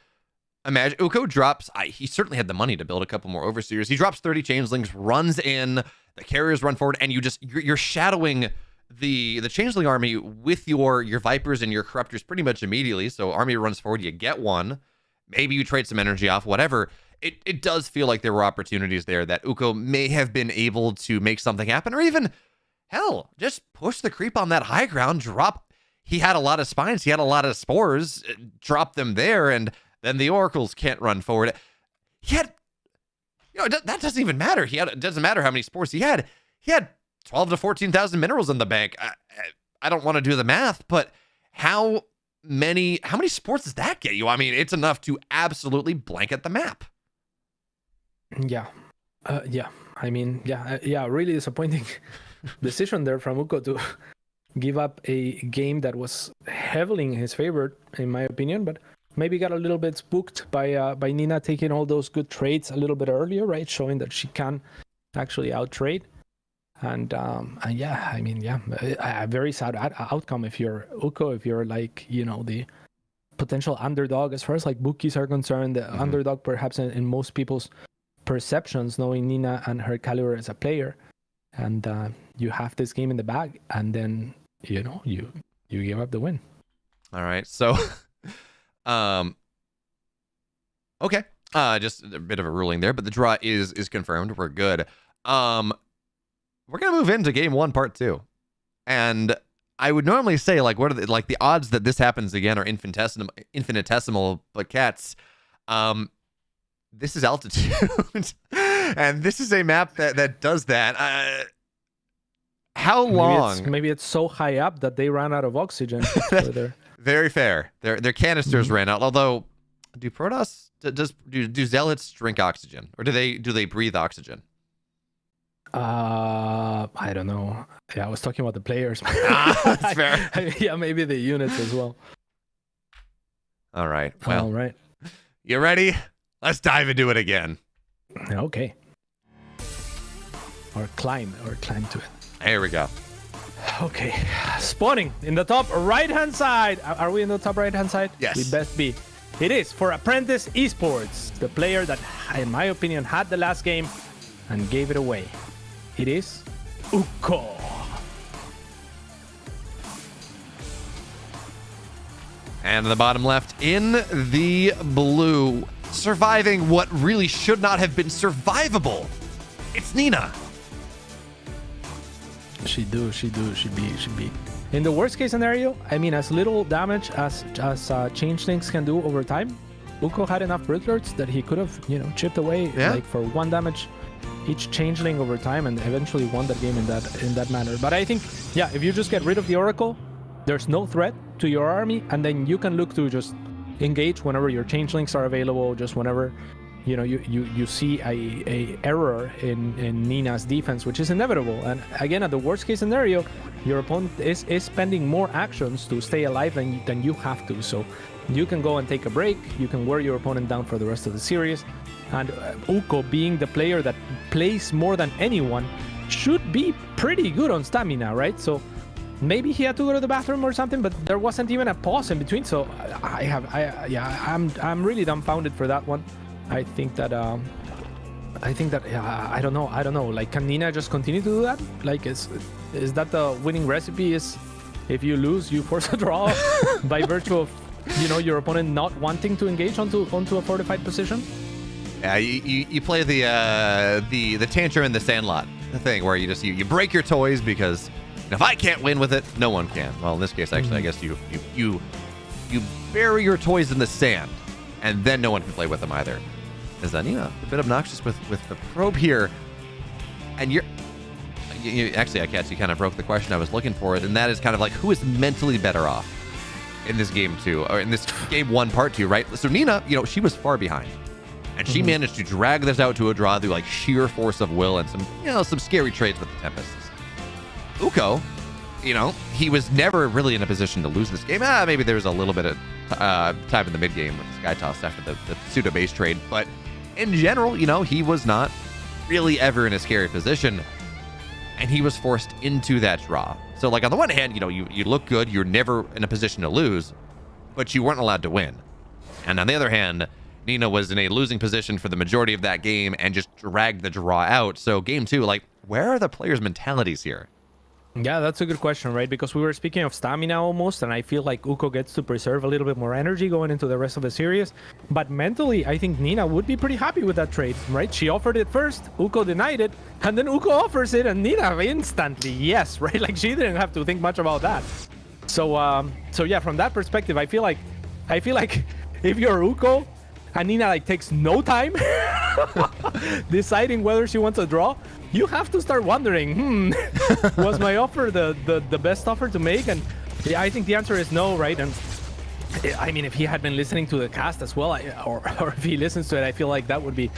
imagine Uko drops. He certainly had the money to build a couple more overseers. He drops 30 changelings, runs in, the carriers run forward, and you're shadowing the changeling army with your Vipers and your corruptors pretty much immediately. So army runs forward, you get one. Maybe you trade some energy off, whatever. It does feel like there were opportunities there that Uko may have been able to make something happen, or even, hell, just push the creep on that high ground, drop. He had a lot of spines, he had a lot of spores, drop them there, and then the oracles can't run forward. He had, that doesn't even matter. It doesn't matter how many spores he had. He had 12 to 14,000 minerals in the bank. I don't want to do the math, but how many spores does that get you? I mean, it's enough to absolutely blanket the map. Yeah. I mean, really disappointing decision there from Uko to give up a game that was heavily in his favor, in my opinion, but maybe got a little bit spooked by Nina taking all those good trades a little bit earlier, right? Showing that she can actually outtrade. And yeah, I mean, a very sad outcome if you're Uko, if you're like, the potential underdog as far as like bookies are concerned, the underdog perhaps in most people's perceptions, knowing Nina and her caliber as a player. and you have this game in the bag, and then you give up the win. All right. So, okay. Just a bit of a ruling there, but the draw is confirmed. We're good. We're gonna move into game 1, part 2, and I would normally say like what are the odds that this happens again are infinitesimal, but cats. This is altitude, and this is a map that does that. How long? Maybe it's so high up that they ran out of oxygen. Very fair. Their canisters ran out. Although, do Protoss do Zealots drink oxygen, or do they breathe oxygen? I don't know. Yeah, I was talking about the players. That's fair. Yeah, maybe the units as well. All right. Well, all right. You ready? Let's dive into it again. Okay. Or climb to it. Here we go. Okay. Spawning in the top right-hand side. Are we in the top right-hand side? Yes. We best be. It is for Apprentice Esports, the player that, in my opinion, had the last game and gave it away. It is Uko. And in the bottom left, in the blue, surviving what really should not have been survivable. It's Nina. She be. In the worst case scenario, I mean, as little damage as changelings can do over time, Uko had enough Broodlords that he could have, chipped away like for 1 damage each changeling over time and eventually won that game in that manner. But I think, yeah, if you just get rid of the Oracle, there's no threat to your army, and then you can look to just engage whenever your changelings are available, just whenever you see a error in Nina's defense, which is inevitable. And again, at the worst case scenario, your opponent is spending more actions to stay alive than you have to. So you can go and take a break, you can wear your opponent down for the rest of the series. And Uko, being the player that plays more than anyone, should be pretty good on stamina, right? So maybe he had to go to the bathroom or something, but there wasn't even a pause in between. So I'm really dumbfounded for that one. I think that I don't know. Like, can Nina just continue to do that? Like, is that the winning recipe? Is if you lose, you force a draw by virtue of your opponent not wanting to engage onto a fortified position? Yeah, you play the tantrum in the sandlot thing where you break your toys because if I can't win with it, no one can. Well, in this case, actually, I guess you bury your toys in the sand, and then no one can play with them either. Is that a bit obnoxious with the probe here, and you actually, I guess you kind of broke the question I was looking for, and that is kind of like, who is mentally better off in this game 2, or in this game 1 part 2, right? So Nina, she was far behind, and she managed to drag this out to a draw through like sheer force of will and some scary trades with the Tempests. Uko, he was never really in a position to lose this game. Maybe there was a little bit of time in the mid game with the Sky Toss after the pseudo base trade, but in general, he was not really ever in a scary position, and he was forced into that draw. So, like, on the one hand, you look good, you're never in a position to lose, but you weren't allowed to win. And on the other hand, Nina was in a losing position for the majority of that game and just dragged the draw out. So game 2, like, where are the players' mentalities here? Yeah, that's a good question, right? Because we were speaking of stamina almost, and I feel like Uko gets to preserve a little bit more energy going into the rest of the series. But mentally, I think Nina would be pretty happy with that trade, right? She offered it first, Uko denied it, and then Uko offers it, and Nina instantly, yes, right? Like, she didn't have to think much about that. So yeah, from that perspective, I feel like if you're Uko, and Nina like takes no time deciding whether she wants a draw, you have to start wondering, was my offer the best offer to make? And yeah, I think the answer is no, right? And I mean, if he had been listening to the cast as well, or if he listens to it, I feel like that would be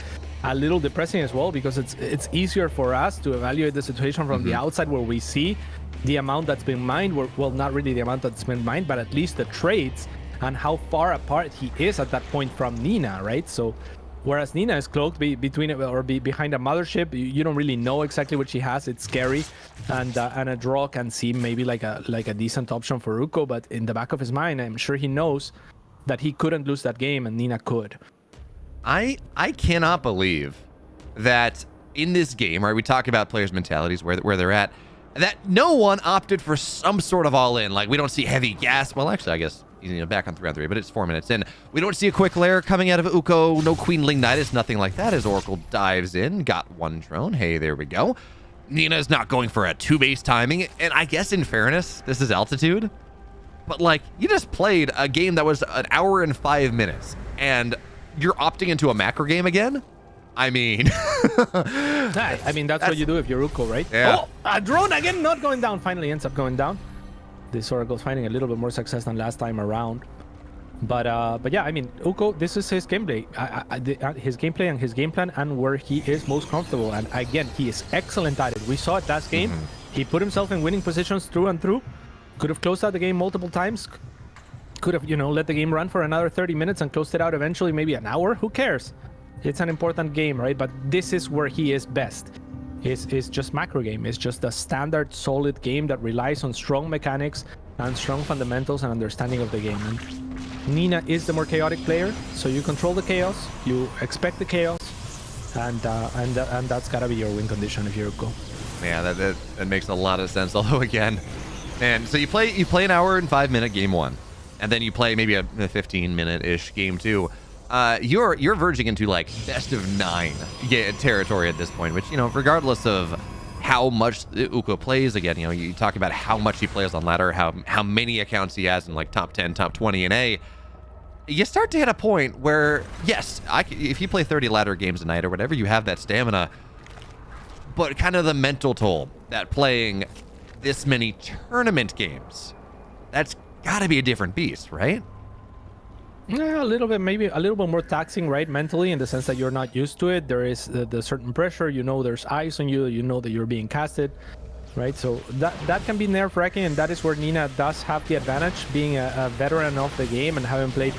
a little depressing as well, because it's easier for us to evaluate the situation from the outside, where we see the amount that's been mined, well, not really the amount that's been mined, but at least the trades and how far apart he is at that point from Nina, right? So whereas Nina is cloaked behind a mothership, you don't really know exactly what she has. It's scary, and a draw can seem maybe like a decent option for Uko, but in the back of his mind, I'm sure he knows that he couldn't lose that game and Nina could. I cannot believe that in this game, right? We talk about players' mentalities, where they're at, that no one opted for some sort of all-in. Like, we don't see heavy gas. Well, actually, I guess, back on 3-on-3, but it's 4 minutes in. We don't see a quick lair coming out of Uko. No Queen Lignitis, nothing like that as Oracle dives in. Got one drone. Hey, there we go. Nina's not going for a 2-base timing. And I guess in fairness, this is altitude. But, like, you just played a game that was an hour and 5 minutes. And you're opting into a macro game again? I mean... that's what you do if you're Uko, right? Yeah. Oh, a drone again, not going down. Finally ends up going down. This Oracle's finding a little bit more success than last time around. But yeah, I mean, Uko, this is his gameplay. His gameplay and his game plan and where he is most comfortable. And again, he is excellent at it. We saw it last game. He put himself in winning positions through and through. Could have closed out the game multiple times. Could have, let the game run for another 30 minutes and closed it out eventually, maybe an hour. Who cares? It's an important game, right? But this is where he is best. It's just macro game. It's just a standard, solid game that relies on strong mechanics and strong fundamentals and understanding of the game. And Nina is the more chaotic player, so you control the chaos, you expect the chaos, and that's gotta be your win condition if you're Uko. Yeah, that makes a lot of sense. Although again, man, so you play an hour and 5 minute game 1, and then you play maybe a 15-minute-ish game 2. You're verging into like best of 9 territory at this point, which, regardless of how much Uko plays, again, you talk about how much he plays on ladder, how many accounts he has in like top 10, top 20 in A. You start to hit a point where, yes, if you play 30 ladder games a night or whatever, you have that stamina, but kind of the mental toll that playing this many tournament games, that's got to be a different beast, right? Yeah, a little bit, maybe a little bit more taxing, right? Mentally, in the sense that you're not used to it. There is the certain pressure, there's eyes on you, that you're being casted, right? So that can be nerve-wracking, and that is where Nina does have the advantage, being a veteran of the game and having played,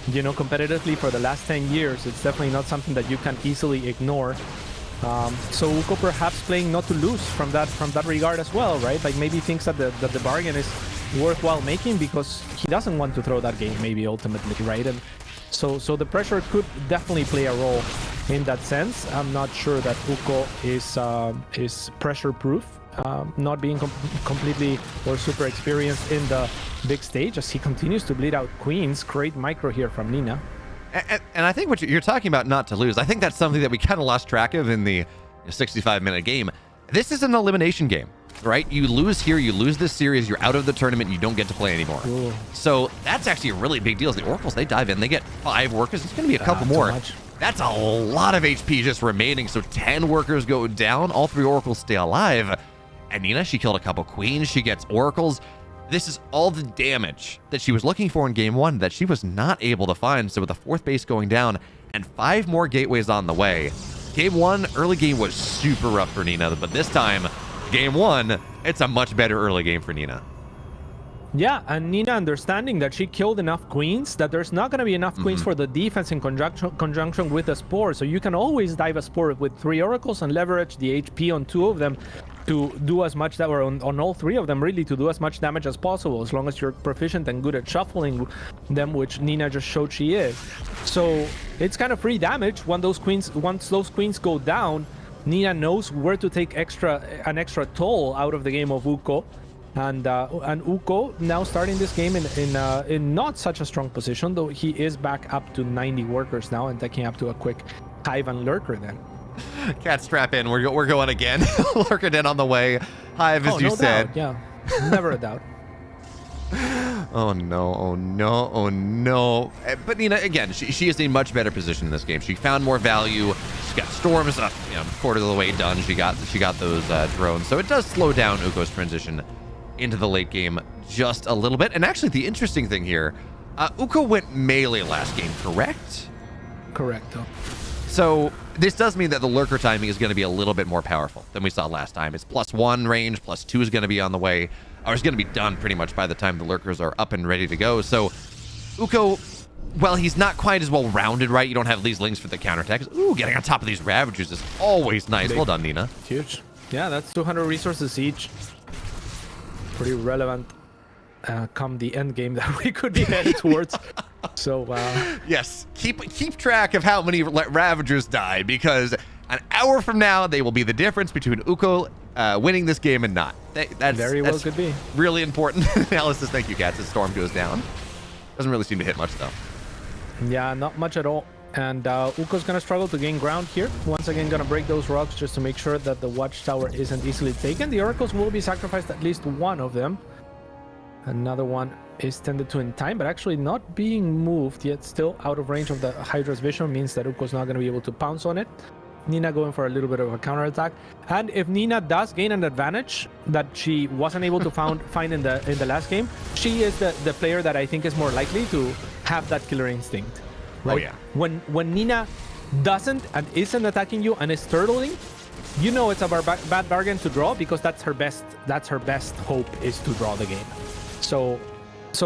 competitively for the last 10 years. It's definitely not something that you can easily ignore. So Uko perhaps playing not to lose from that regard as well, right? Like maybe thinks that the bargain is worthwhile making because he doesn't want to throw that game maybe ultimately, right? And so the pressure could definitely play a role in that sense. I'm not sure that Uko is pressure proof, not being completely or super experienced in the big stage as he continues to bleed out queens. Great micro here from Nina. And I think what you're talking about, not to lose, I think that's something that we kind of lost track of in the 65-minute game. This is an elimination game, right? You lose here, you lose this series, you're out of the tournament, you don't get to play anymore. Ooh. So that's actually a really big deal. The Oracles, they dive in, they get 5 workers. It's going to be a couple more. That's a lot of HP just remaining. So 10 workers go down, all 3 Oracles stay alive. And Nina, she killed a couple queens, she gets Oracles. This is all the damage that she was looking for in game 1 that she was not able to find. So with the 4th base going down and 5 more gateways on the way, game 1, early game was super rough for Nina. But this time, game 1, it's a much better early game for Nina. Yeah, and Nina understanding that she killed enough queens, that there's not going to be enough queens for the defense in conjunction with a Spore. So you can always dive a Spore with 3 Oracles and leverage the HP on 2 of them to do as much that were on all 3 of them, really, to do as much damage as possible, as long as you're proficient and good at shuffling them, which Nina just showed she is. So it's kind of free damage once those queens go down. Nina knows where to take an extra toll out of the game of Uko. And Uko now starting this game in not such a strong position, though he is back up to 90 workers now and taking up to a quick Hive and Lurker then. Cat strap in, we're going again. Lurker Den on the way. Hive, as you said. Doubt. Yeah, never a doubt. Oh no. But Nina, again, she is in a much better position in this game. She found more value. She's got storms up, quarter of the way done. She got those drones. So it does slow down Uko's transition into the late game just a little bit. And actually, the interesting thing here, Uko went melee last game, correct? Correcto. So this does mean that the Lurker timing is going to be a little bit more powerful than we saw last time. It's +1 range, +2 is going to be on the way, or it's going to be done pretty much by the time the Lurkers are up and ready to go. So Uko, well, he's not quite as well-rounded, right? You don't have these links for the counterattacks. Ooh, getting on top of these Ravagers is always nice. Well done, Nina. Huge. Yeah, that's 200 resources each. Pretty relevant come the end game that we could be headed towards. So yes, keep track of how many Ravagers die, because An hour from now, they will be the difference between Uko winning this game and not. That's Very well could be. Really important analysis. Thank you, Cats, as Storm goes down. Doesn't really seem to hit much, though. Yeah, not much at all. And Uko's going to struggle to gain ground here. Once again, going to break those rocks just to make sure that the watchtower isn't easily taken. The oracles will be sacrificed, at least one of them. Another one is tended to in time, but actually not being moved yet. Still out of range of the Hydra's vision means that Uko's not going to be able to pounce on it. Nina going for a little bit of a counterattack. And if Nina does gain an advantage that she wasn't able to find in the last game, she is the player that I think is more likely to have that killer instinct. Right? Oh, yeah. When Nina doesn't and isn't attacking you and is turtling, you know it's a bad bargain to draw, because that's her best hope, is to draw the game. So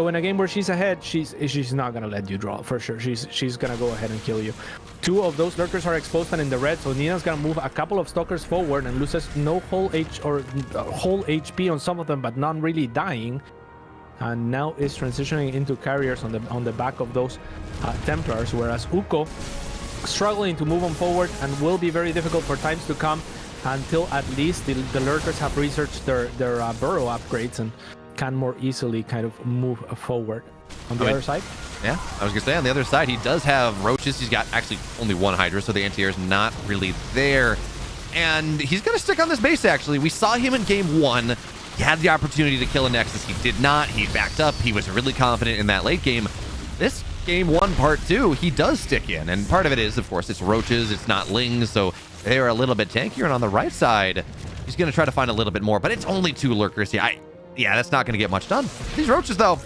in a game where she's ahead, she's not gonna let you draw for sure. She's gonna go ahead and kill you. 2 of those lurkers are exposed and in the red, so Nina's gonna move a couple of stalkers forward and loses no whole HP on some of them, but none really dying. And now is transitioning into carriers on the back of those Templars, whereas Uko struggling to move on forward and will be very difficult for times to come until at least the lurkers have researched their burrow upgrades and can more easily kind of move forward. On the other side? Yeah, I was going to say, on the other side, he does have roaches. He's got actually only 1 Hydra, so the anti-air is not really there. And he's going to stick on this base, actually. We saw him in game 1. He had the opportunity to kill a Nexus. He did not. He backed up. He was really confident in that late game. This game 1, part 2, he does stick in. And part of it is, of course, it's roaches. It's not lings, so they are a little bit tankier. And on the right side, he's going to try to find a little bit more. But it's only 2 lurkers here. Yeah, that's not going to get much done. These roaches, though,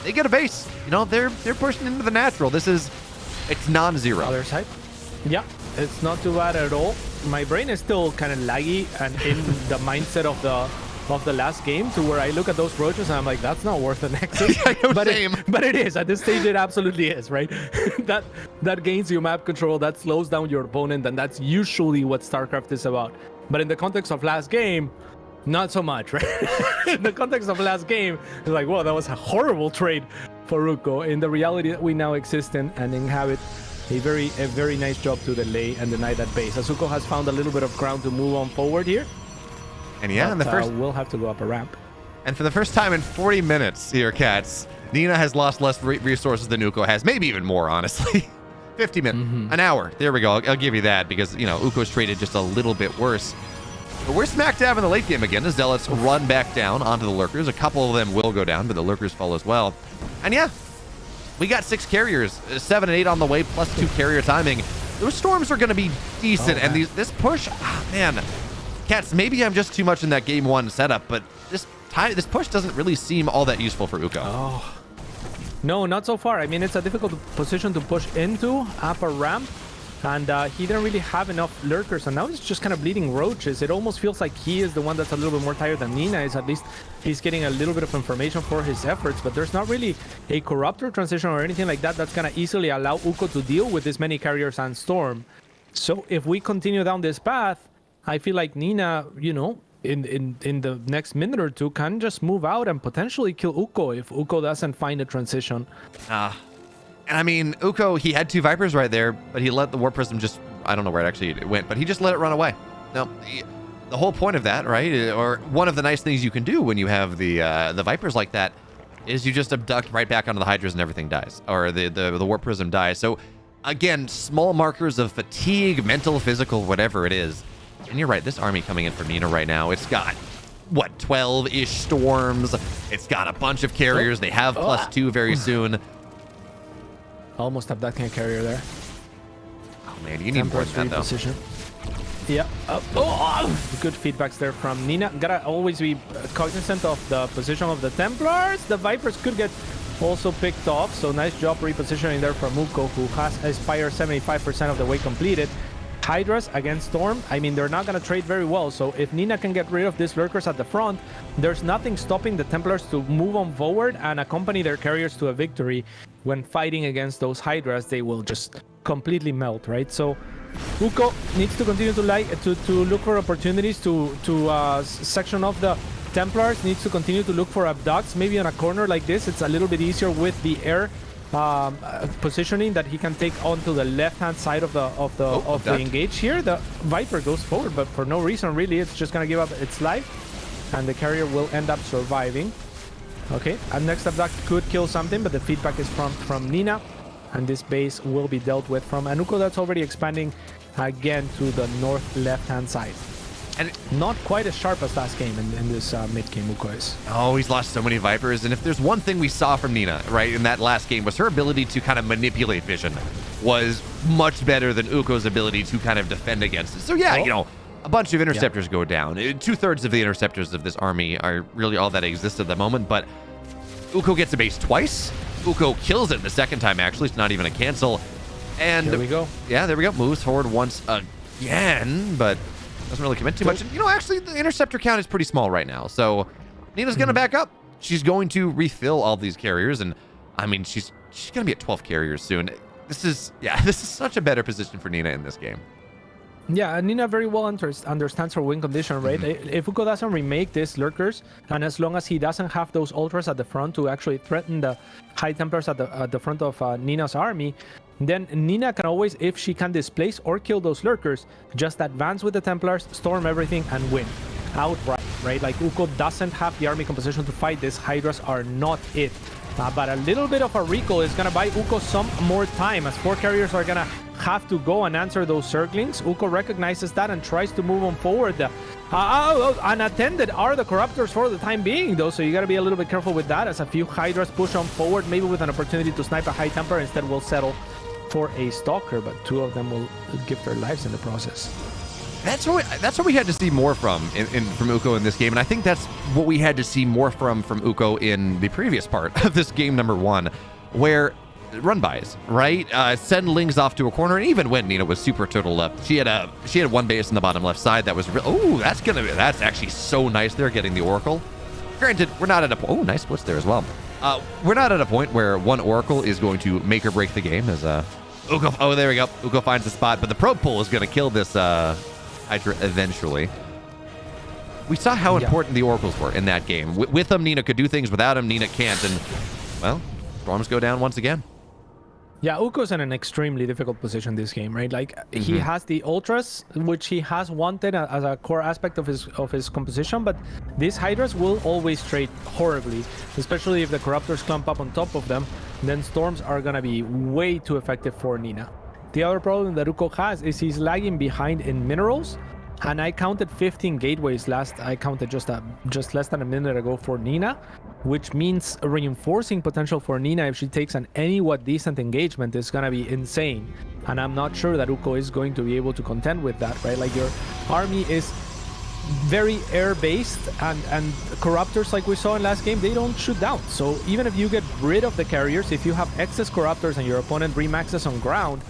they get a base. You know, they're pushing into the natural. It's non-zero. Other side. Yeah, it's not too bad at all. My brain is still kind of laggy and in the mindset of the last game, to where I look at those roaches and I'm like, that's not worth the Nexus. But it is. At this stage, it absolutely is, right? that gains you map control, that slows down your opponent, and that's usually what StarCraft is about. But in the context of last game, not so much, right? In the context of last game, it's like, whoa, that was a horrible trade for Uko. In the reality that we now exist in and inhabit, a very nice job to delay and deny that base. Azuko has found a little bit of ground to move on forward here. And yeah, in the first, we'll have to go up a ramp. And for the first time in 40 minutes here, Cats, Nina has lost less resources than Uko has. Maybe even more, honestly. 50 minutes, an hour. There we go. I'll give you that, because, you know, Uko's traded just a little bit worse. But we're smack dab in the late game again as Zealots run back down onto the Lurkers. A couple of them will go down, but the Lurkers fall as well. And yeah, we got 6 carriers, 7 and 8 on the way, plus 2 carrier timing. Those storms are going to be decent, and this push, man, Cats, maybe I'm just too much in that game 1 setup, but this push doesn't really seem all that useful for Uko. Oh. No, not so far. I mean, it's a difficult position to push into, up a ramp. And he didn't really have enough lurkers, and now he's just kind of bleeding roaches. It almost feels like he is the one that's a little bit more tired than Nina is. At least he's getting a little bit of information for his efforts, but there's not really a corruptor transition or anything like that that's going to easily allow Uko to deal with this many carriers and Storm. So if we continue down this path, I feel like Nina, you know, in the next minute or 2 can just move out and potentially kill Uko if Uko doesn't find a transition. And I mean, Uko, he had 2 Vipers right there, but he let the Warp Prism just, I don't know where it actually went, but he just let it run away. No, the whole point of that, right, or one of the nice things you can do when you have the Vipers like that, is you just abduct right back onto the Hydras and everything dies, or the Warp Prism dies. So again, small markers of fatigue, mental, physical, whatever it is. And you're right, this army coming in from Nina right now, it's got, what, 12-ish storms. It's got a bunch of carriers. They have +2 very soon. Almost abducting a carrier there. Oh man, you need more than that though. Position. Yeah. Good feedbacks there from Nina. Gotta always be cognizant of the position of the Templars. The Vipers could get also picked off, so nice job repositioning there from Uko, who has Aspire 75% of the way completed. Hydras against Storm, I mean, they're not going to trade very well, so if Nina can get rid of these lurkers at the front, there's nothing stopping the Templars to move on forward and accompany their carriers to a victory. When fighting against those Hydras, they will just completely melt, right? So Uko needs to continue to look for opportunities to section off the Templars, needs to continue to look for abducts. Maybe on a corner like this, it's a little bit easier with the air positioning that he can take onto the left-hand side of the engage here. The Viper goes forward, but for no reason really. It's just gonna give up its life, and the carrier will end up surviving. Okay, and next abduct could kill something, but the feedback is from Nina, and this base will be dealt with from Anuko. That's already expanding again to the north left-hand side. And not quite as sharp as last game in this mid-game, Uko is. Oh, he's lost so many Vipers, and if there's one thing we saw from Nina, right, in that last game, was her ability to kind of manipulate vision was much better than Uko's ability to kind of defend against it. So yeah, you know, a bunch of interceptors go down. 2/3 of the interceptors of this army are really all that exists at the moment, but Uko gets a base twice. Uko kills it the second time, actually. It's not even a cancel. And there we go. Yeah, there we go. Moves forward once again, but doesn't really commit too much. And, you know, actually, the interceptor count is pretty small right now. So Nina's going to back up. She's going to refill all these carriers. And, I mean, she's going to be at 12 carriers soon. This is such a better position for Nina in this game. Yeah, Nina very well understands her win condition, right? If Uko doesn't remake these lurkers, and as long as he doesn't have those ultras at the front to actually threaten the high Templars at the front of Nina's army, then Nina can always, if she can displace or kill those lurkers, just advance with the Templars, storm everything, and win outright, right? Like, Uko doesn't have the army composition to fight this. Hydras are not it. But a little bit of a recall is going to buy Uko some more time, as 4 carriers are going to have to go and answer those circlings. Uko recognizes that and tries to move on forward. Unattended are the Corruptors for the time being, though, so you got to be a little bit careful with that, as a few Hydras push on forward, maybe with an opportunity to snipe a high Templar. Instead, will settle for a Stalker, but 2 of them will give their lives in the process. That's what we had to see more from Uko in this game, and I think that's what we had to see more from Uko in the previous part of this game number 1, where run-bys, right? Send Lings off to a corner, and even when Nina was super totaled up, she had one base in the bottom left side that was that's actually so nice. They're getting the Oracle. Granted, we're not at a nice splits there as well. We're not at a point where one Oracle is going to make or break the game, as Uko. Oh, there we go. Uko finds the spot, but the probe pull is going to kill this Hydra eventually. We saw how important the Oracles were in that game. With them, Nina could do things. Without them, Nina can't. And, well, Storms go down once again. Yeah, Uko's in an extremely difficult position this game, right? Like, he has the Ultras, which he has wanted as a core aspect of his composition, but these Hydras will always trade horribly, especially if the Corruptors clump up on top of them. Then Storms are going to be way too effective for Nina. The other problem that Uko has is he's lagging behind in minerals, and I counted 15 gateways I counted just less than a minute ago for Nina, which means a reinforcing potential for Nina if she takes an anywhat decent engagement is gonna be insane. And I'm not sure that Uko is going to be able to contend with that, right? Like, your army is very air-based, and Corruptors, like we saw in last game, they don't shoot down. So even if you get rid of the carriers, if you have excess Corruptors and your opponent remaxes on ground,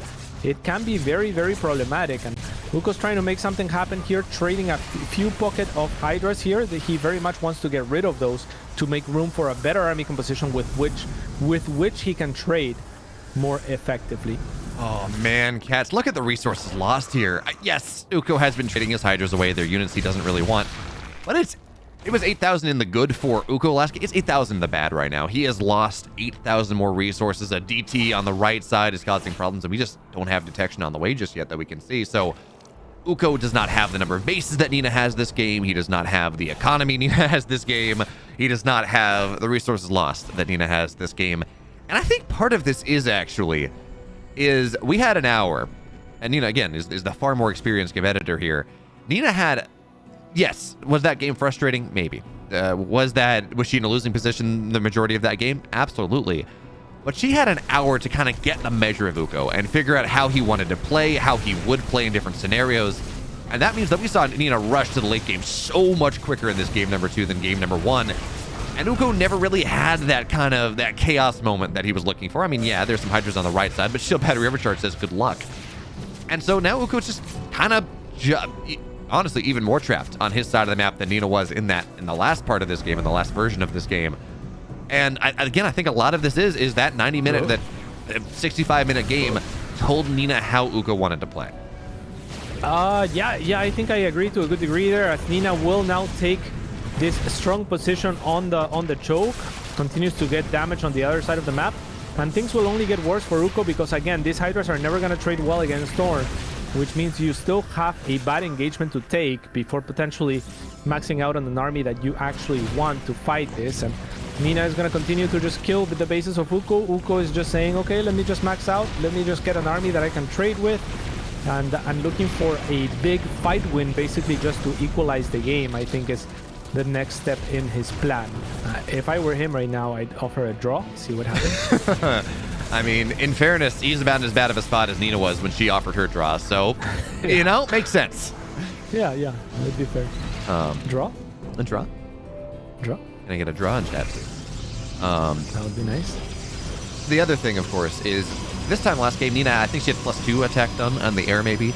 it can be very, very problematic. And Uko's trying to make something happen here, trading a few pocket of Hydras here. He very much wants to get rid of those to make room for a better army composition with which he can trade more effectively. Oh man, Cats, look at the resources lost here. Yes, Uko has been trading his Hydras away, their units he doesn't really want, but it was 8,000 in the good for Uko last game. It's 8,000 in the bad right now. He has lost 8,000 more resources. A DT on the right side is causing problems, and we just don't have detection on the way just yet that we can see. So Uko does not have the number of bases that Nina has this game. He does not have the economy Nina has this game. He does not have the resources lost that Nina has this game. And I think part of this is we had an hour, and Nina, again, is the far more experienced competitor here. Nina had... Yes, was that game frustrating? Maybe. Was she in a losing position the majority of that game? Absolutely. But she had an hour to kind of get the measure of Uko and figure out how he wanted to play, how he would play in different scenarios. And that means that we saw Nina rush to the late game so much quicker in this game number 2 than game number 1. And Uko never really had that chaos moment that he was looking for. I mean, yeah, there's some Hydras on the right side, but Shield Battery Overcharge says good luck. And so now Uko's just kind of... honestly, even more trapped on his side of the map than Nina was in the last part of this game, in the last version of this game. And I think a lot of this is that 90-minute, that 65-minute game told Nina how Uko wanted to play. Yeah, I think I agree to a good degree there, as Nina will now take this strong position on the choke, continues to get damage on the other side of the map, And things will only get worse for Uko because, again, these Hydras are never going to trade well against Thorn, which means you still have a bad engagement to take before potentially maxing out on an army that you actually want to fight this. And Nina is going to continue to just kill the bases of Uko. Uko is just saying, okay, let me just max out. Let me just get an army that I can trade with. And I'm looking for a big fight win, basically just to equalize the game, I think is the next step in his plan. If I were him right now, I'd offer a draw, see what happens. I mean, in fairness, he's about as bad of a spot as Nina was when she offered her draw. So, you know, makes sense. Yeah, that'd be fair. Draw? A draw? Draw? Can I get a draw in chat too? That would be nice. The other thing, of course, is this time last game, Nina, I think she had +2 attack done on the air, maybe.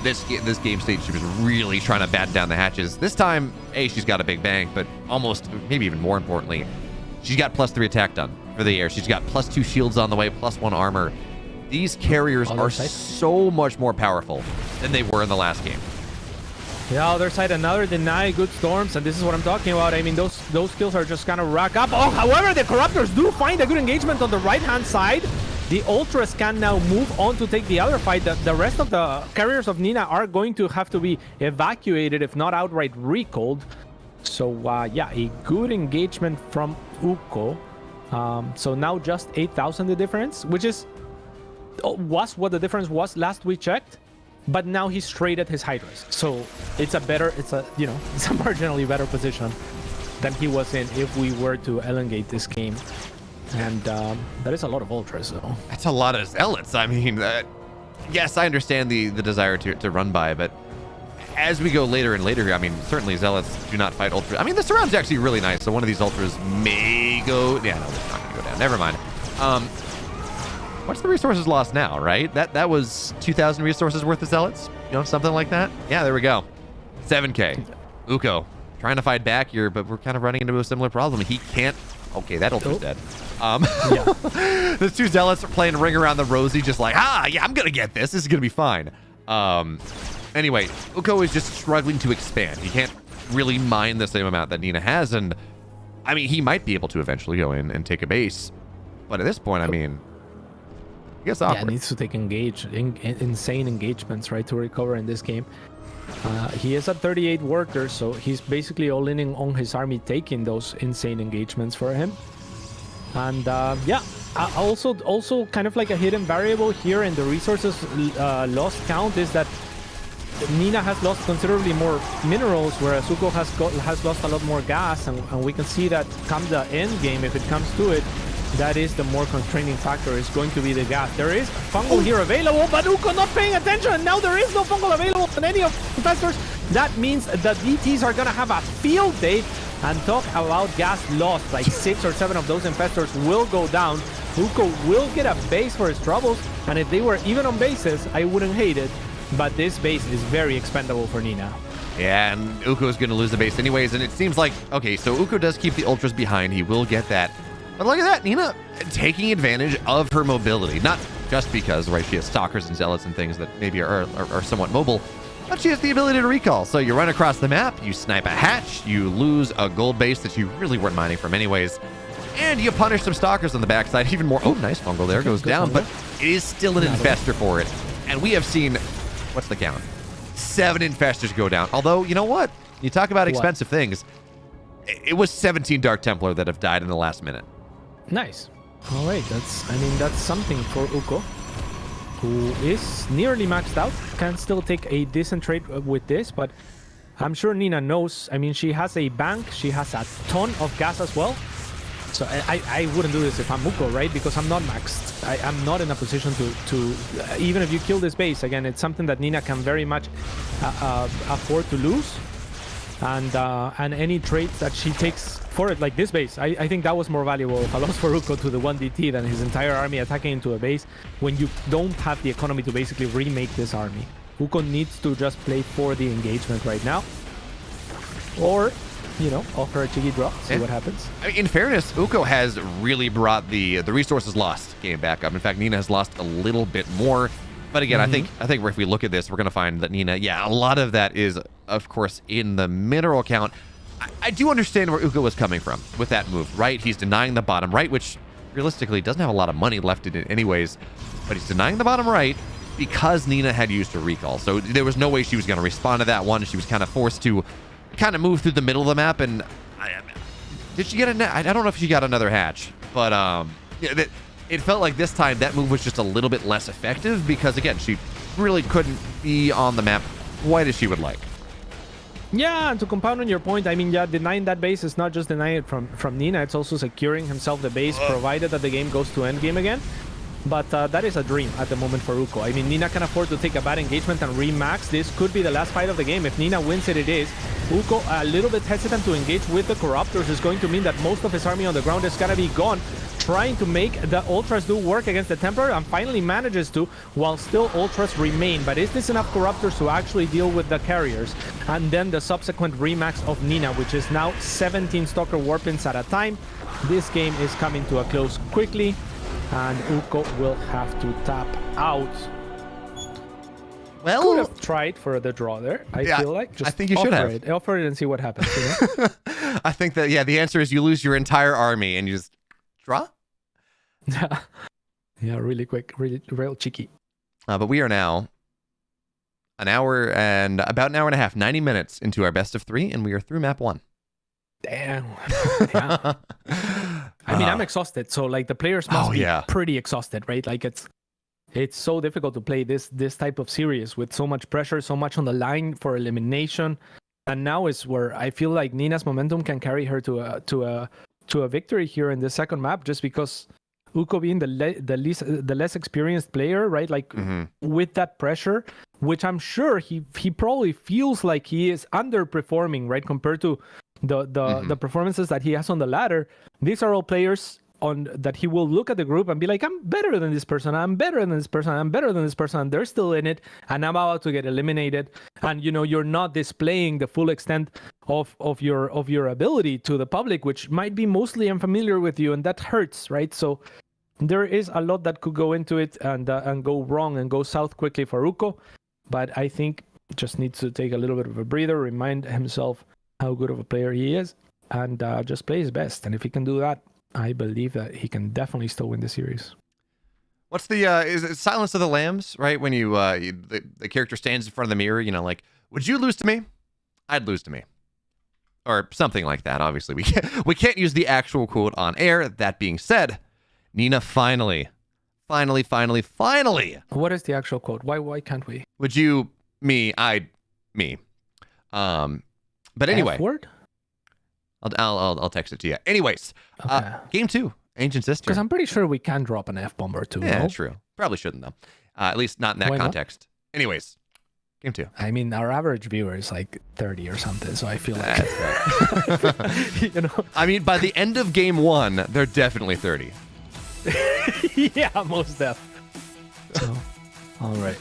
This game state, she was really trying to batten down the hatches. This time, she's got a big bank, but almost, maybe even more importantly, she's got +3 attack done for the air. She's got +2 shields on the way, +1 armor. These carriers are so much more powerful than they were in the last game. Yeah, other side, another deny, good storms, and this is what I'm talking about. I mean, those kills are just kind of rack up. Oh, however, the Corruptors do find a good engagement on the right-hand side. The Ultras can now move on to take the other fight. The rest of the carriers of Nina are going to have to be evacuated, if not outright recalled. So, yeah, a good engagement from Uko. So now just 8,000 the difference, which was what the difference was last we checked. But now he's traded his Hydras. So it's a marginally better position than he was in if we were to elongate this game. And that is a lot of Ultras, though. That's a lot of Zealots. I mean, yes, I understand the desire to run by, but as we go later and later here, I mean, certainly Zealots do not fight Ultras. I mean, the surround's actually really nice, so one of these Ultras may go... Yeah, no, it's not going to go down. Never mind. What's the resources lost now, right? That was 2,000 resources worth of Zealots? You know, something like that? Yeah, there we go. 7K. Uko, trying to fight back here, but we're kind of running into a similar problem. He can't... Okay, that Ultra's dead. The 2 Zealots are playing Ring Around the Rosie, just like, yeah, I'm going to get this. This is going to be fine. Anyway, Uko is just struggling to expand. He can't really mine the same amount that Nina has, and I mean, he might be able to eventually go in and take a base. But at this point, I mean... I guess yeah, needs to take insane engagements, right, to recover in this game. He is at 38 workers, so he's basically all in on his army taking those insane engagements for him. And yeah, also kind of like a hidden variable here in the resources lost count is that Nina has lost considerably more minerals, whereas Uko has lost a lot more gas, and we can see that come the end game, if it comes to it, that is the more constraining factor, is going to be the gas. There is fungal here available, but Uko not paying attention, and now there is no fungal available on any of the infestors. That means the DTs are going to have a field day, and talk about gas lost. Like 6 or 7 of those infestors will go down. Uko will get a base for his troubles, and if they were even on bases, I wouldn't hate it, but this base is very expendable for Nina. Yeah, and Uko is going to lose the base anyways, and it seems like, okay, so Uko does keep the Ultras behind. He will get that. But look at that, Nina taking advantage of her mobility. Not just because, right, she has Stalkers and Zealots and things that maybe are somewhat mobile, but she has the ability to recall. So you run across the map, you snipe a hatch, you lose a gold base that you really weren't mining from anyways, and you punish some Stalkers on the backside even more. Oh, nice fungal there, goes down, but it is still an infestor for it. And we have seen, what's the count? 7 infestors go down. Although, you know what? You talk about expensive things. It was 17 Dark Templar that have died in the last minute. Nice. All right, that's something for Uko, who is nearly maxed out. Can still take a decent trade with this, but I'm sure Nina knows. I mean, she has a bank, she has a ton of gas as well. So I wouldn't do this if I'm Uko, right? Because I'm not maxed. I'm not in a position to even if you kill this base, again, it's something that Nina can very much afford to lose. And any trades that she takes for it, like this base, I think that was more valuable of a loss for Uko to the 1DT than his entire army attacking into a base when you don't have the economy to basically remake this army. Uko needs to just play for the engagement right now. Or, you know, offer a cheeky draw, see what happens. I mean, in fairness, Uko has really brought the resources lost game back up. In fact, Nina has lost a little bit more. But again, I think if we look at this, we're going to find that Nina, yeah, a lot of that is, of course, in the mineral count. I do understand where Uko was coming from with that move, right? He's denying the bottom right, which realistically doesn't have a lot of money left in it anyways, but he's denying the bottom right because Nina had used her recall. So there was no way she was going to respond to that one. She was kind of forced to kind of move through the middle of the map. And did she get I don't know if she got another hatch, but yeah, it felt like this time that move was just a little bit less effective because, again, she really couldn't be on the map quite as she would like. Yeah, and to compound on your point, I mean, yeah, denying that base is not just denying it from Nina, it's also securing himself the base, provided that the game goes to endgame again. But that is a dream at the moment for Uko. I mean, Nina can afford to take a bad engagement and remax. This could be the last fight of the game. If Nina wins it, it is. Uko, a little bit hesitant to engage with the Corruptors, is going to mean that most of his army on the ground is going to be gone. Trying to make the Ultras do work against the Templar, and finally manages to, while still Ultras remain. But is this enough Corruptors to actually deal with the carriers? And then the subsequent remax of Nina, which is now 17 Stalker Warpins at a time. This game is coming to a close quickly, and Uko will have to tap out. Well, could have tried for the draw there. I feel like just I think you should have offer it and see what happens. You know? I think that the answer is you lose your entire army and you just draw. Yeah, really quick, really real cheeky. But we are now about an hour and a half, 90 minutes into our best of 3, and we are through map 1. Damn. Yeah. I mean, I'm exhausted, so like the players must be pretty exhausted, right? Like it's so difficult to play this type of series with so much pressure, so much on the line for elimination. And now is where I feel like Nina's momentum can carry her to a victory here in the second map, just because Uko being the less experienced player, right? Like with that pressure, which I'm sure he probably feels like he is underperforming, right, compared to the performances that he has on the ladder. These are all players that he will look at the group and be like, I'm better than this person, I'm better than this person, I'm better than this person, and they're still in it, and I'm about to get eliminated. And you know, you're not displaying the full extent of your ability to the public, which might be mostly unfamiliar with you, and that hurts, right? So there is a lot that could go into it and go wrong and go south quickly for Uko. But I think just needs to take a little bit of a breather, remind himself how good of a player he is, and just play his best. And if he can do that, I believe that he can definitely still win the series. What's the is it Silence of the Lambs, right? When the character stands in front of the mirror, you know, like, would you lose to me? I'd lose to me. Or something like that. Obviously, we can't use the actual quote on air. That being said, Nina finally. What is the actual quote? Why can't we? Would you, me, I'd, me. But anyway. F-word? I'll text it to you. Anyways, okay. Game 2, Ancient Sister. Because I'm pretty sure we can drop an F-bomb or two. Yeah, no? true. Probably shouldn't, though. At least not in that context. Not? Anyways, Game 2. I mean, our average viewer is like 30 or something, so I feel like... You know? I mean, by the end of Game 1, they're definitely 30. Yeah, most def. So, all right.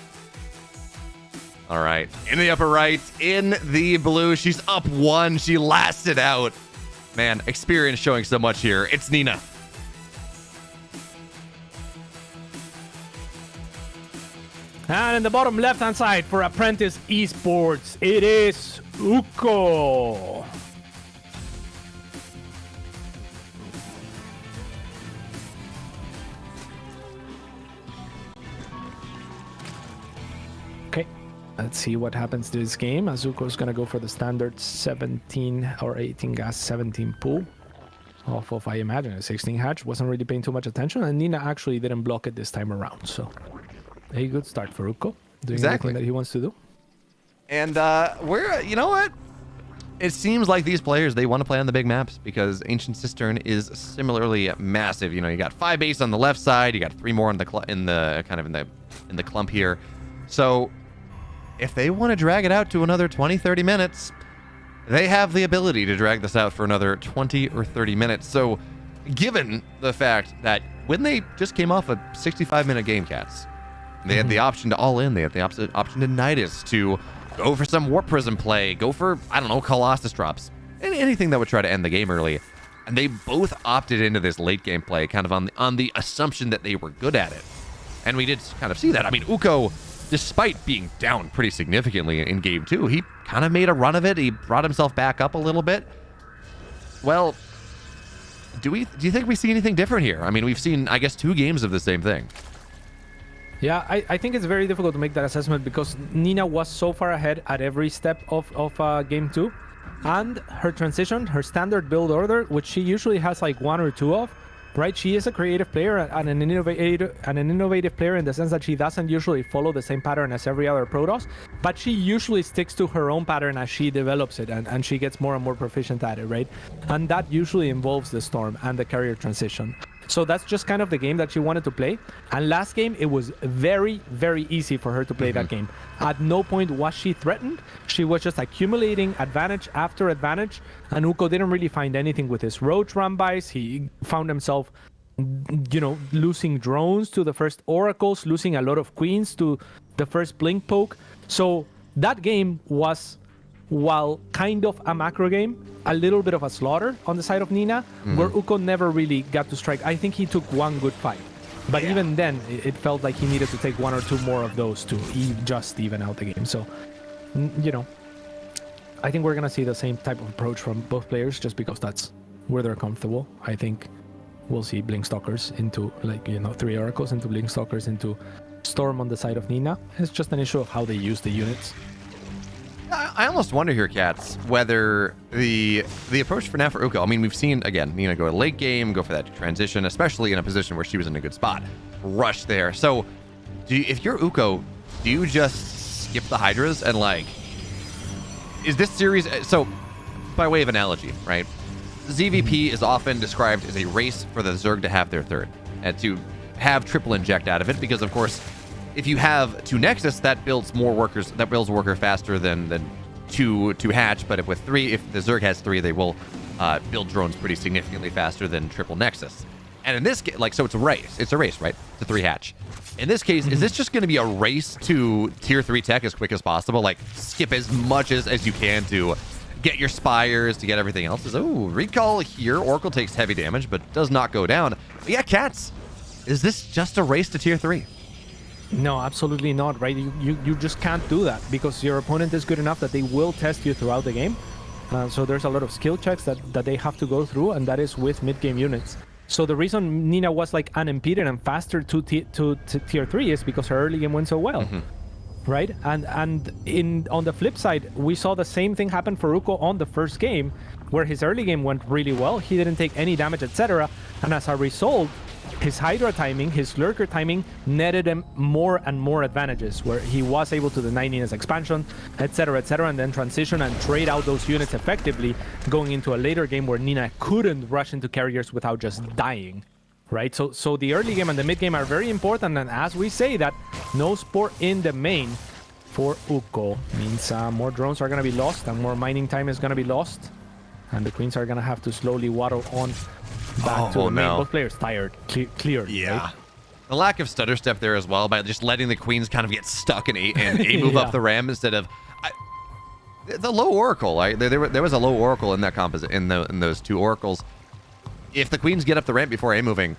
All right. In the upper right, in the blue, she's up 1. She lasted out. Man, experience showing so much here. It's Nina. And in the bottom left-hand side for Apprentice Esports, it is Uko. Okay, let's see what happens to this game. Azuko is going to go for the standard 17 or 18 gas 17 pool off of, I imagine, a 16 hatch. Wasn't really paying too much attention, and Nina actually didn't block it this time around. So a good start for Uko, doing everything that he wants to do. And you know what? It seems like these players, they want to play on the big maps because Ancient Cistern is similarly massive. You know, you got 5 base on the left side, you got 3 more in the clump here. So if they want to drag it out to another 20, 30 minutes, they have the ability to drag this out for another 20 or 30 minutes. So given the fact that when they just came off a 65-minute game, Cats, they had the option to all in, they had the option to Nidus, to go for some Warp Prism play, go for, I don't know, Colossus drops, anything that would try to end the game early. And they both opted into this late game play kind of on the assumption that they were good at it. And we did kind of see that. I mean, Uko, despite being down pretty significantly in Game 2, he kind of made a run of it. He brought himself back up a little bit. Well, do you think we see anything different here? I mean, we've seen, I guess, 2 games of the same thing. Yeah, I think it's very difficult to make that assessment because Nina was so far ahead at every step of game 2. And her transition, her standard build order, which she usually has like 1 or 2 of, right? She is a creative player and an innovative player in the sense that she doesn't usually follow the same pattern as every other Protoss, but she usually sticks to her own pattern as she develops it and she gets more and more proficient at it, right? And that usually involves the Storm and the carrier transition. So that's just kind of the game that she wanted to play. And last game, it was very, very easy for her to play that game. At no point was she threatened. She was just accumulating advantage after advantage. And Uko didn't really find anything with his Roach run-bys. He found himself, losing drones to the first Oracles, losing a lot of Queens to the first Blink poke. So that game was, while kind of a macro game, a little bit of a slaughter on the side of Nina, where Uko never really got to strike. I think he took 1 good fight. But even then, it felt like he needed to take 1 or 2 more of those to just even out the game. So, I think we're going to see the same type of approach from both players just because that's where they're comfortable. I think we'll see Blinkstalkers into, 3 Oracles into Blinkstalkers into Storm on the side of Nina. It's just an issue of how they use the units. I almost wonder here, Cats, whether the approach for now for Uko, I mean, we've seen, again, Nina go to late game, go for that transition, especially in a position where she was in a good spot. Rush there. So, if you're Uko, do you just skip the Hydras and, is this series... So, by way of analogy, right? ZVP is often described as a race for the Zerg to have their third, and to have triple inject out of it, because, of course... If you have 2 Nexus, that builds more workers. That builds a worker faster than 2 hatch. But if the Zerg has 3, they will build drones pretty significantly faster than triple Nexus. And in this case, so it's a race. It's a race, right? It's a 3 hatch. In this case, is this just going to be a race to tier 3 tech as quick as possible? Skip as much as you can to get your spires, to get everything else. Recall here. Oracle takes heavy damage, but does not go down. But yeah, Cats, is this just a race to tier 3? No, absolutely not, right? You just can't do that because your opponent is good enough that they will test you throughout the game. So there's a lot of skill checks that they have to go through, and that is with mid-game units. So the reason Nina was unimpeded and faster to tier 3 is because her early game went so well, right? And on the flip side, we saw the same thing happen for Uko on the first game, where his early game went really well. He didn't take any damage, etc. And as a result, his Hydra timing, his Lurker timing netted him more and more advantages, where he was able to deny Nina's expansion, etc., and then transition and trade out those units effectively, going into a later game where Nina couldn't rush into carriers without just dying, right? So the early game and the mid game are very important, and as we say that, no sport in the main for Uko means more drones are going to be lost and more mining time is going to be lost, and the Queens are going to have to slowly waddle on back to the main. Both players tired, cleared. Yeah. Right? The lack of stutter step there as well, by just letting the Queens kind of get stuck and move up the ramp instead of the low Oracle. There was a low Oracle in that composite in those 2 Oracles. If the Queens get up the ramp before A moving,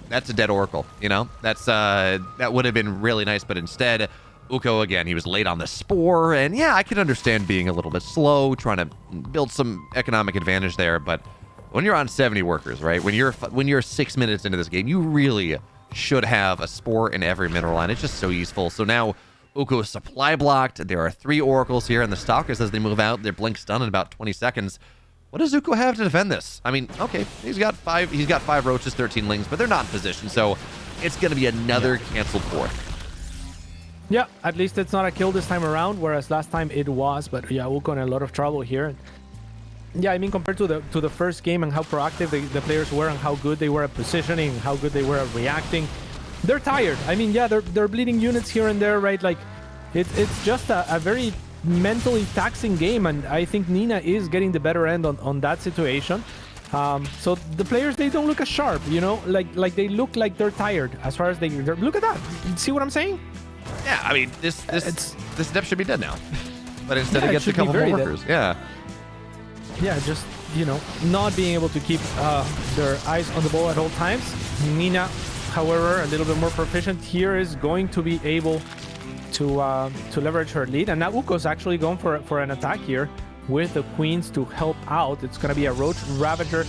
that's a dead Oracle. That would have been really nice, but instead, Uko, again, he was late on the Spore, and yeah, I can understand being a little bit slow, trying to build some economic advantage there, but when you're on 70 workers, right? When you're 6 minutes into this game, you really should have a Spore in every mineral line. It's just so useful. So now Uko is supply blocked. There are 3 Oracles here, and the Stalkers, as they move out, they're blink stun in about 20 seconds. What does Uko have to defend this? I mean, okay, he's got 5 Roaches, 13 Lings, but they're not in position, so it's going to be another canceled 4th. Yeah, at least it's not a kill this time around, whereas last time it was. But yeah, Uko in a lot of trouble here. Yeah, I mean, compared to the first game and how proactive the players were and how good they were at positioning, how good they were at reacting, they're tired. I mean, yeah, they're bleeding units here and there, right? It's just a very mentally taxing game, and I think Nina is getting the better end on that situation. So the players, they don't look as sharp, like they look like they're tired as far as they're look at that. You see what I'm saying? Yeah, I mean, this step should be dead now, but instead it gets a couple more workers. Yeah, just, not being able to keep their eyes on the ball at all times. Nina, however, a little bit more proficient here, is going to be able to leverage her lead. And now Uko's actually going for an attack here with the Queens to help out. It's going to be a Roach Ravager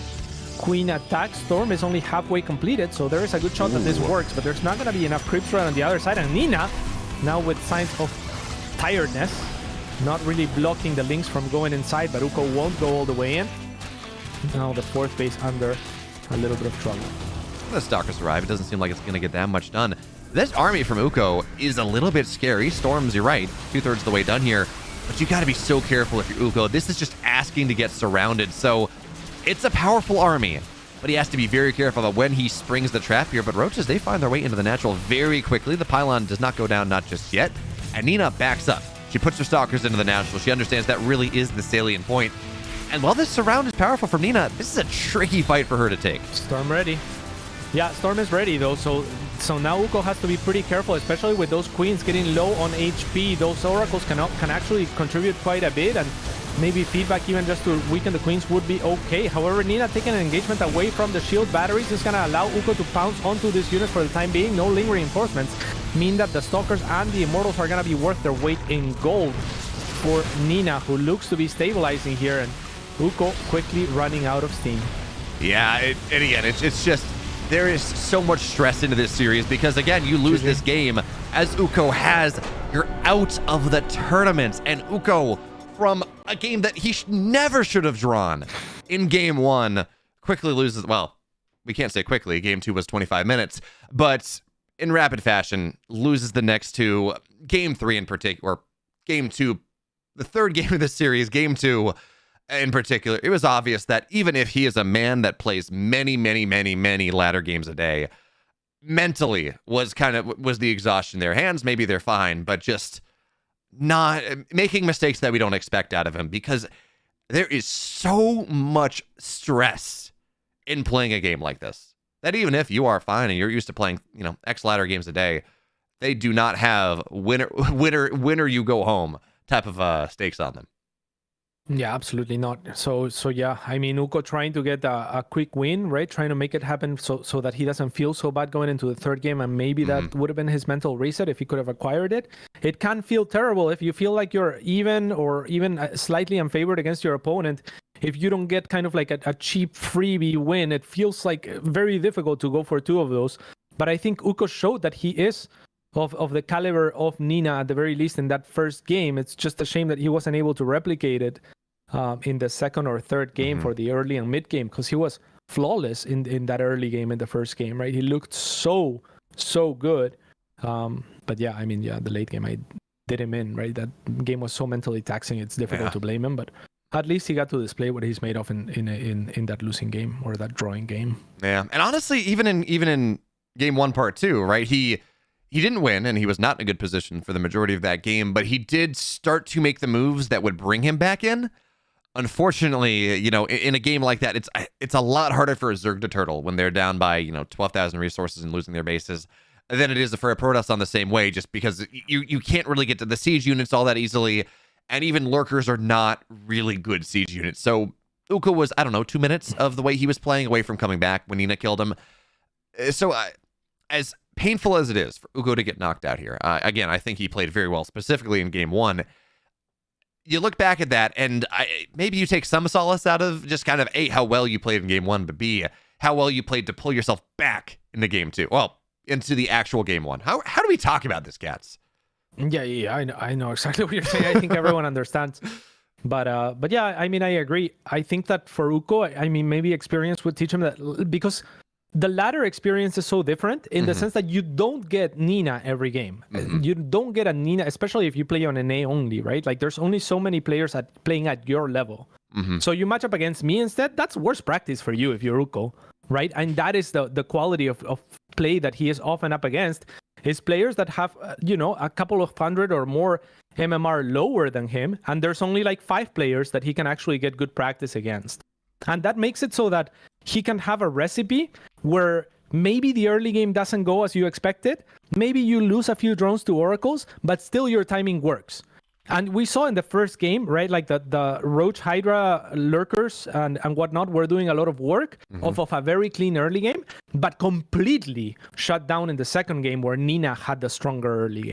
queen attack. Storm is only halfway completed, so there is a good shot that this works, but there's not going to be enough creeps right on the other side. And Nina, now with signs of tiredness, not really blocking the links from going inside, but Uko won't go all the way in. Now the fourth base under a little bit of trouble. The Stalkers arrive. It doesn't seem like it's going to get that much done. This army from Uko is a little bit scary. Storms, you're right, 2/3 of the way done here. But you got to be so careful if you're Uko. This is just asking to get surrounded. So it's a powerful army, but he has to be very careful about when he springs the trap here. But Roaches, they find their way into the natural very quickly. The pylon does not go down, not just yet. And Nina backs up. She puts her Stalkers into the natural. She understands that really is the salient point. And while this surround is powerful from Nina, this is a tricky fight for her to take. Storm ready. Yeah, Storm is ready though, so now Uko has to be pretty careful, especially with those queens getting low on HP. Those oracles can actually contribute quite a bit, and maybe feedback even just to weaken the queens would be okay. However, Nina taking an engagement away from the shield batteries is going to allow Uko to pounce onto this unit for the time being. No link reinforcements mean that the Stalkers and the Immortals are going to be worth their weight in gold for Nina, who looks to be stabilizing here, and Uko quickly running out of steam. Yeah, and again, it's just, there is so much stress into this series because, again, you lose this game as Uko has, you're out of the tournament. And Uko, from a game that he never should have drawn in game one, quickly loses. Well, we can't say quickly. Game two was 25 minutes, but in rapid fashion, loses the next two. Game three in particular, or game two, the third game of the series, game two in particular, it was obvious that even if he is a man that plays many ladder games a day, mentally was the exhaustion there. Hands, maybe they're fine, but just not making mistakes that we don't expect out of him, because there is so much stress in playing a game like this that even if you are fine and you're used to playing, X ladder games a day, they do not have winner you go home type of stakes on them. Yeah, absolutely not. So yeah, I mean, Uko trying to get a quick win, right? Trying to make it happen so that he doesn't feel so bad going into the third game, and maybe that would have been his mental reset if he could have acquired it. It can feel terrible if you feel like you're even or even slightly unfavored against your opponent. If you don't get kind of like a cheap freebie win, it feels like very difficult to go for two of those. But I think Uko showed that he is of the caliber of Nina, at the very least, in that first game. It's just a shame that he wasn't able to replicate it in the second or third game for the early and mid game, because he was flawless in that early game in the first game, right? He looked so good. But yeah, I mean, the late game, I did him in, right? That game was so mentally taxing, it's difficult to blame him, but at least he got to display what he's made of in that losing game or that drawing game. Yeah, and honestly, even in game one, part two, right? He didn't win, and he was not in a good position for the majority of that game, but he did start to make the moves that would bring him back in. Unfortunately, in a game like that, it's a lot harder for a Zerg to turtle when they're down by 12,000 resources and losing their bases than it is for a Protoss on the same way, just because you can't really get to the siege units all that easily, and even lurkers are not really good siege units. So Uko was, 2 minutes of the way he was playing away from coming back when Nina killed him. So as painful as it is for Uko to get knocked out here, again, I think he played very well, specifically in game one. You look back at that, and maybe you take some solace out of just kind of A, how well you played in game one, but B, how well you played to pull yourself back into game two. Well, into the actual game one. How do we talk about this, Cats? Yeah, I know exactly what you're saying. I think everyone understands. But yeah, I mean, I agree. I think that for Uko, I mean, maybe experience would teach him that, because the ladder experience is so different in the sense that you don't get Nina every game. You don't get a Nina, especially if you play on an A only, right? Like, there's only so many players playing at your level. So you match up against me instead. That's worse practice for you if you're Uko, right? And that is the quality of play that he is often up against, is players that have, a couple of hundred or more MMR lower than him. And there's only like 5 players that he can actually get good practice against. And that makes it so that he can have a recipe where maybe the early game doesn't go as you expected. Maybe you lose a few drones to oracles, but still your timing works. And we saw in the first game, right, like the Roach Hydra lurkers and whatnot were doing a lot of work off of a very clean early game, but completely shut down in the second game where Nina had the stronger early game.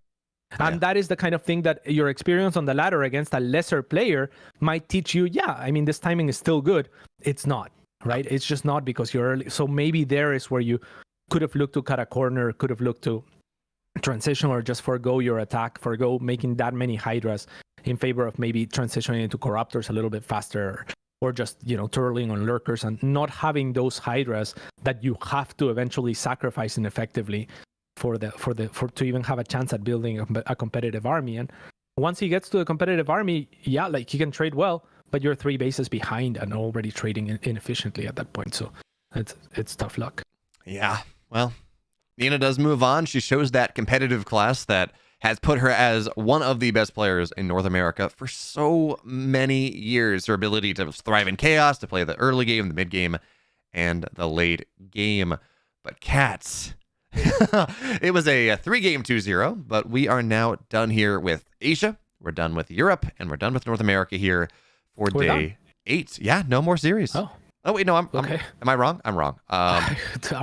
And that is the kind of thing that your experience on the ladder against a lesser player might teach you. Yeah, I mean, this timing is still good. It's not. right? It's just not because you're early. So maybe there is where you could have looked to cut a corner, could have looked to transition, or just forgo your attack, forgo making that many Hydras in favor of maybe transitioning into Corruptors a little bit faster, or just, you know, twirling on Lurkers and not having those Hydras that you have to eventually sacrifice ineffectively for to even have a chance at building a competitive army. And once he gets to a competitive army, yeah, like he can trade well, but you're 3 bases behind and already trading inefficiently at that point. So it's tough luck. Yeah, well, Nina does move on. She shows that competitive class that has put her as one of the best players in North America for so many years. Her ability to thrive in chaos, to play the early game, the mid game, and the late game. But Cats, it was a 3-game 2-0, but we are now done here with Asia. We're done with Europe, and we're done with North America here for day 8. Yeah, no more series. Oh wait, no, I'm okay. Am I wrong? I'm wrong. Are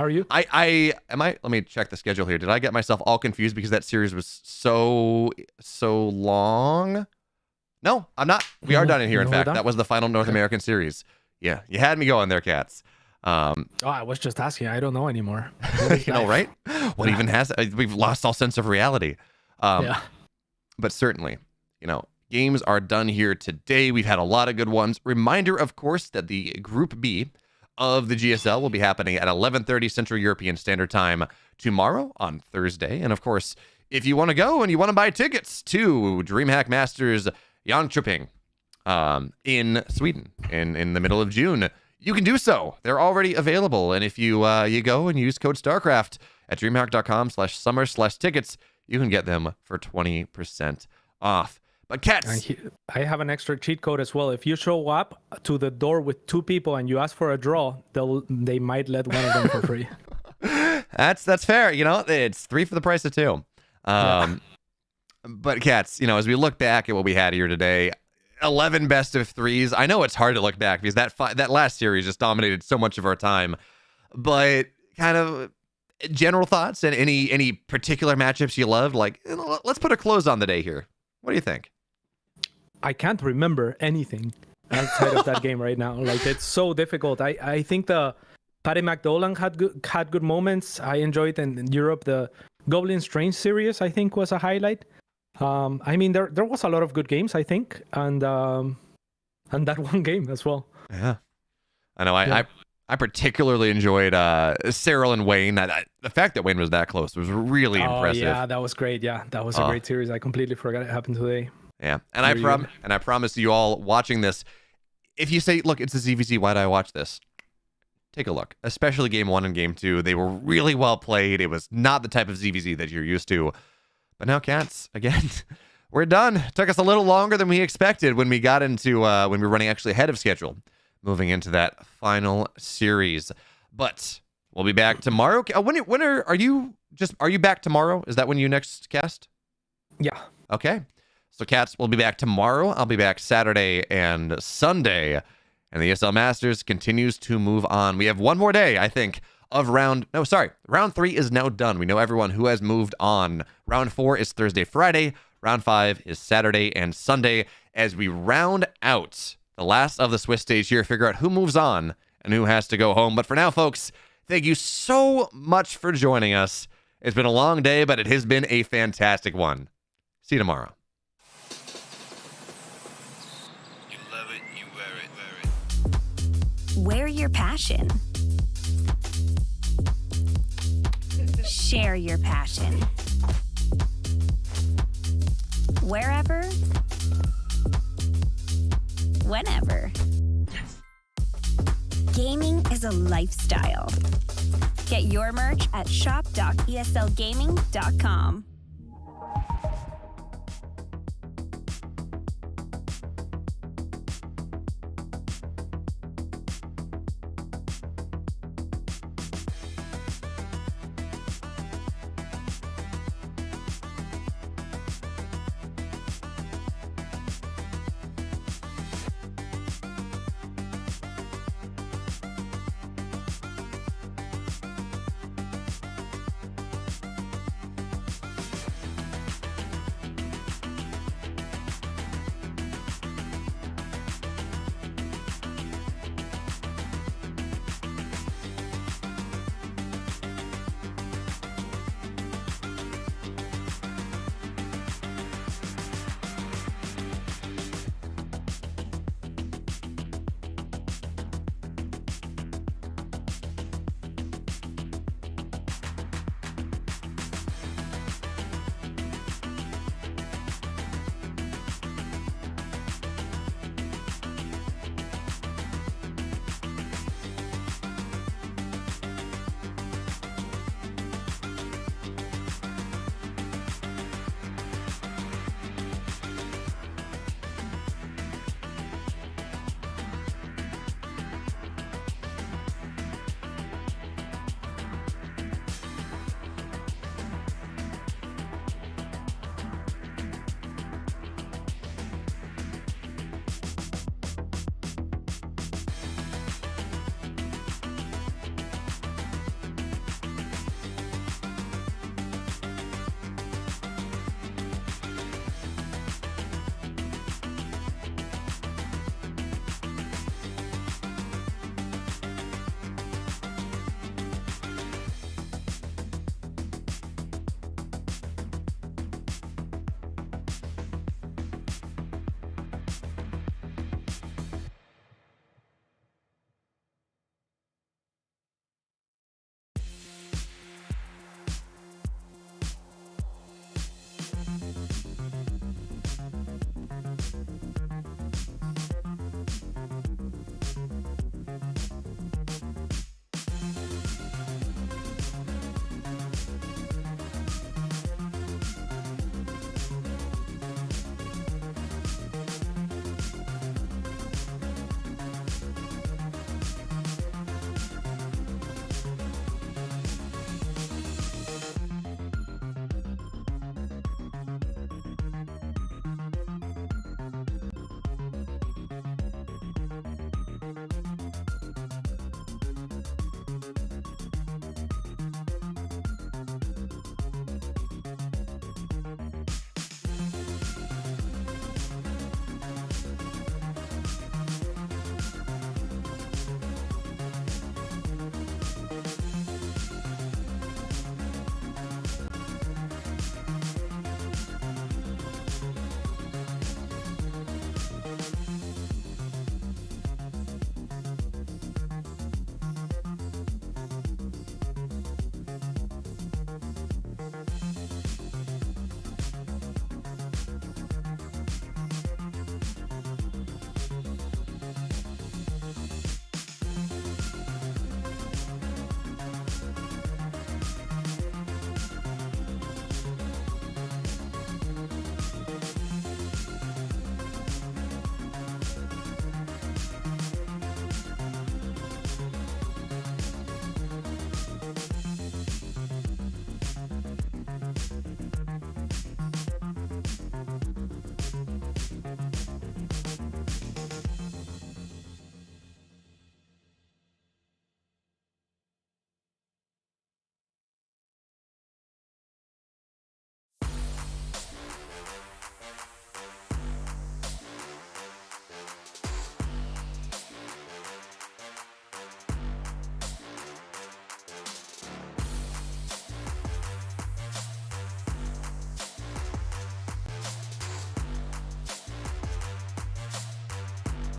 you? Let me check the schedule here. Did I get myself all confused because that series was so long? No, I'm not. We are done in here. In fact, that was the final North American series. Yeah, you had me going there, Cats. I was just asking. I don't know anymore. You know, right? What even has? We've lost all sense of reality. Yeah. But certainly, you know, games are done here today. We've had a lot of good ones. Reminder, of course, that the Group B of the GSL will be happening at 11:30 Central European Standard Time tomorrow on Thursday. And of course, if you want to go and you want to buy tickets to DreamHack Masters Jonkoping in Sweden in the middle of June, you can do so. They're already available. And if you go and use code StarCraft at DreamHack.com/summer/tickets, you can get them for 20% off. But Cats, I have an extra cheat code as well. If you show up to the door with 2 people and you ask for a draw, they might let one of them for free. That's fair. You know, it's 3 for the price of 2. But Cats, you know, as we look back at what we had here today, 11 best of 3s. I know it's hard to look back because that last series just dominated so much of our time. But kind of general thoughts and any particular matchups you loved. Like, let's put a close on the day here. What do you think? I can't remember anything outside of that game right now. Like, it's so difficult. I think the Patty McDolan had good moments. I enjoyed in Europe the Goblin Strange series. I think was a highlight. I mean, there was a lot of good games, I think, and that one game as well. Yeah, I know. I particularly enjoyed Cyril and Wayne. The fact that Wayne was that close was really impressive. Yeah, that was great. Yeah, that was a great series. I completely forgot it happened today. Yeah, and I promise you all watching this, if you say, look, it's a ZVZ, why do I watch this? Take a look, especially game 1 and game 2. They were really well played. It was not the type of ZVZ that you're used to. But now, Cats, again, we're done. It took us a little longer than we expected when we got into when we were running actually ahead of schedule, moving into that final series. But we'll be back tomorrow. When are you back tomorrow? Is that when you next cast? Yeah. Okay. So Cats will be back tomorrow. I'll be back Saturday and Sunday. And the ESL Masters continues to move on. We have one more day, I think, of round 3 is now done. We know everyone who has moved on. Round 4 is Thursday, Friday. Round 5 is Saturday and Sunday. As we round out the last of the Swiss stage here, figure out who moves on and who has to go home. But for now, folks, thank you so much for joining us. It's been a long day, but it has been a fantastic one. See you tomorrow. You love it, you wear it. Wear your passion. Share your passion. Wherever, whenever. Gaming is a lifestyle. Get your merch at shop.eslgaming.com.